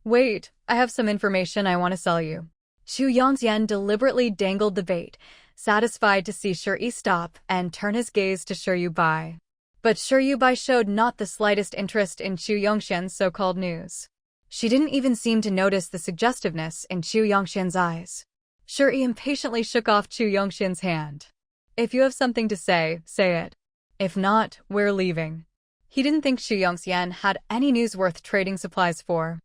"Wait, I have some information I want to sell you." Chu Yongxian deliberately dangled the bait, satisfied to see Shi stop and turn his gaze to Yue Bai. But Yue Bai showed not the slightest interest in Chu Yongxian's so-called news. She didn't even seem to notice the suggestiveness in Chu Yongxian's eyes. Shi impatiently shook off Chu Yongxian's hand. "If you have something to say, say it. If not, we're leaving." He didn't think Chu Yongxian had any news worth trading supplies for.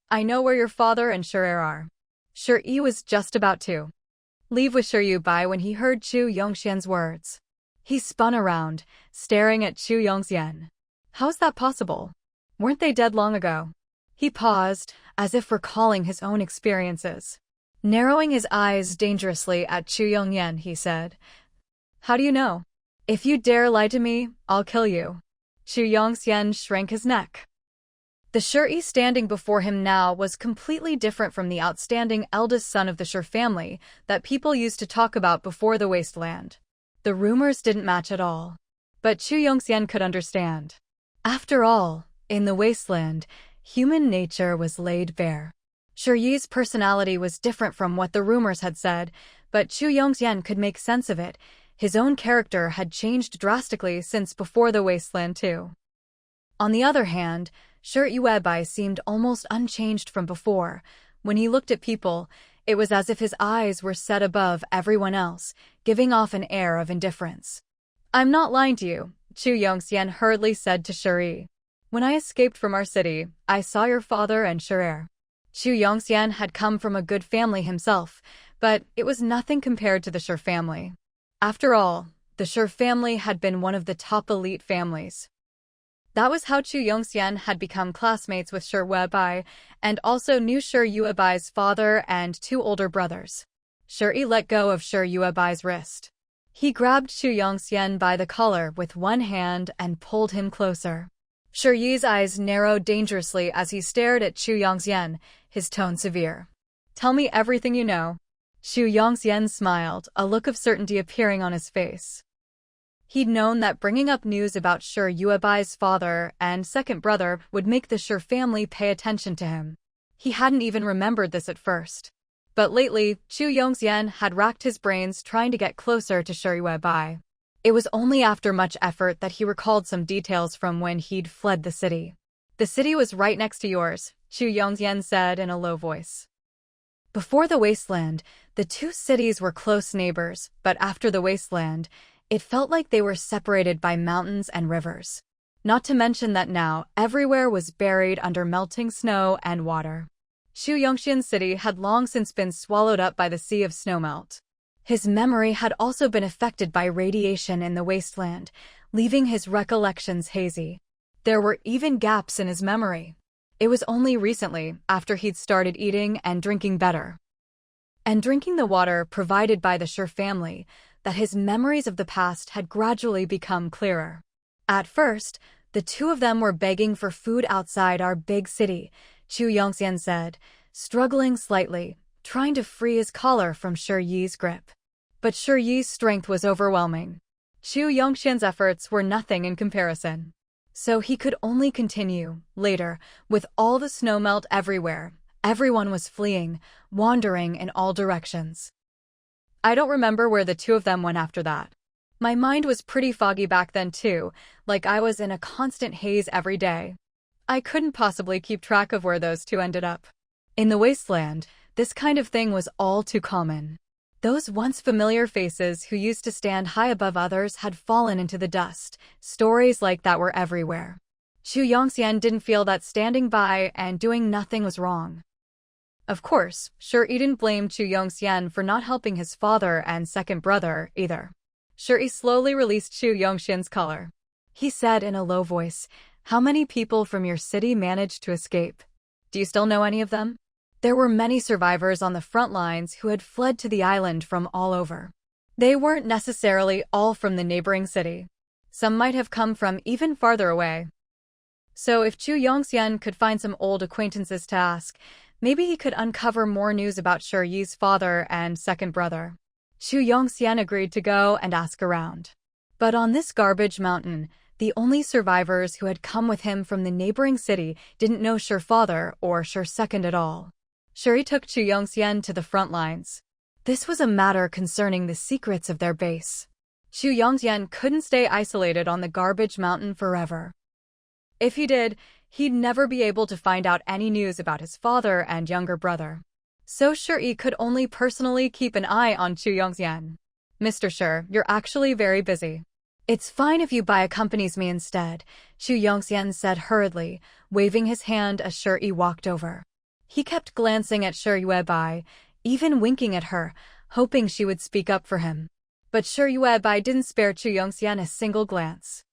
"I know where your father and Shi are." Shi was just about to leave with Yue Bai when he heard Chu Yongxian's words. He spun around, staring at Chu Yongxian. How's that possible? Weren't they dead long ago? He paused, as if recalling his own experiences. Narrowing his eyes dangerously at Chu Yongxian, he said, "How do you know? If you dare lie to me, I'll kill you." Chu Yongxian shrank his neck. The Shuri standing before him now was completely different from the outstanding eldest son of the Shur family that people used to talk about before the Wasteland. The rumors didn't match at all. But Chu Yongxian could understand. After all, in the Wasteland, human nature was laid bare. Shur Yi's personality was different from what the rumors had said, but Chu Yongxian could make sense of it. His own character had changed drastically since before the Wasteland too. On the other hand, Shur Yuebai seemed almost unchanged from before. When he looked at people, it was as if his eyes were set above everyone else, giving off an air of indifference. "I'm not lying to you," Chu Yongxian hurriedly said to Shuri. "When I escaped from our city, I saw your father and Shur. Chu Yongxian had come from a good family himself, but it was nothing compared to the Shur family. After all, the Shur family had been one of the top elite families." That was how Chu Yongxian had become classmates with Shur Yuebai, and also knew Shur Yuebai's father and two older brothers. Shuri let go of Shur Yuebai's wrist. He grabbed Chu Yongxian by the collar with one hand and pulled him closer. Shur Yi's eyes narrowed dangerously as he stared at Chu Yongxian, his tone severe. "Tell me everything you know." Chu Yongxian smiled, a look of certainty appearing on his face. He'd known that bringing up news about Shur Yuebai's father and second brother would make the Shur family pay attention to him. He hadn't even remembered this at first. But lately, Chu Yongxian had racked his brains trying to get closer to Shur Yuebai. It was only after much effort that he recalled some details from when he'd fled the city. "The city was right next to yours," Chu Yongxian said in a low voice. Before the Wasteland, the two cities were close neighbors, but after the Wasteland, it felt like they were separated by mountains and rivers. Not to mention that now, everywhere was buried under melting snow and water. Chu Yongxian's city had long since been swallowed up by the sea of snowmelt. His memory had also been affected by radiation in the Wasteland, leaving his recollections hazy. There were even gaps in his memory. It was only recently, after he'd started eating and drinking better, and drinking the water provided by the Shur family, that his memories of the past had gradually become clearer. At first, the two of them were begging for food outside our big city, Chu Yongxian said, struggling slightly, trying to free his collar from Shur Yi's grip. But Shur Yi's strength was overwhelming. Chu Yongxian's efforts were nothing in comparison. So he could only continue. Later, with all the snowmelt everywhere, everyone was fleeing, wandering in all directions. I don't remember where the two of them went after that. My mind was pretty foggy back then too, like I was in a constant haze every day. I couldn't possibly keep track of where those two ended up. In the Wasteland, this kind of thing was all too common. Those once familiar faces who used to stand high above others had fallen into the dust. Stories like that were everywhere. Chu Yongxian didn't feel that standing by and doing nothing was wrong. Of course, Shuri didn't blame Chu Yongxian for not helping his father and second brother, either. Shuri slowly released Chu Yongxian's collar. He said in a low voice, "How many people from your city managed to escape? Do you still know any of them?" There were many survivors on the front lines who had fled to the island from all over. They weren't necessarily all from the neighboring city. Some might have come from even farther away. So if Chu Yongxian could find some old acquaintances to ask, maybe he could uncover more news about Shur Yi's father and second brother. Chu Yongxian agreed to go and ask around. But on this garbage mountain, the only survivors who had come with him from the neighboring city didn't know Shur father or Shur second at all. Shuri took Chu Yongxian to the front lines. This was a matter concerning the secrets of their base. Chu Yongxian couldn't stay isolated on the garbage mountain forever. If he did, he'd never be able to find out any news about his father and younger brother. So Shuri could only personally keep an eye on Chu Yongxian. "Mr. Shur, you're actually very busy. It's fine if you accompanies me instead," Chu Yongxian said hurriedly, waving his hand as Shuri walked over. He kept glancing at Shur Yuebai, even winking at her, hoping she would speak up for him. But Shur Yuebai didn't spare Chu Yongxian a single glance.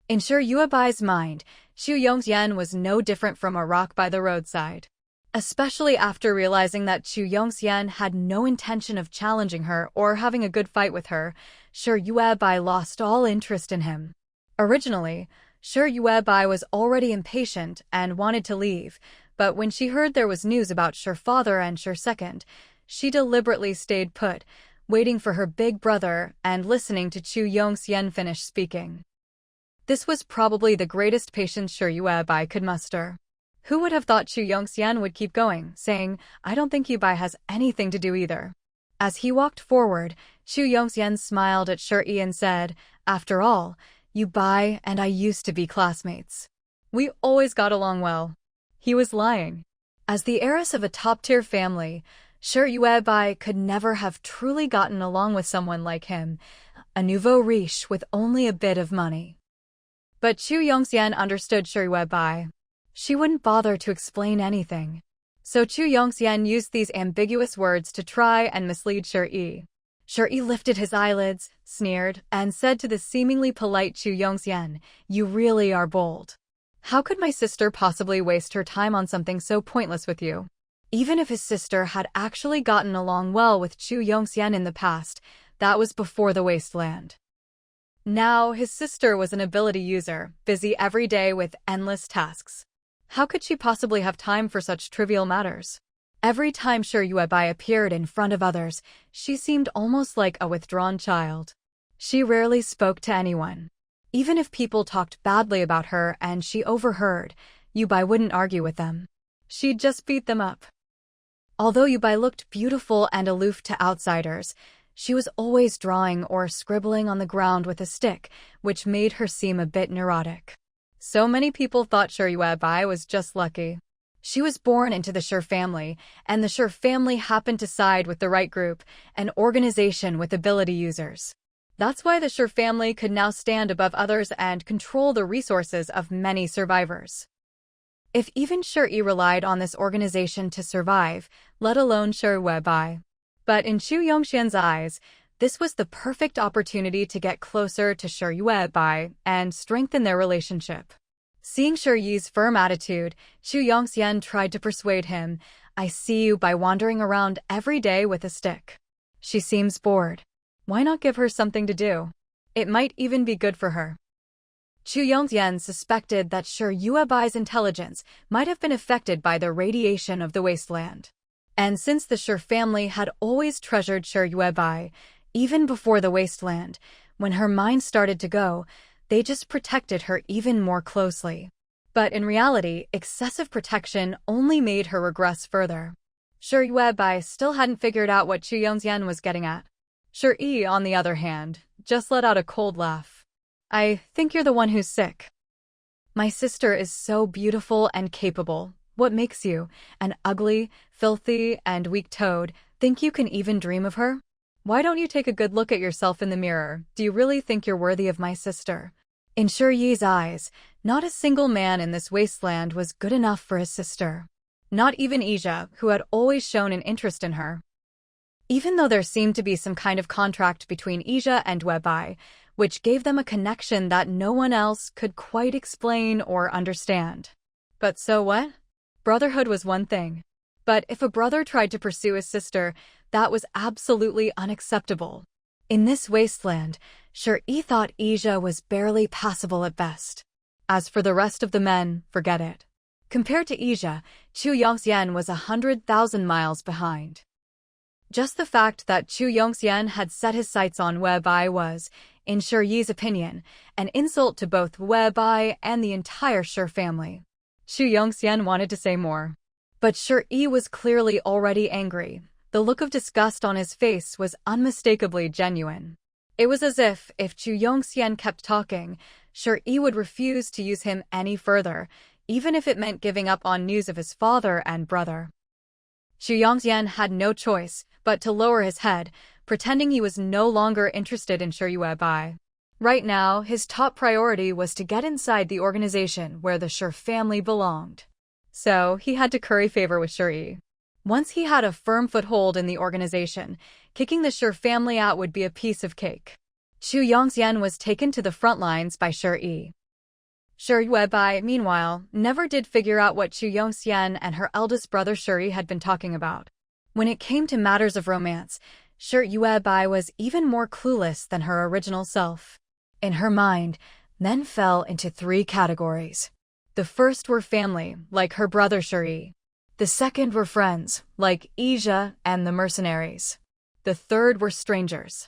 In Shur Yuebai's mind, Chu Yongxian was no different from a rock by the roadside. Especially after realizing that Chu Yongxian had no intention of challenging her or having a good fight with her, Shur Yuebai lost all interest in him. Originally, Shi Yuebai was already impatient and wanted to leave, but when she heard there was news about Shi father and Shi second, she deliberately stayed put, waiting for her big brother and listening to Chu Yongxian finish speaking. This was probably the greatest patience Shi Yuebai could muster. Who would have thought Chu Yongxian would keep going, saying, "I don't think Yuebai has anything to do either." As he walked forward, Chu Yongxian smiled at Shi and said, "After all, Yuebai and I used to be classmates. We always got along well." He was lying. As the heiress of a top-tier family, Shi Yuebai could never have truly gotten along with someone like him, a nouveau riche with only a bit of money. But Chu Yongxian understood Shi Yuebai. She wouldn't bother to explain anything. So Chu Yongxian used these ambiguous words to try and mislead Shi. Shi lifted his eyelids, sneered, and said to the seemingly polite Chu Yongxian, "You really are bold. How could my sister possibly waste her time on something so pointless with you?" Even if his sister had actually gotten along well with Chu Yongxian in the past, that was before the Wasteland. Now, his sister was an ability user, busy every day with endless tasks. How could she possibly have time for such trivial matters? Every time Shi Yuebai appeared in front of others, she seemed almost like a withdrawn child. She rarely spoke to anyone. Even if people talked badly about her and she overheard, Yuebai wouldn't argue with them. She'd just beat them up. Although Yuebai looked beautiful and aloof to outsiders, she was always drawing or scribbling on the ground with a stick, which made her seem a bit neurotic. So many people thought Shi Yuebai was just lucky. She was born into the Shi family, and the Shi family happened to side with the right group, an organization with ability users. That's why the Shi family could now stand above others and control the resources of many survivors. If even Shi relied on this organization to survive, let alone Shi Yuebai. But in Chu Yongxian's eyes, this was the perfect opportunity to get closer to Shi Yuebai and strengthen their relationship. Seeing Shi Yi's firm attitude, Chu Yongxian tried to persuade him, "I see you by wandering around every day with a stick. She seems bored. Why not give her something to do? It might even be good for her." Chu Yongxian suspected that Shi Yuebai's intelligence might have been affected by the radiation of the Wasteland. And since the Shi family had always treasured Shi Yuebai, even before the Wasteland, when her mind started to go, they just protected her even more closely. But in reality, excessive protection only made her regress further. Shi Yuebai still hadn't figured out what Chu Yongxian was getting at. Shi, on the other hand, just let out a cold laugh. "I think you're the one who's sick. My sister is so beautiful and capable. What makes you, an ugly, filthy, and weak toad, think you can even dream of her? Why don't you take a good look at yourself in the mirror? Do you really think you're worthy of my sister?" In Shi Yi's eyes, not a single man in this wasteland was good enough for his sister. Not even Ija, who had always shown an interest in her. Even though there seemed to be some kind of contract between Ija and Yuebai, which gave them a connection that no one else could quite explain or understand. But so what? Brotherhood was one thing. But if a brother tried to pursue his sister, that was absolutely unacceptable. In this wasteland, Shi thought Ija was barely passable at best. As for the rest of the men, forget it. Compared to Ija, Chu Yongxian was 100,000 miles behind. Just the fact that Chu Yongxian had set his sights on Yuebai was, in Shi Yi's opinion, an insult to both Yuebai and the entire Shi family. Chu Yongxian wanted to say more. But Shi was clearly already angry. The look of disgust on his face was unmistakably genuine. It was as if Chu Yongxian kept talking, Shi would refuse to use him any further, even if it meant giving up on news of his father and brother. Chu Yongxian had no choice but to lower his head, pretending he was no longer interested in Shi Yuebai. Right now, his top priority was to get inside the organization where the Shi family belonged. So, he had to curry favor with Shi. Once he had a firm foothold in the organization, kicking the Shi family out would be a piece of cake. Chu Yongxian was taken to the front lines by Shi. Shi Yuebai, meanwhile, never did figure out what Chu Yongxian and her eldest brother Shi had been talking about. When it came to matters of romance, Shi Yuebai was even more clueless than her original self. In her mind, then fell into three categories. The first were family, like her brother Shuri. The second were friends, like Ija and the mercenaries. The third were strangers.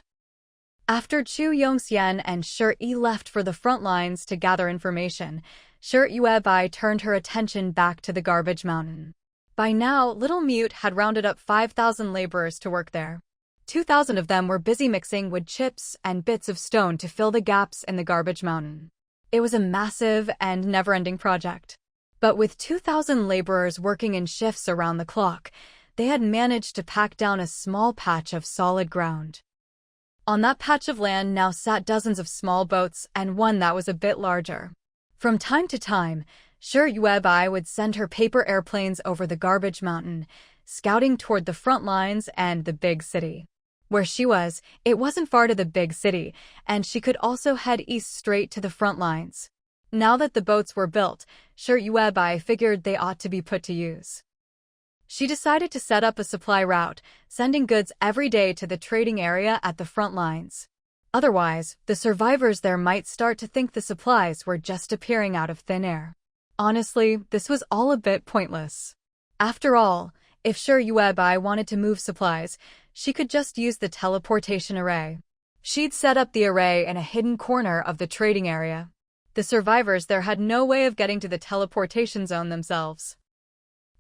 After Chu Yongxian and Shuri left for the front lines to gather information, Shuri Yuebai turned her attention back to the garbage mountain. By now, Little Mute had rounded up 5,000 laborers to work there. 2,000 of them were busy mixing wood chips and bits of stone to fill the gaps in the garbage mountain. It was a massive and never-ending project. But with 2,000 laborers working in shifts around the clock, they had managed to pack down a small patch of solid ground. On that patch of land now sat dozens of small boats and one that was a bit larger. From time to time, Shuri Yuebai would send her paper airplanes over the garbage mountain, scouting toward the front lines and the big city. Where she was, it wasn't far to the big city, and she could also head east straight to the front lines. Now that the boats were built, Shuri Yuebai figured they ought to be put to use. She decided to set up a supply route, sending goods every day to the trading area at the front lines. Otherwise, the survivors there might start to think the supplies were just appearing out of thin air. Honestly, this was all a bit pointless. After all, if Shuri Yuebai wanted to move supplies, she could just use the teleportation array. She'd set up the array in a hidden corner of the trading area. The survivors there had no way of getting to the teleportation zone themselves.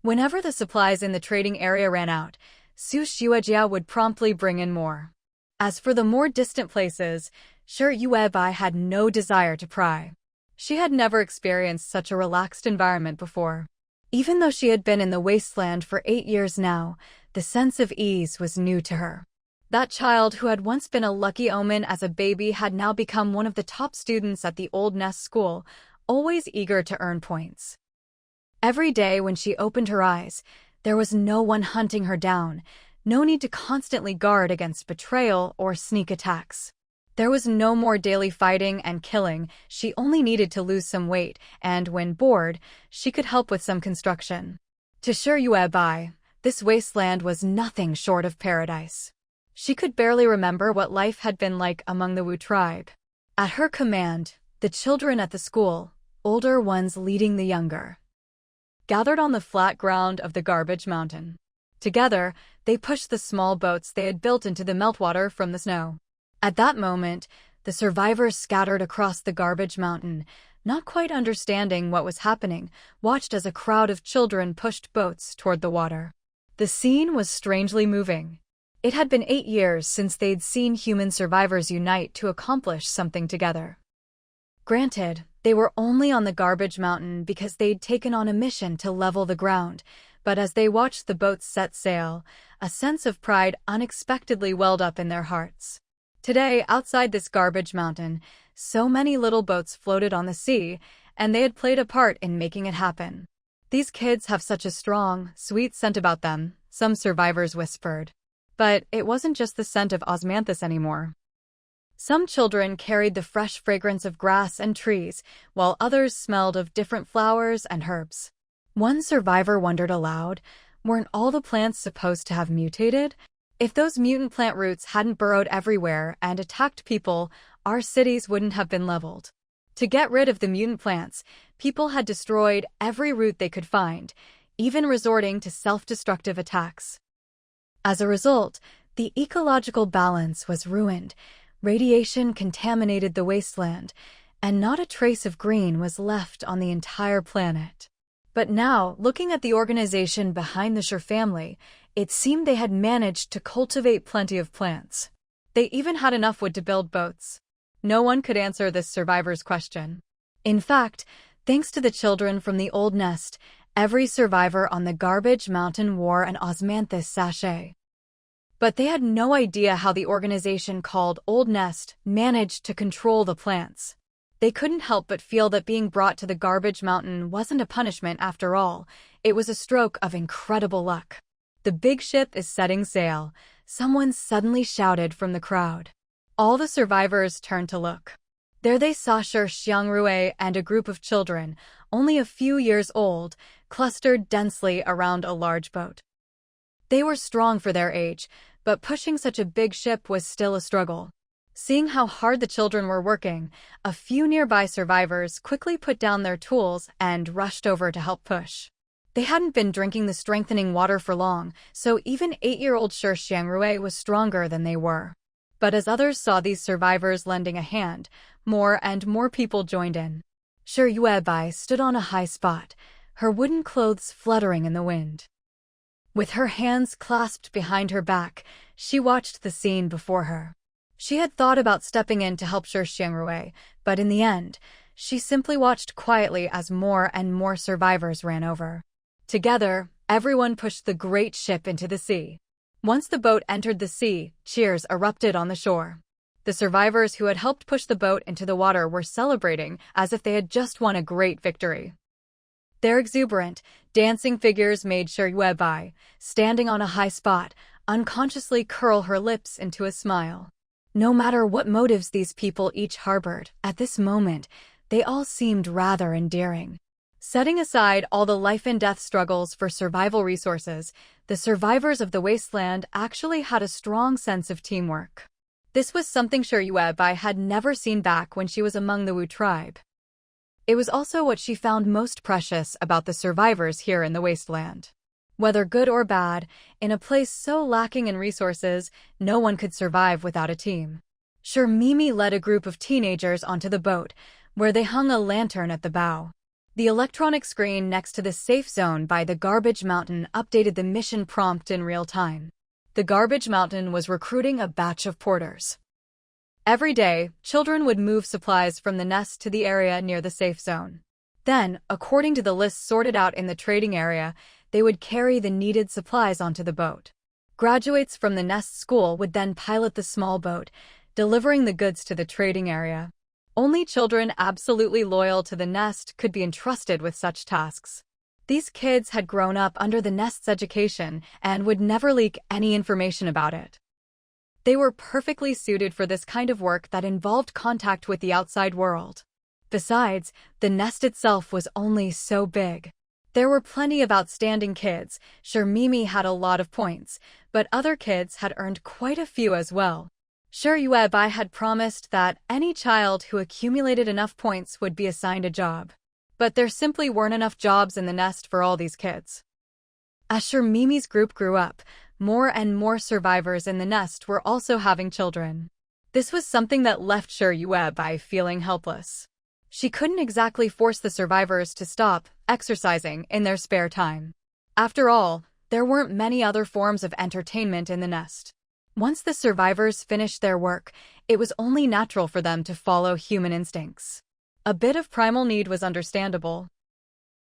Whenever the supplies in the trading area ran out, Su Xuejia would promptly bring in more. As for the more distant places, Shuri Yuebai had no desire to pry. She had never experienced such a relaxed environment before. Even though she had been in the Wasteland for 8 years now, the sense of ease was new to her. That child who had once been a lucky omen as a baby had now become one of the top students at the Old Nest School, always eager to earn points. Every day when she opened her eyes, there was no one hunting her down, no need to constantly guard against betrayal or sneak attacks. There was no more daily fighting and killing. She only needed to lose some weight, and when bored, she could help with some construction. To Shuri Yuebai, this wasteland was nothing short of paradise. She could barely remember what life had been like among the Wu tribe. At her command, the children at the school, older ones leading the younger, gathered on the flat ground of the garbage mountain. Together, they pushed the small boats they had built into the meltwater from the snow. At that moment, the survivors scattered across the garbage mountain, not quite understanding what was happening, watched as a crowd of children pushed boats toward the water. The scene was strangely moving. It had been 8 years since they'd seen human survivors unite to accomplish something together. Granted, they were only on the garbage mountain because they'd taken on a mission to level the ground, but as they watched the boats set sail, a sense of pride unexpectedly welled up in their hearts. Today, outside this garbage mountain, so many little boats floated on the sea, and they had played a part in making it happen. These kids have such a strong, sweet scent about them, some survivors whispered. But it wasn't just the scent of osmanthus anymore. Some children carried the fresh fragrance of grass and trees, while others smelled of different flowers and herbs. One survivor wondered aloud, weren't all the plants supposed to have mutated? If those mutant plant roots hadn't burrowed everywhere and attacked people, our cities wouldn't have been leveled. To get rid of the mutant plants, people had destroyed every root they could find, even resorting to self-destructive attacks. As a result, the ecological balance was ruined, radiation contaminated the wasteland, and not a trace of green was left on the entire planet. But now, looking at the organization behind the Shur family, it seemed they had managed to cultivate plenty of plants. They even had enough wood to build boats. No one could answer this survivor's question. In fact, thanks to the children from the old nest, every survivor on the garbage mountain wore an osmanthus sachet. But they had no idea how the organization called Old Nest managed to control the plants. They couldn't help but feel that being brought to the garbage mountain wasn't a punishment after all. It was a stroke of incredible luck. The big ship is setting sail, someone suddenly shouted from the crowd. All the survivors turned to look. There they saw Shur Xiangrui and a group of children, only a few years old, clustered densely around a large boat. They were strong for their age, but pushing such a big ship was still a struggle. Seeing how hard the children were working, a few nearby survivors quickly put down their tools and rushed over to help push. They hadn't been drinking the strengthening water for long, so even 8-year-old Shi Xiangrui was stronger than they were. But as others saw these survivors lending a hand, more and more people joined in. Shi Yuebai stood on a high spot, her wooden clothes fluttering in the wind. With her hands clasped behind her back, she watched the scene before her. She had thought about stepping in to help Shi Xiangrui, but in the end, she simply watched quietly as more and more survivors ran over. Together, everyone pushed the great ship into the sea. Once the boat entered the sea, cheers erupted on the shore. The survivors who had helped push the boat into the water were celebrating as if they had just won a great victory. Their exuberant, dancing figures made Shi Yuebai, standing on a high spot, unconsciously curl her lips into a smile. No matter what motives these people each harbored, at this moment, they all seemed rather endearing. Setting aside all the life-and-death struggles for survival resources, the survivors of the Wasteland actually had a strong sense of teamwork. This was something Shi Yuebai had never seen back when she was among the Wu tribe. It was also what she found most precious about the survivors here in the Wasteland. Whether good or bad, in a place so lacking in resources, no one could survive without a team. Mimi led a group of teenagers onto the boat, where they hung a lantern at the bow. The electronic screen next to the safe zone by the garbage mountain updated the mission prompt in real time. The garbage mountain was recruiting a batch of porters. Every day, children would move supplies from the nest to the area near the safe zone. Then, according to the list sorted out in the trading area, they would carry the needed supplies onto the boat. Graduates from the nest school would then pilot the small boat, delivering the goods to the trading area. Only children absolutely loyal to the nest could be entrusted with such tasks. These kids had grown up under the nest's education and would never leak any information about it. They were perfectly suited for this kind of work that involved contact with the outside world. Besides, the nest itself was only so big. There were plenty of outstanding kids. Mimi had a lot of points, but other kids had earned quite a few as well. Shi Yuebai had promised that any child who accumulated enough points would be assigned a job. But there simply weren't enough jobs in the nest for all these kids. As Mimi's group grew up, more and more survivors in the nest were also having children. This was something that left Shi Yuebai feeling helpless. She couldn't exactly force the survivors to stop exercising in their spare time. After all, there weren't many other forms of entertainment in the nest. Once the survivors finished their work, it was only natural for them to follow human instincts. A bit of primal need was understandable.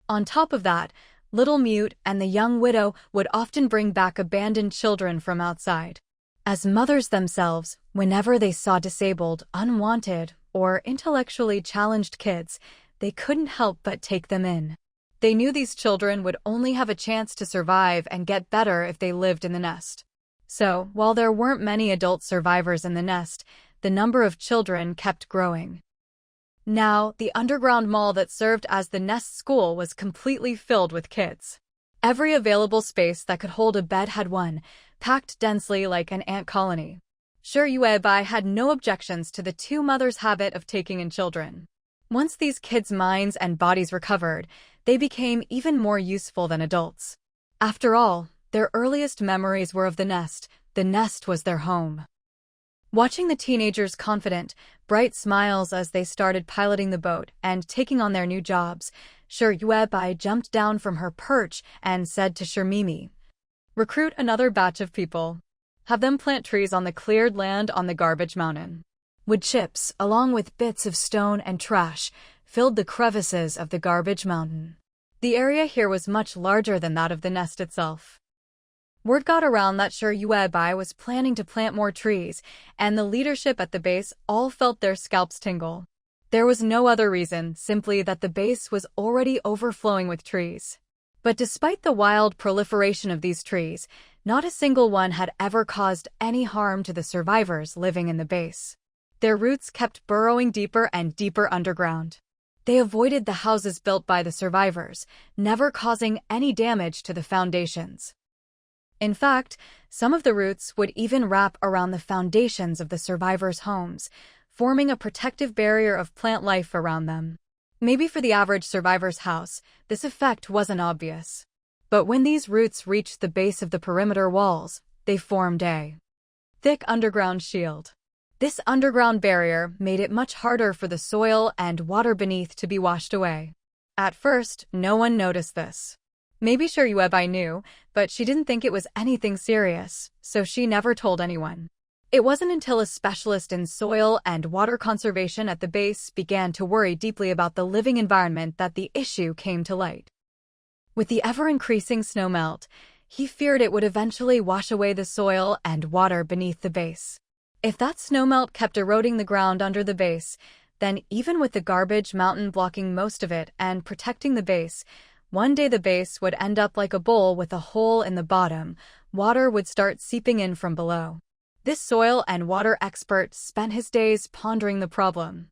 On top of that, Little Mute and the young widow would often bring back abandoned children from outside. As mothers themselves, whenever they saw disabled, unwanted, or intellectually challenged kids, they couldn't help but take them in. They knew these children would only have a chance to survive and get better if they lived in the nest. So, while there weren't many adult survivors in the nest, the number of children kept growing. Now, the underground mall that served as the nest school was completely filled with kids. Every available space that could hold a bed had one, packed densely like an ant colony. Shi Yuebai had no objections to the two mothers' habit of taking in children. Once these kids' minds and bodies recovered, they became even more useful than adults. After all, their earliest memories were of the nest. The nest was their home. Watching the teenagers' confident, bright smiles as they started piloting the boat and taking on their new jobs, Shi Yuebai jumped down from her perch and said to Mimi, "Recruit another batch of people. Have them plant trees on the cleared land on the garbage mountain." Wood chips, along with bits of stone and trash, filled the crevices of the garbage mountain. The area here was much larger than that of the nest itself. Word got around that Shi Yuebai was planning to plant more trees, and the leadership at the base all felt their scalps tingle. There was no other reason, simply that the base was already overflowing with trees. But despite the wild proliferation of these trees, not a single one had ever caused any harm to the survivors living in the base. Their roots kept burrowing deeper and deeper underground. They avoided the houses built by the survivors, never causing any damage to the foundations. In fact, some of the roots would even wrap around the foundations of the survivors' homes, forming a protective barrier of plant life around them. Maybe for the average survivor's house, this effect wasn't obvious. But when these roots reached the base of the perimeter walls, they formed a thick underground shield. This underground barrier made it much harder for the soil and water beneath to be washed away. At first, no one noticed this. Maybe Shiryuebai knew, but she didn't think it was anything serious, so she never told anyone. It wasn't until a specialist in soil and water conservation at the base began to worry deeply about the living environment that the issue came to light. With the ever-increasing snowmelt, he feared it would eventually wash away the soil and water beneath the base. If that snowmelt kept eroding the ground under the base, then even with the garbage mountain blocking most of it and protecting the base, one day the base would end up like a bowl with a hole in the bottom. Water would start seeping in from below. This soil and water expert spent his days pondering the problem.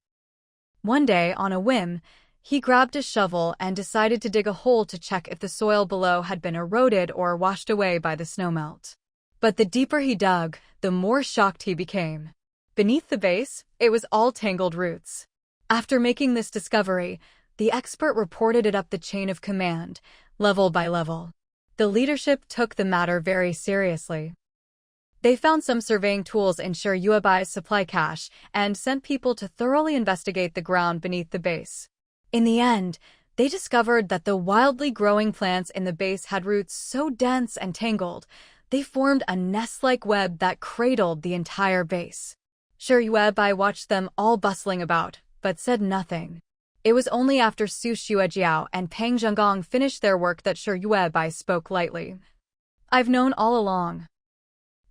One day, on a whim, he grabbed a shovel and decided to dig a hole to check if the soil below had been eroded or washed away by the snowmelt. But the deeper he dug, the more shocked he became. Beneath the base, it was all tangled roots. After making this discovery, the expert reported it up the chain of command, level by level. The leadership took the matter very seriously. They found some surveying tools in Shiryuebai's supply cache and sent people to thoroughly investigate the ground beneath the base. In the end, they discovered that the wildly growing plants in the base had roots so dense and tangled, they formed a nest-like web that cradled the entire base. Shiryuebai watched them all bustling about, but said nothing. It was only after Su Xuejiao and Pang Zhenggong finished their work that Shiryuebai spoke lightly. "I've known all along.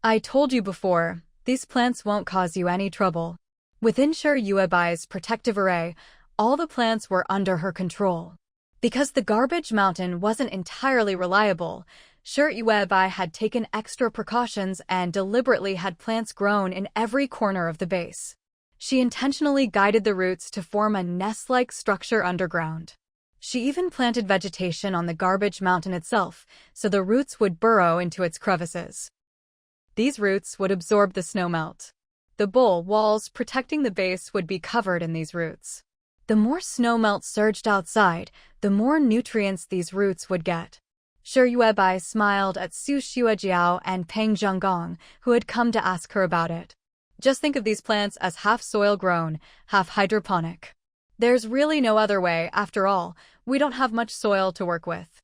I told you before, these plants won't cause you any trouble." Within Shiryuebai's protective array, all the plants were under her control. Because the garbage mountain wasn't entirely reliable, Shiryuebai had taken extra precautions and deliberately had plants grown in every corner of the base. She intentionally guided the roots to form a nest-like structure underground. She even planted vegetation on the garbage mountain itself, so the roots would burrow into its crevices. These roots would absorb the snowmelt. The bowl walls protecting the base would be covered in these roots. The more snowmelt surged outside, the more nutrients these roots would get. Shiryuebai smiled at Su Xuejiao and Pang Zhenggong, who had come to ask her about it. Just think of these plants as half soil-grown, half hydroponic. There's really no other way, after all, we don't have much soil to work with.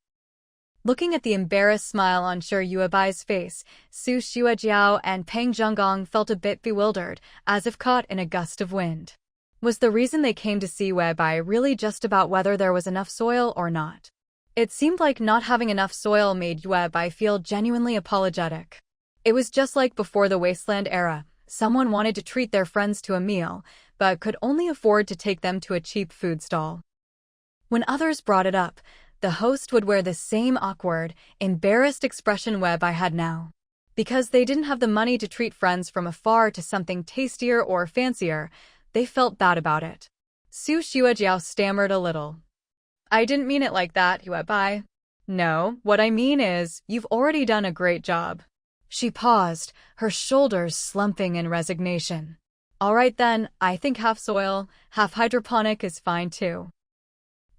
Looking at the embarrassed smile on Shiryuebai's face, Su Xuejiao and Pang Zhenggong felt a bit bewildered, as if caught in a gust of wind. Was the reason they came to see Weibai really just about whether there was enough soil or not? It seemed like not having enough soil made Weibai feel genuinely apologetic. It was just like before the Wasteland era. Someone wanted to treat their friends to a meal, but could only afford to take them to a cheap food stall. When others brought it up, the host would wear the same awkward, embarrassed expression Weibai had now. Because they didn't have the money to treat friends from afar to something tastier or fancier, they felt bad about it. Su Xuejiao stammered a little. "I didn't mean it like that, Weibai. No, what I mean is, you've already done a great job." She paused, her shoulders slumping in resignation. "All right then, I think half soil, half hydroponic is fine too."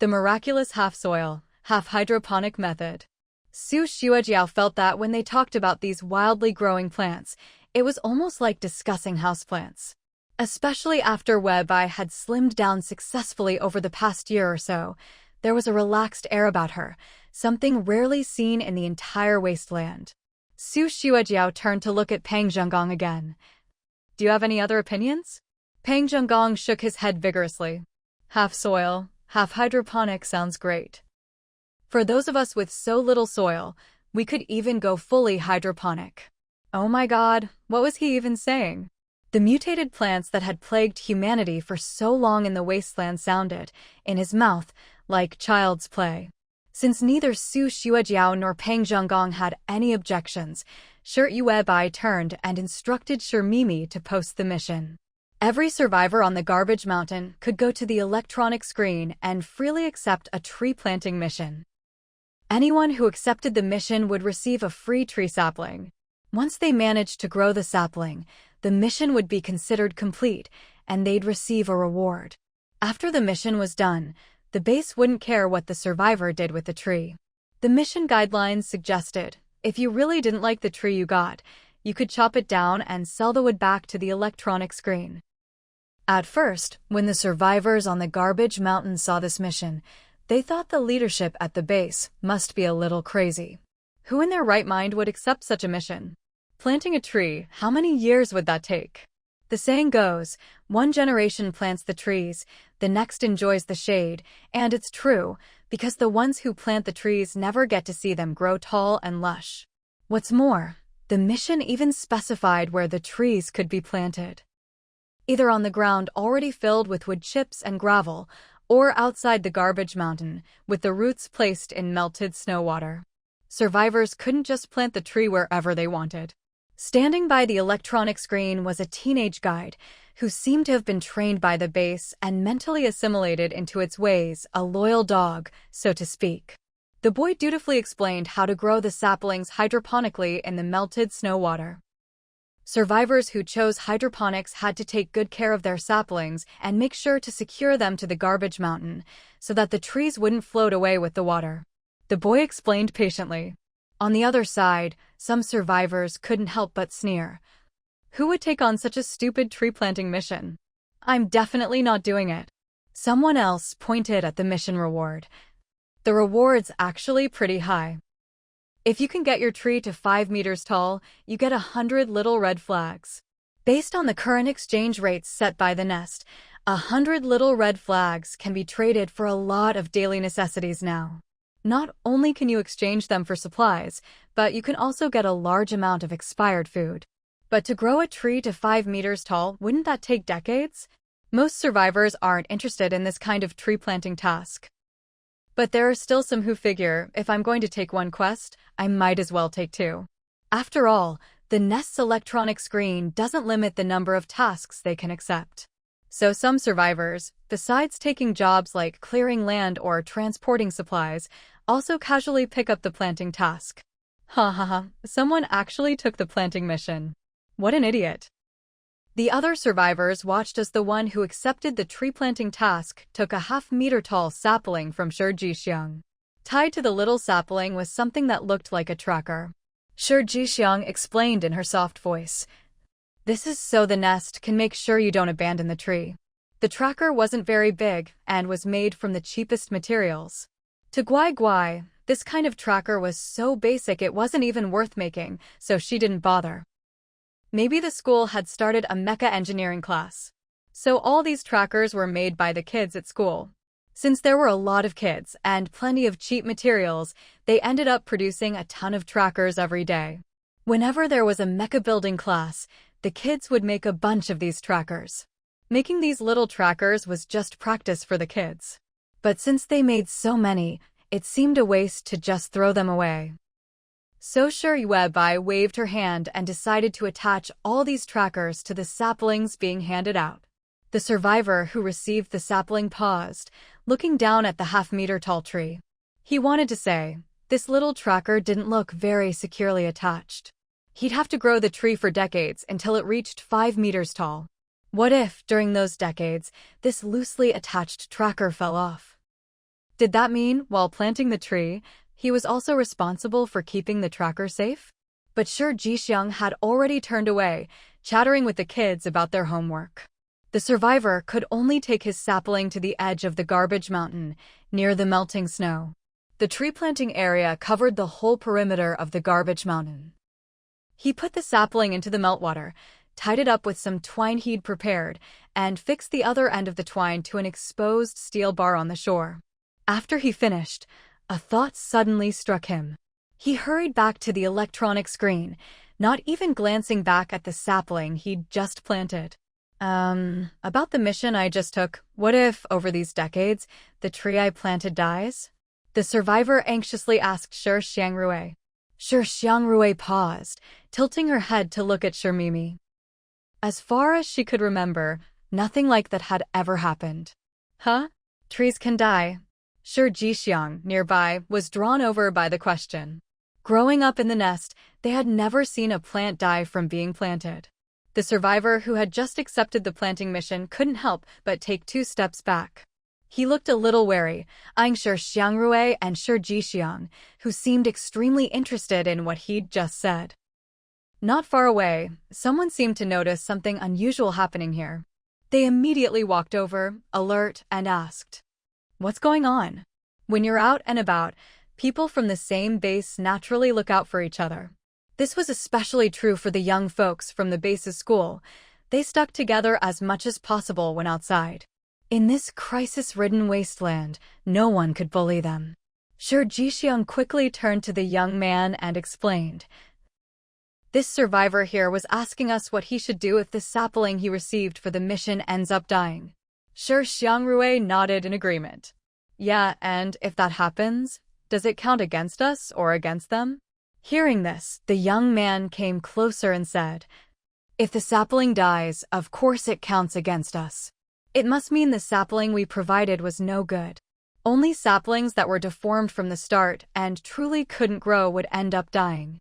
The miraculous half soil, half hydroponic method. Su Xuejiao felt that when they talked about these wildly growing plants, it was almost like discussing houseplants. Especially after Weibai had slimmed down successfully over the past year or so, there was a relaxed air about her, something rarely seen in the entire Wasteland. Su Xuejiao turned to look at Pang Zhenggong again. "Do you have any other opinions?" Pang Zhenggong shook his head vigorously. "Half soil, half hydroponic sounds great. For those of us with so little soil, we could even go fully hydroponic." Oh my God, what was he even saying? The mutated plants that had plagued humanity for so long in the Wasteland sounded, in his mouth, like child's play. Since neither Su Xuejiao nor Pang Zhenggong had any objections, Shiryuebai turned and instructed Shirmimi to post the mission. Every survivor on the garbage mountain could go to the electronic screen and freely accept a tree planting mission. Anyone who accepted the mission would receive a free tree sapling. Once they managed to grow the sapling, the mission would be considered complete, and they'd receive a reward. After the mission was done, the base wouldn't care what the survivor did with the tree. The mission guidelines suggested, if you really didn't like the tree you got, you could chop it down and sell the wood back to the electronic screen. At first, when the survivors on the garbage mountain saw this mission, they thought the leadership at the base must be a little crazy. Who in their right mind would accept such a mission? Planting a tree, how many years would that take? The saying goes, one generation plants the trees, the next enjoys the shade, and it's true, because the ones who plant the trees never get to see them grow tall and lush. What's more, the mission even specified where the trees could be planted. Either on the ground already filled with wood chips and gravel, or outside the garbage mountain, with the roots placed in melted snow water. Survivors couldn't just plant the tree wherever they wanted. Standing by the electronic screen was a teenage guide who seemed to have been trained by the base and mentally assimilated into its ways, a loyal dog, so to speak. The boy dutifully explained how to grow the saplings hydroponically in the melted snow water. Survivors who chose hydroponics had to take good care of their saplings and make sure to secure them to the garbage mountain so that the trees wouldn't float away with the water. The boy explained patiently. On the other side, some survivors couldn't help but sneer. Who would take on such a stupid tree planting mission? I'm definitely not doing it. Someone else pointed at the mission reward. The reward's actually pretty high. If you can get your tree to 5 meters tall, you get 100 little red flags. Based on the current exchange rates set by the nest, 100 little red flags can be traded for a lot of daily necessities now. Not only can you exchange them for supplies, but you can also get a large amount of expired food. But to grow a tree to 5 meters tall, wouldn't that take decades? Most survivors aren't interested in this kind of tree planting task. But there are still some who figure, if I'm going to take one quest, I might as well take two. After all, the nest's electronic screen doesn't limit the number of tasks they can accept. So some survivors, besides taking jobs like clearing land or transporting supplies, also casually pick up the planting task. Ha ha ha, someone actually took the planting mission. What an idiot. The other survivors watched as the one who accepted the tree planting task took a half-meter-tall sapling from Shi Jixiang. Tied to the little sapling was something that looked like a tracker. Shi Jixiang explained in her soft voice. This is so the nest can make sure you don't abandon the tree. The tracker wasn't very big and was made from the cheapest materials. To Guai Guai, this kind of tracker was so basic it wasn't even worth making, so she didn't bother. Maybe the school had started a mecha engineering class. So all these trackers were made by the kids at school. Since there were a lot of kids and plenty of cheap materials, they ended up producing a ton of trackers every day. Whenever there was a mecha building class, the kids would make a bunch of these trackers. Making these little trackers was just practice for the kids. But since they made so many, it seemed a waste to just throw them away. So Shi Yuebai waved her hand and decided to attach all these trackers to the saplings being handed out. The survivor who received the sapling paused, looking down at the half-meter-tall tree. He wanted to say, this little tracker didn't look very securely attached. He'd have to grow the tree for decades until it reached 5 meters tall. What if, during those decades, this loosely attached tracker fell off? Did that mean, while planting the tree, he was also responsible for keeping the tracker safe? But Shi Jixiang had already turned away, chattering with the kids about their homework. The survivor could only take his sapling to the edge of the garbage mountain, near the melting snow. The tree planting area covered the whole perimeter of the garbage mountain. He put the sapling into the meltwater, tied it up with some twine he'd prepared, and fixed the other end of the twine to an exposed steel bar on the shore. After he finished, a thought suddenly struck him. He hurried back to the electronic screen, not even glancing back at the sapling he'd just planted. About the mission I just took, what if, over these decades, the tree I planted dies? The survivor anxiously asked Shi Xiangrui. Shi Xiangrui paused, tilting her head to look at Shi Mimi. As far as she could remember, nothing like that had ever happened. Huh? Trees can die. Shi Jixiang, nearby, was drawn over by the question. Growing up in the nest, they had never seen a plant die from being planted. The survivor who had just accepted the planting mission couldn't help but take 2 steps back. He looked a little wary, eyeing Shi Xiangrui and Shi Jixiang, who seemed extremely interested in what he'd just said. Not far away, someone seemed to notice something unusual happening here. They immediately walked over, alert, and asked, "What's going on?" When you're out and about, people from the same base naturally look out for each other. This was especially true for the young folks from the base's school. They stuck together as much as possible when outside. In this crisis-ridden wasteland, no one could bully them. Shi Jixiang quickly turned to the young man and explained, "This survivor here was asking us what he should do if the sapling he received for the mission ends up dying." Shi Xiangrui nodded in agreement. "Yeah, and if that happens, does it count against us or against them?" Hearing this, the young man came closer and said, "If the sapling dies, of course it counts against us. It must mean the sapling we provided was no good. Only saplings that were deformed from the start and truly couldn't grow would end up dying.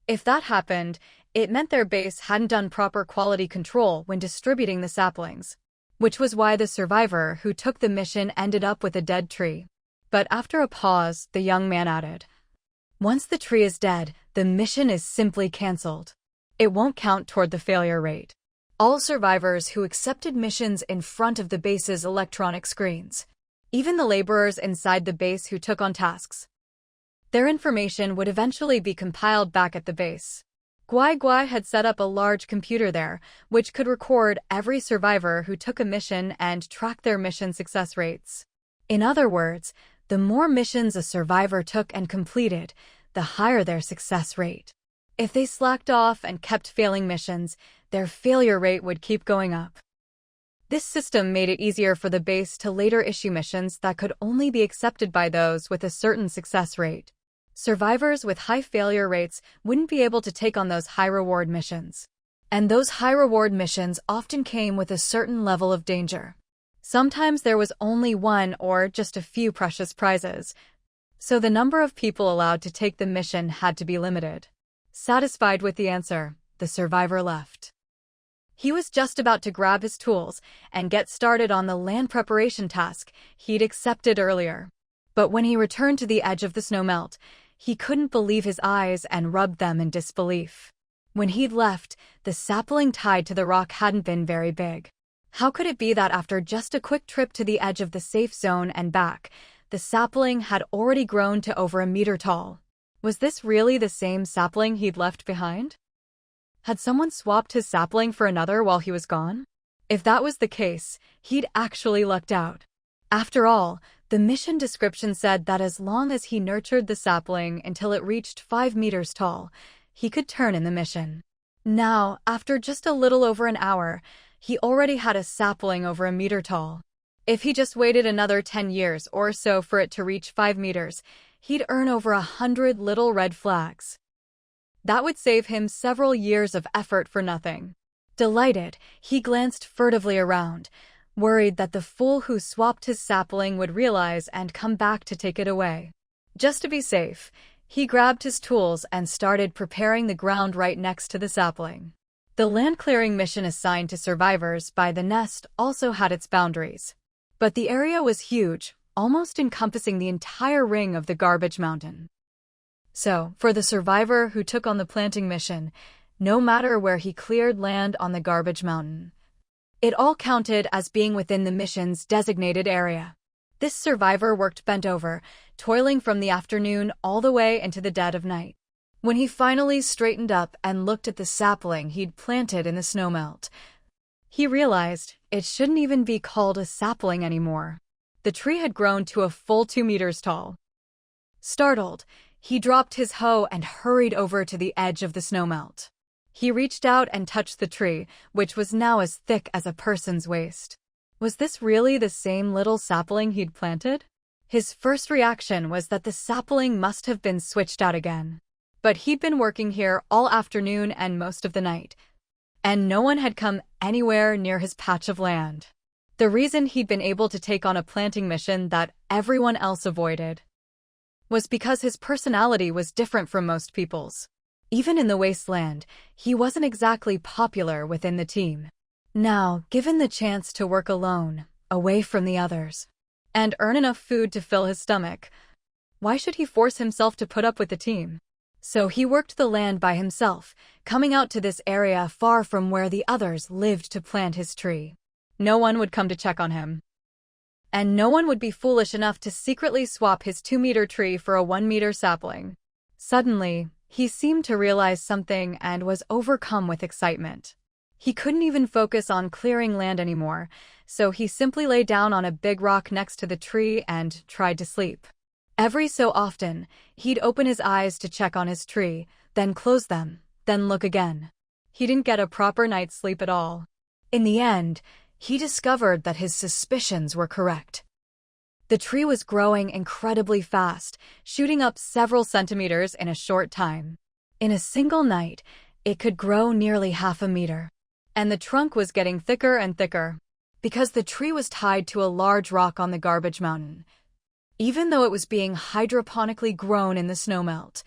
If that happened, it meant their base hadn't done proper quality control when distributing the saplings, which was why the survivor who took the mission ended up with a dead tree." But after a pause, the young man added, "Once the tree is dead, the mission is simply cancelled. It won't count toward the failure rate." All survivors who accepted missions in front of the base's electronic screens, even the laborers inside the base who took on tasks, their information would eventually be compiled back at the base. Guai Guai had set up a large computer there, which could record every survivor who took a mission and track their mission success rates. In other words, the more missions a survivor took and completed, the higher their success rate. If they slacked off and kept failing missions, their failure rate would keep going up. This system made it easier for the base to later issue missions that could only be accepted by those with a certain success rate. Survivors with high failure rates wouldn't be able to take on those high-reward missions. And those high-reward missions often came with a certain level of danger. Sometimes there was only one or just a few precious prizes, so the number of people allowed to take the mission had to be limited. Satisfied with the answer, the survivor left. He was just about to grab his tools and get started on the land preparation task he'd accepted earlier. But when he returned to the edge of the snowmelt, he couldn't believe his eyes and rubbed them in disbelief. When he'd left, the sapling tied to the rock hadn't been very big. How could it be that after just a quick trip to the edge of the safe zone and back, the sapling had already grown to over a meter tall? Was this really the same sapling he'd left behind? Had someone swapped his sapling for another while he was gone? If that was the case, he'd actually lucked out. After all, the mission description said that as long as he nurtured the sapling until it reached 5 meters tall, he could turn in the mission. Now, after just a little over an hour, he already had a sapling over a meter tall. If he just waited another 10 years or so for it to reach 5 meters, he'd earn over 100 little red flags. That would save him several years of effort for nothing. Delighted, he glanced furtively around, worried that the fool who swapped his sapling would realize and come back to take it away. Just to be safe, he grabbed his tools and started preparing the ground right next to the sapling. The land clearing mission assigned to survivors by the nest also had its boundaries. But the area was huge, almost encompassing the entire ring of the garbage mountain. So, for the survivor who took on the planting mission, no matter where he cleared land on the garbage mountain, it all counted as being within the mission's designated area. This survivor worked bent over, toiling from the afternoon all the way into the dead of night. When he finally straightened up and looked at the sapling he'd planted in the snowmelt, he realized it shouldn't even be called a sapling anymore. The tree had grown to a full 2 meters tall. Startled, he dropped his hoe and hurried over to the edge of the snowmelt. He reached out and touched the tree, which was now as thick as a person's waist. Was this really the same little sapling he'd planted? His first reaction was that the sapling must have been switched out again. But he'd been working here all afternoon and most of the night, and no one had come anywhere near his patch of land. The reason he'd been able to take on a planting mission that everyone else avoided was because his personality was different from most people's. Even in the Wasteland, he wasn't exactly popular within the team. Now, given the chance to work alone, away from the others, and earn enough food to fill his stomach, why should he force himself to put up with the team? So he worked the land by himself, coming out to this area far from where the others lived to plant his tree. No one would come to check on him. And no one would be foolish enough to secretly swap his 2-meter tree for a 1-meter sapling. Suddenly, he seemed to realize something and was overcome with excitement. He couldn't even focus on clearing land anymore, so he simply lay down on a big rock next to the tree and tried to sleep. Every so often, he'd open his eyes to check on his tree, then close them, then look again. He didn't get a proper night's sleep at all. In the end, he discovered that his suspicions were correct. The tree was growing incredibly fast, shooting up several centimeters in a short time. In a single night, it could grow nearly half a meter. And the trunk was getting thicker and thicker, because the tree was tied to a large rock on the garbage mountain. Even though it was being hydroponically grown in the snowmelt,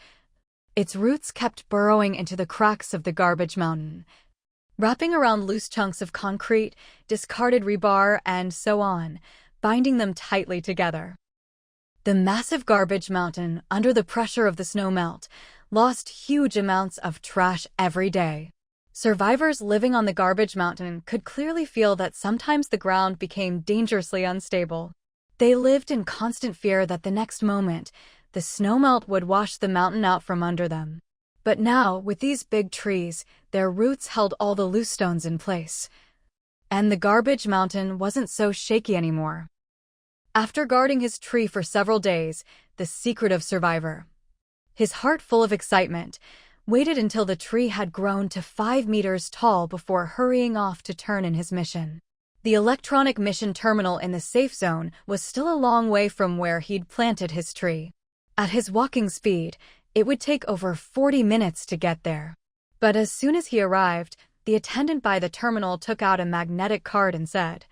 its roots kept burrowing into the cracks of the garbage mountain, wrapping around loose chunks of concrete, discarded rebar, and so on, binding them tightly together. The massive garbage mountain, under the pressure of the snowmelt, lost huge amounts of trash every day. Survivors living on the garbage mountain could clearly feel that sometimes the ground became dangerously unstable. They lived in constant fear that the next moment, the snowmelt would wash the mountain out from under them. But now, with these big trees, their roots held all the loose stones in place. And the garbage mountain wasn't so shaky anymore. After guarding his tree for several days, the secretive survivor, his heart full of excitement, waited until the tree had grown to 5 meters tall before hurrying off to turn in his mission. The electronic mission terminal in the safe zone was still a long way from where he'd planted his tree. At his walking speed, it would take over 40 minutes to get there. But as soon as he arrived, the attendant by the terminal took out a magnetic card and said,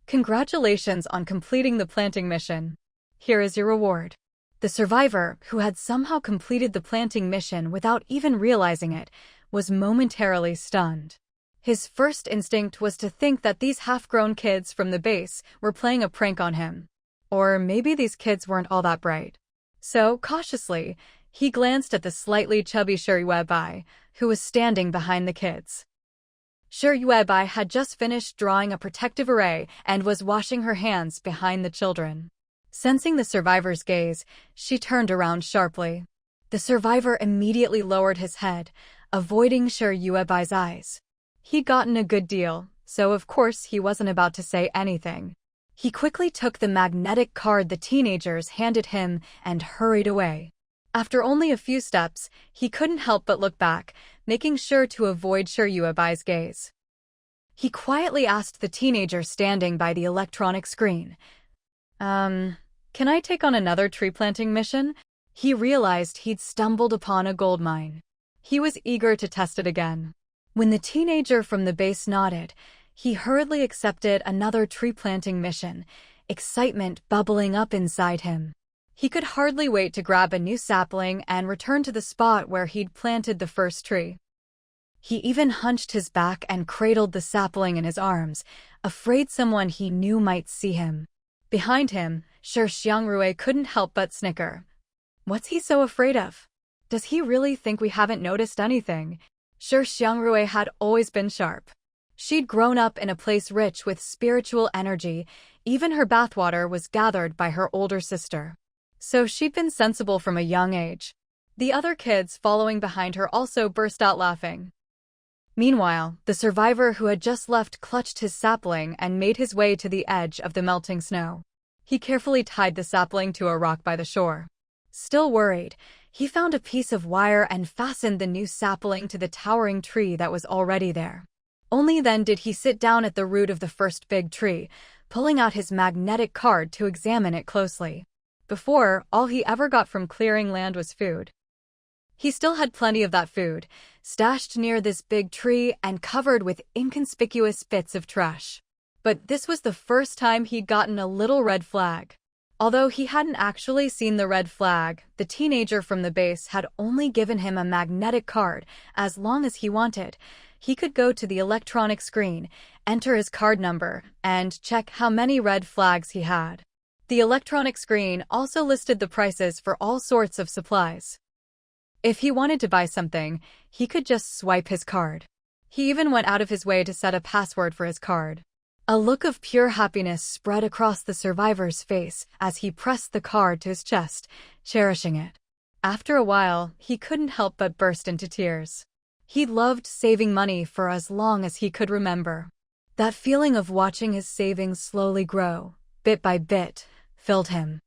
"Congratulations on completing the planting mission. Here is your reward." The survivor, who had somehow completed the planting mission without even realizing it, was momentarily stunned. His first instinct was to think that these half-grown kids from the base were playing a prank on him. Or maybe these kids weren't all that bright. So, cautiously, he glanced at the slightly chubby Shuriwebai, who was standing behind the kids. Shuriwebai had just finished drawing a protective array and was washing her hands behind the children. Sensing the survivor's gaze, she turned around sharply. The survivor immediately lowered his head, avoiding Shuriwebai's eyes. He'd gotten a good deal, so of course he wasn't about to say anything. He quickly took the magnetic card the teenagers handed him and hurried away. After only a few steps, he couldn't help but look back, making sure to avoid Shuriwebai's gaze. He quietly asked the teenager standing by the electronic screen, can I take on another tree planting mission?" He realized he'd stumbled upon a gold mine. He was eager to test it again. When the teenager from the base nodded, he hurriedly accepted another tree planting mission, excitement bubbling up inside him. He could hardly wait to grab a new sapling and return to the spot where he'd planted the first tree. He even hunched his back and cradled the sapling in his arms, afraid someone he knew might see him. Behind him, Shi Xiangrui couldn't help but snicker. What's he so afraid of? Does he really think we haven't noticed anything? Shi Xiangrui had always been sharp. She'd grown up in a place rich with spiritual energy. Even her bathwater was gathered by her older sister. So she'd been sensible from a young age. The other kids following behind her also burst out laughing. Meanwhile, the survivor who had just left clutched his sapling and made his way to the edge of the melting snow. He carefully tied the sapling to a rock by the shore. Still worried, he found a piece of wire and fastened the new sapling to the towering tree that was already there. Only then did he sit down at the root of the first big tree, pulling out his magnetic card to examine it closely. Before, all he ever got from clearing land was food. He still had plenty of that food, stashed near this big tree and covered with inconspicuous bits of trash. But this was the first time he'd gotten a little red flag. Although he hadn't actually seen the red flag, the teenager from the base had only given him a magnetic card. As long as he wanted, he could go to the electronic screen, enter his card number, and check how many red flags he had. The electronic screen also listed the prices for all sorts of supplies. If he wanted to buy something, he could just swipe his card. He even went out of his way to set a password for his card. A look of pure happiness spread across the survivor's face as he pressed the card to his chest, cherishing it. After a while, he couldn't help but burst into tears. He loved saving money for as long as he could remember. That feeling of watching his savings slowly grow, bit by bit, filled him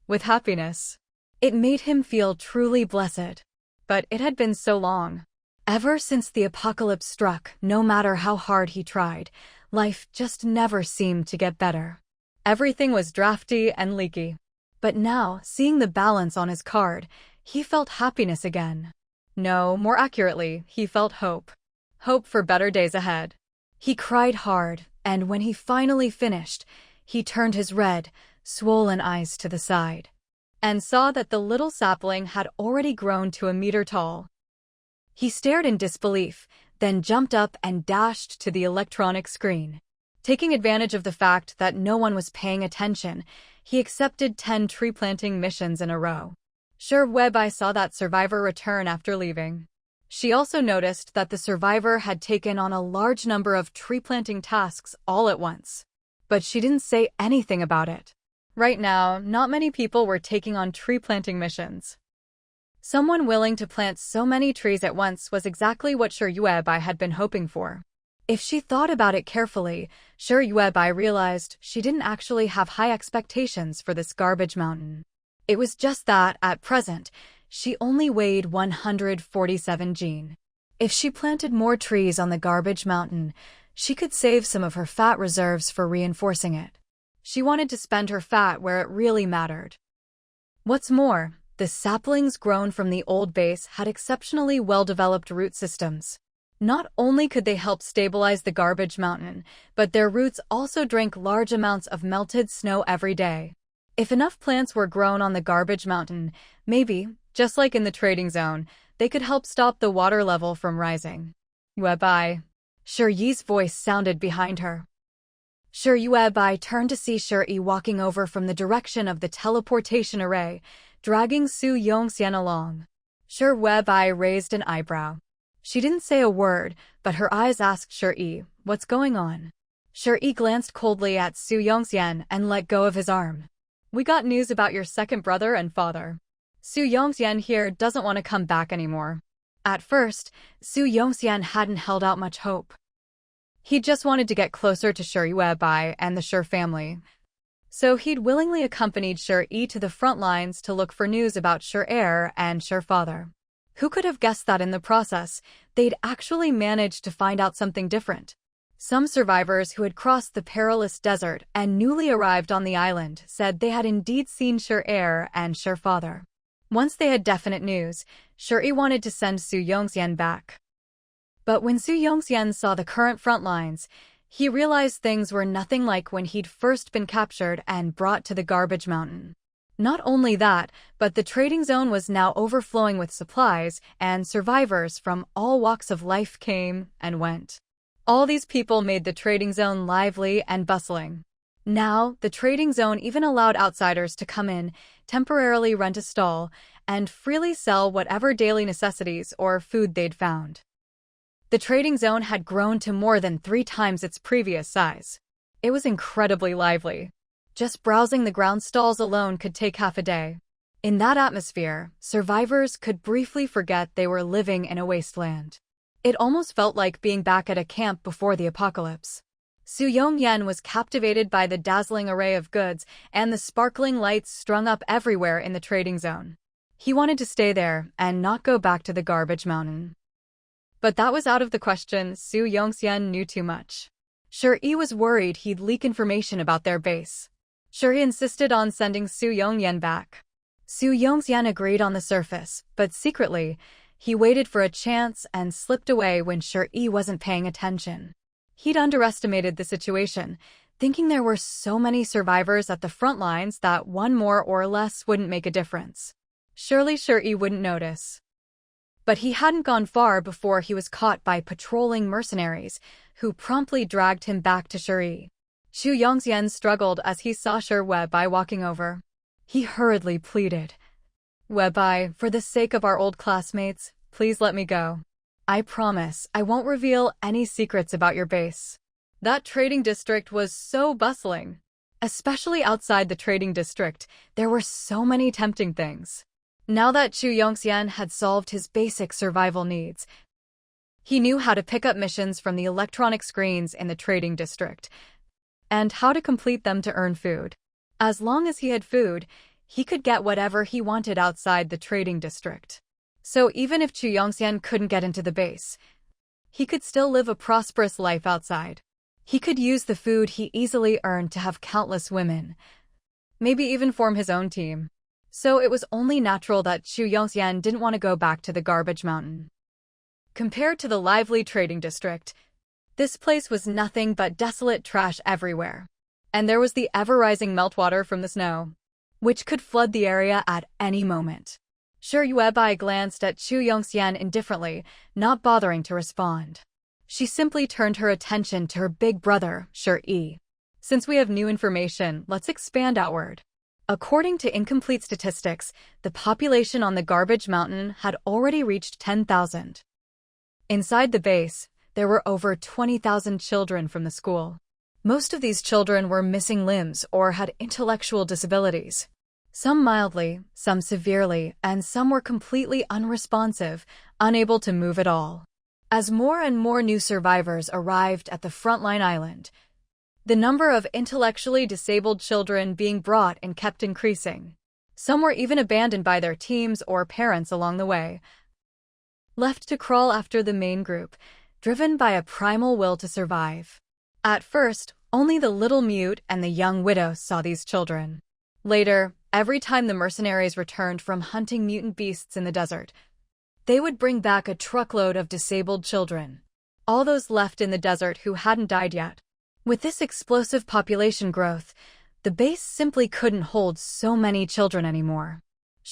with happiness. It made him feel truly blessed. But it had been so long. Ever since the apocalypse struck, no matter how hard he tried, life just never seemed to get better. Everything was drafty and leaky. But now, seeing the balance on his card, he felt happiness again. No, more accurately, he felt hope. Hope for better days ahead. He cried hard, and when he finally finished, he turned his red, swollen eyes to the side and saw that the little sapling had already grown to 1 meter tall. He stared in disbelief, then jumped up and dashed to the electronic screen. Taking advantage of the fact that no one was paying attention, he accepted 10 tree planting missions in a row. Sure, Webby saw that survivor return after leaving. She also noticed that the survivor had taken on a large number of tree planting tasks all at once. But she didn't say anything about it. Right now, not many people were taking on tree planting missions. Someone willing to plant so many trees at once was exactly what Sure Yuebai had been hoping for. If she thought about it carefully, Sure Yuebai realized she didn't actually have high expectations for this garbage mountain. It was just that, at present, she only weighed 147 gene. If she planted more trees on the garbage mountain, she could save some of her fat reserves for reinforcing it. She wanted to spend her fat where it really mattered. What's more, the saplings grown from the old base had exceptionally well-developed root systems. Not only could they help stabilize the garbage mountain, but their roots also drank large amounts of melted snow every day. If enough plants were grown on the garbage mountain, maybe, just like in the trading zone, they could help stop the water level from rising. Yuebai. Sure Yi's voice sounded behind her. Sure Yuebai turned to see Sure Yi walking over from the direction of the teleportation array, dragging Su Yongxian along. Sure Yuebai raised an eyebrow. She didn't say a word, but her eyes asked Sure Yi, "What's going on?" Sure Yi glanced coldly at Su Yongxian and let go of his arm. "We got news about your second brother and father. Su Yongxian here doesn't want to come back anymore." At first, Su Yongxian hadn't held out much hope. He just wanted to get closer to Sure Yuebai and the Sure family. So he'd willingly accompanied Sure Yi to the front lines to look for news about Sure heir and Sure father. Who could have guessed that in the process, they'd actually managed to find out something different? Some survivors who had crossed the perilous desert and newly arrived on the island said they had indeed seen Sure heir and Sure father. Once they had definite news, Sure Yi wanted to send Su Yongxian back. But when Su Yongxian saw the current front lines, he realized things were nothing like when he'd first been captured and brought to the garbage mountain. Not only that, but the trading zone was now overflowing with supplies, and survivors from all walks of life came and went. All these people made the trading zone lively and bustling. Now, the trading zone even allowed outsiders to come in, temporarily rent a stall, and freely sell whatever daily necessities or food they'd found. The trading zone had grown to more than 3 times its previous size. It was incredibly lively. Just browsing the ground stalls alone could take half a day. In that atmosphere, survivors could briefly forget they were living in a wasteland. It almost felt like being back at a camp before the apocalypse. Su Yongyan was captivated by the dazzling array of goods and the sparkling lights strung up everywhere in the trading zone. He wanted to stay there and not go back to the garbage mountain. But that was out of the question. Su Yongxian knew too much. Sure Yi was worried he'd leak information about their base. Sure Yi insisted on sending Su Yongyan back. Su Yongxian agreed on the surface, but secretly, he waited for a chance and slipped away when Sure Yi wasn't paying attention. He'd underestimated the situation, thinking there were so many survivors at the front lines that one more or less wouldn't make a difference. Surely Shuri wouldn't notice. But he hadn't gone far before he was caught by patrolling mercenaries, who promptly dragged him back to Shuri. Xu Yongxian struggled as he saw Wei walking over. He hurriedly pleaded, "Wei, for the sake of our old classmates, please let me go. I promise I won't reveal any secrets about your base." That trading district was so bustling. Especially outside the trading district, there were so many tempting things. Now that Xu Yongxian had solved his basic survival needs, he knew how to pick up missions from the electronic screens in the trading district, and how to complete them to earn food. As long as he had food, he could get whatever he wanted outside the trading district. So even if Xu Yongxian couldn't get into the base, he could still live a prosperous life outside. He could use the food he easily earned to have countless women, maybe even form his own team. So it was only natural that Xu Yongxian didn't want to go back to the garbage mountain. Compared to the lively trading district, this place was nothing but desolate trash everywhere. And there was the ever-rising meltwater from the snow, which could flood the area at any moment. Wei glanced at Xu Yongxian indifferently, not bothering to respond. She simply turned her attention to her big brother, Shuri. Since we have new information, let's expand outward. According to incomplete statistics, the population on the garbage mountain had already reached 10,000. Inside the base, there were over 20,000 children from the school. Most of these children were missing limbs or had intellectual disabilities. Some mildly, some severely, and some were completely unresponsive, unable to move at all. As more and more new survivors arrived at the frontline island, the number of intellectually disabled children being brought and kept increasing. Some were even abandoned by their teams or parents along the way, left to crawl after the main group, driven by a primal will to survive. At first, only the little mute and the young widow saw these children. Later, every time the mercenaries returned from hunting mutant beasts in the desert, they would bring back a truckload of disabled children, all those left in the desert who hadn't died yet. With this explosive population growth, the base simply couldn't hold so many children anymore.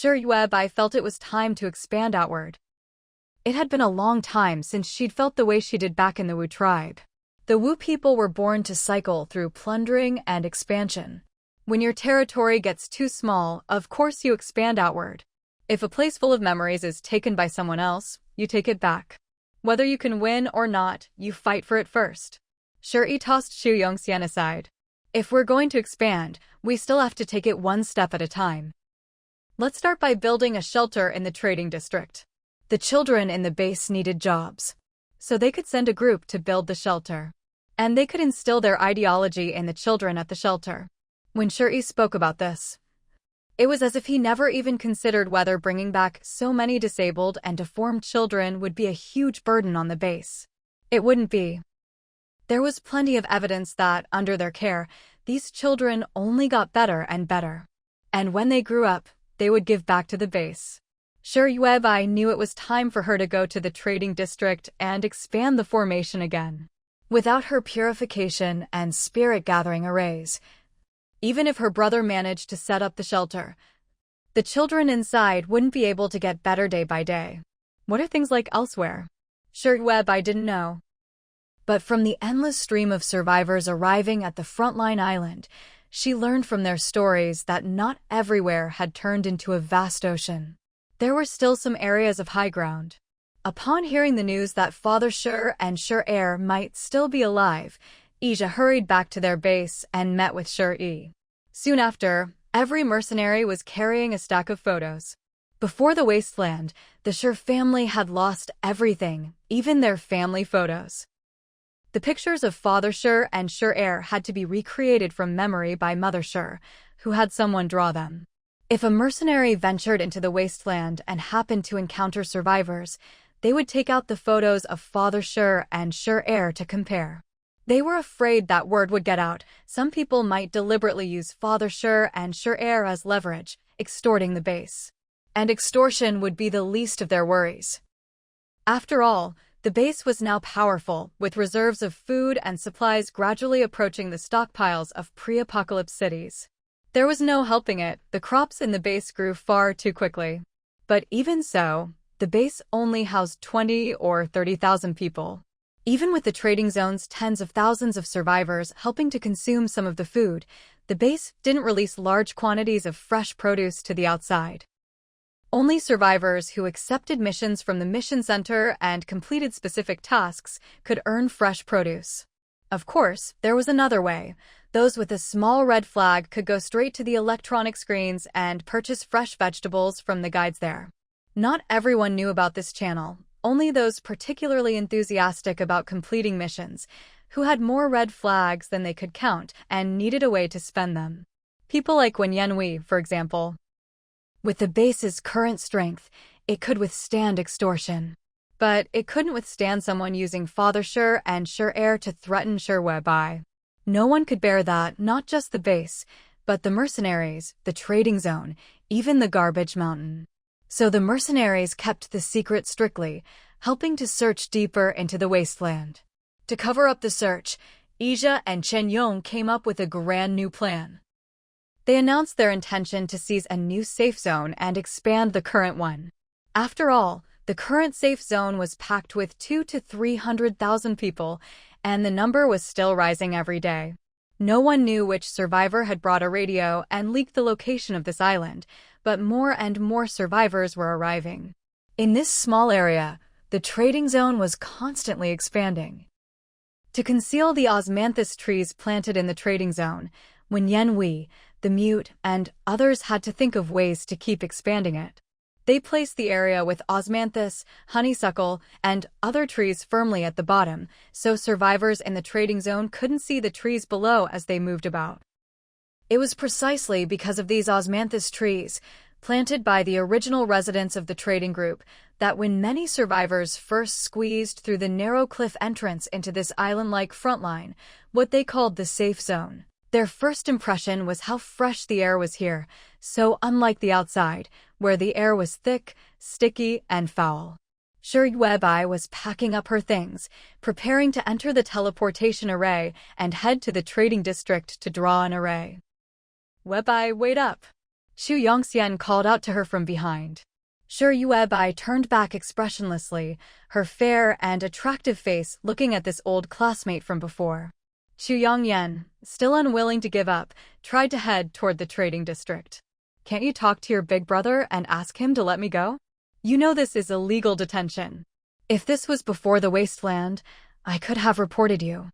Wei felt it was time to expand outward. It had been a long time since she'd felt the way she did back in the Wu tribe. The Wu people were born to cycle through plundering and expansion. When your territory gets too small, of course you expand outward. If a place full of memories is taken by someone else, you take it back. Whether you can win or not, you fight for it first. Shuri tossed Xu Yongxian aside. If we're going to expand, we still have to take it one step at a time. Let's start by building a shelter in the trading district. The children in the base needed jobs, so they could send a group to build the shelter. And they could instill their ideology in the children at the shelter. When Shuri spoke about this, it was as if he never even considered whether bringing back so many disabled and deformed children would be a huge burden on the base. It wouldn't be. There was plenty of evidence that, under their care, these children only got better and better. And when they grew up, they would give back to the base. Wei knew it was time for her to go to the trading district and expand the formation again. Without her purification and spirit-gathering arrays, even if her brother managed to set up the shelter, the children inside wouldn't be able to get better day by day. What are things like elsewhere? Wei didn't know. But from the endless stream of survivors arriving at the frontline island, she learned from their stories that not everywhere had turned into a vast ocean. There were still some areas of high ground. Upon hearing the news that Father Shur and Shur might still be alive, Ija hurried back to their base and met with Shuri. Soon after, every mercenary was carrying a stack of photos. Before the Wasteland, the Shur family had lost everything, even their family photos. The pictures of Father Shur and Shur had to be recreated from memory by Mother Shur, who had someone draw them. If a mercenary ventured into the Wasteland and happened to encounter survivors, they would take out the photos of Father Shur and Shur to compare. They were afraid that word would get out. Some people might deliberately use Father Shur and Shur as leverage, extorting the base. And extortion would be the least of their worries. After all, The base was now powerful, with reserves of food and supplies gradually approaching the stockpiles of pre-apocalypse cities. There was no helping it, the crops in the base grew far too quickly. But even so, the base only housed 20 or 30,000 people. Even with the trading zone's tens of thousands of survivors helping to consume some of the food, the base didn't release large quantities of fresh produce to the outside. Only survivors who accepted missions from the mission center and completed specific tasks could earn fresh produce. Of course, there was another way. Those with a small red flag could go straight to the electronic screens and purchase fresh vegetables from the guides there. Not everyone knew about this channel, only those particularly enthusiastic about completing missions, who had more red flags than they could count and needed a way to spend them. People like Wen Yanhui, for example. With the base's current strength, it could withstand extortion. But it couldn't withstand someone using Father Sure and Sure Air to threaten Sure Bai. No one could bear that, not just the base, but the mercenaries, the trading zone, even the garbage mountain. So the mercenaries kept the secret strictly, helping to search deeper into the wasteland. To cover up the search, Ija and Chen Yong came up with a grand new plan. They announced their intention to seize a new safe zone and expand the current one. After all, the current safe zone was packed with 200,000 to 300,000 people, and the number was still rising every day. No one knew which survivor had brought a radio and leaked the location of this island, but more and more survivors were arriving. In this small area, the trading zone was constantly expanding. To conceal the osmanthus trees planted in the trading zone, Wen Yanhui, the mute, and others had to think of ways to keep expanding it. They placed the area with osmanthus, honeysuckle, and other trees firmly at the bottom, so survivors in the trading zone couldn't see the trees below as they moved about. It was precisely because of these osmanthus trees, planted by the original residents of the trading group, that when many survivors first squeezed through the narrow cliff entrance into this island-like frontline, what they called the safe zone, their first impression was how fresh the air was here, so unlike the outside, where the air was thick, sticky, and foul. Sure Bai was packing up her things, preparing to enter the teleportation array and head to the trading district to draw an array. Webai, wait up! Xu Yongxian called out to her from behind. Sure Bai turned back expressionlessly, her fair and attractive face looking at this old classmate from before. Xu Yongyan, still unwilling to give up, tried to head toward the trading district. Can't you talk to your big brother and ask him to let me go? You know this is illegal detention. If this was before the Wasteland, I could have reported you.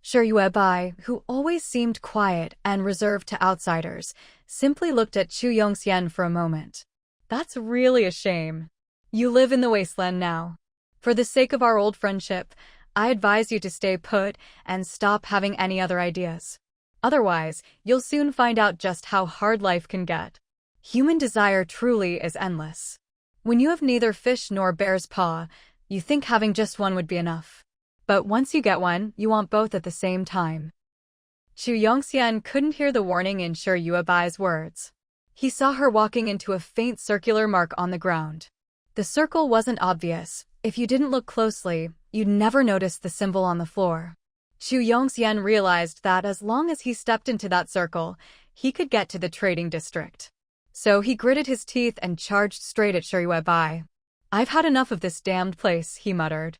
Sure Bai, who always seemed quiet and reserved to outsiders, simply looked at Xu Yongxian for a moment. That's really a shame. You live in the Wasteland now. For the sake of our old friendship, I advise you to stay put and stop having any other ideas. Otherwise, you'll soon find out just how hard life can get. Human desire truly is endless. When you have neither fish nor bear's paw, you think having just one would be enough. But once you get one, you want both at the same time. Xu Yongxian couldn't hear the warning in Sure Bai's words. He saw her walking into a faint circular mark on the ground. The circle wasn't obvious. If you didn't look closely, you'd never notice the symbol on the floor. Xu Yongxian realized that as long as he stepped into that circle, he could get to the trading district. So he gritted his teeth and charged straight at Sure Bai. I've had enough of this damned place, he muttered.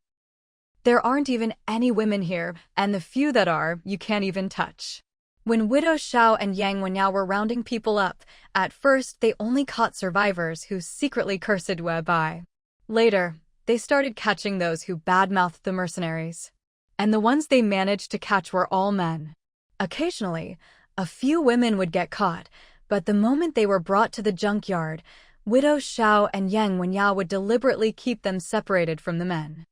There aren't even any women here, and the few that are, you can't even touch. When Widow Xiao and Yang Wenyao were rounding people up, at first they only caught survivors who secretly cursed Bai. Later, they started catching those who badmouthed the mercenaries. And the ones they managed to catch were all men. Occasionally, a few women would get caught, but the moment they were brought to the junkyard, Widow Xiao and Yang Wenyao would deliberately keep them separated from the men.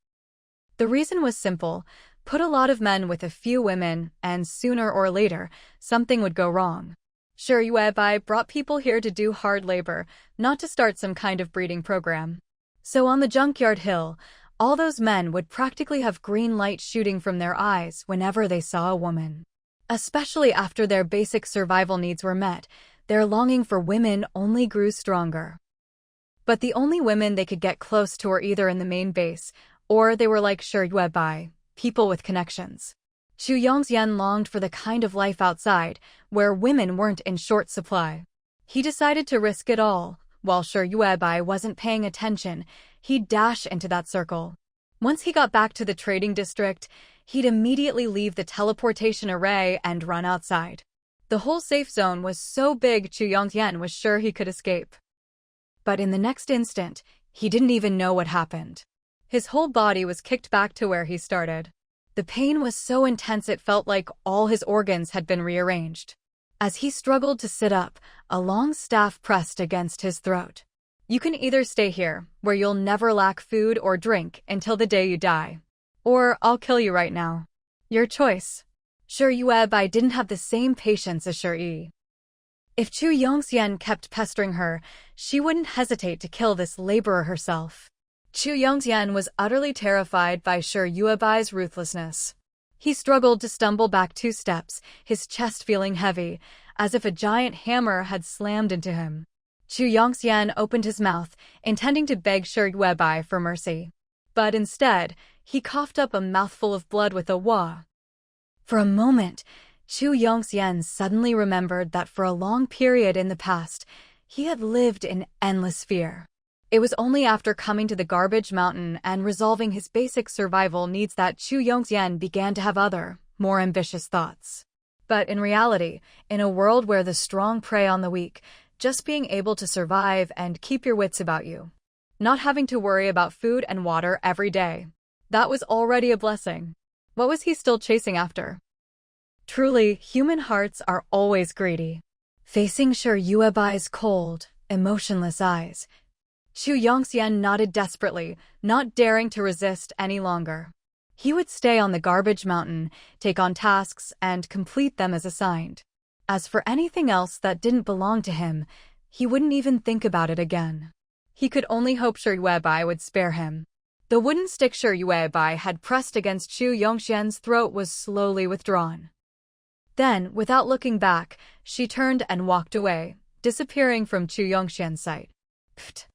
The reason was simple: put a lot of men with a few women, and sooner or later, something would go wrong. Sure Bai brought people here to do hard labor, not to start some kind of breeding program. So on the junkyard hill, all those men would practically have green light shooting from their eyes whenever they saw a woman. Especially after their basic survival needs were met, their longing for women only grew stronger. But the only women they could get close to were either in the main base or they were like Shi Yuebai, people with connections. Chu Yongxian longed for the kind of life outside, where women weren't in short supply. He decided to risk it all. While Shi Yuebai wasn't paying attention, he'd dash into that circle. Once he got back to the trading district, he'd immediately leave the teleportation array and run outside. The whole safe zone was so big Chu Yongxian was sure he could escape. But in the next instant, he didn't even know what happened. His whole body was kicked back to where he started. The pain was so intense it felt like all his organs had been rearranged. As he struggled to sit up, a long staff pressed against his throat. You can either stay here, where you'll never lack food or drink until the day you die, or I'll kill you right now. Your choice. Shi Yuebai didn't have the same patience as Shi Yi. If Chu Yongxian kept pestering her, she wouldn't hesitate to kill this laborer herself. Chu Yongxian was utterly terrified by Shi Yuebai's ruthlessness. He struggled to stumble back 2 steps, his chest feeling heavy, as if a giant hammer had slammed into him. Chu Yongxian opened his mouth, intending to beg Shi Yuebai for mercy. But instead, he coughed up a mouthful of blood with a wah. For a moment, Chu Yongxian suddenly remembered that for a long period in the past, he had lived in endless fear. It was only after coming to the garbage mountain and resolving his basic survival needs that Chu Yongxian began to have other, more ambitious thoughts. But in reality, in a world where the strong prey on the weak, just being able to survive and keep your wits about you, not having to worry about food and water every day, that was already a blessing. What was he still chasing after? Truly, human hearts are always greedy. Facing Shi Yuebai's cold, emotionless eyes, Chu Yongxian nodded desperately, not daring to resist any longer. He would stay on the garbage mountain, take on tasks, and complete them as assigned. As for anything else that didn't belong to him, he wouldn't even think about it again. He could only hope Shi Yuebai would spare him. The wooden stick Shi Yuebai had pressed against Chu Yongxian's throat was slowly withdrawn. Then, without looking back, she turned and walked away, disappearing from Chu Yongxian's sight. Pfft!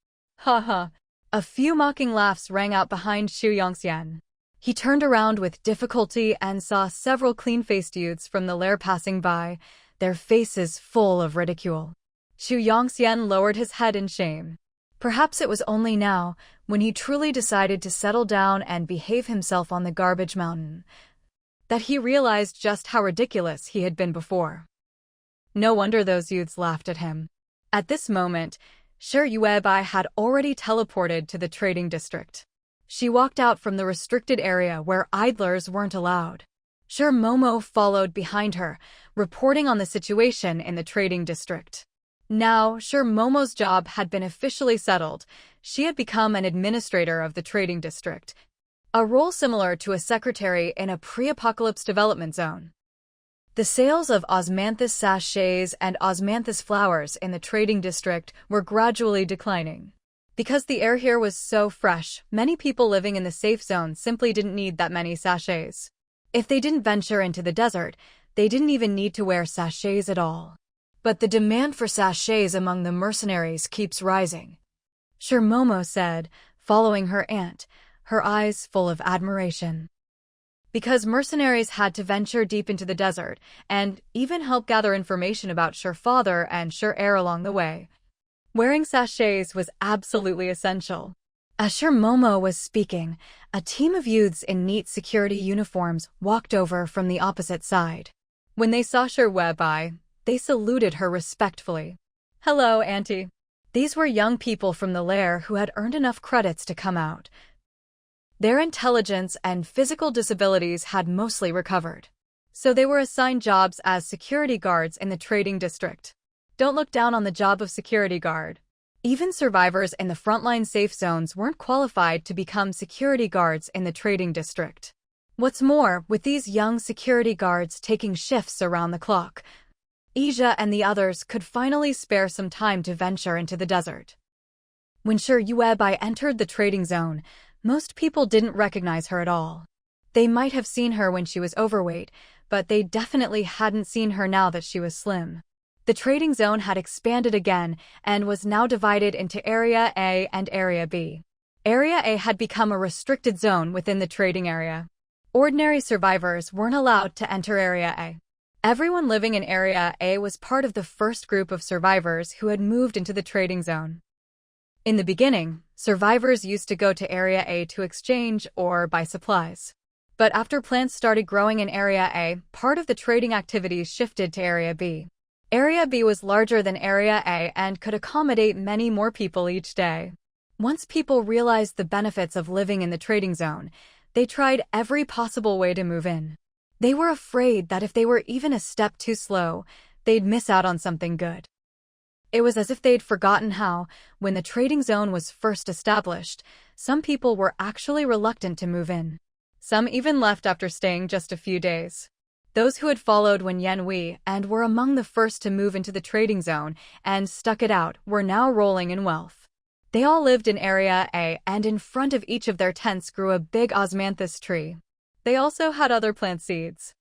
Ha ha! A few mocking laughs rang out behind Chu Yongxian. He turned around with difficulty and saw several clean-faced youths from the lair passing by, their faces full of ridicule. Chu Yongxian lowered his head in shame. Perhaps it was only now, when he truly decided to settle down and behave himself on the garbage mountain, that he realized just how ridiculous he had been before. No wonder those youths laughed at him. At this moment, Shi Yuebai had already teleported to the trading district. She walked out from the restricted area where idlers weren't allowed. Shi Momo followed behind her, reporting on the situation in the trading district. Now, Shi Momo's job had been officially settled. She had become an administrator of the trading district, a role similar to a secretary in a pre-apocalypse development zone. The sales of osmanthus sachets and osmanthus flowers in the trading district were gradually declining. Because the air here was so fresh, many people living in the safe zone simply didn't need that many sachets. If they didn't venture into the desert, they didn't even need to wear sachets at all. But the demand for sachets among the mercenaries keeps rising, Shi Momo said, following her aunt, her eyes full of admiration. Because mercenaries had to venture deep into the desert and even help gather information about Shi's father and Shi's heir along the way, wearing sachets was absolutely essential. As Shi Momo was speaking, a team of youths in neat security uniforms walked over from the opposite side. When they saw Shi Yuebai, they saluted her respectfully. "Hello, Auntie." These were young people from the lair who had earned enough credits to come out. Their intelligence and physical disabilities had mostly recovered, so they were assigned jobs as security guards in the trading district. Don't look down on the job of security guard. Even survivors in the frontline safe zones weren't qualified to become security guards in the trading district. What's more, with these young security guards taking shifts around the clock, Ija and the others could finally spare some time to venture into the desert. When Shi Yuebai entered the trading zone, most people didn't recognize her at all. They might have seen her when she was overweight, but they definitely hadn't seen her now that she was slim. The trading zone had expanded again and was now divided into Area A and Area B. Area A had become a restricted zone within the trading area. Ordinary survivors weren't allowed to enter Area A. Everyone living in Area A was part of the first group of survivors who had moved into the trading zone. In the beginning, survivors used to go to Area A to exchange or buy supplies. But after plants started growing in Area A, part of the trading activities shifted to Area B. Area B was larger than Area A and could accommodate many more people each day. Once people realized the benefits of living in the trading zone, they tried every possible way to move in. They were afraid that if they were even a step too slow, they'd miss out on something good. It was as if they'd forgotten how, when the trading zone was first established, some people were actually reluctant to move in. Some even left after staying just a few days. Those who had followed Wen Yanhui and were among the first to move into the trading zone and stuck it out were now rolling in wealth. They all lived in Area A, and in front of each of their tents grew a big osmanthus tree. They also had other plant seeds.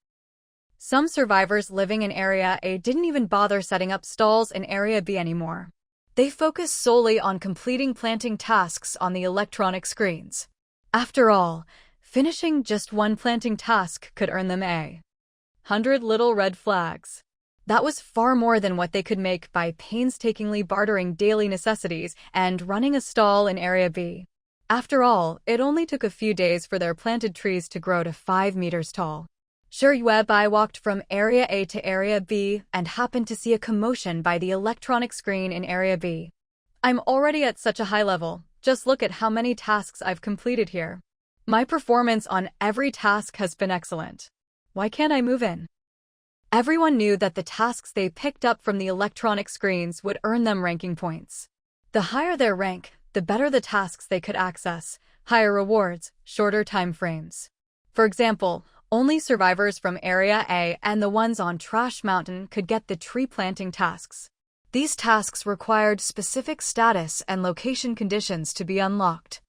Some survivors living in Area A didn't even bother setting up stalls in Area B anymore. They focused solely on completing planting tasks on the electronic screens. After all, finishing just one planting task could earn them 100 little red flags. That was far more than what they could make by painstakingly bartering daily necessities and running a stall in Area B. After all, it only took a few days for their planted trees to grow to 5 meters tall. Sure, I walked from Area A to Area B and happened to see a commotion by the electronic screen in Area B. I'm already at such a high level. Just look at how many tasks I've completed here. My performance on every task has been excellent. Why can't I move in? Everyone knew that the tasks they picked up from the electronic screens would earn them ranking points. The higher their rank, the better the tasks they could access, higher rewards, shorter time frames. For example, only survivors from Area A and the ones on Trash Mountain could get the tree planting tasks. These tasks required specific status and location conditions to be unlocked.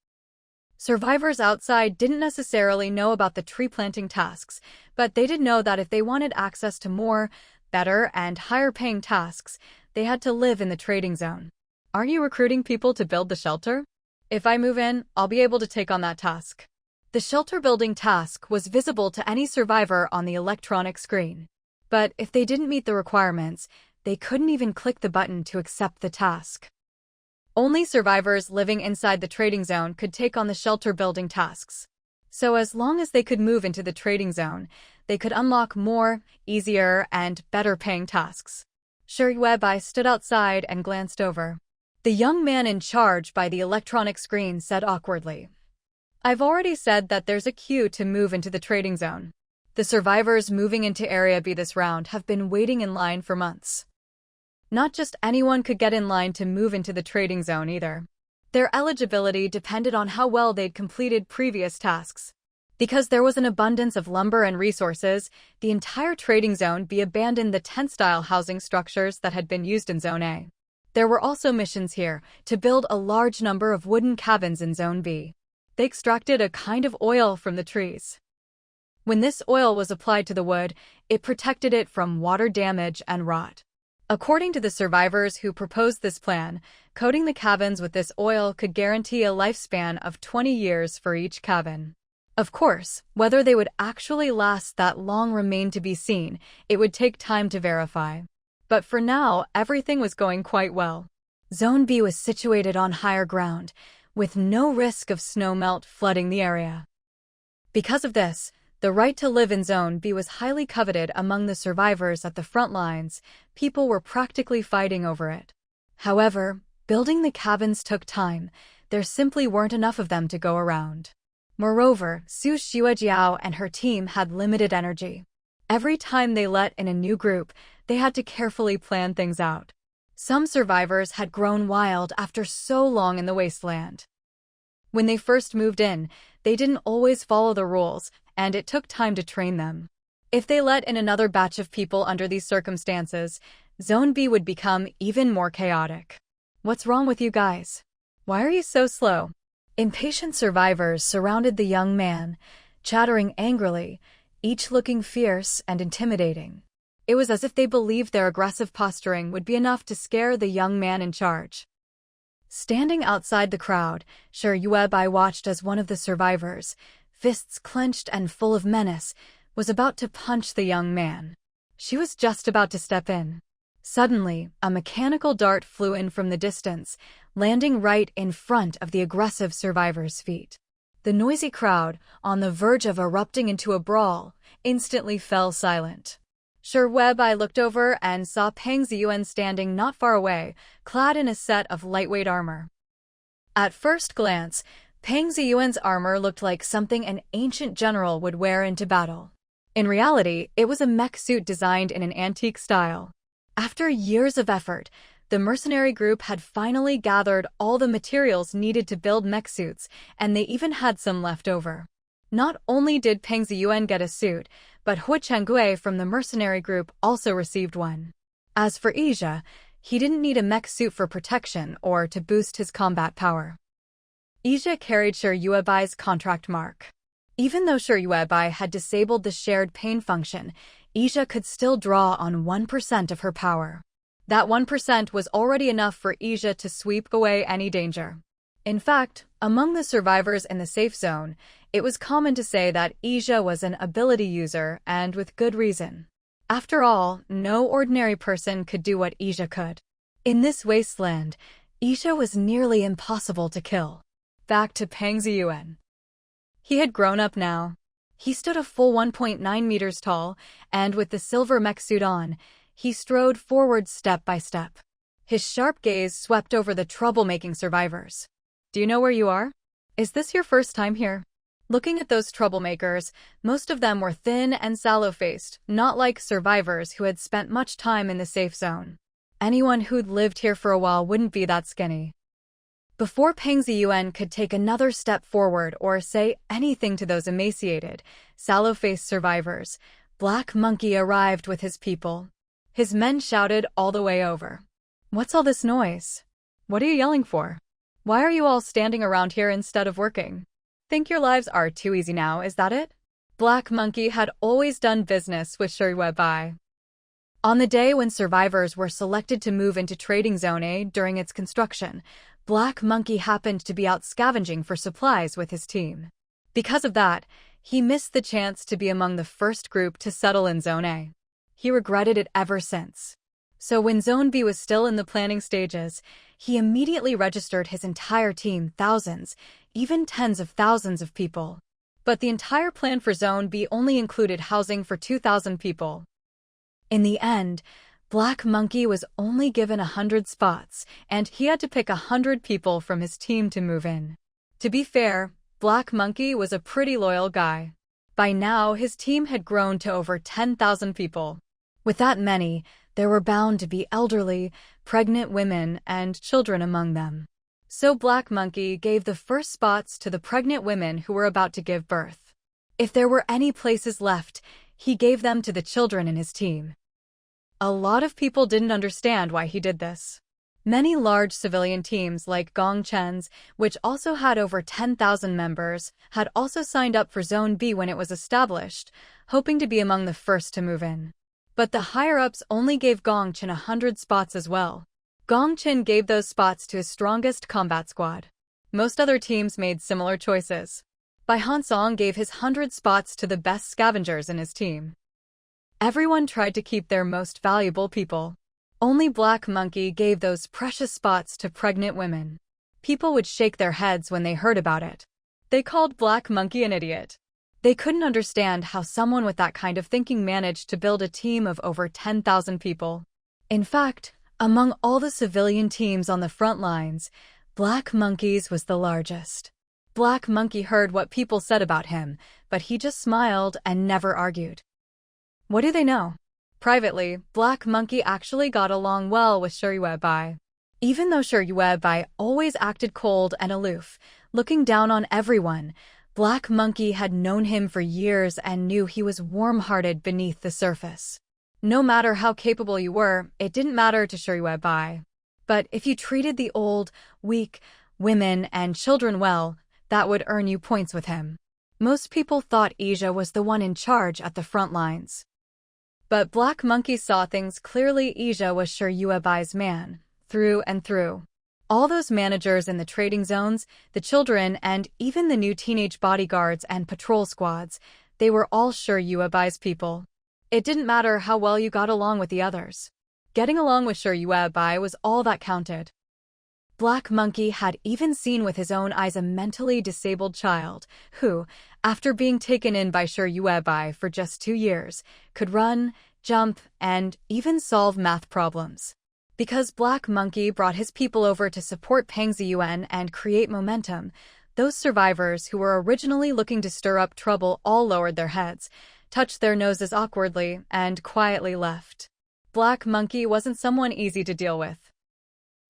Survivors outside didn't necessarily know about the tree planting tasks, but they did know that if they wanted access to more, better, and higher-paying tasks, they had to live in the trading zone. Aren't you recruiting people to build the shelter? If I move in, I'll be able to take on that task. The shelter building task was visible to any survivor on the electronic screen. But if they didn't meet the requirements, they couldn't even click the button to accept the task. Only survivors living inside the trading zone could take on the shelter building tasks. So as long as they could move into the trading zone, they could unlock more, easier, and better-paying tasks. I stood outside and glanced over. The young man in charge by the electronic screen said awkwardly, "I've already said that there's a queue to move into the trading zone. The survivors moving into Area B this round have been waiting in line for months." Not just anyone could get in line to move into the trading zone either. Their eligibility depended on how well they'd completed previous tasks. Because there was an abundance of lumber and resources, the entire trading zone B abandoned the tent-style housing structures that had been used in Zone A. There were also missions here to build a large number of wooden cabins in Zone B. They extracted a kind of oil from the trees. When this oil was applied to the wood, it protected it from water damage and rot. According to the survivors who proposed this plan, coating the cabins with this oil could guarantee a lifespan of 20 years for each cabin. Of course, whether they would actually last that long remained to be seen. It would take time to verify. But for now, everything was going quite well. Zone B was situated on higher ground, with no risk of snow melt flooding the area. Because of this, the right to live in Zone B was highly coveted among the survivors at the front lines. People were practically fighting over it. However, building the cabins took time. There simply weren't enough of them to go around. Moreover, Su Xiaojiao and her team had limited energy. Every time they let in a new group, they had to carefully plan things out. Some survivors had grown wild after so long in the Wasteland. When they first moved in, they didn't always follow the rules, and it took time to train them. If they let in another batch of people under these circumstances, Zone B would become even more chaotic. What's wrong with you guys? Why are you so slow? Impatient survivors surrounded the young man, chattering angrily, each looking fierce and intimidating. It was as if they believed their aggressive posturing would be enough to scare the young man in charge. Standing outside the crowd, Yuebai watched as one of the survivors, fists clenched and full of menace, was about to punch the young man. She was just about to step in. Suddenly, a mechanical dart flew in from the distance, landing right in front of the aggressive survivor's feet. The noisy crowd, on the verge of erupting into a brawl, instantly fell silent. Yuebai looked over and saw Peng Ziyuan standing not far away, clad in a set of lightweight armor. At first glance, Peng Ziyuan's armor looked like something an ancient general would wear into battle. In reality, it was a mech suit designed in an antique style. After years of effort, the mercenary group had finally gathered all the materials needed to build mech suits, and they even had some left over. Not only did Peng Ziyuan get a suit, but Hu Chenggui from the mercenary group also received one. As for Ija, he didn't need a mech suit for protection or to boost his combat power. Ija carried Yuebai's contract mark. Even though Yuebai had disabled the shared pain function, Ija could still draw on 1% of her power. That 1% was already enough for Ija to sweep away any danger. In fact, among the survivors in the safe zone, it was common to say that Ija was an ability user, and with good reason. After all, no ordinary person could do what Ija could. In this wasteland, Ija was nearly impossible to kill. Back to Peng Ziyuan. He had grown up now. He stood a full 1.9 meters tall, and with the silver mech suit on, he strode forward step by step. His sharp gaze swept over the troublemaking survivors. Do you know where you are? Is this your first time here? Looking at those troublemakers, most of them were thin and sallow-faced, not like survivors who had spent much time in the safe zone. Anyone who'd lived here for a while wouldn't be that skinny. Before Peng Ziyuan could take another step forward or say anything to those emaciated, sallow-faced survivors, Black Monkey arrived with his people. His men shouted all the way over. "What's all this noise? What are you yelling for? Why are you all standing around here instead of working? Think your lives are too easy now, is that it?" Black Monkey had always done business with Yuebai. On the day when survivors were selected to move into Trading Zone A during its construction, Black Monkey happened to be out scavenging for supplies with his team. Because of that, he missed the chance to be among the first group to settle in Zone A. He regretted it ever since. So when Zone B was still in the planning stages, he immediately registered his entire team, thousands, even tens of thousands of people. But the entire plan for Zone B only included housing for 2,000 people. In the end, Black Monkey was only given 100 spots, and he had to pick 100 people from his team to move in. To be fair, Black Monkey was a pretty loyal guy. By now, his team had grown to over 10,000 people. With that many, there were bound to be elderly, pregnant women, and children among them. So Black Monkey gave the first spots to the pregnant women who were about to give birth. If there were any places left, he gave them to the children in his team. A lot of people didn't understand why he did this. Many large civilian teams like Gongchen's, which also had over 10,000 members, had also signed up for Zone B when it was established, hoping to be among the first to move in. But the higher-ups only gave Gongchen 100 spots as well. Gongchen gave those spots to his strongest combat squad. Most other teams made similar choices. Bai Hansong gave his 100 spots to the best scavengers in his team. Everyone tried to keep their most valuable people. Only Black Monkey gave those precious spots to pregnant women. People would shake their heads when they heard about it. They called Black Monkey an idiot. They couldn't understand how someone with that kind of thinking managed to build a team of over 10,000 people. In fact, among all the civilian teams on the front lines, Black Monkey's was the largest. Black Monkey heard what people said about him, but he just smiled and never argued. What do they know? Privately, Black Monkey actually got along well with Yuebai. Even though Yuebai always acted cold and aloof, looking down on everyone, Black Monkey had known him for years and knew he was warm-hearted beneath the surface. No matter how capable you were, it didn't matter to Yuebai. But if you treated the old, weak, women, and children well, that would earn you points with him. Most people thought Ija was the one in charge at the front lines. But Black Monkey saw things clearly. Ija was Yuebai's man, through and through. All those managers in the trading zones, the children, and even the new teenage bodyguards and patrol squads, they were all sure Yuebai's people. It didn't matter how well you got along with the others. Getting along with Sure Yuebai was all that counted. Black Monkey had even seen with his own eyes a mentally disabled child who, after being taken in by Sure Yuebai for just 2 years, could run, jump, and even solve math problems. Because Black Monkey brought his people over to support Pang Ziyuan and create momentum, those survivors who were originally looking to stir up trouble all lowered their heads, touched their noses awkwardly, and quietly left. Black Monkey wasn't someone easy to deal with.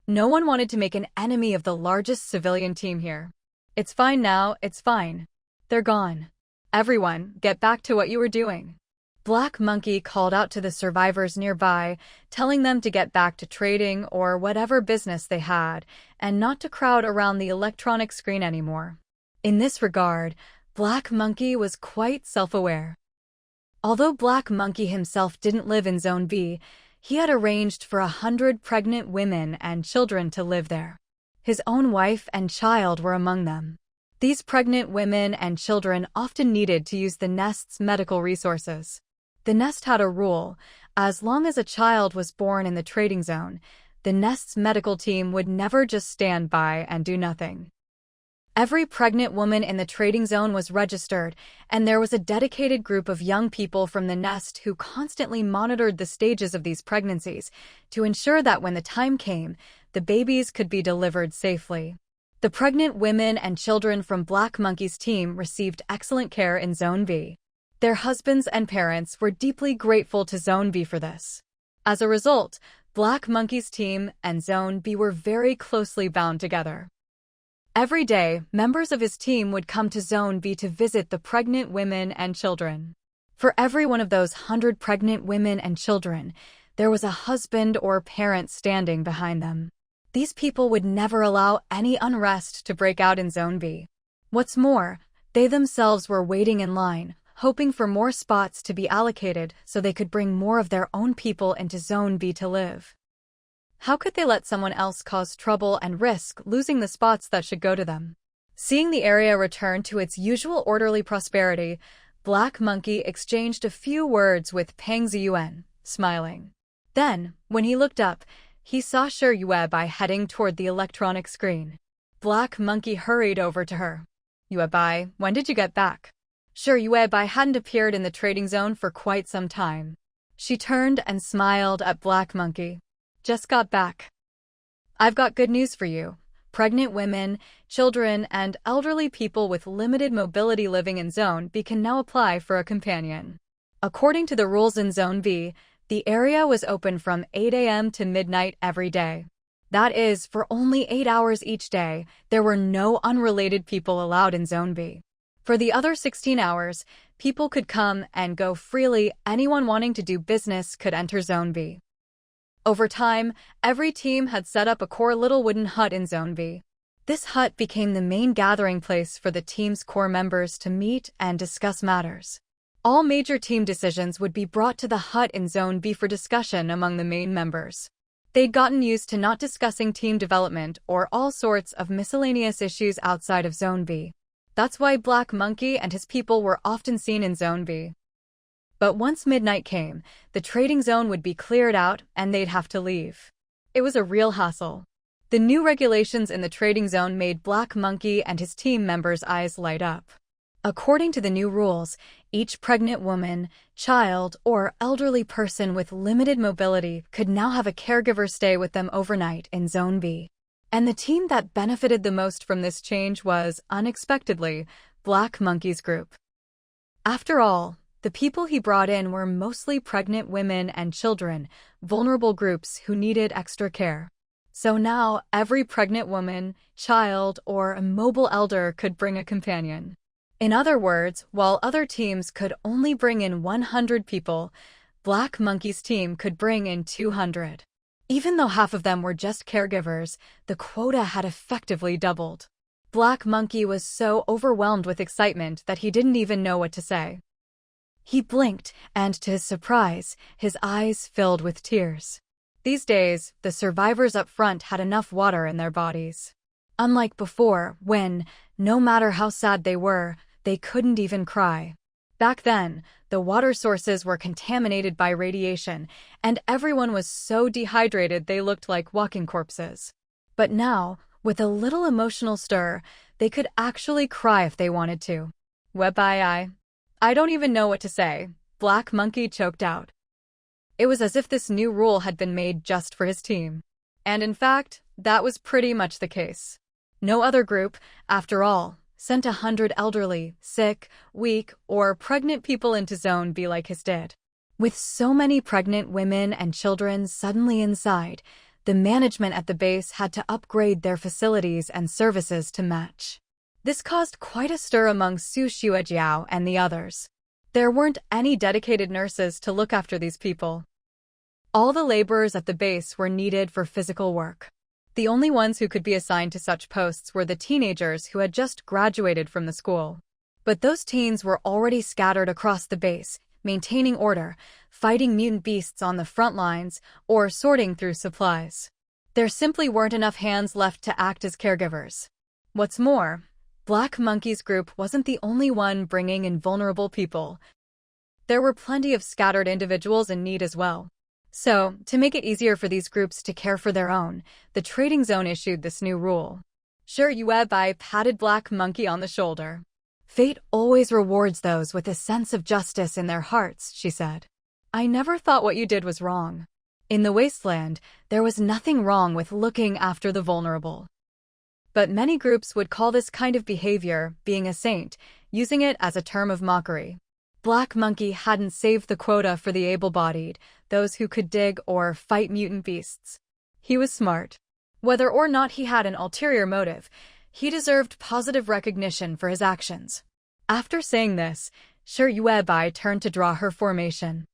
No one wanted to make an enemy of the largest civilian team here. It's fine now, it's fine. They're gone. Everyone, get back to what you were doing. Black Monkey called out to the survivors nearby, telling them to get back to trading or whatever business they had, and not to crowd around the electronic screen anymore. In this regard, Black Monkey was quite self-aware. Although Black Monkey himself didn't live in Zone B, he had arranged for 100 pregnant women and children to live there. His own wife and child were among them. These pregnant women and children often needed to use the nest's medical resources. The nest had a rule: as long as a child was born in the trading zone, the nest's medical team would never just stand by and do nothing. Every pregnant woman in the trading zone was registered, and there was a dedicated group of young people from the nest who constantly monitored the stages of these pregnancies to ensure that when the time came, the babies could be delivered safely. The pregnant women and children from Black Monkey's team received excellent care in Zone B. Their husbands and parents were deeply grateful to Zone B for this. As a result, Black Monkey's team and Zone B were very closely bound together. Every day, members of his team would come to Zone B to visit the pregnant women and children. For every one of those 100 pregnant women and children, there was a husband or parent standing behind them. These people would never allow any unrest to break out in Zone B. What's more, they themselves were waiting in line, hoping for more spots to be allocated so they could bring more of their own people into Zone B to live. How could they let someone else cause trouble and risk losing the spots that should go to them? Seeing the area return to its usual orderly prosperity, Black Monkey exchanged a few words with Pang Ziyuan, smiling. Then, when he looked up, he saw Sure Yuebai heading toward the electronic screen. Black Monkey hurried over to her. "Yuebai, when did you get back?" Sure Yuebai hadn't appeared in the trading zone for quite some time. She turned and smiled at Black Monkey. "Just got back. I've got good news for you. Pregnant women, children, and elderly people with limited mobility living in Zone B can now apply for a companion. According to the rules in Zone B, the area was open from 8 a.m. to midnight every day. That is, for only 8 hours each day, there were no unrelated people allowed in Zone B. For the other 16 hours, people could come and go freely. Anyone wanting to do business could enter Zone B. Over time, every team had set up a core little wooden hut in Zone B. This hut became the main gathering place for the team's core members to meet and discuss matters. All major team decisions would be brought to the hut in Zone B for discussion among the main members. They'd gotten used to not discussing team development or all sorts of miscellaneous issues outside of Zone B. That's why Black Monkey and his people were often seen in Zone B. But once midnight came, the trading zone would be cleared out and they'd have to leave. It was a real hassle. The new regulations in the trading zone made Black Monkey and his team members' eyes light up. According to the new rules, each pregnant woman, child, or elderly person with limited mobility could now have a caregiver stay with them overnight in Zone B. And the team that benefited the most from this change was, unexpectedly, Black Monkey's group. After all, the people he brought in were mostly pregnant women and children, vulnerable groups who needed extra care. So now, every pregnant woman, child, or immobile elder could bring a companion. In other words, while other teams could only bring in 100 people, Black Monkey's team could bring in 200. Even though half of them were just caregivers, the quota had effectively doubled. Black Monkey was so overwhelmed with excitement that he didn't even know what to say. He blinked, and to his surprise, his eyes filled with tears. These days, the survivors up front had enough water in their bodies. Unlike before, when, no matter how sad they were, they couldn't even cry. Back then, the water sources were contaminated by radiation, and everyone was so dehydrated they looked like walking corpses. But now, with a little emotional stir, they could actually cry if they wanted to. I don't even know what to say, Black Monkey choked out. It was as if this new rule had been made just for his team. And in fact, that was pretty much the case. No other group, after all, sent 100 elderly, sick, weak, or pregnant people into Zone B like his did. With so many pregnant women and children suddenly inside, the management at the base had to upgrade their facilities and services to match. This caused quite a stir among Su Xuejiao and the others. There weren't any dedicated nurses to look after these people. All the laborers at the base were needed for physical work. The only ones who could be assigned to such posts were the teenagers who had just graduated from the school. But those teens were already scattered across the base, maintaining order, fighting mutant beasts on the front lines, or sorting through supplies. There simply weren't enough hands left to act as caregivers. What's more, Black Monkey's group wasn't the only one bringing in vulnerable people. There were plenty of scattered individuals in need as well. So, to make it easier for these groups to care for their own, the trading zone issued this new rule. Sure, Yuebai patted Black Monkey on the shoulder. Fate always rewards those with a sense of justice in their hearts, she said. I never thought what you did was wrong. In the Wasteland, there was nothing wrong with looking after the vulnerable. But many groups would call this kind of behavior being a saint, using it as a term of mockery. Black Monkey hadn't saved the quota for the able-bodied, those who could dig or fight mutant beasts. He was smart. Whether or not he had an ulterior motive, he deserved positive recognition for his actions. After saying this, Shi Yuebai turned to draw her formation.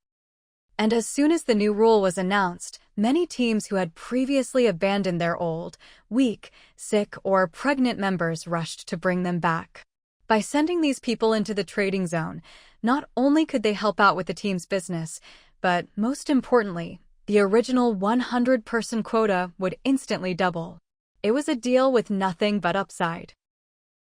And as soon as the new rule was announced, many teams who had previously abandoned their old, weak, sick, or pregnant members rushed to bring them back. By sending these people into the trading zone, not only could they help out with the team's business, but most importantly, the original 100-person quota would instantly double. It was a deal with nothing but upside.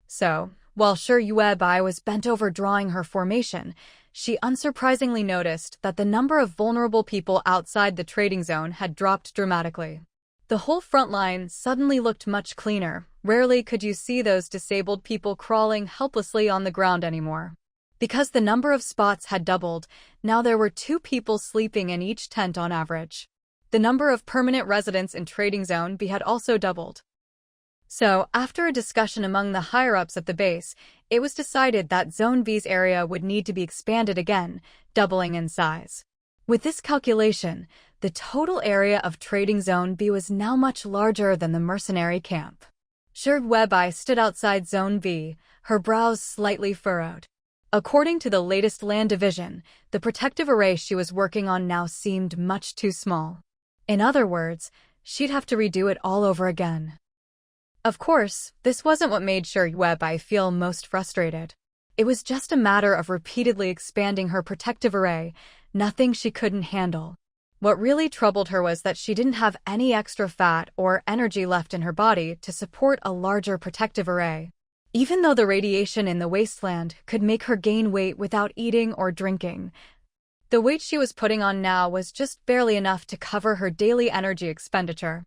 So, while Shi Yuebai was bent over drawing her formation, she unsurprisingly noticed that the number of vulnerable people outside the trading zone had dropped dramatically. The whole front line suddenly looked much cleaner. Rarely could you see those disabled people crawling helplessly on the ground anymore. Because the number of spots had doubled, now there were 2 people sleeping in each tent on average. The number of permanent residents in Trading Zone B had also doubled. So, after a discussion among the higher-ups at the base, it was decided that Zone B's area would need to be expanded again, doubling in size. With this calculation, the total area of Trading Zone B was now much larger than the mercenary camp. Shi Yuebai stood outside Zone B, her brows slightly furrowed. According to the latest land division, the protective array she was working on now seemed much too small. In other words, she'd have to redo it all over again. Of course, this wasn't what made Shi Yuebai feel most frustrated. It was just a matter of repeatedly expanding her protective array, nothing she couldn't handle. What really troubled her was that she didn't have any extra fat or energy left in her body to support a larger protective array. Even though the radiation in the Wasteland could make her gain weight without eating or drinking, the weight she was putting on now was just barely enough to cover her daily energy expenditure.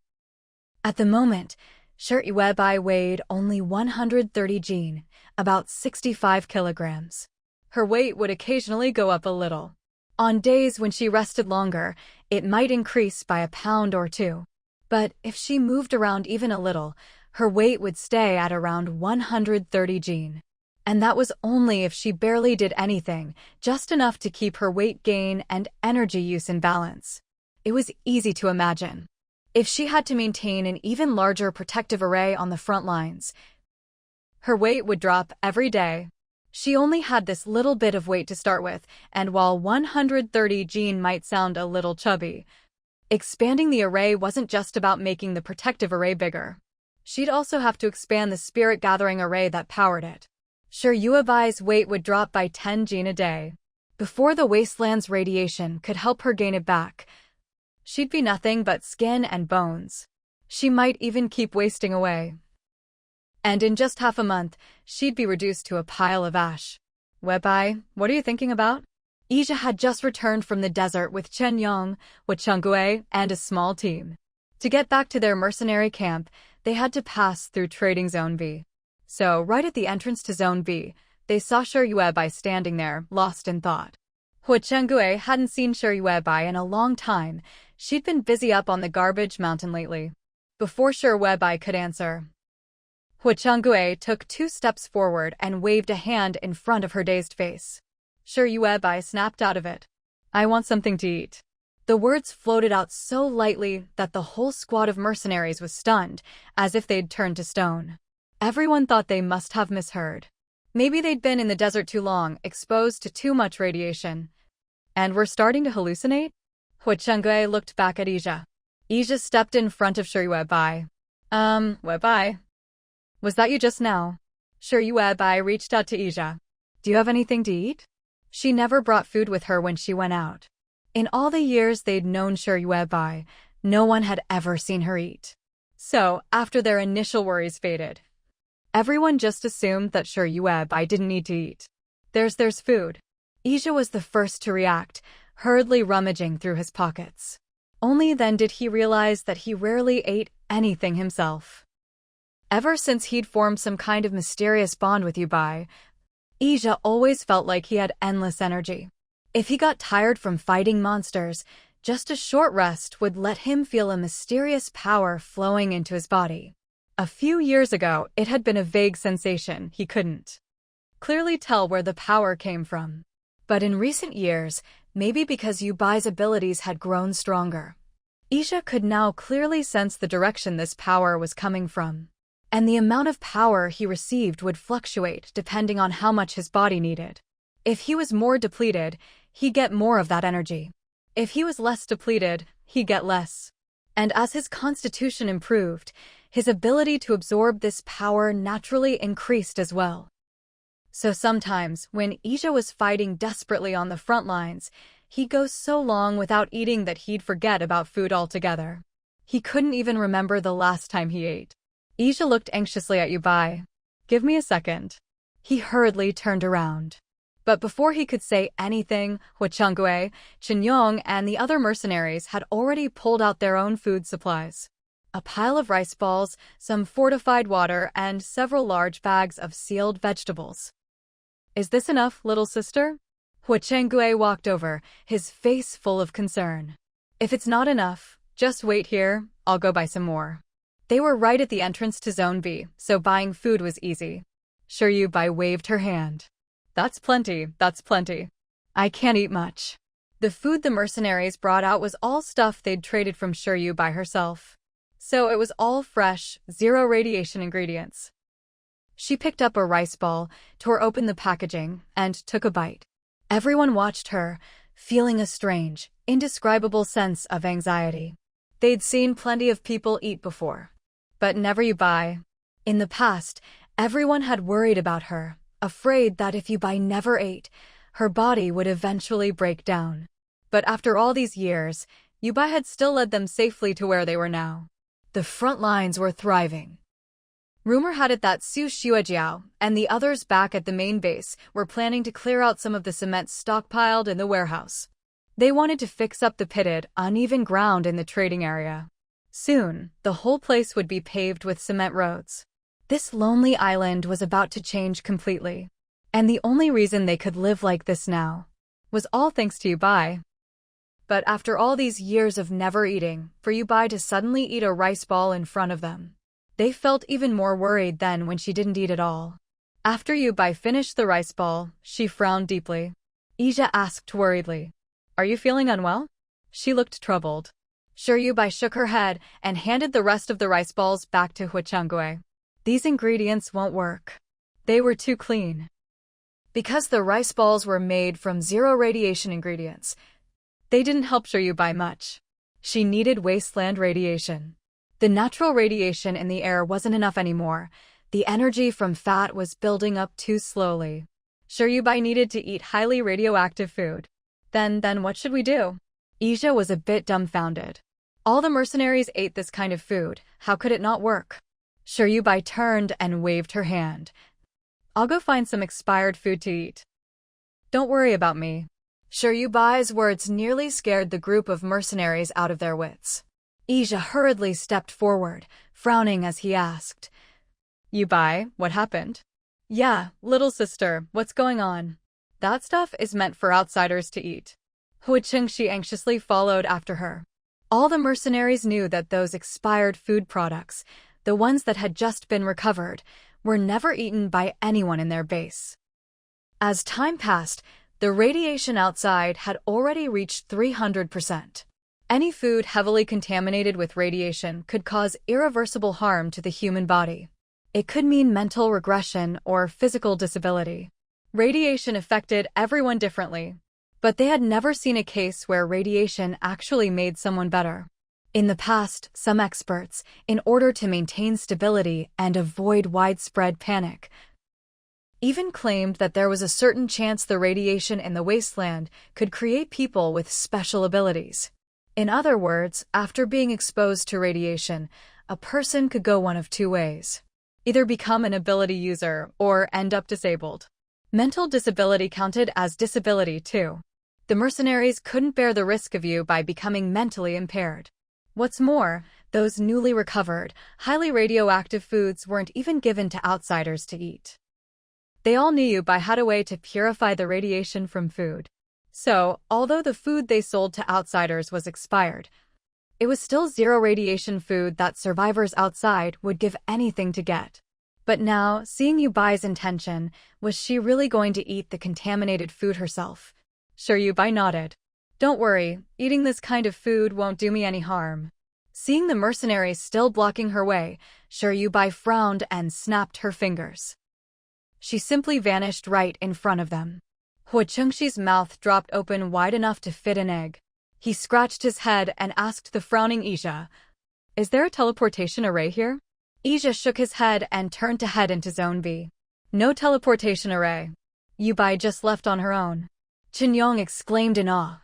At the moment, Shi Yuebai weighed only 130 jin, about 65 kilograms. Her weight would occasionally go up a little. On days when she rested longer, it might increase by a pound or 2. But if she moved around even a little, her weight would stay at around 130 jin. And that was only if she barely did anything, just enough to keep her weight gain and energy use in balance. It was easy to imagine. If she had to maintain an even larger protective array on the front lines, her weight would drop every day. She only had this little bit of weight to start with, and while 130 jin might sound a little chubby, expanding the array wasn't just about making the protective array bigger. She'd also have to expand the spirit-gathering array that powered it. Shi Yuebai's weight would drop by 10 jin a day. Before the Wasteland's radiation could help her gain it back, she'd be nothing but skin and bones. She might even keep wasting away. And in just half a month, she'd be reduced to a pile of ash. Webai, what are you thinking about? Ija had just returned from the desert with Chen Yong, Wachungue, and a small team. To get back to their mercenary camp, they had to pass through Trading Zone B. So, right at the entrance to Zone B, they saw Webai standing there, lost in thought. Wachungue hadn't seen Webai in a long time. She'd been busy up on the garbage mountain lately. Before Webai could answer, Wachungue took 2 steps forward and waved a hand in front of her dazed face. Webai snapped out of it. I want something to eat. The words floated out so lightly that the whole squad of mercenaries was stunned, as if they'd turned to stone. Everyone thought they must have misheard. Maybe they'd been in the desert too long, exposed to too much radiation. And were starting to hallucinate? Wachungue looked back at Ija. Ija stepped in front of Webai. Webai. Was that you just now? Webai reached out to Ija. Do you have anything to eat? She never brought food with her when she went out. In all the years they'd known Webai, no one had ever seen her eat. So, after their initial worries faded, everyone just assumed that Webai didn't need to eat. There's food. Ija was the first to react, hurriedly rummaging through his pockets. Only then did he realize that he rarely ate anything himself. Ever since he'd formed some kind of mysterious bond with Yubai, Ija always felt like he had endless energy. If he got tired from fighting monsters, just a short rest would let him feel a mysterious power flowing into his body. A few years ago, it had been a vague sensation. He couldn't clearly tell where the power came from. But in recent years, maybe because Yubai's abilities had grown stronger, Ija could now clearly sense the direction this power was coming from. And the amount of power he received would fluctuate depending on how much his body needed. If he was more depleted, he'd get more of that energy. If he was less depleted, he'd get less. And as his constitution improved, his ability to absorb this power naturally increased as well. So sometimes, when Ija was fighting desperately on the front lines, he'd go so long without eating that he'd forget about food altogether. He couldn't even remember the last time he ate. Ija looked anxiously at Yubai. Give me a second. He hurriedly turned around. But before he could say anything, Wachungue, Chinyong, and the other mercenaries had already pulled out their own food supplies. A pile of rice balls, some fortified water, and several large bags of sealed vegetables. Is this enough, little sister? Wachungue walked over, his face full of concern. If it's not enough, just wait here, I'll go buy some more. They were right at the entrance to Zone B, so buying food was easy. Yubai waved her hand. That's plenty, that's plenty. I can't eat much. The food the mercenaries brought out was all stuff they'd traded from Yubai herself. So it was all fresh, zero radiation ingredients. She picked up a rice ball, tore open the packaging, and took a bite. Everyone watched her, feeling a strange, indescribable sense of anxiety. They'd seen plenty of people eat before, but never Yubai. In the past, everyone had worried about her, afraid that if Yubai never ate, her body would eventually break down. But after all these years, Yubai had still led them safely to where they were now. The front lines were thriving. Rumor had it that Su Xuejiao and the others back at the main base were planning to clear out some of the cement stockpiled in the warehouse. They wanted to fix up the pitted, uneven ground in the trading area. Soon, the whole place would be paved with cement roads. This lonely island was about to change completely. And the only reason they could live like this now was all thanks to Yubai. But after all these years of never eating, for Yubai to suddenly eat a rice ball in front of them, they felt even more worried than when she didn't eat at all. After Yubai finished the rice ball, she frowned deeply. Ija asked worriedly, "Are you feeling unwell?" She looked troubled. Yubai shook her head and handed the rest of the rice balls back to Wachungue. These ingredients won't work. They were too clean. Because the rice balls were made from zero radiation ingredients, they didn't help Yubai much. She needed Wasteland radiation. The natural radiation in the air wasn't enough anymore. The energy from fat was building up too slowly. Yubai needed to eat highly radioactive food. Then what should we do? Ija was a bit dumbfounded. All the mercenaries ate this kind of food, how could it not work? Shiryubai turned and waved her hand. I'll go find some expired food to eat. Don't worry about me. Shiryubai's words nearly scared the group of mercenaries out of their wits. Ija hurriedly stepped forward, frowning as he asked, Yubai, what happened? Yeah, little sister, what's going on? That stuff is meant for outsiders to eat. Huichengshi anxiously followed after her. All the mercenaries knew that those expired food products, the ones that had just been recovered, were never eaten by anyone in their base. As time passed, the radiation outside had already reached 300%. Any food heavily contaminated with radiation could cause irreversible harm to the human body. It could mean mental regression or physical disability. Radiation affected everyone differently, but they had never seen a case where radiation actually made someone better. In the past, some experts, in order to maintain stability and avoid widespread panic, even claimed that there was a certain chance the radiation in the Wasteland could create people with special abilities. In other words, after being exposed to radiation, a person could go one of two ways. Either become an ability user or end up disabled. Mental disability counted as disability too. The mercenaries couldn't bear the risk of you by becoming mentally impaired. What's more, those newly recovered, highly radioactive foods weren't even given to outsiders to eat. They all knew Yubai had a way to purify the radiation from food. So, although the food they sold to outsiders was expired, it was still zero radiation food that survivors outside would give anything to get. But now, seeing Yubai's intention, was she really going to eat the contaminated food herself? Yubai nodded. Don't worry, eating this kind of food won't do me any harm. Seeing the mercenaries still blocking her way, Yubai frowned and snapped her fingers. She simply vanished right in front of them. Huichengshi's mouth dropped open wide enough to fit an egg. He scratched his head and asked the frowning Ija, Is there a teleportation array here? Ija shook his head and turned to head into Zone B. No teleportation array. Yubai just left on her own. Qinyong exclaimed in awe.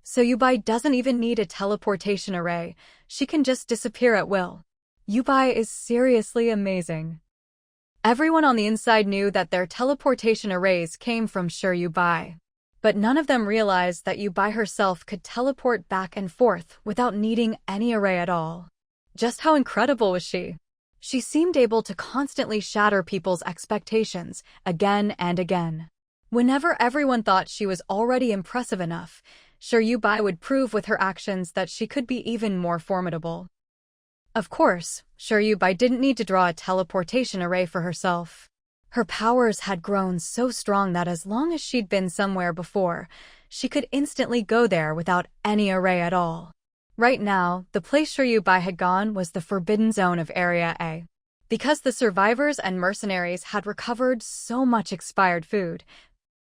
So Yubai doesn't even need a teleportation array, she can just disappear at will. Yubai is seriously amazing. Everyone on the inside knew that their teleportation arrays came from Yubai. But none of them realized that Yubai herself could teleport back and forth without needing any array at all. Just how incredible was she? She seemed able to constantly shatter people's expectations again and again. Whenever everyone thought she was already impressive enough, Yubai would prove with her actions that she could be even more formidable. Of course, Yubai didn't need to draw a teleportation array for herself. Her powers had grown so strong that as long as she'd been somewhere before, she could instantly go there without any array at all. Right now, the place Yubai had gone was the Forbidden Zone of Area A. Because the survivors and mercenaries had recovered so much expired food,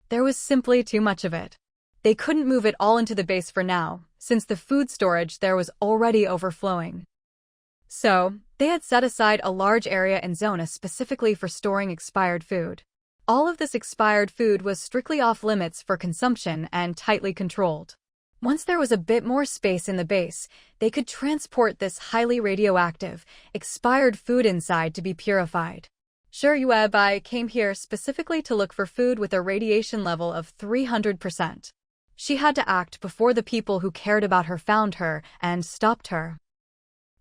there was simply too much of it. They couldn't move it all into the base for now, since the food storage there was already overflowing. So, they had set aside a large area in Zona specifically for storing expired food. All of this expired food was strictly off-limits for consumption and tightly controlled. Once there was a bit more space in the base, they could transport this highly radioactive, expired food inside to be purified. Yubai came here specifically to look for food with a radiation level of 300%. She had to act before the people who cared about her found her and stopped her.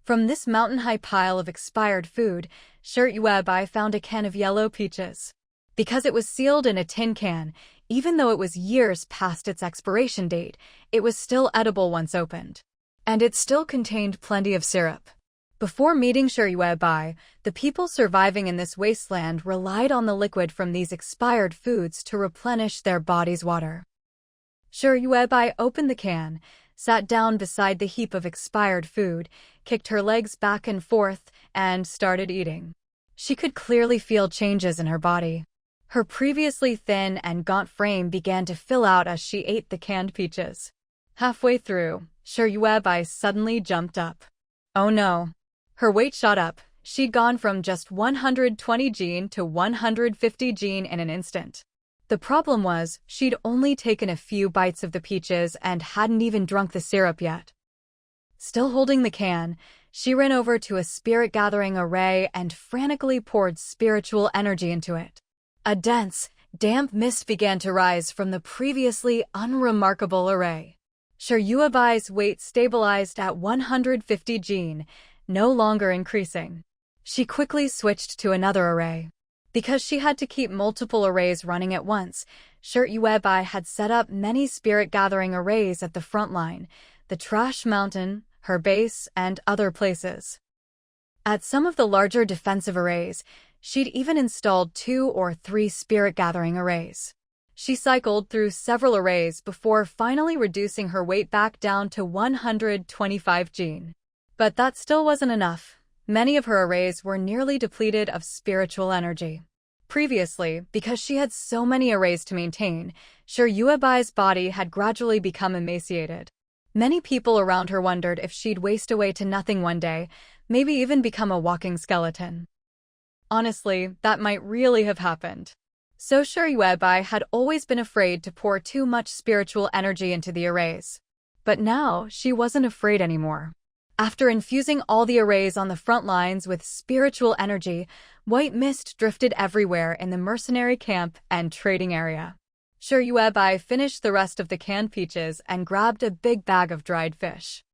From this mountain-high pile of expired food, Yubai found a can of yellow peaches. Because it was sealed in a tin can, even though it was years past its expiration date, it was still edible once opened. And it still contained plenty of syrup. Before meeting Yubai, the people surviving in this wasteland relied on the liquid from these expired foods to replenish their body's water. Yubai opened the can, sat down beside the heap of expired food, kicked her legs back and forth, and started eating. She could clearly feel changes in her body. Her previously thin and gaunt frame began to fill out as she ate the canned peaches. Halfway through, Yubai suddenly jumped up. Oh no. Her weight shot up. She'd gone from just 120 gene to 150 gene in an instant. The problem was, she'd only taken a few bites of the peaches and hadn't even drunk the syrup yet. Still holding the can, she ran over to a spirit-gathering array and frantically poured spiritual energy into it. A dense, damp mist began to rise from the previously unremarkable array. Yuebai's weight stabilized at 150 jin, no longer increasing. She quickly switched to another array. Because she had to keep multiple arrays running at once, Yuebai had set up many spirit-gathering arrays at the front line, the trash mountain, her base, and other places. At some of the larger defensive arrays, she'd even installed 2 or 3 spirit-gathering arrays. She cycled through several arrays before finally reducing her weight back down to 125 jin. But that still wasn't enough. Many of her arrays were nearly depleted of spiritual energy. Previously, because she had so many arrays to maintain, Yuebai's body had gradually become emaciated. Many people around her wondered if she'd waste away to nothing one day, maybe even become a walking skeleton. Honestly, that might really have happened. So Yuebai had always been afraid to pour too much spiritual energy into the arrays. But now, she wasn't afraid anymore. After infusing all the arrays on the front lines with spiritual energy, white mist drifted everywhere in the mercenary camp and trading area. Yuebai finished the rest of the canned peaches and grabbed a big bag of dried fish.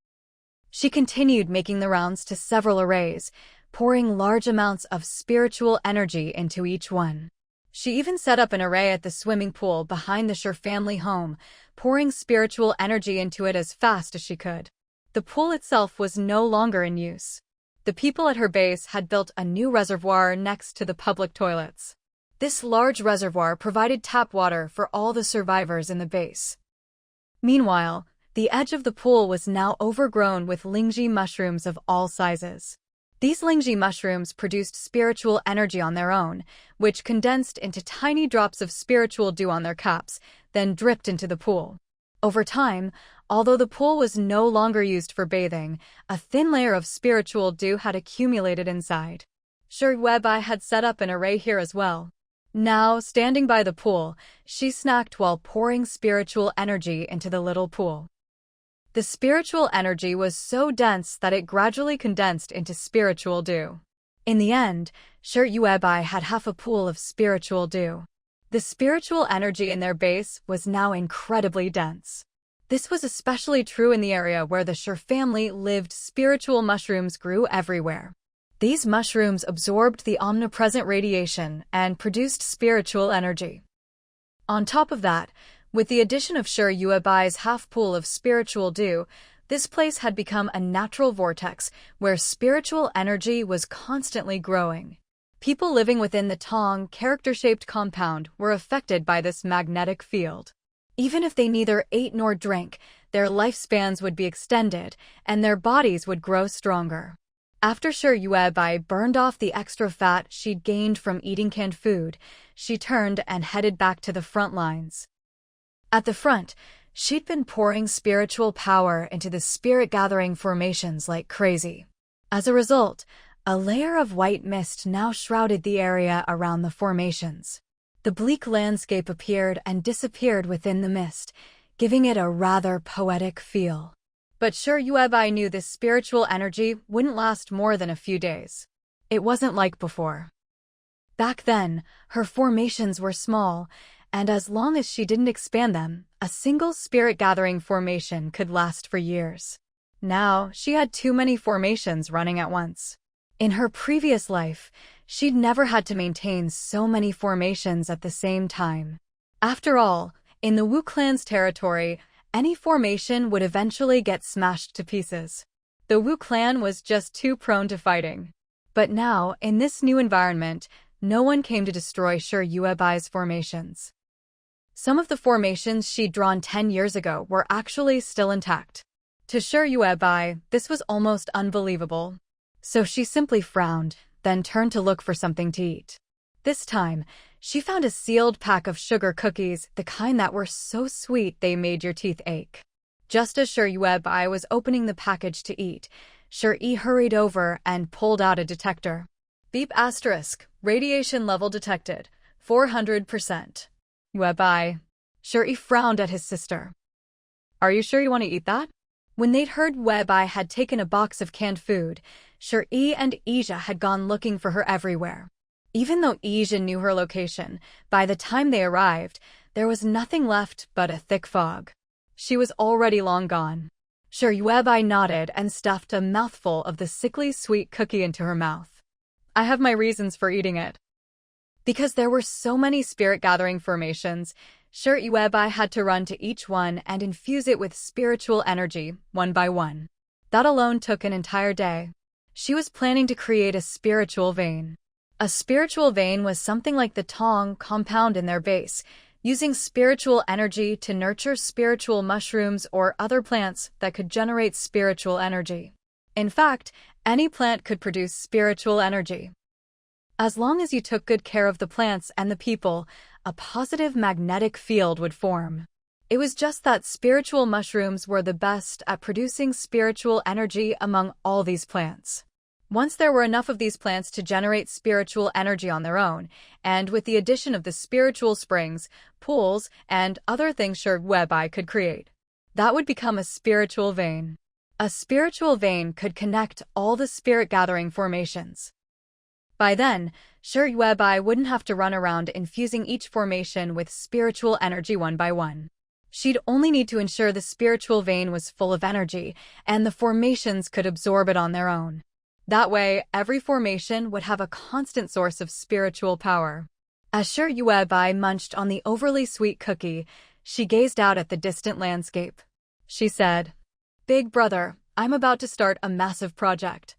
She continued making the rounds to several arrays, pouring large amounts of spiritual energy into each one. She even set up an array at the swimming pool behind the Shur family home, pouring spiritual energy into it as fast as she could. The pool itself was no longer in use. The people at her base had built a new reservoir next to the public toilets. This large reservoir provided tap water for all the survivors in the base. Meanwhile, the edge of the pool was now overgrown with lingji mushrooms of all sizes. These lingji mushrooms produced spiritual energy on their own, which condensed into tiny drops of spiritual dew on their caps, then dripped into the pool. Over time, although the pool was no longer used for bathing, a thin layer of spiritual dew had accumulated inside. Yuebai had set up an array here as well. Now, standing by the pool, she snacked while pouring spiritual energy into the little pool. The spiritual energy was so dense that it gradually condensed into spiritual dew. In the end, Yuebai had half a pool of spiritual dew. The spiritual energy in their base was now incredibly dense. This was especially true in the area where the Shur family lived. Spiritual mushrooms grew everywhere. These mushrooms absorbed the omnipresent radiation and produced spiritual energy. On top of that, with the addition of Yuebai's half pool of spiritual dew, this place had become a natural vortex where spiritual energy was constantly growing. People living within the Tong character-shaped compound were affected by this magnetic field. Even if they neither ate nor drank, their lifespans would be extended, and their bodies would grow stronger. After Yuebai burned off the extra fat she'd gained from eating canned food, she turned and headed back to the front lines. At the front, she'd been pouring spiritual power into the spirit-gathering formations like crazy. As a result, a layer of white mist now shrouded the area around the formations. The bleak landscape appeared and disappeared within the mist, giving it a rather poetic feel. But Yuebai knew this spiritual energy wouldn't last more than a few days. It wasn't like before. Back then, her formations were small, and as long as she didn't expand them, a single spirit-gathering formation could last for years. Now, she had too many formations running at once. In her previous life, she'd never had to maintain so many formations at the same time. After all, in the Wu clan's territory, any formation would eventually get smashed to pieces. The Wu clan was just too prone to fighting. But now, in this new environment, no one came to destroy Yuebai's formations. Some of the formations she'd drawn 10 years ago were actually still intact. To Yuebai, this was almost unbelievable. So she simply frowned, then turned to look for something to eat. This time, she found a sealed pack of sugar cookies, the kind that were so sweet they made your teeth ache. Just as Yuebai was opening the package to eat, Yi hurried over and pulled out a detector. Beep *, radiation level detected, 400%. Yuebai. Shuri frowned at his sister. Are you sure you want to eat that? When they'd heard Yuebai had taken a box of canned food, Shuri and Ija had gone looking for her everywhere. Even though Ija knew her location, by the time they arrived, there was nothing left but a thick fog. She was already long gone. Yuebai nodded and stuffed a mouthful of the sickly sweet cookie into her mouth. I have my reasons for eating it. Because there were so many spirit-gathering formations, Yuebai had to run to each one and infuse it with spiritual energy, one by one. That alone took an entire day. She was planning to create a spiritual vein. A spiritual vein was something like the tong compound in their base, using spiritual energy to nurture spiritual mushrooms or other plants that could generate spiritual energy. In fact, any plant could produce spiritual energy. As long as you took good care of the plants and the people, a positive magnetic field would form. It was just that spiritual mushrooms were the best at producing spiritual energy among all these plants. Once there were enough of these plants to generate spiritual energy on their own, and with the addition of the spiritual springs, pools, and other things Yuebai could create, that would become a spiritual vein. A spiritual vein could connect all the spirit-gathering formations. By then, Yuebai wouldn't have to run around infusing each formation with spiritual energy one by one. She'd only need to ensure the spiritual vein was full of energy, and the formations could absorb it on their own. That way, every formation would have a constant source of spiritual power. As Yuebai munched on the overly sweet cookie, she gazed out at the distant landscape. She said, "Big brother, I'm about to start a massive project.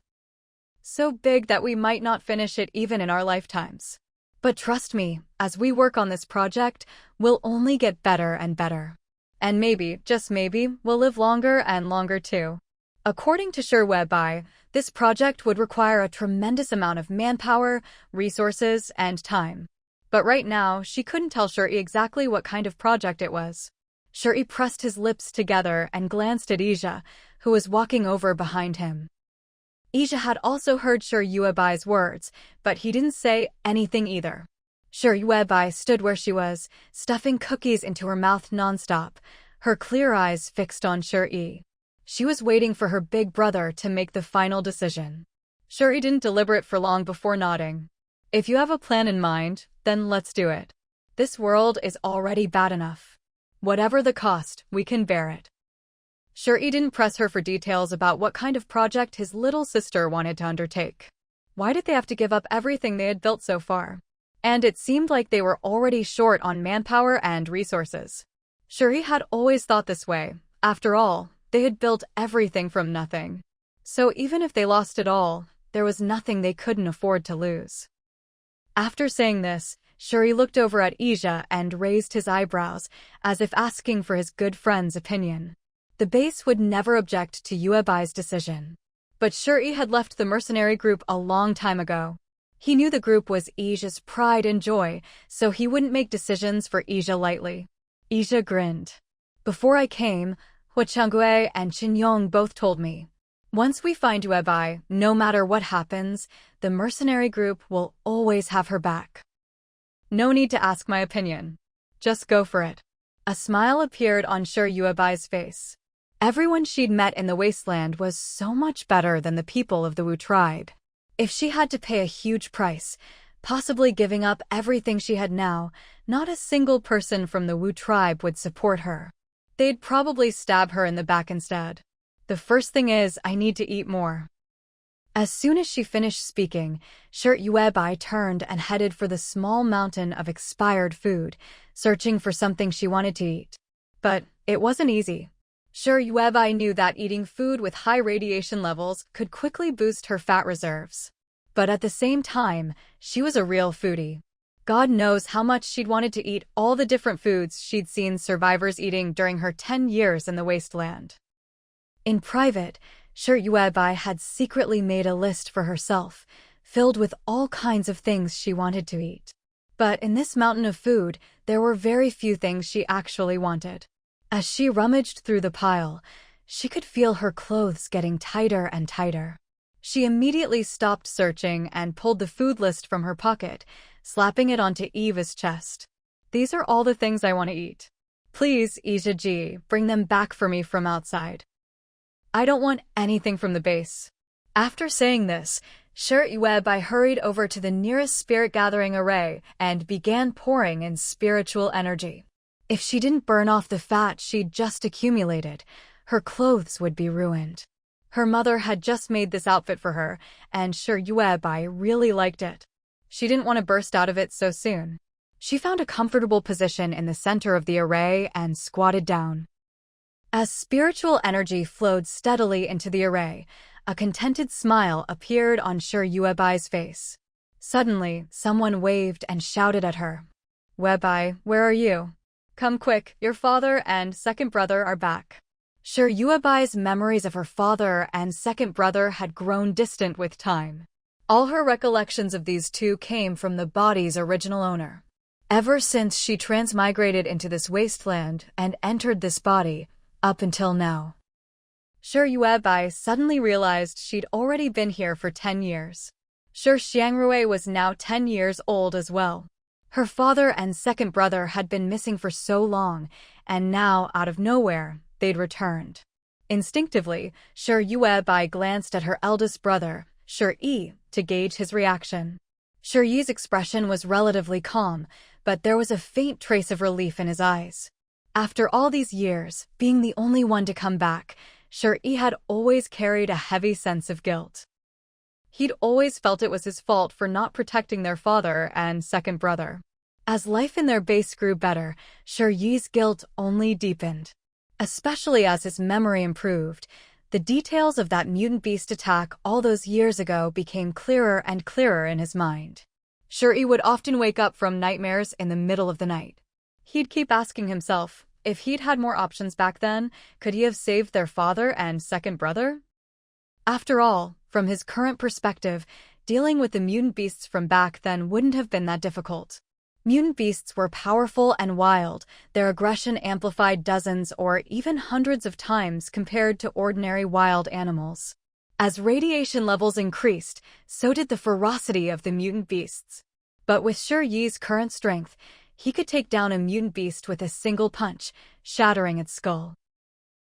So big that we might not finish it even in our lifetimes. But trust me, as we work on this project, we'll only get better and better. And maybe, just maybe, we'll live longer and longer too." According to Yuebai, this project would require a tremendous amount of manpower, resources, and time. But right now, she couldn't tell Shuri exactly what kind of project it was. Shuri pressed his lips together and glanced at Ija, who was walking over behind him. Ija had also heard Yuebai's words, but he didn't say anything either. Yuebai stood where she was, stuffing cookies into her mouth nonstop, her clear eyes fixed on Shuri. She was waiting for her big brother to make the final decision. Shuri didn't deliberate for long before nodding. If you have a plan in mind, then let's do it. This world is already bad enough. Whatever the cost, we can bear it. Shuri didn't press her for details about what kind of project his little sister wanted to undertake. Why did they have to give up everything they had built so far? And it seemed like they were already short on manpower and resources. Shuri had always thought this way. After all, they had built everything from nothing. So even if they lost it all, there was nothing they couldn't afford to lose. After saying this, Shuri looked over at Ija and raised his eyebrows, as if asking for his good friend's opinion. The base would never object to Yuebai's decision. But Shuri had left the mercenary group a long time ago. He knew the group was Ija's pride and joy, so he wouldn't make decisions for Ija lightly. Ija grinned. "Before I came, Hua Changui and Qinyong both told me, once we find Yuebai, no matter what happens, the mercenary group will always have her back. No need to ask my opinion. Just go for it." A smile appeared on Yuebai's face. Everyone she'd met in the Wasteland was so much better than the people of the Wu tribe. If she had to pay a huge price, possibly giving up everything she had now, not a single person from the Wu tribe would support her. They'd probably stab her in the back instead. The first thing is, I need to eat more. As soon as she finished speaking, Yuebai turned and headed for the small mountain of expired food, searching for something she wanted to eat. But it wasn't easy. Yuebai knew that eating food with high radiation levels could quickly boost her fat reserves. But at the same time, she was a real foodie. God knows how much she'd wanted to eat all the different foods she'd seen survivors eating during her 10 years in the Wasteland. In private, Yuebai had secretly made a list for herself, filled with all kinds of things she wanted to eat. But in this mountain of food, there were very few things she actually wanted. As she rummaged through the pile, she could feel her clothes getting tighter and tighter. She immediately stopped searching and pulled the food list from her pocket, slapping it onto Eva's chest. These are all the things I want to eat. Please, Ija Ji, bring them back for me from outside. I don't want anything from the base. After saying this, Shirt-Uebai hurried over to the nearest spirit-gathering array and began pouring in spiritual energy. If she didn't burn off the fat she'd just accumulated, her clothes would be ruined. Her mother had just made this outfit for her, and Shirt-Uebai really liked it. She didn't want to burst out of it so soon. She found a comfortable position in the center of the array and squatted down. As spiritual energy flowed steadily into the array, a contented smile appeared on Shirt-Uebai's face. Suddenly, someone waved and shouted at her. "Webai, where are you? Come quick, your father and second brother are back." Shirt-Uebai's memories of her father and second brother had grown distant with time. All her recollections of these two came from the body's original owner. Ever since she transmigrated into this wasteland and entered this body, up until now. Shirt-Uebai suddenly realized she'd already been here for 10 years. Xiangrui was now 10 years old as well. Her father and second brother had been missing for so long, and now, out of nowhere, they'd returned. Instinctively, Shirt-Uebai glanced at her eldest brother, Shirt-Yi, to gauge his reaction. Shirt-Yi's expression was relatively calm, but there was a faint trace of relief in his eyes. After all these years, being the only one to come back, Shirt-Yi had always carried a heavy sense of guilt. He'd always felt it was his fault for not protecting their father and second brother. As life in their base grew better, Shirt-Yi's guilt only deepened. Especially as his memory improved, the details of that mutant beast attack all those years ago became clearer and clearer in his mind. Shirt-Yi would often wake up from nightmares in the middle of the night. He'd keep asking himself, if he'd had more options back then, could he have saved their father and second brother? After all, from his current perspective, dealing with the mutant beasts from back then wouldn't have been that difficult. Mutant beasts were powerful and wild, their aggression amplified dozens or even hundreds of times compared to ordinary wild animals. As radiation levels increased, so did the ferocity of the mutant beasts. But with Shirt-Yi's current strength, he could take down a mutant beast with a single punch, shattering its skull.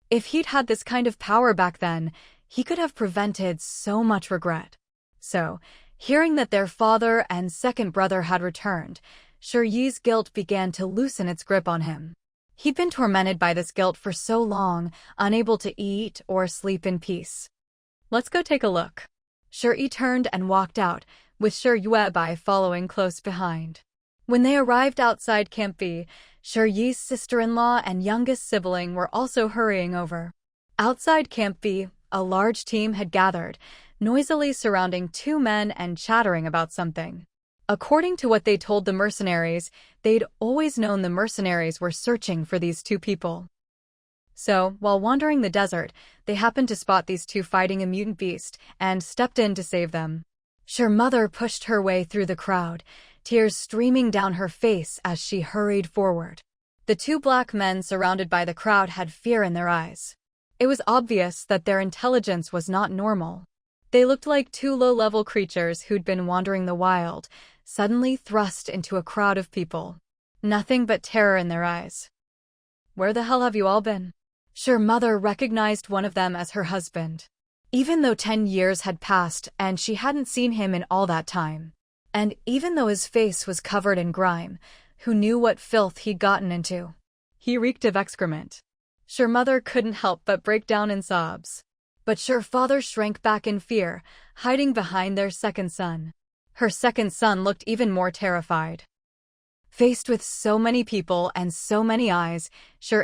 If he'd had this kind of power back then, he could have prevented so much regret. So, hearing that their father and second brother had returned, Shirt-Yi's guilt began to loosen its grip on him. He'd been tormented by this guilt for so long, unable to eat or sleep in peace. "Let's go take a look." Shirt-Yi turned and walked out, with Shirt-Uebai following close behind. When they arrived outside Camp B, Shirt-Yi's sister-in-law and youngest sibling were also hurrying over. Outside Camp B, a large team had gathered, noisily surrounding two men and chattering about something. According to what they told the mercenaries, they'd always known the mercenaries were searching for these two people. So, while wandering the desert, they happened to spot these two fighting a mutant beast and stepped in to save them. Mother pushed her way through the crowd, tears streaming down her face as she hurried forward. The two black men surrounded by the crowd had fear in their eyes. It was obvious that their intelligence was not normal. They looked like two low-level creatures who'd been wandering the wild, suddenly thrust into a crowd of people. Nothing but terror in their eyes. "Where the hell have you all been?" Mother recognized one of them as her husband. Even though 10 years had passed and she hadn't seen him in all that time. And even though his face was covered in grime, who knew what filth he'd gotten into? He reeked of excrement. Mother couldn't help but break down in sobs. But Father shrank back in fear, hiding behind their second son. Her second son looked even more terrified. Faced with so many people and so many eyes,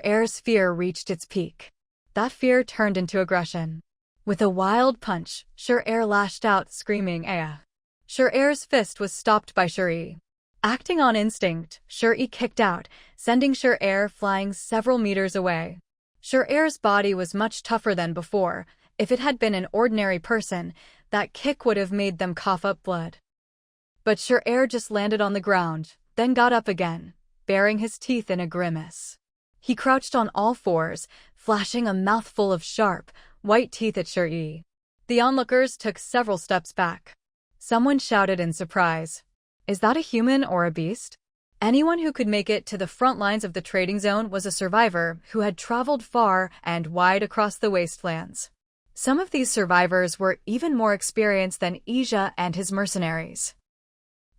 Air's fear reached its peak. That fear turned into aggression. With a wild punch, Air lashed out, screaming, "Aya!" Air's fist was stopped by Shirt-Yi. Acting on instinct, Shirt-Yi kicked out, sending Air flying several meters away. Air's body was much tougher than before. If it had been an ordinary person, that kick would have made them cough up blood. But Air just landed on the ground, then got up again, baring his teeth in a grimace. He crouched on all fours, flashing a mouthful of sharp, white teeth at Shirt-Yi. The onlookers took several steps back. Someone shouted in surprise, "Is that a human or a beast?" Anyone who could make it to the front lines of the trading zone was a survivor who had traveled far and wide across the wastelands. Some of these survivors were even more experienced than Ija and his mercenaries.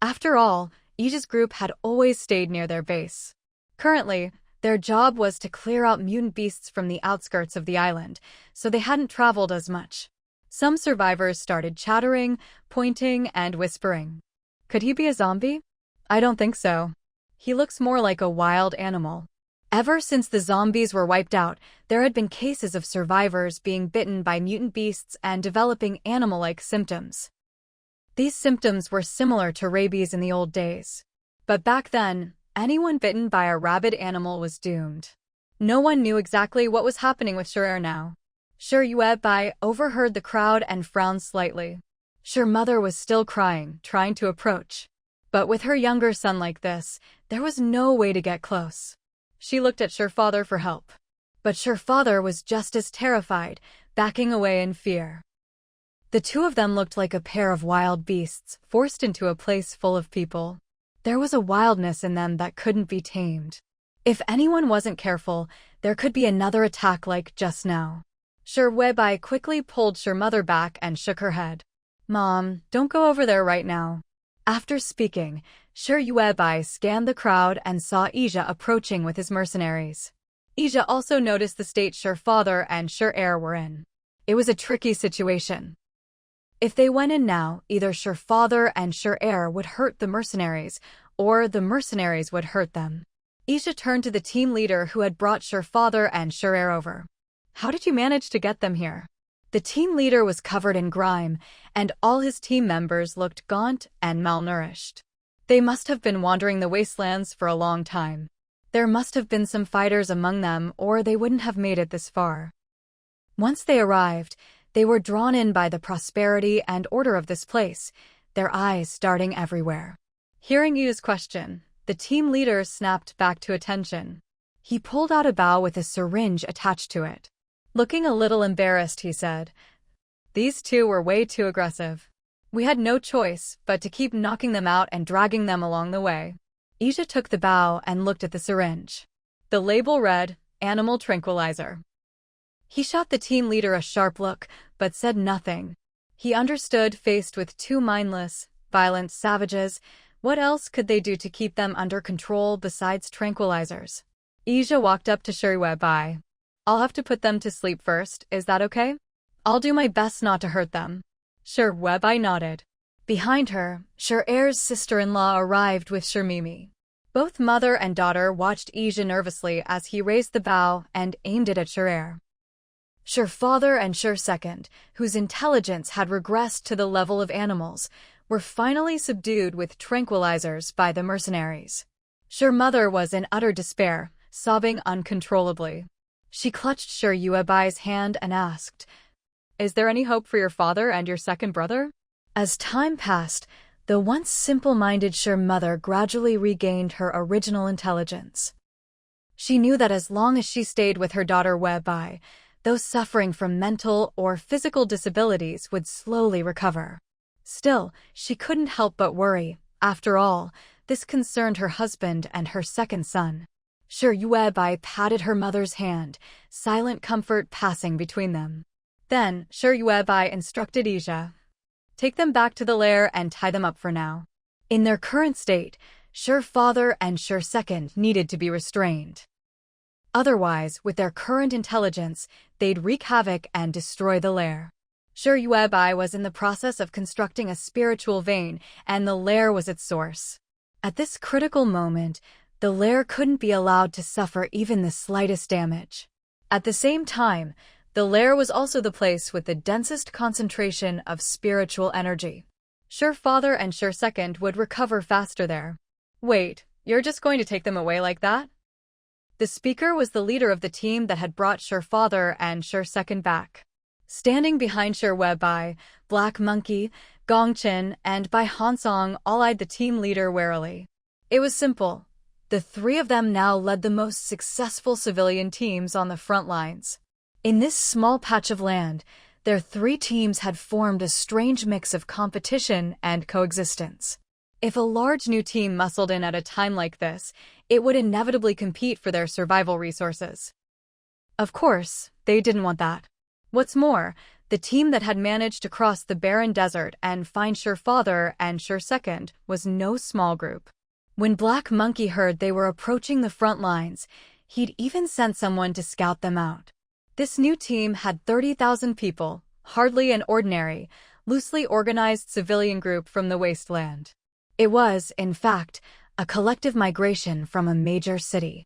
After all, Ija's group had always stayed near their base. Currently, their job was to clear out mutant beasts from the outskirts of the island, so they hadn't traveled as much. Some survivors started chattering, pointing, and whispering. Could he be a zombie? I don't think so. He looks more like a wild animal. Ever since the zombies were wiped out, there had been cases of survivors being bitten by mutant beasts and developing animal-like symptoms. These symptoms were similar to rabies in the old days. But back then, anyone bitten by a rabid animal was doomed. No one knew exactly what was happening with Sher now. Sher Yuebai overheard the crowd and frowned slightly. Sher mother was still crying, trying to approach. But with her younger son like this, there was no way to get close. She looked at Sher father for help. But Sher father was just as terrified, backing away in fear. The two of them looked like a pair of wild beasts, forced into a place full of people. There was a wildness in them that couldn't be tamed. If anyone wasn't careful, there could be another attack like just now. Sher Yuebai quickly pulled Sher mother back and shook her head. Mom, don't go over there right now. After speaking, Sher Yuebai scanned the crowd and saw Ija approaching with his mercenaries. Ija also noticed the state Sher father and Sher heir were in. It was a tricky situation. If they went in now, either Sher father and Sher heir would hurt the mercenaries, or the mercenaries would hurt them. Ija turned to the team leader who had brought Sher father and Sher heir over. How did you manage to get them here? The team leader was covered in grime, and all his team members looked gaunt and malnourished. They must have been wandering the wastelands for a long time. There must have been some fighters among them, or they wouldn't have made it this far. Once they arrived, they were drawn in by the prosperity and order of this place, their eyes darting everywhere. Hearing Yu's question, the team leader snapped back to attention. He pulled out a bow with a syringe attached to it. Looking a little embarrassed, he said, "These two were way too aggressive. We had no choice but to keep knocking them out and dragging them along the way." Ija took the bow and looked at the syringe. The label read, "Animal Tranquilizer." He shot the team leader a sharp look, but said nothing. He understood, faced with two mindless, violent savages, what else could they do to keep them under control besides tranquilizers? Ija walked up to Sher Yuebai. "I'll have to put them to sleep first, is that okay? I'll do my best not to hurt them." Sher Yuebai nodded. Behind her, Sher heir's sister-in-law arrived with Sher Mimi. Both mother and daughter watched Ija nervously as he raised the bow and aimed it at Sher heir. Sher father and Sher second, whose intelligence had regressed to the level of animals, were finally subdued with tranquilizers by the mercenaries. Sher mother was in utter despair, sobbing uncontrollably. She clutched Sher Yuebai's hand and asked, "Is there any hope for your father and your second brother?" As time passed, the once simple-minded Sher mother gradually regained her original intelligence. She knew that as long as she stayed with her daughter Yuebai, those suffering from mental or physical disabilities would slowly recover. Still, she couldn't help but worry. After all, this concerned her husband and her second son. Sher Yuebai patted her mother's hand, silent comfort passing between them. Then, Sher Yuebai instructed Ija, "Take them back to the lair and tie them up for now." In their current state, Sher father and Sher second needed to be restrained. Otherwise, with their current intelligence, they'd wreak havoc and destroy the lair. Sher Yuebai was in the process of constructing a spiritual vein, and the lair was its source. At this critical moment, the lair couldn't be allowed to suffer even the slightest damage. At the same time, the lair was also the place with the densest concentration of spiritual energy. Sher father and Sher second would recover faster there. "Wait, you're just going to take them away like that?" The speaker was the leader of the team that had brought Sher father and Sher second back. Standing behind Sher Yuebai, Black Monkey, Gongchen, and Bai Hansong all eyed the team leader warily. It was simple. The three of them now led the most successful civilian teams on the front lines. In this small patch of land, their three teams had formed a strange mix of competition and coexistence. If a large new team muscled in at a time like this, it would inevitably compete for their survival resources. Of course, they didn't want that. What's more, the team that had managed to cross the barren desert and find Sure Father and Sure Second was no small group. When Black Monkey heard they were approaching the front lines, he'd even sent someone to scout them out. This new team had 30,000 people, hardly an ordinary, loosely organized civilian group from the Wasteland. It was, in fact, a collective migration from a major city.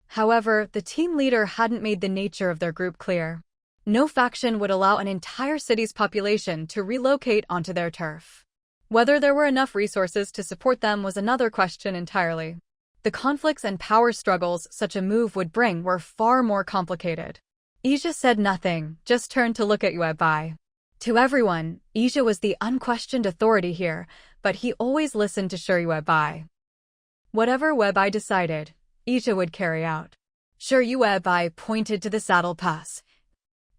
However, the team leader hadn't made the nature of their group clear. No faction would allow an entire city's population to relocate onto their turf. Whether there were enough resources to support them was another question entirely. The conflicts and power struggles such a move would bring were far more complicated. Ija said nothing, just turned to look at Yuebai. To everyone, Ija was the unquestioned authority here, but he always listened to Sure Yuebai. Whatever Yuebai decided, Ija would carry out. Sure Yuebai pointed to the saddle pass.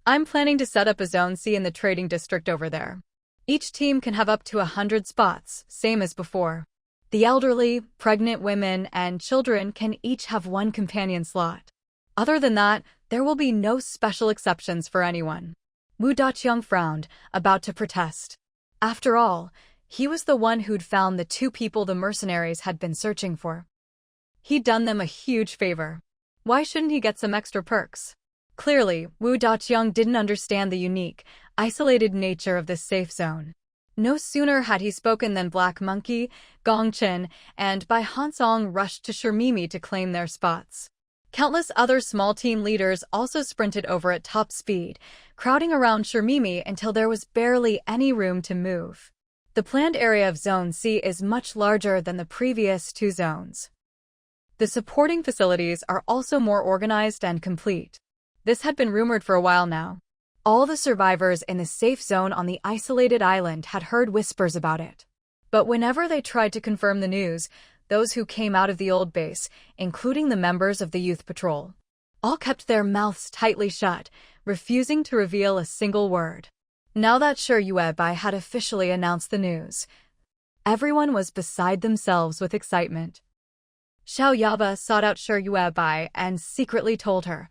I'm planning to set up a Zone C in the trading district over there. Each team can have up to 100 spots, same as before. The elderly, pregnant women, and children can each have one companion slot. Other than that, there will be no special exceptions for anyone. Wu Daqiang frowned, about to protest. After all, he was the one who'd found the two people the mercenaries had been searching for. He'd done them a huge favor. Why shouldn't he get some extra perks? Clearly, Wu Daqiang didn't understand the unique, isolated nature of this safe zone. No sooner had he spoken than Black Monkey, Gongchen, and Bai Hansong rushed to Shimimi to claim their spots. Countless other small team leaders also sprinted over at top speed, crowding around Shimimi until there was barely any room to move. The planned area of Zone C is much larger than the previous two zones. The supporting facilities are also more organized and complete. This had been rumored for a while now. All the survivors in the safe zone on the isolated island had heard whispers about it. But whenever they tried to confirm the news, those who came out of the old base, including the members of the youth patrol, all kept their mouths tightly shut, refusing to reveal a single word. Now that Sure Yuebai had officially announced the news, everyone was beside themselves with excitement. Xiao Yaba sought out Sure Yuebai and secretly told her,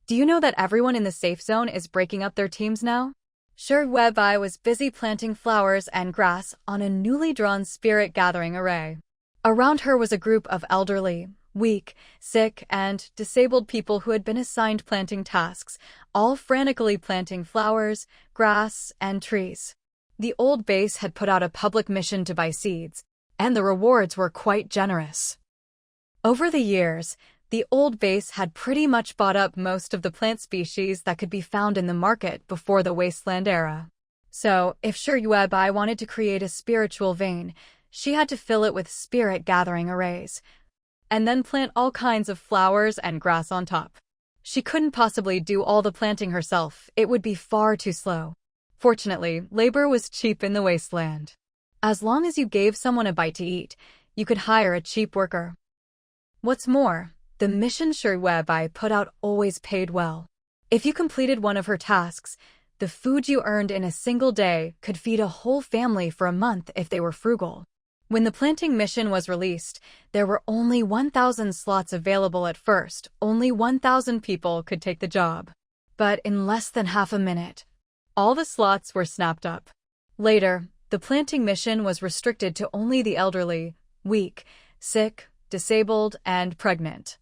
"Do you know that everyone in the safe zone is breaking up their teams now?" Sure Yuebai was busy planting flowers and grass on a newly drawn spirit-gathering array. Around her was a group of elderly, weak, sick, and disabled people who had been assigned planting tasks, all frantically planting flowers, grass, and trees. The old base had put out a public mission to buy seeds, and the rewards were quite generous. Over the years, the old base had pretty much bought up most of the plant species that could be found in the market before the Wasteland era. So, if Sure Yuebai wanted to create a spiritual vein, she had to fill it with spirit-gathering arrays, and then plant all kinds of flowers and grass on top. She couldn't possibly do all the planting herself, it would be far too slow. Fortunately, labor was cheap in the Wasteland. As long as you gave someone a bite to eat, you could hire a cheap worker. What's more, the mission Sure Yuebai put out always paid well. If you completed one of her tasks, the food you earned in a single day could feed a whole family for a month if they were frugal. When the planting mission was released, there were only 1,000 slots available at first. Only 1,000 people could take the job. But in less than half a minute, all the slots were snapped up. Later, the planting mission was restricted to only the elderly, weak, sick, disabled, and pregnant.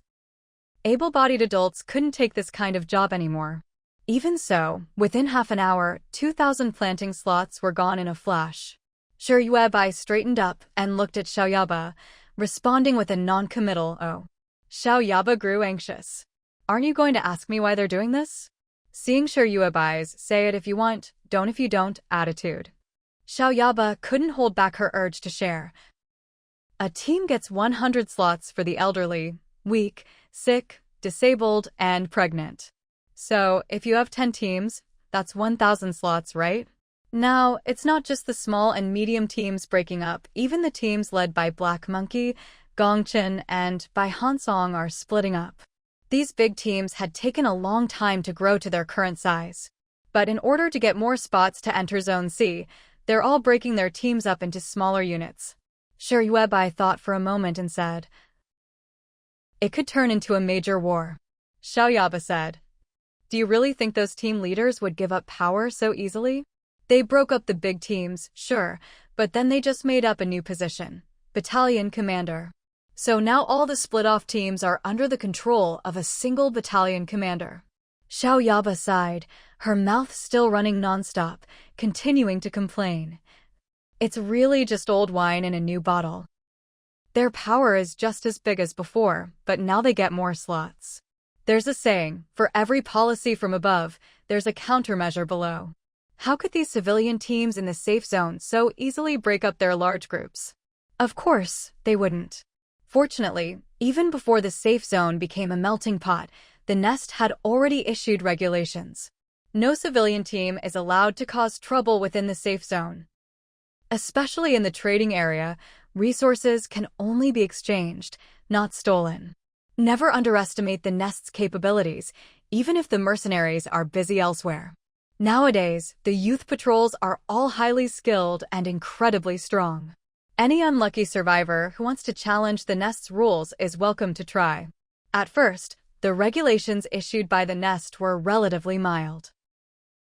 Able-bodied adults couldn't take this kind of job anymore. Even so, within half an hour, 2,000 planting slots were gone in a flash. Sure Yuebai straightened up and looked at Xiao Yaba, responding with a non-committal "oh." Xiao Yaba grew anxious. "Aren't you going to ask me why they're doing this?" Seeing Sure Yuebai's "say it if you want, don't if you don't" attitude, Xiao Yaba couldn't hold back her urge to share. A team gets 100 slots for the elderly, weak, sick, disabled, and pregnant. So, if you have 10 teams, that's 1,000 slots, right? Now, it's not just the small and medium teams breaking up. Even the teams led by Black Monkey, Gongchen, and Bai Hansong are splitting up. These big teams had taken a long time to grow to their current size. But in order to get more spots to enter Zone C, they're all breaking their teams up into smaller units. Sure Yuebai thought for a moment and said, "It could turn into a major war." Xiaoyaba said, "Do you really think those team leaders would give up power so easily? They broke up the big teams, sure, but then they just made up a new position, battalion commander. So now all the split-off teams are under the control of a single battalion commander." Xiaoyaba sighed, her mouth still running nonstop, continuing to complain. It's really just old wine in a new bottle. Their power is just as big as before, but now they get more slots. There's a saying, for every policy from above, there's a countermeasure below. How could these civilian teams in the safe zone so easily break up their large groups? Of course, they wouldn't. Fortunately, even before the safe zone became a melting pot, the Nest had already issued regulations. No civilian team is allowed to cause trouble within the safe zone. Especially in the trading area, resources can only be exchanged, not stolen. Never underestimate the Nest's capabilities, even if the mercenaries are busy elsewhere. Nowadays, the youth patrols are all highly skilled and incredibly strong. Any unlucky survivor who wants to challenge the Nest's rules is welcome to try. At first, the regulations issued by the Nest were relatively mild.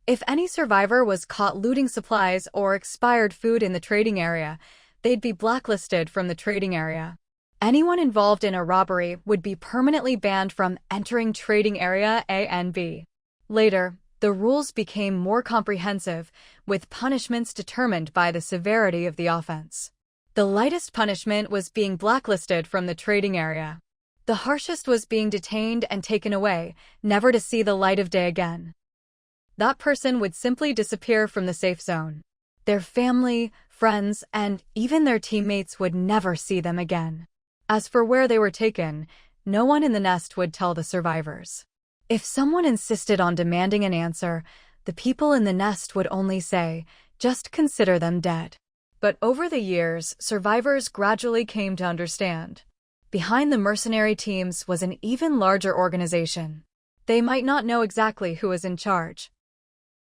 If any survivor was caught looting supplies or expired food in the trading area, they'd be blacklisted from the trading area. Anyone involved in a robbery would be permanently banned from entering trading area A and B. Later, the rules became more comprehensive, with punishments determined by the severity of the offense. The lightest punishment was being blacklisted from the trading area. The harshest was being detained and taken away, never to see the light of day again. That person would simply disappear from the safe zone. Their family, friends, and even their teammates would never see them again. As for where they were taken, no one in the Nest would tell the survivors. If someone insisted on demanding an answer, the people in the Nest would only say, "Just consider them dead." But over the years, survivors gradually came to understand. Behind the mercenary teams was an even larger organization. They might not know exactly who was in charge,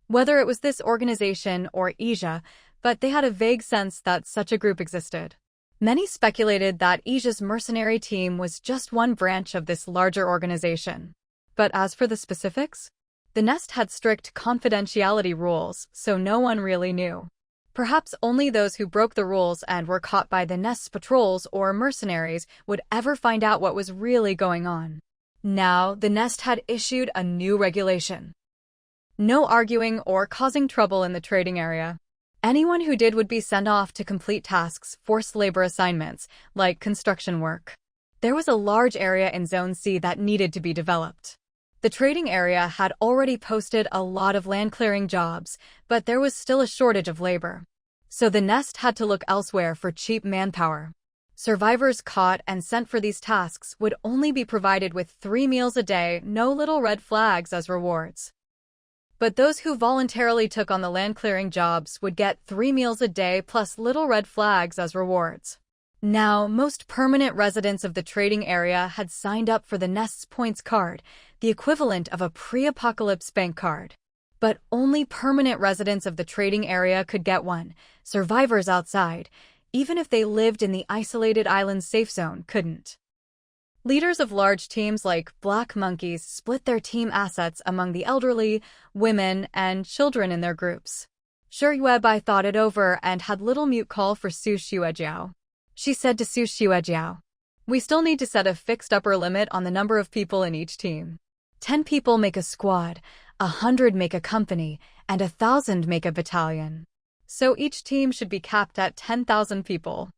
whether it was this organization or Asia, but they had a vague sense that such a group existed. Many speculated that Asia's mercenary team was just one branch of this larger organization. But as for the specifics, the Nest had strict confidentiality rules, so no one really knew. Perhaps only those who broke the rules and were caught by the Nest's patrols or mercenaries would ever find out what was really going on. Now, the Nest had issued a new regulation. No arguing or causing trouble in the trading area. Anyone who did would be sent off to complete tasks, forced labor assignments, like construction work. There was a large area in Zone C that needed to be developed. The trading area had already posted a lot of land-clearing jobs, but there was still a shortage of labor. So the Nest had to look elsewhere for cheap manpower. Survivors caught and sent for these tasks would only be provided with 3 meals a day, no little red flags as rewards. But those who voluntarily took on the land-clearing jobs would get 3 meals a day plus little red flags as rewards. Now, most permanent residents of the trading area had signed up for the Nest's points card, the equivalent of a pre-apocalypse bank card. But only permanent residents of the trading area could get one. Survivors outside, even if they lived in the isolated island safe zone, couldn't. Leaders of large teams like Black Monkeys split their team assets among the elderly, women, and children in their groups. Shi Yuebai thought it over and had little mute call for Su Xuejiao. She said to Su Xuejiao, "We still need to set a fixed upper limit on the number of people in each team. 10 people make a squad, 100 make a company, and 1,000 make a battalion. So each team should be capped at 10,000 people.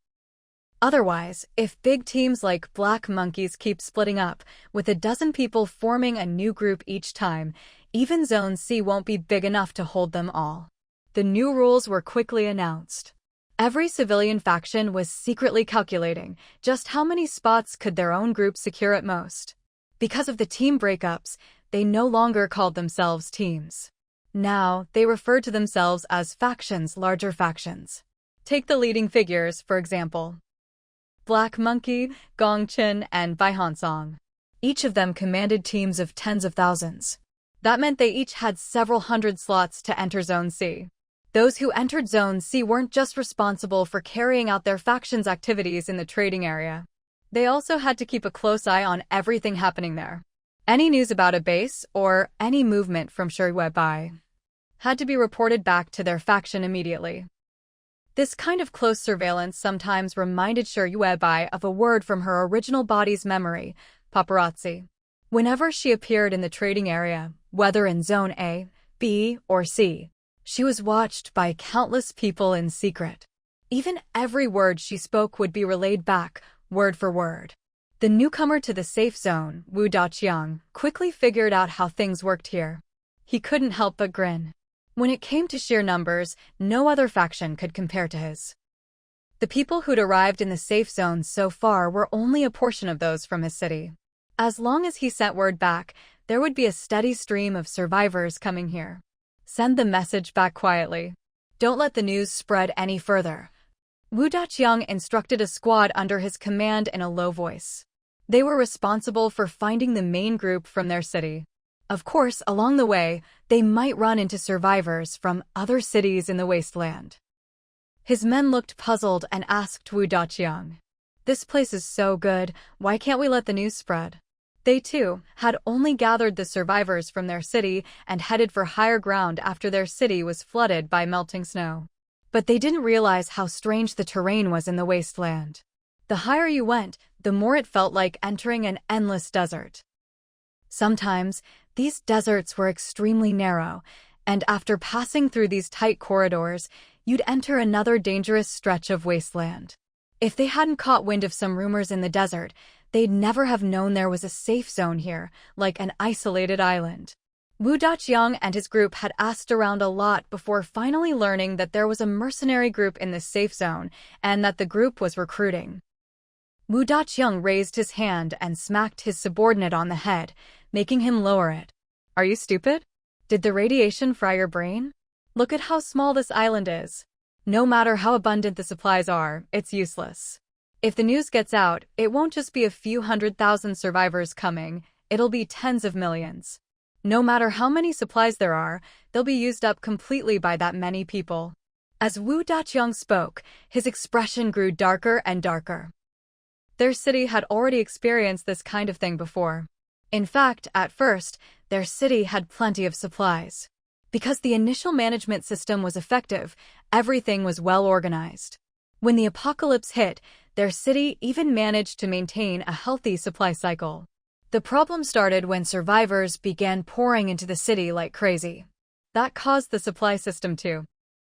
Otherwise, if big teams like Black Monkeys keep splitting up, with 12 people forming a new group each time, even Zone C won't be big enough to hold them all." The new rules were quickly announced. Every civilian faction was secretly calculating just how many spots could their own group secure at most. Because of the team breakups, they no longer called themselves teams. Now, they referred to themselves as factions, larger factions. Take the leading figures, for example. Black Monkey, Gongchen, and Baihansong. Each of them commanded teams of tens of thousands. That meant they each had several hundred slots to enter Zone C. Those who entered Zone C weren't just responsible for carrying out their faction's activities in the trading area. They also had to keep a close eye on everything happening there. Any news about a base or any movement from Shuibai had to be reported back to their faction immediately. This kind of close surveillance sometimes reminded Shuibai of a word from her original body's memory, paparazzi. Whenever she appeared in the trading area, whether in Zone A, B, or C, she was watched by countless people in secret. Even every word she spoke would be relayed back, word for word. The newcomer to the safe zone, Wu Daqiang, quickly figured out how things worked here. He couldn't help but grin. When it came to sheer numbers, no other faction could compare to his. The people who'd arrived in the safe zone so far were only a portion of those from his city. As long as he sent word back, there would be a steady stream of survivors coming here. Send the message back quietly. Don't let the news spread any further. Wu Daqiang instructed a squad under his command in a low voice. They were responsible for finding the main group from their city. Of course, along the way, they might run into survivors from other cities in the Wasteland. His men looked puzzled and asked Wu Daqiang, "This place is so good, why can't we let the news spread?" They, too, had only gathered the survivors from their city and headed for higher ground after their city was flooded by melting snow. But they didn't realize how strange the terrain was in the Wasteland. The higher you went, the more it felt like entering an endless desert. Sometimes, these deserts were extremely narrow, and after passing through these tight corridors, you'd enter another dangerous stretch of wasteland. If they hadn't caught wind of some rumors in the desert, they'd never have known there was a safe zone here, like an isolated island. Wu Daqiang and his group had asked around a lot before finally learning that there was a mercenary group in this safe zone and that the group was recruiting. Wu Daqiang raised his hand and smacked his subordinate on the head, making him lower it. "Are you stupid? Did the radiation fry your brain? Look at how small this island is. No matter how abundant the supplies are, it's useless. If the news gets out, it won't just be a few 100,000 survivors coming, it'll be tens of millions. No matter how many supplies there are, they'll be used up completely by that many people." As Wu Daqiang spoke, his expression grew darker and darker. Their city had already experienced this kind of thing before. In fact, at first, their city had plenty of supplies. Because the initial management system was effective, everything was well organized. When the apocalypse hit, their city even managed to maintain a healthy supply cycle. The problem started when survivors began pouring into the city like crazy. That caused the supply system to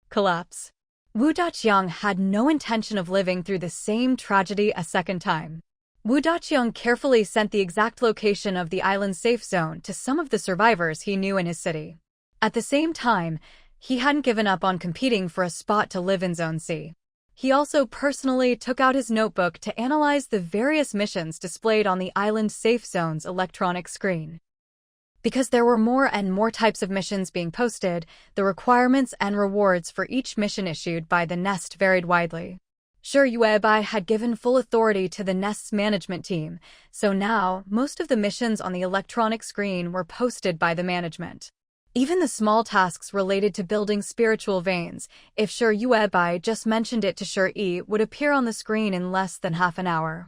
collapse. Wu Daqiang had no intention of living through the same tragedy a second time. Wu Daqiang carefully sent the exact location of the island safe zone to some of the survivors he knew in his city. At the same time, he hadn't given up on competing for a spot to live in Zone C. He also personally took out his notebook to analyze the various missions displayed on the island safe zone's electronic screen. Because there were more and more types of missions being posted, the requirements and rewards for each mission issued by the Nest varied widely. Shuibai had given full authority to the Nest's management team, so now most of the missions on the electronic screen were posted by the management. Even the small tasks related to building spiritual veins, if Shuibai just mentioned it to Shui, would appear on the screen in less than half an hour.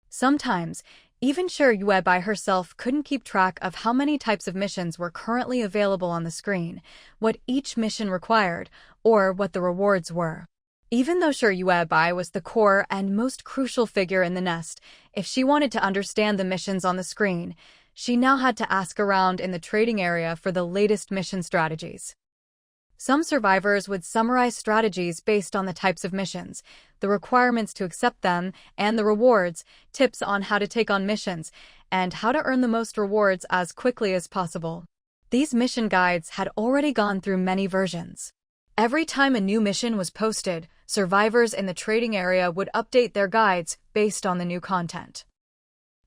Sometimes, even Shuibai herself couldn't keep track of how many types of missions were currently available on the screen, what each mission required, or what the rewards were. Even though Shuibai was the core and most crucial figure in the Nest, if she wanted to understand the missions on the screen, she now had to ask around in the trading area for the latest mission strategies. Some survivors would summarize strategies based on the types of missions, the requirements to accept them, and the rewards, tips on how to take on missions, and how to earn the most rewards as quickly as possible. These mission guides had already gone through many versions. Every time a new mission was posted, survivors in the trading area would update their guides based on the new content.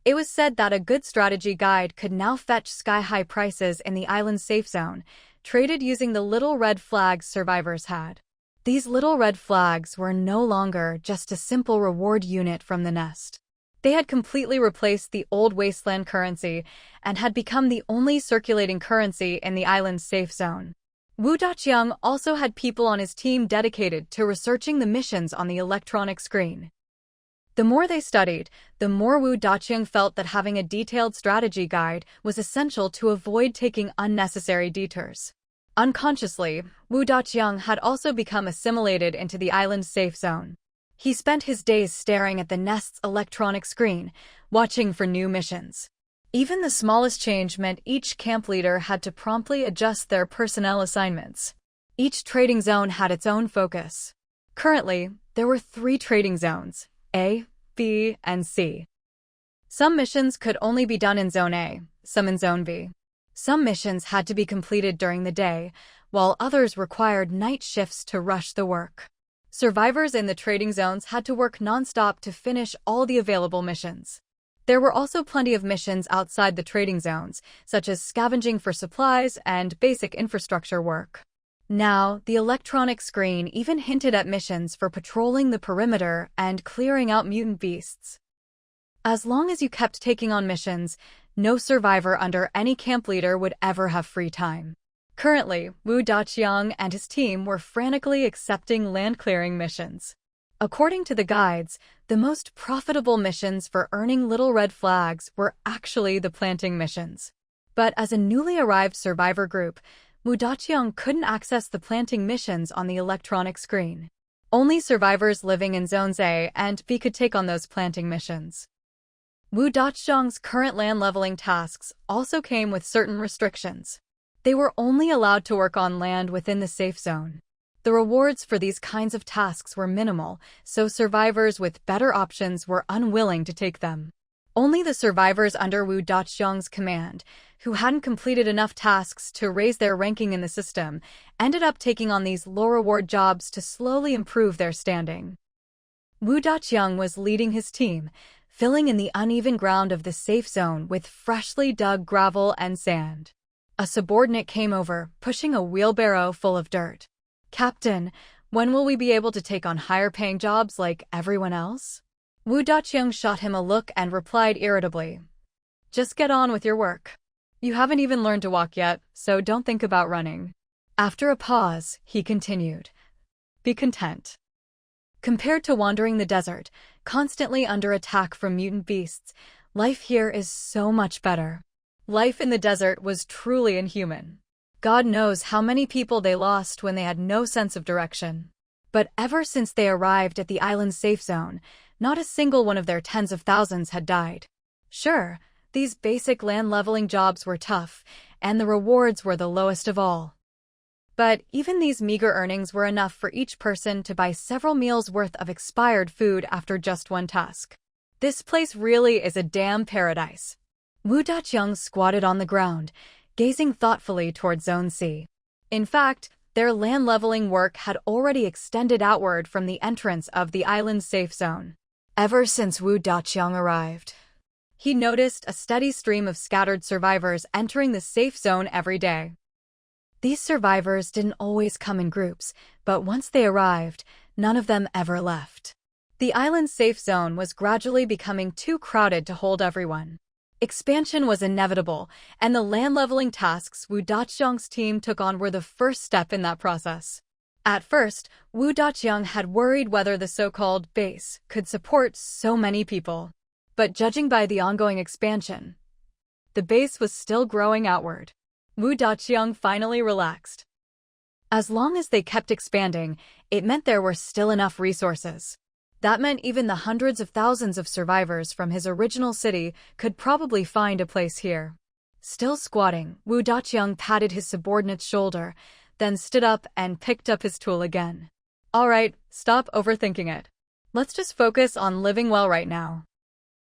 It was said that a good strategy guide could now fetch sky-high prices in the island safe zone, traded using the little red flags survivors had. These little red flags were no longer just a simple reward unit from the Nest. They had completely replaced the old Wasteland currency and had become the only circulating currency in the island's safe zone. Wu Daqiang also had people on his team dedicated to researching the missions on the electronic screen. The more they studied, the more Wu Daqiang felt that having a detailed strategy guide was essential to avoid taking unnecessary detours. Unconsciously, Wu Daqiang had also become assimilated into the island's safe zone. He spent his days staring at the nest's electronic screen, watching for new missions. Even the smallest change meant each camp leader had to promptly adjust their personnel assignments. Each trading zone had its own focus. Currently, there were 3 trading zones: A, B, and C. Some missions could only be done in Zone A, some in Zone B. Some missions had to be completed during the day, while others required night shifts to rush the work. Survivors in the trading zones had to work non-stop to finish all the available missions. There were also plenty of missions outside the trading zones, such as scavenging for supplies and basic infrastructure work. Now, the electronic screen even hinted at missions for patrolling the perimeter and clearing out mutant beasts. As long as you kept taking on missions, no survivor under any camp leader would ever have free time. Currently, Wu Daqiang and his team were frantically accepting land-clearing missions. According to the guides, the most profitable missions for earning little red flags were actually the planting missions. But as a newly arrived survivor group, Wu Daqiang couldn't access the planting missions on the electronic screen. Only survivors living in Zones A and B could take on those planting missions. Wu Daqiang's current land leveling tasks also came with certain restrictions. They were only allowed to work on land within the safe zone. The rewards for these kinds of tasks were minimal, so survivors with better options were unwilling to take them. Only the survivors under Wu Daqiang's command, who hadn't completed enough tasks to raise their ranking in the system, ended up taking on these low-reward jobs to slowly improve their standing. Wu Daqiang was leading his team, filling in the uneven ground of the safe zone with freshly dug gravel and sand. A subordinate came over, pushing a wheelbarrow full of dirt. "Captain, when will we be able to take on higher-paying jobs like everyone else?" Wu Daqiang shot him a look and replied irritably, "Just get on with your work. You haven't even learned to walk yet, so don't think about running." After a pause, he continued, "Be content. Compared to wandering the desert, constantly under attack from mutant beasts, life here is so much better." Life in the desert was truly inhuman. God knows how many people they lost when they had no sense of direction. But ever since they arrived at the island's safe zone, not a single one of their tens of thousands had died. Sure, these basic land-leveling jobs were tough, and the rewards were the lowest of all. But even these meager earnings were enough for each person to buy several meals' worth of expired food after just one task. This place really is a damn paradise. Wu Daqiang squatted on the ground, gazing thoughtfully toward Zone C. In fact, their land-leveling work had already extended outward from the entrance of the island's safe zone. Ever since Wu Daqiang arrived, he noticed a steady stream of scattered survivors entering the safe zone every day. These survivors didn't always come in groups, but once they arrived, none of them ever left. The island's safe zone was gradually becoming too crowded to hold everyone. Expansion was inevitable, and the land-leveling tasks Wu Daqiang's team took on were the first step in that process. At first, Wu Daqiang had worried whether the so-called base could support so many people. But judging by the ongoing expansion, the base was still growing outward. Wu Daqiang finally relaxed. As long as they kept expanding, it meant there were still enough resources. That meant even the hundreds of thousands of survivors from his original city could probably find a place here. Still squatting, Wu Daqiang patted his subordinate's shoulder, then stood up and picked up his tool again. "All right, stop overthinking it. Let's just focus on living well right now.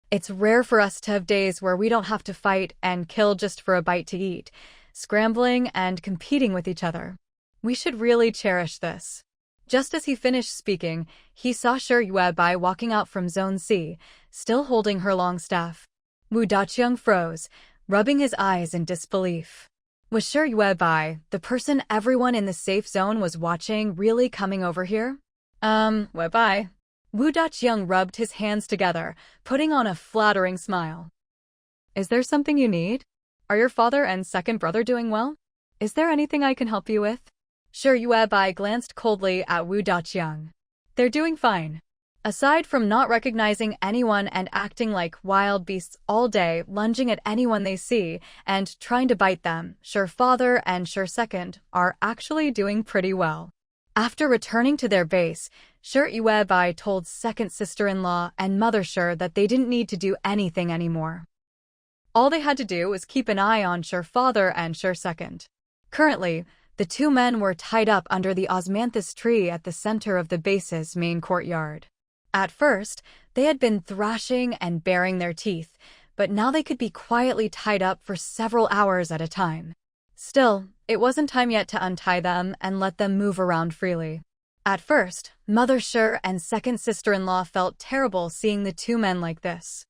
It's rare for us to have days where we don't have to fight and kill just for a bite to eat, scrambling and competing with each other. We should really cherish this." Just as he finished speaking, he saw Shi Yuebai walking out from Zone C, still holding her long staff. Wu Daqiang froze, rubbing his eyes in disbelief. Was Shi Yuebai, the person everyone in the safe zone was watching, really coming over here? Yuebai. Wu Daqiang rubbed his hands together, putting on a flattering smile. "Is there something you need? Are your father and second brother doing well? Is there anything I can help you with?" Shi Yuebai glanced coldly at Wu Daqiang. They're doing fine. Aside from not recognizing anyone and acting like wild beasts all day, lunging at anyone they see, and trying to bite them, Shi Father and Shi Second are actually doing pretty well. After returning to their base, Shi Yuebai told second sister-in-law and mother Shi that they didn't need to do anything anymore. All they had to do was keep an eye on Shi Father and Shi Second. Currently, the two men were tied up under the osmanthus tree at the center of the base's main courtyard. At first, they had been thrashing and baring their teeth, but now they could be quietly tied up for several hours at a time. Still, it wasn't time yet to untie them and let them move around freely. At first, Mother Shi and second sister-in-law felt terrible seeing the two men like this.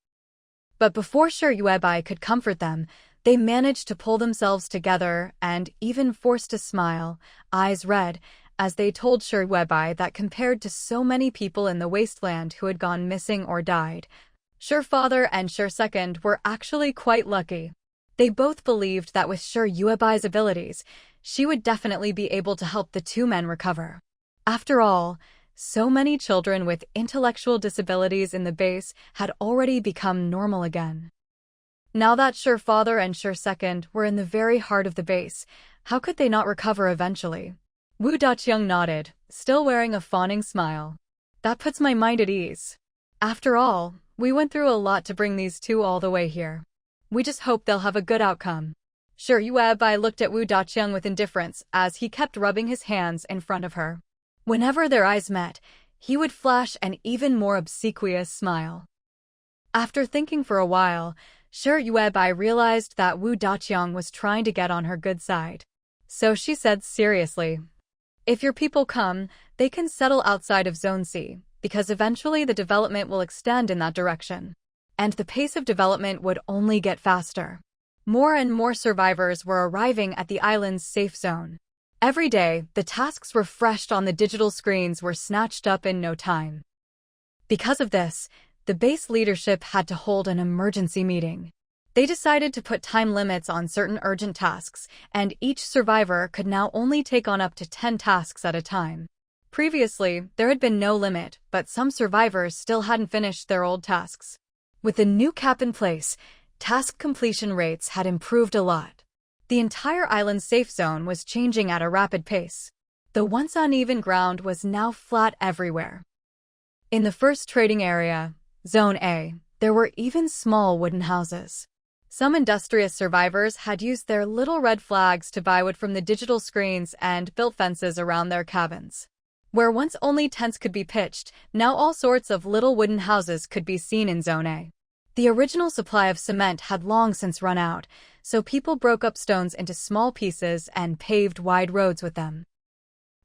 But before Shi Yuebai could comfort them, they managed to pull themselves together and even forced a smile, eyes red, as they told Shi Yuebai that compared to so many people in the Wasteland who had gone missing or died, Shi Father and Shi Second were actually quite lucky. They both believed that with Shi Yuebai's abilities, she would definitely be able to help the two men recover. After all, so many children with intellectual disabilities in the base had already become normal again. Now that Shi Father and Shi Second were in the very heart of the base, how could they not recover eventually? Wu Daqiang nodded, still wearing a fawning smile. That puts my mind at ease. After all, we went through a lot to bring these two all the way here. We just hope they'll have a good outcome. Shi Yuebai looked at Wu Daqiang with indifference as he kept rubbing his hands in front of her. Whenever their eyes met, he would flash an even more obsequious smile. After thinking for a while, Shi Yuebai realized that Wu Daqiang was trying to get on her good side. So she said seriously, "If your people come, they can settle outside of Zone C, because eventually the development will extend in that direction. And the pace of development would only get faster." More and more survivors were arriving at the island's safe zone. Every day, the tasks refreshed on the digital screens were snatched up in no time. Because of this, the base leadership had to hold an emergency meeting. They decided to put time limits on certain urgent tasks, and each survivor could now only take on up to 10 tasks at a time. Previously, there had been no limit, but some survivors still hadn't finished their old tasks. With the new cap in place, task completion rates had improved a lot. The entire island's safe zone was changing at a rapid pace. The once uneven ground was now flat everywhere. In the first trading area, Zone A, there were even small wooden houses. Some industrious survivors had used their little red flags to buy wood from the digital screens and built fences around their cabins. Where once only tents could be pitched, now all sorts of little wooden houses could be seen in Zone A. The original supply of cement had long since run out, so people broke up stones into small pieces and paved wide roads with them.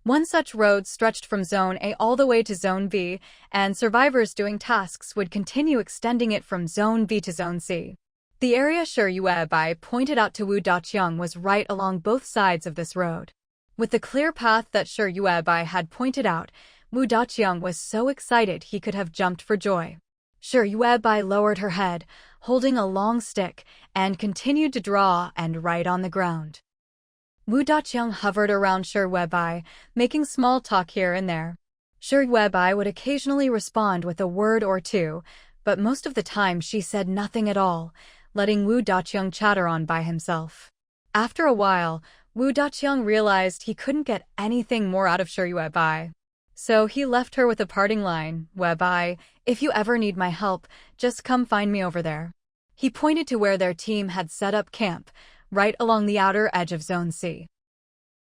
One such road stretched from Zone A all the way to Zone B, and survivors doing tasks would continue extending it from Zone B to Zone C. The area Shi Yuebai pointed out to Wu Daqiang was right along both sides of this road. With the clear path that Shi Yuebai had pointed out, Wu Daqiang was so excited he could have jumped for joy. Shi Yuebai lowered her head, holding a long stick, and continued to draw and write on the ground. Wu Daqiang hovered around Shi Yuebai, making small talk here and there. Shi Yuebai would occasionally respond with a word or two, but most of the time she said nothing at all, letting Wu Daqiang chatter on by himself. After a while, Wu Daqiang realized he couldn't get anything more out of Shi Yuebai. So he left her with a parting line, "Yuebai, if you ever need my help, just come find me over there." He pointed to where their team had set up camp, right along the outer edge of Zone C.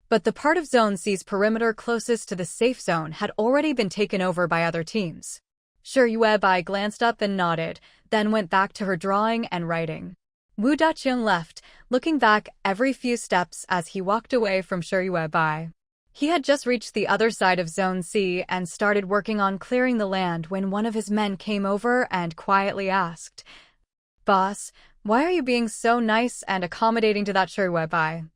But the part of Zone C's perimeter closest to the safe zone had already been taken over by other teams. Shi Yuebai glanced up and nodded, then went back to her drawing and writing. Wu Daqiang left, looking back every few steps as he walked away from Shi Yuebai. He had just reached the other side of Zone C and started working on clearing the land when one of his men came over and quietly asked, "Boss, why are you being so nice and accommodating to that Shi Yuebai?"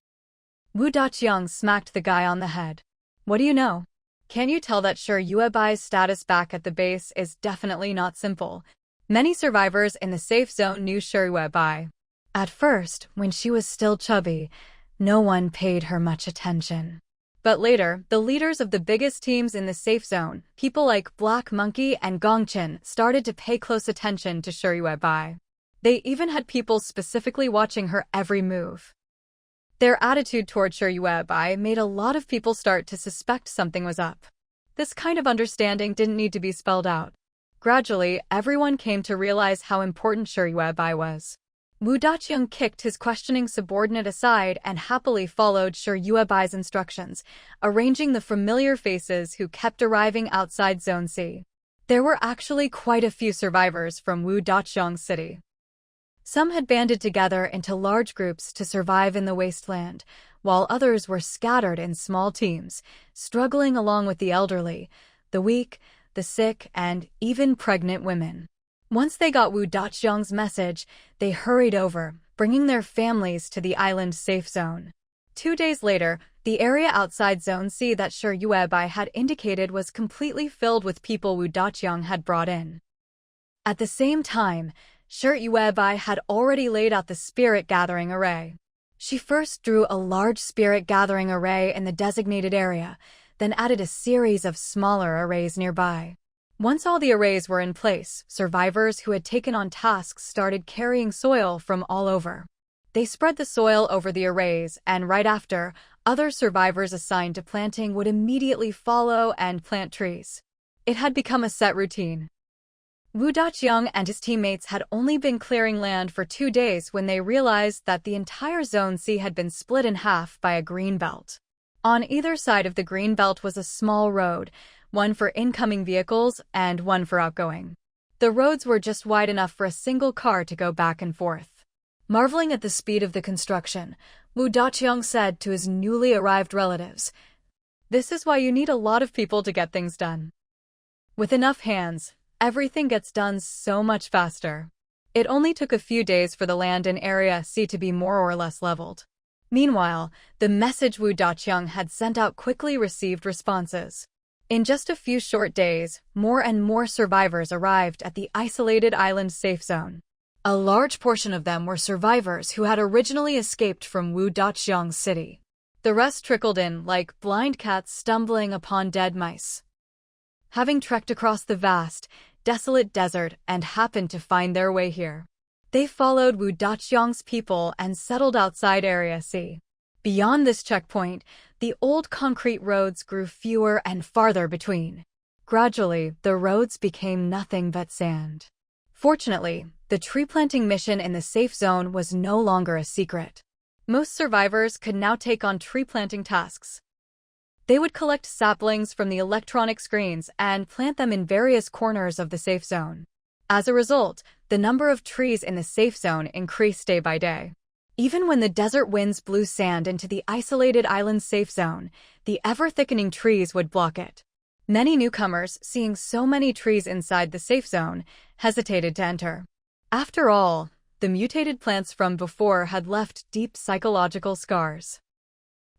Wu Daqiang smacked the guy on the head. "What do you know? Can't you tell that Shi Yuebai's status back at the base is definitely not simple?" Many survivors in the safe zone knew Shi Yuebai. At first, when she was still chubby, no one paid her much attention. But later, the leaders of the biggest teams in the safe zone, people like Black Monkey and Gongchen, started to pay close attention to Shuyuebai. They even had people specifically watching her every move. Their attitude toward Shuyuebai made a lot of people start to suspect something was up. This kind of understanding didn't need to be spelled out. Gradually, everyone came to realize how important Shuyuebai was. Wu Daqiang kicked his questioning subordinate aside and happily followed Shuyuebai's instructions, arranging the familiar faces who kept arriving outside Zone C. There were actually quite a few survivors from Wu Daqiang's city. Some had banded together into large groups to survive in the Wasteland, while others were scattered in small teams, struggling along with the elderly, the weak, the sick, and even pregnant women. Once they got Wu Daqiang's message, they hurried over, bringing their families to the island safe zone. 2 days later, the area outside Zone C that Shuyuebai had indicated was completely filled with people Wu Daqiang had brought in. At the same time, Shuyuebai had already laid out the spirit gathering array. She first drew a large spirit gathering array in the designated area, then added a series of smaller arrays nearby. Once all the arrays were in place, survivors who had taken on tasks started carrying soil from all over. They spread the soil over the arrays, and right after, other survivors assigned to planting would immediately follow and plant trees. It had become a set routine. Wu Daqiang and his teammates had only been clearing land for 2 days when they realized that the entire Zone C had been split in half by a green belt. On either side of the green belt was a small road, one for incoming vehicles and one for outgoing. The roads were just wide enough for a single car to go back and forth. Marveling at the speed of the construction, Wu Daqiang said to his newly arrived relatives, "This is why you need a lot of people to get things done. With enough hands, everything gets done so much faster." It only took a few days for the land in Area C to be more or less leveled. Meanwhile, the message Wu Daqiang had sent out quickly received responses. In just a few short days, more and more survivors arrived at the isolated island safe zone. A large portion of them were survivors who had originally escaped from Wu Daqiang's city. The rest trickled in like blind cats stumbling upon dead mice. Having trekked across the vast, desolate desert and happened to find their way here, they followed Wu Daqiang's people and settled outside Area C. Beyond this checkpoint, the old concrete roads grew fewer and farther between. Gradually, the roads became nothing but sand. Fortunately, the tree planting mission in the safe zone was no longer a secret. Most survivors could now take on tree planting tasks. They would collect saplings from the electronic screens and plant them in various corners of the safe zone. As a result, the number of trees in the safe zone increased day by day. Even when the desert winds blew sand into the isolated island safe zone, the ever-thickening trees would block it. Many newcomers, seeing so many trees inside the safe zone, hesitated to enter. After all, the mutated plants from before had left deep psychological scars.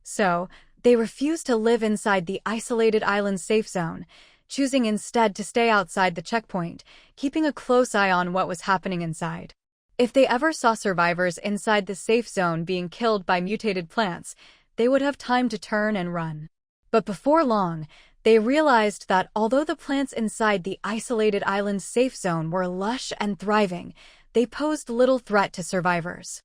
So, they refused to live inside the isolated island safe zone, choosing instead to stay outside the checkpoint, keeping a close eye on what was happening inside. If they ever saw survivors inside the safe zone being killed by mutated plants, they would have time to turn and run. But before long, they realized that although the plants inside the isolated island safe zone were lush and thriving, they posed little threat to survivors.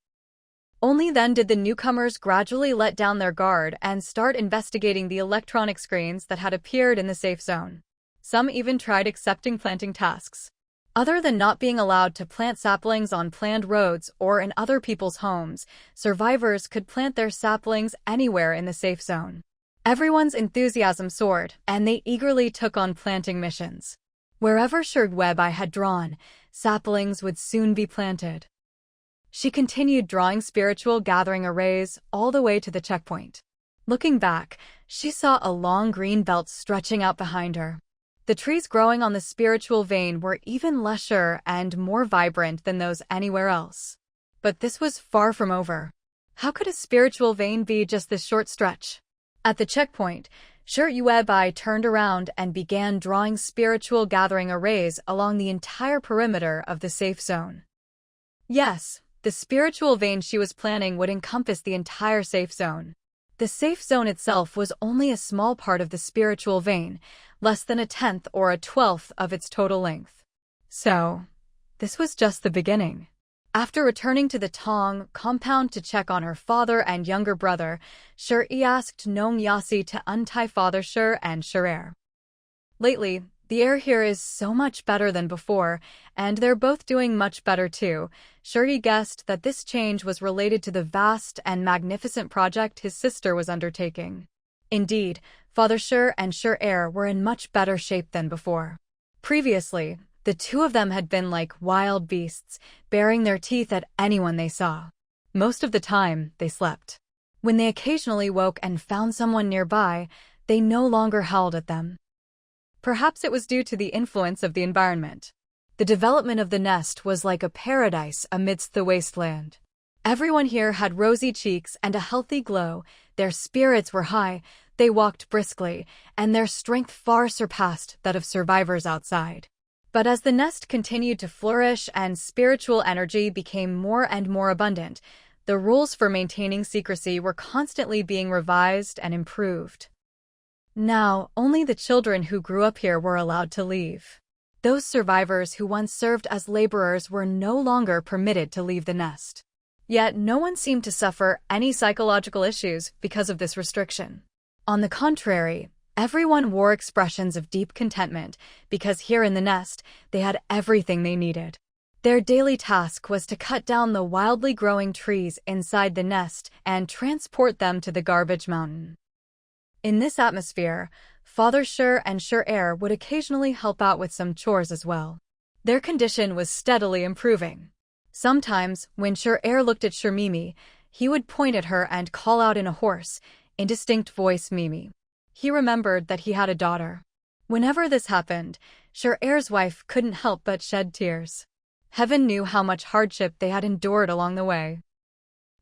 Only then did the newcomers gradually let down their guard and start investigating the electronic screens that had appeared in the safe zone. Some even tried accepting planting tasks. Other than not being allowed to plant saplings on planned roads or in other people's homes, survivors could plant their saplings anywhere in the safe zone. Everyone's enthusiasm soared, and they eagerly took on planting missions. Wherever Shuyuebai had drawn, saplings would soon be planted. She continued drawing spiritual gathering arrays all the way to the checkpoint. Looking back, she saw a long green belt stretching out behind her. The trees growing on the spiritual vein were even lusher and more vibrant than those anywhere else. But this was far from over. How could a spiritual vein be just this short stretch? At the checkpoint, Shuyuebai turned around and began drawing spiritual gathering arrays along the entire perimeter of the safe zone. Yes, the spiritual vein she was planning would encompass the entire safe zone. The safe zone itself was only a small part of the spiritual vein, less than a tenth or a twelfth of its total length. So, this was just the beginning. After returning to the Tong compound to check on her father and younger brother, Shir-e asked Nong Yasi to untie Father Shir and Shir-er. Lately, the air here is so much better than before, and they're both doing much better too. Shir-e guessed that this change was related to the vast and magnificent project his sister was undertaking. Indeed, Father Shir and Shir-er were in much better shape than before. Previously, the two of them had been like wild beasts, baring their teeth at anyone they saw. Most of the time, they slept. When they occasionally woke and found someone nearby, they no longer howled at them. Perhaps it was due to the influence of the environment. The development of the nest was like a paradise amidst the wasteland. Everyone here had rosy cheeks and a healthy glow, their spirits were high, they walked briskly, and their strength far surpassed that of survivors outside. But as the nest continued to flourish and spiritual energy became more and more abundant, the rules for maintaining secrecy were constantly being revised and improved. Now, only the children who grew up here were allowed to leave. Those survivors who once served as laborers were no longer permitted to leave the nest. Yet no one seemed to suffer any psychological issues because of this restriction. On the contrary, everyone wore expressions of deep contentment because here in the nest, they had everything they needed. Their daily task was to cut down the wildly growing trees inside the nest and transport them to the garbage mountain. In this atmosphere, Father Shir and Shir-er would occasionally help out with some chores as well. Their condition was steadily improving. Sometimes, when Shir-er looked at Shir-mimi, he would point at her and call out in a hoarse, indistinct voice, "Mimi." He remembered that he had a daughter. Whenever this happened, Shir-er's wife couldn't help but shed tears. Heaven knew how much hardship they had endured along the way.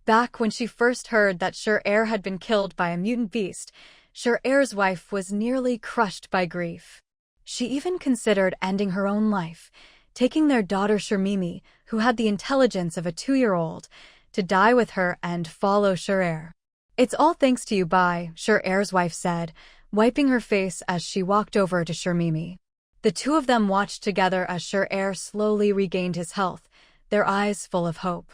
Back when she first heard that Shir-er had been killed by a mutant beast, Shir-er's wife was nearly crushed by grief. She even considered ending her own life, taking their daughter Shir-mimi, who had the intelligence of a 2-year-old, to die with her and follow Shir-er. "It's all thanks to you, Bai," Shir-er's wife said, wiping her face as she walked over to Shir-mimi. The two of them watched together as Shir-er slowly regained his health, their eyes full of hope.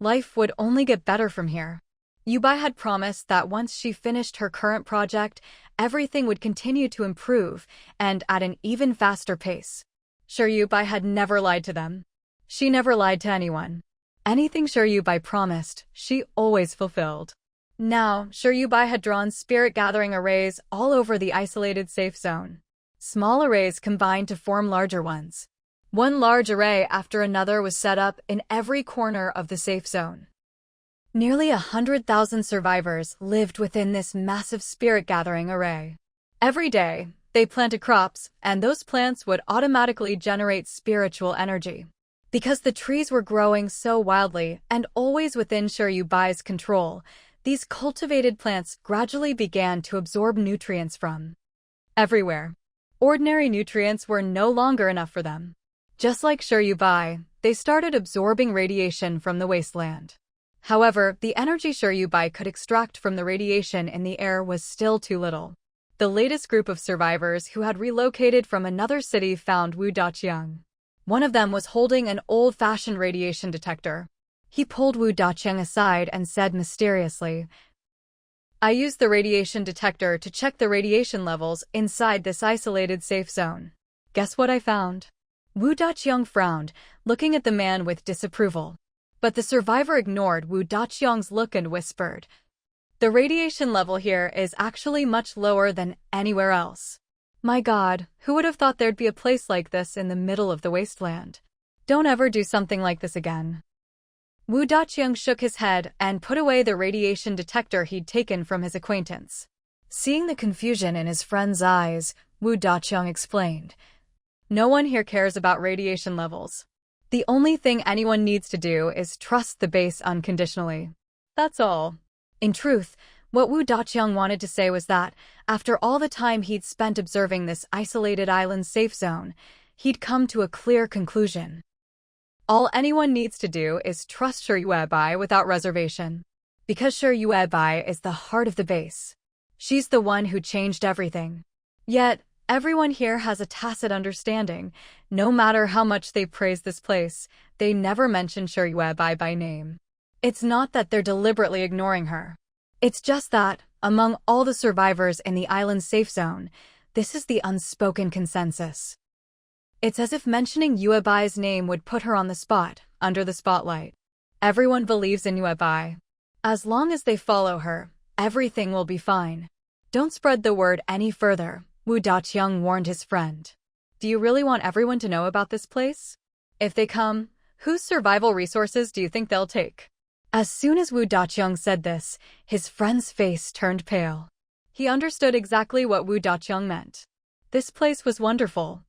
Life would only get better from here. Yubai had promised that once she finished her current project, everything would continue to improve, and at an even faster pace. Sure, Yubai had never lied to them. She never lied to anyone. Anything Sure Yubai promised, she always fulfilled. Now, Sure Yubai had drawn spirit-gathering arrays all over the isolated safe zone. Small arrays combined to form larger ones. One large array after another was set up in every corner of the safe zone. Nearly 100,000 survivors lived within this massive spirit-gathering array. Every day, they planted crops, and those plants would automatically generate spiritual energy. Because the trees were growing so wildly and always within Sure Yubai's control, these cultivated plants gradually began to absorb nutrients from everywhere. Ordinary nutrients were no longer enough for them. Just like Sure Yubai, they started absorbing radiation from the wasteland. However, the energy Sure Yubai could extract from the radiation in the air was still too little. The latest group of survivors who had relocated from another city found Wu Daqiang. One of them was holding an old-fashioned radiation detector. He pulled Wu Daqiang aside and said mysteriously, "I used the radiation detector to check the radiation levels inside this isolated safe zone. Guess what I found?" Wu Daqiang frowned, looking at the man with disapproval. But the survivor ignored Wu Daqiang's look and whispered, "The radiation level here is actually much lower than anywhere else. My God, who would have thought there'd be a place like this in the middle of the wasteland? Don't ever do something like this again." Wu Daqiang shook his head and put away the radiation detector he'd taken from his acquaintance. Seeing the confusion in his friend's eyes, Wu Daqiang explained, "No one here cares about radiation levels. The only thing anyone needs to do is trust the base unconditionally. That's all." In truth, what Wu Daqiang wanted to say was that, after all the time he'd spent observing this isolated island safe zone, he'd come to a clear conclusion. All anyone needs to do is trust Sure Yubai without reservation. Because Sure Yuebai is the heart of the base. She's the one who changed everything. Yet, everyone here has a tacit understanding. No matter how much they praise this place, they never mention Sure Yuebai by name. It's not that they're deliberately ignoring her. It's just that, among all the survivors in the island's safe zone, this is the unspoken consensus. It's as if mentioning Yuebai's name would put her on the spot, under the spotlight. Everyone believes in Yuebai. As long as they follow her, everything will be fine. Don't spread the word any further, Wu Daqiang warned his friend. Do you really want everyone to know about this place? If they come, whose survival resources do you think they'll take? As soon as Wu Daqiang said this, his friend's face turned pale. He understood exactly what Wu Daqiang meant. This place was wonderful.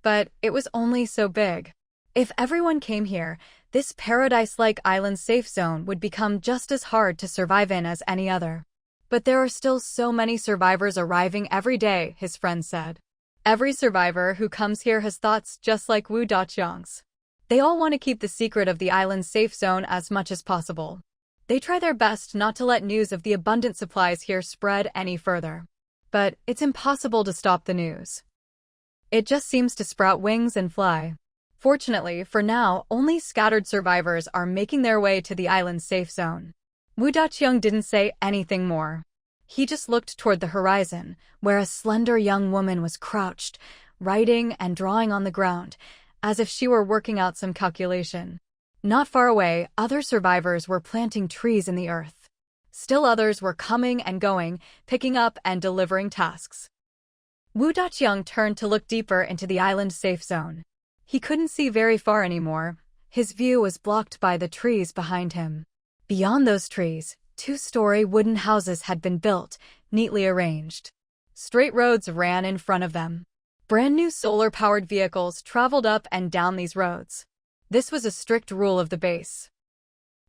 But it was only so big. If everyone came here, this paradise-like island safe zone would become just as hard to survive in as any other. But there are still so many survivors arriving every day, his friend said. Every survivor who comes here has thoughts just like Wu Daqiang's. They all want to keep the secret of the island's safe zone as much as possible. They try their best not to let news of the abundant supplies here spread any further. But it's impossible to stop the news. It just seems to sprout wings and fly. Fortunately, for now, only scattered survivors are making their way to the island's safe zone. Wu Daqiang didn't say anything more. He just looked toward the horizon, where a slender young woman was crouched, writing and drawing on the ground, as if she were working out some calculation. Not far away, other survivors were planting trees in the earth. Still others were coming and going, picking up and delivering tasks. Wu Daqiang turned to look deeper into the island safe zone. He couldn't see very far anymore. His view was blocked by the trees behind him. Beyond those trees, 2-story wooden houses had been built, neatly arranged. Straight roads ran in front of them. Brand new solar-powered vehicles traveled up and down these roads. This was a strict rule of the base.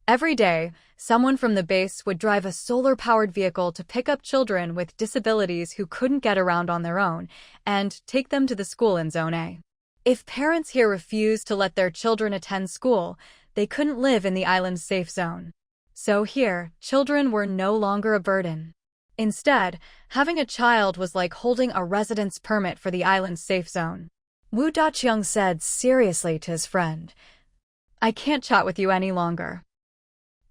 Every day, someone from the base would drive a solar-powered vehicle to pick up children with disabilities who couldn't get around on their own and take them to the school in Zone A. If parents here refused to let their children attend school, they couldn't live in the island's safe zone. So here, children were no longer a burden. Instead, having a child was like holding a residence permit for the island's safe zone. Wu Daqiang said seriously to his friend, "I can't chat with you any longer.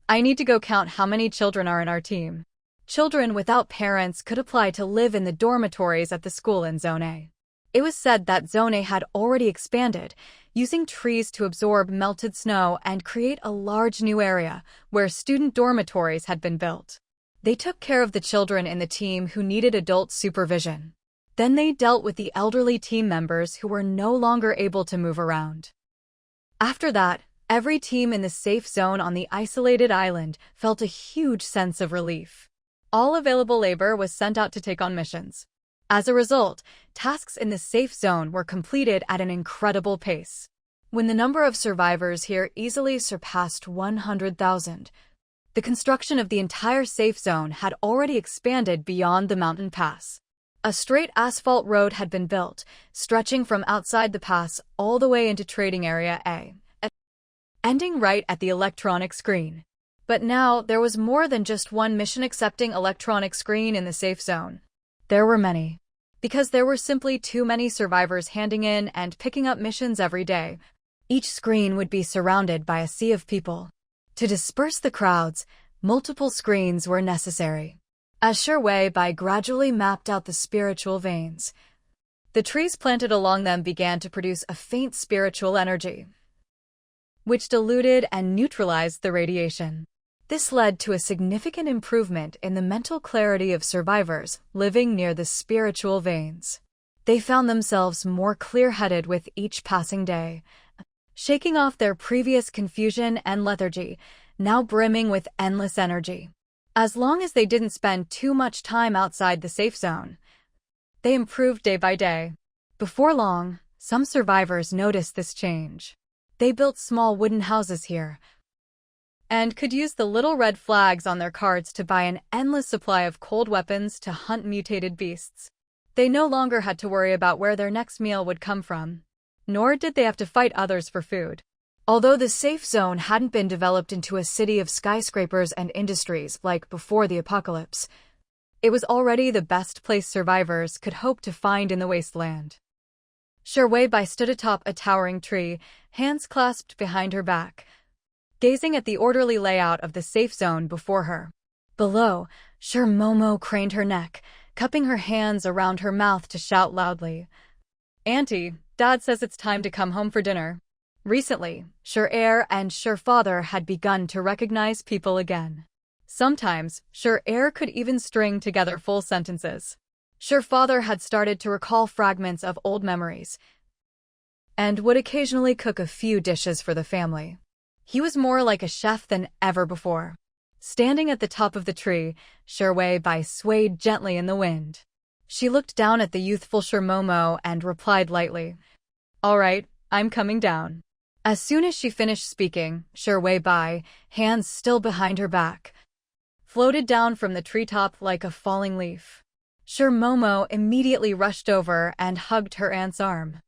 I need to go count how many children are in our team." Children without parents could apply to live in the dormitories at the school in Zone A. It was said that Zone A had already expanded, using trees to absorb melted snow and create a large new area where student dormitories had been built. They took care of the children in the team who needed adult supervision. Then they dealt with the elderly team members who were no longer able to move around. After that, every team in the safe zone on the isolated island felt a huge sense of relief. All available labor was sent out to take on missions. As a result, tasks in the safe zone were completed at an incredible pace. When the number of survivors here easily surpassed 100,000, the construction of the entire safe zone had already expanded beyond the mountain pass. A straight asphalt road had been built, stretching from outside the pass all the way into Trading Area A, ending right at the electronic screen. But now there was more than just one mission-accepting electronic screen in the safe zone. There were many. Because there were simply too many survivors handing in and picking up missions every day. Each screen would be surrounded by a sea of people. To disperse the crowds, multiple screens were necessary. As Sure Yuebai gradually mapped out the spiritual veins, the trees planted along them began to produce a faint spiritual energy, which diluted and neutralized the radiation. This led to a significant improvement in the mental clarity of survivors living near the spiritual veins. They found themselves more clear-headed with each passing day, shaking off their previous confusion and lethargy, now brimming with endless energy. As long as they didn't spend too much time outside the safe zone, they improved day by day. Before long, some survivors noticed this change. They built small wooden houses here, and could use the little red flags on their cards to buy an endless supply of cold weapons to hunt mutated beasts. They no longer had to worry about where their next meal would come from, nor did they have to fight others for food. Although the safe zone hadn't been developed into a city of skyscrapers and industries like before the apocalypse, it was already the best place survivors could hope to find in the wasteland. Wei stood atop a towering tree, hands clasped behind her back, gazing at the orderly layout of the safe zone before her. Below, Momo craned her neck, cupping her hands around her mouth to shout loudly. "Auntie, Dad says it's time to come home for dinner." Recently, Heir and Father had begun to recognize people again. Sometimes, Heir could even string together full sentences. Father had started to recall fragments of old memories and would occasionally cook a few dishes for the family. He was more like a chef than ever before. Standing at the top of the tree, Wei swayed gently in the wind. She looked down at the youthful Momo and replied lightly, "All right, I'm coming down." As soon as she finished speaking, Wei, hands still behind her back, floated down from the treetop like a falling leaf. Momo immediately rushed over and hugged her aunt's arm.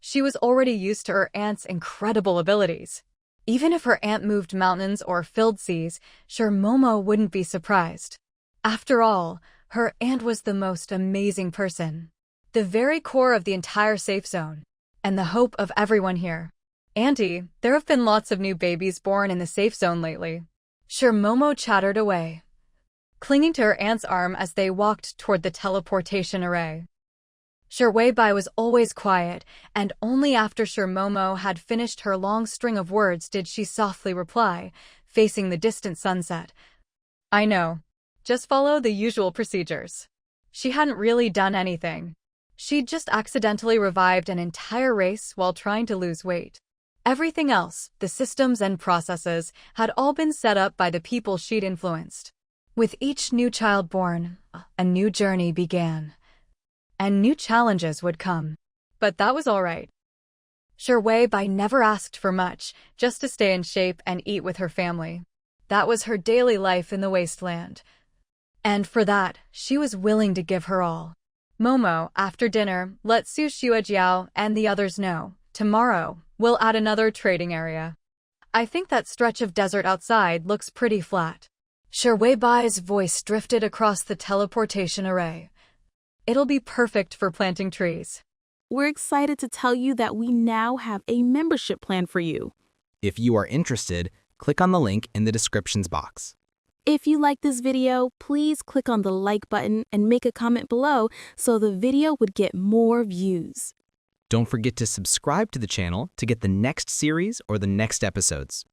She was already used to her aunt's incredible abilities. Even if her aunt moved mountains or filled seas, Momo wouldn't be surprised. After all, her aunt was the most amazing person, the very core of the entire safe zone, and the hope of everyone here. "Auntie, there have been lots of new babies born in the safe zone lately." Momo chattered away, clinging to her aunt's arm as they walked toward the teleportation array. Wei was always quiet, and only after Momo had finished her long string of words did she softly reply, facing the distant sunset. "I know. Just follow the usual procedures." She hadn't really done anything. She'd just accidentally revived an entire race while trying to lose weight. Everything else, the systems and processes, had all been set up by the people she'd influenced. With each new child born, a new journey began. And new challenges would come. But that was all right. Wei never asked for much, just to stay in shape and eat with her family. That was her daily life in the wasteland. And for that, she was willing to give her all. "Momo, after dinner, let Su Xuejiao and the others know. Tomorrow, we'll add another trading area. I think that stretch of desert outside looks pretty flat." Wei's voice drifted across the teleportation array. "It'll be perfect for planting trees."
We're excited to tell you that we now have a membership plan for you.
If you are interested, click on the link in the descriptions box.
If you like this video, please click on the like button and make a comment below so the video would get more views.
Don't forget to subscribe to the channel to get the next series or the next episodes.